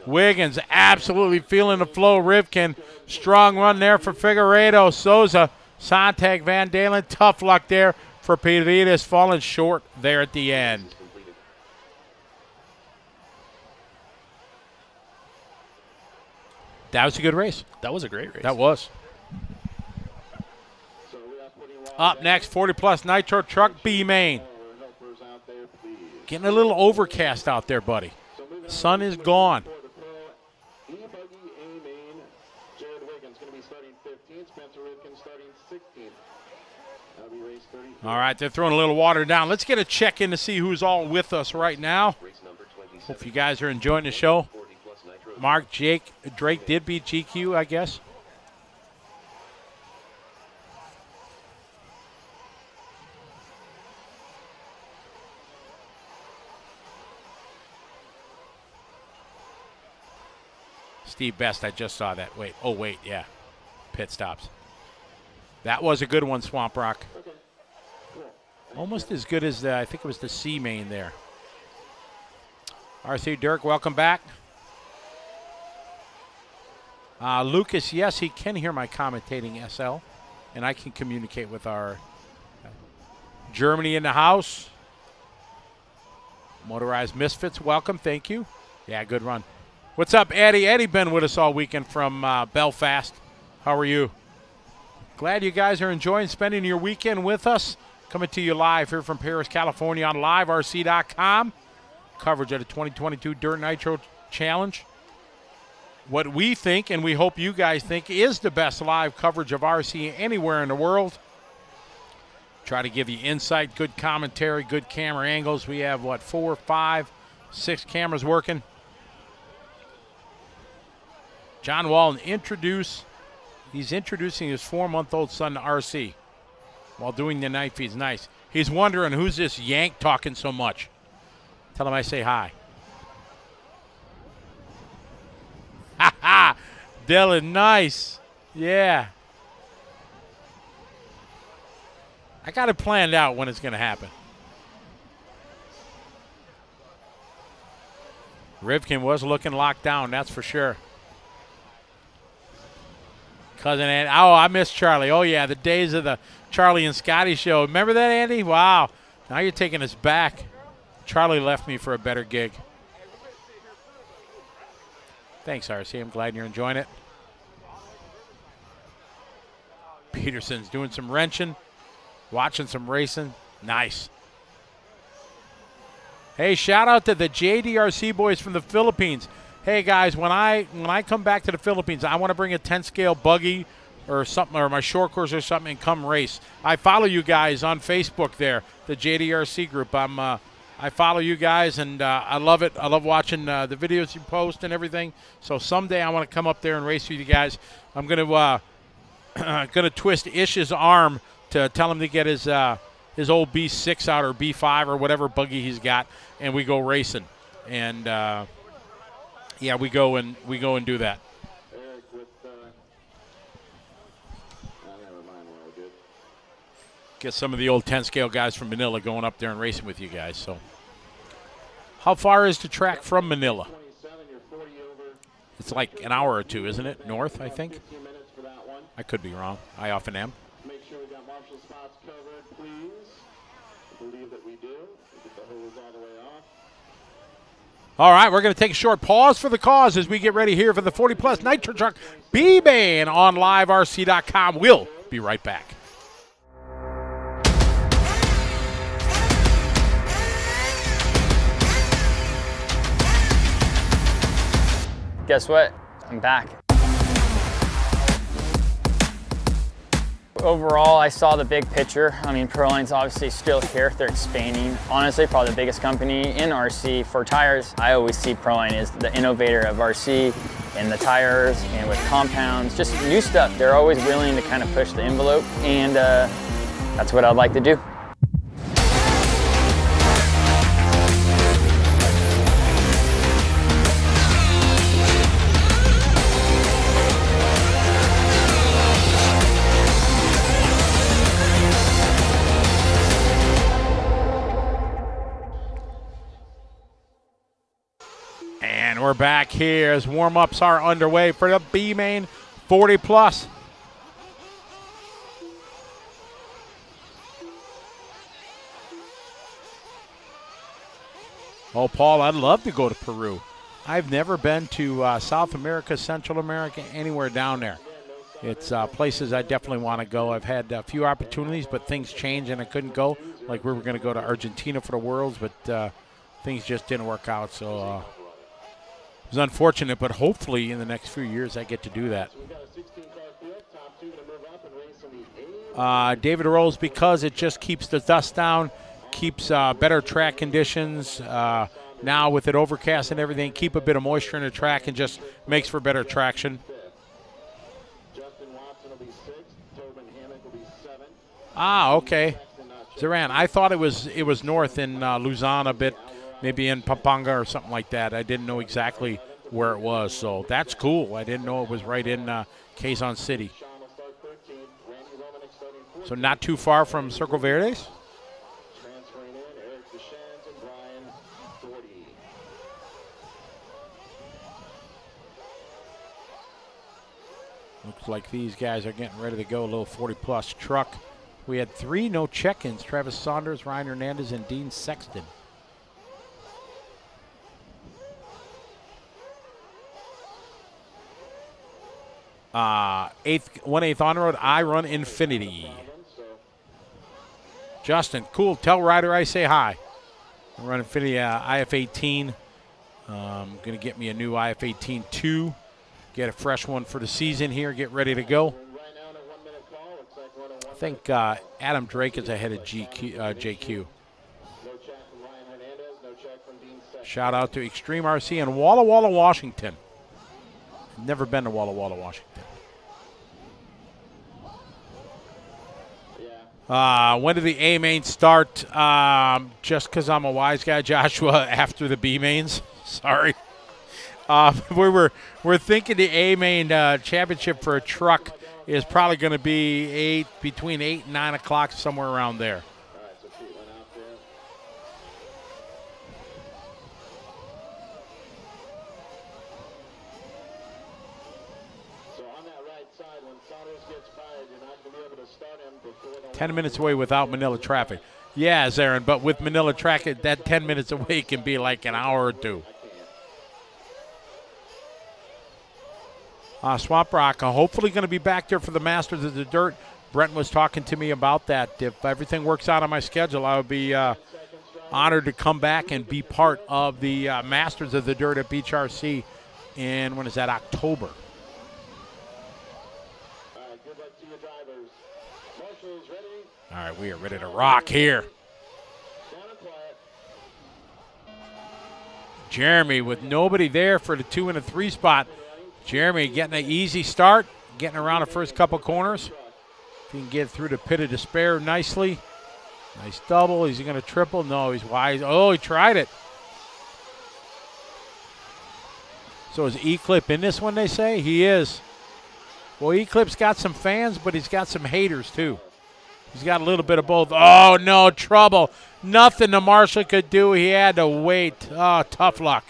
Wiggins absolutely feeling the flow. Rivkin, strong run there for Figueredo. Souza, Sontag, Van Dalen, tough luck there for Pavitas, falling short there at the end. That was a good race. That was a great race. That was. Up next, 40-plus Nitro Truck B-Main. Getting a little overcast out there, buddy. Sun is gone. E-Buggy A-Main, Jared Wiggins going to be starting 15th, Spencer Rivkin starting 16th. That'll be race 30. All right, they're throwing a little water down. Let's get a check-in to see who's all with us right now. Hope you guys are enjoying the show. Mark, Drake did beat GQ, I guess. Steve Best, I just saw that. Wait, yeah. Pit stops. That was a good one, Swamp Rock. Almost as good as I think it was the C main there. RC Dirk, welcome back. Lucas, yes, he can hear my commentating SL, and I can communicate with our Germany in the house. Motorized Misfits, welcome, thank you. Yeah, good run. What's up, Eddie? Eddie been with us all weekend from Belfast. How are you? Glad you guys are enjoying spending your weekend with us. Coming to you live here from Paris, California on liverc.com. Coverage of the 2022 Dirt Nitro Challenge. what we think, and we hope you guys think, is the best live coverage of RC anywhere in the world. Try to give you insight, good commentary, good camera angles. We have, what, 4, 5, 6 cameras working. John Wallen he's introducing his 4-month-old son to RC while doing the night feeds. Nice. He's wondering who's this yank talking so much. Tell him I say hi. Ha ha! Dylan, nice. Yeah. I got it planned out when it's going to happen. Rivkin was looking locked down, that's for sure. Cousin Andy. Oh, I miss Charlie. Oh, yeah, the days of the Charlie and Scotty show. Remember that, Andy? Wow. Now you're taking us back. Charlie left me for a better gig. Thanks, RC. I'm glad you're enjoying it. Peterson's doing some wrenching, watching some racing. Nice. Hey, shout out to the JDRC boys from the Philippines. Hey guys, when I come back to the Philippines, I want to bring a 10-scale buggy or something, or my short course or something, and come race. I follow you guys on Facebook there, the JDRC group. I follow you guys, and I love it. I love watching the videos you post and everything. So someday I want to come up there and race with you guys. I'm gonna twist Ish's arm to tell him to get his old B6 out, or B5 or whatever buggy he's got, and we go racing. And yeah, we go and do that. Eric with, never mind, we're good. Get some of the old 10-scale guys from Manila going up there and racing with you guys. So, how far is the track from Manila? It's like an hour or two, isn't it? North, I think. I could be wrong. I often am. Make sure we got marshal spots covered, please. I believe that we do. We get the hose all the way off. All right, we're going to take a short pause for the cause as we get ready here for the 40-plus Nitro Truck B-Man on liverc.com. We'll be right back. Guess what? I'm back. Overall, I saw the big picture. I mean, Proline's obviously still here. They're expanding. Honestly, probably the biggest company in RC for tires. I always see Proline as the innovator of RC in the tires and with compounds, just new stuff. They're always willing to kind of push the envelope, and that's what I'd like to do. And we're back here as warm-ups are underway for the B-Main 40-plus. Oh, Paul, I'd love to go to Peru. I've never been to South America, Central America, anywhere down there. It's places I definitely want to go. I've had a few opportunities, but things change and I couldn't go. Like we were going to go to Argentina for the Worlds, but things just didn't work out. So it was unfortunate, but hopefully in the next few years I get to do that. David Rolls, because it just keeps the dust down, keeps better track conditions. Now with it overcast and everything, keep a bit of moisture in the track and just makes for better traction. Ah, okay. Zoran, I thought it was north in Luzon a bit, maybe in Pampanga or something like that. I didn't know exactly where it was, so that's cool. I didn't know it was right in Quezon City. So not too far from Cerro Verdes? Looks like these guys are getting ready to go. A little 40-plus truck. We had 3 no check-ins. Travis Saunders, Ryan Hernandez, and Dean Sexton. One-eighth on road. I run Infinity. Justin, cool. Tell Ryder I say hi. I run Infinity IF-18. Going to get me a new IF-18 2. get a fresh one for the season here, get ready to go. I think Adam Drake is ahead of JQ. Shout out to Extreme RC in Walla Walla, Washington. Never been to Walla Walla, Washington. When did the A main start? Just because I'm a wise guy, Joshua, after the B mains. Sorry. We're thinking the A main championship for a truck is probably going to be between 8 and 9 o'clock, somewhere around there. So on that right side, when Saunders gets fired, you're not going to be able to start him before the 10 minutes away without Manila traffic. Yeah, Zarin, but with Manila traffic, that 10 minutes away can be like an hour or two. Swamp Rock, hopefully going to be back there for the Masters of the Dirt. Brent was talking to me about that. If everything works out on my schedule, I would be honored to come back and be part of the Masters of the Dirt at Beach RC in, when is that, October. good luck to your drivers. Marshall's ready. All right, we are ready to rock here. Down and quiet. Jeremy with nobody there for the 2 and a 3 spot. Jeremy getting an easy start, getting around the first couple corners. If he can get through the pit of despair nicely. Nice double. Is he going to triple? No, he's wise. Oh, he tried it. So is E-Clip in this one, they say? He is. Well, E-Clip's got some fans, but he's got some haters, too. He's got a little bit of both. Oh, no, trouble. Nothing the Marshall could do. He had to wait. Oh, tough luck.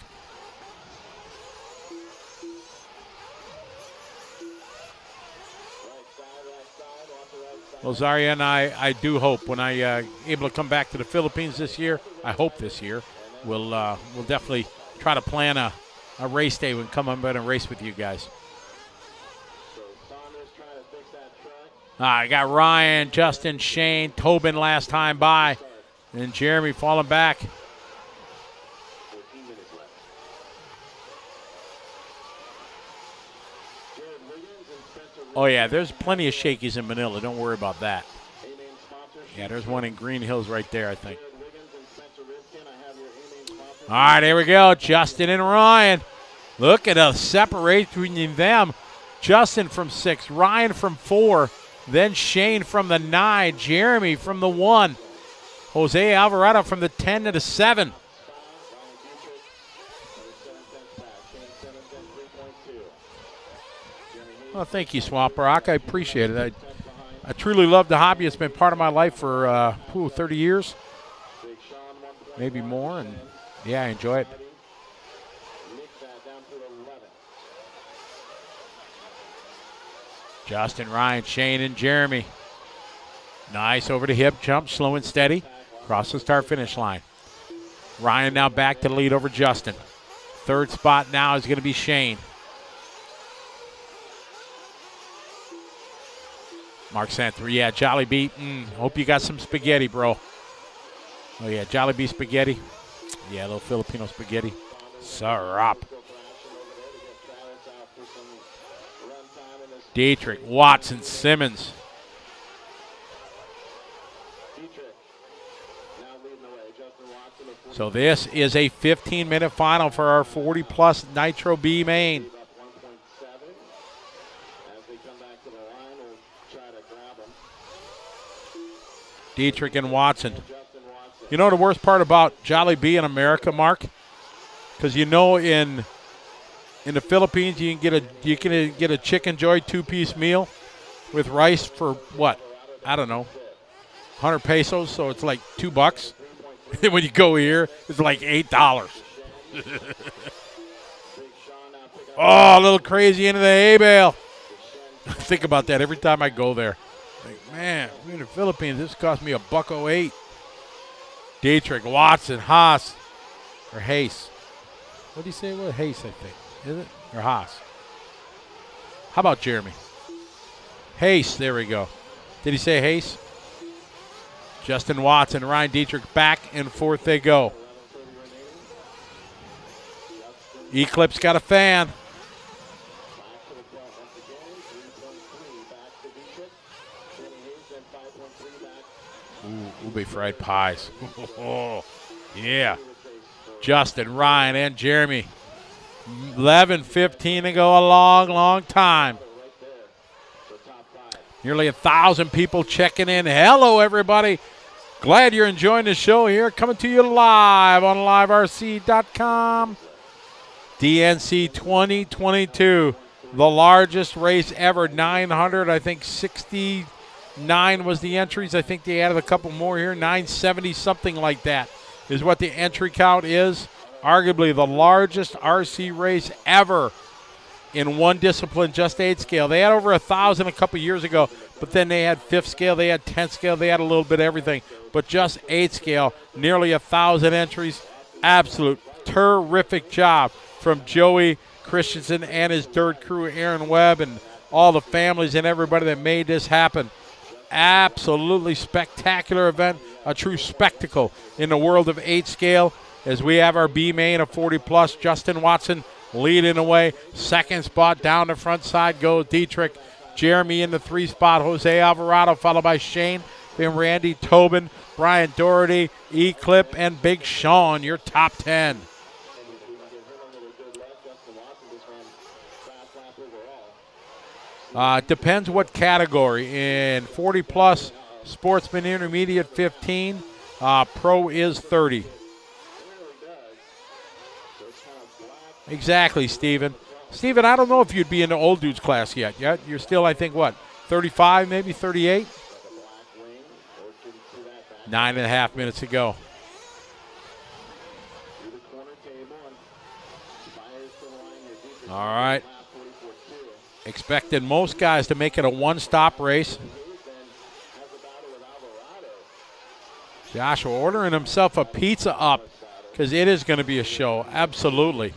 Well, Zaria and I do hope when I able to come back to the Philippines this year, I hope this year, we'll definitely try to plan a race day and come on and race with you guys. I got Ryan, Justin, Shane, Tobin last time by, and Jeremy falling back. Oh, yeah, there's plenty of shakies in Manila. Don't worry about that. Yeah, there's one in Green Hills right there, I think. All right, here we go. Justin and Ryan. Look at the separation between them. Justin from 6, Ryan from 4, then Shane from the 9, Jeremy from the 1, Jose Alvarado from the 10 to the 7. Well, thank you, Swamp Rock. I appreciate it. I truly love the hobby. It's been part of my life for 30 years, maybe more, and yeah, I enjoy it. Justin, Ryan, Shane, and Jeremy. Nice over the hip jump, slow and steady. Cross the start-finish line. Ryan now back to the lead over Justin. Third spot now is going to be Shane. Mark Santor, yeah, Jollibee. Hope you got some spaghetti, bro. Oh, yeah, Jollibee spaghetti. Yeah, a little Filipino spaghetti. Sarap. Dietrich, Watson, Simmons. So this is a 15-minute final for our 40-plus Nitro B main. Dietrich and Watson. You know the worst part about Jollibee in America, Mark? Because you know in the Philippines you can get a Chicken Joy 2-piece meal with rice for what? I don't know, 100 pesos. So it's like $2. And when you go here, it's like $8. Oh, a little crazy into the hay bale. Think about that every time I go there. Like, man, we're in the Philippines. This cost me $1.08. Dietrich, Watson, Haas, or Hayes. What do you say? Well, Hayes, I think. Is it? Or Haas? How about Jeremy? Hayes, there we go. Did he say Hayes? Justin Watson, Ryan Dietrich, back and forth they go. Eclipse got a fan. Probably fried pies. Yeah. Justin, Ryan, and Jeremy. 11:15 to go, a long, long time. Nearly 1,000 people checking in. Hello, everybody. Glad you're enjoying the show here. Coming to you live on liverc.com. DNC 2022, the largest race ever. 900, I think 69 was the entries. I think they added a couple more here. 970, something like that is what the entry count is. Arguably the largest RC race ever in one discipline, just 8 scale. They had over 1,000 a couple years ago, but then they had 5th scale, they had 10th scale, they had a little bit of everything. But just 8 scale, nearly 1,000 entries. Absolute terrific job from Joey Christensen and his dirt crew, Aaron Webb, and all the families and everybody that made this happen. Absolutely spectacular event, a true spectacle in the world of 8 scale, as we have our B main of 40 plus. Justin Watson leading away. Second spot down the front side goes Dietrich. Jeremy in the 3 spot. Jose Alvarado followed by Shane. Then Randy Tobin, Brian Doherty, E-Clip, and Big Sean, your top 10. Depends what category. In 40 plus, sportsman intermediate 15, pro is 30. Exactly, Steven. Steven, I don't know if you'd be in the old dudes class yet. You're still, I think, what, 35, maybe 38? 9.5 minutes to go. All right. Expected most guys to make it a one-stop race. Joshua ordering himself a pizza up because it is going to be a show. Absolutely.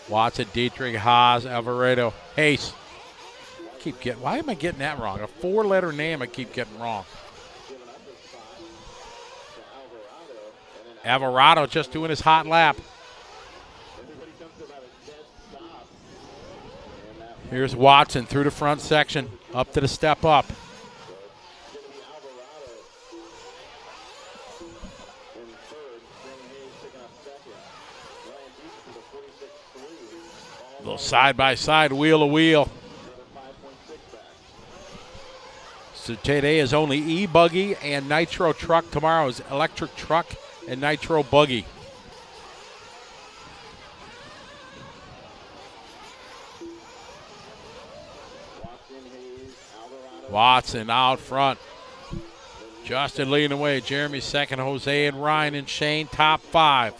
Watson, Dietrich, Haas, Alvarado, Hayes. Why am I getting that wrong? A 4-letter name I keep getting wrong. Alvarado just doing his hot lap. Here's Watson through the front section, up to the step up. A little side-by-side, wheel to wheel. So today is only E-Buggy and Nitro truck. Tomorrow is electric truck and Nitro buggy. Watson out front. Justin leading away. Jeremy second. Jose and Ryan and Shane top 5.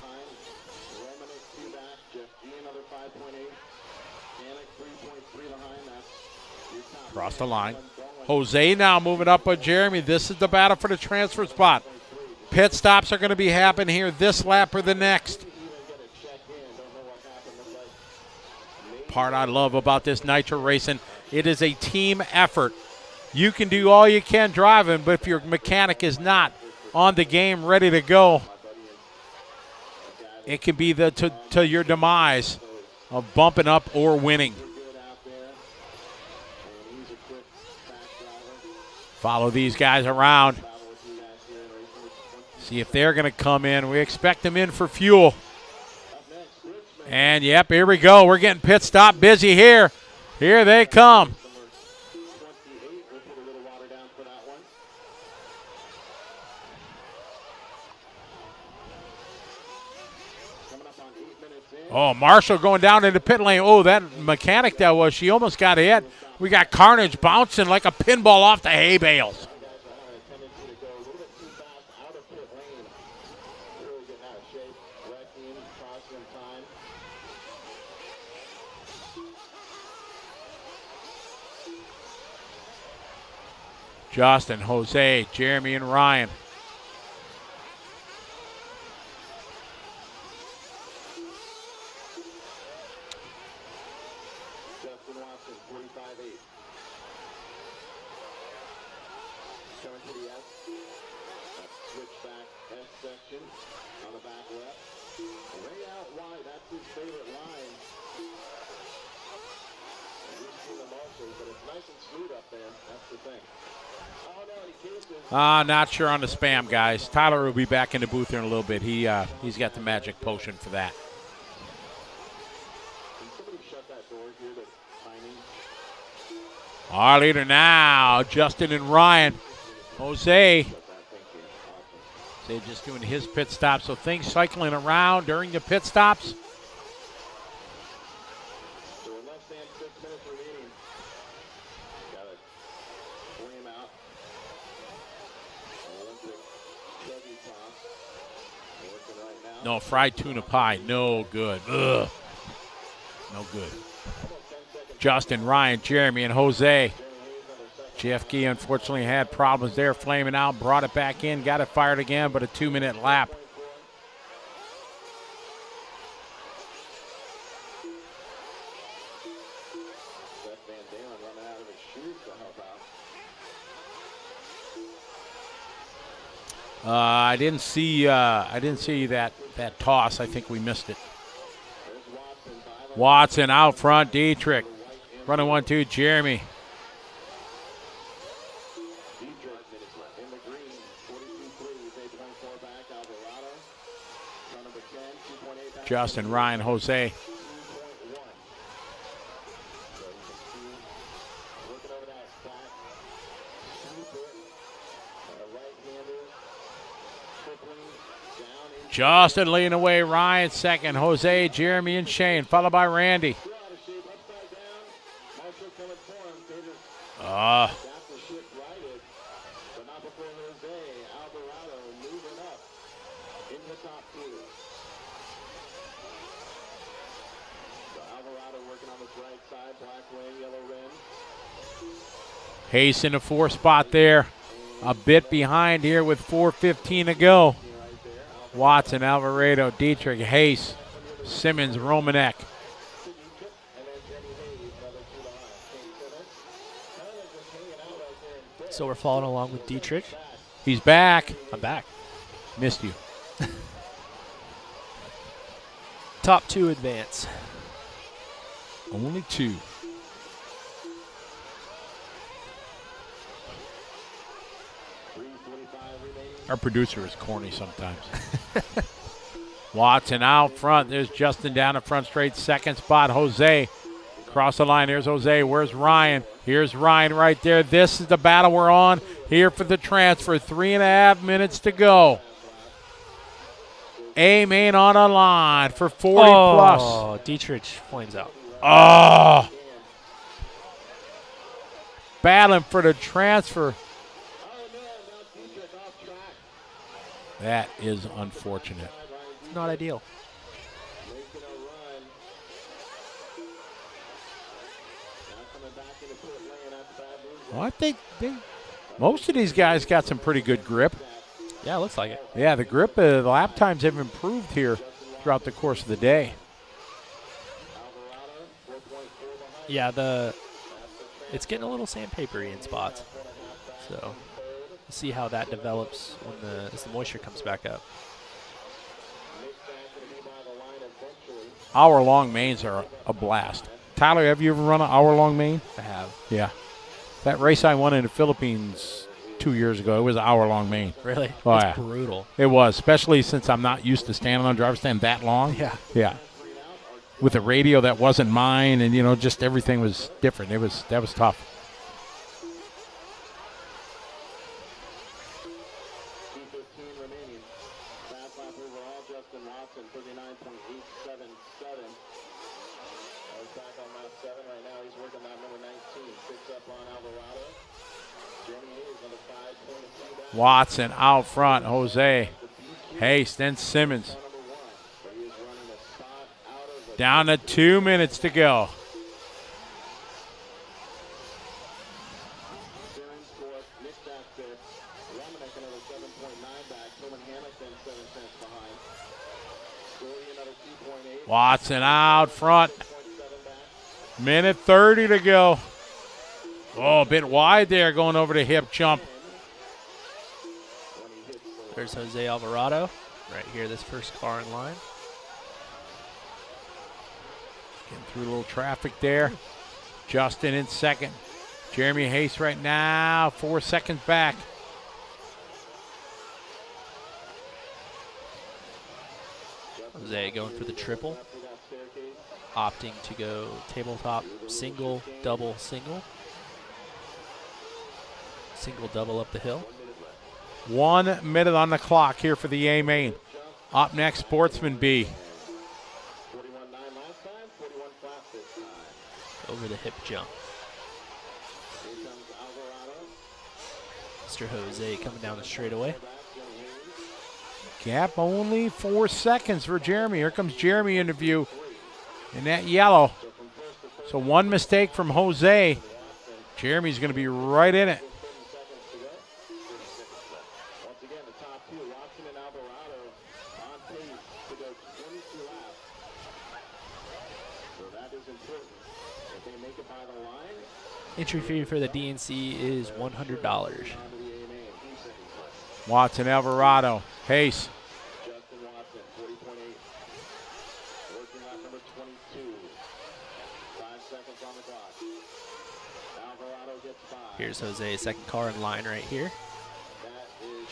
Across the line. Jose now moving up with Jeremy. This is the battle for the transfer spot. Pit stops are going to be happening here this lap or the next. Part I love about this Nitro racing, it is a team effort. You can do all you can driving, but if your mechanic is not on the game ready to go, it can be to your demise of bumping up or winning. Follow these guys around. See if they're going to come in. We expect them in for fuel. And, yep, here we go. We're getting pit stop busy here. Here they come. Oh, Marshall going down into pit lane. Oh, that mechanic that was, she almost got hit. We got Carnage bouncing like a pinball off the hay bales. Justin, Jose, Jeremy, and Ryan. Not sure on the spam, guys. Tyler will be back in the booth here in a little bit. He's got the magic potion for that. Our leader now, Justin and Ryan. Jose just doing his pit stop, so things cycling around during the pit stops. So we're less than 6 minutes remaining. Got a flame out. Olympic chuggy toss. Working right now. No, fried tuna pie, no good. Ugh. No good. Justin, Ryan, Jeremy, and Jose. JFK unfortunately had problems there, flaming out, brought it back in, got it fired again, but a 2-minute lap. I didn't see that toss. I think we missed it. Watson out front, Dietrich. Running 1-2, Jeremy. Justin, Ryan, Jose. Justin leading away, Ryan second, Jose, Jeremy, and Shane, followed by Randy. Hayes in the 4th spot there. A bit behind here with 4:15 to go. Watson, Alvarado, Dietrich, Hayes, Simmons, Romanek. So we're following along with Dietrich. He's back. I'm back. Missed you. Top 2 advance. Only 2. Our producer is corny sometimes. Watson out front. There's Justin down the front straight. 2nd spot, Jose. Cross the line. Here's Jose. Where's Ryan? Here's Ryan right there. This is the battle we're on here for the transfer. 3.5 minutes to go. A-Main on a line for 40 plus. Oh, Dietrich flames out. Oh. Battling for the transfer. That is unfortunate. It's not ideal. Well, I think most of these guys got some pretty good grip. Yeah, it looks like it. Yeah, the grip, the lap times have improved here throughout the course of the day. Yeah, it's getting a little sandpapery in spots. So we'll see how that develops as the moisture comes back up. Hour-long mains are a blast. Tyler, have you ever run an hour-long main? I have. Yeah. That race I won in the Philippines 2 years ago, it was an hour-long main. Really? Oh, That's yeah. brutal. It was, especially since I'm not used to standing on the driver's stand that long. Yeah. Yeah. With a radio that wasn't mine, and just everything was different. That was tough. Watson out front, Jose. Hayes, then Simmons. Down to 2 minutes to go. Watson out front. Minute 30 to go. Oh, a bit wide there going over the hip jump. There's Jose Alvarado right here, this first car in line. Getting through a little traffic there. Justin in second. Jeremy Hayes right now, 4 seconds back. Jose going for the triple, opting to go tabletop single, double, single. Single, double up the hill. 1 minute on the clock here for the A main. Up next, Sportsman B. Over the hip jump. Mr. Jose coming down the straightaway. Gap only 4 seconds for Jeremy. Here comes Jeremy in the view in that yellow. So 1 mistake from Jose. Jeremy's going to be right in it. Entry fee for the DNC is $100. Watson, Alvarado, Pace. Here's Jose, second car in line right here.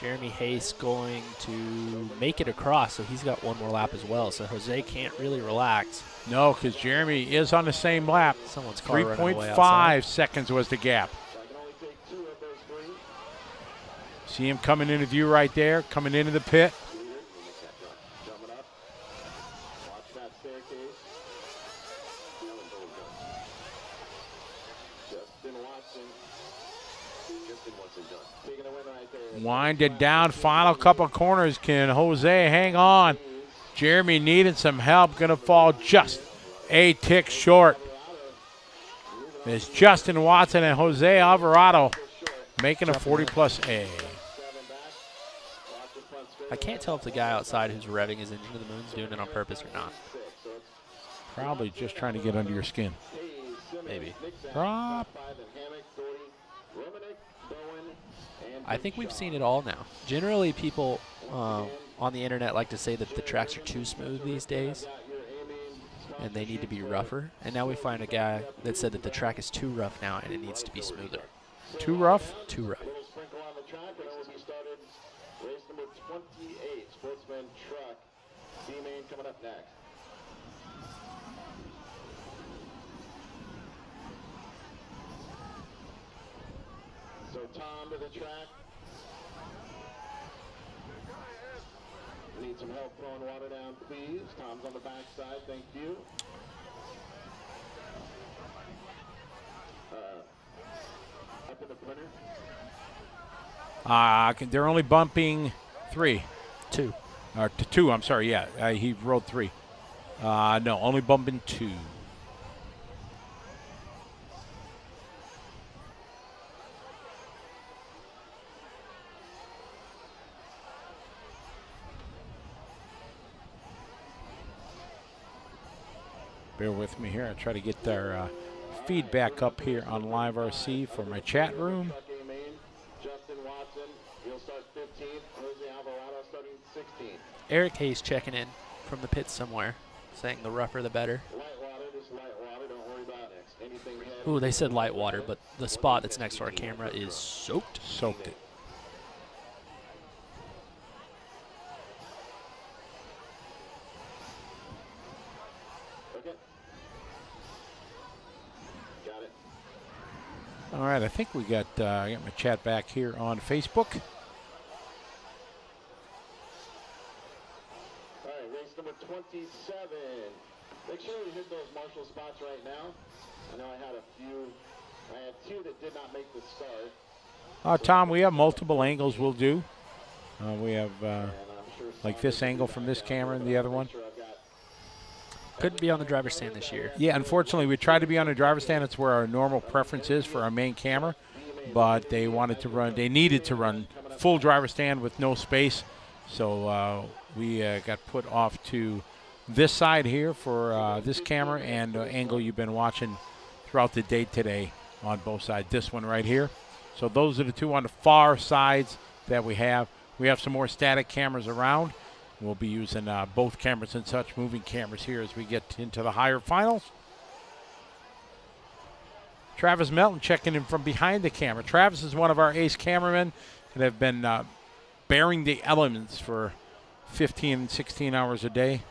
Jeremy Hayes going to make it across, so he's got 1 more lap as well. So Jose can't really relax. No, because Jeremy is on the same lap. Someone's car running away 3.5 outside. seconds was the gap. See him coming into view right there, coming into the pit. Winded down, final couple corners. Can Jose hang on? Jeremy needed some help, gonna fall just a tick short. It's Justin Watson and Jose Alvarado making a 40+ A. I can't tell if the guy outside who's revving his engine to the moon's doing it on purpose or not. Probably just trying to get under your skin. Maybe. Drop. I think we've seen it all now. Generally, people on the internet like to say that the tracks are too smooth these days and they need to be rougher. And now we find a guy that said that the track is too rough now and it needs to be smoother. Too rough? Too rough. Race number 28, Sportsman Truck. D-Main coming up next. So Tom to the track. Need some help throwing water down, please. Tom's on the back side, thank you. Up in the printer. They're only bumping 3. 2. Or 2, I'm sorry, yeah. He rode 3. No, only bumping 2. Bear with me here. I try to get our feedback up here on Live RC for my chat room. Justin Watson, he'll start 15th. Jose Alvarado starting 16th. Eric Hayes checking in from the pits somewhere, saying the rougher the better. Light water, just light water. Don't worry about anything heavy. Ooh, they said light water, but the spot that's next to our camera is soaked. Soaked it. All right, I think we got I got my chat back here on Facebook. All right, race number 27. Make sure you hit those marshal spots right now. I know I had 2 that did not make the start. Tom, we have multiple angles we'll do. We have like this angle from this camera and the other one. Couldn't be on the driver's stand this year. Yeah, unfortunately, we tried to be on the driver's stand. It's where our normal preference is for our main camera. But they needed to run full driver's stand with no space. So we got put off to this side here for this camera and angle you've been watching throughout the day today on both sides. This one right here. So those are the 2 on the far sides that we have. We have some more static cameras around. We'll be using both cameras and such, moving cameras here as we get into the higher finals. Travis Melton checking in from behind the camera. Travis is one of our ace cameramen that have been bearing the elements for 15, 16 hours a day.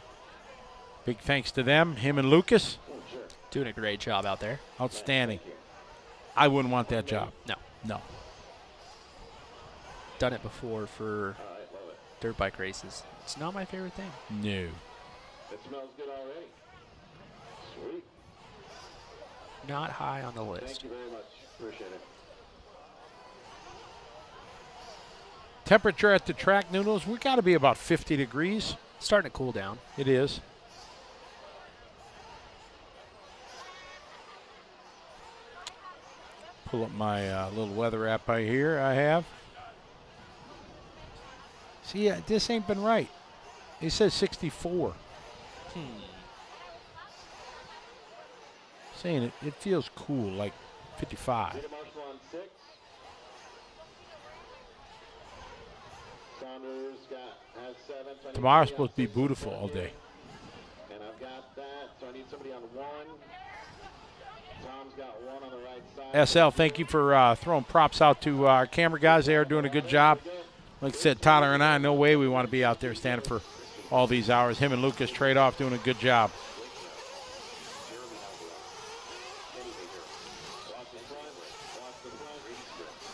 Big thanks to them, him and Lucas. Doing a great job out there. Outstanding. I wouldn't want that job. No. No. Done it before for dirt bike races. It's not my favorite thing. No. It smells good already. Sweet. Not high on the list. Thank you very much. Appreciate it. Temperature at the track, Noodles, we got to be about 50 degrees. Starting to cool down. It is. Pull up my little weather app right here I have. See, this ain't been right. It says 64. Saying it feels cool, like 55. Peter Marshall on 6. Saunders has 7. So Tomorrow's supposed to be beautiful all day. And I've got that, so I need somebody on 1. Tom's got 1 on the right side. SL, thank you for throwing props out to our camera guys. They are doing a good job. Like I said, Tyler and I, no way we want to be out there standing for all these hours. Him and Lucas trade off doing a good job.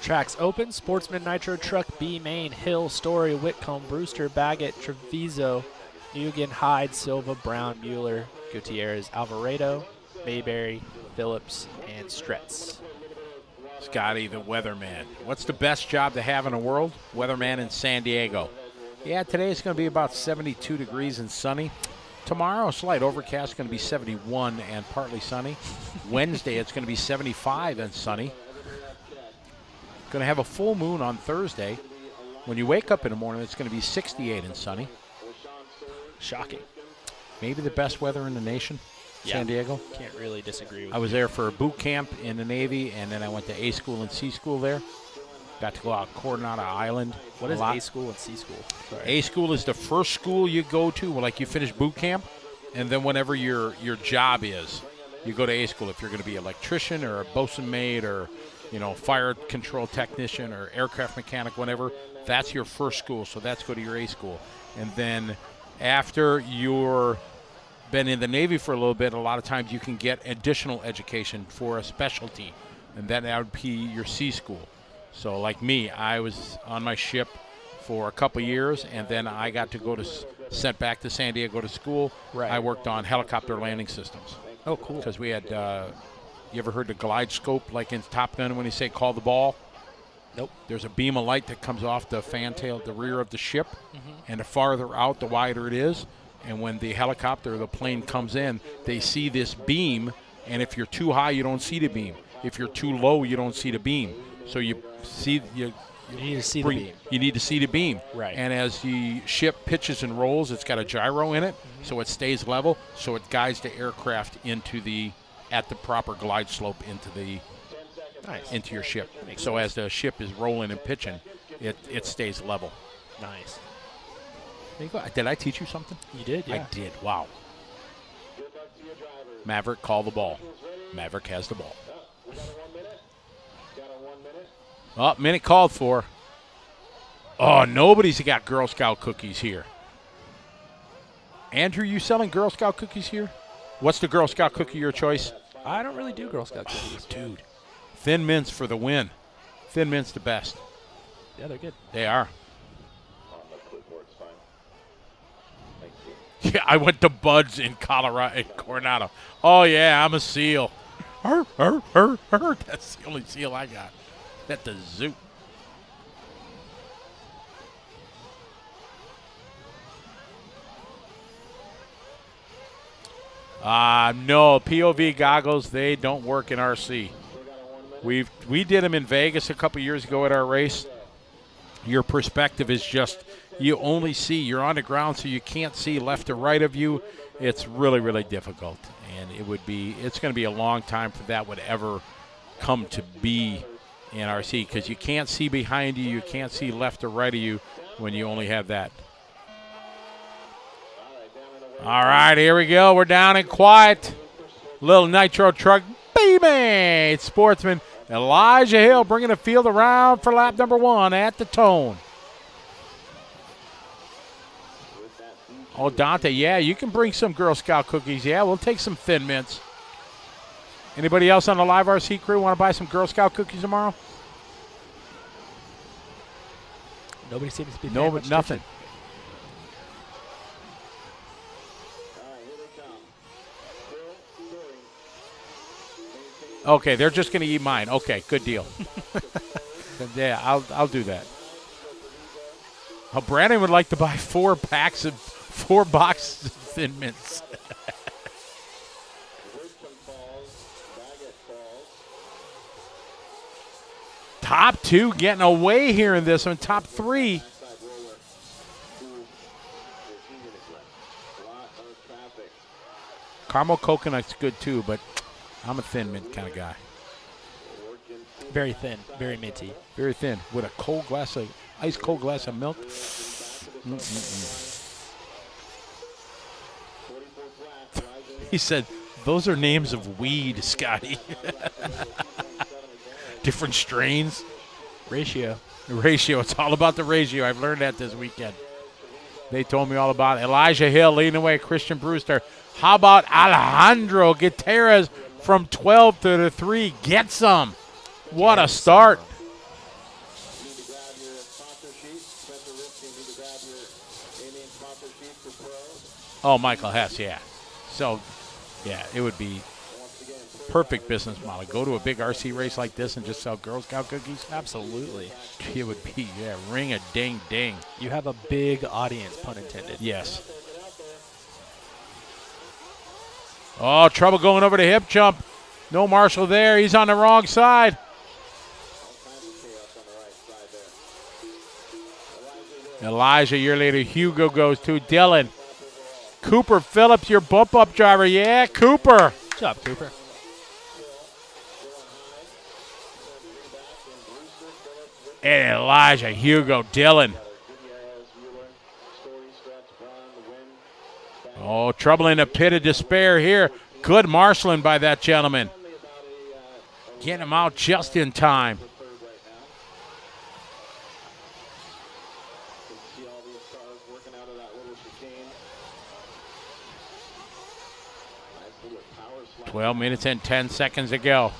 Tracks open. Sportsman Nitro Truck B Main, Hill, Story, Whitcomb, Brewster, Baggett, Treviso, Mugen, Hyde, Silva, Brown, Mueller, Gutierrez, Alvarado, Mayberry, Phillips, and Stretz. Scotty, the weatherman. What's the best job to have in the world? Weatherman in San Diego. Yeah, today it's going to be about 72 degrees and sunny. Tomorrow, slight overcast, going to be 71 and partly sunny. Wednesday, it's going to be 75 and sunny. Going to have a full moon on Thursday. When you wake up in the morning, it's going to be 68 and sunny. Shocking. Maybe the best weather in the nation, San Diego. Can't really disagree with I was there for a boot camp in the Navy, and then I went to A school and C school there. Got to go out Coronado Island. What is A school and C school? Sorry. A school is the first school you go to, like you finish boot camp, and then whenever your job is, you go to A school. If you're going to be an electrician or a bosun mate or fire control technician or aircraft mechanic, whatever, that's your first school. So that's go to your A school. And then after you're been in the Navy for a little bit, a lot of times you can get additional education for a specialty, and that would be your C school. So like me, I was on my ship for a couple years, and then I got to go sent back to San Diego to school. Right. I worked on helicopter landing systems. Oh, cool. Because we had, you ever heard the glide scope like in Top Gun when you say call the ball? Nope. There's a beam of light that comes off the fantail, the rear of the ship, and the farther out, the wider it is. And when the helicopter or the plane comes in, they see this beam, and if you're too high, you don't see the beam. If you're too low, you don't see the beam. So you need to see the beam. You need to see the beam. Right. And as the ship pitches and rolls, it's got a gyro in it, so it stays level, so it guides the aircraft at the proper glide slope into your ship. So as the ship is rolling and pitching, it stays level. Nice. There you go. Did I teach you something? You did, yeah. I did. Wow. Maverick, call the ball. Maverick has the ball. Oh, minute called for. Oh, nobody's got Girl Scout cookies here. Andrew, you selling Girl Scout cookies here? What's the Girl Scout cookie your choice? I don't really do Girl Scout cookies. Dude. Thin Mints for the win. Thin Mints the best. Yeah, they're good. They are. Yeah, I went to Bud's in Coronado. Oh, yeah, I'm a seal. That's the only seal I got at the zoo. No, POV goggles, they don't work in RC. We did them in Vegas a couple years ago at our race. Your perspective is just, you only see, you're on the ground, so you can't see left or right of you. It's really, really difficult. And it's going to be a long time for that would ever come to be in RC, because you can't see behind you, you can't see left or right of you when you only have that. All right, here we go. We're down and quiet. Little Nitro truck, baby. Sportsman Elijah Hill bringing the field around for lap number 1 at the Tone. Oh, Dante, yeah, you can bring some Girl Scout cookies. Yeah, we'll take some Thin Mints. Anybody else on the Live RC crew want to buy some Girl Scout cookies tomorrow? Nobody seems to be No, but nothing. Okay, they're just going to eat mine. Okay, good deal. Yeah, I'll do that. Oh, Brandon would like to buy 4 boxes of Thin Mints. Top 2 getting away here in this one. Top 3. Caramel coconut's good too, but I'm a Thin Mint kind of guy. Very thin, very minty. Very thin with a cold glass of ice cold glass of milk. He said, "Those are names of weed, Scotty." Different strains. Ratio. It's all about the ratio. I've learned that this weekend. They told me all about it. Elijah Hill leading away. Christian Brewster. How about Alejandro Gutierrez from 12 to the 3? Get some. What a start. Oh, Michael Hess, yeah. So, yeah, it would be perfect business model. Go to a big RC race like this and just sell Girl Scout cookies? Absolutely. It would be, yeah, ring a ding ding. You have a big audience, pun intended. Yes. Oh, trouble going over the hip jump. No Marshall there. He's on the wrong side. Elijah, a year later, Hugo goes to Dylan. Cooper Phillips, your bump-up driver. Yeah, Cooper. Good job, Cooper. And Elijah, Hugo, Dylan. Oh, trouble in a pit of despair here. Good marshaling by that gentleman. Getting him out just in time. "12 minutes and 10 seconds to go."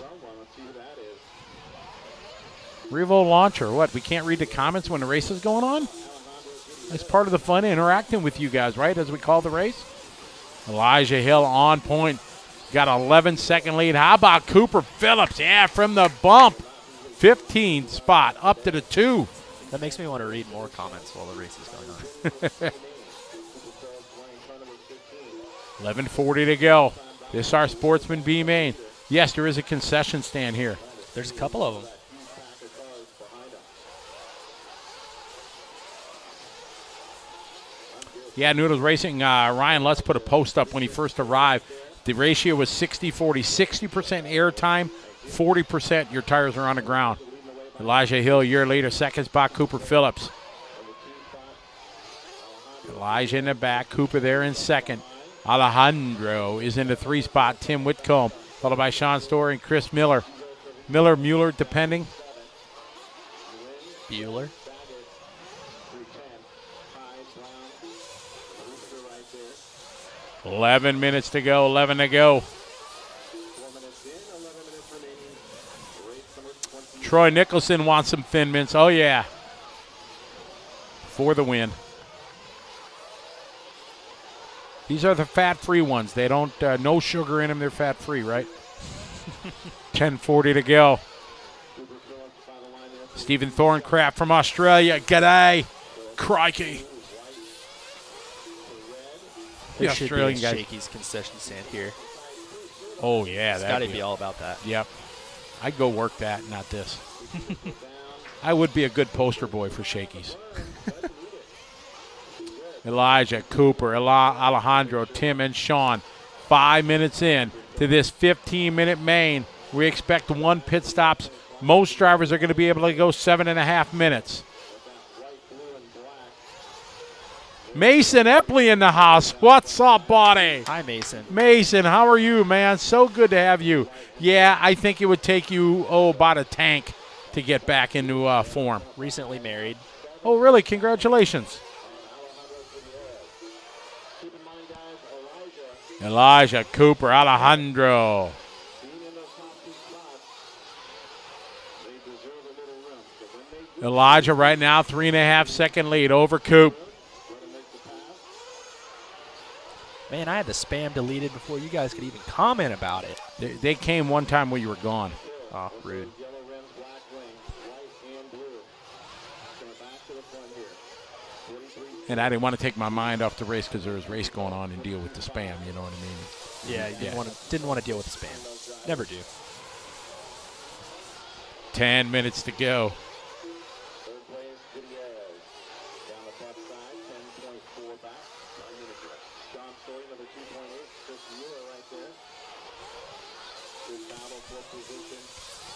Revo launcher. What? We can't read the comments when the race is going on? That's part of the fun, interacting with you guys, right, as we call the race? Elijah Hill on point. Got an 11-second lead. How about Cooper Phillips? Yeah, from the bump. 15th spot up to the 2. That makes me want to read more comments while the race is going on. 11:40 to go. This is our Sportsman B main. Yes, there is a concession stand here. There's a couple of them. Yeah, Noodles Racing, Ryan Lutz put a post up when he first arrived. The ratio was 60-40, 60% air time, 40% your tires are on the ground. Elijah Hill, a year later, second spot, Cooper Phillips. Elijah in the back, Cooper there in second. Alejandro is in the 3 spot, Tim Whitcomb, followed by Sean Story and Chris Miller. Mueller, depending. Bueller. 11 minutes to go, 11 to go. Troy Nicholson wants some Thin Mints. Oh, yeah. For the win. These are the fat-free ones. They don't, no sugar in them. They're fat-free, right? 10:40 to go. Stephen Thorncraft from Australia. G'day. Crikey. There The should Australian be a guy. Shakey's concession stand here. Oh, yeah. Scotty be all about that. Yep. I'd go work that, not this. I would be a good poster boy for Shakey's. Elijah, Cooper, Alejandro, Tim, and Sean. 5 minutes in to this 15-minute main. We expect 1 pit stops. Most drivers are going to be able to go 7.5 minutes. Mason Epley in the house. What's up, buddy? Hi, Mason. Mason, how are you, man? So good to have you. Yeah, I think it would take you, about a tank to get back into form. Recently married. Oh, really? Congratulations. Elijah, Cooper, Alejandro. Elijah right now, 3.5-second lead over Coop. Man, I had the spam deleted before you guys could even comment about it. They came one time when you were gone. Oh, rude. And I didn't want to take my mind off the race because there was race going on and deal with the spam, you know what I mean? Yeah, you didn't want to deal with the spam. Never do. 10 minutes to go.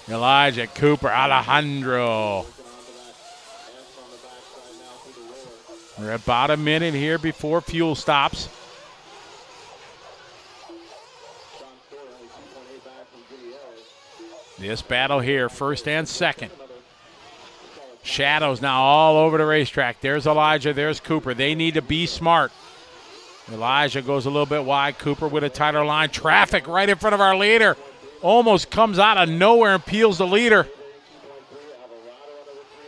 Elijah, Cooper, Alejandro. We're about a minute here before fuel stops. This battle here, first and second. Shadows now all over the racetrack. There's Elijah, there's Cooper. They need to be smart. Elijah goes a little bit wide. Cooper with a tighter line. Traffic right in front of our leader. Almost comes out of nowhere and peels the leader.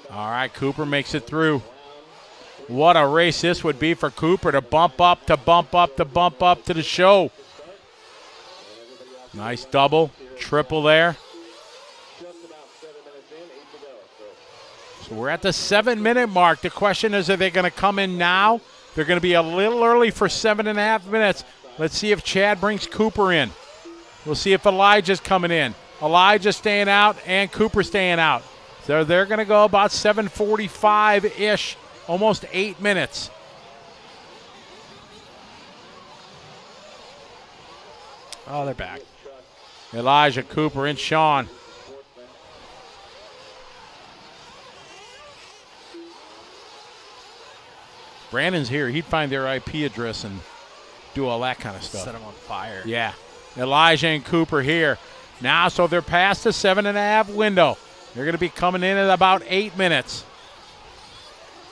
All right, Cooper makes it through. What a race this would be for Cooper to bump up, to bump up, to bump up to the show. Nice double, triple there. So we're at the 7-minute mark. The question is, are they going to come in now? They're going to be a little early for 7.5 minutes. Let's see if Chad brings Cooper in. We'll see if Elijah's coming in. Elijah staying out and Cooper staying out. So they're going to go about 7:45-ish, almost 8 minutes. Oh, they're back. Elijah, Cooper, and Sean. Brandon's here. He'd find their IP address and do all that kind of stuff. Set them on fire. Yeah. Elijah and Cooper here. Now, so they're past the 7.5 window. They're going to be coming in at about 8 minutes.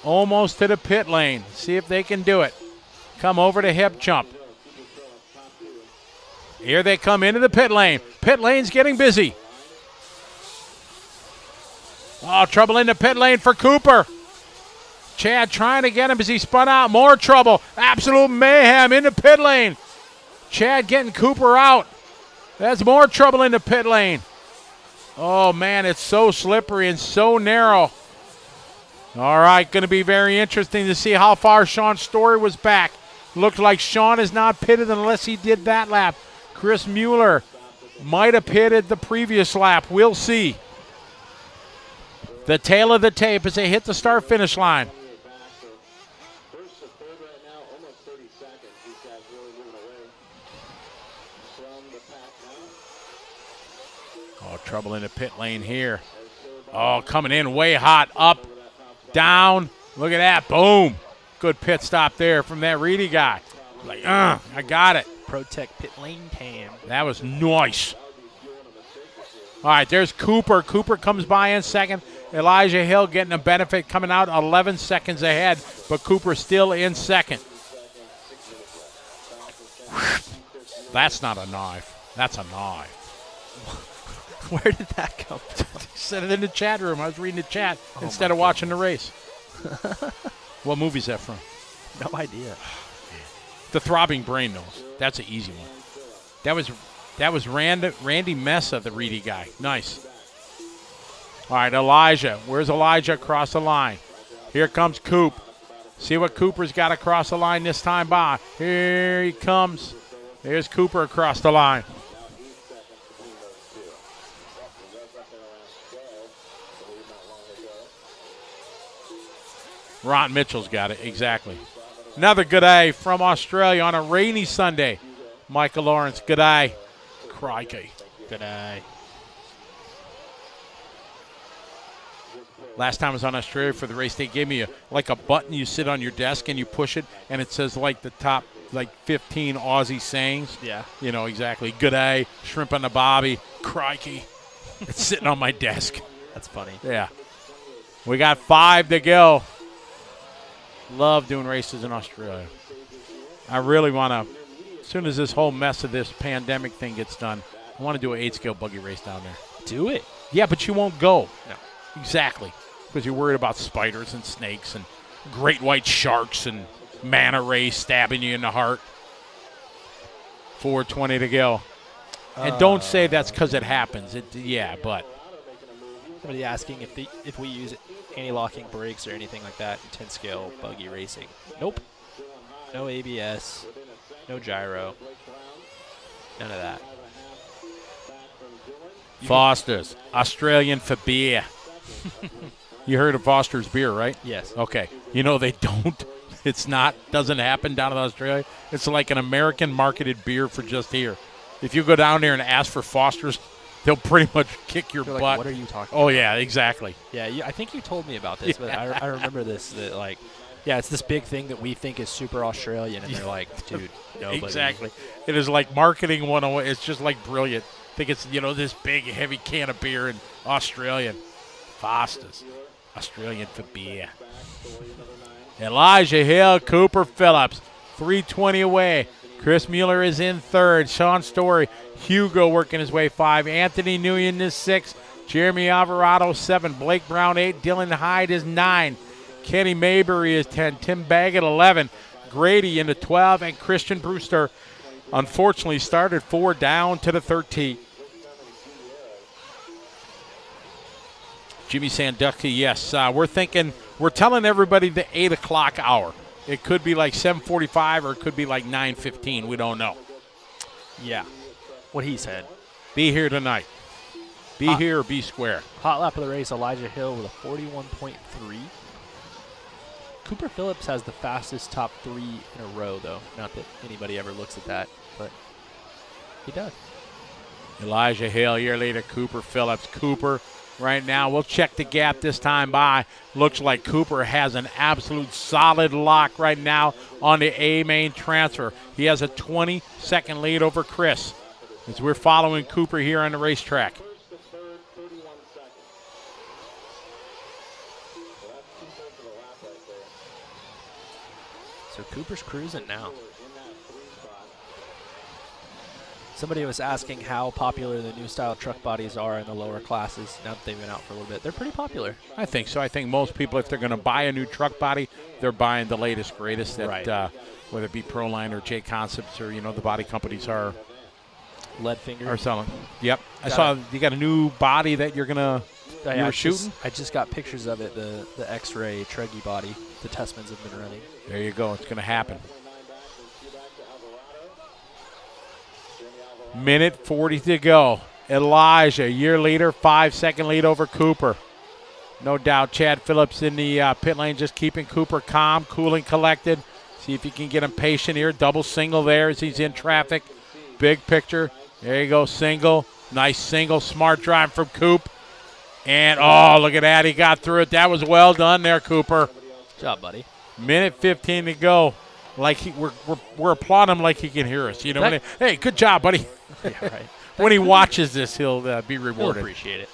Almost to the pit lane. See if they can do it. Come over to hip jump. Here they come into the pit lane. Pit lane's getting busy. Oh, trouble in the pit lane for Cooper. Chad trying to get him as he spun out. More trouble. Absolute mayhem in the pit lane. Chad getting Cooper out. That's more trouble in the pit lane. Oh, man, it's so slippery and so narrow. All right, going to be very interesting to see how far Sean Story was back. Looked like Sean is not pitted unless he did that lap. Chris Mueller might have pitted the previous lap. We'll see. The tail of the tape as they hit the start-finish line. Oh, trouble in the pit lane here. Oh, coming in way hot. Up, down. Look at that. Boom. Good pit stop there from that Reedy guy. Like, I got it. Protect pit lane tam. That was nice. All right, there's Cooper. Cooper comes by in second. Elijah Hill getting a benefit, coming out 11 seconds ahead, but Cooper still in second. That's not a knife. That's a knife. Where did that come from? Said it in the chat room. I was reading the chat instead of watching the race. What movie's that from? No idea. The Throbbing Brain knows. That's an easy one. That was Randy Mesa, the Reedy guy. Nice. All right, Elijah. Where's Elijah across the line? Here comes Coop. See what Cooper's got across the line this time by. Here he comes. There's Cooper across the line. Ron Mitchell's got it, exactly. Another good day from Australia on a rainy Sunday. Michael Lawrence, good day. Crikey. Good day. Last time I was on Australia for the race, they gave me like a button you sit on your desk and you push it, and it says like the top 15 Aussie sayings. Yeah. You know, exactly. Good day, shrimp on the bobby, crikey. It's sitting on my desk. That's funny. Yeah. We got 5 to go. Love doing races in Australia. I really want to As soon as this whole mess of this pandemic thing gets done, I want to do an 8-scale buggy race down there. Do it. Yeah, but you won't go. No. Exactly. Because you're worried about spiders and snakes and great white sharks and manta rays stabbing you in the heart. 4:20 to go. And don't say that's because it happens. But. Somebody asking if we use anti-locking brakes or anything like that in 10-scale buggy racing. Nope. No ABS. No gyro. None of that. Foster's, Australian for beer. You heard of Foster's beer, right? Yes. Okay. You know they don't. Doesn't happen down in Australia. It's like an American marketed beer for just here. If you go down there and ask for Foster's, they'll pretty much kick your They're butt. like, what are you talking about? about? Yeah, exactly. Yeah, I think you told me about this, but I remember this. That like, yeah, it's this big thing that we think is super Australian, and they're like, dude, nobody. Exactly. It is like marketing 101. It's just like brilliant. I think it's, this big, heavy can of beer in Australian. Foster's, Australian for beer. Elijah Hill, Cooper Phillips, 3:20 away. Chris Mueller is in third. Sean Story, Hugo working his way 5. Anthony Nguyen is 6. Jeremy Alvarado 7. Blake Brown 8. Dylan Hyde is 9. Kenny Maybury is 10. Tim Baggett 11. Grady into 12. And Christian Brewster, unfortunately, started 4 down to the 13. Jimmy Sanducci, yes. We're telling everybody the 8 o'clock hour. It could be like 7:45 or it could be like 9:15. We don't know. Yeah, what he said. Be here tonight. Be here or be square. Hot lap of the race, Elijah Hill with a 41.3. Cooper Phillips has the fastest top 3 in a row, though. Not that anybody ever looks at that, but he does. Elijah Hill, year leader, Cooper Phillips. Cooper right now, we'll check the gap this time by. Looks like Cooper has an absolute solid lock right now on the A main transfer. He has a 20-second lead over Chris as we're following Cooper here on the racetrack. So Cooper's cruising now. Somebody was asking how popular the new style truck bodies are in the lower classes now that they've been out for a little bit. They're pretty popular. I think so. I think most people, if they're going to buy a new truck body, they're buying the latest, greatest, that, right. Whether it be Proline or J Concepts or, the body companies are selling. Yep. I saw you got a new body that you're going to shooting? I just got pictures of it, the X-Ray Truggy body the Testmans have been running. There you go. It's going to happen. Minute 40 to go. Elijah, year leader, 5-second lead over Cooper. No doubt Chad Phillips in the pit lane just keeping Cooper calm, cool, and collected. See if you can get him patient here. Double single there as he's in traffic. Big picture. There you go, single. Nice single, smart drive from Coop. And, look at that. He got through it. That was well done there, Cooper. Good job, buddy. Minute 15 to go. Like we're applauding him like he can hear us. Hey, good job, buddy. Yeah, right. When he watches this, he'll be rewarded. He'll appreciate it.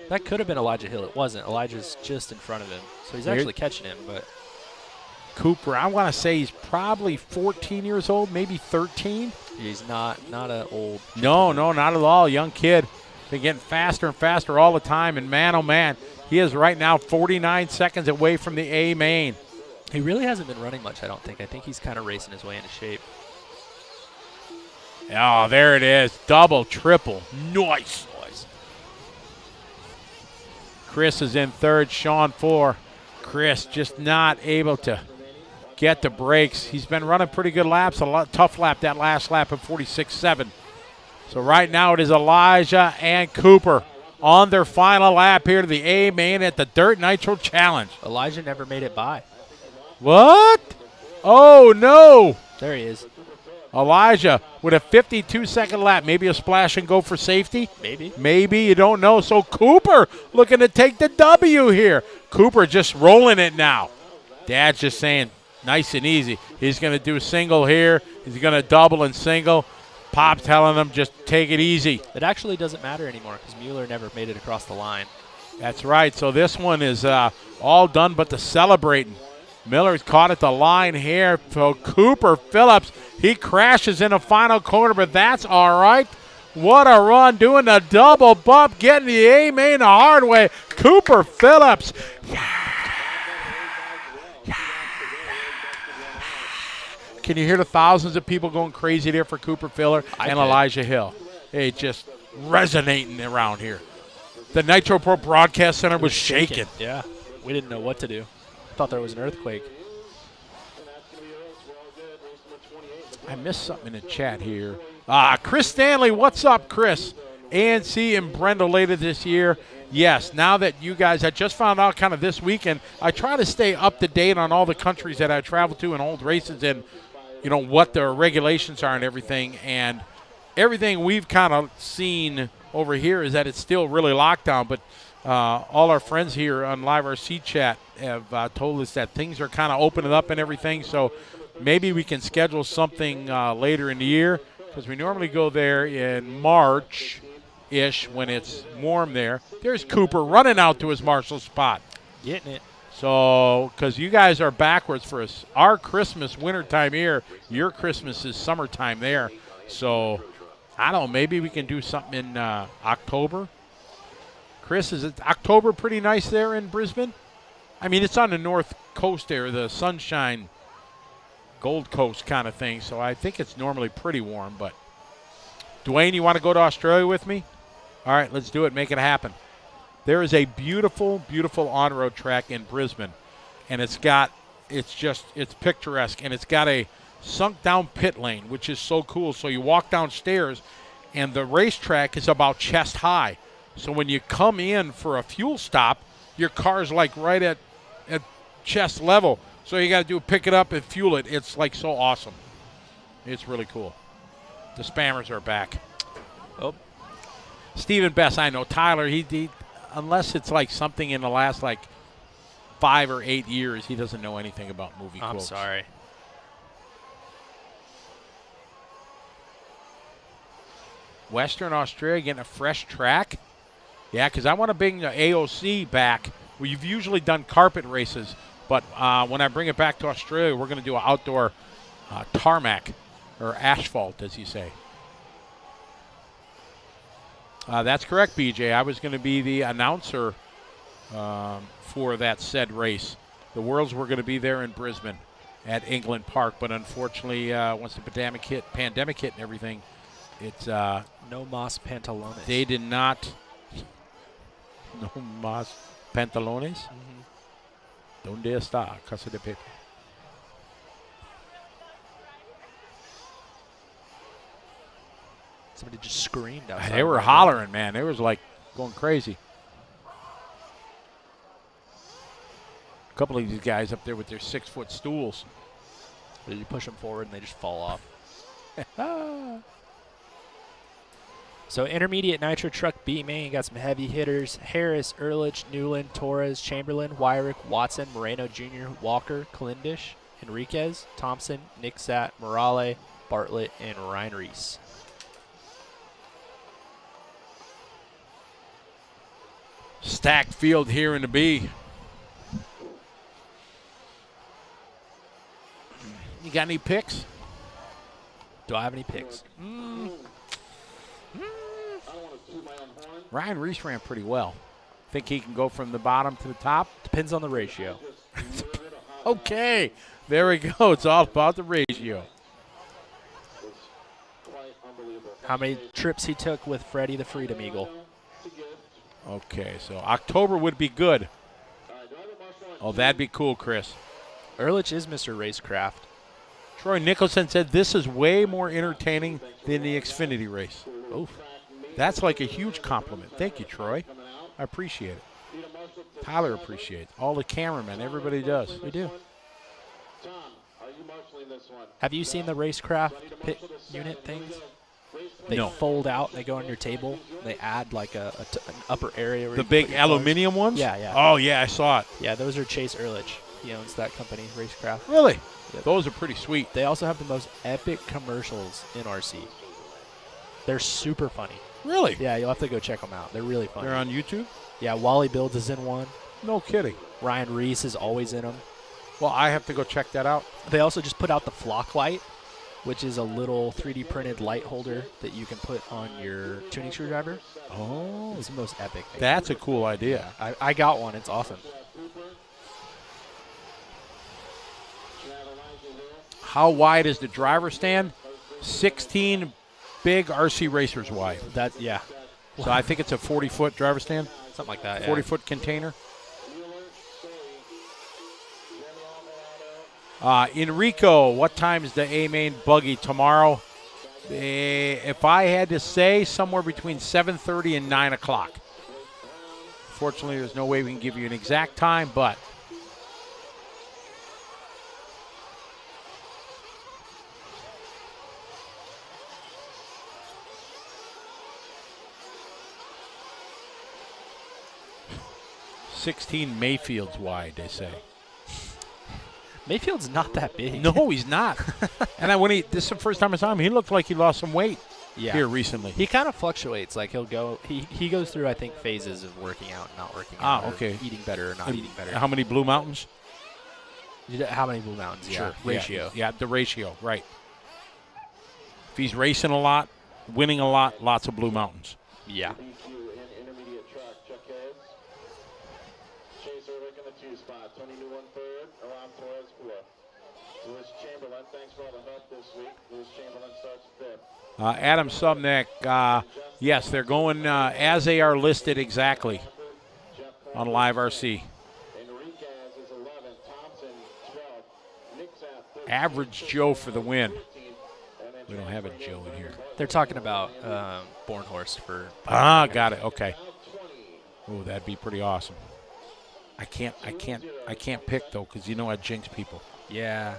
That could have been Elijah Hill. It wasn't. Elijah's just in front of him, so he's actually catching him. But Cooper, I want to say he's probably 14 years old, maybe 13. He's not an old. No, not at all. Young kid. Been getting faster and faster all the time, and man, oh man, he is right now 49 seconds away from the A main. He really hasn't been running much, I don't think. I think he's kind of racing his way into shape. Oh, there it is. Double, triple. Nice. Chris is in third. Sean 4. Chris just not able to get the brakes. He's been running pretty good laps. A tough lap, that last lap of 46.7. So right now it is Elijah and Cooper on their final lap here to the A main at the Dirt Nitro Challenge. Elijah never made it by. What? Oh, no. There he is. Elijah with a 52-second lap. Maybe a splash and go for safety? Maybe. You don't know. So Cooper looking to take the W here. Cooper just rolling it now. Dad's just saying nice and easy. He's going to do single here. He's going to double and single. Pop telling him just take it easy. It actually doesn't matter anymore because Mueller never made it across the line. That's right. So this one is all done but the celebrating. Miller's caught at the line here. So Cooper Phillips, he crashes in the final corner, but that's all right. What a run, doing the double bump, getting the A-main the hard way. Cooper Phillips. Can you hear the thousands of people going crazy there for Cooper Filler and Elijah Hill? It's just resonating around here. The Nitro Pro Broadcast Center was shaking. Yeah, we didn't know what to do. Thought there was an earthquake. I missed something in the chat here. Chris Stanley, what's up, Chris? ANC and Brendel later this year. Yes, now that you guys, I just found out kind of this weekend, I try to stay up to date on all the countries that I travel to and hold races and, you know, what the regulations are and everything. And everything we've kind of seen over here is that it's still really locked down. But all our friends here on Live RC Chat have told us that things are kind of opening up and everything. So maybe we can schedule something later in the year, because we normally go there in March-ish when it's warm there. There's Cooper running out to his Marshall spot. Getting it. So, because you guys are backwards for us. Our Christmas wintertime here, your Christmas is summertime there. So, I don't know, maybe we can do something in October. Chris, is it October pretty nice there in Brisbane? I mean, it's on the north coast there, the Sunshine Gold Coast kind of thing, so I think it's normally pretty warm. But, Dwayne, you want to go to Australia with me? All right, let's do it. Make it happen. There is a beautiful, beautiful on-road track in Brisbane, and it's picturesque, and it's got a sunk-down pit lane, which is so cool. So you walk downstairs, and the racetrack is about chest high. So when you come in for a fuel stop, your car's like right at chest level. So you got to pick it up and fuel it. It's like so awesome. It's really cool. The spammers are back. Oh, Stephen Best, I know. Tyler, he unless it's like something in the last like 5 or 8 years, he doesn't know anything about movie quotes. I'm sorry. Western Australia getting a fresh track? Yeah, because I want to bring the AOC back. We've usually done carpet races, but when I bring it back to Australia, we're going to do an outdoor tarmac, or asphalt, as you say. That's correct, BJ. I was going to be the announcer for that said race. The Worlds were going to be there in Brisbane at England Park, but unfortunately, once the pandemic hit and everything, it's no mas pantalones. They did not. No mas pantalones. ¿Dónde está Casa de Papel? Somebody just screamed outside. They were hollering, man. They was like going crazy. A couple of these guys up there with their 6-foot stools. You push them forward and they just fall off. So intermediate Nitro Truck B main, got some heavy hitters: Harris, Ehrlich, Newland, Torres, Chamberlain, Wyrick, Watson, Moreno Jr., Walker, Calendish, Enriquez, Thompson, Nixat, Morale, Bartlett, and Ryan Reese. Stacked field here in the B. You got any picks? Do I have any picks? Ryan Reese ran pretty well. Think he can go from the bottom to the top? Depends on the ratio. Okay, there we go. It's all about the ratio. How many trips he took with Freddie the Freedom Eagle? Okay, so October would be good. Oh, that'd be cool, Chris. Ehrlich is Mr. Racecraft. Troy Nicholson said this is way more entertaining than the Xfinity race. Oh, that's like a huge compliment. Thank you, Troy. I appreciate it. Tyler appreciates it. All the cameramen, everybody does. We do. Have you seen the Racecraft pit unit things? They fold out, they go on your table, they add like an upper area. Where the big aluminum ones? Yeah, yeah. Oh, yeah, I saw it. Yeah, those are Chase Ehrlich. He owns that company, Racecraft. Really? Yep. Those are pretty sweet. They also have the most epic commercials in RC. They're super funny. Really? Yeah, you'll have to go check them out. They're really funny. They're on YouTube? Yeah, Wally Builds is in one. No kidding. Ryan Reese is always in them. Well, I have to go check that out. They also just put out the Flock light, which is a little 3D printed light holder that you can put on your tuning screwdriver. Oh. It's the most epic thing. That's a cool idea. I got one. It's awesome. How wide is the driver stand? 16 big RC racers wide. Yeah. So I think it's a 40-foot driver stand. Something like that. 40-foot container. Enrico, what time is the A-Main buggy tomorrow? If I had to say, somewhere between 7:30 and 9 o'clock. Fortunately, there's no way we can give you an exact time, but... "16 Mayfields wide," they say. Mayfield's not that big. No, he's not. And this is the first time I saw him, he looked like he lost some weight here recently. He kind of fluctuates. Like he goes through, I think, phases of working out and not working out. Okay. Eating better or not eating better. How many Blue Mountains? How many Blue Mountains? Yeah. Sure. Ratio. Yeah, the ratio, right. If he's racing a lot, winning a lot, lots of Blue Mountains. Yeah. Tony New 1/3, Aram Torres 4th. Lewis Chamberlain, thanks for all the help this week. Lewis Chamberlain starts 5th. Adam Subnick, yes, they're going as they are listed exactly on Live RC. Average Joe for the win. We don't have a Joe in here. They're talking about Born Horse for. Got it. Okay. Oh, that'd be pretty awesome. I can't pick though, because you know I jinx people. Yeah.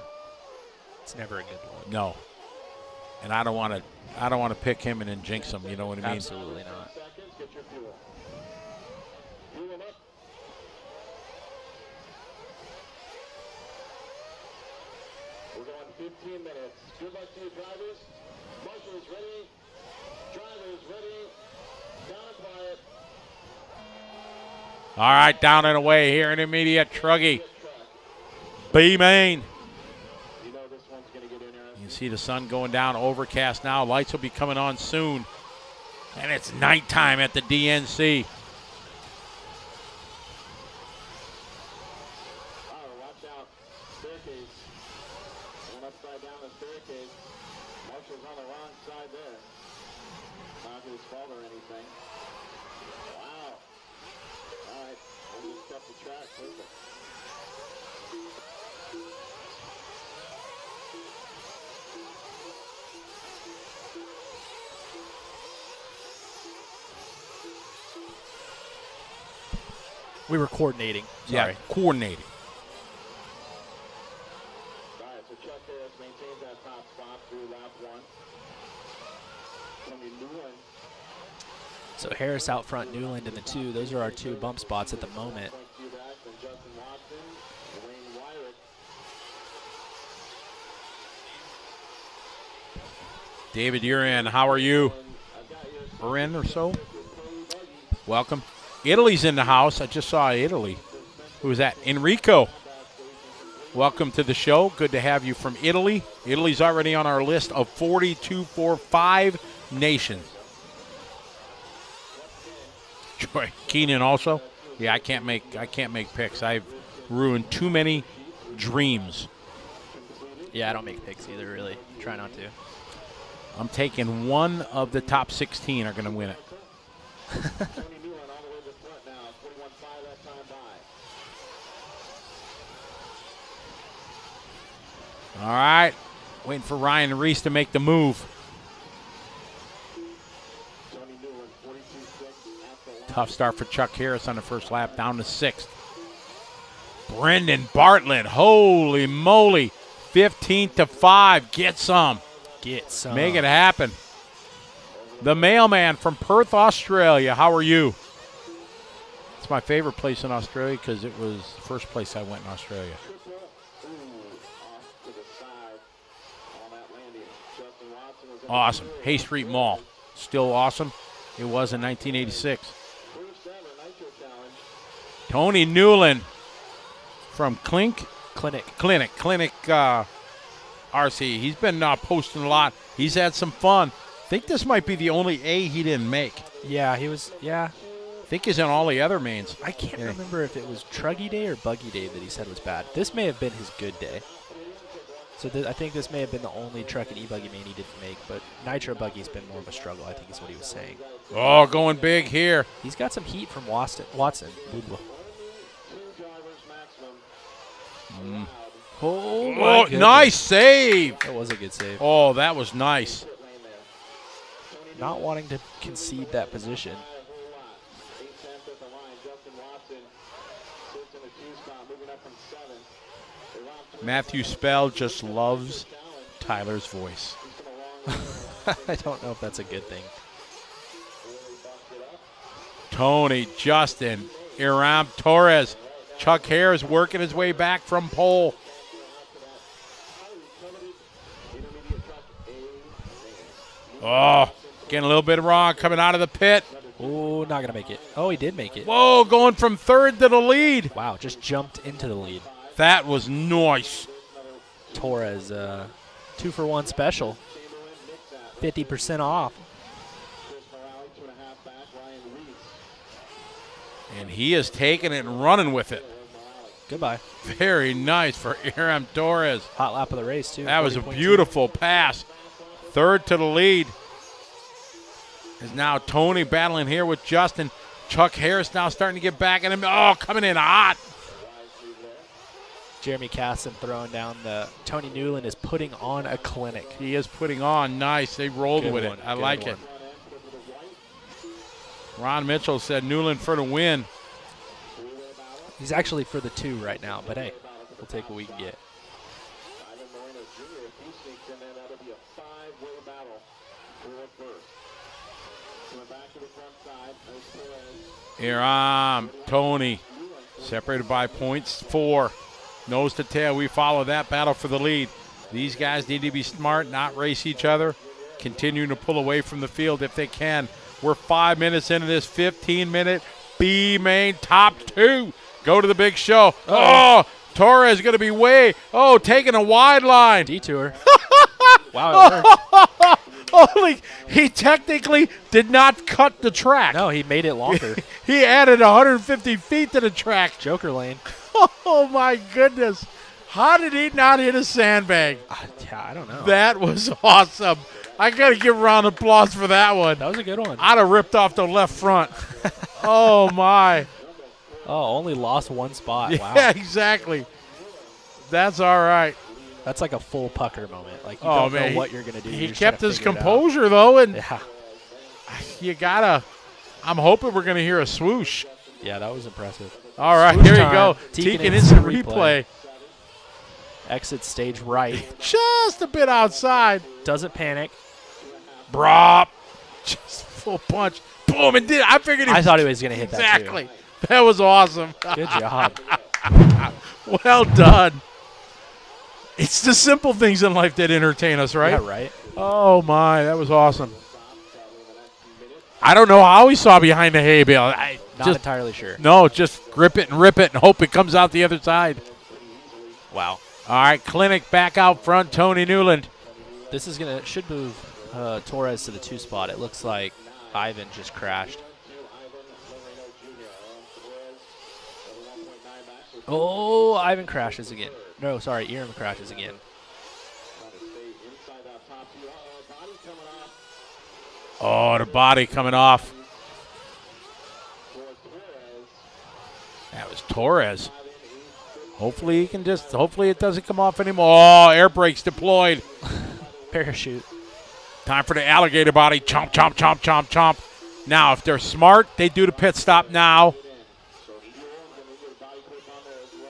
It's never a good look. No. And I don't want to pick him and then jinx him. You know what I mean? Absolutely not. We're going 15 minutes. Good luck to you drivers. Marshals ready. Drivers ready. Down and quiet. All right, down and away here, intermediate Truggy. B-Main. You can see the sun going down, overcast now. Lights will be coming on soon. And it's nighttime at the DNC. Watch out. Staircase. Going upside down the staircase. Marshall's on the wrong side there. Not his fault or anything. Wow. All right. We'll just cut the track. Perfect. We were coordinating. Sorry. Yeah, coordinating. All right, so Chuck Harris maintains that top spot through lap 1. Tony Newland. So Harris out front, Newland in the 2. Those are our 2 bump spots at the moment. David, you're in. How are you? We're in or so. Welcome. Italy's in the house. I just saw Italy. Who was that? Enrico. Welcome to the show. Good to have you from Italy. Italy's already on our list of 4245 nations. Joy Keenan also. Yeah, I can't make picks. I've ruined too many dreams. Yeah, I don't make picks either, really. Try not to. I'm taking one of the top 16 are going to win it. All right, waiting for Ryan Reese to make the move. Tough start for Chuck Harris on the first lap, down to 6th. Brendan Bartlett, holy moly, 15-5, get some. Get some. Make it happen. The mailman from Perth, Australia, how are you? It's my favorite place in Australia because it was the first place I went in Australia. Awesome. Hay Street Mall. Still awesome. It was in 1986. Tony Newland from Clink, Clinic. RC. He's been posting a lot. He's had some fun. I think this might be the only A he didn't make. Yeah, he was. Yeah. I think he's in all the other mains. I can't remember if it was Truggy Day or Buggy Day that he said was bad. This may have been his good day. So I think this may have been the only truck and E-Buggy main he didn't make, but Nitro Buggy's been more of a struggle, I think is what he was saying. Oh, going big here. He's got some heat from Watson. Oh, my goodness. Nice save. That was a good save. Oh, that was nice. Not wanting to concede that position. Matthew Spell just loves Tyler's voice. I don't know if that's a good thing. Tony, Justin, Iram Torres. Chuck Hare's working his way back from pole. Oh, getting a little bit wrong coming out of the pit. Oh, not going to make it. Oh, he did make it. Whoa, going from third to the lead. Wow, just jumped into the lead. That was nice. Torres, 2-for-1 special. 50% off. And he is taking it and running with it. Goodbye. Very nice for Iram Torres. Hot lap of the race, too. That was a beautiful pass. Third to the lead is now Tony battling here with Justin. Chuck Harris now starting to get back at him. Oh, coming in hot. Jeremy Casson throwing down the. Tony Newland is putting on a clinic. He is putting on. Nice. They rolled Good with one. it. I Good like one. it. Ron Mitchell said Newland for the win. He's actually for the 2 right now, but hey, we'll take what we can get. Iram, Tony, separated by points 4. Nose to tail, we follow that battle for the lead. These guys need to be smart, not race each other, continuing to pull away from the field if they can. We're 5 minutes into this 15-minute B main top 2. Go to the big show. Oh, Torres going to be taking a wide line. Detour. Wow. Holy, he technically did not cut the track. No, he made it longer. He added 150 feet to the track. Joker lane. Oh, my goodness. How did he not hit a sandbag? Yeah, I don't know. That was awesome. I got to give a round of applause for that one. That was a good one. I'd have ripped off the left front. Oh, my. Oh, only lost 1 spot. Yeah, Wow. Exactly. That's all right. That's like a full pucker moment. Like, you don't know what you're going to do. He kept his composure, though, and yeah. you got to – I'm hoping we're going to hear a swoosh. Yeah, that was impressive. All right, Swoosh here time. you go. Tekin instant replay. Exit stage right. Just a bit outside. Doesn't panic. Brop. Just full punch. Boom, and did. I figured I thought he was going to hit that, too. Exactly. That was awesome. Good job. Well done. It's the simple things in life that entertain us, right? Yeah, right. Oh, my. That was awesome. I don't know how he saw behind the hay bale. Not entirely sure. No, just grip it and rip it and hope it comes out the other side. Wow. All right, Clinic back out front, Tony Newland. This is should move Torres to the 2 spot. It looks like Ivan just crashed. Oh, Ivan crashes again. No, sorry, Iram crashes again. Oh, the body coming off. That was Torres. Hopefully he can hopefully it doesn't come off anymore. Oh, air brakes deployed. Parachute. Time for the alligator body. Chomp, chomp, chomp, chomp, chomp. Now, if they're smart, they do the pit stop now.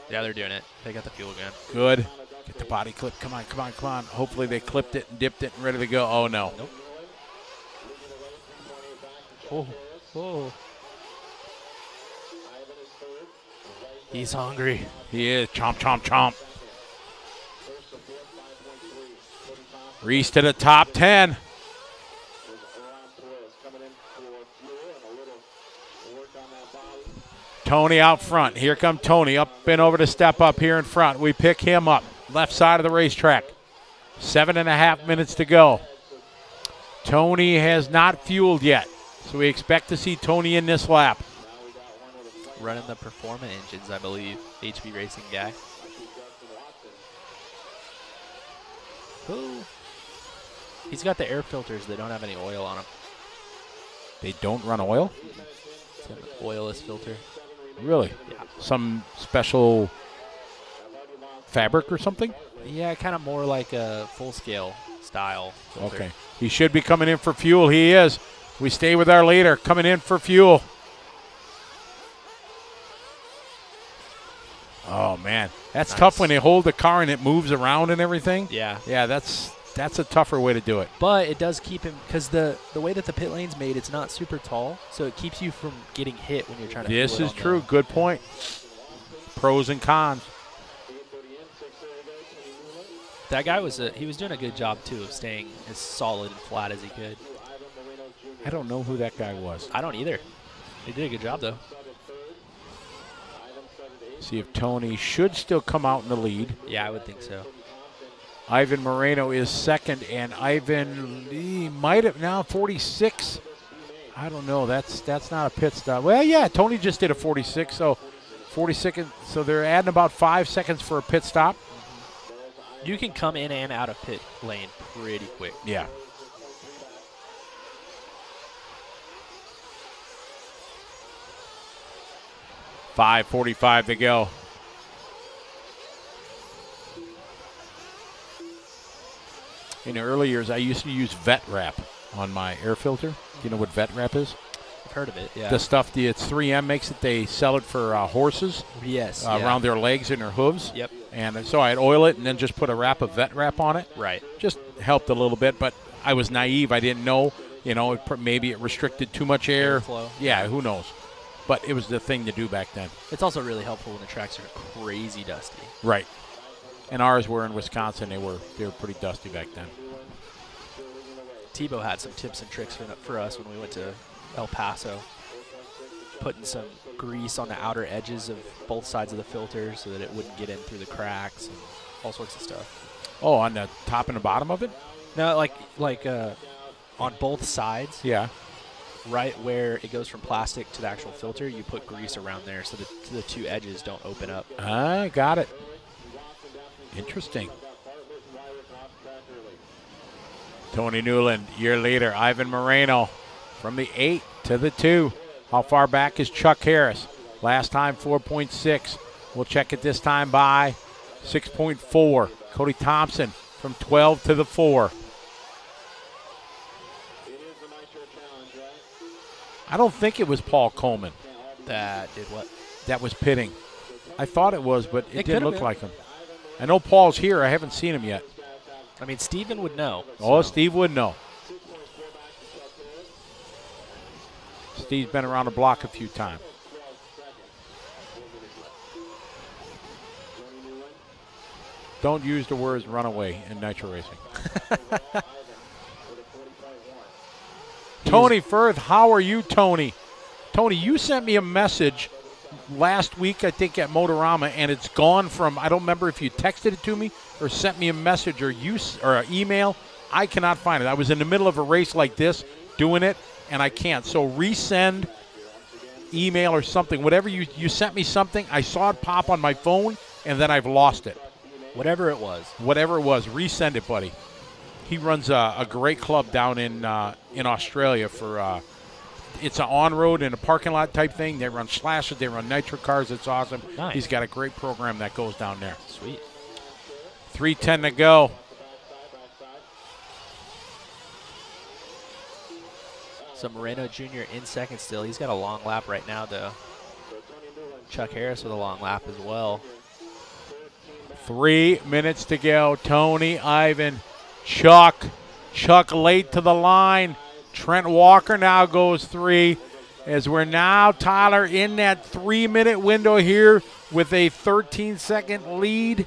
Yeah, they're doing it. They got the fuel gun. Good. Get the body clip. Come on, come on, come on. Hopefully they clipped it and dipped it and ready to go. Oh, no. Nope. Oh, oh. He's hungry. He is. Chomp, chomp, chomp. Reese to the top 10. Tony out front. Here come Tony up and over to step up here in front. We pick him up. Left side of the racetrack. 7.5 minutes to go. Tony has not fueled yet, so we expect to see Tony in this lap. Running the Performance engines, I believe. HB Racing guy. Ooh. He's got the air filters that don't have any oil on them. They don't run oil? It's an oilless filter. Really? Yeah. Some special fabric or something? Yeah, kind of more like a full-scale style filter. Okay. He should be coming in for fuel. He is. We stay with our leader coming in for fuel. Oh, man. That's Nice. tough when they hold the car and it moves around and everything. Yeah. Yeah, that's a tougher way to do it. But it does keep him, because the way that the pit lane's made, it's not super tall, so it keeps you from getting hit when you're trying to This fuel is it on true. Good point. Pros and cons. That guy he was doing a good job, too, of staying as solid and flat as he could. I don't know who that guy was. I don't either. He did a good job, though. See if Tony should still come out in the lead. Yeah, I would think so. Ivan Moreno is second, and Ivan, he might have now 46. I don't know. That's not a pit stop. Well, yeah, Tony just did a 46, so 40 so they're adding about 5 seconds for a pit stop. You can come in and out of pit lane pretty quick. Yeah. $5:45 to go. In the early years, I used to use vet wrap on my air filter. Do you know what vet wrap is? I've heard of it, yeah. The stuff, it's 3M makes it. They sell it for horses. Yes. Yeah. Around their legs and their hooves. Yep. And so I'd oil it and then just put a wrap of vet wrap on it. Right. Just helped a little bit, but I was naive. I didn't know, maybe it restricted too much air. Airflow. Yeah, who knows? But it was the thing to do back then. It's also really helpful when the tracks are crazy dusty. Right. And ours were in Wisconsin. They were pretty dusty back then. Tebow had some tips and tricks for us when we went to El Paso. Putting some grease on the outer edges of both sides of the filter so that it wouldn't get in through the cracks and all sorts of stuff. Oh, on the top and the bottom of it? No, like on both sides. Yeah. Right where it goes from plastic to the actual filter, you put grease around there so that the two edges don't open up. Ah, got it. Interesting. Tony Newland, your leader. Ivan Moreno from the 8 to the 2. How far back is Chuck Harris? Last time 4.6. We'll check it this time by 6.4. Cody Thompson from 12 to the 4. I don't think it was Paul Coleman. That did what? That was pitting. I thought it was, but it didn't look been. like him. I know Paul's here. I haven't seen him yet. I mean, Steven would know. Oh, so. Steve would know. Steve's been around the block a few times. Don't use the words runaway in Nitro Racing. Tony Firth, how are you, Tony? Tony, you sent me a message last week, I think, at Motorama, and it's gone from, I don't remember if you texted it to me or sent me a message or an email. I cannot find it. I was in the middle of a race like this, doing it, and I can't. So resend email or something. Whatever you sent me something, I saw it pop on my phone, and then I've lost it. Whatever it was. Whatever it was, resend it, buddy. He runs a great club down in Australia for it's an on-road and a parking lot type thing. They run slashes, they run nitro cars. It's awesome. Nice. He's got a great program that goes down there. Sweet. 3:10 to go. So Moreno Jr. in second still. He's got a long lap right now, though. Chuck Harris with a long lap as well. 3 minutes to go. Tony, Ivan, Chuck late to the line. Trent Walker now goes 3 as we're now, Tyler, in that 3-minute window here with a 13-second lead.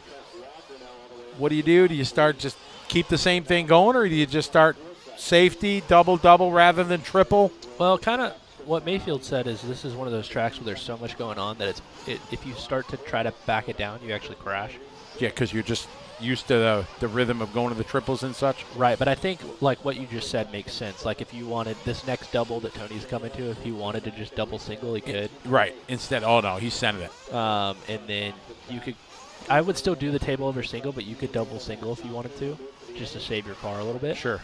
What do? Do you start just keep the same thing going, or do you just start safety, double rather than triple? Well, kind of what Mayfield said is this is one of those tracks where there's so much going on that if you start to try to back it down, you actually crash. Yeah, because you're just used to the rhythm of going to the triples and such. Right, but I think like what you just said makes sense. Like if you wanted this next double that Tony's coming to, if he wanted to just double single, he could. Right. Instead, oh no, he's sending it. And then you could, I would still do the table over single, but you could double single if you wanted to, just to save your car a little bit. Sure.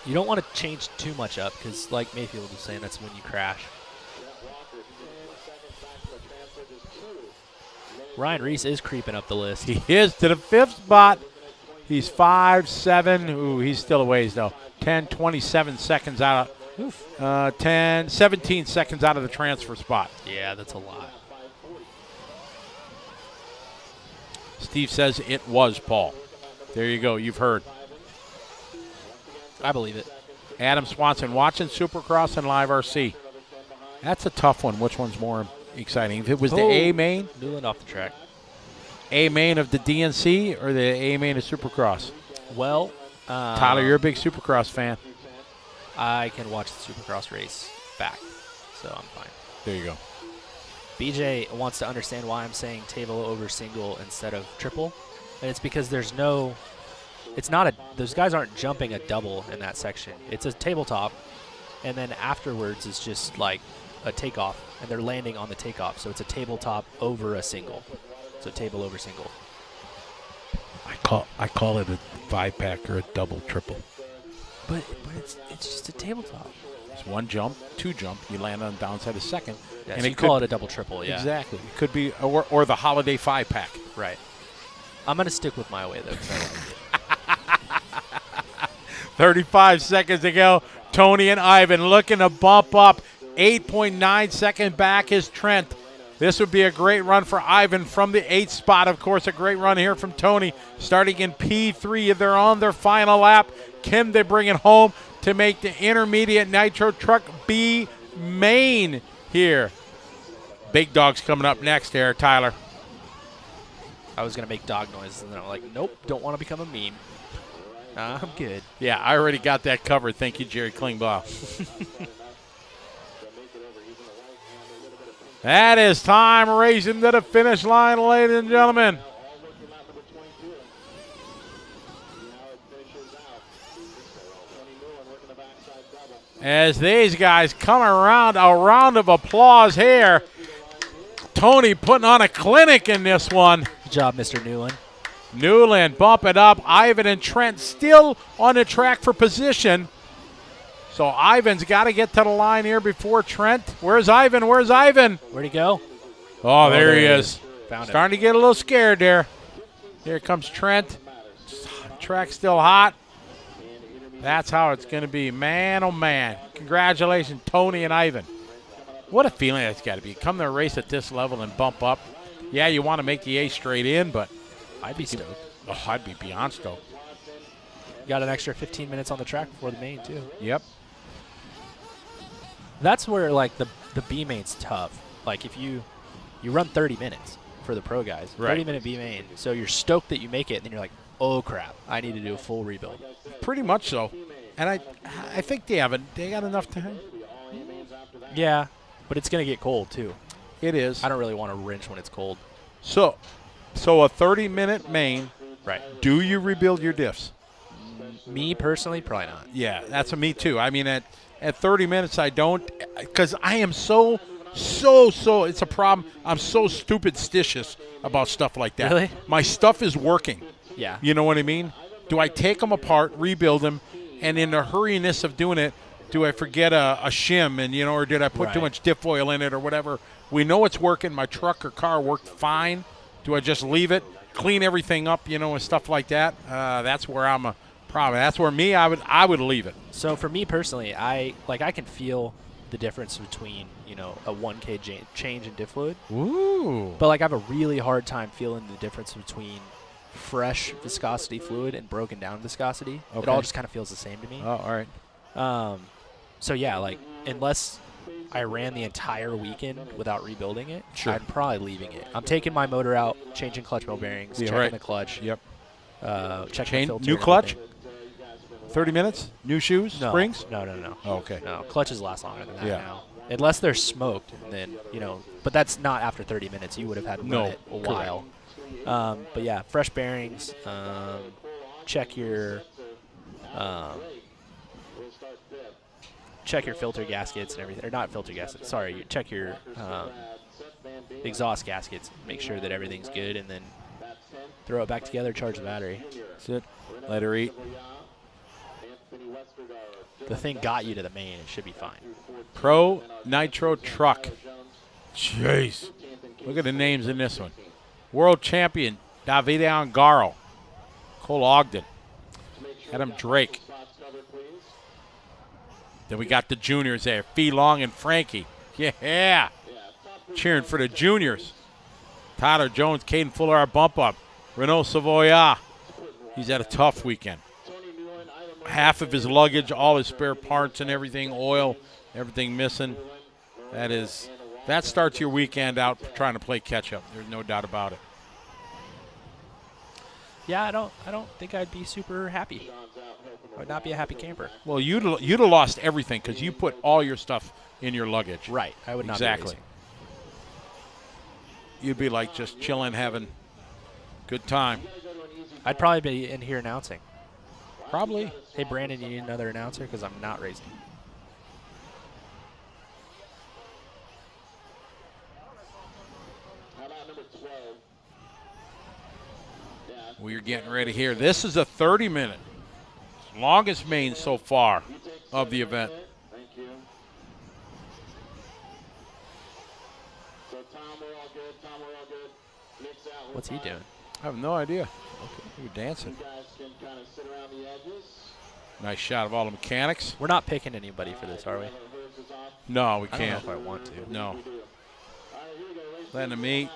You don't want to change too much up because, like Mayfield was saying, that's when you crash. Ryan Reese is creeping up the list. He is to the 5th spot. He's 5'7". Ooh, he's still a ways, though. 27 seconds out of 17 seconds out of the transfer spot. Yeah, that's a lot. Steve says it was Paul. There you go. You've heard. I believe it. Adam Swanson watching Supercross and Live RC. That's a tough one. Which one's more exciting? If it was the A main, Newland off the track. A main of the DNC or the A main of Supercross? Well, Tyler, you're a big Supercross fan. I can watch the Supercross race back, so I'm fine. There you go. BJ wants to understand why I'm saying table over single instead of triple, and it's because there's no. It's not a. Those guys aren't jumping a double in that section. It's a tabletop, and then afterwards it's just like a takeoff, and they're landing on the takeoff. So it's a tabletop over a single. So table over single. I call it a 5-pack or a double triple. But it's just a tabletop. It's one jump, two jump. You land on the downside of second. Yeah, and so you call it a double triple. Yeah, exactly. It could be or the holiday 5-pack. Right. I'm gonna stick with my way though, because I like it. 35 seconds to go. Tony and Ivan looking to bump up. 8.9 second back is Trent. This would be a great run for Ivan from the 8th spot. Of course, a great run here from Tony. Starting in P3, they're on their final lap. Can they bring it home to make the intermediate Nitro Truck B main here? Big Dog's coming up next there, Tyler. I was going to make dog noises, and then I'm like, nope, don't want to become a meme. I'm good. Yeah, I already got that covered. Thank you, Jerry Klingbaugh. That is time racing to the finish line, ladies and gentlemen. As these guys come around, a round of applause here. Tony putting on a clinic in this one. Good job, Mr. Newland. Newland bumping up. Ivan and Trent still on the track for position. So Ivan's got to get to the line here before Trent. Where's Ivan? Where's Ivan? Where'd he go? Oh, there he is. Found Starting to get a little scared there. Here comes Trent. Track's still hot. That's how it's going to be. Man, oh, man. Congratulations, Tony and Ivan. What a feeling that's got to be. Come to a race at this level and bump up. Yeah, you want to make the A straight in, but I'd be stoked. Oh, I'd be beyond stoked. Got an extra 15 minutes on the track before the main, too. Yep. That's where, like, the B main's tough. Like, if you run 30 minutes for the pro guys, right. 30-minute B main, so you're stoked that you make it, and then you're like, oh, crap, I need to do a full rebuild. Pretty much so. And I think they got enough time. Yeah, but it's going to get cold, too. It is. I don't really want to wrench when it's cold. So a 30-minute main. Right. Do you rebuild your diffs? Me personally, probably not. Yeah, that's me too. I mean, at 30 minutes, I don't, because I am so, it's a problem. I'm so stupid-stitious about stuff like that. Really? My stuff is working. Yeah. You know what I mean? Do I take them apart, rebuild them, and in the hurriness of doing it, do I forget a shim, and or did I put too much diff oil in it or whatever? We know it's working. My truck or car worked fine. Do I just leave it, clean everything up, and stuff like that? That's where I'm a problem. That's where I would leave it. So for me personally, I can feel the difference between a 1K change in diff fluid. Ooh. But I have a really hard time feeling the difference between fresh viscosity fluid and broken down viscosity. Okay. It all just kind of feels the same to me. Oh, all right. So yeah, unless I ran the entire weekend without rebuilding it, sure. I'm probably leaving it. I'm taking my motor out, changing clutch bell bearings, checking the clutch. Yep. Checking the filter. New clutch? 30 minutes? New shoes? No, Springs? No. Oh, okay. No, clutches last longer than that Yeah. now. Unless they're smoked, then, but that's not after 30 minutes. You would have had to run it a while. But yeah, fresh bearings. Check your filter gaskets and everything. Or not filter gaskets, sorry. Check your exhaust gaskets. Make sure that everything's good, and then throw it back together, charge the battery. That's it. Let her eat. The thing got you to the main. It should be fine. Pro Nitro Truck. Jeez. Look at the names in this one. World Champion, Davide Angaro. Cole Ogden. Adam Drake. Then we got the juniors there. Fee Long and Frankie. Yeah. Cheering for the juniors. Tyler Jones, Caden Fuller, our bump up. Renault Savoya. He's had a tough weekend. Half of his luggage, all his spare parts and everything, oil, everything missing. That starts your weekend out trying to play catch up. There's no doubt about it. Yeah, I don't think I'd be super happy. I would not be a happy camper. Well, you'd have lost everything because you put all your stuff in your luggage. Right. I would not exactly. be racing. You'd be like just chilling, having good time. I'd probably be in here announcing. Probably. Hey, Brandon, you need another announcer because I'm not racing. We're getting ready here. This is a 30-minute. Longest main so far of the event. Thank you. So Tom, we're all good. Tom, we're all good. Nick's out. What's he doing? I have no idea. Okay, you're dancing. You guys can kind of sit around the edges. Nice shot of all the mechanics. We're not picking anybody for this, are we? No, we I don't can't. know if I want to. No. Letting them eat.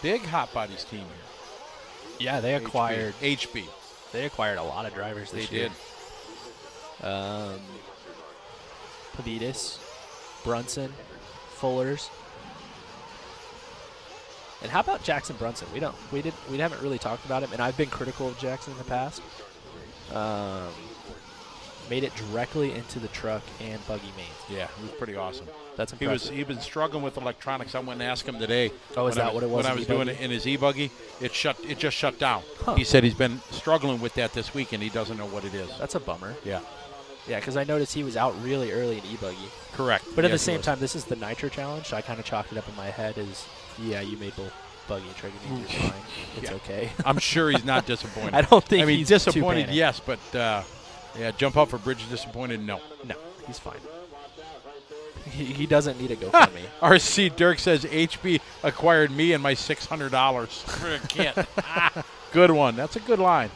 Big Hot Bodies team here. Yeah, they acquired HB. They acquired a lot of drivers this year. They did. Pavitas, Brunson, Fullers. And how about Jackson Brunson? We haven't really talked about him, and I've been critical of Jackson in the past. Made it directly into the truck and buggy mains. Yeah, he was pretty awesome. That's impressive. He'd been struggling with electronics. I went and asked him today. Oh, is that what it was? When I was doing it in his E-Buggy, it just shut down. Huh. He said he's been struggling with that this week, and he doesn't know what it is. That's a bummer. Yeah. Yeah, because I noticed he was out really early in E-Buggy. Correct. But at the Yes, he same was. time, this is the Nitro Challenge, so I kind of chalked it up in my head as, yeah, you made both buggy and trigger means you're fine. It's Yeah. okay. I'm sure he's not disappointed. I don't think I mean, he's too disappointed, panicked. yes, but yeah, jump up for Bridge disappointed, no. No, he's fine. He doesn't need a GoFundMe. RC Dirk says HB acquired me and my $600 for a kit. Good one. That's a good line.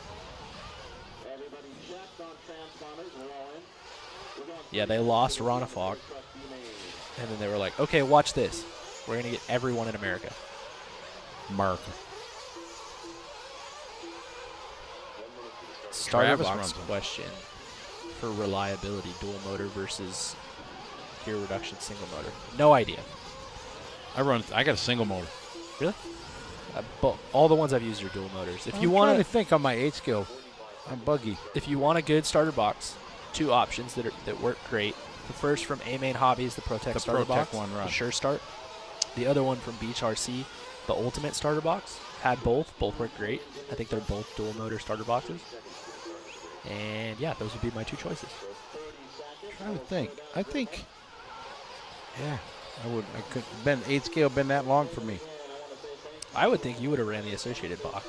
Yeah, they lost Ronafog, and then they were like, okay, watch this. We're going to get everyone in America. America. Starter Travis box runs them. question for reliability, dual motor versus gear reduction single motor. No idea. I got a single motor. Really? But all the ones I've used are dual motors. If I'm you trying want to think on my 8 skill, I'm buggy. if you want a good starter box, two options that work great. The first from A-Main Hobbies, the ProTech The starter ProTech box, one, right. the Sure Start. The other one from Beach RC, the Ultimate starter box. Had both. Both work great. I think they're both dual motor starter boxes. And yeah, those would be my two choices. I'm trying to think. I think, yeah, I could. Been 8 scale been that long for me. I would think you would have ran the Associated box.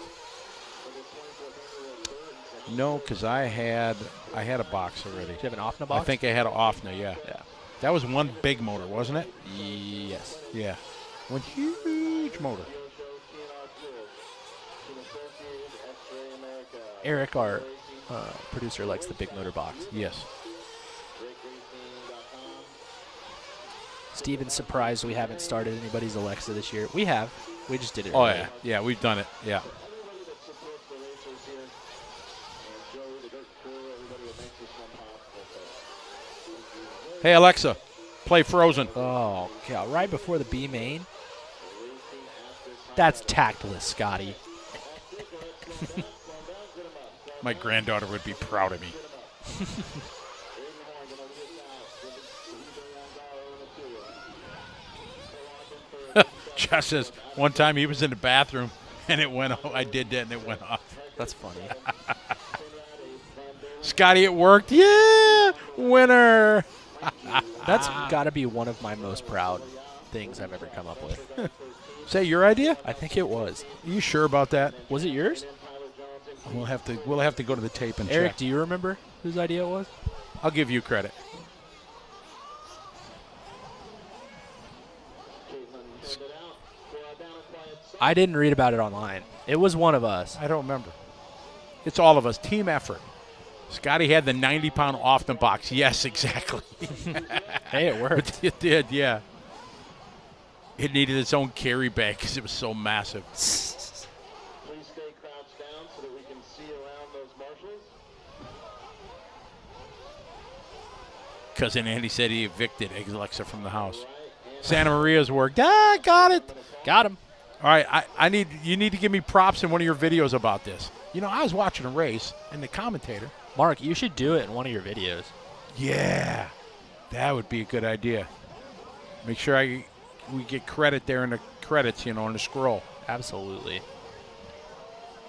No, because I had a box already. Did you have an OFNA box? I think I had an OFNA, yeah. Yeah. That was one big motor, wasn't it? Yes. Yeah. One huge motor. Eric, our producer, likes the big motor box. Yes. Steven's surprised we haven't started anybody's Alexa this year. We have. We just did it. Oh, early. yeah. Yeah, we've done it. Yeah. Hey, Alexa, Play Frozen. Oh, God. Right before the B main? That's tactless, Scotty. My granddaughter would be proud of me. Josh says one time he was in the bathroom and it went off. I did that and it went off. That's funny. Scotty, it worked. Yeah, winner. That's got to be one of my most proud things I've ever come up with. Is that your idea? I think it was. Are you sure about that? Was it yours? We'll have to go to the tape and Eric, check. do you remember whose idea it was? I'll give you credit. I didn't read about it online. It was one of us. I don't remember. It's all of us. Team effort. Scotty had the 90-pound off the box. Yes, exactly. Hey, it worked. It did, yeah. It needed its own carry bag because it was so massive. Please stay crouched down so that we can see around those marshals. Cousin Andy said he evicted Alexa from the house. Santa Maria's worked. Ah, got it. Got him. All right, you need to give me props in one of your videos about this. You know, I was watching a race, and the commentator. Mark, you should do it in one of your videos. Yeah, that would be a good idea. Make sure we get credit there in the credits, you know, in the scroll. Absolutely.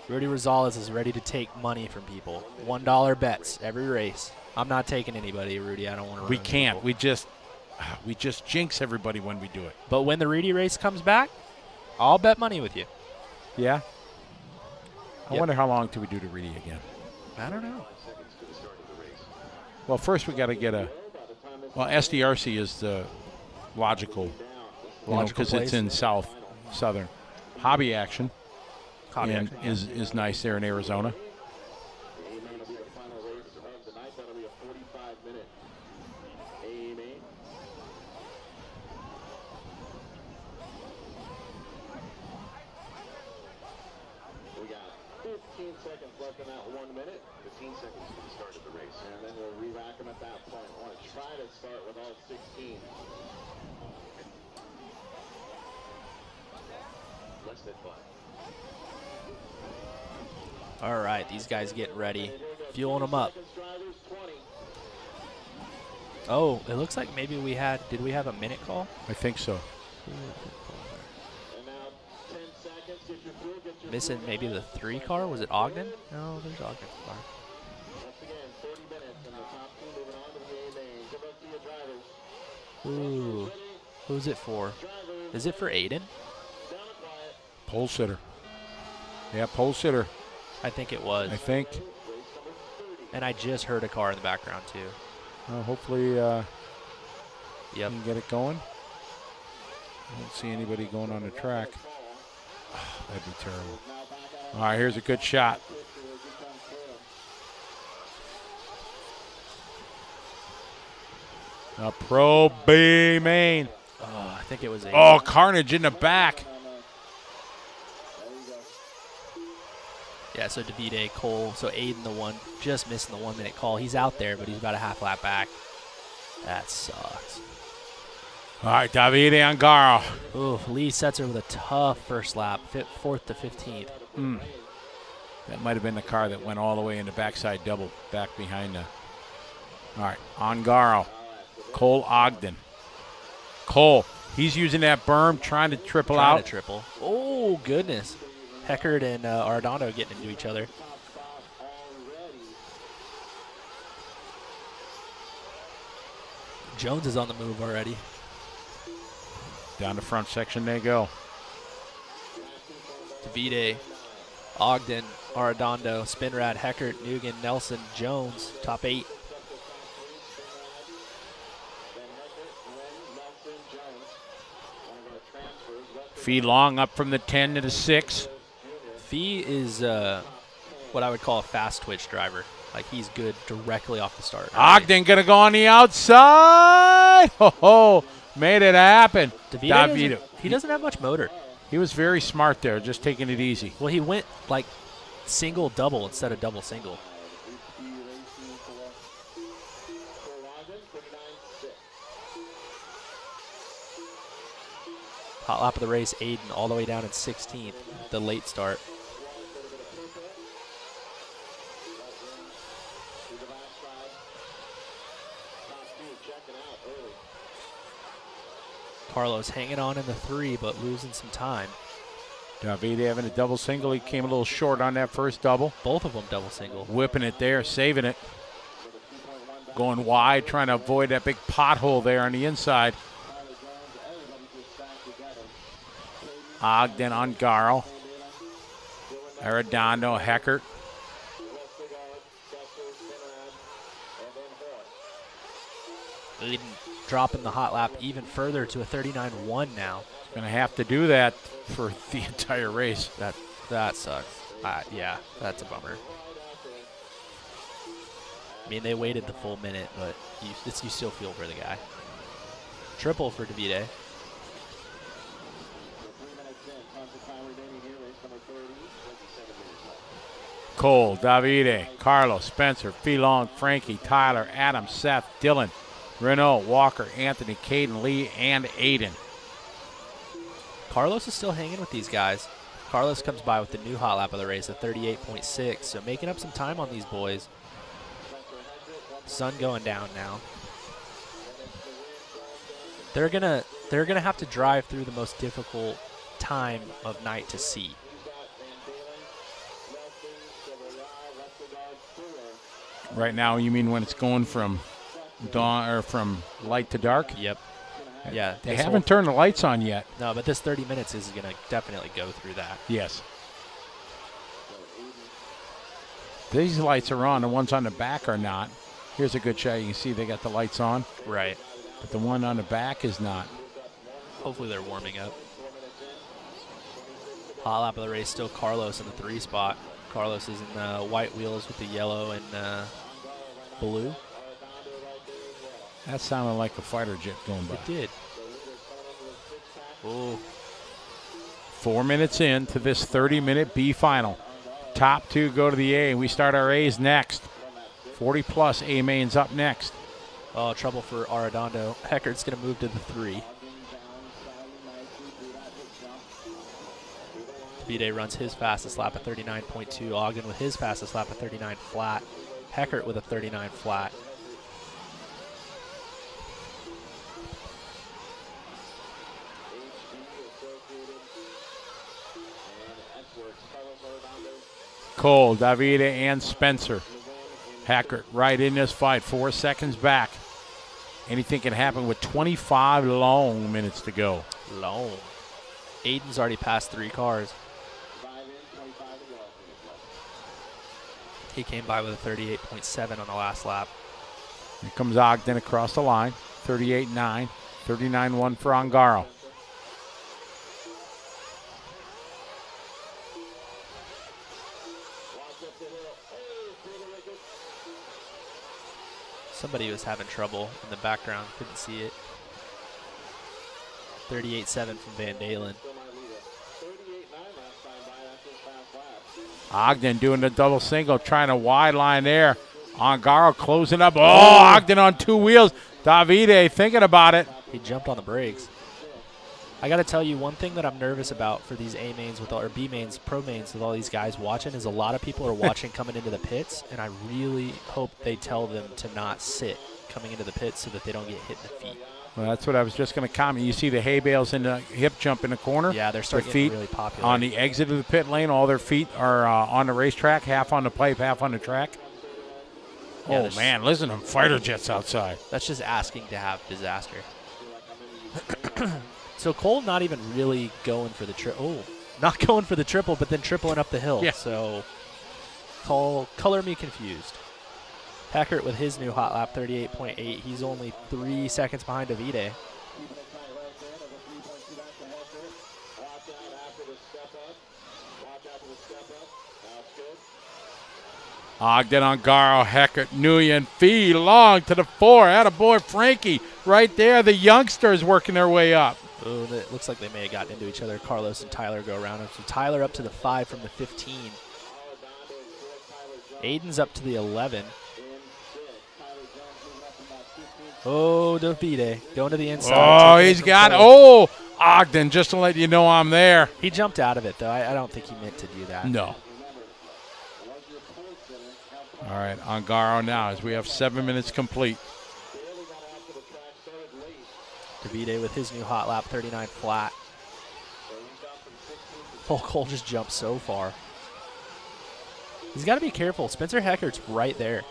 Rudy Rosales is ready to take money from people. $1 bets every race. I'm not taking anybody, Rudy. I don't want to. We can't. We just jinx everybody when we do it. But when the Rudy race comes back, I'll bet money with you. Yeah? I Yep. wonder how long till we do the Rudy again. I don't know. Well, first we got to get well, SDRC is the logical because it's in southern. Hobby action, is nice there in Arizona. We got 15 seconds left in that 1 minute. 15 seconds to the start of the race. And then we'll re-rack them at that point. I want to try to start with all 16. Less than 5. All right, these guys getting ready. Fueling them up. Oh, it looks like maybe did we have a minute call? I think so. And now 10 seconds. Get your fuel, get your Missing maybe the 3 car? Was it Ogden? No, there's Ogden's car. Once again, 30 minutes, and the top two moving on to the A main. Good luck to your drivers. Ooh. Who's it for? Is it for Aiden? Down and quiet. Pole sitter. Yeah, pole sitter. I think it was. I think. And I just heard a car in the background, too. Well, hopefully we Yep. can get it going. I don't see anybody going on the track. Oh, that'd be terrible. All right, here's a good shot. A Pro B main. Oh, I think it was Aiden. Oh, carnage in the back. Yeah, so Davide, Cole, so Aiden the one, just missing the 1 minute call. He's out there, but he's about a half lap back. That sucks. All right, Davide Angaro. Ooh, Lee Setzer with a tough first lap, 4th to 15th. That might have been the car that went all the way in the backside double back behind the. All right, Angaro. Cole Ogden. Cole, he's using that berm, trying to triple out. Triple. Oh, goodness. Heckard and Arredondo getting into each other. Jones is on the move already. Down the front section they go. Davide, Ogden, Arredondo, Spinrad, Heckard, Nugan, Nelson, Jones, top 8. Fee Long up from the 10 to the 6. Fee is what I would call a fast twitch driver. Like, he's good directly off the start. Ogden going to go on the outside. Oh, made it happen. Davide he doesn't have much motor. He was very smart there, just taking it easy. Well, he went like single-double instead of double-single. Hot lap of the race, Aiden all the way down in 16th, the late start. Carlos hanging on in the 3, but losing some time. Davide having a double single. He came a little short on that first double. Both of them double single. Whipping it there, saving it. Going wide, trying to avoid that big pothole there on the inside. Ogden on Garl. Arredondo, Heckert. Aiden dropping the hot lap even further to a 39.1 now. Going to have to do that for the entire race. That sucks. Yeah, that's a bummer. I mean, they waited the full minute, but you still feel for the guy. Triple for Davide. Cole, Davide, Carlos, Spencer, Felong, Frankie, Tyler, Adam, Seth, Dylan, Renault, Walker, Anthony, Caden, Lee, and Aiden. Carlos is still hanging with these guys. Carlos comes by with the new hot lap of the race at 38.6, so making up some time on these boys. Sun going down now. They're gonna have to drive through the most difficult time of night to see. Right now, you mean when it's going from dawn or from light to dark? Yep. Yeah. They haven't turned the lights on yet. No, but this 30 minutes is going to definitely go through that. Yes. These lights are on. The ones on the back are not. Here's a good shot. You can see they got the lights on. Right. But the one on the back is not. Hopefully they're warming up. Hot lap of the race, still Carlos in the 3 spot. Carlos is in the white wheels with the yellow and blue. That sounded like a fighter jet going by. It did. Oh. 4 minutes into this 30-minute B final. Top 2 go to the A, and we start our A's next. 40-plus A mains up next. Oh, trouble for Arredondo. Heckert's going to move to the 3. B-Day runs his fastest lap at 39.2. Ogden with his fastest lap at 39 flat. Heckert with a 39 flat. Cole, Davide, and Spencer. Heckert right in this fight. 4 seconds back. Anything can happen with 25 long minutes to go. Long. Aiden's already passed 3 cars. He came by with a 38.7 on the last lap. Here comes Ogden across the line. 38.9. 39.1 for Ongaro. Somebody was having trouble in the background. Couldn't see it. 38.7 from Van Dalen. Ogden doing the double single, trying a wide line there. Ongaro closing up. Oh, Ogden on 2 wheels. Davide thinking about it. He jumped on the brakes. I got to tell you, one thing that I'm nervous about for these A mains with all, or B mains, pro mains with all these guys watching is a lot of people are watching coming into the pits, and I really hope they tell them to not sit coming into the pits so that they don't get hit in the feet. Well, that's what I was just going to comment. You see the hay bales in the hip jump in the corner? Yeah, they're starting to get really popular. On the exit of the pit lane, all their feet are on the racetrack, half on the pipe, half on the track. Yeah, oh, man, listen to them fighter jets outside. That's just asking to have disaster. So Cole not even really going for the not going for the triple, but then tripling up the hill. Yeah. So color me confused. Heckert with his new hot lap, 38.8. He's only 3 seconds behind Davide. Ogden on Garo, Heckert, Nguyen, Fee, long to the 4. Attaboy Frankie right there. The youngsters working their way up. Oh, it looks like they may have gotten into each other. Carlos and Tyler go around him. So Tyler up to the 5 from the 15. Aiden's up to the 11. Oh, Davide going to the inside. Oh, he's got, oh, Ogden, just to let you know I'm there. He jumped out of it, though. I don't think he meant to do that. No. All right, Ongaro now as we have 7 minutes complete. Davide with his new hot lap, 39 flat. Oh, Cole just jumped so far. He's got to be careful. Spencer Heckert's right there.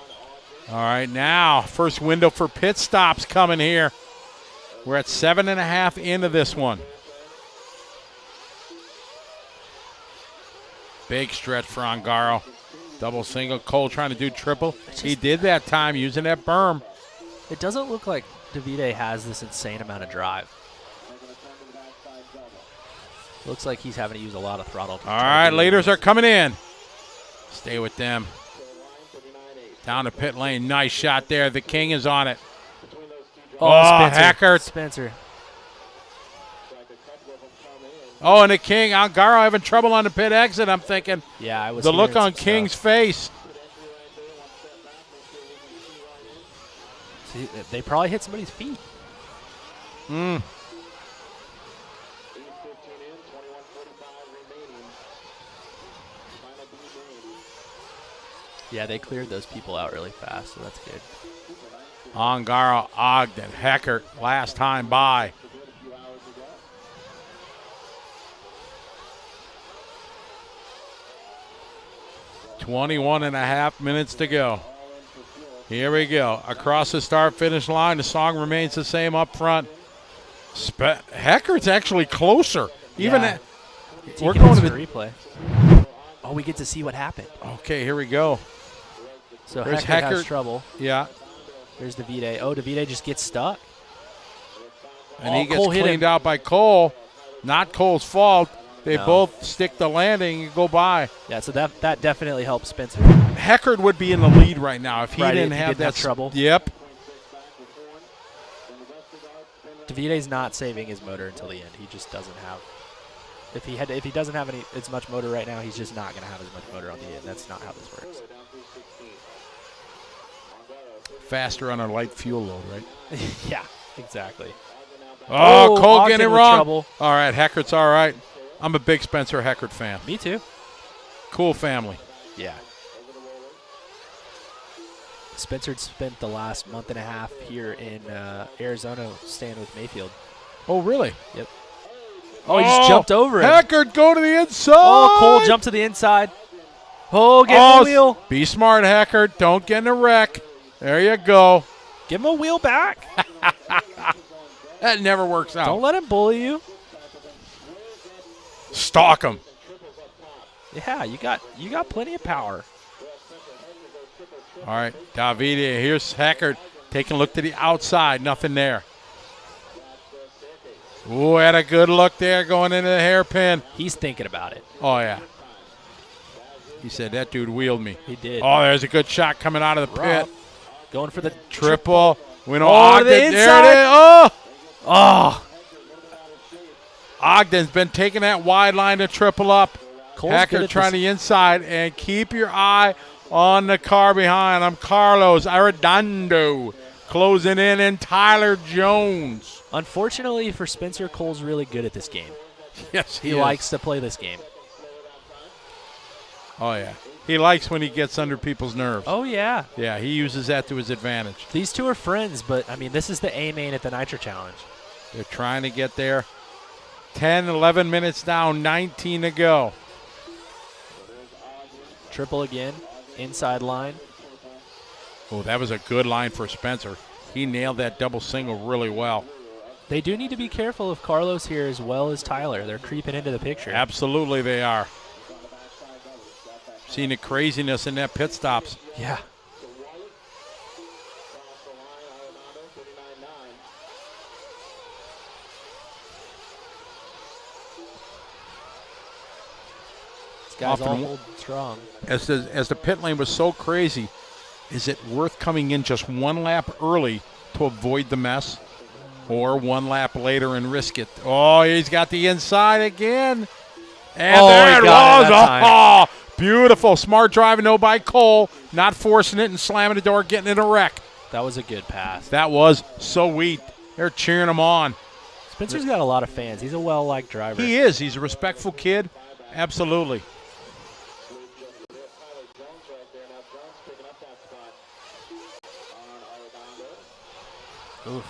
All right, now first window for pit stops coming here. We're at 7.5 into this one. Big stretch for Ongaro. Double single. Cole trying to do triple. He did that time using that berm. It doesn't look like Davide has this insane amount of drive. Looks like he's having to use a lot of throttle. All right, leaders are coming in. Stay with them. Down to pit lane. Nice shot there. The King is on it. Oh, Heckert. Spencer. Oh, and the King, Ongaro having trouble on the pit exit, I'm thinking. Yeah, I was the look on stuff. King's face. See, they probably hit somebody's feet. Yeah, they cleared those people out really fast, so that's good. Ongaro, Ogden, Heckert, last time by. .21.5 minutes to go. Here we go. Across the start-finish line, the song remains the same up front. Heckert's actually closer. Even yeah. we're going to the replay. Oh, we get to see what happened. Okay, here we go. So There's Heckert has trouble. Yeah. There's Davide. Oh, Davide just gets stuck. And he gets cleaned out by Cole. Not Cole's fault. They both stick the landing and go by. Yeah, so that definitely helps Spencer. Heckert would be in the lead right now if he didn't have that trouble. Yep. Davide's not saving his motor until the end. He just doesn't have. If he doesn't have as much motor right now, he's just not going to have as much motor on the end. That's not how this works. Faster on a light fuel load, right? Yeah, exactly. Oh, Cole Ogden getting it with wrong. Trouble. All right, Heckert's all right. I'm a big Spencer Heckert fan. Me too. Cool family. Yeah. Spencer spent the last month and a half here in Arizona staying with Mayfield. Oh, really? Yep. Oh, he just jumped over him. Heckert, go to the inside. Oh, Cole jumped to the inside. Oh, get him a wheel. Be smart, Heckert. Don't get in a wreck. There you go. Give him a wheel back. That never works out. Don't let him bully you. Stalk him. Yeah, you got plenty of power. All right, Davide. Here's Heckert taking a look to the outside. Nothing there. Ooh, had a good look there going into the hairpin. He's thinking about it. Oh, yeah. He said, that dude wheeled me. He did. Oh, there's a good shot coming out of the pit. Going for the triple. We know Ogden. The inside. There it is. Oh! Oh! Ogden's been taking that wide line to triple up. Heckert trying the inside, and keep your eye on the car behind. I'm Carlos Arredondo closing in, and Tyler Jones. Unfortunately for Spencer, Cole's really good at this game. Yes, he likes to play this game. Oh, yeah. He likes when he gets under people's nerves. Oh, yeah. Yeah, he uses that to his advantage. These two are friends, but, I mean, this is the A-main at the Nitro Challenge. They're trying to get there. 10, 11 minutes down, 19 to go. Triple again, inside line. Oh, that was a good line for Spencer. He nailed that double single really well. They do need to be careful of Carlos here as well as Tyler. They're creeping into the picture. Absolutely they are. Seeing the craziness in that pit stops. Yeah. This guy's all holding strong. As the pit lane was so crazy, is it worth coming in just one lap early to avoid the mess? Or one lap later and risk it? Oh, he's got the inside again. And there it was. Oh, beautiful. Smart driving, though, by Cole. Not forcing it and slamming the door, getting in a wreck. That was a good pass. That was sweet. They're cheering him on. Spencer's got a lot of fans. He's a well-liked driver. He is. He's a respectful kid. Absolutely. Oof.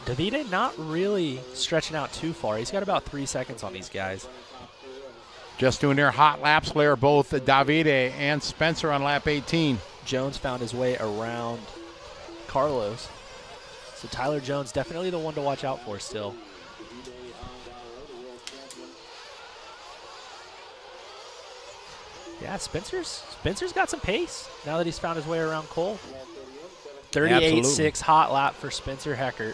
Davide not really stretching out too far. He's got about 3 seconds on these guys. Just doing their hot laps there, both Davide and Spencer on lap 18. Jones found his way around Carlos. So Tyler Jones definitely the one to watch out for still. Yeah, Spencer's got some pace now that he's found his way around Cole. 38.6 hot lap for Spencer Heckert.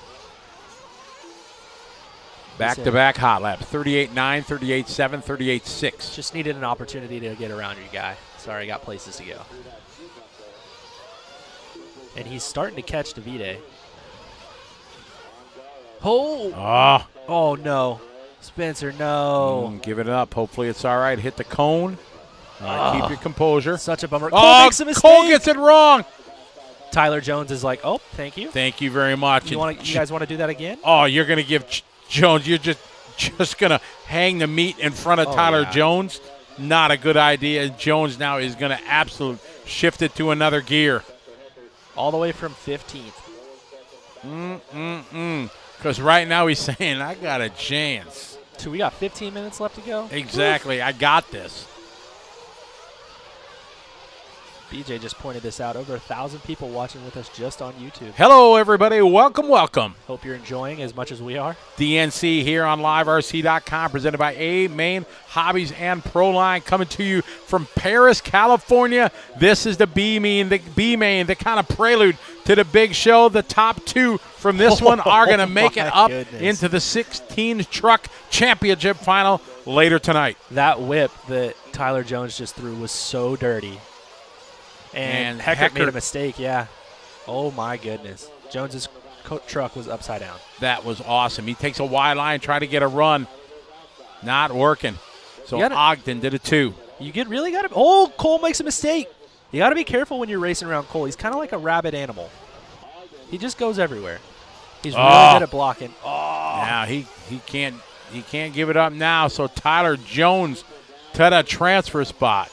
Back-to-back hot laps, 38.9, 38.7, 38.6. Just needed an opportunity to get around your guy. Sorry, got places to go. And he's starting to catch Davide. Oh, no. Spencer, no. Give it up. Hopefully it's all right. Hit the cone. Keep your composure. Such a bummer. Cole makes a mistake. Cole gets it wrong. Tyler Jones is like, oh, thank you. Thank you very much. You guys want to do that again? Oh, you're going to give Jones, you're just going to hang the meat in front of Tyler Jones. Not a good idea. Jones now is going to absolutely shift it to another gear. All the way from 15th. Because right now he's saying, I got a chance. So we got 15 minutes left to go? Exactly. I got this. BJ just pointed this out. Over 1,000 people watching with us just on YouTube. Hello, everybody. Welcome, welcome. Hope you're enjoying as much as we are. DNC here on LiveRC.com, presented by A-Main Hobbies and Proline, coming to you from Paris, California. This is the B-Main, the kind of prelude to the big show. The top two from this one are going to make it up into the 16-truck championship final later tonight. That whip that Tyler Jones just threw was so dirty. And Heckert made a mistake, yeah. Oh, my goodness. Jones's truck was upside down. That was awesome. He takes a wide line, try to get a run. Not working. So Ogden did it too. You really got to – oh, Cole makes a mistake. You got to be careful when you're racing around Cole. He's kind of like a rabid animal. He just goes everywhere. He's really good at blocking. Oh. Now he can't give it up now. So Tyler Jones to the transfer spot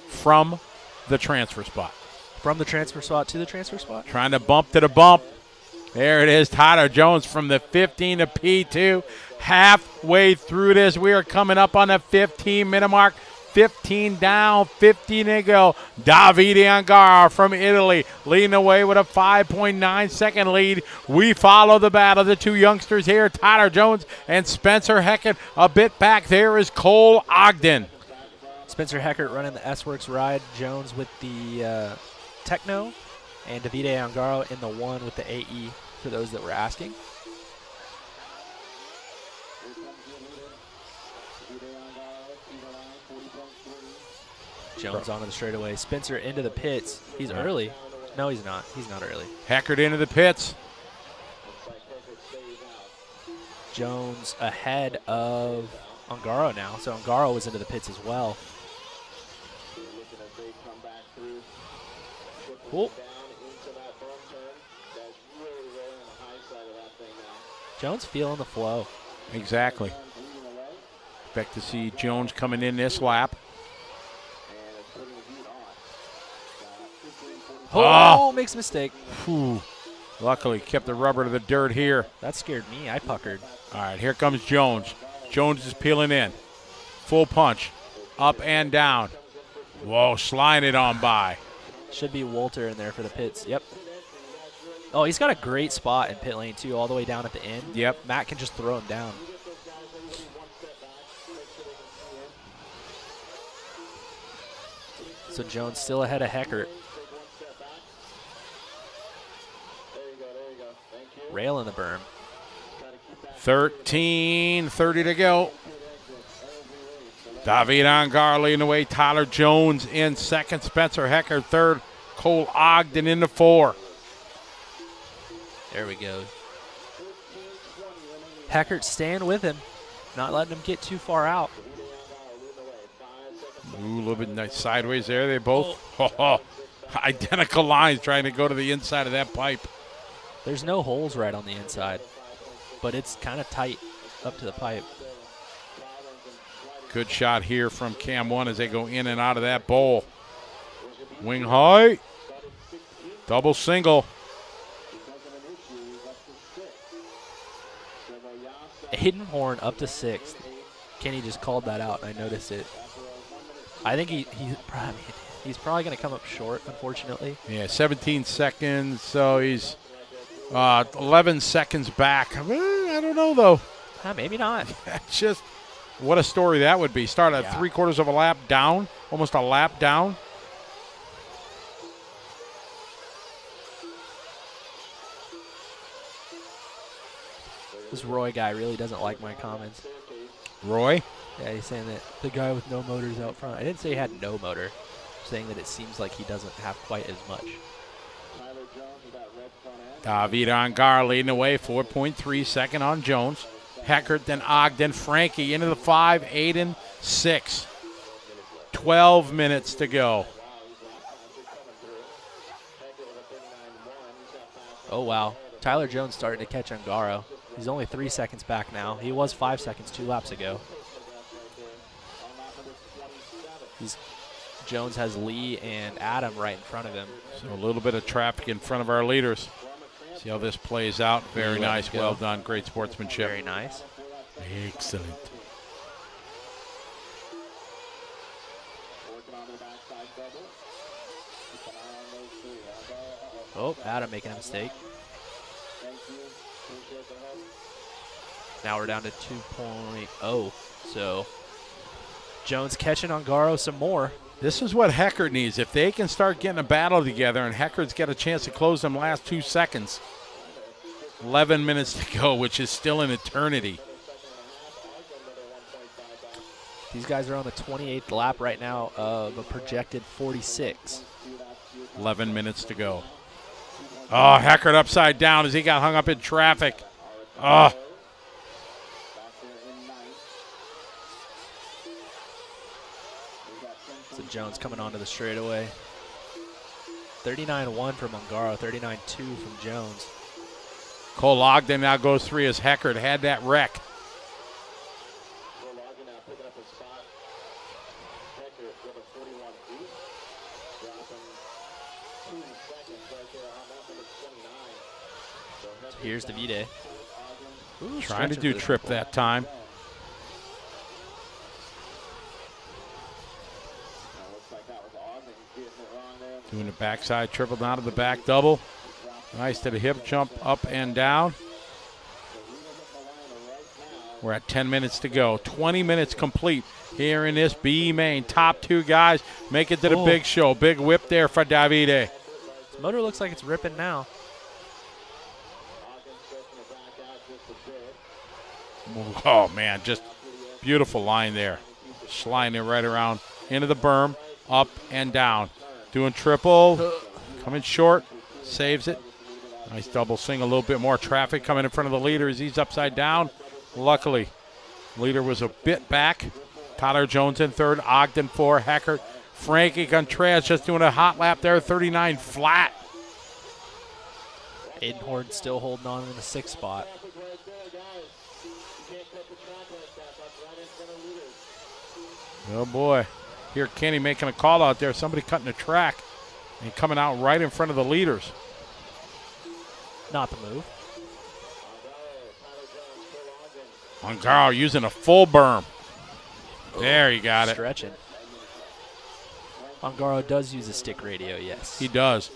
from the transfer spot. From the transfer spot to the transfer spot? Trying to bump to the bump. There it is, Tyler Jones from the 15 to P2. Halfway through this, we are coming up on the 15-minute mark. 15 down, 15 to go. Davide Angara from Italy leading the way with a 5.9-second lead. We follow the battle. The two youngsters here, Tyler Jones and Spencer Heckert. A bit back there is Cole Ogden. Spencer Heckert running the S-Works ride. Jones with the Techno. And Davide Angaro in the one with the AE, for those that were asking. Jones onto the straightaway. Spencer into the pits. He's early. No, he's not. He's not early. Heckert into the pits. Jones ahead of Angaro now. So Angaro was into the pits as well. Cool. Jones feeling the flow. Exactly. Expect to see Jones coming in this lap. Oh, makes a mistake. Whew. Luckily, kept the rubber to the dirt here. That scared me. I puckered. All right, here comes Jones. Jones is peeling in. Full punch. Up and down. Whoa, sliding it on by. Should be Walter in there for the pits. Yep. Oh, he's got a great spot in pit lane, too, all the way down at the end. Yep. Matt can just throw him down. So Jones still ahead of Heckert. Rail in the berm. 13:30 to go. David Angar leading the way. Tyler Jones in second. Spencer Heckert third. Cole Ogden in the 4. There we go. Heckert staying with him. Not letting him get too far out. Ooh, a little bit nice sideways there. They both identical lines trying to go to the inside of that pipe. There's no holes right on the inside, but it's kind of tight up to the pipe. Good shot here from Cam 1 as they go in and out of that bowl. Wing high. Double single. Aiden Horn up to 6th. Kenny just called that out, and I noticed it. I think he's probably going to come up short, unfortunately. Yeah, 17 seconds, so he's 11 seconds back. I don't know, though. Maybe not. Just what a story that would be. Start at 3/4 of a lap down, almost a lap down. This Roy guy really doesn't like my comments. Roy? Yeah, he's saying that the guy with no motor's out front. I didn't say he had no motor. I'm saying that it seems like he doesn't have quite as much. David Ongar leading away, 4.3 second on Jones. Heckert, then Ogden, Frankie into the 5, Aiden 6. 12 minutes to go. Oh, wow. Tyler Jones started to catch Ungaro. He's only 3 seconds back now. He was 5 seconds 2 laps ago. Jones has Lee and Adam right in front of him. So a little bit of traffic in front of our leaders. See how this plays out. Very nice. Well done. Great sportsmanship. Very nice. Excellent. Oh, Adam making a mistake. Now we're down to 2.0. So Jones catching Ungaro some more. This is what Heckert needs. If they can start getting a battle together and Heckert's got a chance to close them last 2 seconds. 11 minutes to go, which is still an eternity. These guys are on the 28th lap right now of a projected 46. 11 minutes to go. Oh, Heckert upside down as he got hung up in traffic. Oh. So Jones coming onto the straightaway. 39.1 from Ungaro, 39.2 from Jones. Cole Ogden now goes 3 as Heckert had that wreck. So here's Davide. Trying to do trip that time. Doing the backside triple down to the back double. Nice to the hip jump up and down. We're at 10 minutes to go. 20 minutes complete here in this B main. Top 2 guys make it to the big show. Big whip there for Davide. His motor looks like it's ripping now. Oh, man, just beautiful line there. Sliding it right around into the berm, up and down. Doing triple, coming short, saves it. Nice double single, a little bit more traffic coming in front of the leader as he's upside down. Luckily, leader was a bit back. Tyler Jones in 3rd, Ogden 4, Heckert. Frankie Contreras just doing a hot lap there, 39 flat. Aiden Horn still holding on in the 6th spot. Oh, boy. Here, Kenny making a call out there. Somebody cutting the track and coming out right in front of the leaders. Not the move. Ungaro using a full berm. There, you got it. Stretching. Ungaro does use a stick radio, yes. He does.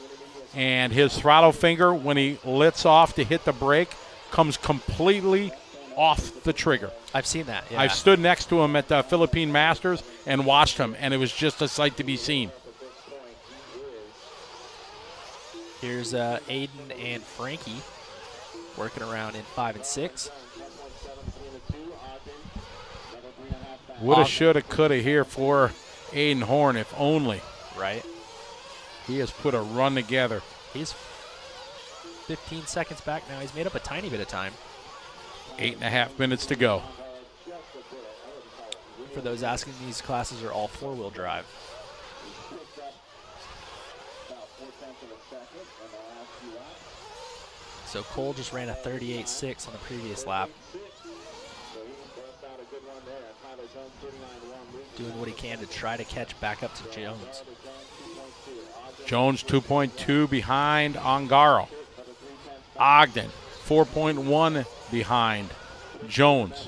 And his throttle finger, when he lets off to hit the brake, comes completely off the trigger. I've seen that, yeah. I've stood next to him at the Philippine Masters and watched him, and it was just a sight to be seen. Here's Aiden and Frankie working around in 5 and 6. Woulda, shoulda, coulda here for Aiden Horn, if only. Right. He has put a run together. He's 15 seconds back now. He's made up a tiny bit of time. 8.5 minutes to go. For those asking, these classes are all 4-wheel drive. So Cole just ran a 38.6 on the previous lap. Doing what he can to try to catch back up to Jones. Jones 2.2 behind Ongaro. Ogden 4.1 behind Jones.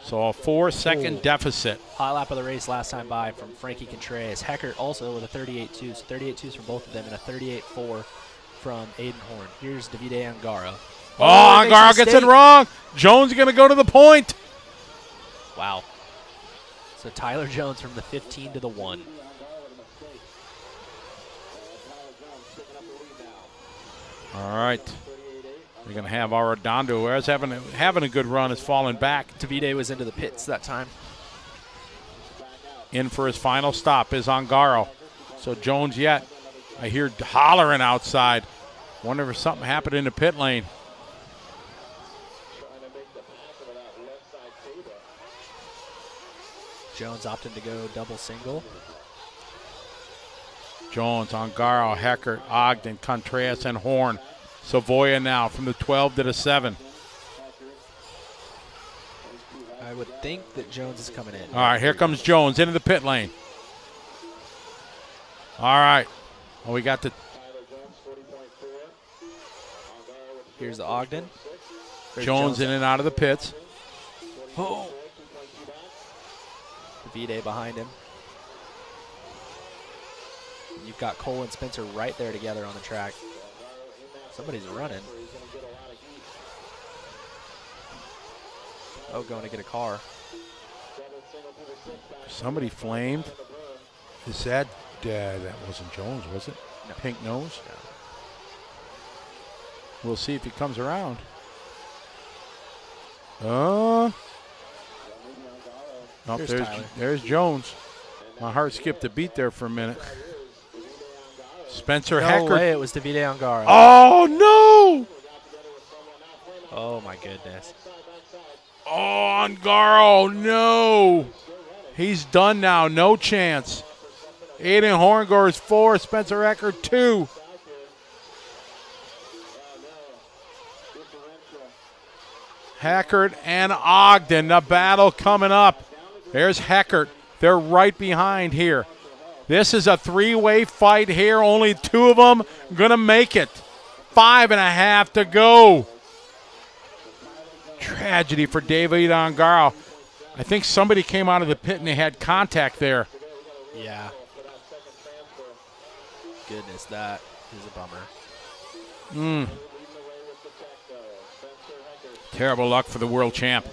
So a 4-second deficit. High lap of the race last time by from Frankie Contreras. Heckert also with a 38.2. So 38.2s from both of them and a 38.4 from Aiden Horn. Here's Davide Ongaro. Oh, Ongaro gets it wrong. Jones is going to go to the point. Wow. So Tyler Jones from the 15 to the 1. All right. We're going to have Arredondo, who's having a good run, is falling back. Davide was into the pits that time. In for his final stop is Ongaro. So Jones yet. I hear hollering outside. Wonder if something happened in the pit lane. Jones opting to go double single. Jones, Ongaro, Heckert, Ogden, Contreras, and Horn. Savoya now from the 12 to the 7. I would think that Jones is coming in. All right, here comes Jones into the pit lane. All right. Well, we got the... Here's the Ogden. Jones in and out of the pits. Oh. Davide behind him. You've got Cole and Spencer right there together on the track. Somebody's running. Oh, going to get a car. Somebody flamed. Is that wasn't Jones, was it? No. Pink nose? No. We'll see if he comes around. Oh, there's Jones. My heart skipped a beat there for a minute. Spencer Heckert. No way, it was Davide Ongaro. Oh, no! Oh, my goodness. Oh, Ongaro, no! He's done now, no chance. Aiden Horngor is 4, Spencer Heckert 2. Heckert and Ogden, the battle coming up. There's Heckert. They're right behind here. This is a 3-way fight here. Only 2 of them going to make it. 5.5 to go. Tragedy for David Ongaro. I think somebody came out of the pit and they had contact there. Yeah. Goodness, that is a bummer. Terrible luck for the world champ.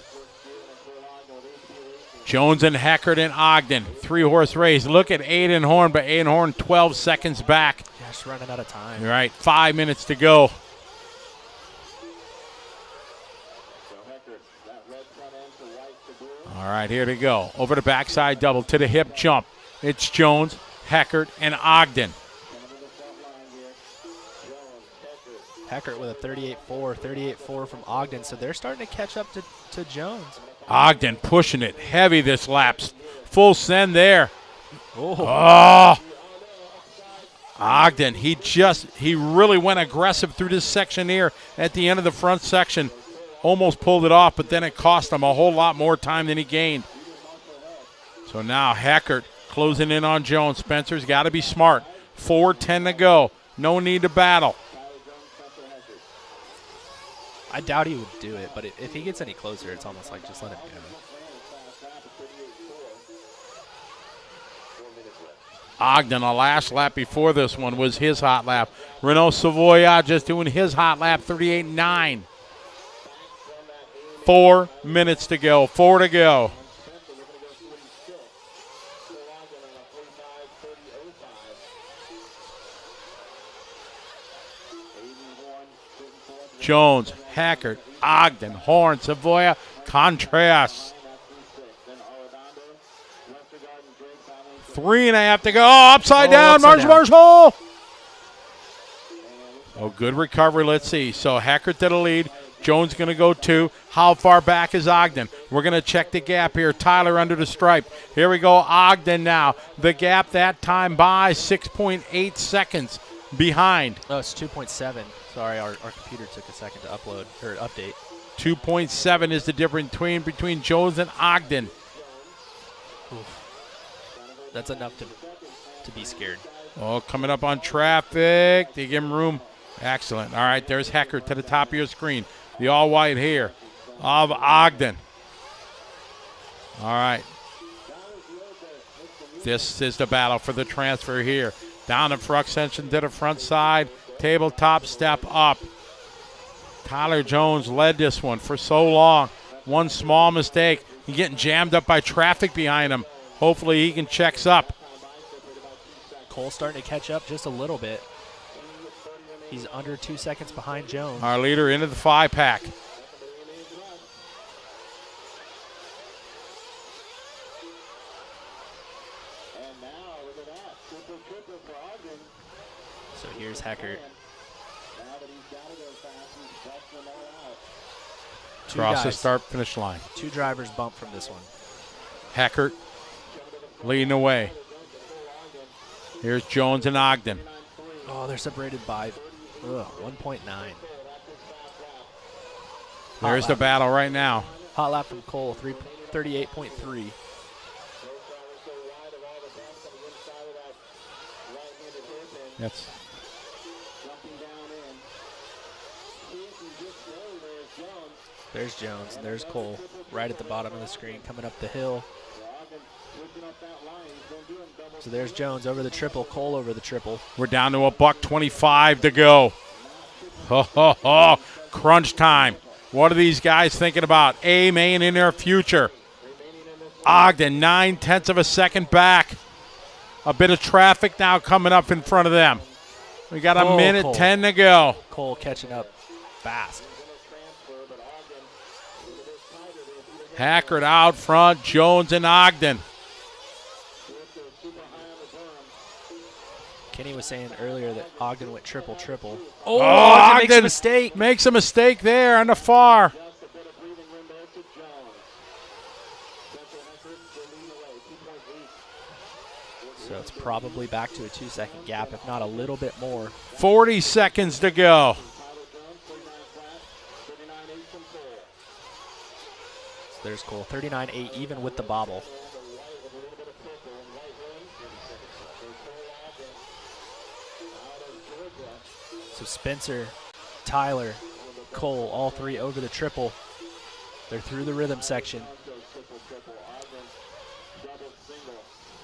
Jones and Heckert and Ogden. 3-horse race. Look at Aiden Horn, but Aiden Horn 12 seconds back. Yeah, just running out of time. You're right, 5 minutes to go. All right, here to go. Over the backside double to the hip jump. It's Jones, Heckert, and Ogden. Heckert with a 38.4 from Ogden, so they're starting to catch up to Jones. Ogden pushing it heavy this lap. Full send there. Oh. Ogden, he really went aggressive through this section here at the end of the front section. Almost pulled it off, but then it cost him a whole lot more time than he gained. So now Heckert closing in on Jones. Spencer's got to be smart. 4:10 to go. No need to battle. I doubt he would do it, but if he gets any closer, it's almost like just let him go. Ogden, the last lap before this one was his hot lap. Renault Savoya just doing his hot lap, 38.9. 4 minutes to go, 4 to go. Jones, Heckert, Ogden, Horn, Savoya, Contreras. 3.5 to go. Oh, upside down, Marshall. Oh, good recovery. Let's see. So Heckert to the lead. Jones going to go 2. How far back is Ogden? We're going to check the gap here. Tyler under the stripe. Here we go. Ogden now. The gap that time by 6.8 seconds behind. Oh, it's 2.7. Sorry, our computer took a second to upload or update. 2.7 is the difference between Jones and Ogden. Oof. That's enough to be scared. Oh, coming up on traffic. They give him room. Excellent. All right, there's Hecker to the top of your screen. The all-white hair of Ogden. All right. This is the battle for the transfer here. Down the front section to the front side. Tabletop step up. Tyler Jones led this one for so long. One small mistake. He's getting jammed up by traffic behind him. Hopefully he can check up. Cole starting to catch up just a little bit. He's under 2 seconds behind Jones. Our leader into the 5-pack. So here's Hecker. Across the start-finish line. 2 drivers bump from this one. Heckert leading the way. Here's Jones and Ogden. Oh, they're separated by 1.9. There's the battle right now. Hot lap from Cole, 38.3. That's There's Jones, and there's Cole, right at the bottom of the screen, coming up the hill. So there's Jones over the triple, Cole over the triple. We're down to $1:25 to go. Ho, ho, ho. Crunch time. What are these guys thinking about? A-main in their future. Ogden, 9/10 of a second back. A bit of traffic now coming up in front of them. We got a minute Cole. 10 to go. Cole catching up fast. Hackert out front, Jones and Ogden. Kenny was saying earlier that Ogden went triple. Oh, Ogden makes a Ogden mistake. Makes a mistake there on the far. So it's probably back to a 2-second gap, if not a little bit more. 40 seconds to go. So there's Cole, 39.8 even with the bobble. So Spencer, Tyler, Cole, all three over the triple. They're through the rhythm section.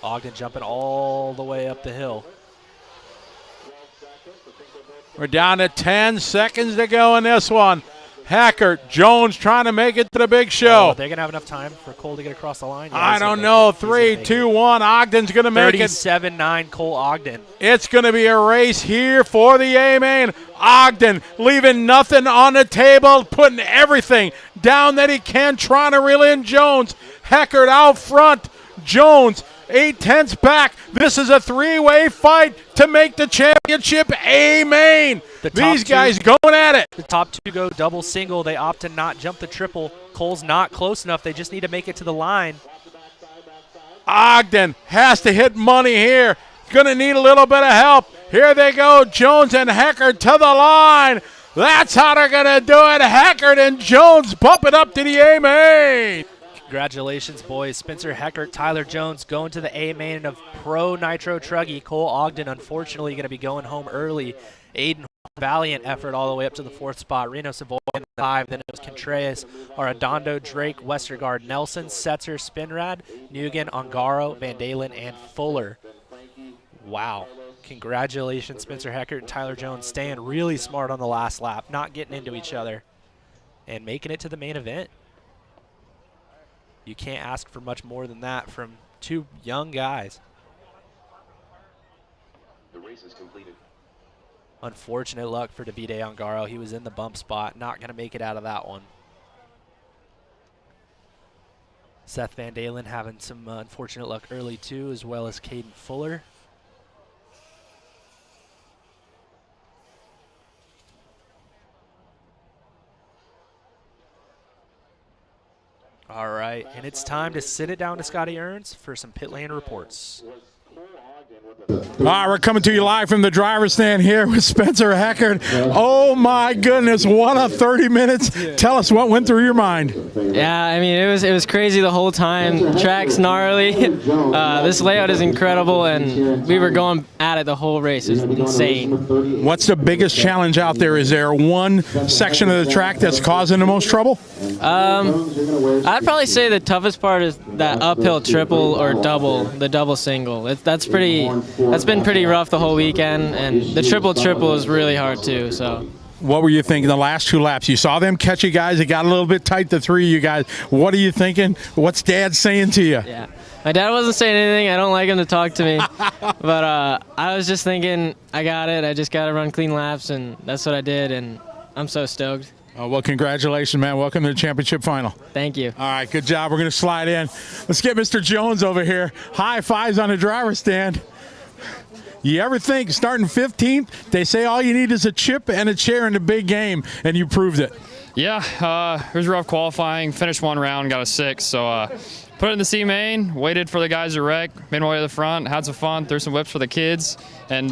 Ogden jumping all the way up the hill. We're down to 10 seconds to go in this one. Hackert, Jones trying to make it to the big show. Oh, they're going to have enough time for Cole to get across the line? Yeah, I don't know. 3, 2, 1. Ogden's going to make it. 37-9 Cole Ogden. It's going to be a race here for the A-main. Ogden leaving nothing on the table, putting everything down that he can, trying to reel in Jones. Hackert out front. Jones 8/10 back. This is a 3-way fight to make the championship A-main. These guys going at it. The top two go double single. They opt to not jump the triple. Cole's not close enough. They just need to make it to the line. Ogden has to hit money here. Going to need a little bit of help. Here they go. Jones and Hackert to the line. That's how they're going to do it. Hackert and Jones bump it up to the A-main. Congratulations, boys. Spencer Heckert, Tyler Jones going to the A-main of Pro Nitro Truggy. Cole Ogden, unfortunately, going to be going home early. Aiden, valiant effort all the way up to the 4th spot. Reno Savoy in the 5. Then it was Contreras, Arredondo, Drake, Westergaard, Nelson, Setzer, Spinrad, Nugent, Ongaro, Van Dalen, and Fuller. Wow. Congratulations, Spencer Heckert and Tyler Jones, staying really smart on the last lap, not getting into each other, and making it to the main event. You can't ask for much more than that from two young guys. The race is completed. Unfortunate luck for Davide Ongaro. He was in the bump spot, not going to make it out of that one. Seth Van Dalen having some unfortunate luck early too, as well as Caden Fuller. All right, and it's time to sit it down to Scotty Ernst for some pit lane reports. Was Cole Ogden with All right, we're coming to you live from the driver's stand here with Spencer Heckert. Oh my goodness, what a 30 minutes. Tell us what went through your mind. Yeah, I mean, it was crazy the whole time. Track's gnarly. This layout is incredible, and we were going at it the whole race. It was insane. What's the biggest challenge out there? Is there one section of the track that's causing the most trouble? I'd probably say the toughest part is that uphill triple or double, the double single. That's been pretty rough the whole weekend, and the triple is really hard too. So. What were you thinking the last 2 laps? You saw them catch you guys. It got a little bit tight, the 3 of you guys. What are you thinking? What's Dad saying to you? Yeah, my dad wasn't saying anything. I don't like him to talk to me. But I was just thinking, I got it. I just got to run clean laps, and that's what I did, and I'm so stoked. Oh, well, congratulations, man. Welcome to the championship final. Thank you. All right, good job. We're going to slide in. Let's get Mr. Jones over here. High fives on the driver's stand. You ever think starting 15th, they say all you need is a chip and a chair in the big game, and you proved it. Yeah, it was rough qualifying. Finished 1 round, got a 6. So put it in the C main, waited for the guys to wreck, made my way to the front, had some fun, threw some whips for the kids. And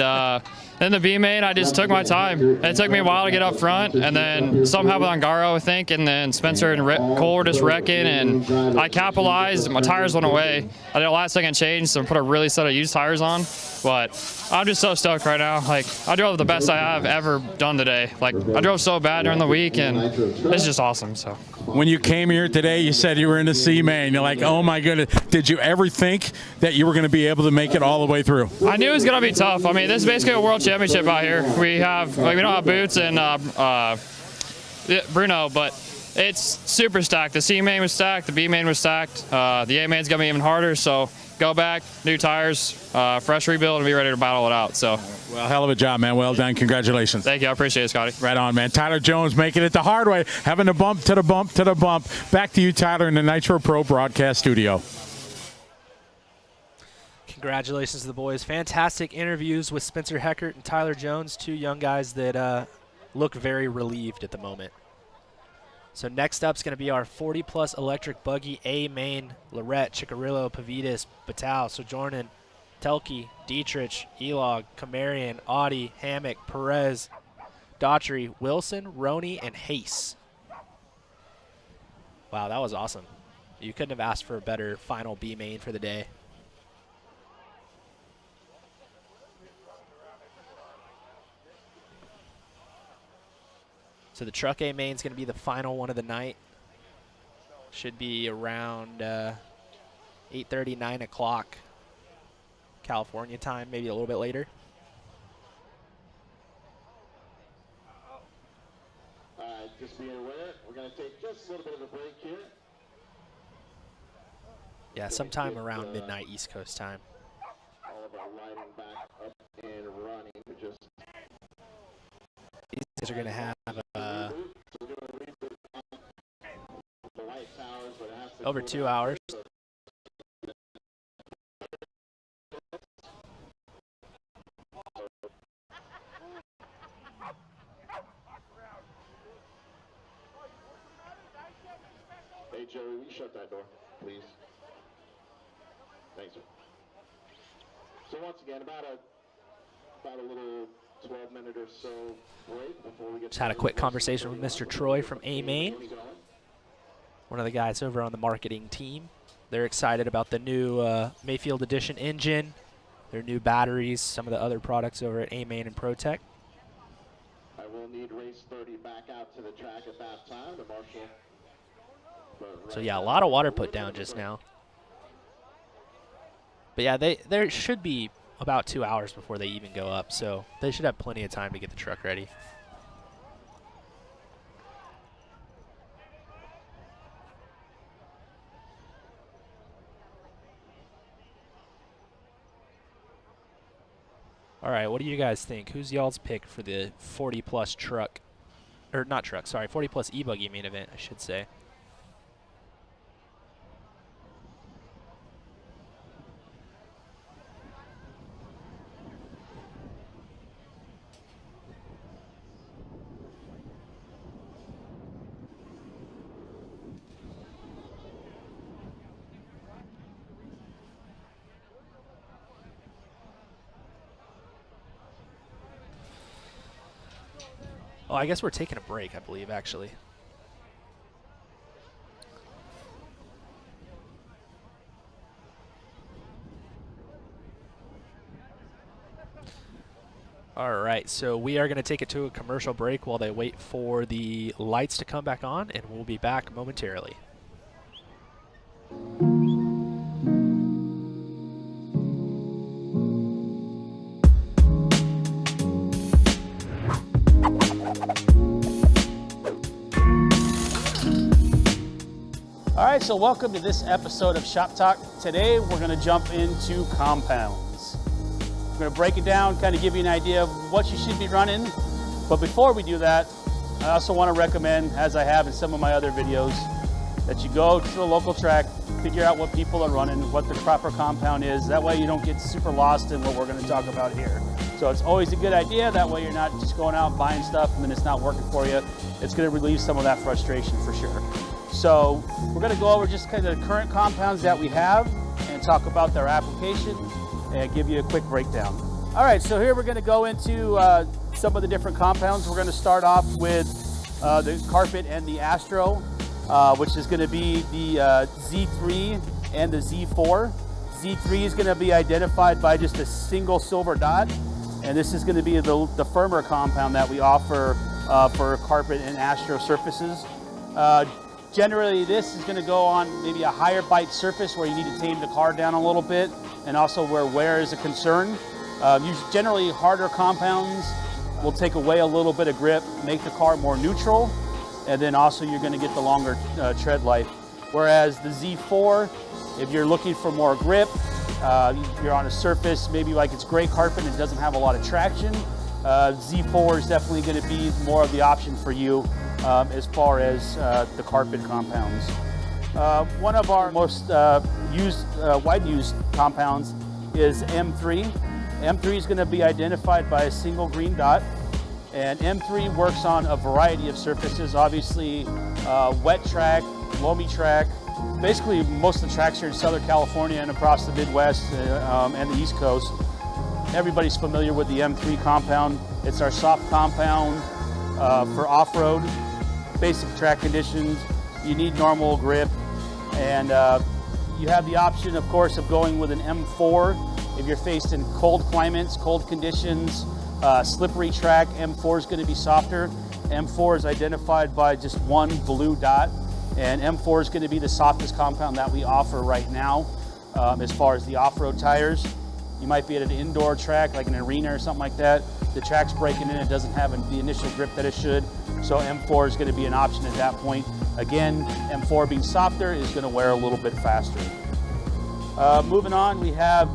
then the B main, I just took my time. It took me a while to get up front, and then something happened on Garo, I think, and then Spencer and Cole were just wrecking, and I capitalized. My tires went away. I did a last-second change, so I put a really set of used tires on. But I'm just so stoked right now. Like, I drove the best I have ever done today. Like, I drove so bad during the week, and it's just awesome. So when you came here today, you said you were in the C main. You're like, oh my goodness. Did you ever think that you were going to be able to make it all the way through? I knew it was going to be tough. I mean, this is basically a world championship out here. We don't have boots and Bruno, but it's super stacked. The C main was stacked. The B main was stacked. The A main's going to be even harder. So go back, new tires, fresh rebuild, and be ready to battle it out. So, well, hell of a job, man. Well done. Congratulations. Thank you. I appreciate it, Scotty. Right on, man. Tyler Jones making it the hard way, having to bump to the bump to the bump. Back to you, Tyler, in the Nitro Pro broadcast studio. Congratulations to the boys. Fantastic interviews with Spencer Heckert and Tyler Jones, 2 young guys that look very relieved at the moment. So next up is going to be our 40-plus electric buggy A main, Lorette, Chicarillo, Pavitas, Batal, Sojournin, Telke, Dietrich, Elog, Camarian, Audi, Hammock, Perez, Daughtry, Wilson, Roney, and Hayes. Wow, that was awesome. You couldn't have asked for a better final B main for the day. So the truck A main is going to be the final one of the night. Should be around 8:30, 9 o'clock California time, maybe a little bit later. Just be aware, we're going to take just a little bit of a break here. Yeah, sometime around midnight East Coast time. All of our lighting back up and running. These guys are going to have over 2 hours. Hey, Joey, will you shut that door, please? Thanks, sir. So once again, about a little 12-minute or so break before we get. Just had a quick conversation with Mr. Troy from A main, one of the guys over on the marketing team. They're excited about the new Mayfield Edition engine, their new batteries, some of the other products over at A main and ProTech. I will need race 30 back out to the track at that time to marshal. So yeah, a lot of water put down just now. But yeah, there should be about 2 hours before they even go up, so they should have plenty of time to get the truck ready. All right, what do you guys think? Who's y'all's pick for the 40-plus truck, or not truck, sorry, 40-plus E-Buggy main event, I should say? Oh, I guess we're taking a break, I believe, actually. All right, so we are going to take it to a commercial break while they wait for the lights to come back on, and we'll be back momentarily. All right, so welcome to this episode of Shop Talk. Today, we're going to jump into compounds. We're going to break it down, kind of give you an idea of what you should be running. But before we do that, I also want to recommend, as I have in some of my other videos, that you go to the local track, figure out what people are running, what the proper compound is. That way you don't get super lost in what we're going to talk about here. So it's always a good idea. That way you're not just going out and buying stuff and then it's not working for you. It's going to relieve some of that frustration for sure. So we're going to go over just kind of the current compounds that we have and talk about their application and give you a quick breakdown. All right, so here we're going to go into some of the different compounds. We're going to start off with the Carpet and the Astro, which is going to be the Z3 and the Z4. Z3 is going to be identified by just a single silver dot, and this is going to be the firmer compound that we offer for Carpet and Astro surfaces. Generally, this is going to go on maybe a higher bite surface where you need to tame the car down a little bit, and also where wear is a concern. Generally, harder compounds will take away a little bit of grip, make the car more neutral, and then also you're going to get the longer tread life. Whereas the Z4, if you're looking for more grip, you're on a surface, maybe like it's gray carpet and it doesn't have a lot of traction, Z4 is definitely going to be more of the option for you as far as the carpet compounds. One of our most widely used compounds is M3. M3 is going to be identified by a single green dot, and M3 works on a variety of surfaces, obviously wet track, loamy track. Basically, most of the tracks here in Southern California and across the Midwest and the East Coast, everybody's familiar with the M3 compound. It's our soft compound for off-road, basic track conditions. You need normal grip, and you have the option, of course, of going with an M4 if you're faced in cold climates, cold conditions, slippery track. M4 is going to be softer. M4 is identified by just one blue dot, and M4 is going to be the softest compound that we offer right now as far as the off-road tires. You might be at an indoor track like an arena or something like that. The track's breaking in, it doesn't have the initial grip that it should, so M4 is going to be an option at that point. Again, M4 being softer is going to wear a little bit faster. Moving on, we have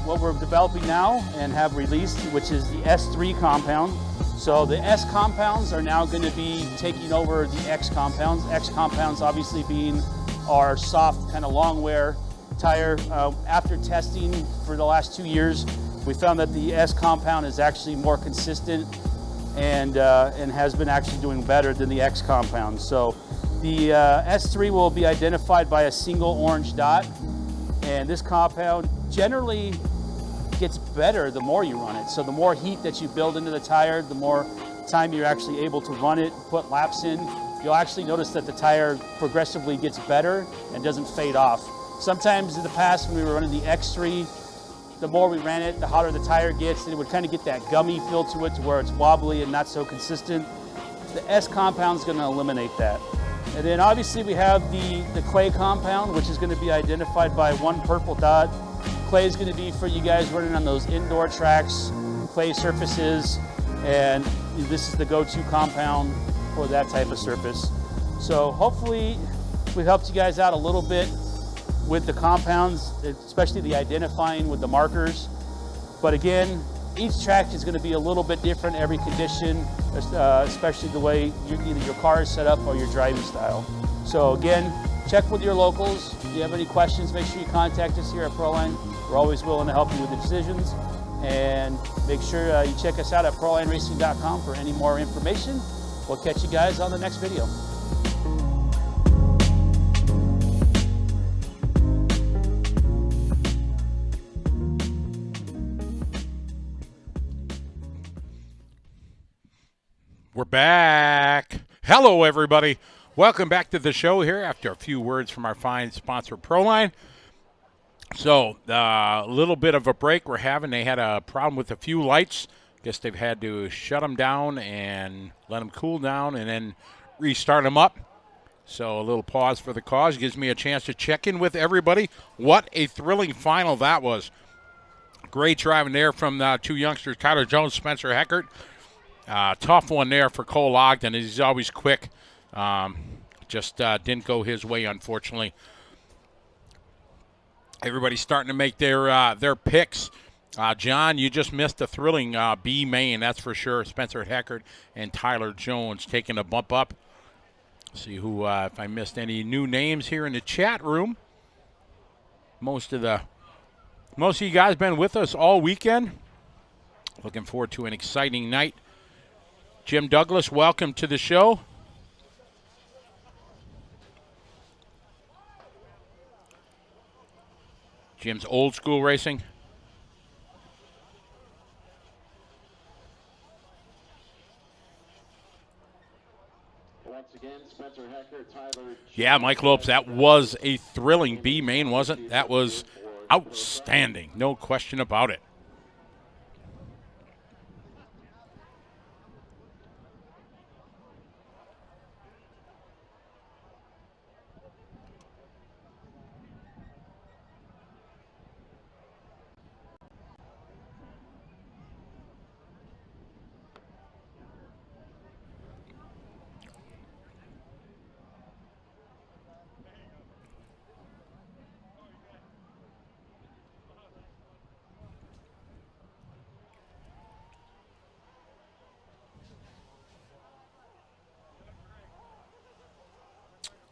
what we're developing now and have released, which is the S3 compound. So the S compounds are now going to be taking over the X compounds. X compounds obviously being our soft, kind of long wear tire. After testing for the last 2 years, we found that the S compound is actually more consistent and has been actually doing better than the X compound. So the S3 will be identified by a single orange dot, and this compound generally gets better the more you run it. So the more heat that you build into the tire, the more time you're actually able to run it, put laps in, you'll actually notice that the tire progressively gets better and doesn't fade off. Sometimes in the past when we were running the X3, the more we ran it, the hotter the tire gets, and it would kind of get that gummy feel to it to where it's wobbly and not so consistent. The S compound is going to eliminate that. And then obviously we have the clay compound, which is going to be identified by one purple dot. Clay is going to be for you guys running on those indoor tracks, clay surfaces, and this is the go-to compound for that type of surface. So hopefully we helped you guys out a little bit with the compounds, especially the identifying with the markers. But again, each track is going to be a little bit different every condition, especially the way either your car is set up or your driving style. So again, check with your locals. If you have any questions, make sure you contact us here at Proline. We're always willing to help you with the decisions. And make sure you check us out at ProLineRacing.com for any more information. We'll catch you guys on the next video. We're back. Hello, everybody. Welcome back to the show here after a few words from our fine sponsor, Proline. So, a little bit of a break we're having. They had a problem with a few lights. Guess they've had to shut them down and let them cool down and then restart them up. So, a little pause for the cause gives me a chance to check in with everybody. What a thrilling final that was. Great driving there from the two youngsters, Tyler Jones, Spencer Heckert. Tough one there for Cole Ogden. He's always quick. Just didn't go his way, unfortunately. Everybody's starting to make their picks. John, you just missed a thrilling B main, that's for sure. Spencer Heckert and Tyler Jones taking a bump up. See who, if I missed any new names here in the chat room. Most of you guys been with us all weekend. Looking forward to an exciting night. Jim Douglas, welcome to the show. Jim's old school racing. Once again, Spencer Hecker, Tyler. Yeah, Mike Lopes, that was a thrilling B main, wasn't it? That was outstanding. No question about it.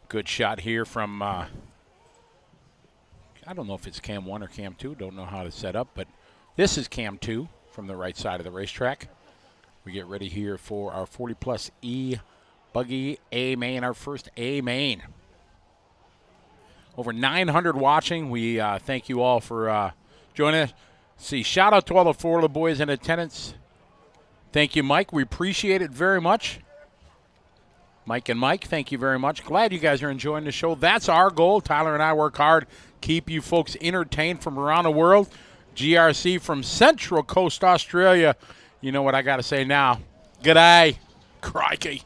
Good shot here from, I don't know if it's cam 1 or cam 2. Don't know how to set up, but this is cam 2 from the right side of the racetrack. We get ready here for our 40-plus E-Buggy A main, our first A main. Over 900 watching. We thank you all for joining us. See, shout out to all the Florida boys in attendance. Thank you, Mike. We appreciate it very much. Mike and Mike, thank you very much. Glad you guys are enjoying the show. That's our goal. Tyler and I work hard, keep you folks entertained from around the world. GRC from Central Coast, Australia. You know what I got to say now. G'day. Crikey.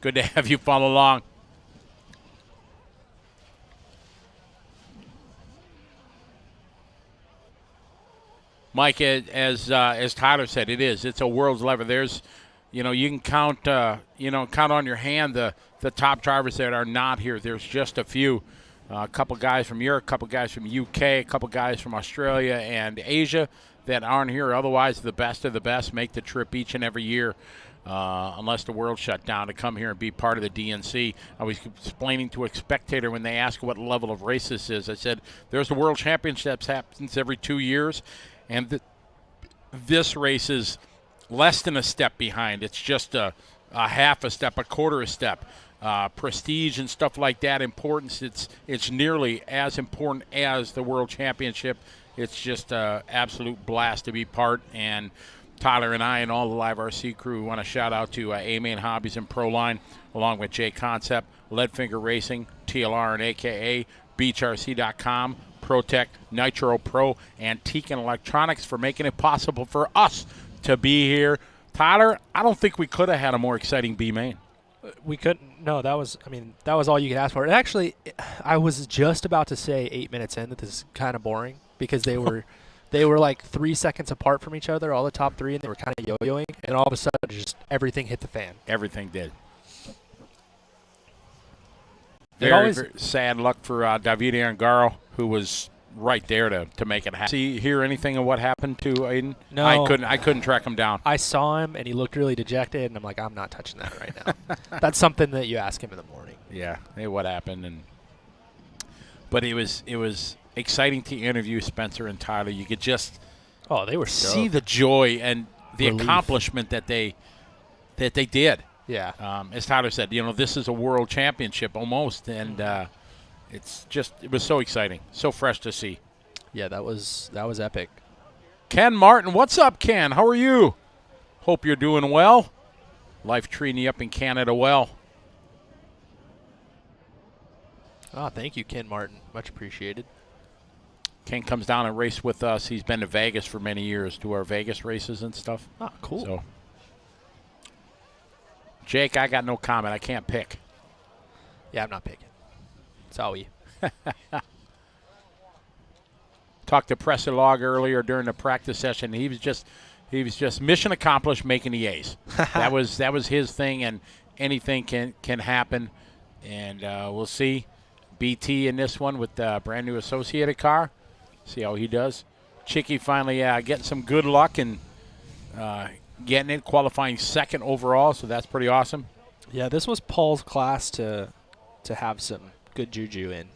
Good to have you follow along. Mike, as Tyler said, it's a world's level. There's, you can count on your hand the top drivers that are not here. There's just a few. A couple guys from Europe, a couple guys from UK, a couple guys from Australia and Asia that aren't here. Otherwise, the best of the best make the trip each and every year, unless the world shut down, to come here and be part of the DNC. I was explaining to a spectator when they asked what level of race this is. I said, there's the World Championships happens every 2 years, and this race is less than a step behind. It's just a half a step, a quarter a step. Prestige and stuff like that, importance, it's nearly as important as the World Championship. It's just an absolute blast to be part, and Tyler and I and all the Live RC crew want to shout out to A-Main Hobbies and Proline, along with J Concept, Leadfinger Racing, TLR and AKA, BeachRC.com, ProTech, Nitro Pro, Antique and Electronics for making it possible for us to be here. Tyler, I don't think we could have had a more exciting B-Main. We couldn't. No, that was all you could ask for. And actually, I was just about to say 8 minutes in that this is kind of boring because they were like 3 seconds apart from each other, all the top three, and they were kind of yo-yoing, and all of a sudden just everything hit the fan. Everything did. Very sad luck for Davide Angaro, who was right there to make it happen. Hear anything of what happened to Aiden? No. I couldn't track him down. I saw him, and he looked really dejected, and I'm like, I'm not touching that right now. That's something that you ask him in the morning. Yeah, hey, what happened? But it was exciting to interview Spencer and Tyler. You could just they were see the joy and the accomplishment that they did. Yeah. As Tyler said, this is a world championship almost, and it was so exciting, so fresh to see. Yeah, that was epic. Ken Martin, what's up, Ken? How are you? Hope you're doing well. Life treating you up in Canada well. Oh, thank you, Ken Martin. Much appreciated. Ken comes down and race with us. He's been to Vegas for many years, do our Vegas races and stuff. Oh, cool. So, Jake, I got no comment. I can't pick. Yeah, I'm not picking. Sorry. Talked to Presser Log earlier during the practice session. He was just mission accomplished, making the A's. that was his thing, and anything can happen. And we'll see BT in this one with the brand new Associated car. See how he does. Chicky finally getting some good luck and getting it, qualifying second overall, so that's pretty awesome. Yeah, this was Paul's class to have some good juju in.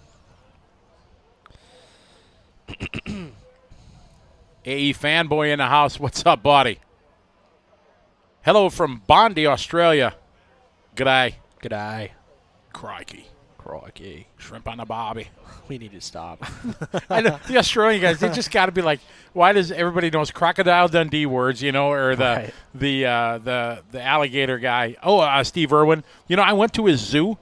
AE fanboy in the house. What's up, buddy? Hello from Bondi, Australia. G'day. G'day. Crikey. Crikey. Shrimp on the bobby. We need to stop. I know, the Australian guys, they just got to be like, why does everybody knows Crocodile Dundee words, or the Right. the alligator guy? Oh, Steve Irwin. I went to his zoo,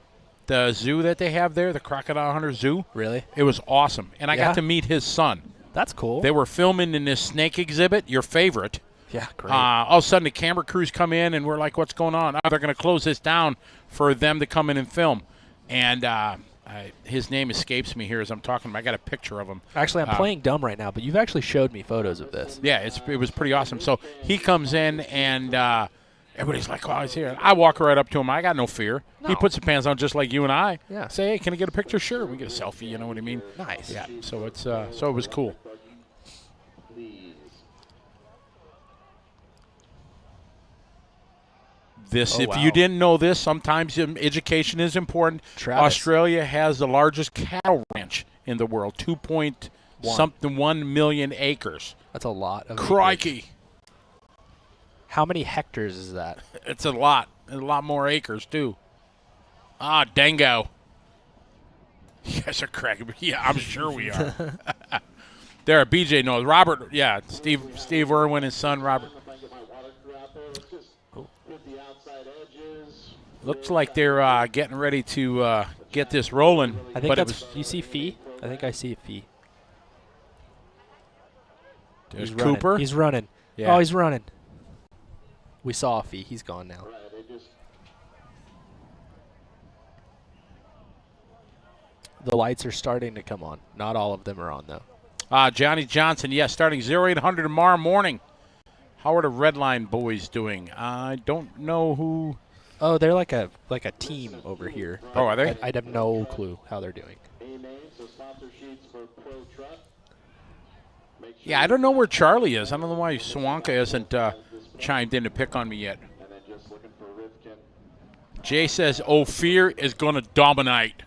the zoo that they have there, the Crocodile Hunter Zoo. Really? It was awesome, and I Yeah? got to meet his son. That's cool. They were filming in this snake exhibit, your favorite. Yeah, great. All of a sudden, the camera crews come in, and we're like, what's going on? They're going to close this down for them to come in and film. And his name escapes me here as I'm talking. I got a picture of him. Actually, I'm playing dumb right now, but you've actually showed me photos of this. Yeah, it was pretty awesome. So he comes in, and everybody's like, oh, he's here. I walk right up to him. I got no fear. No. He puts the pants on just like you and I. Yeah. Say, hey, can I get a picture? Sure. We get a selfie. You know what I mean? Nice. Yeah. So it's so it was cool. This, Oh, if wow. you didn't know this, sometimes education is important. Travis. Australia has the largest cattle ranch in the world, 1 million acres. That's a lot of Crikey. acreage. How many hectares is that? It's a lot. A lot more acres, too. Ah, dango. You guys are cracking me. Yeah, I'm sure we are. There, BJ knows. Robert, yeah, Steve Irwin, his son, Robert. Looks like they're getting ready to get this rolling. I think but that's. You see Fee? I think I see Fee. There's He's running. Cooper. He's running. Yeah. Oh, he's running. We saw Fee. He's gone now. The lights are starting to come on. Not all of them are on, though. Johnny Johnson, yes, starting 0800 tomorrow morning. How are the Redline boys doing? I don't know who. Oh, they're like a team over here. Oh, are they? I'd have no clue how they're doing. Yeah, I don't know where Charlie is. I don't know why Swanka hasn't chimed in to pick on me yet. Jay says Ophir is going to dominate.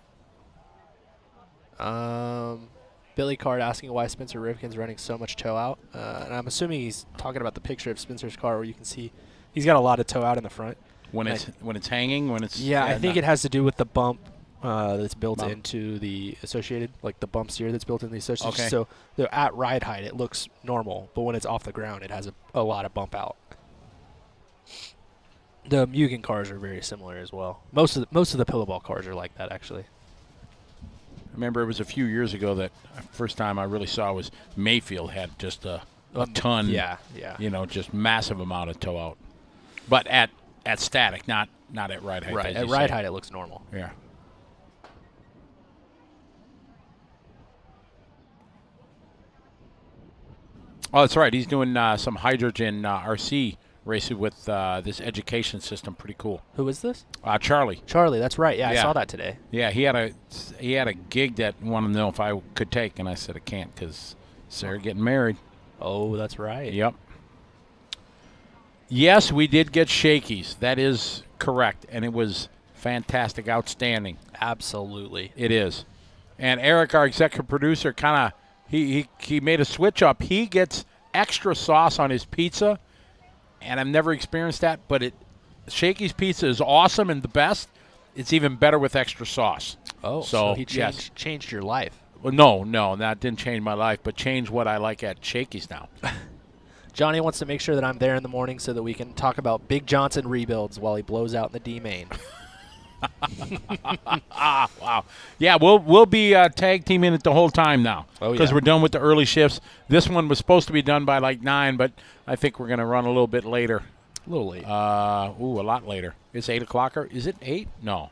Billy Card asking why Spencer Rivkin's running so much toe out. And I'm assuming he's talking about the picture of Spencer's car where you can see he's got a lot of toe out in the front. When it's hanging, when it's I think it has to do with the bump that's built Bump. into the Associated, like the bump steer that's built in the Associated. Okay. So they're at ride height, it looks normal, but when it's off the ground, it has a lot of bump out. The Mugen cars are very similar as well. Most of the pillowball cars are like that, actually. I remember it was a few years ago that first time I really saw was Mayfield had just a ton. Yeah. Just massive amount of toe out. But at static, not at ride height. Right. as At you ride say. height, it looks normal. Yeah. Oh, that's right. He's doing some hydrogen RC racing with this education system. Pretty cool. Who is this? Charlie. Charlie, that's right. Yeah, Yeah. I saw that today. Yeah, he had a gig that wanted to know if I could take, and I said I can't because Sarah getting married. Oh, that's right. Yep. Yes, we did get shakies. That is correct, and it was fantastic, outstanding. Absolutely. It is. And Eric, our executive producer, kind of he made a switch up. He gets extra sauce on his pizza, and I've never experienced that, but Shakey's pizza is awesome and the best. It's even better with extra sauce. Oh, so he yes. changed your life. Well, no, that didn't change my life, but changed what I like at Shakey's now. Johnny wants to make sure that I'm there in the morning so that we can talk about Big Johnson rebuilds while he blows out in the D main. Wow. Yeah, we'll be tag teaming it the whole time now. Oh, because yeah. we're done with the early shifts. This one was supposed to be done by like 9, but I think we're going to run a little bit later. A little late. A lot later. It's 8 o'clock. Or is it 8? No.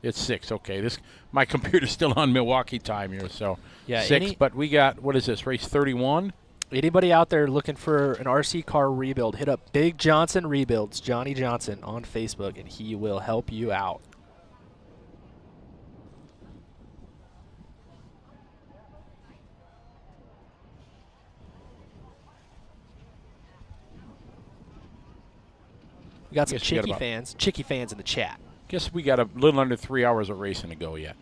It's 6. Okay. My computer's still on Milwaukee time here, so yeah, 6. But we got, what is this, race 31? Anybody out there looking for an RC car rebuild, hit up Big Johnson Rebuilds, Johnny Johnson, on Facebook, and he will help you out. We got some Chicky fans in the chat. Guess we got a little under 3 hours of racing to go yet.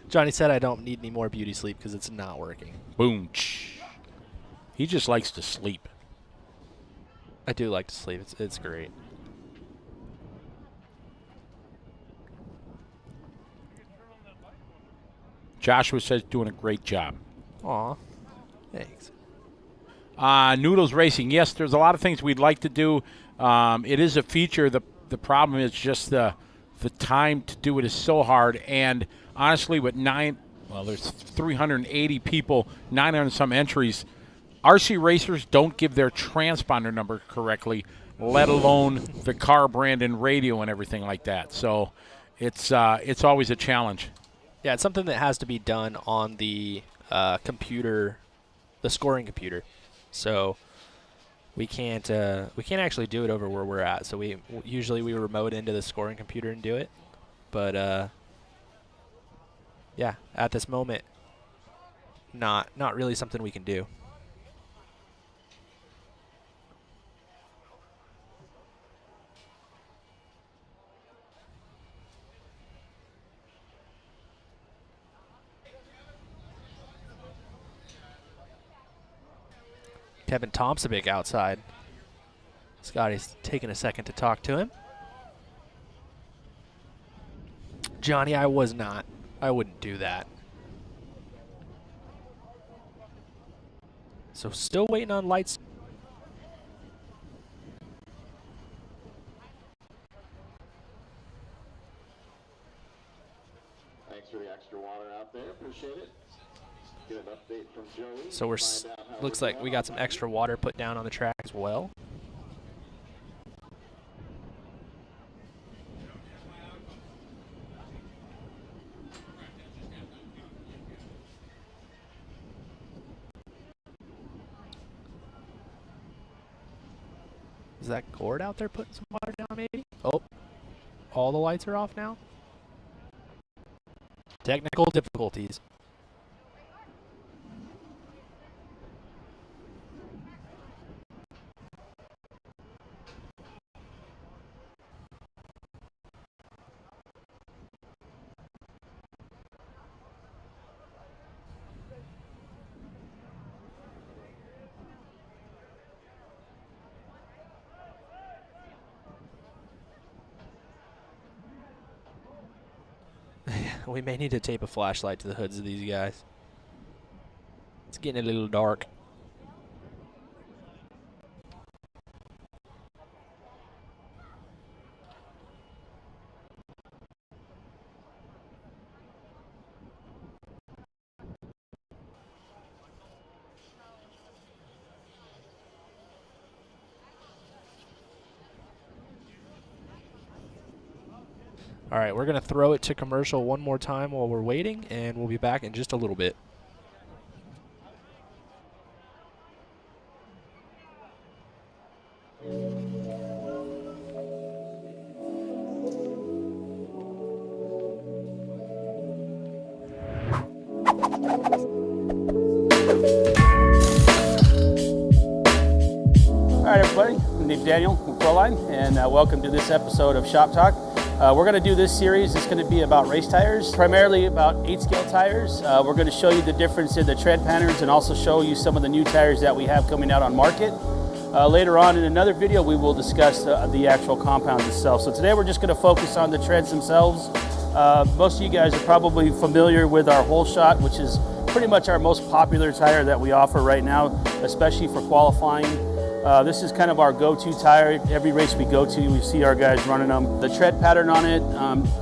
Johnny said I don't need any more beauty sleep because it's not working. Boom. He just likes to sleep. I do like to sleep. It's great. Joshua says doing a great job. Aw, thanks. Noodles Racing. Yes, there's a lot of things we'd like to do. It is a feature. The problem is just the time to do it is so hard. And honestly, with there's 380 people, 900 some entries. RC racers don't give their transponder number correctly, let alone the car brand and radio and everything like that. So it's always a challenge. Yeah, it's something that has to be done on the computer, the scoring computer. So we can't actually do it over where we're at. So we usually remote into the scoring computer and do it. But yeah, at this moment, not really something we can do. Kevin Tomsovic outside. Scotty's taking a second to talk to him. Johnny, I was not. I wouldn't do that. So still waiting on lights. Thanks for the extra water out there. Appreciate it. Get an update from Joey. So looks like we got some extra water put down on the track as well. Is that Gord out there putting some water down maybe? Oh, all the lights are off now? Technical difficulties. We may need to tape a flashlight to the hoods of these guys. It's getting a little dark. All right, we're going to throw it to commercial one more time while we're waiting, and we'll be back in just a little bit. All right, everybody. My name's Daniel with Proline, and welcome to this episode of Shop Talk. We're going to do this series. It's going to be about race tires, primarily about 8-scale tires. We're going to show you the difference in the tread patterns and also show you some of the new tires that we have coming out on market. Later on in another video, we will discuss the actual compounds itself. So today we're just going to focus on the treads themselves, Most of you guys are probably familiar with our Whole Shot, which is pretty much our most popular tire that we offer right now, especially for qualifying. This is kind of our go-to tire. Every race we go to, we see our guys running them. The tread pattern on it,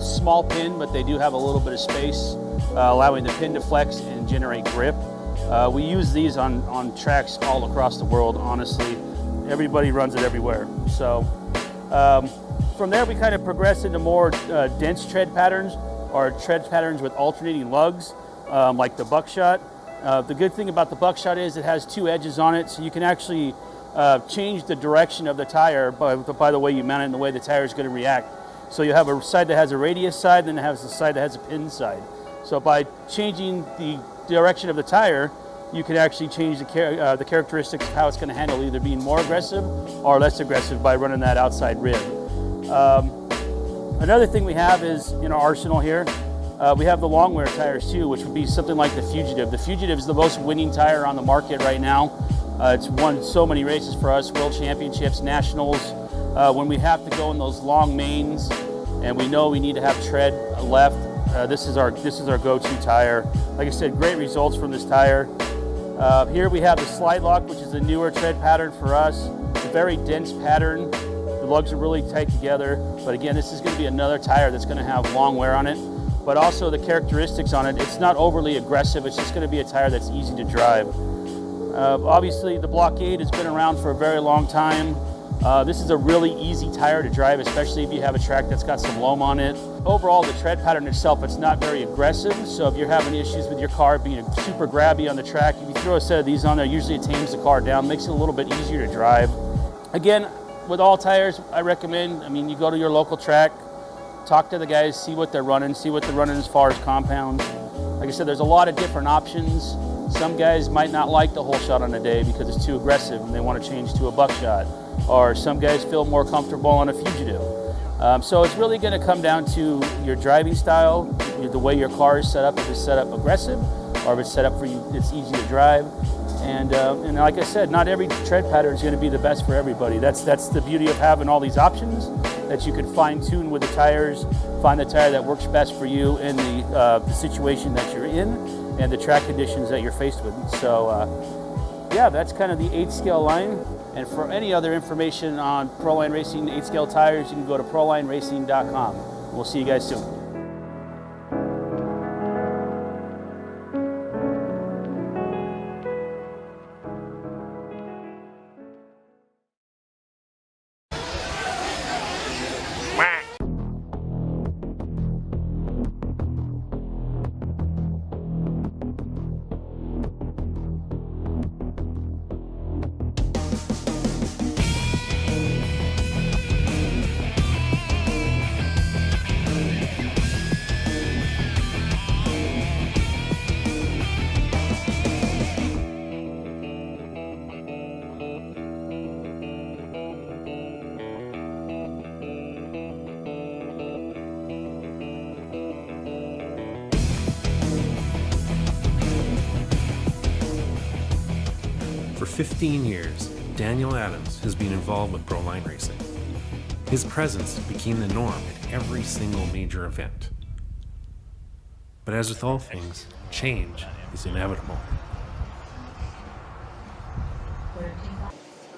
small pin, but they do have a little bit of space, allowing the pin to flex and generate grip. We use these on tracks all across the world, honestly. Everybody runs it everywhere. So from there, we kind of progress into more dense tread patterns, or tread patterns with alternating lugs, like the buckshot. The good thing about the buckshot is it has two edges on it, so you can actually change the direction of the tire by the way you mount it and the way the tire is going to react. So you have a side that has a radius side, then it has a side that has a pin side. So by changing the direction of the tire, you can actually change the characteristics of how it's going to handle, either being more aggressive or less aggressive by running that outside rib. Another thing we have is in our arsenal here, we have the long wear tires too, which would be something like the Fugitive. The Fugitive is the most winning tire on the market right now. It's won so many races for us, world championships, nationals. When we have to go in those long mains and we know we need to have tread left, this is our go-to tire. Like I said, great results from this tire. Here we have the Slide Lock, which is a newer tread pattern for us. It's a very dense pattern. The lugs are really tight together. But again, this is going to be another tire that's going to have long wear on it. But also the characteristics on it, it's not overly aggressive. It's just going to be a tire that's easy to drive. Obviously, the Blockade has been around for a very long time. This is a really easy tire to drive, especially if you have a track that's got some loam on it. Overall, the tread pattern itself, it's not very aggressive. So if you're having issues with your car being super grabby on the track, if you throw a set of these on there, usually it tames the car down, makes it a little bit easier to drive. Again, with all tires, I recommend, you go to your local track, talk to the guys, see what they're running as far as compounds. Like I said, there's a lot of different options. Some guys might not like the Whole Shot on a day because it's too aggressive and they want to change to a buckshot. Or some guys feel more comfortable on a Fugitive. So it's really going to come down to your driving style, the way your car is set up, if it's set up aggressive or if it's set up for you, it's easy to drive. And like I said, not every tread pattern is going to be the best for everybody. That's the beauty of having all these options, that you can fine tune with the tires, find the tire that works best for you in the situation that you're in and the track conditions that you're faced with. So yeah, that's kind of the 8-scale line. And for any other information on Proline Racing 8-scale tires, you can go to prolineracing.com. We'll see you guys soon. For 15 years, Daniel Adams has been involved with Proline Racing. His presence became the norm at every single major event. But as with all things, change is inevitable.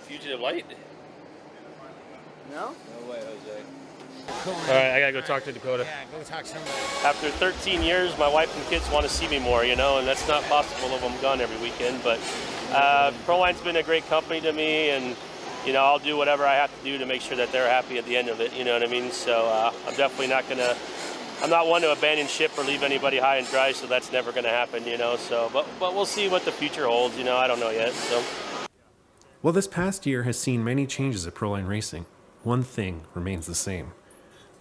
Fugitive light? No? No way, Jose. All right, I gotta go talk to Dakota. Yeah, go talk to somebody. After 13 years, my wife and kids want to see me more, and that's not possible if I'm gone every weekend. But Proline's been a great company to me, and I'll do whatever I have to do to make sure that they're happy at the end of it. You know what I mean? So I'm definitely not gonna. I'm not one to abandon ship or leave anybody high and dry, so that's never gonna happen. So, but we'll see what the future holds. I don't know yet. So. While this past year has seen many changes at Proline Racing, one thing remains the same.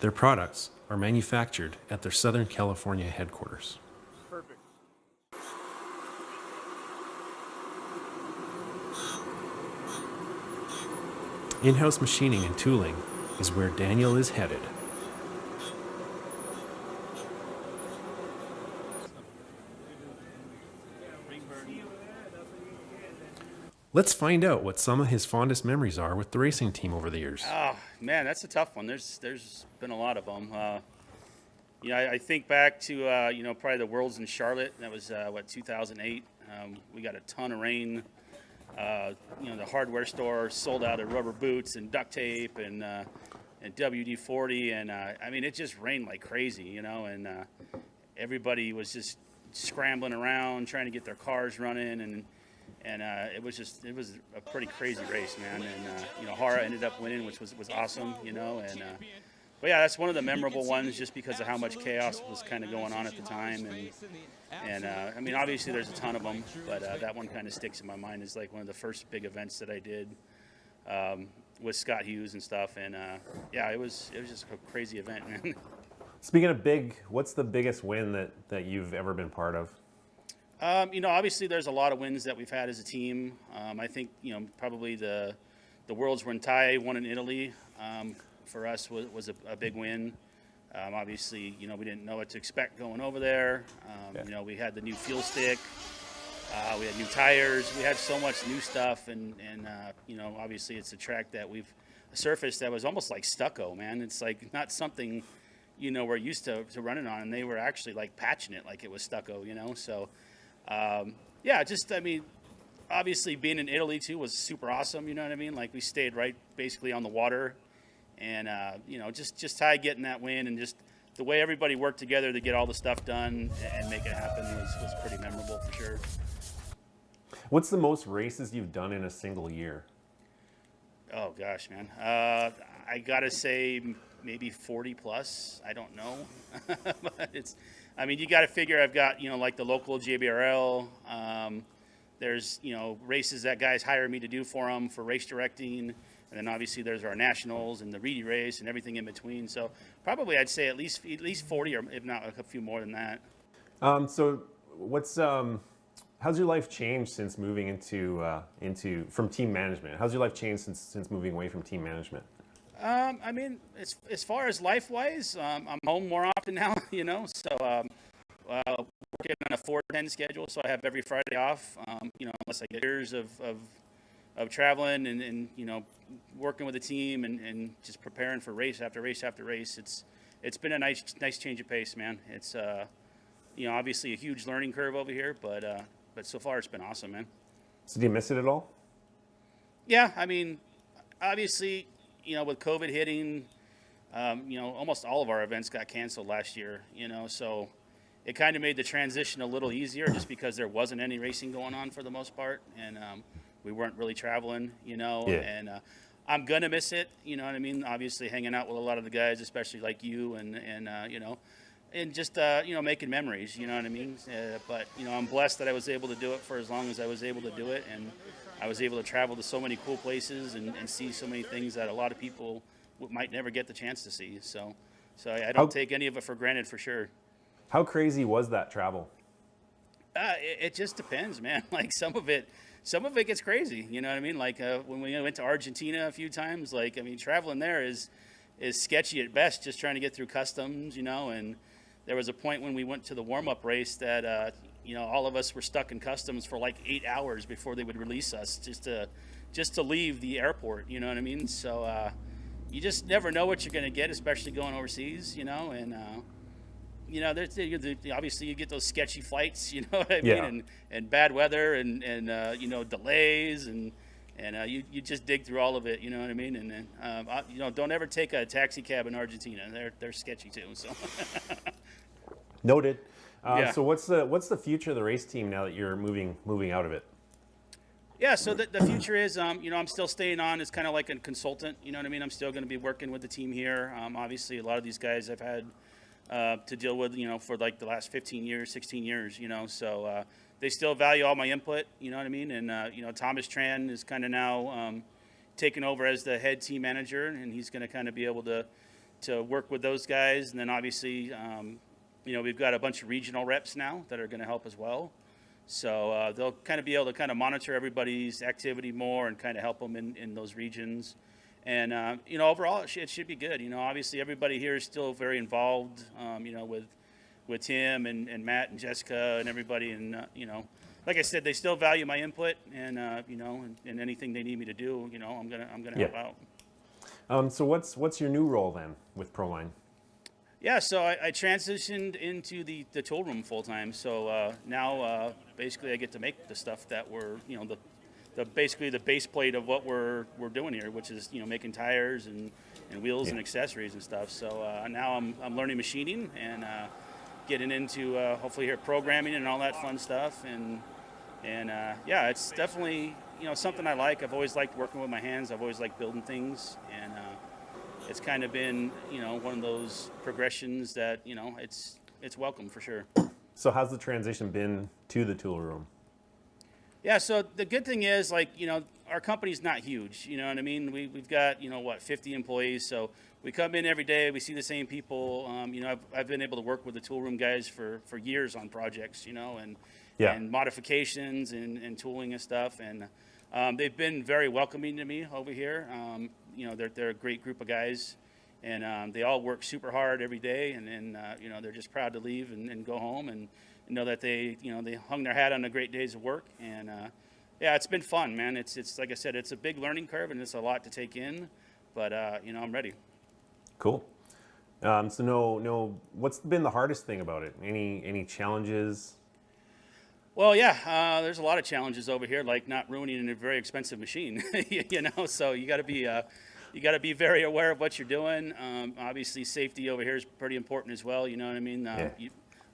Their products are manufactured at their Southern California headquarters. Perfect. In-house machining and tooling is where Daniel is headed. Let's find out what some of his fondest memories are with the racing team over the years. Oh, man, that's a tough one. There's been a lot of them. I think back to probably the Worlds in Charlotte. That was 2008. We got a ton of rain. The hardware store sold out of rubber boots and duct tape and WD-40, and I mean, it just rained like crazy, and everybody was just scrambling around trying to get their cars running, and it was a pretty crazy race, man. And Hara ended up winning, which was awesome, but yeah, that's one of the memorable ones just because of how much chaos was kind of going on at the time, and I mean, obviously there's a ton of them, but that one kind of sticks in my mind as like one of the first big events that I did with Scott Hughes and stuff, and yeah, it was just a crazy event, man. Speaking of big, what's the biggest win that you've ever been part of? Obviously there's a lot of wins that we've had as a team. I think probably the Worlds when Ty won in Italy for us was a big win. Obviously, we didn't know what to expect going over there. We had the new fuel stick. We had new tires. We had so much new stuff, and obviously it's a track that we've surfaced that was almost like stucco, man. It's like not something, we're used to running on, and they were actually like patching it like it was stucco, So, yeah, I mean, obviously being in Italy too was super awesome, you know what I mean? Like we stayed right basically on the water, and, just Ty getting that win and just the way everybody worked together to get all the stuff done and make it happen was pretty memorable for sure. What's the most races you've done in a single year? Oh gosh, man. I gotta say maybe 40 plus. I don't know, but I mean, you got to figure I've got like the local JBRL. There's races that guys hire me to do for them for race directing, and then obviously there's our nationals and the Reedy race and everything in between. So probably I'd say at least 40, or if not a few more than that. So what's how's your life changed since moving into from team management? How's your life changed since moving away from team management? I mean, as far as life-wise, I'm home more often now, so working on a 4-10 schedule, so I have every Friday off, unless I get years of traveling and working with the team and just preparing for race after race after race. It's been a nice change of pace, man. It's, obviously a huge learning curve over here, but so far it's been awesome, man. So do you miss it at all? Yeah, I mean, obviously, with COVID hitting, almost all of our events got canceled last year, so it kind of made the transition a little easier just because there wasn't any racing going on for the most part, and we weren't really traveling, and I'm going to miss it, you know what I mean? Obviously hanging out with a lot of the guys, especially like you and just, making memories, you know what I mean? But, I'm blessed that I was able to do it for as long as I was able to do it, and I was able to travel to so many cool places and see so many things that a lot of people might never get the chance to see. So I don't take any of it for granted, for sure. How crazy was that travel? It just depends, man. Like some of it gets crazy. You know what I mean? Like when we went to Argentina a few times, traveling there is sketchy at best, just trying to get through customs, and there was a point when we went to the warm-up race that, all of us were stuck in customs for like 8 hours before they would release us just to leave the airport, you know what I mean? So you just never know what you're going to get, especially going overseas, and obviously you get those sketchy flights, you know what I mean? Yeah. And bad weather and delays and you just dig through all of it, you know what I mean? And then, don't ever take a taxi cab in Argentina. They're sketchy too, so. Noted. Yeah. So what's the future of the race team now that you're moving out of it? Yeah, so the future is, I'm still staying on as kind of like a consultant, you know what I mean? I'm still going to be working with the team here. Obviously, a lot of these guys I've had to deal with, for like the last 15 years, 16 years, so they still value all my input, you know what I mean? And, Thomas Tran is kind of now taken over as the head team manager, and he's going to kind of be able to work with those guys. And then obviously, we've got a bunch of regional reps now that are going to help as well. So they'll kind of be able to kind of monitor everybody's activity more and kind of help them in those regions. And, overall, it should be good. Obviously everybody here is still very involved, with Tim and Matt and Jessica and everybody. And, like I said, they still value my input and, and anything they need me to do, I'm going to help out. So what's your new role then with Proline? Yeah, so I transitioned into the tool room full time. So now basically I get to make the stuff that we're, the basically the base plate of what we're doing here, which is making tires and wheels and accessories and stuff. So now I'm learning machining and getting into hopefully here programming and all that fun stuff. And yeah, it's definitely something I like. I've always liked working with my hands. I've always liked building things, and it's kind of been one of those progressions that it's welcome for sure. So how's the transition been to the tool room? Yeah, so the good thing is, our company's not huge, you know what I mean? We've got, 50 employees, so we come in every day, we see the same people. I've been able to work with the tool room guys for years on projects, and modifications and tooling and stuff, and they've been very welcoming to me over here. They're a great group of guys, and they all work super hard every day, and they're just proud to leave and go home and know that they hung their hat on the great days of work. And yeah, it's been fun, man. It's like I said, it's a big learning curve and it's a lot to take in, but I'm ready. Cool. So what's been the hardest thing about it? Any challenges? Well, yeah, there's a lot of challenges over here, like not ruining a very expensive machine, so you got to be very aware of what you're doing. Obviously safety over here is pretty important as well. You know what I mean?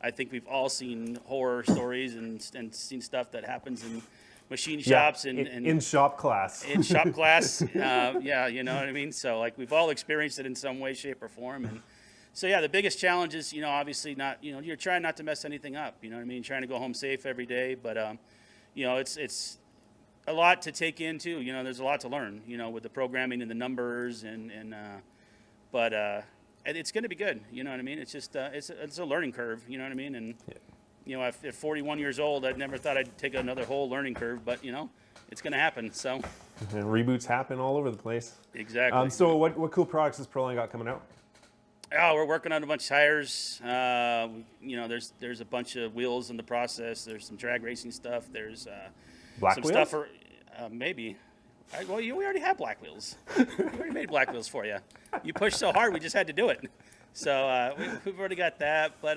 I think we've all seen horror stories and seen stuff that happens in machine shops and in shop class. In shop class, yeah, you know what I mean. So we've all experienced it in some way, shape, or form. And so yeah, the biggest challenge is obviously not you're trying not to mess anything up. You know what I mean? Trying to go home safe every day, but it's a lot to take in too. There's a lot to learn. With the programming and the numbers but it's going to be good. You know what I mean? It's just it's a learning curve. You know what I mean? And at 41 years old, I never thought I'd take another whole learning curve, but it's going to happen. So and reboots happen all over the place. Exactly. So what cool products has Proline got coming out? Oh, we're working on a bunch of tires. There's a bunch of wheels in the process. There's some drag racing stuff. There's black some wheels? stuff maybe. We already have black wheels. We already made black wheels for you. You pushed so hard, we just had to do it. So we've already got that. But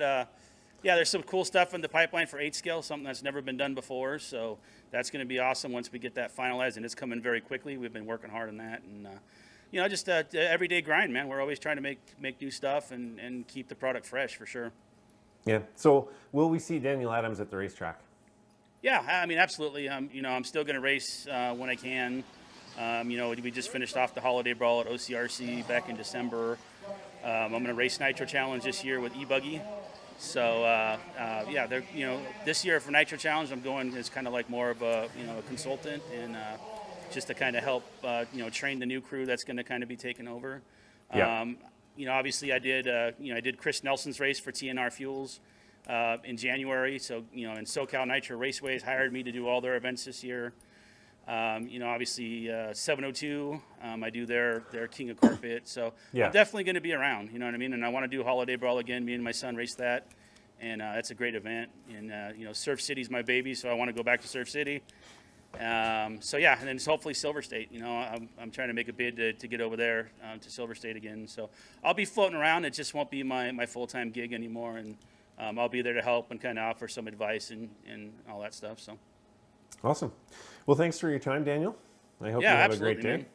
yeah, there's some cool stuff in the pipeline for 8-scale, something that's never been done before. So that's going to be awesome once we get that finalized, and it's coming very quickly. We've been working hard on that, and just everyday grind, man. We're always trying to make new stuff and keep the product fresh for sure. Yeah. So will we see Daniel Adams at the racetrack? Yeah, I mean, absolutely. I'm still going to race when I can. We just finished off the holiday brawl at OCRC back in December. I'm going to race Nitro Challenge this year with E-Buggy. So yeah, this year for Nitro Challenge, I'm going as kind of like more of a consultant and just to kind of help train the new crew that's going to kind of be taking over. Yeah. Obviously I did Chris Nelson's race for TNR Fuels in January. So and SoCal Nitro Raceways hired me to do all their events this year. Obviously 702, I do their King of Carpet. So yeah. I'm definitely going to be around, you know what I mean? And I want to do Holiday Brawl again. Me and my son race that. And it's a great event. And, Surf City's my baby, so I want to go back to Surf City. So yeah, and then it's hopefully Silver State. I'm trying to make a bid to get over there to Silver State again. So I'll be floating around. It just won't be my full-time gig anymore. And I'll be there to help and kind of offer some advice and all that stuff. So awesome. Well, thanks for your time, Daniel. I hope you have a great day. Man.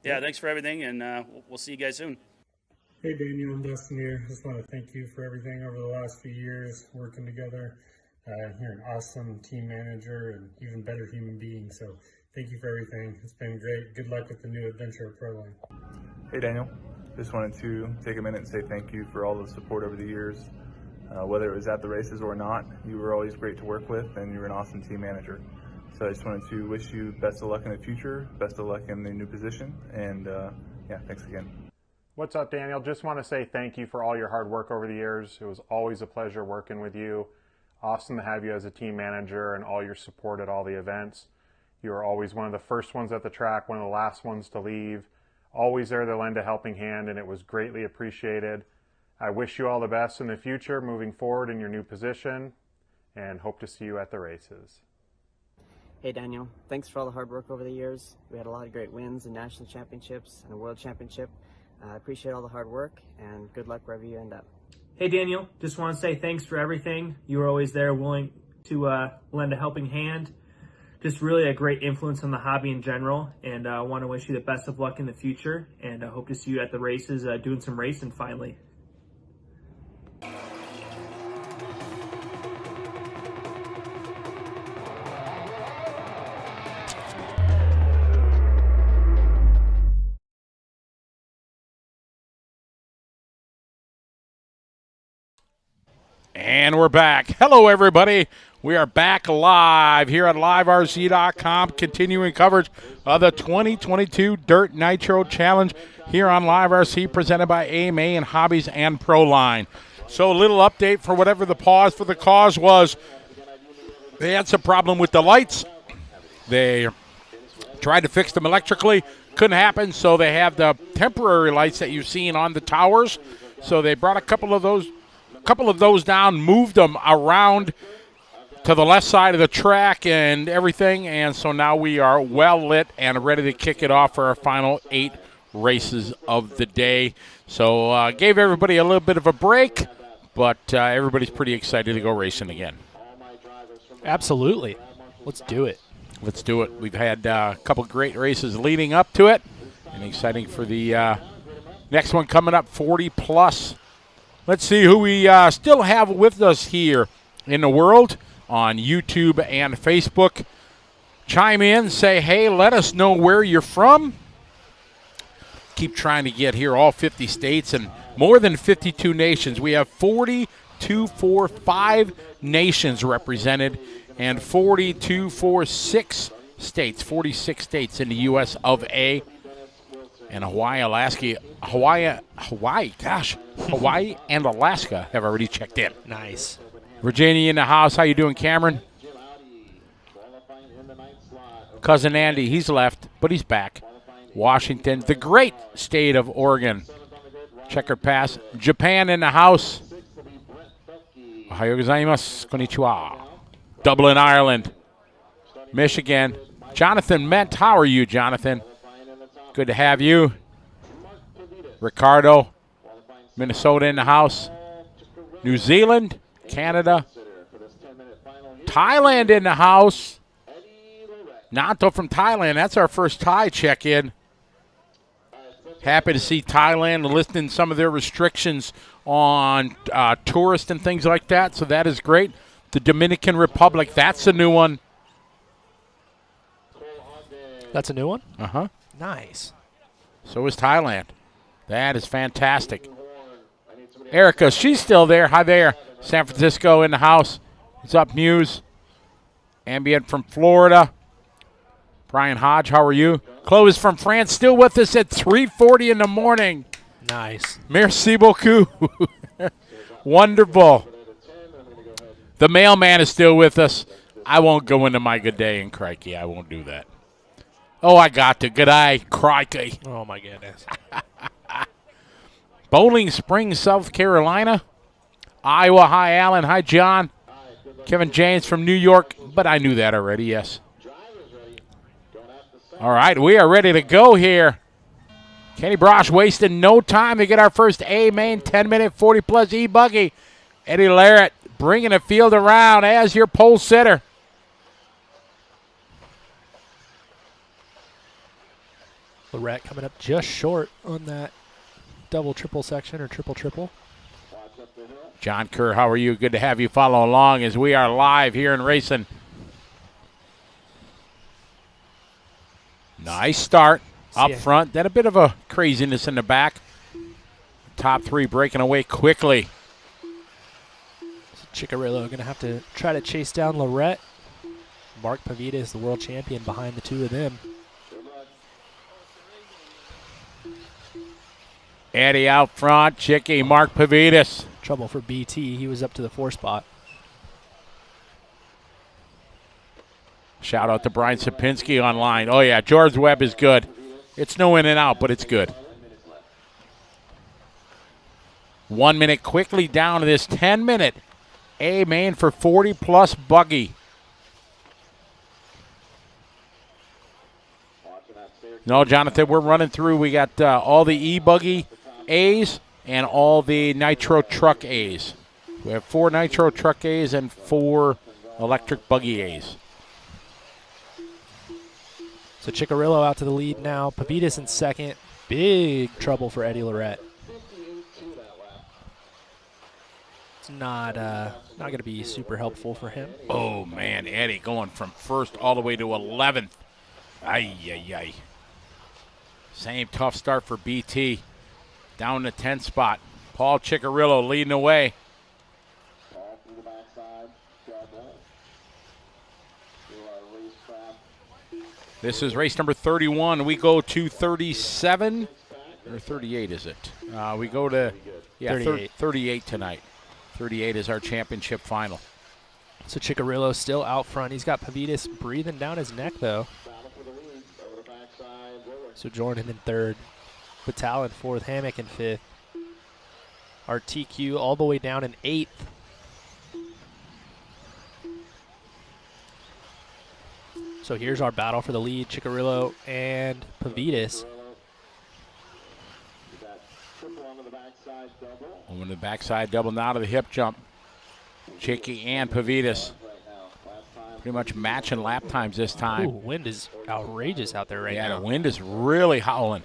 Yeah, thanks for everything, and we'll see you guys soon. Hey, Daniel and Dustin here. Just want to thank you for everything over the last few years working together. You're an awesome team manager and even better human being, so thank you for everything. It's been great. Good luck with the new adventure of Proline. Hey, Daniel. Just wanted to take a minute and say thank you for all the support over the years. Whether it was at the races or not, you were always great to work with, and you were an awesome team manager. So I just wanted to wish you best of luck in the future, best of luck in the new position, and yeah, thanks again. What's up, Daniel? Just want to say thank you for all your hard work over the years. It was always a pleasure working with you. Awesome to have you as a team manager and all your support at all the events. You were always one of the first ones at the track, one of the last ones to leave. Always there to lend a helping hand, and it was greatly appreciated. I wish you all the best in the future, moving forward in your new position, and hope to see you at the races. Hey Daniel, thanks for all the hard work over the years. We had a lot of great wins in national championships and a world championship. I appreciate all the hard work, and good luck wherever you end up. Hey Daniel, just want to say thanks for everything. You were always there, willing to lend a helping hand. Just really a great influence on the hobby in general, and I want to wish you the best of luck in the future, and I hope to see you at the races doing some racing finally. And we're back. Hello, everybody. We are back live here at liverc.com, continuing coverage of the 2022 Dirt Nitro Challenge here on LiveRC, presented by AMA and Hobbies and Proline. So a little update for whatever the pause for the cause was. They had some problem with the lights. They tried to fix them electrically. Couldn't happen, so they have the temporary lights that you've seen on the towers. So they brought a couple of those down, moved them around to the left side of the track and everything, and so now we are well lit and ready to kick it off for our final 8 races of the day. So gave everybody a little bit of a break, but everybody's pretty excited to go racing again. Absolutely. Let's do it. Let's do it. We've had a couple great races leading up to it, and exciting for the next one coming up, 40 plus. Let's see who we still have with us here in the world on YouTube and Facebook. Chime in, say, hey, let us know where you're from. Keep trying to get here all 50 states and more than 52 nations. We have 42.45 nations represented and 46 states, 46 states in the U.S. of A. And Hawaii and Alaska have already checked in. Nice. Virginia in the house. How you doing, Cameron? Cousin Andy, he's left, but he's back. Washington, the great state of Oregon. Checkered pass. Japan in the house. Ohayou gozaimasu. Konnichiwa. Dublin, Ireland. Michigan. Jonathan Ment. How are you, Jonathan? Good to have you. Ricardo, Minnesota in the house. New Zealand, Canada. Thailand in the house. Nanto from Thailand. That's our first Thai check-in. Happy to see Thailand lifting some of their restrictions on tourists and things like that, so that is great. The Dominican Republic, that's a new one. That's a new one? Uh-huh. Nice. So is Thailand. That is fantastic. Erica, she's still there. Hi there. San Francisco in the house. What's up, Muse? Ambient from Florida. Brian Hodge, how are you? Chloe's from France, still with us at 3:40 in the morning. Nice. Merci beaucoup. Wonderful. The mailman is still with us. I won't go into my good day and crikey. I won't do that. Oh, I got to. Good eye. Crikey. Oh, my goodness. Bowling Springs, South Carolina. Iowa. Hi, Alan. Hi, John. Kevin James from New York. But I knew that already, yes. All right, we are ready to go here. Kenny Brosh wasting no time to get our first A-main 10-minute 40-plus E-Buggy. Eddie Larrett bringing the field around as your pole sitter. Lorette coming up just short on that double-triple section or triple-triple. John Kerr, how are you? Good to have you follow along as we are live here in racing. Nice start up front. Then a bit of a craziness in the back. Top three breaking away quickly. Ciccarello going to have to try to chase down Lorette. Mark Pavita is the world champion behind the two of them. Eddie out front. Chicky, Mark Pavitas. Trouble for BT. He was up to the 4 spot. Shout out to Brian Sapinski online. Oh, yeah, George Webb is good. It's no in and out, but it's good. 1 minute quickly down to this 10-minute A-main for 40-plus buggy. No, Jonathan, we're running through. We got all the E-Buggy A's and all the Nitro Truck A's. We have 4 Nitro Truck A's and 4 Electric Buggy A's. So Ciccarello out to the lead now. Pavitas in second. Big trouble for Eddie Lorette. It's not going to be super helpful for him. Oh, man, Eddie going from first all the way to 11th. Ay, ay, ay. Same tough start for BT. Down the 10th spot. Paul Ciccarello leading the way. This is race number 31. We go to 37, or 38 is it? We go to 38. 38 tonight. 38 is our championship final. So Ciccarello still out front. He's got Pavitas breathing down his neck, though. So Jordan in third. Patel in fourth. Hammock in fifth. Our TQ all the way down in eighth. So here's our battle for the lead. Ciccarello and Pavitas. Over the backside double now to the hip jump. Chicky and Pavitas. Pretty much matching lap times this time. Ooh, wind is outrageous out there right now. Yeah, the wind is really howling.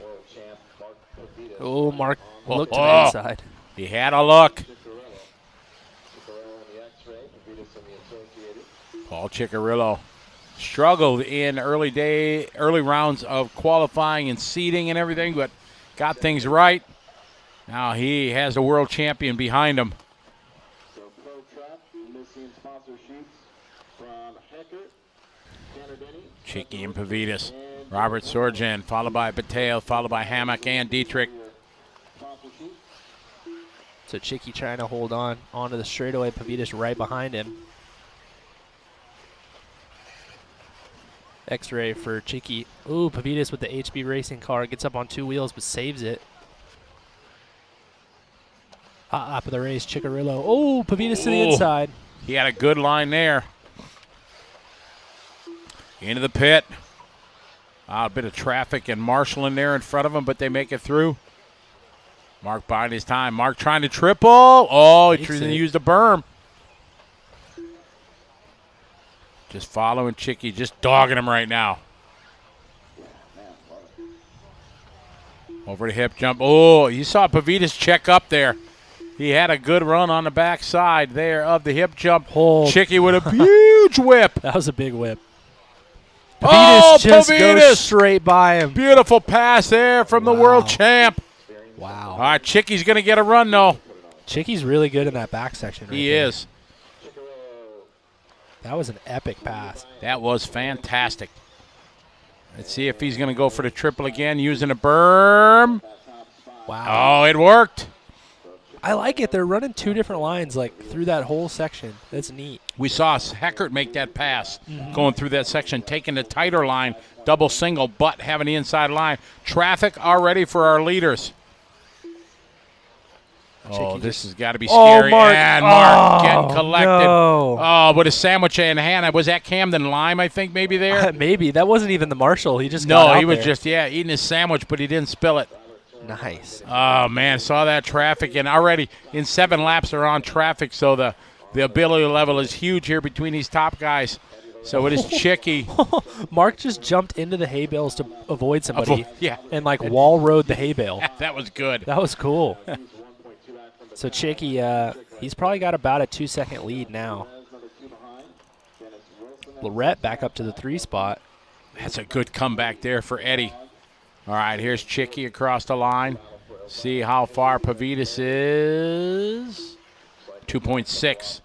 Oh, Mark looked to the inside. He had a look. Paul Ciccarello struggled in early rounds of qualifying and seeding and everything, but got things right. Now he has a world champion behind him. Chicky and Pavitas. Robert Sorjan, followed by Patel, followed by Hammock and Dietrich. So Chicky trying to hold on onto the straightaway. Pavitas right behind him. X-ray for Chicky. Ooh, Pavitas with the HB racing car. Gets up on 2 wheels but saves it. Hot lap of the race, Ciccarello. Oh, Pavitas to the inside. He had a good line there. Into the pit. A bit of traffic and marshalling there in front of him, but they make it through. Mark biding his time. Mark trying to triple. Oh, he trying to use the berm. Just following Chicky, just dogging him right now. Over the hip jump. Oh, you saw Pavitas check up there. He had a good run on the backside there of the hip jump. Hold. Chicky with a huge whip. That was a big whip. Pavitas just goes straight by him. Beautiful pass there from the world champ. Wow. All right, Chicky's going to get a run, though. Chicky's really good in that back section. He is. That was an epic pass. That was fantastic. Let's see if he's going to go for the triple again using a berm. Wow. Oh, it worked. I like it. They're running 2 different lines like through that whole section. That's neat. We saw Heckert make that pass going through that section, taking the tighter line, double single, but having the inside line. Traffic already for our leaders. Oh, this has got to be scary. Mark. And Mark getting collected. No. Oh, with a sandwich in hand. Was that Camden Lime, I think, maybe there? Maybe. That wasn't even the marshal. He just got out he was there. just, eating his sandwich, but he didn't spill it. Nice. Oh, man, saw that traffic. And already in 7 laps they're on traffic, so the ability level is huge here between these top guys. So it is Chicky. Mark just jumped into the hay bales to avoid somebody. Yeah. And wall rode the hay bale. That was good. That was cool. So Chicky, he's probably got about a 2-second lead now. Lorette back up to the 3 spot. That's a good comeback there for Eddie. All right, here's Chicky across the line. See how far Pavitas is. 2.6.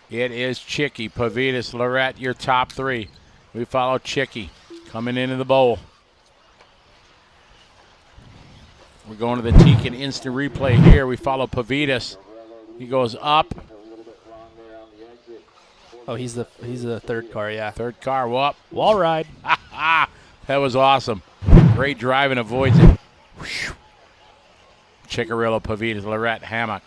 It is Chicky, Pavitas, Lorette, your top 3. We follow Chicky coming into the bowl. We're going to the Tekin instant replay here. We follow Pavitas. He goes up. Oh, he's the 3rd car, yeah. 3rd car, whoop. Wall ride. That was awesome. Great driving, avoids it. Ciccarello, Pavitas, Lorette, Hammock.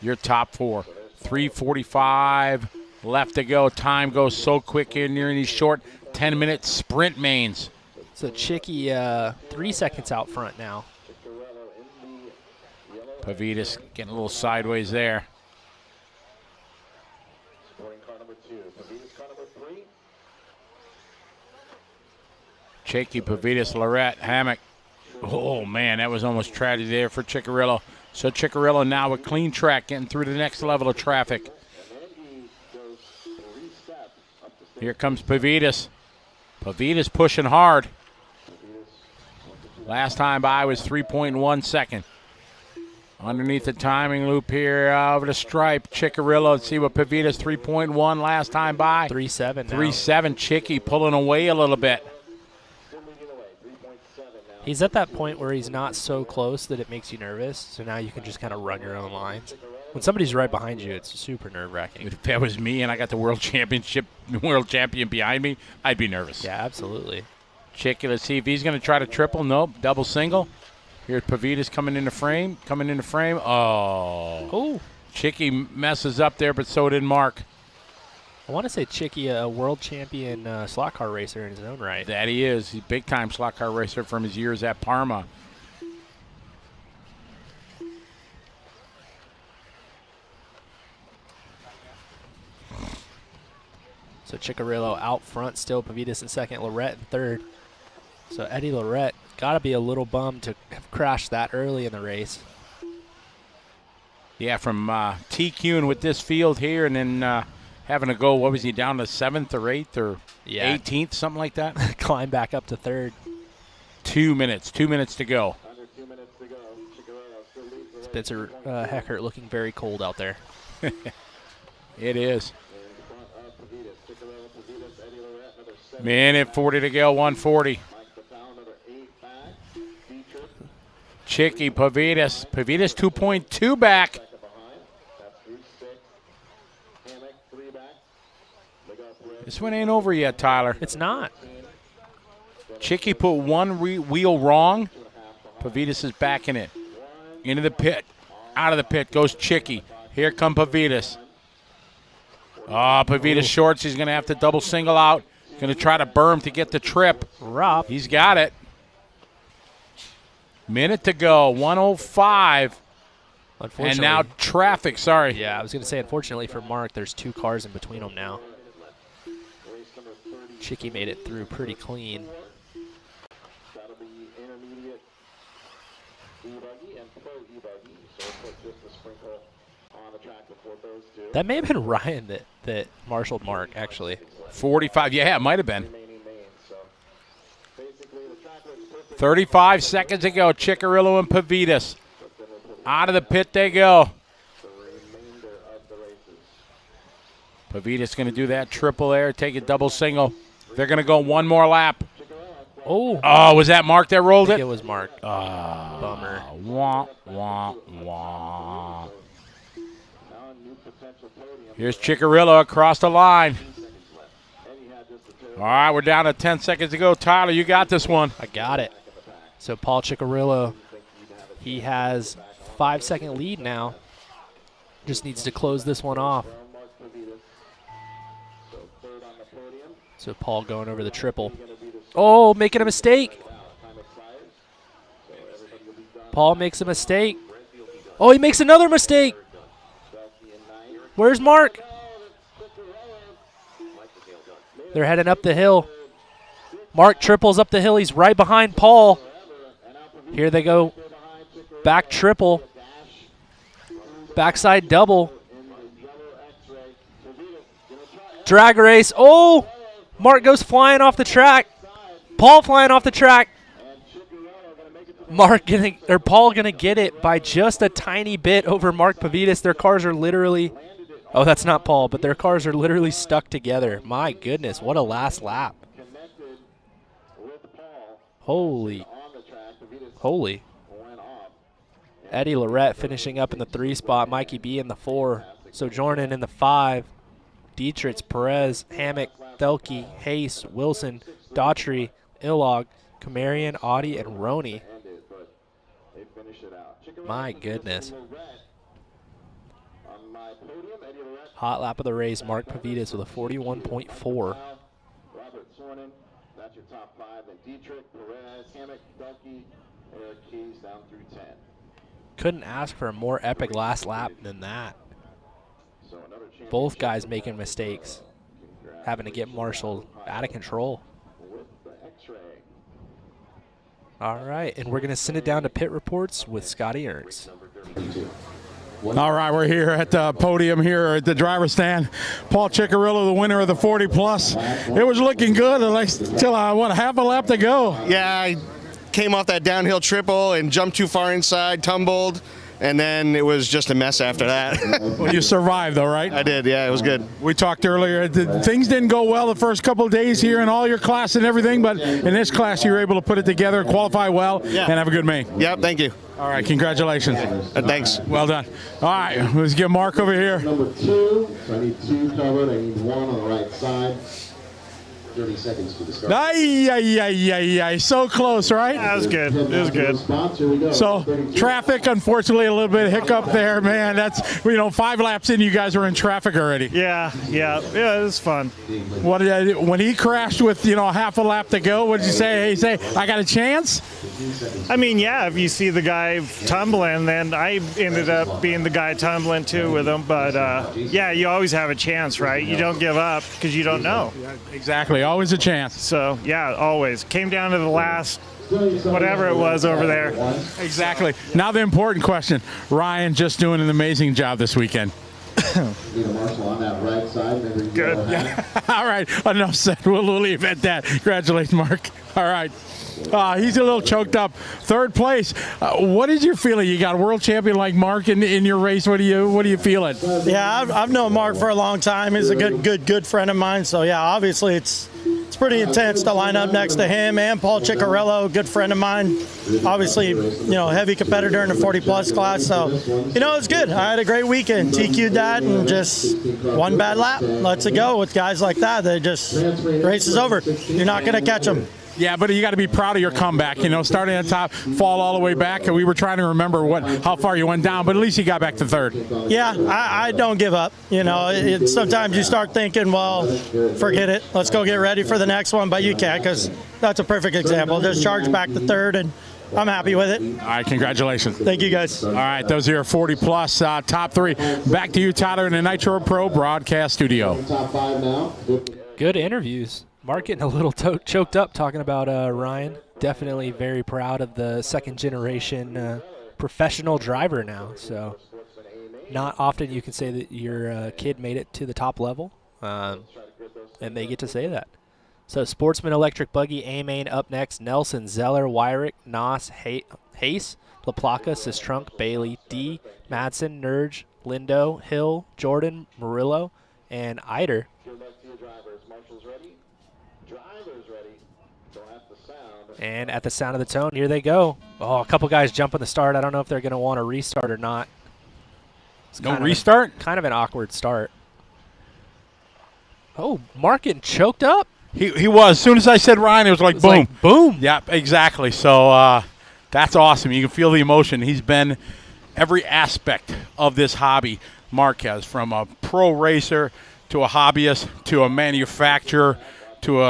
Your top 4. 3:45 left to go. Time goes so quick here nearing these short 10-minute sprint mains. So Chicky 3 seconds out front now. Pavitas getting a little sideways there. Cheeky, Pavitas, Lorette, Hammock. Oh, man, that was almost tragedy there for Ciccarello. So Ciccarello now with clean track, getting through to the next level of traffic. Here comes Pavitas. Pavitas pushing hard. Last time by was 3.1 second. Underneath the timing loop here over the stripe, Ciccarello. Let's see what Pavitas 3.1 last time by. 3.7 now. 3.7. Chicky pulling away a little bit. He's at that point where he's not so close that it makes you nervous, so now you can just kind of run your own lines. When somebody's right behind you, it's super nerve-wracking. If that was me and I got the world champion behind me, I'd be nervous. Yeah, absolutely. Chicky, let's see if he's going to try to triple. Nope, double single. Here's Pavitas coming into frame. Oh. Chicky messes up there, but so did Mark. I want to say Chicky, a world champion slot car racer in his own right. That he is. He's a big-time slot car racer from his years at Parma. So Ciccarello out front still, Pavitas in second, Lorette in third. So Eddie Lorette got to be a little bummed to have crashed that early in the race. Yeah, from TQing with this field here and then having to go, what was he, down to 7th or 8th or 18th, something like that? Climb back up to third. 2 minutes to go. Spencer Heckert looking very cold out there. It is. Minute 40 to go, 140. Chicky, Pavitas. Pavitas 2.2 back. This one ain't over yet, Tyler. It's not. Chicky put one wheel wrong. Pavitas is backing it. Into the pit. Out of the pit goes Chicky. Here come Pavitas. Oh, Pavitas shorts. He's going to have to double single out. Going to try to berm to get the trip. Rob. He's got it. Minute to go, 105. And now traffic, sorry. Yeah, I was going to say, unfortunately for Mark, there's 2 cars in between them now. Chicky made it through pretty clean. That'll be intermediate E-Buggy and pro E-Buggy. So we'll put just a sprinkle on the track before those two. That may have been Ryan that marshaled Mark, actually. 45, yeah, it might have been. 35 seconds to go. Ciccarello and Pavitas. Out of the pit they go. Pavitas going to do that triple there, take a double single. They're going to go one more lap. Oh, was that Mark that rolled it? It was Mark. Bummer. Wah, wah, wah. Here's Ciccarello across the line. All right, we're down to 10 seconds to go. Tyler, you got this one. I got it. So Paul Ciccarello, he has 5-second lead now. Just needs to close this one off. So Paul going over the triple. Oh, making a mistake. Paul makes a mistake. Oh, he makes another mistake. Where's Mark? They're heading up the hill. Mark triples up the hill. He's right behind Paul. Here they go. Back triple. Backside double. Drag race. Oh! Mark goes flying off the track. Paul flying off the track. Paul gonna get it by just a tiny bit over Mark Pavitas. Their cars are literally, oh, that's not Paul, but their cars are literally stuck together. My goodness, what a last lap. Holy. Eddie Lorette finishing up in the 3 spot. Mikey B in the 4. Sojournin in the 5. Dietrich, Perez, Hammock, Thelke, Hayes, Wilson, Daughtry, Illog, Kamarian, Audi, and Roney. My goodness. Hot lap of the race, Mark Pavitas with a 41.4. Robert Sornin, that's your top 5. And Dietrich, Perez, Hammock, Dunkey, Eric Keys down through 10. Couldn't ask for a more epic last lap than that. So another Both guys making mistakes, having to get marshaled out of control. with the X-ray. All right, and we're going to send it down to pit reports with Scotty Ernst. All right, we're here at the podium here at the driver's stand. Paul Ciccarello, the winner of the 40 plus. It was looking good until half a lap to go. Yeah, I came off that downhill triple and jumped too far inside, tumbled, and then it was just a mess after that. Well, you survived though, right? I did, yeah, it was good. We talked earlier, things didn't go well the first couple of days here in all your class and everything, but in this class you were able to put it together, qualify well, and have a good main. Yep, thank you. All right, congratulations. Thanks. Well done. All right, let's get Mark over here. Number 2, so I need 2 covered. I need 1 on the right side. 30 seconds to the start. Ay, so close, right? That was good. It was good. So traffic, unfortunately, a little bit of hiccup there, man. That's 5 laps in, you guys were in traffic already. Yeah, it was fun. What when he crashed with half a lap to go? What did you say? He say, I got a chance? I mean, yeah, if you see the guy tumbling, then I ended up being the guy tumbling too with him. But yeah, you always have a chance, right? You don't give up because you don't know. Exactly, always a chance. So yeah, always. Came down to the last whatever it was over there. Exactly. Now the important question. Ryan just doing an amazing job this weekend. Need a marshal on that right side. Good. Yeah. All right, enough said. We'll leave it at that. Congratulations, Mark. All right. He's a little choked up. Third place. What is your feeling? You got a world champion like Mark in your race. What are you feeling? Yeah, I've known Mark for a long time. He's a good friend of mine. So yeah, obviously it's pretty intense to line up next to him and Paul Ciccarello, good friend of mine. Obviously, heavy competitor in the 40 plus class. So it's good. I had a great weekend. TQ'd that and just one bad lap. Lets it go with guys like that. They just race is over. You're not going to catch them. Yeah, but you got to be proud of your comeback. Starting at the top, fall all the way back, and we were trying to remember how far you went down, but at least you got back to third. Yeah, I don't give up. Sometimes you start thinking, well, forget it. Let's go get ready for the next one, but you can't because that's a perfect example. Just charge back to third, and I'm happy with it. All right, congratulations. Thank you, guys. All right, those are your 40 plus top 3. Back to you, Tyler, in the Nitro Pro broadcast studio. Top 5 now. Good interviews. Mark getting a little choked up talking about Ryan. Definitely very proud of the second generation professional driver now. So not often you can say that your kid made it to the top level, and they get to say that. So Sportsman Electric Buggy, A-Main up next. Nelson, Zeller, Wyrick, Noss, Hayes, LaPlaca, Sistrunk, Bailey, D, Madsen, Nurge, Lindo, Hill, Jordan, Murillo, and Eider. And at the sound of the tone, here they go. Oh, a couple guys jumping the start. I don't know if they're going to want to restart or not. No restart? Kind of an awkward start. Oh, Mark getting choked up. He was. As soon as I said Ryan, it was like boom. Like, boom. Yeah, exactly. So that's awesome. You can feel the emotion. He's been every aspect of this hobby, Mark has, from a pro racer to a hobbyist to a manufacturer to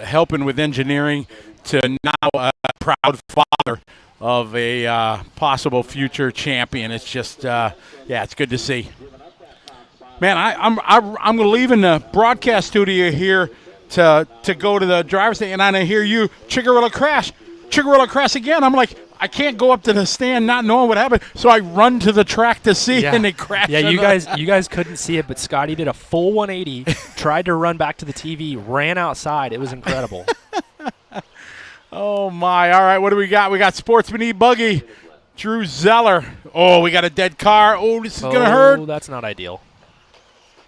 helping with engineering to now a proud father of a possible future champion. It's just, it's good to see. Man, I'm leaving the broadcast studio here to go to the driver's stand, and I hear you, Ciccarello crash again. I'm like, I can't go up to the stand not knowing what happened, so I run to the track to see, and it crashed. Yeah, you guys couldn't see it, but Scotty did a full 180, tried to run back to the TV, ran outside. It was incredible. Oh, my. All right, what do we got? We got Sportsman E-Buggy, Drew Zeller. Oh, we got a dead car. Oh, this is going to hurt. Oh, that's not ideal.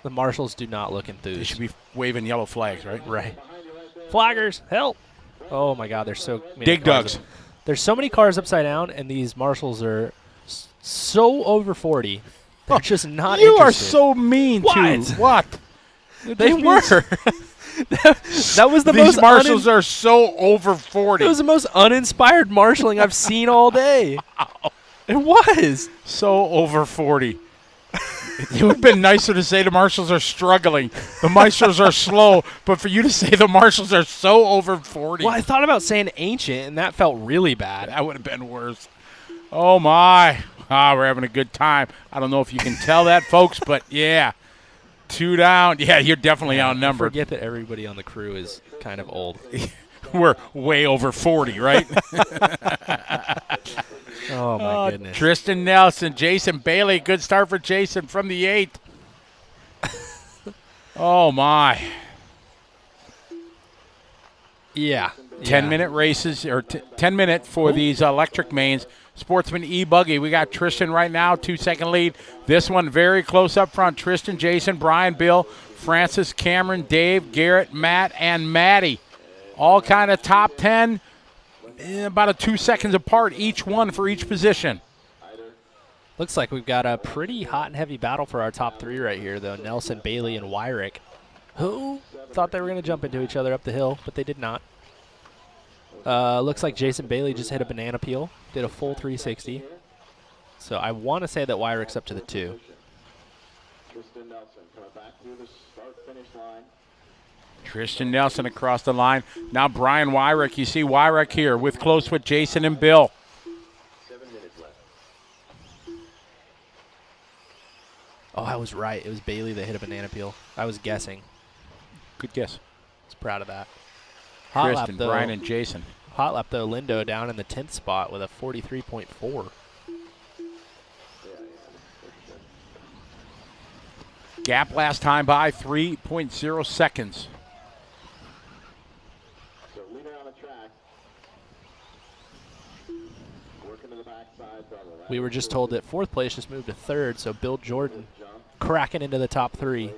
The marshals do not look enthused. They should be waving yellow flags, right? Right. Flaggers, help. Oh, my God, there's so many Dig cars. Dugs. There's so many cars upside down, and these marshals are so over 40. They're just not You interested. are so mean to what? They were. That was the These most marshals are so over 40. It was the most uninspired marshaling I've seen all day. It was so over 40. It would have been nicer to say the marshals are struggling. The Maestros are slow, but for you to say the marshals are so over 40. Well, I thought about saying ancient, and that felt really bad. That would have been worse. Oh, my. We're having a good time. I don't know if you can tell that, folks, but yeah. 2 down. Yeah, you're definitely outnumbered. Forget that everybody on the crew is kind of old. We're way over 40, right? Oh, my goodness. Tristan Nelson, Jason Bailey. Good start for Jason from the 8th. Oh, my. Yeah. 10-minute races, or 10 minute for these electric mains. Sportsman E-Buggy. We got Tristan right now, 2-second lead. This one very close up front. Tristan, Jason, Brian, Bill, Francis, Cameron, Dave, Garrett, Matt, and Maddie. All kind of top 10, about 2 seconds apart, each one for each position. Looks like we've got a pretty hot and heavy battle for our top 3 right here, though. Nelson, Bailey, and Wyrick, who thought they were going to jump into each other up the hill, but they did not. Looks like Jason Bailey just hit a banana peel, did a full 360. So I want to say that Wyrick's up to the 2. Tristan Nelson coming back through the start-finish line. Tristan Nelson across the line. Now Brian Wyrick. You see Wyrick here with close with Jason and Bill. 7 minutes left. Oh, I was right. It was Bailey that hit a banana peel. I was guessing. Good guess. I was proud of that. Tristan, Brian, and Jason. Hot lap, though, Lindo down in the 10th spot with a 43.4. Gap last time by 3.0 seconds. So leader on the track. Working to the backside. We were just told that 4th place just moved to 3rd, so Bill Jordan cracking into the top 3.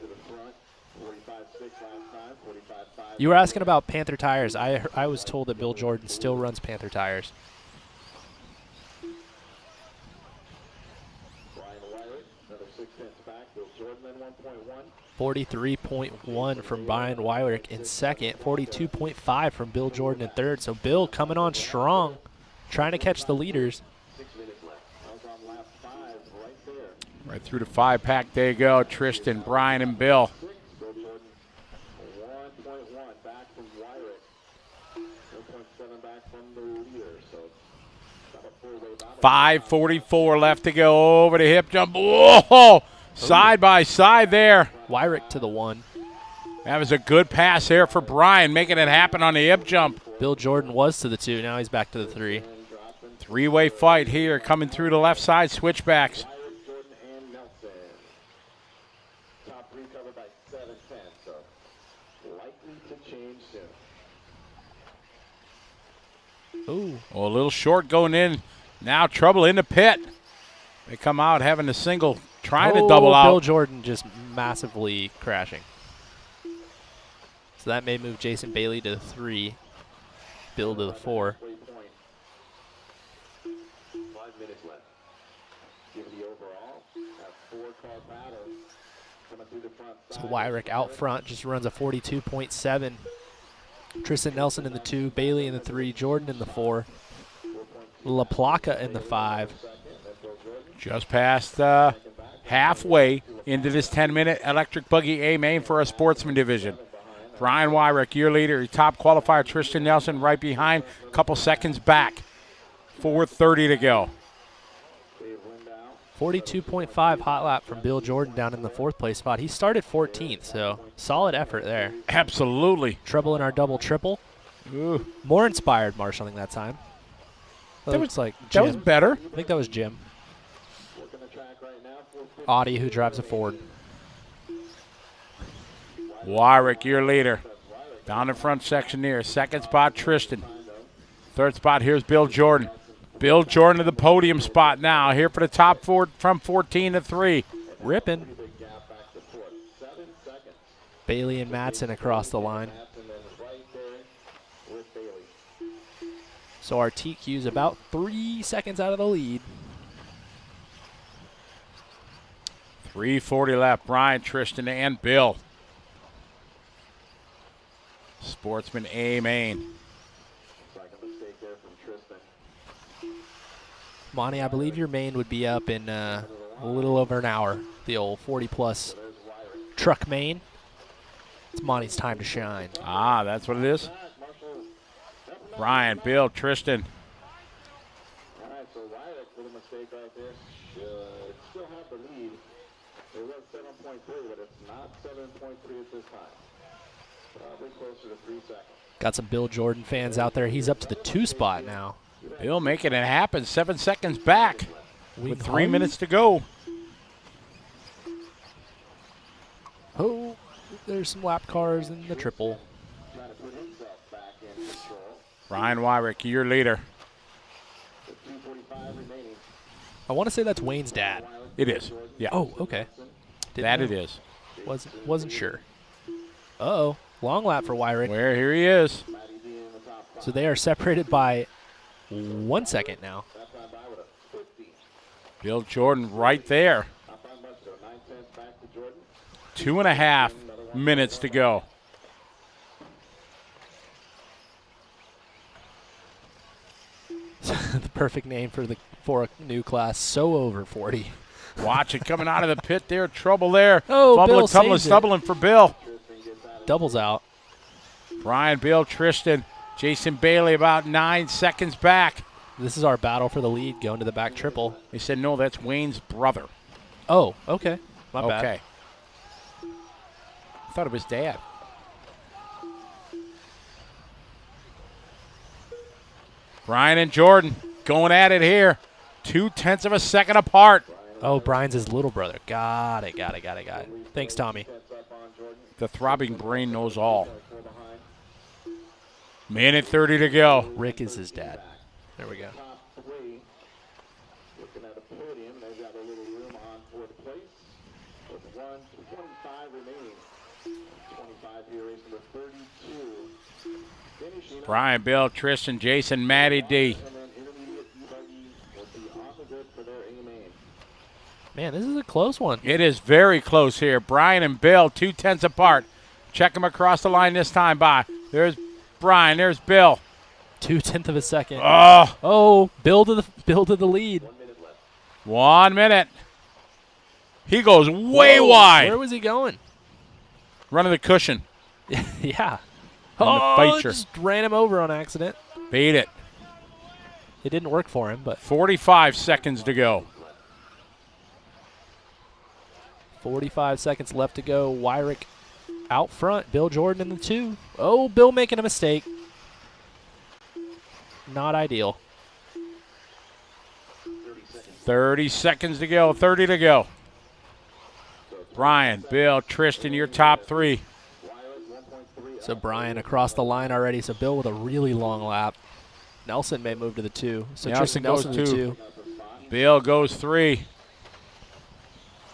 You were asking about Panther tires. I was told that Bill Jordan still runs Panther tires. 43.1 from Brian Wyrick in 2nd, 42.5 from Bill Jordan in 3rd. So Bill coming on strong, trying to catch the leaders. Right through the 5-pack, there you go. Tristan, Brian, and Bill. 5:44 left to go. Over the hip jump. Whoa! Side by side there. Wyrick to the 1. That was a good pass there for Brian, making it happen on the hip jump. Bill Jordan was to the 2. Now he's back to the 3. 3-way fight here, coming through the left side, switchbacks. Top 3 covered by 7:10, so likely to change soon. Ooh. Oh, a little short going in. Now trouble in the pit. They come out having a single, trying to double out. Bill Jordan just massively crashing. So that may move Jason Bailey to the 3, Bill to the 4. 5 minutes left. Given the overall, a 4-car battle coming through the front So side. Wyrick out front just runs a 42.7. Tristan Nelson in the 2, Bailey in the 3, Jordan in the 4, La Placa in the 5. Just past halfway into this 10-minute electric buggy A main for a sportsman division. Brian Wyrick, your leader. Your top qualifier, Tristan Nelson, right behind, a couple seconds back. 4:30 to go. 42.5 hot lap from Bill Jordan down in the 4th place spot. He started 14th, so solid effort there. Absolutely. Treble in our double triple. Ooh. More inspired marshalling that time. That looks like that was Jim. better. I think that was Jim. Audie, who drives a Ford. Wyrick, your leader. Down the front section here. 2nd spot, Tristan. 3rd spot, here's Bill Jordan. Bill Jordan to the podium spot now. Here for the top 4 from 14 to 3. Ripping. Bailey and Madsen across the line. So our TQ's about 3 seconds out of the lead. 3:40 left. Brian, Tristan, and Bill. Sportsman A main. Monty, I believe your main would be up in a little over an hour. The old 40-plus truck main. It's Monty's time to shine. Ah, that's what it is. Brian, Bill, Tristan. All right, so Wyrick with a mistake right there. Should still have the lead. It was 7.3, but it's not 7.3 at this time. Probably closer to 3 seconds. Got some Bill Jordan fans out there. He's up to the 2 spot now. Bill making it happen. 7 seconds back with 3 home. minutes to go. Oh, there's some lap cars in the triple. Brian Wyrick, your leader. I want to say that's Wayne's dad. It is. Yeah. Oh, okay. That know. it is. Wasn't sure. Uh-oh. Long lap for Wyrick. Where here he is. So they are separated by 1 second now. Bill Jordan right there. 2.5 minutes to go. The perfect name for a new class. So over 40. Watch it coming out of the pit there. Trouble there. Oh, fumbling, Bill tumbling, saves it. stumbling for Bill. Doubles out. Brian, Bill, Tristan, Jason Bailey about 9 seconds back. This is our battle for the lead going to the back triple. They said, no, that's Wayne's brother. Oh, okay. My bad. Okay. I thought it was Dad. Brian and Jordan going at it here. 0.2 of a second apart. Oh, Brian's his little brother. Got it. Thanks, Tommy. The throbbing brain knows all. Minute 30 to go. Rick is his dad. There we go. Looking at a podium, they've got a little room on fourth place with 1:25 remaining. 25 here racing with 32. Finishing Brian, Bill, Tristan, Jason, Matty D. and then intermediate E-Buggy will be on the grid for their A main. Man, this is a close one. It is very close here. Brian and Bill, 0.2 apart. Check them across the line this time by. There's Brian, there's Bill. 0.2 of a second. Oh, Bill to the lead. 1 minute. He goes way wide. Where was he going? Running the cushion. Yeah. The feature. Just ran him over on accident. Beat it. It didn't work for him, but 45 seconds to go. 45 seconds left to go. Wyrick out front. Bill Jordan in the 2. Oh, Bill making a mistake. Not ideal. 30 seconds to go. 30 to go. Brian, Bill, Tristan, your top 3. So Brian across the line already. So Bill with a really long lap. Nelson may move to the 2. So Tristan Nelson to the 2. Bill goes 3.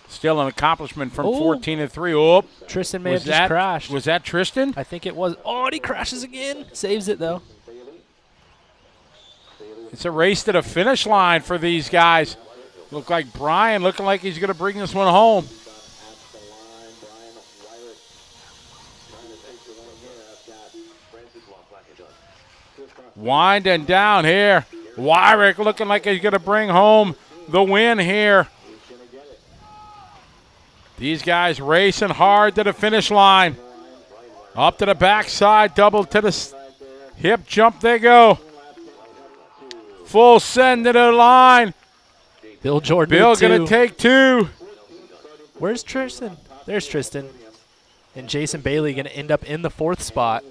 Still an accomplishment from 14 to 3. Oh, Tristan may have just crashed. Was that Tristan? I think it was. Oh, and he crashes again. Saves it, though. It's a race to the finish line for these guys. Look like Brian looking like he's going to bring this one home. Winding down here. Wyrick looking like he's going to bring home the win here. These guys racing hard to the finish line. Up to the backside, double to the hip jump they go. Full send to the line. Bill Jordan. Bill going to take 2. Where's Tristan? There's Tristan. And Jason Bailey going to end up in the 4th spot.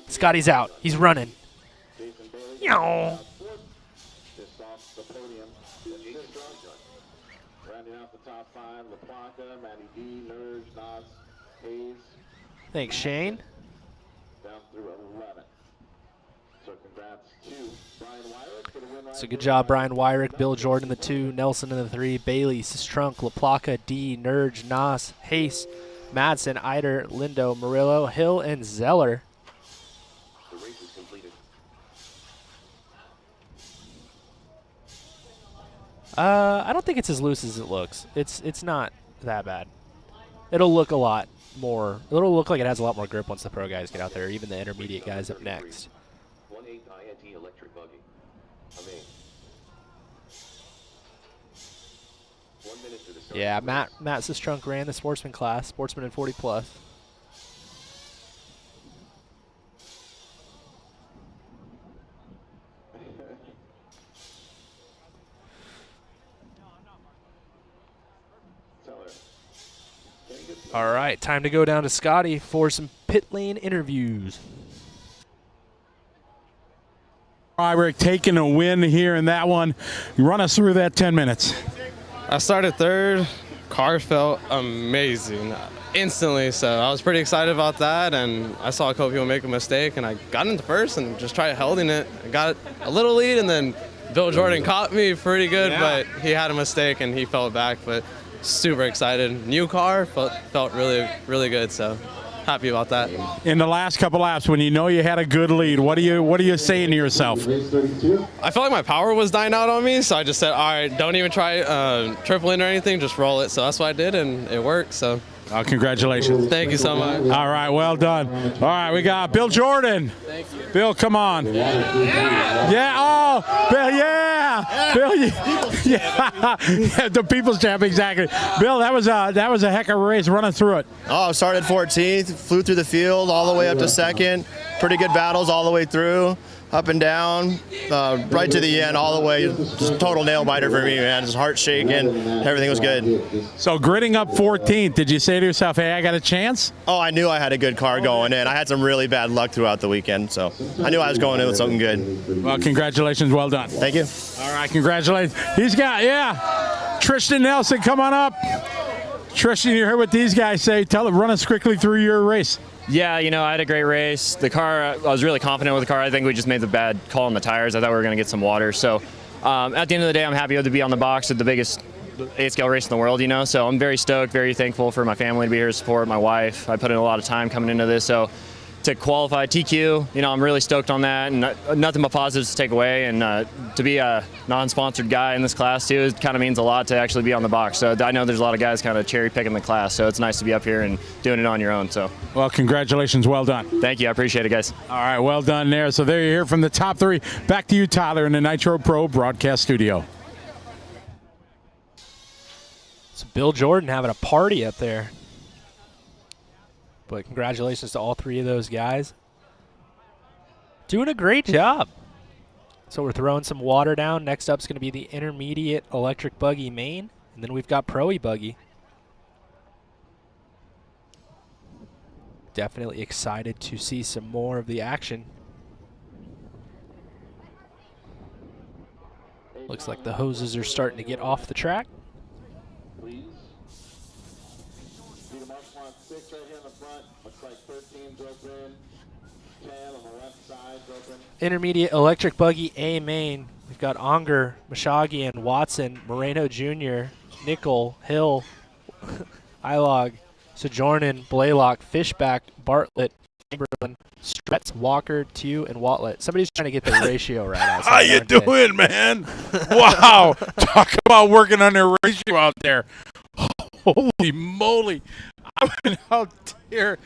Scotty's out. He's running. Yow. Just off the podium. Rounding out the top 5, LaPlaca, Matty D, Nerge, Nas, Hayes. Thanks, Shane. Down through 11. So congrats to Brian Wyrick for the win. So good job, Brian Wyrick, Bill Jordan the 2, Nelson in the 3, Bailey, Strunk, LaPlaca, D, Nerge, Nas, Hayes, Madsen, Eider, Lindo, Murillo, Hill, and Zeller. The race is completed. I don't think it's as loose as it looks. It's not that bad. It'll look a lot more. It'll look like it has a lot more grip once the pro guys get out there, even the intermediate guys up next. 1/8 INT electric buggy. Amain. Yeah, Matt Sistrunk ran the sportsman class, sportsman and 40 plus. All right, time to go down to Scotty for some pit lane interviews. All right, we're taking a win here in that one. You run us through that 10 minutes. I started third. Car felt amazing instantly, so I was pretty excited about that. And I saw a couple people make a mistake, and I got into first and just tried holding it. I got a little lead, and then Bill Jordan caught me pretty good, but he had a mistake and he fell back. But super excited. New car felt really, really good. So happy about that. In the last couple laps, when you know you had a good lead, what are you saying to yourself? I felt like my power was dying out on me, so I just said, all right, don't even try tripling or anything, just roll it. So that's what I did, and it worked. So congratulations. Thank you so much. All right, well done. All right, we got Bill Jordan. Thank you. Bill, come on. Yeah, oh, Bill, yeah. Bill, yeah. The People's Champ, exactly. Bill, that was a heck of a race running through it. Oh, started 14th, flew through the field all the way up to second. Pretty good battles all the way through, up and down, right to the end, all the way. Just total nail biter for me, man. Just heart shaking. Everything was good. So gritting up 14th, did you say to yourself, hey, I got a chance? Oh, I knew I had a good car going in. I had some really bad luck throughout the weekend, so I knew I was going in with something good. Well, congratulations. Well done. Thank you. All right, congratulations. Tristan Nelson, come on up. Tristan, you heard what these guys say. Run us quickly through your race. Yeah, I had a great race. The car, I was really confident with the car. I think we just made the bad call on the tires. I thought we were going to get some water. So at the end of the day, I'm happy to be on the box at the biggest 8-scale race in the world, So I'm very stoked, very thankful for my family to be here to support, my wife. I put in a lot of time coming into this. So to qualify TQ, I'm really stoked on that, and nothing but positives to take away. And to be a non-sponsored guy in this class too, it kind of means a lot to actually be on the box. So I know there's a lot of guys kind of cherry picking the class, so it's nice to be up here and doing it on your own. So, well, congratulations, well done. Thank you, I appreciate it, guys. All right, well done there. So there you hear from the top three. Back to you, Tyler, in the Nitro Pro broadcast studio. It's Bill Jordan having a party up there. But congratulations to all three of those guys. Doing a great job. So we're throwing some water down. Next up is going to be the intermediate electric buggy main. And then we've got Pro E-Buggy. Definitely excited to see some more of the action. Looks like the hoses are starting to get off the track. Intermediate electric buggy A main. We've got Unger, Mashagi, and Watson, Moreno Jr., Nickel, Hill, Ilog, Sojournin, Blaylock, Fishback, Bartlett, Chamberlain, Stretz, Walker, Tew, and Watlet. Somebody's trying to get the ratio right outside. How you doing, man? Wow. Talk about working on their ratio out there. Holy moly. I went out there.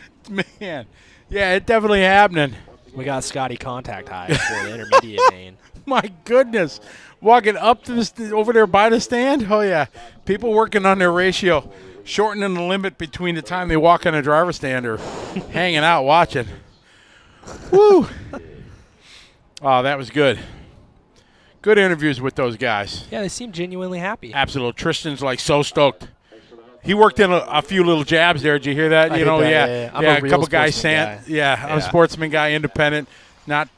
Man. Yeah, it's definitely happening. We got Scotty contact high for the intermediate main. My goodness. Walking up to the over there by the stand? Oh, yeah. People working on their ratio, shortening the limit between the time they walk on a driver's stand or hanging out watching. Woo. Oh, that was good. Good interviews with those guys. Yeah, they seem genuinely happy. Absolutely. Tristan's like so stoked. He worked in a few little jabs there. Did you hear that? Yeah. I'm a a couple guys. guy. I'm a sportsman guy, independent, not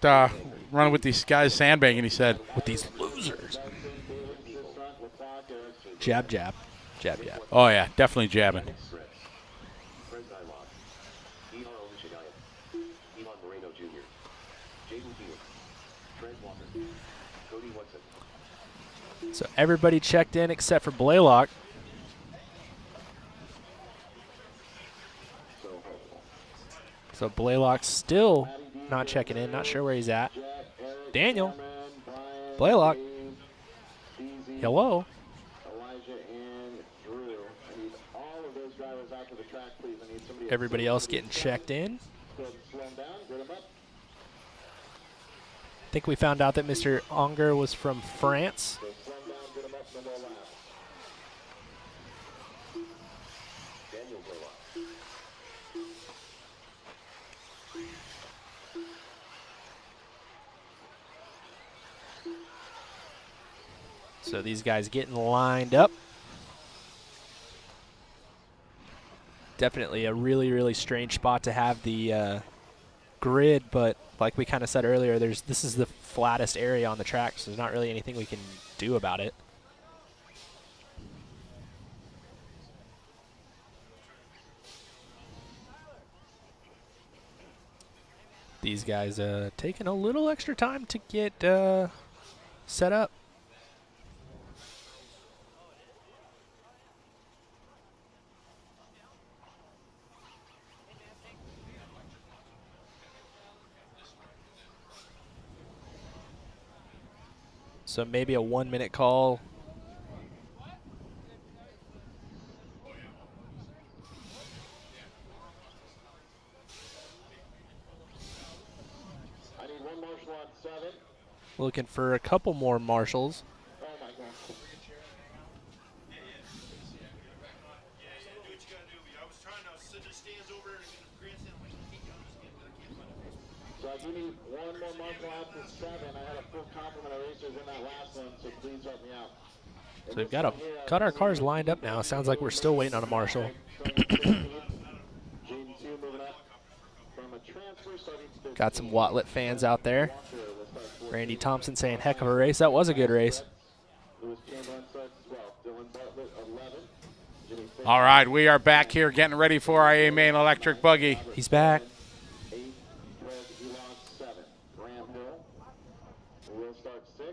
running with these guys sandbagging. He said, with these losers. Jab, jab, jab, jab. Oh yeah, definitely jabbing. So everybody checked in except for Blaylock. So Blaylock's still not checking in, not sure where he's at. Daniel, Blaylock, hello. Everybody else getting checked in. I think we found out that Mr. Unger was from France. So these guys getting lined up. Definitely a really, really strange spot to have the grid, but like we kind of said earlier, this is the flattest area on the track, so there's not really anything we can do about it. These guys taking a little extra time to get set up. So maybe a 1-minute call. I need one marshal on 7. Looking for a couple more marshals. Oh my God. So I do need one more marshal out to 7. I had a full complement of racers in that last one, so please help me out. So we've got our cars lined up now. Sounds like we're still waiting on a marshal. Got some Watlet fans out there. Randy Thompson saying, heck of a race. That was a good race. All right, we are back here getting ready for our A-Main electric buggy. He's back. Will start 6th.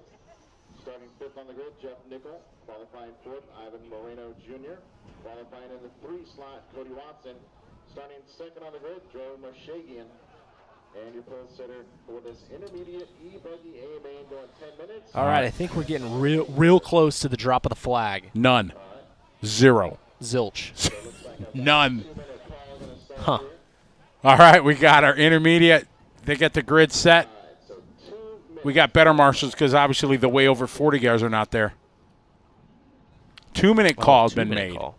Starting 5th on the grid, Jeff Nickel. Qualifying 4th, Ivan Moreno Jr. Qualifying in the 3 slot, Cody Watson. Starting 2nd on the grid, Joe Moshagian. And your pole sitter for this intermediate E-Buggy A-Main going 10 minutes. All right, I think we're getting real close to the drop of the flag. None. 0. Zilch. None. Huh. All right, we got our intermediate. They get the grid set. We got better marshals because obviously the way over 40 guys are not there. 2-minute call has been made. Call.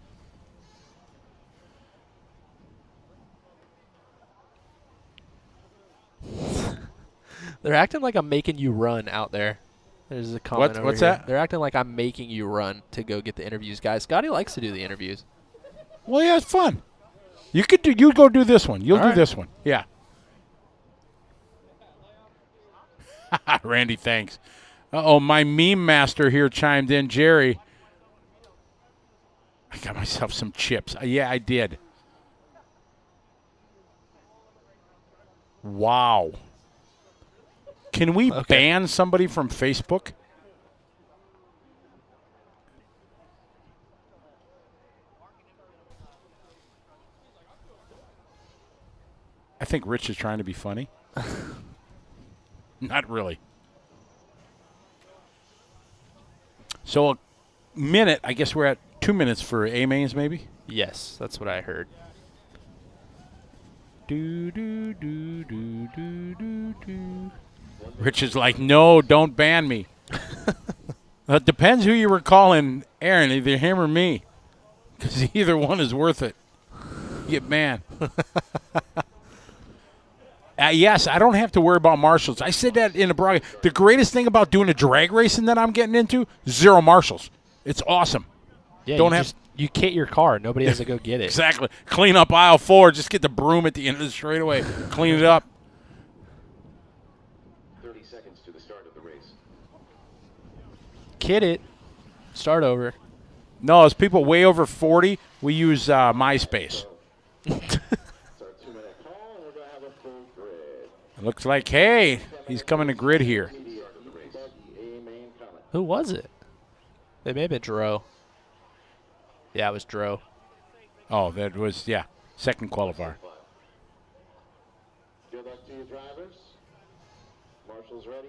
They're acting like I'm making you run out there. There's a comment over what's here. that? They're acting like I'm making you run to go get the interviews, guys. Scotty likes to do the interviews. Well, yeah, it's fun. You go do this one. You'll All do right. this one. Yeah. Randy, thanks. Uh-oh, my meme master here chimed in. Jerry, I got myself some chips. Yeah, I did. Wow. Can we ban somebody from Facebook? I think Rich is trying to be funny. Not really. So a minute, I guess we're at 2 minutes for A-Mains maybe? Yes, that's what I heard. Rich is like, no, don't ban me. It depends who you were calling Aaron, either him or me. Because either one is worth it. You get banned. Yes, I don't have to worry about marshals. I said that in a broad. The greatest thing about doing a drag racing that I'm getting into, 0 marshals. It's awesome. Yeah, you kit your car. Nobody has to go get it. Exactly. Clean up aisle 4. Just get the broom at the end of the straightaway. Clean it up. 30 seconds to the start of the race. Kit it. Start over. No, as people way over 40, we use MySpace. It looks like, hey, he's coming to grid here. Who was it? It may have been Dro. Yeah, it was Dro. Oh, that was, yeah, second qualifier. Good luck to you, drivers. Marshals ready.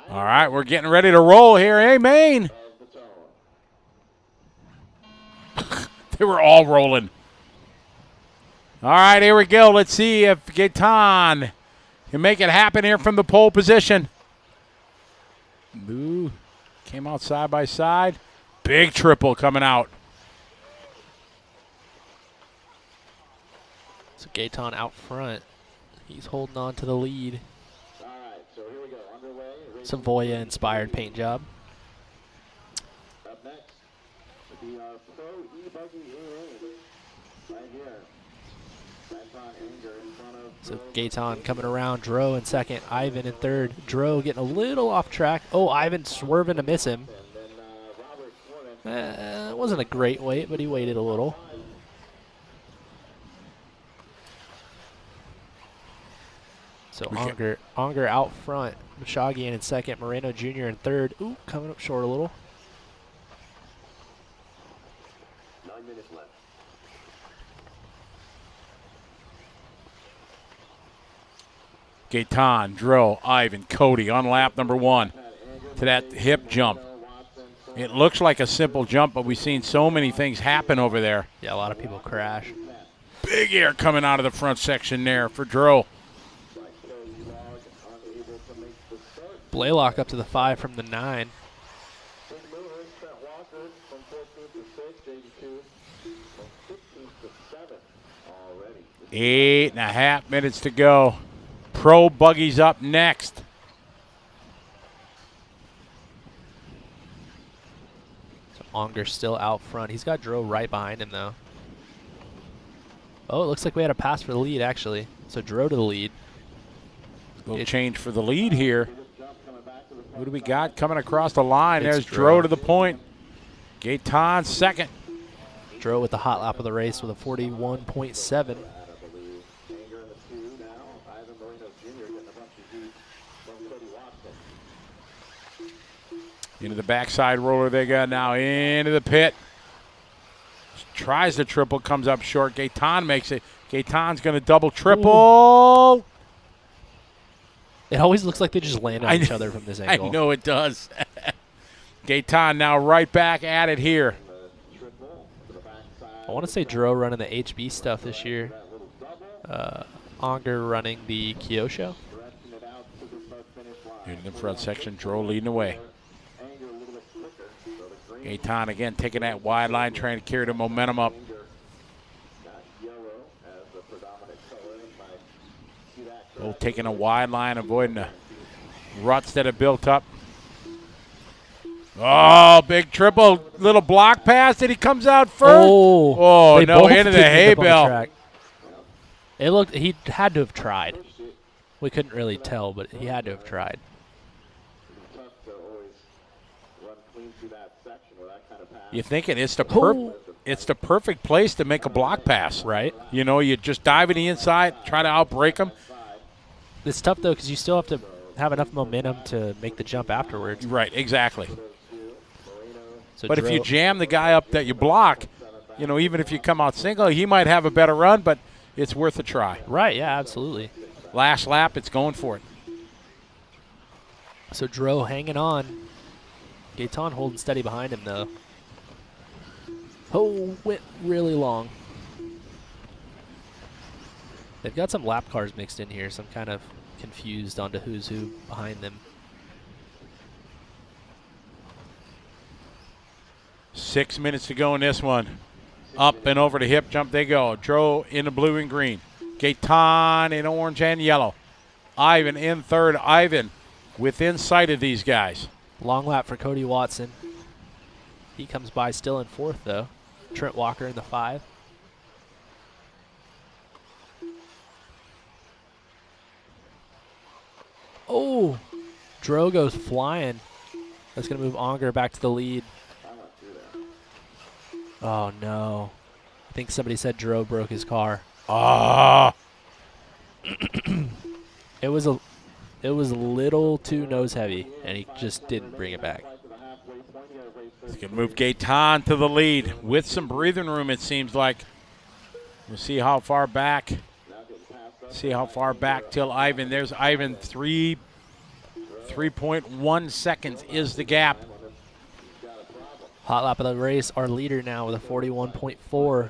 All right, we're getting ready to roll here. Hey, Maine. They were all rolling. All right, here we go. Let's see if Gaetan can make it happen here from the pole position. Ooh, came out side by side. Big triple coming out. So Gaetan out front. He's holding on to the lead. All right, so here we go. Underway. Savoya-inspired paint job. to be our pro E-Buggy right here. Anton Anger in front of So Gaetan coming around, Dro in second, Ivan in third. Dro getting a little off track. Oh, Ivan swerving to miss him. It wasn't a great wait, but he waited a little. So Unger out front. Meshagian in second, Moreno Jr. in third. Ooh, coming up short a little. 9 minutes left. Gaetan, Dro, Ivan, Cody on lap number 1 to that hip jump. It looks like a simple jump, but we've seen so many things happen over there. Yeah, a lot of people crash. Big air coming out of the front section there for Dro. Blaylock up to the 5 from the 9. 8.5 minutes to go. Pro Buggy's up next. So Onger's still out front. He's got Dro right behind him, though. Oh, it looks like we had a pass for the lead, actually. So Dro to the lead. Little change for the lead here. Who do we got coming across the line? There's Dro to the point. Gaetan second. Dro with the hot lap of the race with a 41.7. Into the backside roller they got now. Into the pit. Tries the triple, comes up short. Gaetan makes it. Gaetan's going to double triple. Ooh. It always looks like they just land on each other from this angle. I know it does. Gaetan now right back at it here. I want to say Dro running the HB stuff this year. Onger running the Kyosho. In the front section, Dro leading the way. Gaetan again taking that wide line, trying to carry the momentum up. Oh, taking a wide line, avoiding the ruts that have built up. Oh, big triple, little block pass, and he comes out first. Oh no, into the hay bale. It looked, he had to have tried. We couldn't really tell, but he had to have tried. You're thinking it's the perfect place to make a block pass. Right. You know, you just dive in the inside, try to outbreak them. It's tough, though, because you still have to have enough momentum to make the jump afterwards. Right, exactly. So but if you jam the guy up that you block, you know, even if you come out single, he might have a better run, but it's worth a try. Right, yeah, absolutely. Last lap, it's going for it. So Dro hanging on. Gaetan holding steady behind him, though. Oh, went really long. They've got some lap cars mixed in here, so I'm kind of confused onto who's who behind them. 6 minutes to go in this one. Up and over the hip jump they go. Dro in the blue and green. Gaetan in orange and yellow. Ivan in third. Ivan within sight of these guys. Long lap for Cody Watson. He comes by still in fourth, though. Trent Walker in the 5. Oh, Dro goes flying. That's going to move Onger back to the lead. Oh, no. I think somebody said Dro broke his car. Ah. It was a little too nose heavy, and he just didn't bring it back. He's going to move Gaetan to the lead with some breathing room, it seems like. We'll see how far back. See how far back till Ivan. There's Ivan. 3.1 seconds is the gap. Hot lap of the race, our leader now with a 41.4.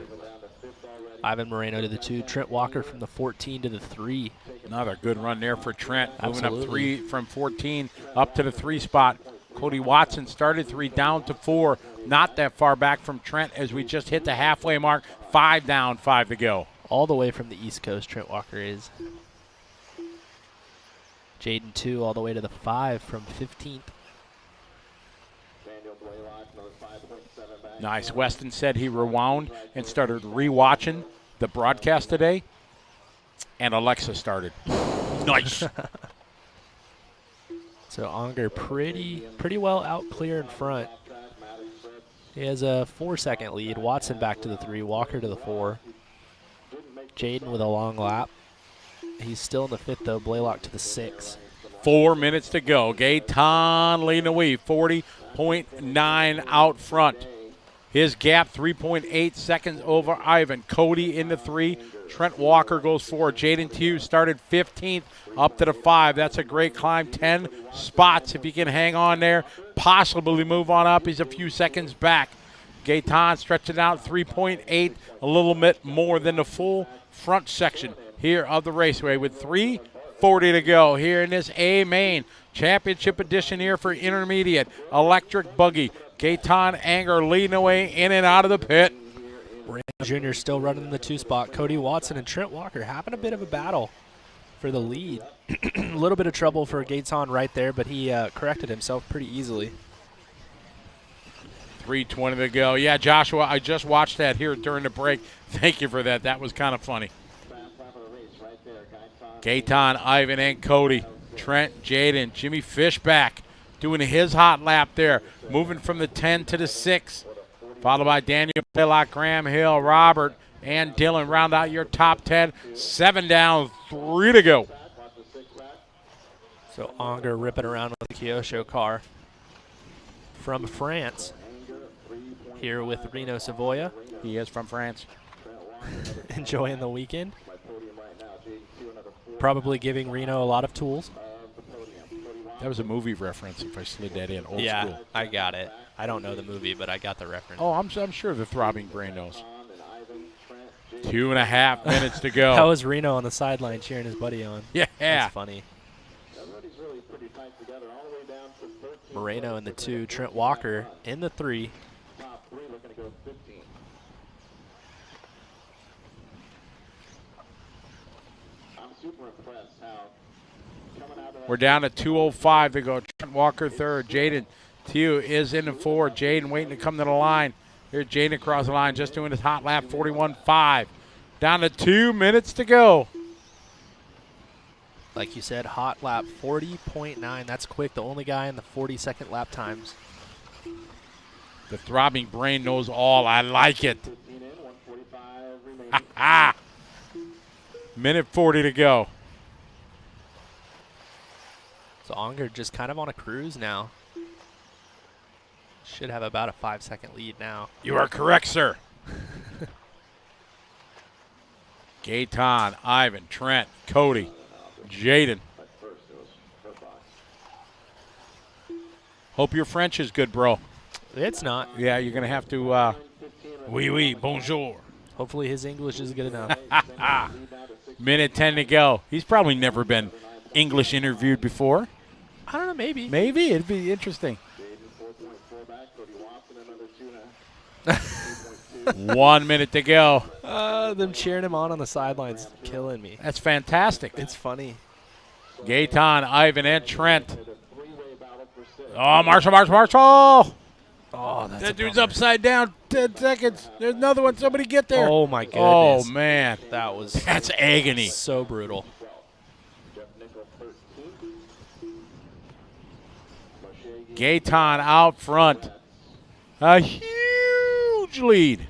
Ivan Moreno to the 2. Trent Walker from the 14 to the 3. Another good run there for Trent. Absolutely. Moving up 3 from 14 up to the 3 spot. Cody Watson started 3 down to 4. Not that far back from Trent as we just hit the halfway mark. 5 down, 5 to go. All the way from the East Coast, Trent Walker is. Jaden 2 all the way to the 5 from 15th. Nice. Weston said he rewound and started rewatching the broadcast today, and Alexa started. Nice. So Unger pretty well out clear in front. He has a 4-second lead. Watson back to the 3, Walker to the 4. Jaden with a long lap. He's still in the 5th though. Blaylock to the 6. 4 minutes to go. Gaetan leading the way, 40.9 out front. His gap, 3.8 seconds over Ivan. Cody in the 3. Trent Walker goes 4. Jaden Tew started 15th up to the 5. That's a great climb. 10 spots if he can hang on there. Possibly move on up. He's a few seconds back. Gaetan stretching out 3.8, a little bit more than the full front section here of the raceway with 3:40 to go here in this A-Main Championship edition here for intermediate electric buggy. Gaetan Anger leading away in and out of the pit. Brandon Jr. still running the 2 spot. Cody Watson and Trent Walker having a bit of a battle for the lead. A little bit of trouble for Gaetan right there, but he corrected himself pretty easily. 3:20 to go. Yeah, Joshua, I just watched that here during the break. Thank you for that. That was kind of funny. Gaetan, Ivan, and Cody. Trent, Jaden, Jimmy Fishback doing his hot lap there. Moving from the 10 to the 6. Followed by Daniel Blaylock, Graham Hill, Robert, and Dylan. Round out your top 10. 7 down, 3 to go. So Unger ripping around with the Kyosho car from France. Here with Reno Savoya. He is from France. Enjoying the weekend. Probably giving Reno a lot of tools. That was a movie reference if I slid that in. Old yeah, school. I got it. I don't know the movie, but I got the reference. Oh, I'm sure the throbbing brain knows. 2.5 minutes to go. That was Reno on the sideline cheering his buddy on. Yeah. That's funny. Moreno in the 2, Trent Walker in the 3. We're down to 2:05 to go. Trent Walker 3rd. Jaden Tew is in the 4. Jaden waiting to come to the line. Here's Jaden across the line, just doing his hot lap, 41.5. Down to 2 minutes to go. Like you said, hot lap, 40.9. That's quick. The only guy in the 40-second lap times. The throbbing brain knows all. I like it. Ha ha. Minute 40 to go. So Unger just kind of on a cruise now. Should have about a 5-second lead now. You are correct, sir. Gaetan, Ivan, Trent, Cody, Jaden. Hope your French is good, bro. It's not. Yeah, you're going to have to, oui, bonjour. Hopefully his English is good enough. Minute 10 to go. He's probably never been English interviewed before. I don't know, maybe. Maybe. It'd be interesting. 1 minute to go. Them cheering him on the sidelines killing me. That's fantastic. It's funny. Gaetan, Ivan, and Trent. Oh, Marshall. Oh, that's that dude's upside down. 10 seconds. There's another one. Somebody get there. Oh, my goodness. Oh, man. That's agony. So brutal. Gaetan out front. A huge lead.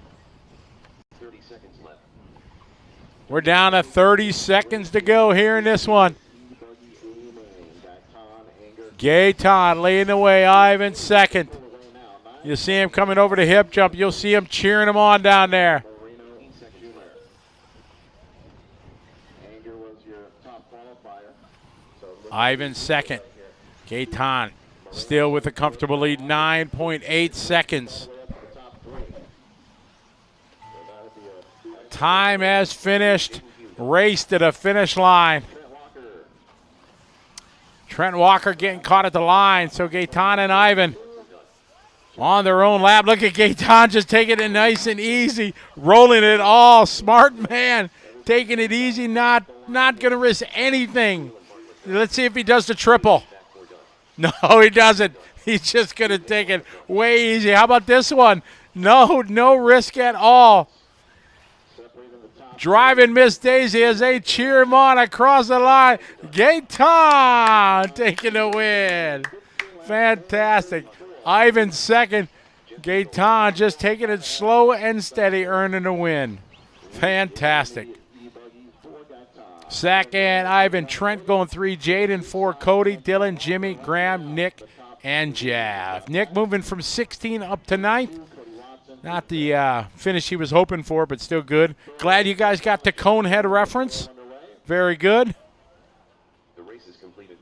We're down to 30 seconds to go here in this one. Gaetan leading the way. Ivan second. You see him coming over the hip jump. You'll see him cheering him on down there. Ivan second. Gaetan still with a comfortable lead, 9.8 seconds. Time has finished. Race to the finish line. Trent Walker getting caught at the line, so Gaetan and Ivan on their own lap. Look at Gaetan just taking it nice and easy, rolling it all. Smart man, taking it easy, not going to risk anything. Let's see if he does the triple. No, he doesn't. He's just going to take it way easy. How about this one? No risk at all. Driving Miss Daisy as they cheer him on across the line. Gaetan taking the win. Fantastic. Ivan second. Gaetan just taking it slow and steady, earning a win. Fantastic. Second, Ivan. Trent going 3. Jaden 4. Cody, Dylan, Jimmy, Graham, Nick, and Jav. Nick moving from 16 up to 9th. Not the finish he was hoping for, but still good. Glad you guys got the Conehead reference. Very good. The race is completed.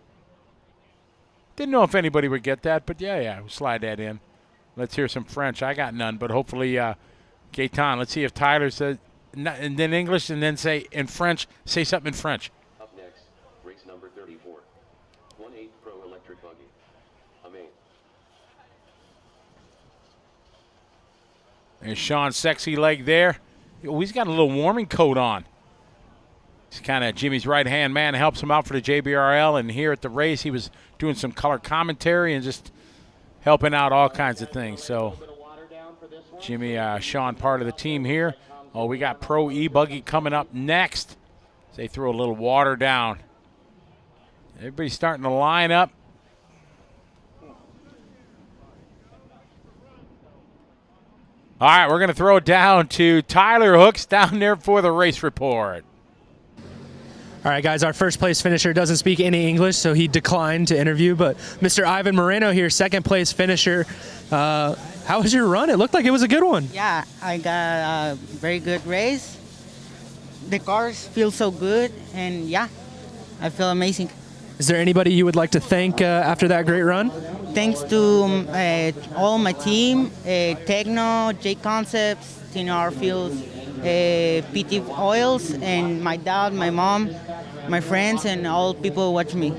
Didn't know if anybody would get that, but yeah, we'll slide that in. Let's hear some French. I got none, but hopefully Gaetan. Let's see if Tyler says, and then English, and then say in French, say something in French. Up next, race number 34. 1/8 Pro Electric Buggy. Amen. There's Sean's sexy leg there. Oh, he's got a little warming coat on. He's kind of Jimmy's right-hand man, helps him out for the JBRL, and here at the race he was doing some color commentary and just helping out all kinds of things. So Jimmy, Sean, part of the team here. Oh, we got Pro E-Buggy coming up next. They throw a little water down. Everybody's starting to line up. All right, we're going to throw it down to Tyler Hooks down there for the race report. All right, guys, our first place finisher doesn't speak any English, so he declined to interview. But Mr. Ivan Moreno here, second place finisher. How was your run? It looked like it was a good one. Yeah, I got a very good race. The cars feel so good, and yeah, I feel amazing. Is there anybody you would like to thank after that great run? Thanks to all my team, Techno, J Concepts, TNR Fuels, PT Oils, and my dad, my mom, my friends, and all people who watch me.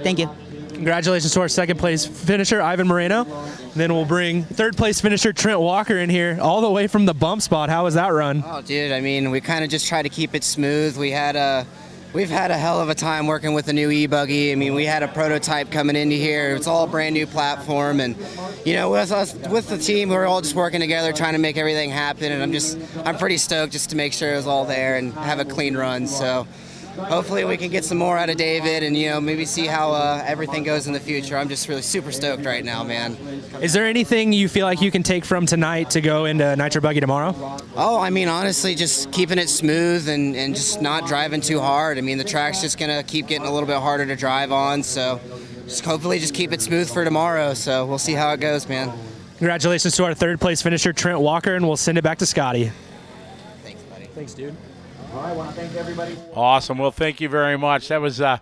Thank you. Congratulations to our second place finisher, Ivan Moreno. And then we'll bring third place finisher, Trent Walker, in here all the way from the bump spot. How was that run? Oh, dude, I mean, we kind of just try to keep it smooth. We've had a hell of a time working with the new E-Buggy. I mean, we had a prototype coming into here. It's all a brand new platform, and you know, with the team, we're all just working together, trying to make everything happen. And I'm pretty stoked just to make sure it was all there and have a clean run. So hopefully we can get some more out of David, and you know, maybe see how everything goes in the future. I'm just really super stoked right now, man. Is there anything you feel like you can take from tonight to go into Nitro Buggy tomorrow? Oh, I mean, honestly, just keeping it smooth and just not driving too hard. I mean, the track's just going to keep getting a little bit harder to drive on, so just hopefully just keep it smooth for tomorrow. So we'll see how it goes, man. Congratulations to our third place finisher, Trent Walker, and we'll send it back to Scotty. Thanks, buddy. Thanks, dude. All right, I want to thank everybody. Awesome. Well, thank you very much. That was a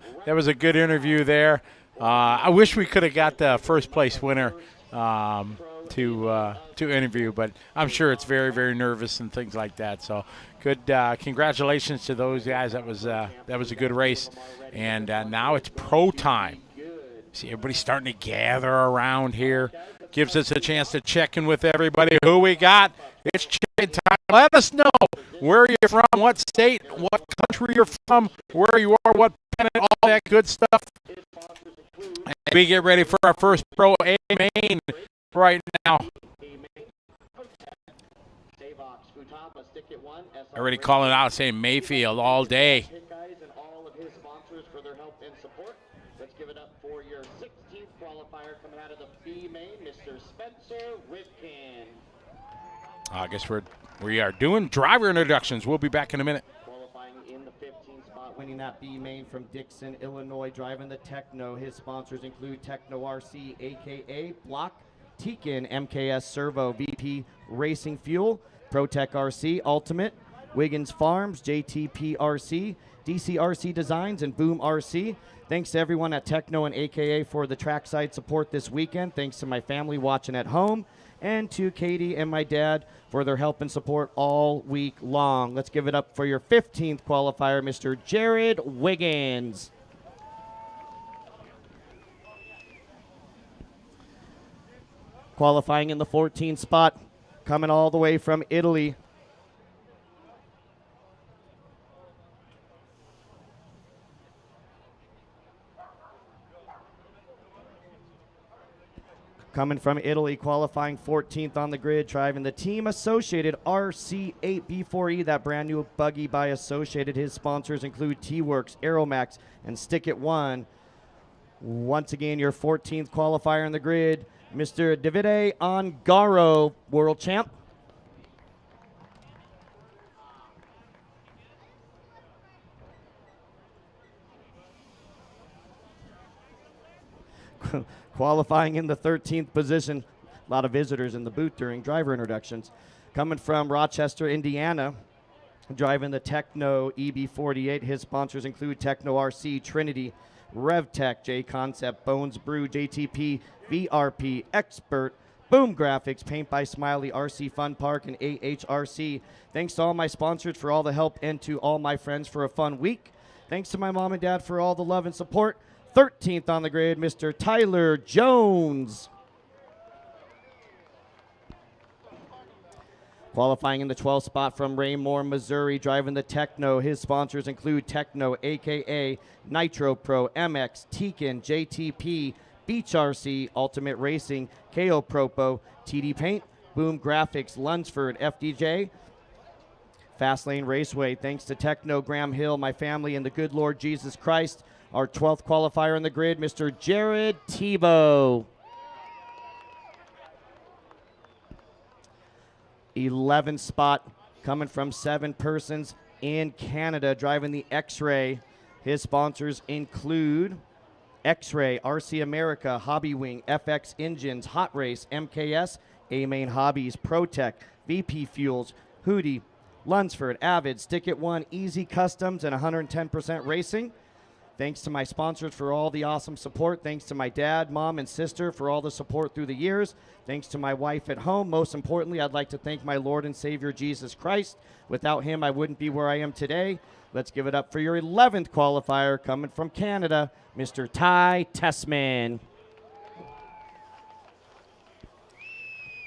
good interview there. I wish we could have got the first place winner to interview, but I'm sure it's very, very nervous and things like that. So good. Congratulations to those guys. That was a good race. And now it's pro time. See everybody starting to gather around here. Gives us a chance to check in with everybody. Who we got? It's check-in time. Let us know where you're from, what state, what country you're from, where you are, what planet, all that good stuff. And we get ready for our first Pro A main right now. Already calling out, saying Mayfield all day. Let's give it up for your 16th qualifier coming out of the B main, Mr. Spencer Rifkin. I guess we are doing driver introductions. We'll be back in a minute. Qualifying in the 15th spot, winning that B main from Dixon, Illinois, driving the Techno. His sponsors include Techno RC, aka Block, Tekin, MKS Servo, VP Racing Fuel, ProTech RC, Ultimate, Wiggins Farms, JTP RC, DCRC Designs, and Boom RC. Thanks to everyone at Techno and AKA for the trackside support this weekend. Thanks to my family watching at home, and to Katie and my dad for their help and support all week long. Let's give it up for your 15th qualifier, Mr. Jared Wiggins. Qualifying in the 14th spot, coming all the way from Italy, Coming from Italy, qualifying 14th on the grid, driving the Team Associated RC8B4E, that brand new buggy by Associated. His sponsors include T-Works, Aeromax, and Stick It One. Once again, your 14th qualifier in the grid, Mr. Davide Ongaro, world champ. Qualifying in the 13th position. A lot of visitors in the booth during driver introductions. Coming from Rochester, Indiana, driving the Techno EB48. His sponsors include Techno RC, Trinity, RevTech, J Concept, Bones Brew, JTP, VRP, Expert, Boom Graphics, Paint by Smiley, RC Fun Park, and AHRC. Thanks to all my sponsors for all the help and to all my friends for a fun week. Thanks to my mom and dad for all the love and support. 13th on the grid, Mr. Tyler Jones. Qualifying in the 12th spot from Raymore, Missouri, driving the Techno. His sponsors include Techno, a.k.a. Nitro Pro, MX, Tekin, JTP, Beach RC, Ultimate Racing, KO Propo, TD Paint, Boom Graphics, Lunsford, FDJ, Fastlane Raceway. Thanks to Techno, Graham Hill, my family, and the good Lord Jesus Christ. Our 12th qualifier in the grid, Mr. Jared Tebow. 11th spot, coming from 7 persons in Canada, driving the X-Ray. His sponsors include X-Ray, RC America, Hobby Wing, FX Engines, Hot Race, MKS, A-Main Hobbies, ProTech, VP Fuels, Hootie, Lunsford, Avid, Stick It One, Easy Customs, and 110% Racing. Thanks to my sponsors for all the awesome support. Thanks to my dad, mom, and sister for all the support through the years. Thanks to my wife at home. Most importantly, I'd like to thank my Lord and Savior, Jesus Christ. Without him, I wouldn't be where I am today. Let's give it up for your 11th qualifier coming from Canada, Mr. Ty Tessman.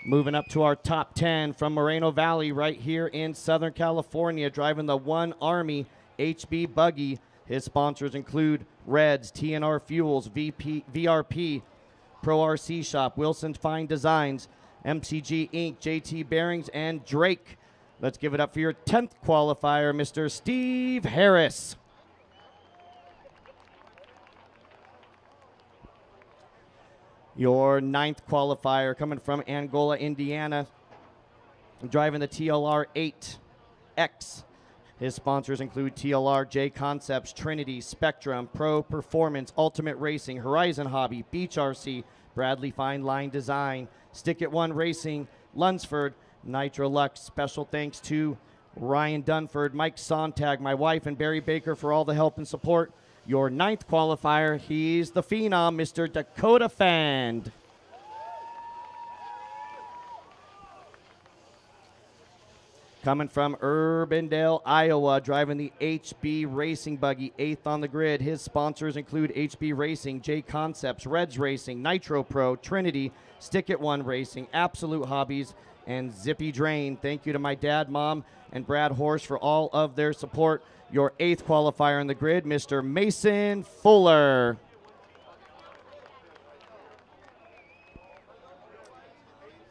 Moving up to our top 10 from Moreno Valley right here in Southern California, driving the One Army HB Buggy. His sponsors include Reds, TNR Fuels, VRP, Pro RC Shop, Wilson's Fine Designs, MCG Inc., JT Bearings, and Drake. Let's give it up for your 10th qualifier, Mr. Steve Harris. Your 9th qualifier coming from Angola, Indiana, driving the TLR 8X. His sponsors include TLR, J Concepts, Trinity, Spectrum, Pro Performance, Ultimate Racing, Horizon Hobby, Beach RC, Bradley Fine Line Design, Stick It One Racing, Lunsford, Nitro Lux. Special thanks to Ryan Dunford, Mike Sontag, my wife, and Barry Baker for all the help and support. Your 9th qualifier, he's the phenom, Mr. Dakota Fand. Coming from Urbandale, Iowa, driving the HB Racing Buggy, 8th on the grid. His sponsors include HB Racing, J Concepts, Reds Racing, Nitro Pro, Trinity, Stick It One Racing, Absolute Hobbies, and Zippy Drain. Thank you to my dad, mom, and Brad Horse for all of their support. Your 8th qualifier in the grid, Mr. Mason Fuller.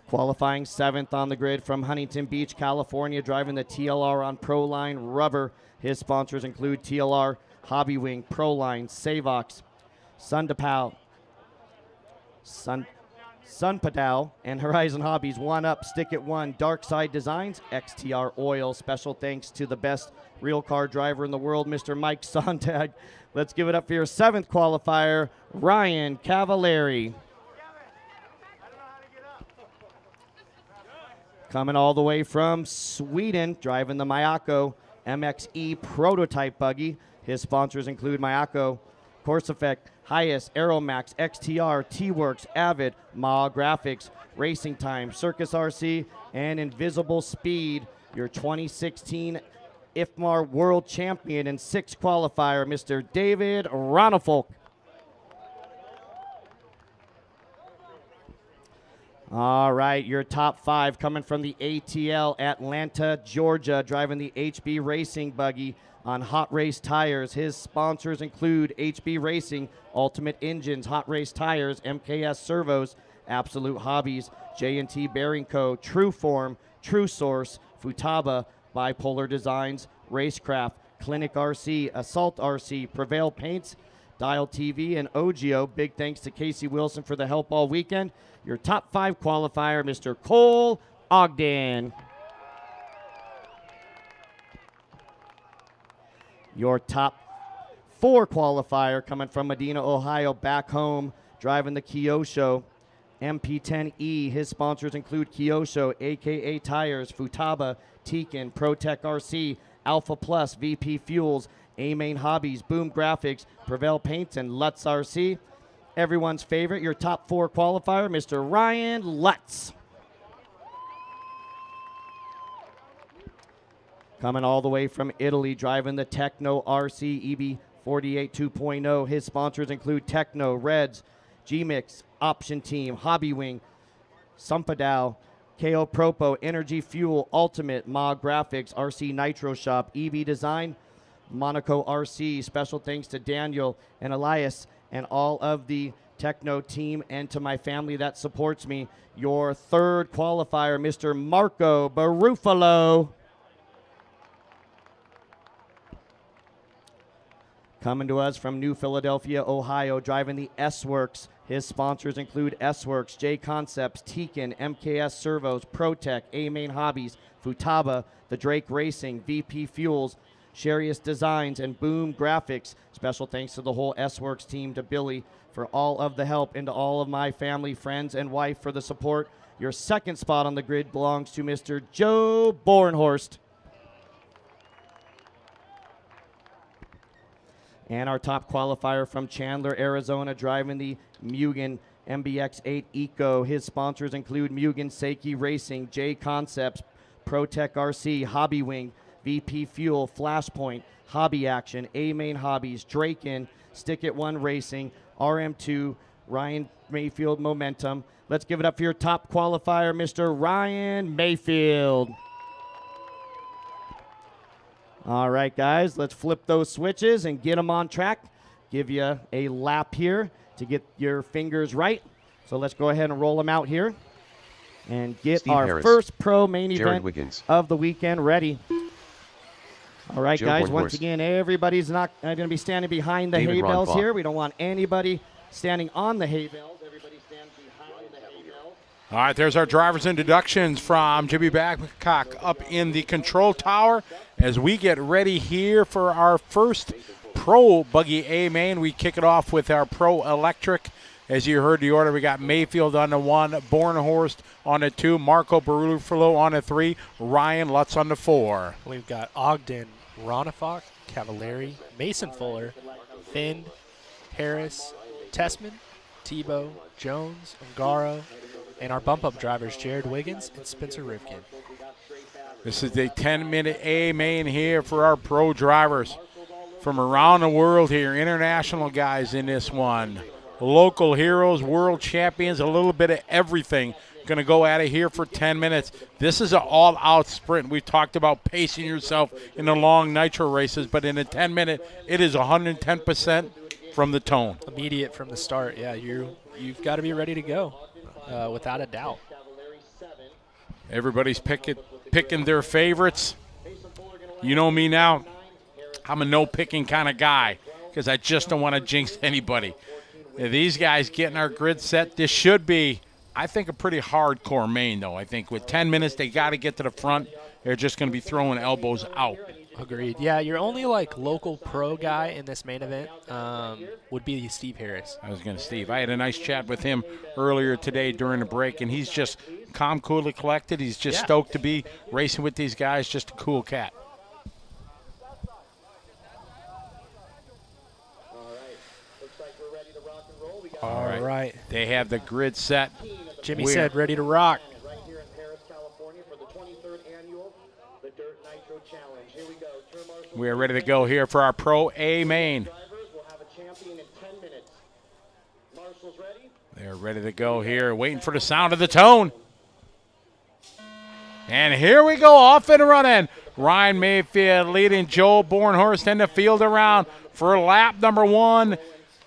Qualifying 7th on the grid from Huntington Beach, California, driving the TLR on Proline Rubber. His sponsors include TLR, Hobby Wing, Proline, Savox, Sunpadal, and Horizon Hobbies. One Up, Stick It One, Dark Side Designs, XTR Oil. Special thanks to the best real car driver in the world, Mr. Mike Sontag. Let's give it up for your 7th qualifier, Ryan Cavallari. Coming all the way from Sweden, driving the Mayako MXE prototype buggy. His sponsors include Mayako, Course Effect, Highest, Aeromax, XTR, T-Works, Avid, Ma Graphics, Racing Time, Circus RC, and Invisible Speed. Your 2016 IFMAR World Champion and 6th qualifier, Mr. David Ronefolk. All right, your top 5 coming from the ATL, Atlanta, Georgia, driving the HB Racing Buggy on Hot Race Tires. His sponsors include HB Racing, Ultimate Engines, Hot Race Tires, MKS Servos, Absolute Hobbies, J&T Bearing Co., True Form, True Source, Futaba, Bipolar Designs, Racecraft, Clinic RC, Assault RC, Prevail Paints, Dial TV, and OGIO. Big thanks to Casey Wilson for the help all weekend. Your top 5 qualifier, Mr. Cole Ogden. Your top 4 qualifier coming from Medina, Ohio, back home, driving the Kyosho MP10E. His sponsors include Kyosho, AKA Tires, Futaba, Tekin, ProTech RC, Alpha Plus, VP Fuels, A-Main Hobbies, Boom Graphics, Prevail Paints, and Lutz RC. Everyone's favorite, your top 4 qualifier, Mr. Ryan Lutz. Coming all the way from Italy, driving the Techno RC EB48 2.0. His sponsors include Techno, Reds, G-Mix, Option Team, Hobby Wing, Sumpadao, KO Propo, Energy Fuel, Ultimate, Ma Graphics, RC Nitro Shop, EB Design, Monaco RC. Special thanks to Daniel and Elias and all of the Techno team, and to my family that supports me. Your 3rd qualifier, Mr. Marco Barufalo. Coming to us from New Philadelphia, Ohio, driving the S-Works. His sponsors include S-Works, J Concepts, Tekin, MKS Servos, ProTech, A-Main Hobbies, Futaba, The Drake Racing, VP Fuels, Sharius Designs, and Boom Graphics. Special thanks to the whole S-Works team, to Billy for all of the help, and to all of my family, friends, and wife for the support. Your 2nd spot on the grid belongs to Mr. Joe Bornhorst. And our top qualifier from Chandler, Arizona, driving the Mugen MBX8 Eco. His sponsors include Mugen Seiki Racing, J Concepts, ProTech RC, Hobby Wing, VP Fuel, Flashpoint, Hobby Action, A-Main Hobbies, Draken, Stick It One Racing, RM2, Ryan Mayfield Momentum. Let's give it up for your top qualifier, Mr. Ryan Mayfield. All right, guys, let's flip those switches and get them on track. Give you a lap here to get your fingers right. So let's go ahead and roll them out here and get Steve our Harris, first pro main Jared event Wiggins, of the weekend ready. All right, Joe guys, Bornhorst, once again, everybody's not going to be standing behind the David hay bales Ronfalk, here. We don't want anybody standing on the hay bales. Everybody stands behind the hay bales. All right, there's our driver's introductions from Jimmy Babcock up in the control tower as we get ready here for our first Pro Buggy A main. We kick it off with our Pro Electric. As you heard the order, we got Mayfield on the 1, Bornhorst on the 2, Marco Barufalo on the 3, Ryan Lutz on the 4. We've got Ogden, Ronifok, Cavallari, Mason Fuller, Finn, Harris, Tessman, Tebow, Jones, Ungaro, and our bump-up drivers, Jared Wiggins and Spencer Rivkin. This is a 10-minute A main here for our pro drivers from around the world here. International guys in this one. Local heroes, world champions, a little bit of everything. Going to go at it here for 10 minutes. This is an all-out sprint. We've talked about pacing yourself in the long nitro races, but in a 10-minute, it is 110% from the tone. Immediate from the start. Yeah, you've got to be ready to go, without a doubt. Everybody's picking their favorites. You know me now. I'm a no-picking kind of guy because I just don't want to jinx anybody. These guys getting our grid set. This should be, I think, a pretty hardcore main, though. I think with 10 minutes, they got to get to the front. They're just going to be throwing elbows out. Agreed. Yeah, your only local pro guy in this main event would be Steve Harris. I was going to Steve. I had a nice chat with him earlier today during the break, and he's just calm, cool, and collected. He's just stoked to be racing with these guys. Just a cool cat. All right. They have the grid set. Jimmy said ready to rock. We are ready to go here for our Pro A main. They're ready to go here, waiting for the sound of the tone. And here we go, off and running. Ryan Mayfield leading Joe Bornhorst in the field around for lap number 1.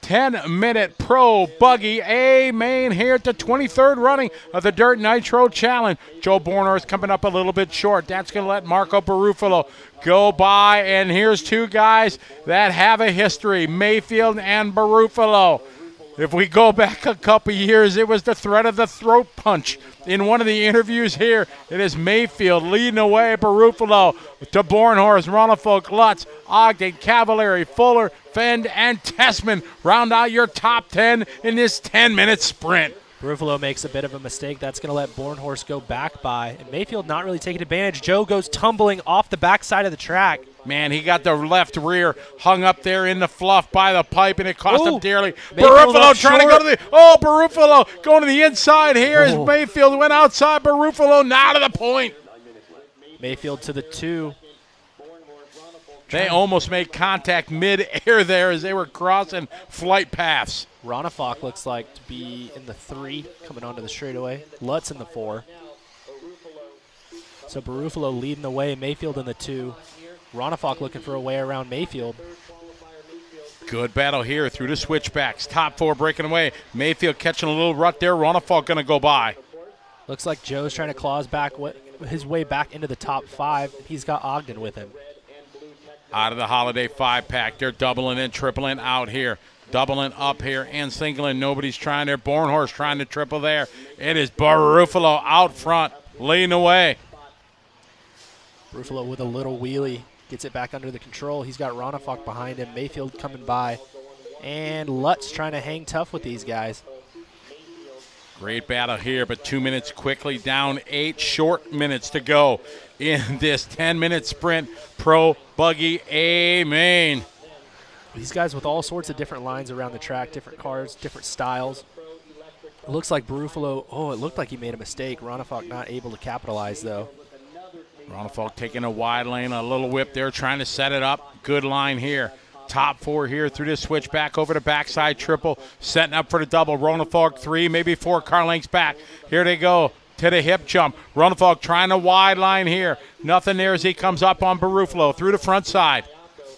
10-minute Pro Buggy A main here at the 23rd running of the Dirt Nitro Challenge. Joe Bornhorst coming up a little bit short. That's going to let Marco Barufalo go by. And here's two guys that have a history, Mayfield and Barufalo. If we go back a couple years, it was the threat of the throat punch. In one of the interviews here, it is Mayfield leading away, Barufalo to Bornhorst, Ronnefolk, Lutz, Ogden, Cavallari, Fuller, Fend, and Tessman round out your top 10 in this 10-minute sprint. Barufalo makes a bit of a mistake. That's going to let Bornhorst go back by. And Mayfield not really taking advantage. Joe goes tumbling off the backside of the track. Man, he got the left rear hung up there in the fluff by the pipe, and it cost him dearly. Mayfield Barufalo trying to go to the – Barufalo going to the inside here as Mayfield went outside. Barufalo now to the point. Mayfield to the 2. They almost made contact mid-air there as they were crossing flight paths. Ronnefolk looks like to be in the 3, coming onto the straightaway. Lutz in the 4. So Barufalo leading the way, Mayfield in the 2. Ronnefolk looking for a way around Mayfield. Good battle here through the switchbacks. Top 4 breaking away. Mayfield catching a little rut there. Ronnefolk going to go by. Looks like Joe's trying to claw his way back into the top 5. He's got Ogden with him. Out of the Holiday 5-pack. They're doubling and tripling out here. Doubling up here and singling. Nobody's trying there. Bornhorst trying to triple there. It is Barufalo out front, leading away. Barufalo with a little wheelie. Gets it back under the control. He's got Ronnefolk behind him. Mayfield coming by. And Lutz trying to hang tough with these guys. Great battle here, but 2 minutes quickly down. 8 short minutes to go in this 10-minute sprint. Pro Buggy A main. These guys with all sorts of different lines around the track, different cars, different styles. It looks like Barufalo, it looked like he made a mistake. Ronnefolk not able to capitalize, though. Ronnefolk taking a wide lane, a little whip there, trying to set it up. Good line here. Top 4 here through this switch back over the backside triple. Setting up for the double. Ronnefolk 3, maybe 4 car lengths back. Here they go to the hip jump. Ronnefolk trying a wide line here. Nothing there as he comes up on Barufalo through the front side.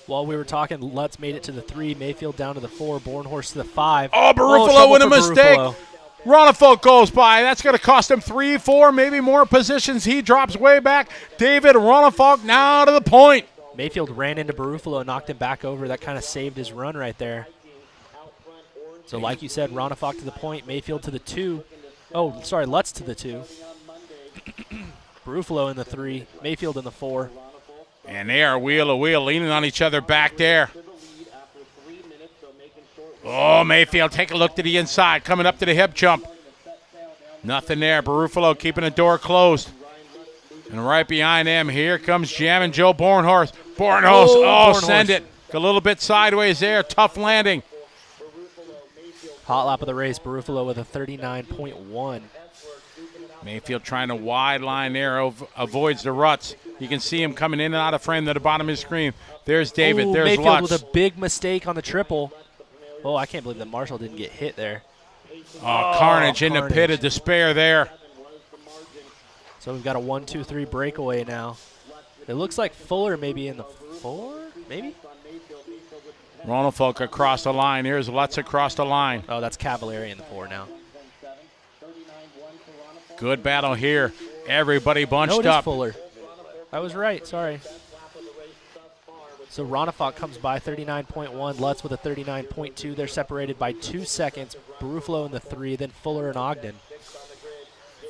While we were talking, Lutz made it to the 3, Mayfield down to the 4, Bornhorst to the 5. Barufalo with a mistake. Ronnefolk goes by. That's going to cost him 3, 4, maybe more positions. He drops way back. David Ronnefolk now to the point. Mayfield ran into Barufalo and knocked him back over. That kind of saved his run right there. So like you said, Ronnefolk to the point, Mayfield to the 2. Lutz to the 2. Barufalo in the 3, Mayfield in the 4. And they are wheel to wheel, leaning on each other back there. Mayfield, take a look to the inside, coming up to the hip jump. Nothing there. Barufalo keeping the door closed. And right behind him, here comes jamming Joe Bornhorst. Bornhorst, send it. A little bit sideways there, tough landing. Hot lap of the race, Barufalo with a 39.1. Mayfield trying a wide line there, avoids the ruts. You can see him coming in and out of frame to the bottom of his screen. There's David, there's Mayfield Lutz. with a big mistake on the triple. I can't believe that Marshall didn't get hit there. Carnage in the pit of despair there. So we've got a 1-2-3 breakaway now. It looks like Fuller maybe in the 4, maybe? Ronnefolk across the line. Here's Lutz across the line. That's Cavallari in the 4 now. Good battle here. Everybody bunched it is up. Fuller. I was right, sorry. So Ronnefolk comes by 39.1, Lutz with a 39.2. They're separated by 2 seconds. Barufalo in the 3, then Fuller and Ogden.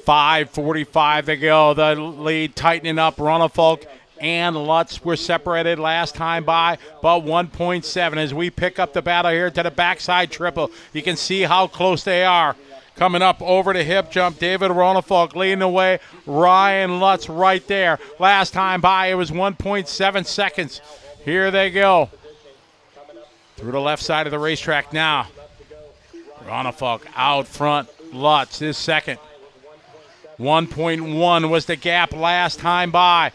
5:45 to go. The lead tightening up. Ronnefolk and Lutz were separated last time by about 1.7 as we pick up the battle here to the backside triple. You can see how close they are. Coming up over the hip jump, David Ronnefolk leading the way. Ryan Lutz right there. Last time by, it was 1.7 seconds. Here they go. Through the left side of the racetrack now. Ronnefolk out front. Lutz is second. 1.1 was the gap last time by.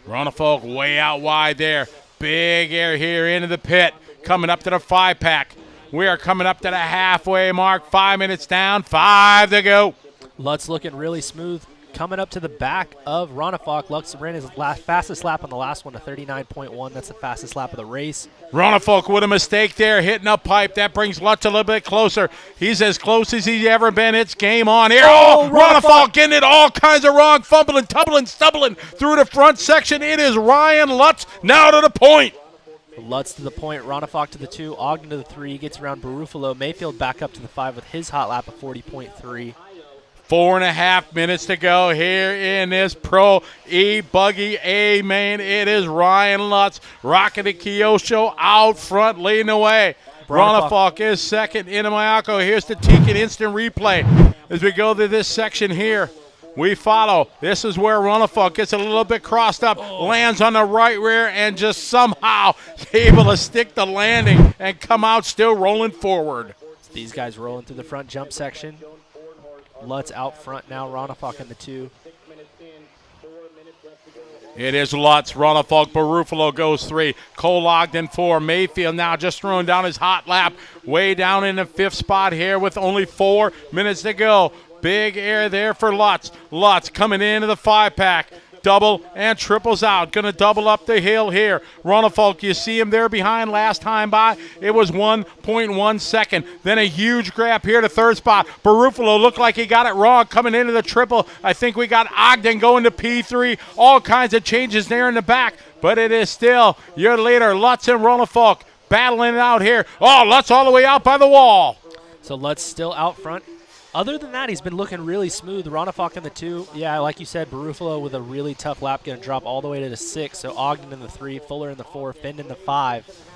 Ronnefolk way out wide there. Big air here into the pit. Coming up to the 5-pack. We are coming up to the halfway mark. 5 minutes down, 5 to go. Lutz looking really smooth. coming up to the back of Ronefalk. Lutz ran his fastest lap on the last one, a 39.1. That's the fastest lap of the race. Ronefalk with a mistake there, hitting a pipe. That brings Lutz a little bit closer. He's as close as he's ever been. It's game on here. Oh, Ronefalk getting it all kinds of wrong, fumbling, tumbling, stumbling through the front section. It is Ryan Lutz now to the point. Lutz to the point, Ronefalk to the 2, Ogden to the 3, gets around Barufalo. Mayfield back up to the 5 with his hot lap of 40.3. 4.5 minutes to go here in this Pro E-Buggy A main. It is Ryan Lutz rocking the Kyosho out front, leading the way. Ronefalk is second into Mayako. Here's the Tikin instant replay as we go to this section here. We follow. This is where Ronefalk gets a little bit crossed up, lands on the right rear, and just somehow able to stick the landing and come out still rolling forward. These guys rolling through the front jump section. Lutz out front now, Ronefalk in the 2. It is Lutz, Ronefalk, Barufalo goes 3, Cole Ogden 4, Mayfield now just throwing down his hot lap, way down in the 5th spot here with only 4 minutes to go. Big air there for Lutz. Lutz coming into the 5-pack. Double and triples out. Going to double up the hill here. Ronefalk, you see him there behind last time by. It was 1.1 second. Then a huge grab here to 3rd spot. Barufalo looked like he got it wrong coming into the triple. I think we got Ogden going to P3. All kinds of changes there in the back. But it is still your leader, Lutz and Ronefalk, battling it out here. Oh, Lutz all the way out by the wall. So Lutz still out front. Other than that, he's been looking really smooth. Ronefalk in the 2. Yeah, like you said, Barufalo with a really tough lap, going to drop all the way to the 6. So Ogden in the 3, Fuller in the 4, Finn in the 5.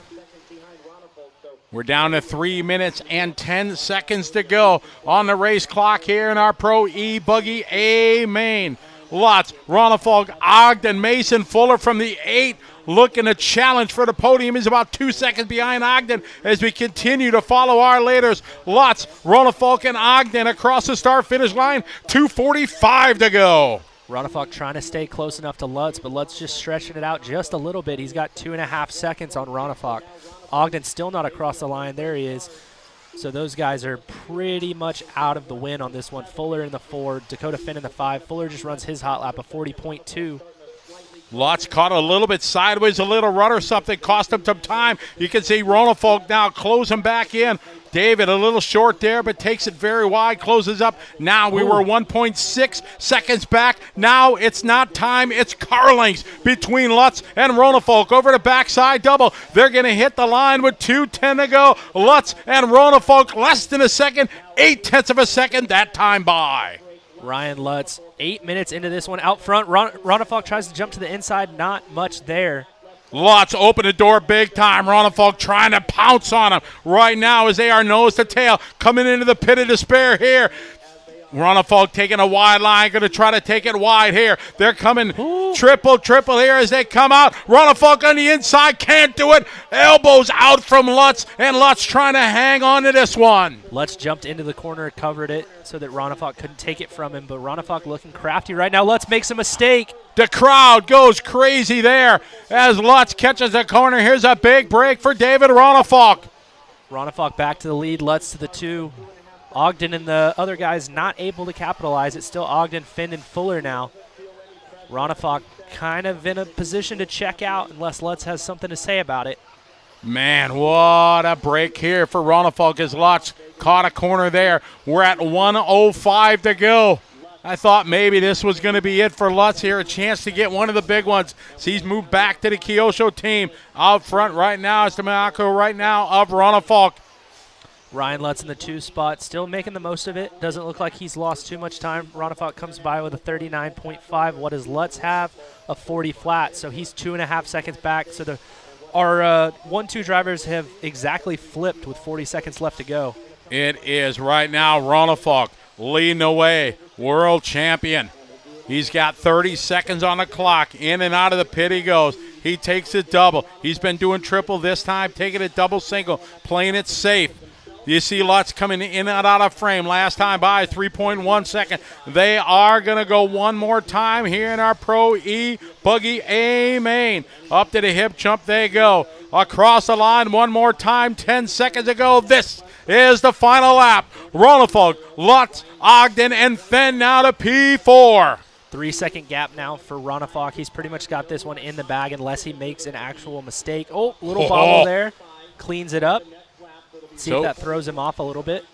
We're down to 3 minutes and 10 seconds to go on the race clock here in our Pro E-Buggy A main. Lutz, Ronefalk, Ogden, Mason, Fuller from the 8. Looking to challenge for the podium. He's about 2 seconds behind Ogden as we continue to follow our leaders. Lutz, Ronefalk, and Ogden across the start-finish line. 2:45 to go. Ronefalk trying to stay close enough to Lutz, but Lutz just stretching it out just a little bit. He's got 2.5 seconds on Ronefalk. Ogden still not across the line. There he is. So those guys are pretty much out of the win on this one. Fuller in the 4, Dakota Finn in the 5. Fuller just runs his hot lap of 40.2. Lutz caught a little bit sideways, a little rudder, something cost him some time. You can see Ronefalk now closing back in. David a little short there, but takes it very wide, closes up. Now we were 1.6 seconds back. Now it's not time, it's car lengths between Lutz and Ronefalk. Over the backside double. They're going to hit the line with 2:10 to go. Lutz and Ronefalk less than a second, 0.8 of a second that time by. Ryan Lutz, 8 minutes into this one. Out front, Ronefalk tries to jump to the inside. Not much there. Lutz open the door big time. Ronefalk trying to pounce on him right now as they are nose to tail. Coming into the pit of despair here. Ronefalk taking a wide line, going to try to take it wide here. They're coming triple here as they come out. Ronefalk on the inside, can't do it. Elbows out from Lutz, and Lutz trying to hang on to this one. Lutz jumped into the corner, covered it so that Ronefalk couldn't take it from him, but Ronefalk looking crafty right now. Lutz makes a mistake. The crowd goes crazy there as Lutz catches the corner. Here's a big break for David Ronefalk. Ronefalk back to the lead, Lutz to the 2. Ogden and the other guys not able to capitalize. It's still Ogden, Finn, and Fuller now. Ronefalk kind of in a position to check out unless Lutz has something to say about it. Man, what a break here for Ronefalk as Lutz caught a corner there. We're at 1:05 to go. I thought maybe this was going to be it for Lutz here, a chance to get one of the big ones. So he's moved back to the Kyosho team. Out front right now is the Mayako right now of Ronefalk. Ryan Lutz in the 2 spot, still making the most of it. Doesn't look like he's lost too much time. Ronefalk comes by with a 39.5. What does Lutz have? A 40 flat. So he's 2.5 seconds back. So our 1-2 drivers have exactly flipped with 40 seconds left to go. It is right now Ronefalk leading the way, world champion. He's got 30 seconds on the clock. In and out of the pit he goes. He takes it double. He's been doing triple this time, taking it double single, playing it safe. You see Lutz coming in and out of frame. Last time by 3.1 second. They are going to go one more time here in our Pro E-Buggy A main. Up to the hip jump they go. Across the line one more time. 10 seconds ago. This is the final lap. Ronefog, Lutz, Ogden, and Fenn now to P4. 3-second gap now for Ronefog. He's pretty much got this one in the bag unless he makes an actual mistake. Oh, little bobble there. Cleans it up. See if that throws him off a little bit.